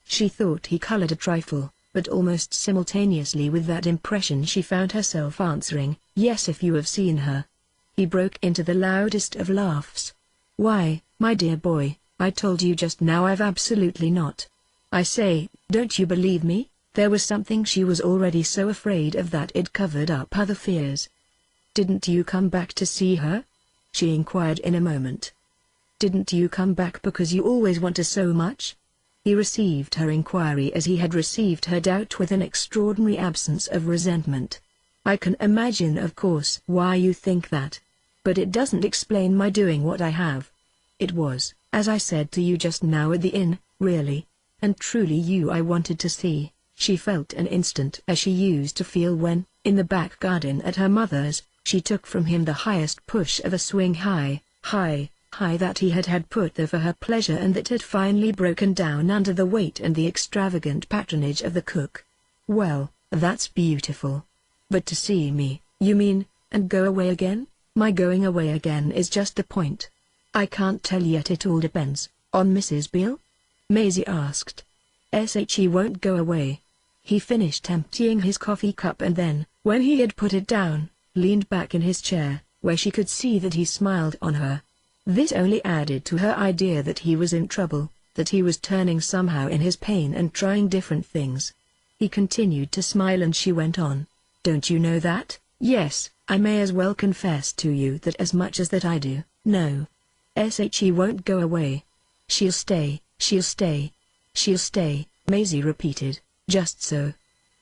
S1: She thought he colored a trifle, but almost simultaneously with that impression she found herself answering, "Yes, if you have seen her." He broke into the loudest of laughs. "Why, my dear boy, I told you just now I've absolutely not. I say, don't you believe me? There was something she was already so afraid of that it covered up other fears." "Didn't you come back to see her?" she inquired in a moment. "Didn't you come back because you always want her so much?" He received her inquiry as he had received her doubt, with an extraordinary absence of resentment. "I can imagine, of course, why you think that. But it doesn't explain my doing what I have. It was, as I said to you just now at the inn, really and truly you I wanted to see." She felt an instant as she used to feel when, In the back garden at her mother's, she took from him the highest push of a swing high that he had put there for her pleasure and that had finally broken down under the weight and the extravagant patronage of the cook. "Well, that's beautiful. But to see me, you mean, and go away again?" "My going away again is just the point. I can't tell yet. It all depends on Mrs. Beale?" Maisie asked. "She won't go away." He finished emptying his coffee cup and then, when he had put it down, leaned back in his chair, where she could see that he smiled on her. This only added to her idea that he was in trouble, that he was turning somehow in his pain and trying different things. He continued to smile and she went on. "Don't you know that? Yes, I may as well confess to you that as much as that I do. No. She won't go away. She'll stay, she'll stay. She'll stay," Maisie repeated. "Just so.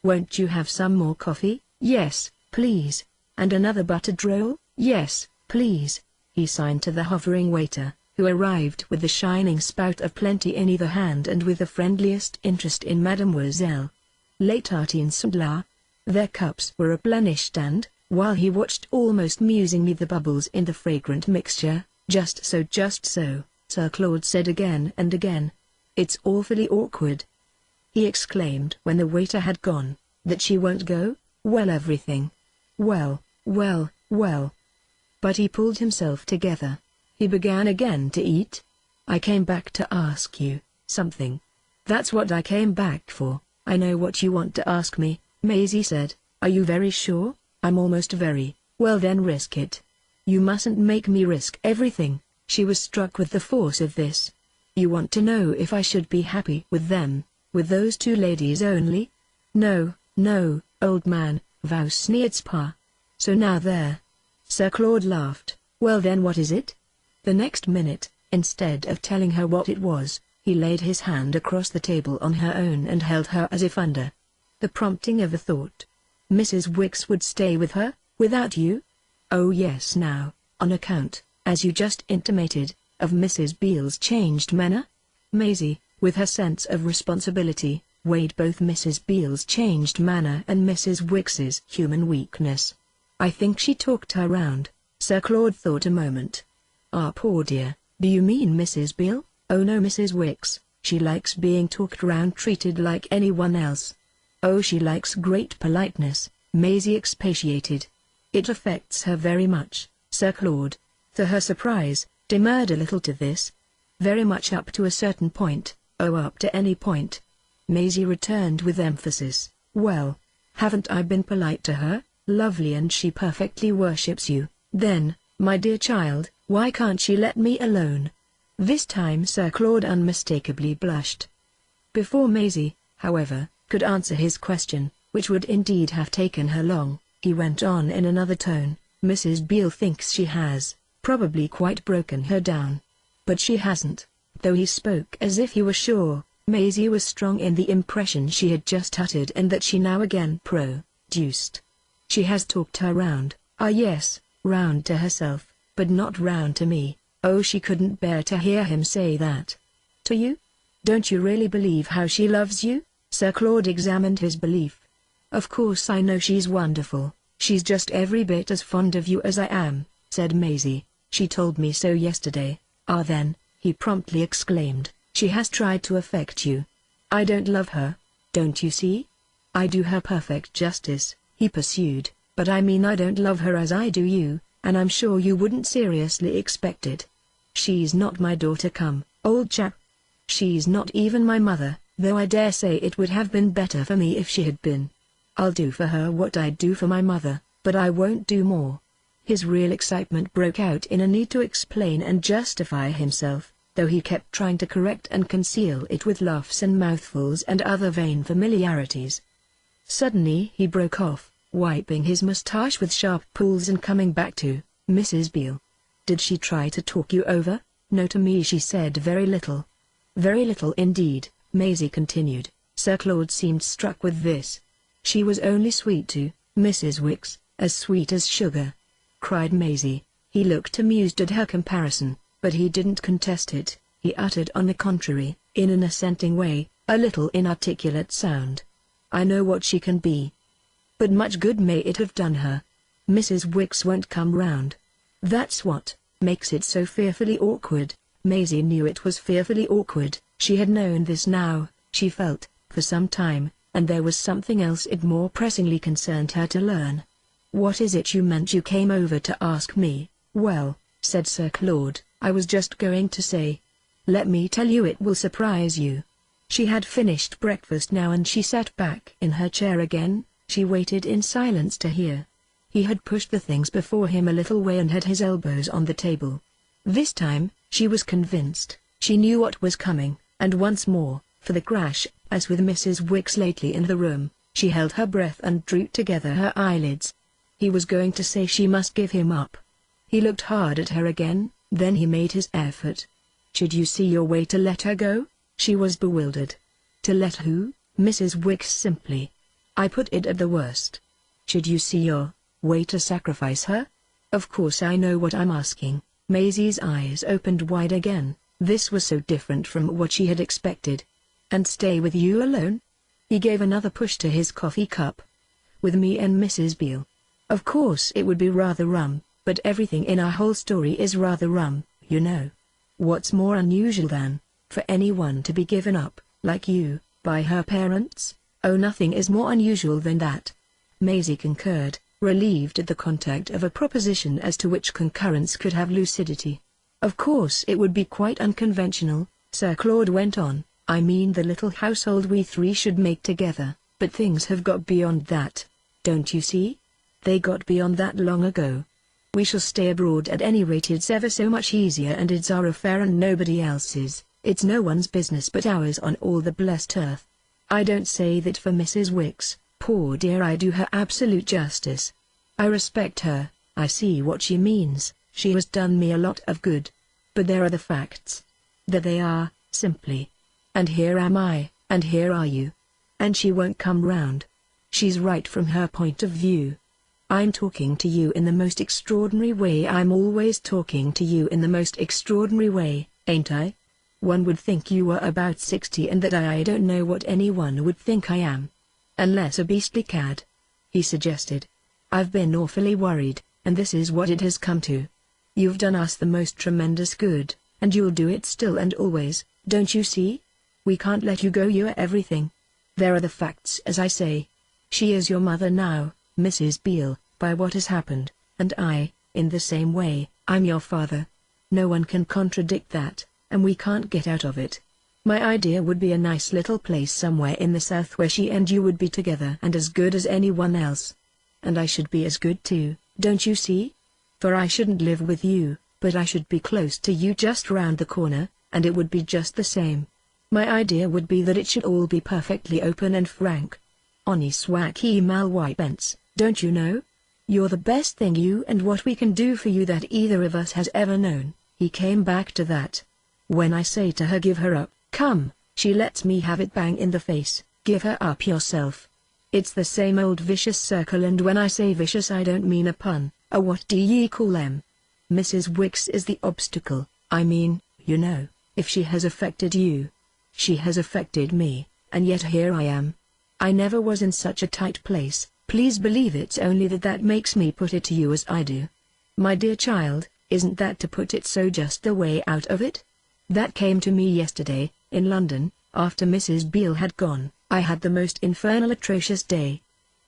S1: Won't you have some more coffee?" "Yes, please. And another buttered roll?" "Yes, please." He signed to the hovering waiter, who arrived with the shining spout of plenty in either hand and with the friendliest interest in Mademoiselle Le Tartine Sandla. Their cups were replenished and, while he watched almost musingly the bubbles in the fragrant mixture, "Just so, Sir Claude said again and again. It's awfully awkward," he exclaimed when the waiter had gone, "that she won't go. Well, everything. Well. But he pulled himself together. He began again to eat. "I came back to ask you something." "That's what I came back for. I know what you want to ask me," Maisie said. "Are you very sure?" "I'm almost very." "Well then risk it." "You mustn't make me risk everything." She was struck with the force of this. "You want to know if I should be happy with them, with those two ladies only?" No, old man, vous n'êtes pas. So now there." Sir Claude laughed. "Well then what is it?" The next minute, instead of telling her what it was, he laid his hand across the table on her own and held her as if under the prompting of a thought. "Mrs. Wicks would stay with her, without you?" "Oh yes, now, on account, as you just intimated, of Mrs. Beale's changed manner?" Maisie, with her sense of responsibility, weighed both Mrs. Beale's changed manner and Mrs. Wicks's human weakness. "I think she talked her round." Sir Claude thought a moment. "Ah, poor dear, do you mean Mrs. Beale?" "Oh no, Mrs. Wicks. She likes being talked round, treated like anyone else." "Oh, she likes great politeness," Maisie expatiated. "It affects her very much." Sir Claude, to her surprise, demurred a little to this. "Very much up to a certain point." "Oh, up to any point." Maisie returned with emphasis. "Well, haven't I been polite to her? Lovely, and she perfectly worships you. Then, my dear child, why can't she let me alone?" This time Sir Claude unmistakably blushed. Before Maisie, however, could answer his question, which would indeed have taken her long, he went on in another tone. "Mrs. Beale thinks she has, probably quite broken her down. But she hasn't." Though he spoke as if he were sure, Maisie was strong in the impression she had just uttered and that she now again produced. "She has talked her round." "Ah yes, round to herself, but not round to me." Oh, she couldn't bear to hear him say that. "To you? Don't you really believe how she loves you?" Sir Claude examined his belief. "Of course I know she's wonderful. She's just every bit as fond of you as I am," said Maisie. "She told me so yesterday." "Ah then," he promptly exclaimed, "she has tried to affect you." "I don't love her. Don't you see? I do her perfect justice," he pursued, "but I mean I don't love her as I do you, and I'm sure you wouldn't seriously expect it. She's not my daughter, come, old chap. She's not even my mother, though I dare say it would have been better for me if she had been. I'll do for her what I'd do for my mother, but I won't do more." His real excitement broke out in a need to explain and justify himself, though he kept trying to correct and conceal it with laughs and mouthfuls and other vain familiarities. Suddenly he broke off, wiping his moustache with sharp pulls and coming back to Mrs. Beale. "Did she try to talk you over?" "No, to me she said very little." "Very little indeed," Maisie continued. Sir Claude seemed struck with this. "She was only sweet to Mrs. Wicks, as sweet as sugar," cried Maisie. He looked amused at her comparison, but he didn't contest it. He uttered on the contrary, in an assenting way, a little inarticulate sound. "I know what she can be." but much good may it have done her. Mrs. Wicks won't come round. That's what makes it so fearfully awkward. Maisie knew it was fearfully awkward. She had known this now, she felt, for some time, and there was something else it more pressingly concerned her to learn. "What is it you meant you came over to ask me?" "Well," said Sir Claude, "I was just going to say. Let me tell you, it will surprise you." She had finished breakfast now and she sat back in her chair again. She waited in silence to hear. He had pushed the things before him a little way and had his elbows on the table. This time, she was convinced. She knew what was coming, and once more, for the crash, as with Mrs. Wicks lately in the room, she held her breath and drew together her eyelids. He was going to say she must give him up. He looked hard at her again, then he made his effort. "Should you see your way to let her go?" She was bewildered. "To let who?" Mrs. Wicks simply. "I put it at the worst. Should you see your way to sacrifice her?" "Of course I know what I'm asking." Maisie's eyes opened wide again. This was so different from what she had expected. "And stay with you alone?" He gave another push to his coffee cup. "With me and Mrs. Beale. Of course it would be rather rum, but everything in our whole story is rather rum, you know. What's more unusual than for anyone to be given up, like you, by her parents? Oh, nothing is more unusual than that." Maisie concurred, relieved at the contact of a proposition as to which concurrence could have lucidity. "Of course it would be quite unconventional," Sir Claude went on. "I mean the little household we three should make together, but things have got beyond that. Don't you see? They got beyond that long ago. We shall stay abroad at any rate. It's ever so much easier and it's our affair and nobody else's. It's no one's business but ours on all the blessed earth. I don't say that for Mrs. Wicks, poor dear. I do her absolute justice. I respect her, I see what she means, she has done me a lot of good. But there are the facts. There they are, simply. And here am I, and here are you. And she won't come round. She's right from her point of view. I'm talking to you in the most extraordinary way. I'm always talking to you in the most extraordinary way, ain't I? One would think you were about 60 and that I don't know what anyone would think I am. Unless a beastly cad," he suggested. "I've been awfully worried, and this is what it has come to. You've done us the most tremendous good, and you'll do it still and always, don't you see? We can't let you go. You're everything. There are the facts as I say. She is your mother now, Mrs. Beale, by what has happened, and I, in the same way, I'm your father. No one can contradict that, and we can't get out of it. My idea would be a nice little place somewhere in the south where she and you would be together and as good as anyone else. And I should be as good too, don't you see? For I shouldn't live with you, but I should be close to you just round the corner, and it would be just the same. My idea would be that it should all be perfectly open and frank. Oni swaki malwipence, don't you know? You're the best thing you and what we can do for you that either of us has ever known." He came back to that. "When I say to her give her up, come, she lets me have it bang in the face, give her up yourself. It's the same old vicious circle, and when I say vicious I don't mean a pun. What do ye call them? Mrs. Wicks is the obstacle. I mean, you know, if she has affected you. She has affected me, and yet here I am. I never was in such a tight place. Please believe it's only that makes me put it to you as I do. My dear child, isn't that to put it so just the way out of it? That came to me yesterday, in London, after Mrs. Beale had gone. I had the most infernal atrocious day.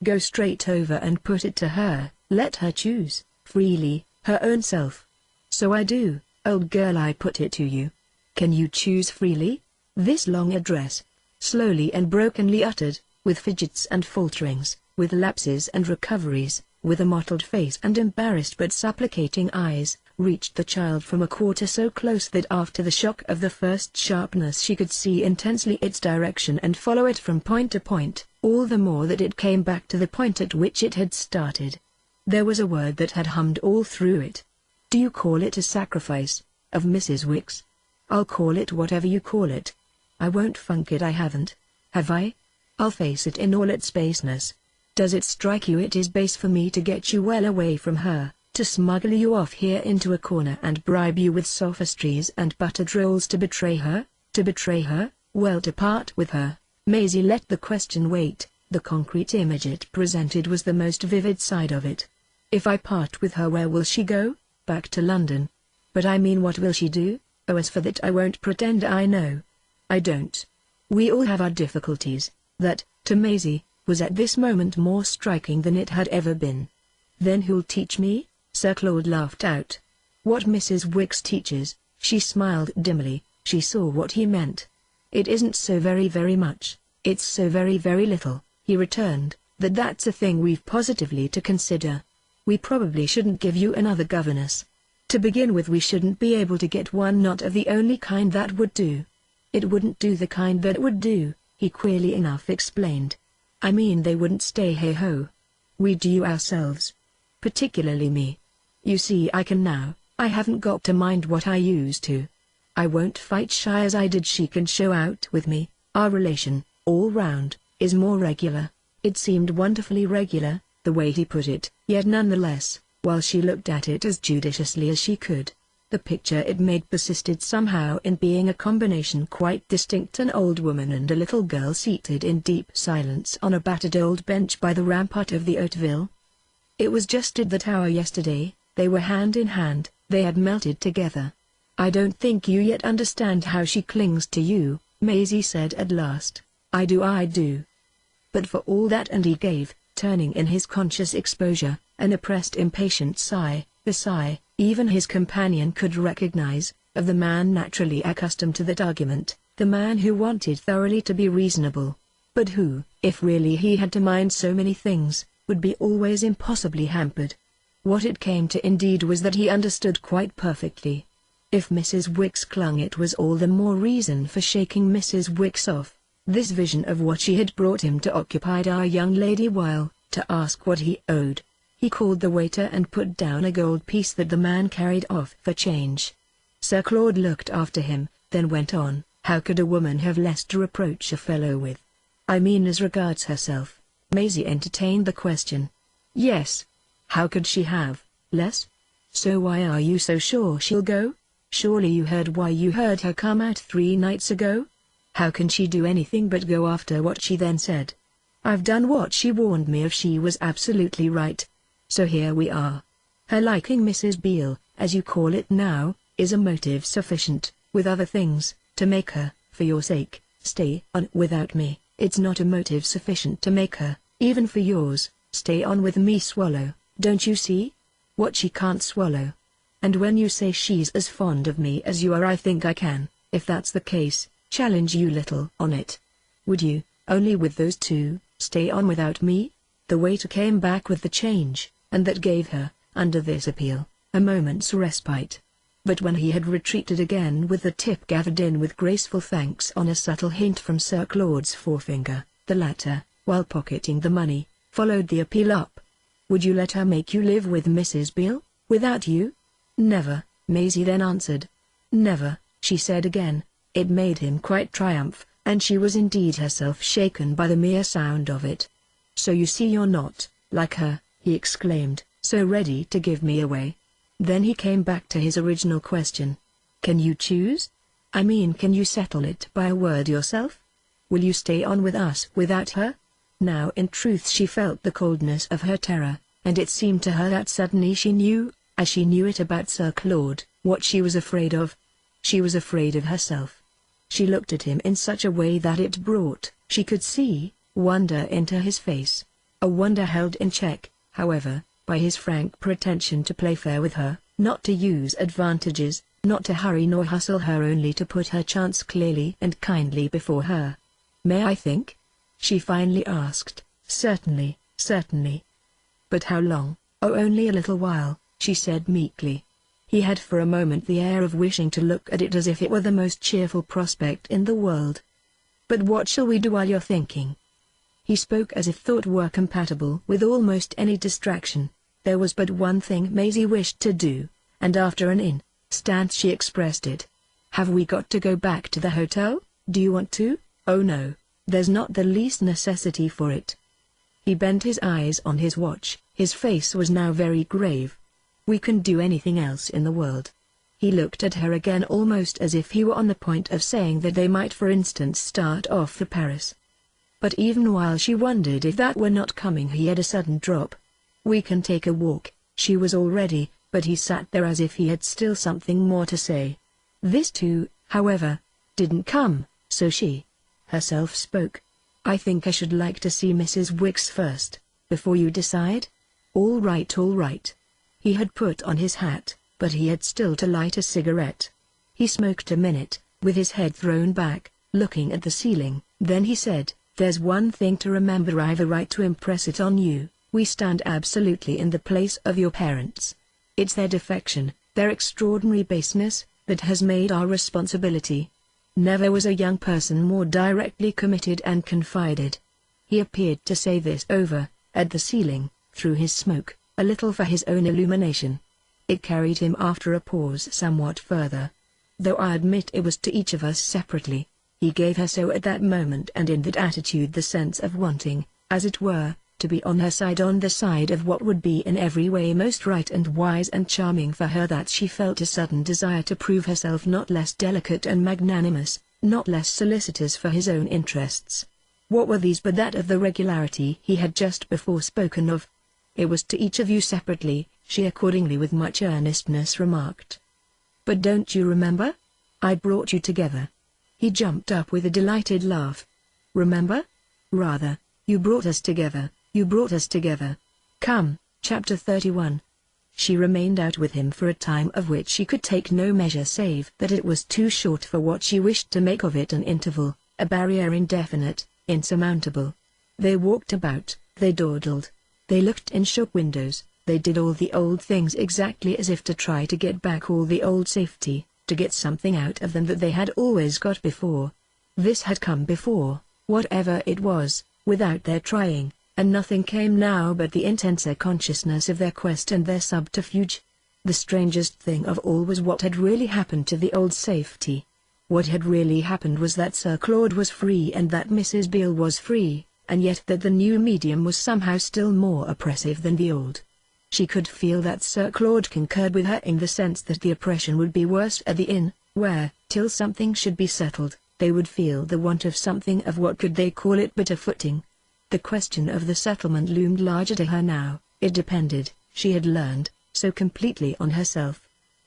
S1: Go straight over and put it to her, let her choose, freely, her own self. So I do, old girl, I put it to you. Can you choose freely? This long address, slowly and brokenly uttered, with fidgets and falterings, with lapses and recoveries, with a mottled face and embarrassed but supplicating eyes, reached the child from a quarter so close that after the shock of the first sharpness she could see intensely its direction and follow it from point to point, all the more that it came back to the point at which it had started. There was a word that had hummed all through it. "Do you call it a sacrifice, of Mrs. Wicks? I'll call it whatever you call it. I won't funk it. I haven't, have I? I'll face it in all its baseness. Does it strike you it is base for me to get you well away from her, to smuggle you off here into a corner and bribe you with sophistries and buttered rolls to betray her? Well, to part with her?" Maisie let the question wait, The concrete image it presented was the most vivid side of it. If I part with her, where will she go? Back to London. But I mean, what will she do? Oh, as for that, I won't pretend I know. I don't. We all have our difficulties. That, to Maisie, was at this moment more striking than it had ever been. Then who'll teach me? Sir Claude laughed out. What Mrs. Wicks teaches. She smiled dimly. She saw what he meant. It isn't so very much, it's so very little, he returned. That's a thing we've positively to consider. We probably shouldn't give you another governess. To begin with, we shouldn't be able to get one, not of the only kind that would do. It wouldn't do the kind that would do, he queerly enough explained. I mean, they wouldn't stay hey-ho. We'd do you ourselves. Particularly me. You see, I can now. I haven't got to mind what I used to. I won't fight shy as I did. She can show out with me. Our relation, all round, is more regular. It seemed wonderfully regular, the way he put it, yet nonetheless, while she looked at it as judiciously as she could, the picture it made persisted somehow in being a combination quite distinct: an old woman and a little girl seated in deep silence on a battered old bench by the rampart of the Hauteville. It was just at that hour yesterday, they were hand in hand, they had melted together. I don't think you yet understand how she clings to you, Maisie said at last. I do. But for all that, and he gave, turning in his conscious exposure, an oppressed impatient sigh, the sigh, even his companion could recognize, of the man naturally accustomed to that argument, the man who wanted thoroughly to be reasonable, but who, if really he had to mind so many things, would be always impossibly hampered. What it came to indeed was that he understood quite perfectly. If Mrs. Wicks clung, it was all the more reason for shaking Mrs. Wicks off. This vision of what she had brought him to occupied our young lady while, to ask what he owed, he called the waiter and put down a gold piece that the man carried off for change. Sir Claude looked after him, then went on, how could a woman have less to reproach a fellow with? I mean, as regards herself. Maisie entertained the question. Yes. How could she have less? So why are you so sure she'll go? Surely you heard why you heard her come out 3 nights ago? How can she do anything but go after what she then said? I've done what she warned me of. She was absolutely right. So here we are. Her liking Mrs. Beale, as you call it now, is a motive sufficient, with other things, to make her, for your sake, stay on without me. It's not a motive sufficient to make her, even for yours, stay on with me. Swallow, don't you see? What she can't swallow. And when you say she's as fond of me as you are, I think I can, if that's the case, challenge you little on it. Would you, only with those two, stay on without me? The waiter came back with the change, and that gave her, under this appeal, a moment's respite. But when he had retreated again with the tip gathered in with graceful thanks on a subtle hint from Sir Claude's forefinger, the latter, while pocketing the money, followed the appeal up. Would you let her make you live with Mrs. Beale, without you? Never, Maisie then answered. Never, she said again. It made him quite triumph, and she was indeed herself shaken by the mere sound of it. So you see you're not, like her, he exclaimed, so ready to give me away. Then he came back to his original question. Can you choose? I mean, can you settle it by a word yourself? Will you stay on with us without her? Now in truth she felt the coldness of her terror, and it seemed to her that suddenly she knew, as she knew it about Sir Claude, what she was afraid of. She was afraid of herself. She looked at him in such a way that it brought, she could see, wonder into his face. A wonder held in check, however, by his frank pretension to play fair with her, not to use advantages, not to hurry nor hustle her, only to put her chance clearly and kindly before her. May I think? She finally asked. Certainly, certainly. But how long? Oh, only a little while, she said meekly. He had for a moment the air of wishing to look at it as if it were the most cheerful prospect in the world. But what shall we do while you're thinking? He spoke as if thought were compatible with almost any distraction. There was but one thing Maisie wished to do, and after an instant she expressed it. Have we got to go back to the hotel? Do you want to? Oh no, there's not the least necessity for it. He bent his eyes on his watch, his face was now very grave. We can do anything else in the world. He looked at her again almost as if he were on the point of saying that they might for instance start off for Paris. But even while she wondered if that were not coming, he had a sudden drop. "We can take a walk." She was all ready, but he sat there as if he had still something more to say. This too, however, didn't come, so she herself spoke. "I think I should like to see Mrs. Wicks first, before you decide?" All right, all right." He had put on his hat, but he had still to light a cigarette. He smoked a minute, with his head thrown back, looking at the ceiling. Then he said, "There's one thing to remember. I've a right to impress it on you. We stand absolutely in the place of your parents. It's their defection, their extraordinary baseness, that has made our responsibility." Never was a young person more directly committed and confided. He appeared to say this over, at the ceiling, through his smoke, a little for his own illumination. It carried him after a pause somewhat further. "Though I admit it was to each of us separately." He gave her so at that moment and in that attitude the sense of wanting, as it were, to be on her side, on the side of what would be in every way most right and wise and charming for her, that she felt a sudden desire to prove herself not less delicate and magnanimous, not less solicitous for his own interests. What were these but that of the regularity he had just before spoken of? "It was to each of you separately," she accordingly with much earnestness remarked. "But don't you remember? I brought you together." He jumped up with a delighted laugh. "Remember? Rather, you brought us together, you brought us together. Come." Chapter 31. She remained out with him for a time of which she could take no measure save that it was too short for what she wished to make of it an interval, a barrier indefinite, insurmountable. They walked about, they dawdled, they looked in shop windows, they did all the old things exactly as if to try to get back all the old safety, to get something out of them that they had always got before. This had come before, whatever it was, without their trying, and nothing came now but the intenser consciousness of their quest and their subterfuge. The strangest thing of all was what had really happened to the old safety. What had really happened was that Sir Claude was free and that Mrs. Beale was free, and yet that the new medium was somehow still more oppressive than the old. She could feel that Sir Claude concurred with her in the sense that the oppression would be worse at the inn, where, till something should be settled, they would feel the want of something of what could they call it but a footing. The question of the settlement loomed larger to her now. It depended, she had learned, so completely on herself.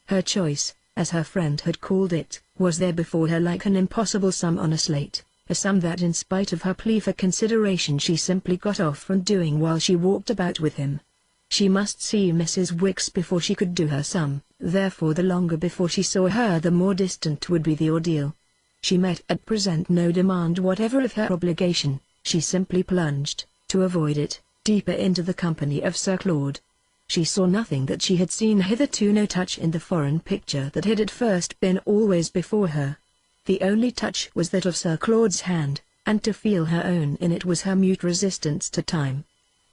S1: Her choice, as her friend had called it, was there before her like an impossible sum on a slate, a sum that in spite of her plea for consideration she simply got off from doing while she walked about with him. She must see Mrs. Wicks before she could do her sum, therefore the longer before she saw her the more distant would be the ordeal. She met at present no demand whatever of her obligation, she simply plunged, to avoid it, deeper into the company of Sir Claude. She saw nothing that she had seen hitherto, no touch in the foreign picture that had at first been always before her. The only touch was that of Sir Claude's hand, and to feel her own in it was her mute resistance to time.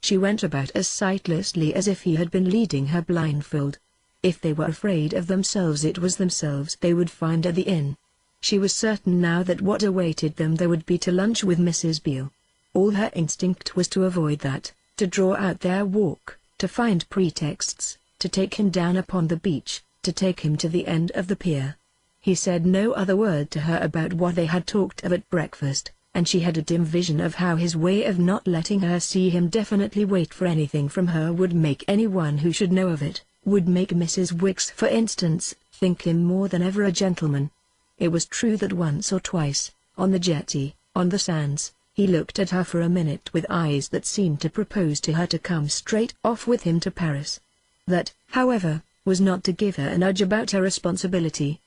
S1: She went about as sightlessly as if he had been leading her blindfold. If they were afraid of themselves, it was themselves they would find at the inn. She was certain now that what awaited them there would be to lunch with Mrs. Beale. All her instinct was to avoid that, to draw out their walk, to find pretexts, to take him down upon the beach, to take him to the end of the pier. He said no other word to her about what they had talked of at breakfast, and she had a dim vision of how his way of not letting her see him definitely wait for anything from her would make anyone who should know of it, would make Mrs. Wicks for instance, think him more than ever a gentleman. It was true that once or twice, on the jetty, on the sands, he looked at her for a minute with eyes that seemed to propose to her to come straight off with him to Paris. That, however, was not to give her a nudge about her responsibility.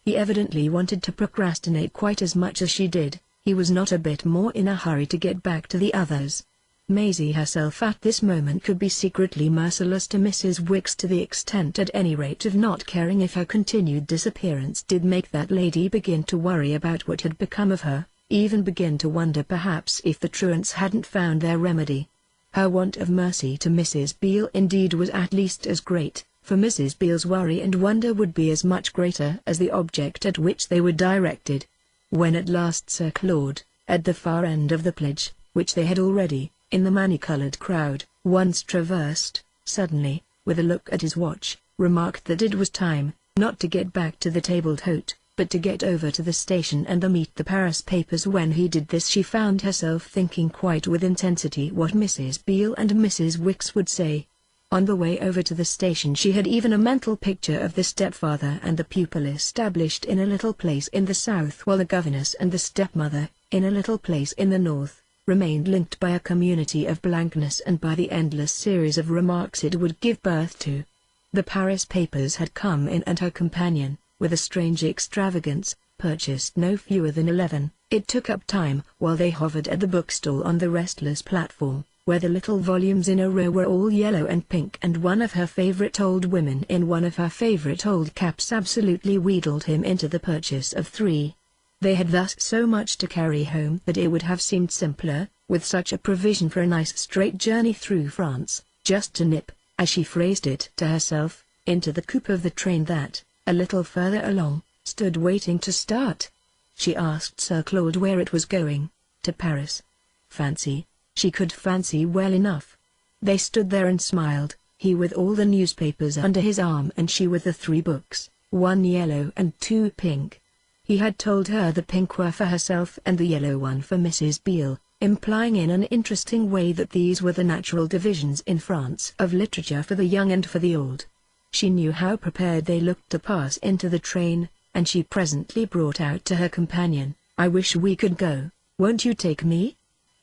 S1: He evidently wanted to procrastinate quite as much as she did. He was not a bit more in a hurry to get back to the others. Maisie herself at this moment could be secretly merciless to Mrs. Wicks to the extent at any rate of not caring if her continued disappearance did make that lady begin to worry about what had become of her, even begin to wonder perhaps if the truants hadn't found their remedy. Her want of mercy to Mrs. Beale indeed was at least as great, for Mrs. Beale's worry and wonder would be as much greater as the object at which they were directed. When at last Sir Claude, at the far end of the pledge, which they had already, in the many-coloured crowd, once traversed, suddenly, with a look at his watch, remarked that it was time, not to get back to the table d'hôte, but to get over to the station and meet the Paris papers. When he did this, she found herself thinking quite with intensity what Mrs. Beale and Mrs. Wicks would say. On the way over to the station she had even a mental picture of the stepfather and the pupil established in a little place in the south, while the governess and the stepmother, in a little place in the north, remained linked by a community of blankness and by the endless series of remarks it would give birth to. The Paris papers had come in, and her companion, with a strange extravagance, purchased no fewer than 11. It took up time while they hovered at the bookstall on the restless platform, where the little volumes in a row were all yellow and pink, and one of her favorite old women in one of her favorite old caps absolutely wheedled him into the purchase of 3. They had thus so much to carry home that it would have seemed simpler, with such a provision for a nice straight journey through France, just to nip, as she phrased it to herself, into the coupe of the train that, a little further along, stood waiting to start. She asked Sir Claude where it was going. To Paris. Fancy. She could fancy well enough. They stood there and smiled, he with all the newspapers under his arm and she with the 3 books, 1 yellow and 2 pink. He had told her the pink were for herself and the yellow one for Mrs. Beale, implying in an interesting way that these were the natural divisions in France of literature for the young and for the old. She knew how prepared they looked to pass into the train, and she presently brought out to her companion, "I wish we could go, won't you take me?"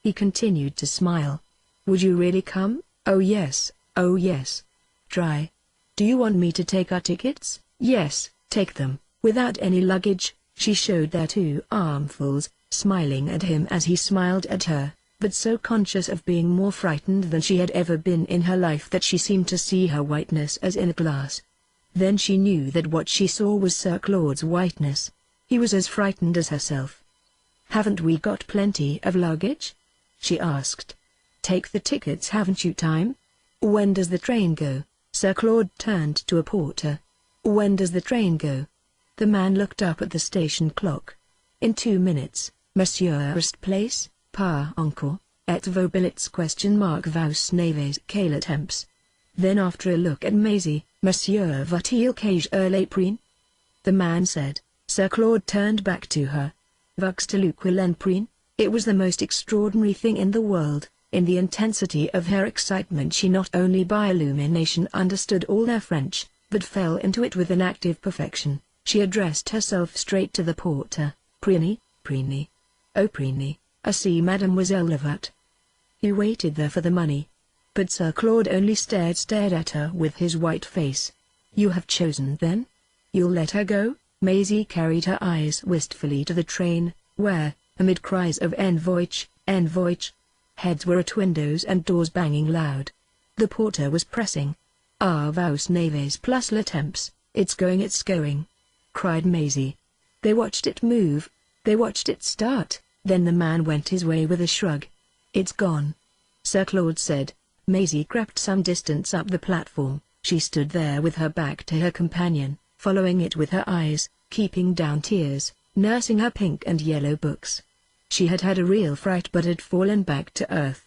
S1: He continued to smile. "Would you really come?" "Oh yes, oh yes." "Try. Do you want me to take our tickets?" "Yes, take them, without any luggage." She showed their 2 armfuls, smiling at him as he smiled at her, but so conscious of being more frightened than she had ever been in her life that she seemed to see her whiteness as in a glass. Then she knew that what she saw was Sir Claude's whiteness. He was as frightened as herself. "Haven't we got plenty of luggage?" she asked. "Take the tickets, haven't you time?" "When does the train go?" Sir Claude turned to a porter. "When does the train go?" The man looked up at the station clock. "In 2 minutes, Monsieur. Rest place, pas encore, et vos billets ? Vous n'avez qu'à le temps." Then after a look at Maisie, "Monsieur va-t-il que je le prenne?" the man said. Sir Claude turned back to her. "Vous le prenne?" It was the most extraordinary thing in the world. In the intensity of her excitement she not only by illumination understood all their French, but fell into it with an active perfection. She addressed herself straight to the porter. "Prenez, prenez. Oh prenez, see Mademoiselle Levat." He waited there for the money. But Sir Claude only stared at her with his white face. "You have chosen then? You'll let her go?" Maisie carried her eyes wistfully to the train, where, amid cries of "En voiture, en voiture," heads were at windows and doors banging loud. The porter was pressing. "Ah, vous n'avez plus le temps, it's going," cried Maisie. They watched it move, they watched it start, then the man went his way with a shrug. "It's gone," Sir Claude said. Maisie crept some distance up the platform. She stood there with her back to her companion, following it with her eyes, keeping down tears, nursing her pink and yellow books. She had had a real fright but had fallen back to earth.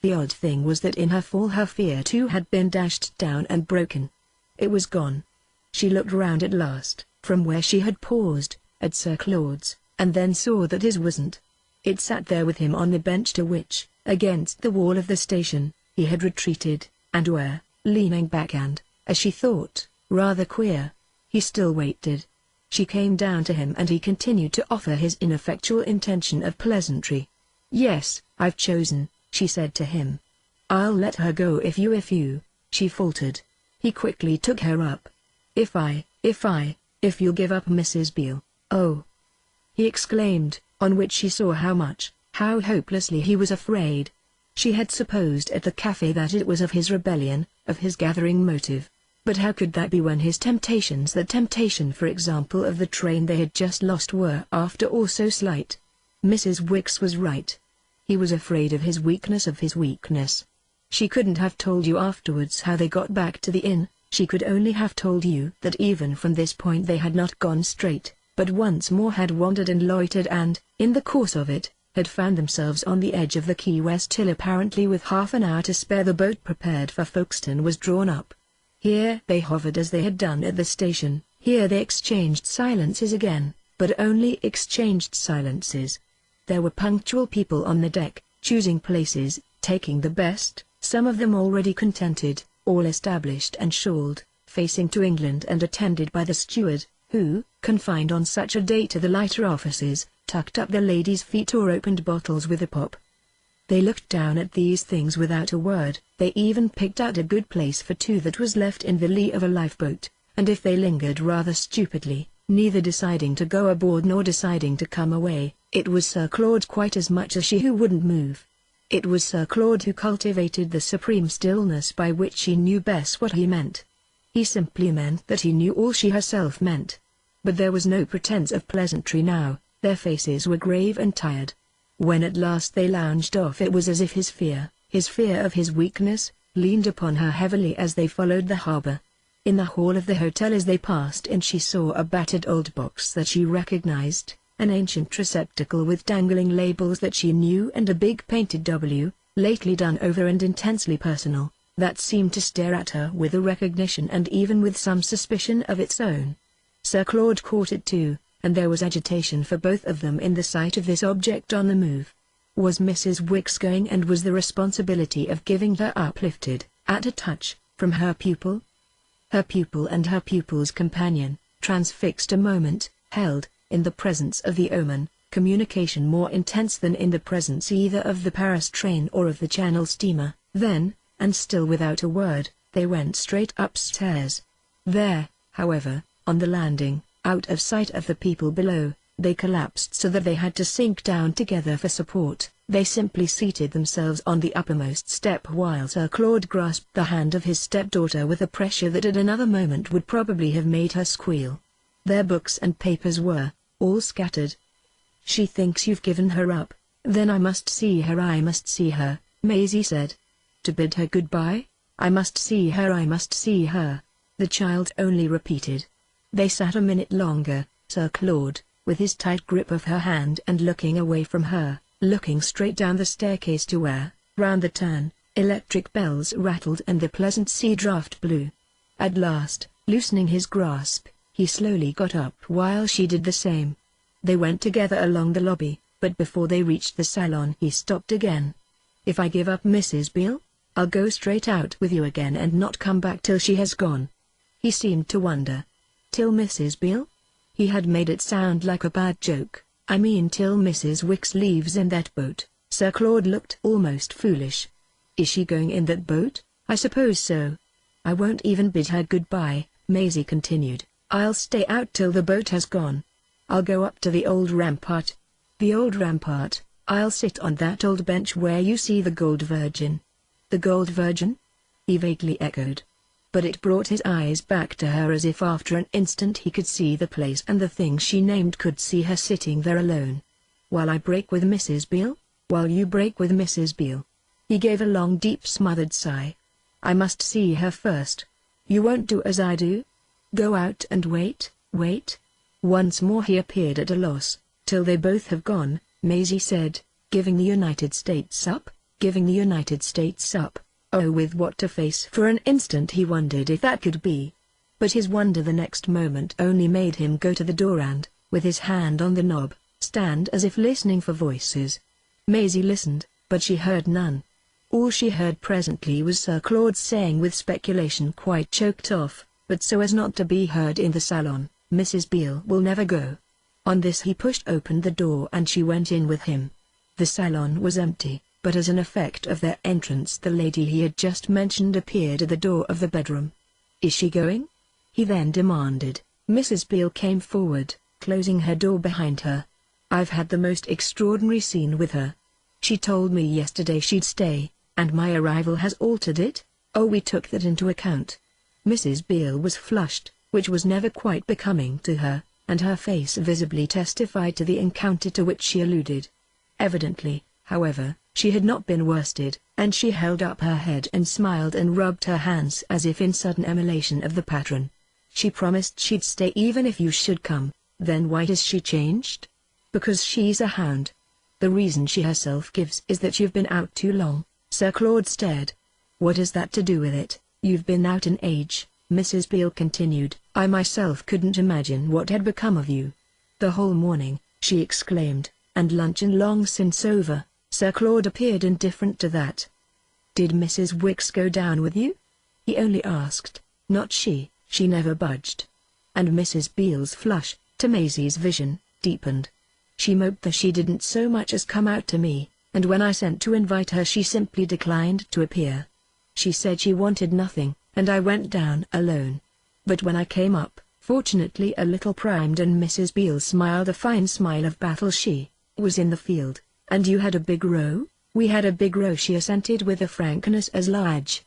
S1: The odd thing was that in her fall her fear too had been dashed down and broken. It was gone. She looked round at last, from where she had paused, at Sir Claude's, and then saw that his wasn't. It sat there with him on the bench to which, against the wall of the station, he had retreated, and where, leaning back and, as she thought, rather queer, he still waited. She came down to him and he continued to offer his ineffectual intention of pleasantry. "Yes, I've chosen," she said to him. "I'll let her go if you," she faltered. He quickly took her up. If you'll give up Mrs. Beale." "Oh!" he exclaimed, on which she saw how hopelessly he was afraid. She had supposed at the café that it was of his rebellion, of his gathering motive. But how could that be when his temptations, the temptation for example of the train they had just lost, were after all so slight? Mrs. Wicks was right. He was afraid of his weakness. She couldn't have told you afterwards how they got back to the inn. She could only have told you that even from this point they had not gone straight, but once more had wandered and loitered and, in the course of it, had found themselves on the edge of the quay where still apparently with half an hour to spare the boat prepared for Folkestone was drawn up. Here they hovered as they had done at the station, here they exchanged silences again, but only exchanged silences. There were punctual people on the deck, choosing places, taking the best, some of them already contented, all established and shawled, facing to England and attended by the steward, who, confined on such a day to the lighter offices, tucked up the ladies' feet or opened bottles with a pop. They looked down at these things without a word. They even picked out a good place for two that was left in the lee of a lifeboat, and if they lingered rather stupidly, neither deciding to go aboard nor deciding to come away, it was Sir Claude quite as much as she who wouldn't move. It was Sir Claude who cultivated the supreme stillness by which she knew best what he meant. He simply meant that he knew all she herself meant. But there was no pretense of pleasantry now, their faces were grave and tired. When at last they lounged off, it was as if his fear of his weakness, leaned upon her heavily as they followed the harbour. In the hall of the hotel as they passed in, she saw a battered old box that she recognized, an ancient receptacle with dangling labels that she knew and a big painted W, lately done over and intensely personal, that seemed to stare at her with a recognition and even with some suspicion of its own. Sir Claude caught it too, and there was agitation for both of them in the sight of this object on the move. Was Mrs. Wicks going, and was the responsibility of giving her up lifted, at a touch, from her pupil? Her pupil and her pupil's companion, transfixed a moment, held, in the presence of the omen, communication more intense than in the presence either of the Paris train or of the Channel steamer. Then, and still without a word, they went straight upstairs. There, however, on the landing, out of sight of the people below, they collapsed so that they had to sink down together for support. They simply seated themselves on the uppermost step while Sir Claude grasped the hand of his stepdaughter with a pressure that at another moment would probably have made her squeal. Their books and papers were all scattered. "She thinks you've given her up. Then I must see her, I must see her," Maisie said. "To bid her goodbye? I must see her, I must see her," the child only repeated. They sat a minute longer, Sir Claude, with his tight grip of her hand and looking away from her, looking straight down the staircase to where, round the turn, electric bells rattled and the pleasant sea draught blew. At last, loosening his grasp, he slowly got up while she did the same. They went together along the lobby, but before they reached the salon he stopped again. "If I give up Mrs. Beale, I'll go straight out with you again and not come back till she has gone." He seemed to wonder. Till Mrs. Beale? He had made it sound like a bad joke. "I mean till Mrs. Wicks leaves in that boat." Sir Claude looked almost foolish. "Is she going in that boat?" "I suppose so." "I won't even bid her goodbye," Maisie continued. "I'll stay out till the boat has gone. I'll go up to the old rampart." "The old rampart? I'll sit on that old bench where you see the Gold Virgin." "The Gold Virgin?" he vaguely echoed. But it brought his eyes back to her as if after an instant he could see the place and the thing she named, could see her sitting there alone. "While I break with Mrs. Beale? While you break with Mrs. Beale?" He gave a long deep smothered sigh. "I must see her first." "You won't do as I do? Go out and wait?" Once more he appeared at a loss. "Till they both have gone," Maisie said. "Giving the United States up? Giving the United States up? Oh, with what to face?" For an instant he wondered if that could be. But his wonder the next moment only made him go to the door and, with his hand on the knob, stand as if listening for voices. Maisie listened, but she heard none. All she heard presently was Sir Claude saying with speculation quite choked off, but so as not to be heard in the salon, "Mrs. Beale will never go." On this he pushed open the door and she went in with him. The salon was empty, but as an effect of their entrance the lady he had just mentioned appeared at the door of the bedroom. "Is she going?" he then demanded. Mrs. Beale came forward, closing her door behind her. "I've had the most extraordinary scene with her. She told me yesterday she'd stay, and my arrival has altered it." "Oh, we took that into account." Mrs. Beale was flushed, which was never quite becoming to her, and her face visibly testified to the encounter to which she alluded. Evidently, however, she had not been worsted, and she held up her head and smiled and rubbed her hands as if in sudden emulation of the patron. "She promised she'd stay even if you should come." "Then why has she changed?" "Because she's a hound. The reason she herself gives is that you've been out too long." Sir Claude stared. "What has that to do with it? You've been out an age," Mrs. Beale continued. "I myself couldn't imagine what had become of you." The whole morning, she exclaimed, and luncheon long since over. Sir Claude appeared indifferent to that. Did Mrs. Wicks go down with you? He only asked, not she never budged. And Mrs. Beale's flush, to Maisie's vision, deepened. She moped that she didn't so much as come out to me, and when I sent to invite her she simply declined to appear. She said she wanted nothing, and I went down alone. But when I came up, fortunately a little primed and Mrs. Beale smiled a fine smile of battle, she was in the field. And you had a big row? We had a big row, she assented with a frankness as large.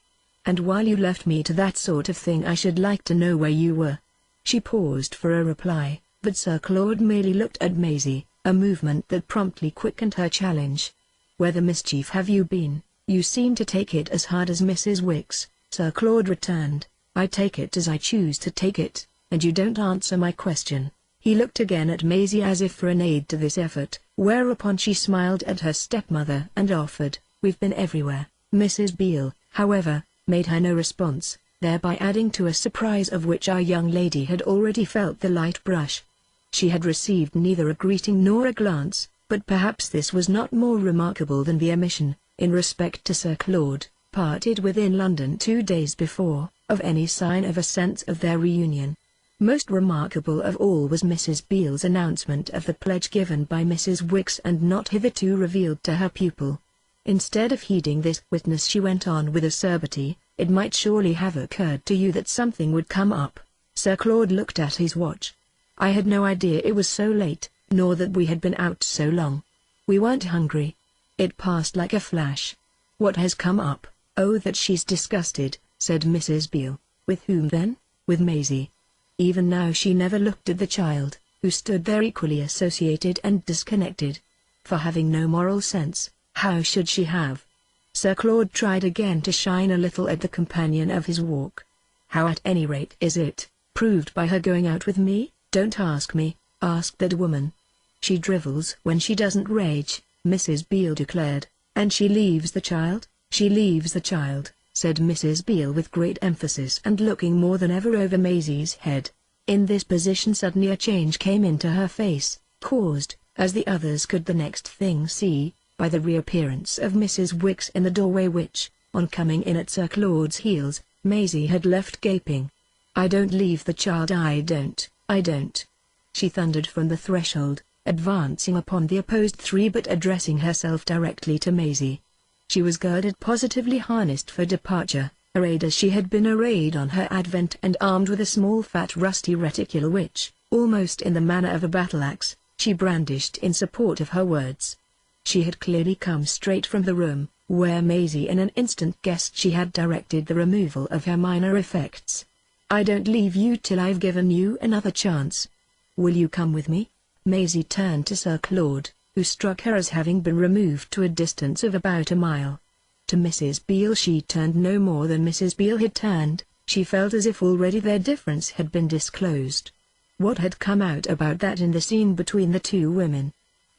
S1: And while you left me to that sort of thing I should like to know where you were. She paused for a reply, but Sir Claude merely looked at Maisie, a movement that promptly quickened her challenge. Where the mischief have you been? You seem to take it as hard as Mrs. Wicks, Sir Claude returned. I take it as I choose to take it, and you don't answer my question. He looked again at Maisie as if for an aid to this effort, whereupon she smiled at her stepmother and offered, "We've been everywhere." Mrs. Beale, however, made her no response, thereby adding to a surprise of which our young lady had already felt the light brush. She had received neither a greeting nor a glance, but perhaps this was not more remarkable than the omission, in respect to Sir Claude, parted with in London 2 days before, of any sign of a sense of their reunion. Most remarkable of all was Mrs. Beale's announcement of the pledge given by Mrs. Wicks and not hitherto revealed to her pupil. Instead of heeding this witness she went on with acerbity, "It might surely have occurred to you that something would come up." Sir Claude looked at his watch. "I had no idea it was so late, nor that we had been out so long. We weren't hungry." It passed like a flash. "What has come up?" "Oh, that she's disgusted," said Mrs. Beale. "With whom then?" "With Maisie." Even now she never looked at the child, who stood there equally associated and disconnected. For having no moral sense, how should she have? Sir Claude tried again to shine a little at the companion of his walk. "How at any rate is it proved by her going out with me?" "Don't ask me," asked that woman. "She drivels when she doesn't rage," Mrs. Beale declared. "And she leaves the child?" "She leaves the child," said Mrs. Beale with great emphasis and looking more than ever over Maisie's head. In this position suddenly a change came into her face, caused, as the others could the next thing see, by the reappearance of Mrs. Wicks in the doorway which, on coming in at Sir Claude's heels, Maisie had left gaping. "I don't leave the child, I don't," she thundered from the threshold, advancing upon the opposed three but addressing herself directly to Maisie. She was girded, positively harnessed for departure, arrayed as she had been arrayed on her advent and armed with a small fat rusty reticule which, almost in the manner of a battle-axe, she brandished in support of her words. She had clearly come straight from the room, where Maisie in an instant guessed she had directed the removal of her minor effects. "I don't leave you till I've given you another chance. Will you come with me?" Maisie turned to Sir Claude, who struck her as having been removed to a distance of about a mile. To Mrs. Beale she turned no more than Mrs. Beale had turned. She felt as if already their difference had been disclosed. What had come out about that in the scene between the two women?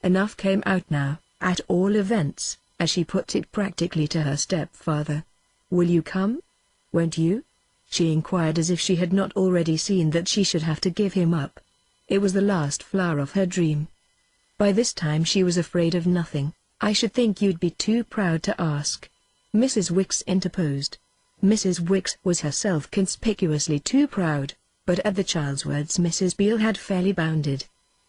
S1: Enough came out now, at all events, as she put it practically to her stepfather. "Will you come? Won't you?" she inquired as if she had not already seen that she should have to give him up. It was the last flower of her dream. By this time she was afraid of nothing. "I should think you'd be too proud to ask," Mrs. Wicks interposed. Mrs. Wicks was herself conspicuously too proud, but at the child's words Mrs. Beale had fairly bounded.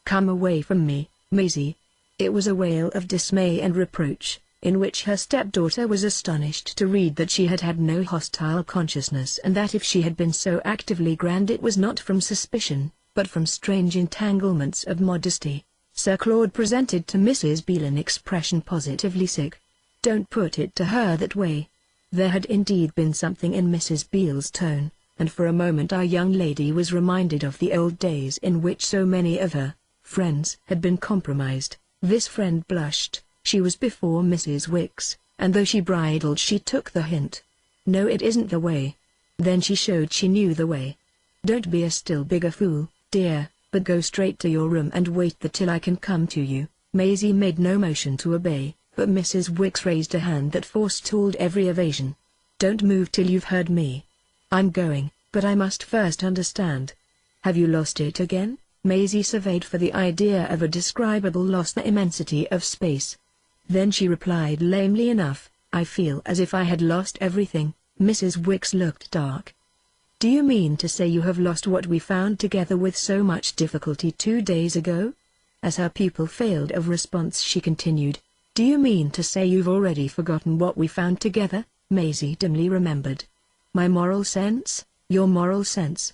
S1: "Come away from me, Maisie." It was a wail of dismay and reproach, in which her stepdaughter was astonished to read that she had had no hostile consciousness and that if she had been so actively grand it was not from suspicion, but from strange entanglements of modesty. Sir Claude presented to Mrs. Beale an expression positively sick. "Don't put it to her that way." There had indeed been something in Mrs. Beale's tone, and for a moment our young lady was reminded of the old days in which so many of her friends had been compromised. This friend blushed. She was before Mrs. Wicks, and though she bridled she took the hint. "No, it isn't the way." Then she showed she knew the way. "Don't be a still bigger fool, dear, but go straight to your room and wait till I can come to you." Maisie made no motion to obey, but Mrs. Wicks raised a hand that forestalled every evasion. "Don't move till you've heard me." "I'm going, but I must first understand. Have you lost it again?" Maisie surveyed for the idea of a describable loss the immensity of space. Then she replied lamely enough, "I feel as if I had lost everything." Mrs. Wicks looked dark. "Do you mean to say you have lost what we found together with so much difficulty 2 days ago?" As her pupil failed of response, she continued, "Do you mean to say you've already forgotten what we found together?" Maisie dimly remembered. "My moral sense? Your moral sense?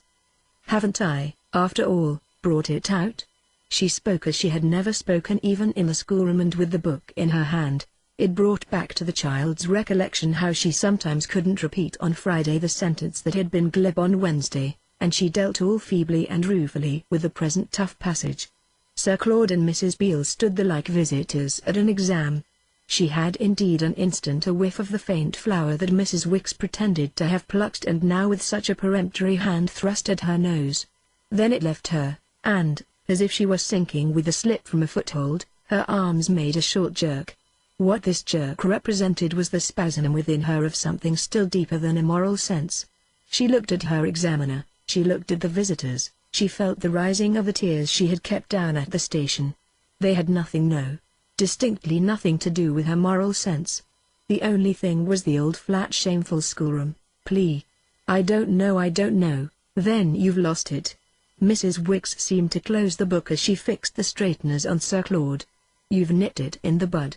S1: Haven't I, after all, brought it out?" She spoke as she had never spoken even in the schoolroom, and with the book in her hand. It brought back to the child's recollection how she sometimes couldn't repeat on Friday the sentence that had been glib on Wednesday, and she dealt all feebly and ruefully with the present tough passage. Sir Claude and Mrs. Beale stood there like visitors at an exam. She had indeed an instant a whiff of the faint flower that Mrs. Wicks pretended to have plucked and now with such a peremptory hand thrust at her nose. Then it left her, and, as if she were sinking with a slip from a foothold, her arms made a short jerk. What this jerk represented was the spasm within her of something still deeper than a moral sense. She looked at her examiner, she looked at the visitors, she felt the rising of the tears she had kept down at the station. They had distinctly nothing to do with her moral sense. The only thing was the old flat shameful schoolroom plea. I don't know, then you've lost it." Mrs. Wicks seemed to close the book as she fixed the straighteners on Sir Claude. "You've nipped it in the bud.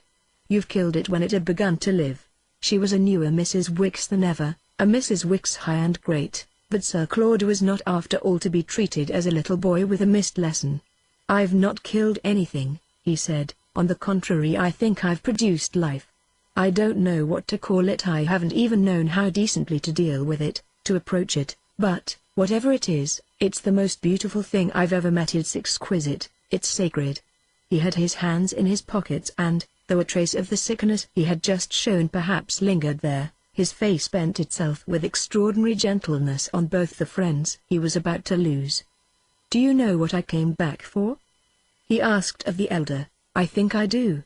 S1: You've killed it when it had begun to live." She was a newer Mrs. Wicks than ever, a Mrs. Wicks high and great, but Sir Claude was not after all to be treated as a little boy with a missed lesson. "I've not killed anything," he said. "On the contrary, I think I've produced life. I don't know what to call it, I haven't even known how decently to deal with it, to approach it, but, whatever it is, it's the most beautiful thing I've ever met. It's exquisite, it's sacred." He had his hands in his pockets and, though a trace of the sickness he had just shown perhaps lingered there, his face bent itself with extraordinary gentleness on both the friends he was about to lose. "Do you know what I came back for?" he asked of the elder. "I think I do,"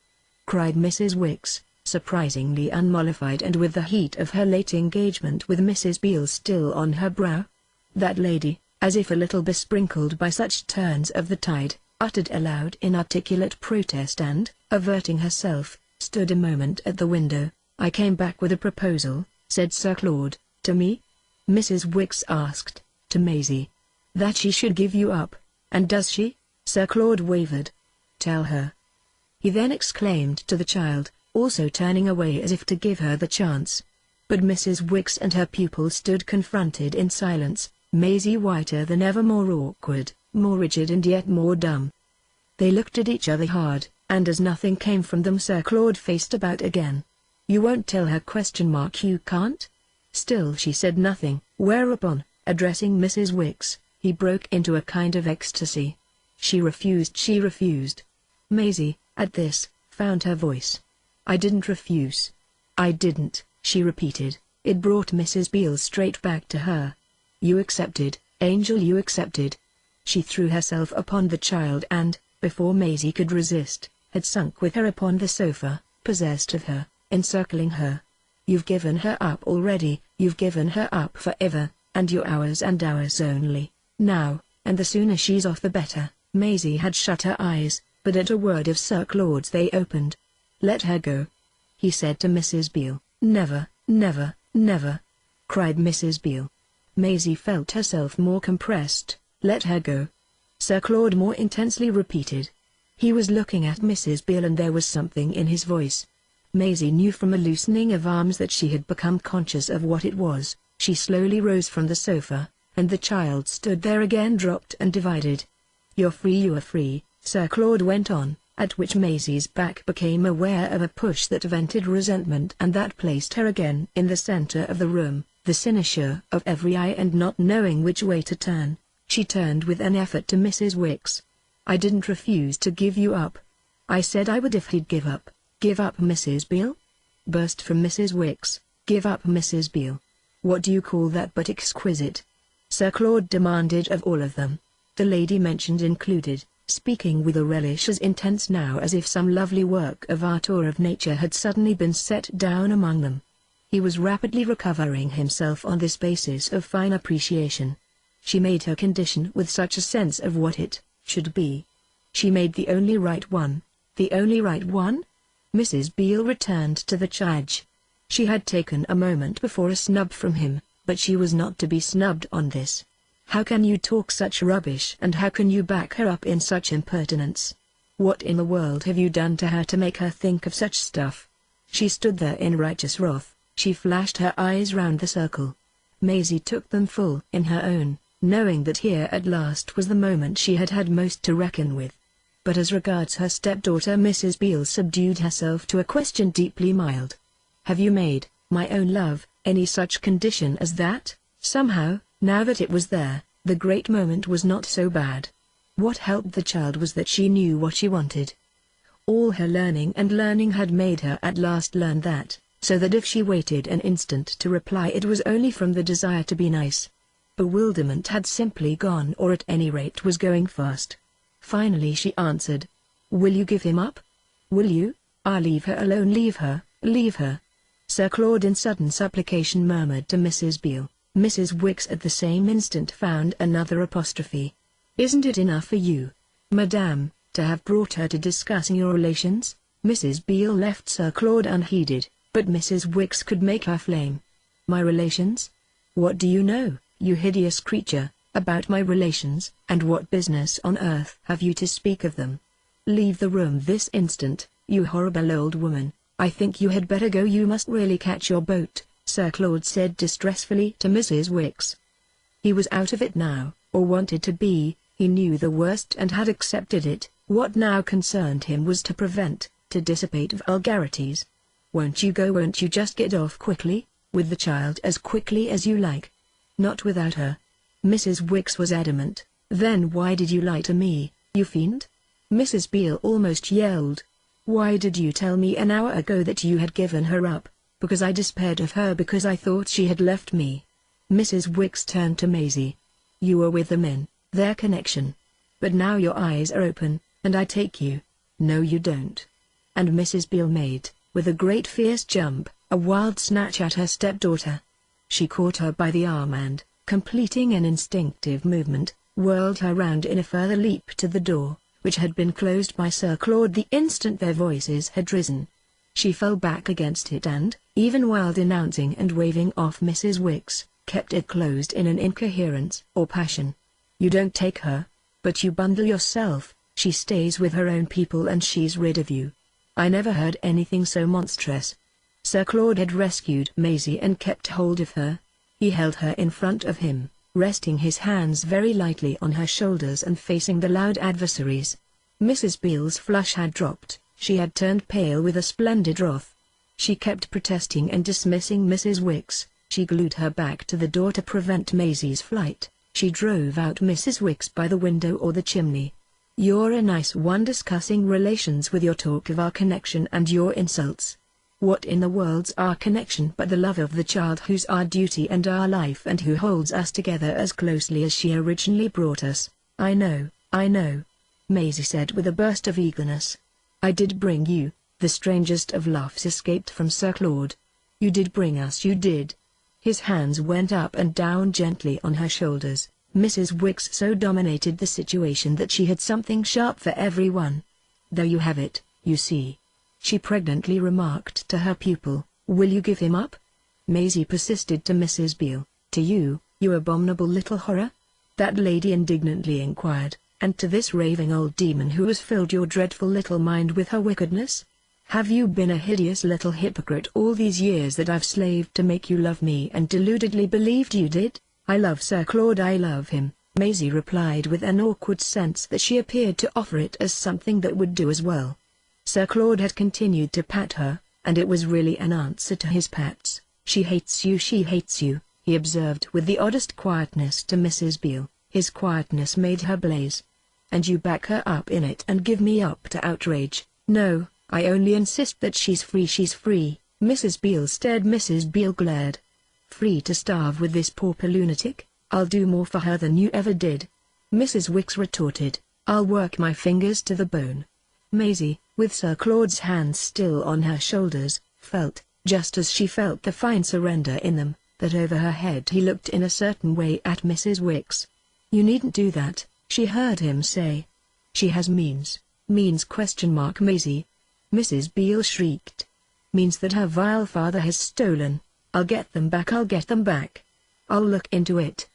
S1: cried Mrs. Wicks, surprisingly unmollified and with the heat of her late engagement with Mrs. Beale still on her brow. That lady, as if a little besprinkled by such turns of the tide, uttered a loud inarticulate protest and, averting herself, stood a moment at the window. "I came back with a proposal," said Sir Claude. "To me?" Mrs. Wicks asked. "To Maisie. That she should give you up. And does she?" Sir Claude wavered. "Tell her." He then exclaimed to the child, also turning away as if to give her the chance. But Mrs. Wicks and her pupil stood confronted in silence, Maisie whiter than ever, more awkward, more rigid and yet more dumb. They looked at each other hard, and as nothing came from them Sir Claude faced about again. "You won't tell her? You can't?" Still she said nothing, whereupon, addressing Mrs. Wicks, he broke into a kind of ecstasy. She refused. Maisie, at this, found her voice. "I didn't refuse. I didn't," she repeated. It brought Mrs. Beale straight back to her. "You accepted, Angel, you accepted." She threw herself upon the child and, before Maisie could resist, had sunk with her upon the sofa, possessed of her, encircling her. "You've given her up already, you've given her up forever, and you're ours and ours only, now, and the sooner she's off the better." Maisie had shut her eyes, but at a word of Sir Claude's they opened. "Let her go," he said to Mrs. Beale. "Never, never, never," cried Mrs. Beale. Maisie felt herself more compressed. "Let her go," Sir Claude more intensely repeated. He was looking at Mrs. Beale and there was something in his voice. Maisie knew from a loosening of arms that she had become conscious of what it was. She slowly rose from the sofa, and the child stood there again, dropped and divided. "You're free, you are free," Sir Claude went on, at which Maisie's back became aware of a push that vented resentment and that placed her again in the center of the room, the cynosure of every eye and not knowing which way to turn. She turned with an effort to Mrs. Wicks. "I didn't refuse to give you up. I said I would if he'd give up." "Give up Mrs. Beale?" burst from Mrs. Wicks. "Give up Mrs. Beale? What do you call that but exquisite?" Sir Claude demanded of all of them, the lady mentioned included, speaking with a relish as intense now as if some lovely work of art or of nature had suddenly been set down among them. He was rapidly recovering himself on this basis of fine appreciation. She made her condition with such a sense of what it should be. She made the only right one. The only right one? Mrs. Beale returned to the charge. She had taken a moment before a snub from him, but she was not to be snubbed on this. How can you talk such rubbish, and how can you back her up in such impertinence? What in the world have you done to her to make her think of such stuff? She stood there in righteous wrath. She flashed her eyes round the circle. Maisie took them full in her own, knowing that here at last was the moment she had had most to reckon with. But as regards her stepdaughter, Mrs. Beale subdued herself to a question deeply mild. Have you made, my own love, any such condition as that? Somehow, now that it was there, the great moment was not so bad. What helped the child was that she knew what she wanted. All her learning had made her at last learn that, so that if she waited an instant to reply it was only from the desire to be nice. Bewilderment had simply gone, or at any rate was going fast. Finally she answered. Will you give him up? Will you? Ah, leave her alone, leave her, leave her. Sir Claude in sudden supplication murmured to Mrs. Beale. Mrs. Wicks at the same instant found another apostrophe. Isn't it enough for you, madame, to have brought her to discussing your relations? Mrs. Beale left Sir Claude unheeded, but Mrs. Wicks could make her flame. My relations? What do you know, you hideous creature, about my relations, and what business on earth have you to speak of them? Leave the room this instant, you horrible old woman. I think you had better go. You must really catch your boat, Sir Claude said distressfully to Mrs. Wicks. He was out of it now, or wanted to be. He knew the worst and had accepted it. What now concerned him was to prevent, to dissipate vulgarities. Won't you go? Won't you just get off quickly, with the child as quickly as you like? Not without her. Mrs. Wicks was adamant. Then why did you lie to me, you fiend? Mrs. Beale almost yelled. Why did you tell me an hour ago that you had given her up? Because I despaired of her, because I thought she had left me. Mrs. Wicks turned to Maisie. You were with them in their connection. But now your eyes are open, and I take you. No you don't. And Mrs. Beale made, with a great fierce jump, a wild snatch at her stepdaughter. She caught her by the arm and, completing an instinctive movement, whirled her round in a further leap to the door, which had been closed by Sir Claude the instant their voices had risen. She fell back against it and, even while denouncing and waving off Mrs. Wicks, kept it closed in an incoherence or passion. You don't take her, but you bundle yourself. She stays with her own people and she's rid of you. I never heard anything so monstrous. Sir Claude had rescued Maisie and kept hold of her. He held her in front of him, resting his hands very lightly on her shoulders and facing the loud adversaries. Mrs. Beale's flush had dropped, she had turned pale with a splendid wrath. She kept protesting and dismissing Mrs. Wicks. She glued her back to the door to prevent Maisie's flight. She drove out Mrs. Wicks by the window or the chimney. You're a nice one discussing relations with your talk of our connection and your insults. What in the world's our connection but the love of the child who's our duty and our life and who holds us together as closely as she originally brought us? I know, Maisie said with a burst of eagerness. I did bring you. The strangest of laughs escaped from Sir Claude. You did bring us, you did. His hands went up and down gently on her shoulders. Mrs. Wicks so dominated the situation that she had something sharp for everyone. There you have it, you see. She pregnantly remarked to her pupil. Will you give him up? Maisie persisted to Mrs. Beale. To you, you abominable little horror? That lady indignantly inquired. And to this raving old demon who has filled your dreadful little mind with her wickedness? Have you been a hideous little hypocrite all these years that I've slaved to make you love me and deludedly believed you did? I love Sir Claude, I love him, Maisie replied with an awkward sense that she appeared to offer it as something that would do as well. Sir Claude had continued to pat her, and it was really an answer to his pats. She hates you, he observed with the oddest quietness to Mrs. Beale. His quietness made her blaze. And you back her up in it and give me up to outrage. No, I only insist that she's free. Mrs. Beale stared. Mrs. Beale glared. Free to starve with this pauper lunatic? I'll do more for her than you ever did. Mrs. Wicks retorted. I'll work my fingers to the bone. Maisie, with Sir Claude's hands still on her shoulders, felt, just as she felt the fine surrender in them, that over her head he looked in a certain way at Mrs. Wicks. You needn't do that, she heard him say. She has means. Means ? Maisie. Mrs. Beale shrieked. Means that her vile father has stolen. I'll get them back. I'll get them back. I'll look into it.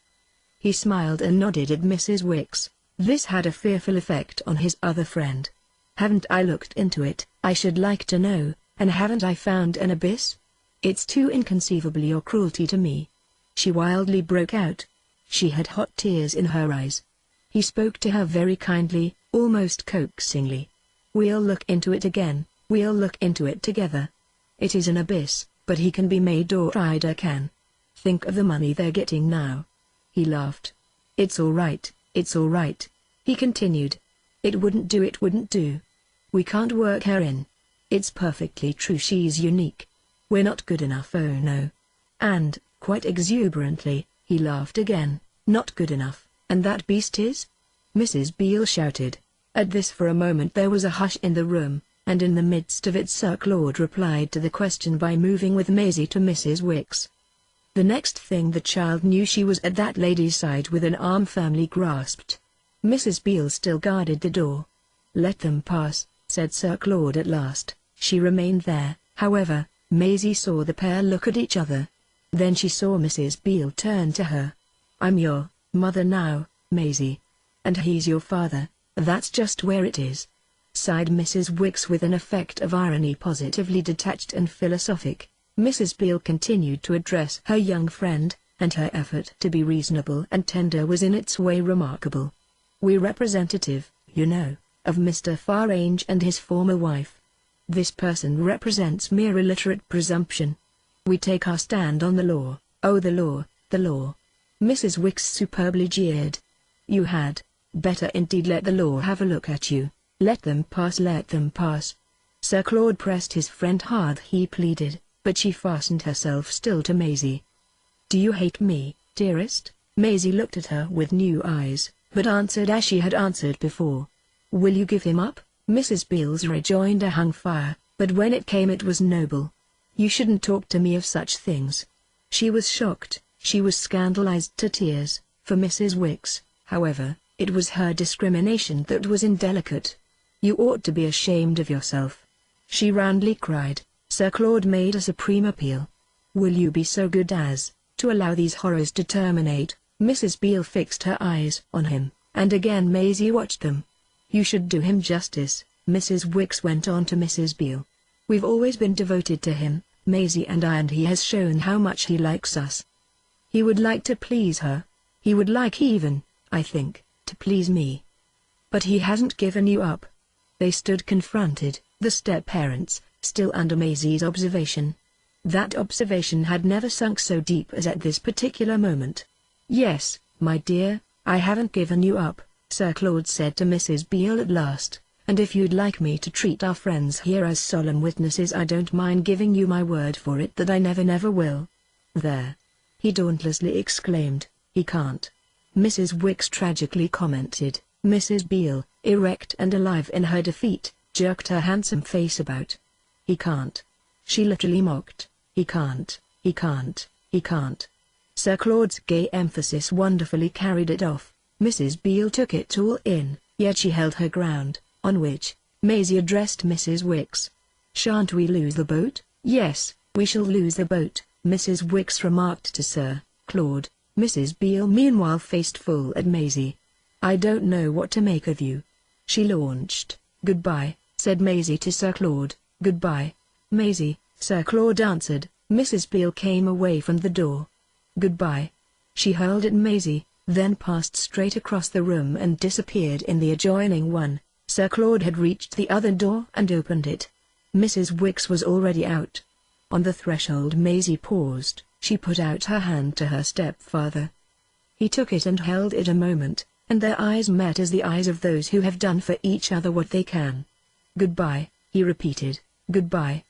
S1: He smiled and nodded at Mrs. Wicks. This had a fearful effect on his other friend. Haven't I looked into it, I should like to know, and haven't I found an abyss? It's too inconceivable your cruelty to me. She wildly broke out. She had hot tears in her eyes. He spoke to her very kindly, almost coaxingly. We'll look into it again, we'll look into it together. It is an abyss, but he can be made, or Ida can. Think of the money they're getting now. He laughed. It's all right, he continued. It wouldn't do. We can't work her in. It's perfectly true, she's unique. We're not good enough, oh no. And, quite exuberantly, he laughed again, not good enough, and that beast is? Mrs. Beale shouted. At this for a moment there was a hush in the room, and in the midst of it Sir Claude replied to the question by moving with Maisie to Mrs. Wicks. The next thing the child knew she was at that lady's side with an arm firmly grasped. Mrs. Beale still guarded the door. Let them pass, said Sir Claude at last. She remained there, however. Maisie saw the pair look at each other. Then she saw Mrs. Beale turn to her. I'm your mother now, Maisie. And he's your father, that's just where it is, sighed Mrs. Wicks with an effect of irony positively detached and philosophic. Mrs. Beale continued to address her young friend, and her effort to be reasonable and tender was in its way remarkable. We're representative, you know, of Mr. Farange and his former wife. This person represents mere illiterate presumption. We take our stand on the law. Oh, the law, the law. Mrs. Wicks superbly jeered. You had better indeed let the law have a look at you. Let them pass, let them pass. Sir Claude pressed his friend hard, he pleaded, but she fastened herself still to Maisie. Do you hate me, dearest? Maisie looked at her with new eyes, but answered as she had answered before. Will you give him up? Mrs. Beale's rejoinder hung fire, but when it came it was noble. You shouldn't talk to me of such things. She was shocked, she was scandalized to tears. For Mrs. Wicks, however, it was her discrimination that was indelicate. You ought to be ashamed of yourself, she roundly cried. Sir Claude made a supreme appeal. Will you be so good as to allow these horrors to terminate? Mrs. Beale fixed her eyes on him, and again Maisie watched them. You should do him justice, Mrs. Wicks went on to Mrs. Beale. We've always been devoted to him, Maisie and I, and he has shown how much he likes us. He would like to please her. He would like even, I think, to please me. But he hasn't given you up. They stood confronted, the step-parents, still under Maisie's observation. That observation had never sunk so deep as at this particular moment. Yes, my dear, I haven't given you up, Sir Claude said to Mrs. Beale at last, and if you'd like me to treat our friends here as solemn witnesses, I don't mind giving you my word for it that I never will. There, he dauntlessly exclaimed, he can't. Mrs. Wicks tragically commented. Mrs. Beale, erect and alive in her defeat, jerked her handsome face about. He can't. She literally mocked. He can't, he can't, he can't. Sir Claude's gay emphasis wonderfully carried it off. Mrs. Beale took it all in, yet she held her ground, on which Maisie addressed Mrs. Wicks. Shan't we lose the boat? Yes, we shall lose the boat, Mrs. Wicks remarked to Sir Claude. Mrs. Beale meanwhile faced full at Maisie. I don't know what to make of you. She launched. Goodbye, said Maisie to Sir Claude. Goodbye, Maisie, Sir Claude answered. Mrs. Beale came away from the door. Goodbye, she hurled at Maisie, then passed straight across the room and disappeared in the adjoining one. Sir Claude had reached the other door and opened it. Mrs. Wicks was already out. On the threshold Maisie paused. She put out her hand to her stepfather. He took it and held it a moment, and their eyes met as the eyes of those who have done for each other what they can. Goodbye, he repeated, goodbye.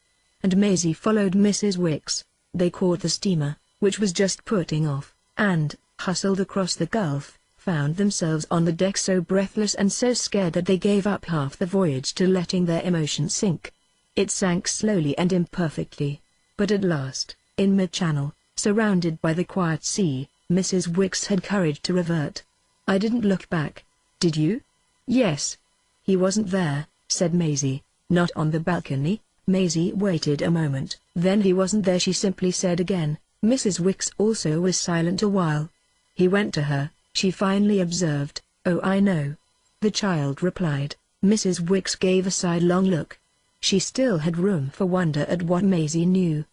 S1: And Maisie followed Mrs. Wicks. They caught the steamer, which was just putting off, and, hustled across the gulf, found themselves on the deck so breathless and so scared that they gave up half the voyage to letting their emotions sink. It sank slowly and imperfectly, but at last, in mid-channel, surrounded by the quiet sea, Mrs. Wicks had courage to revert. I didn't look back. Did you? Yes. "He wasn't there," said Maisie. "Not on the balcony?" Maisie waited a moment. "Then he wasn't there," she simply said again. Mrs. Wicks also was silent a while. "He went to her," she finally observed. "Oh, I know," the child replied. Mrs. Wicks gave a sidelong look. She still had room for wonder at what Maisie knew.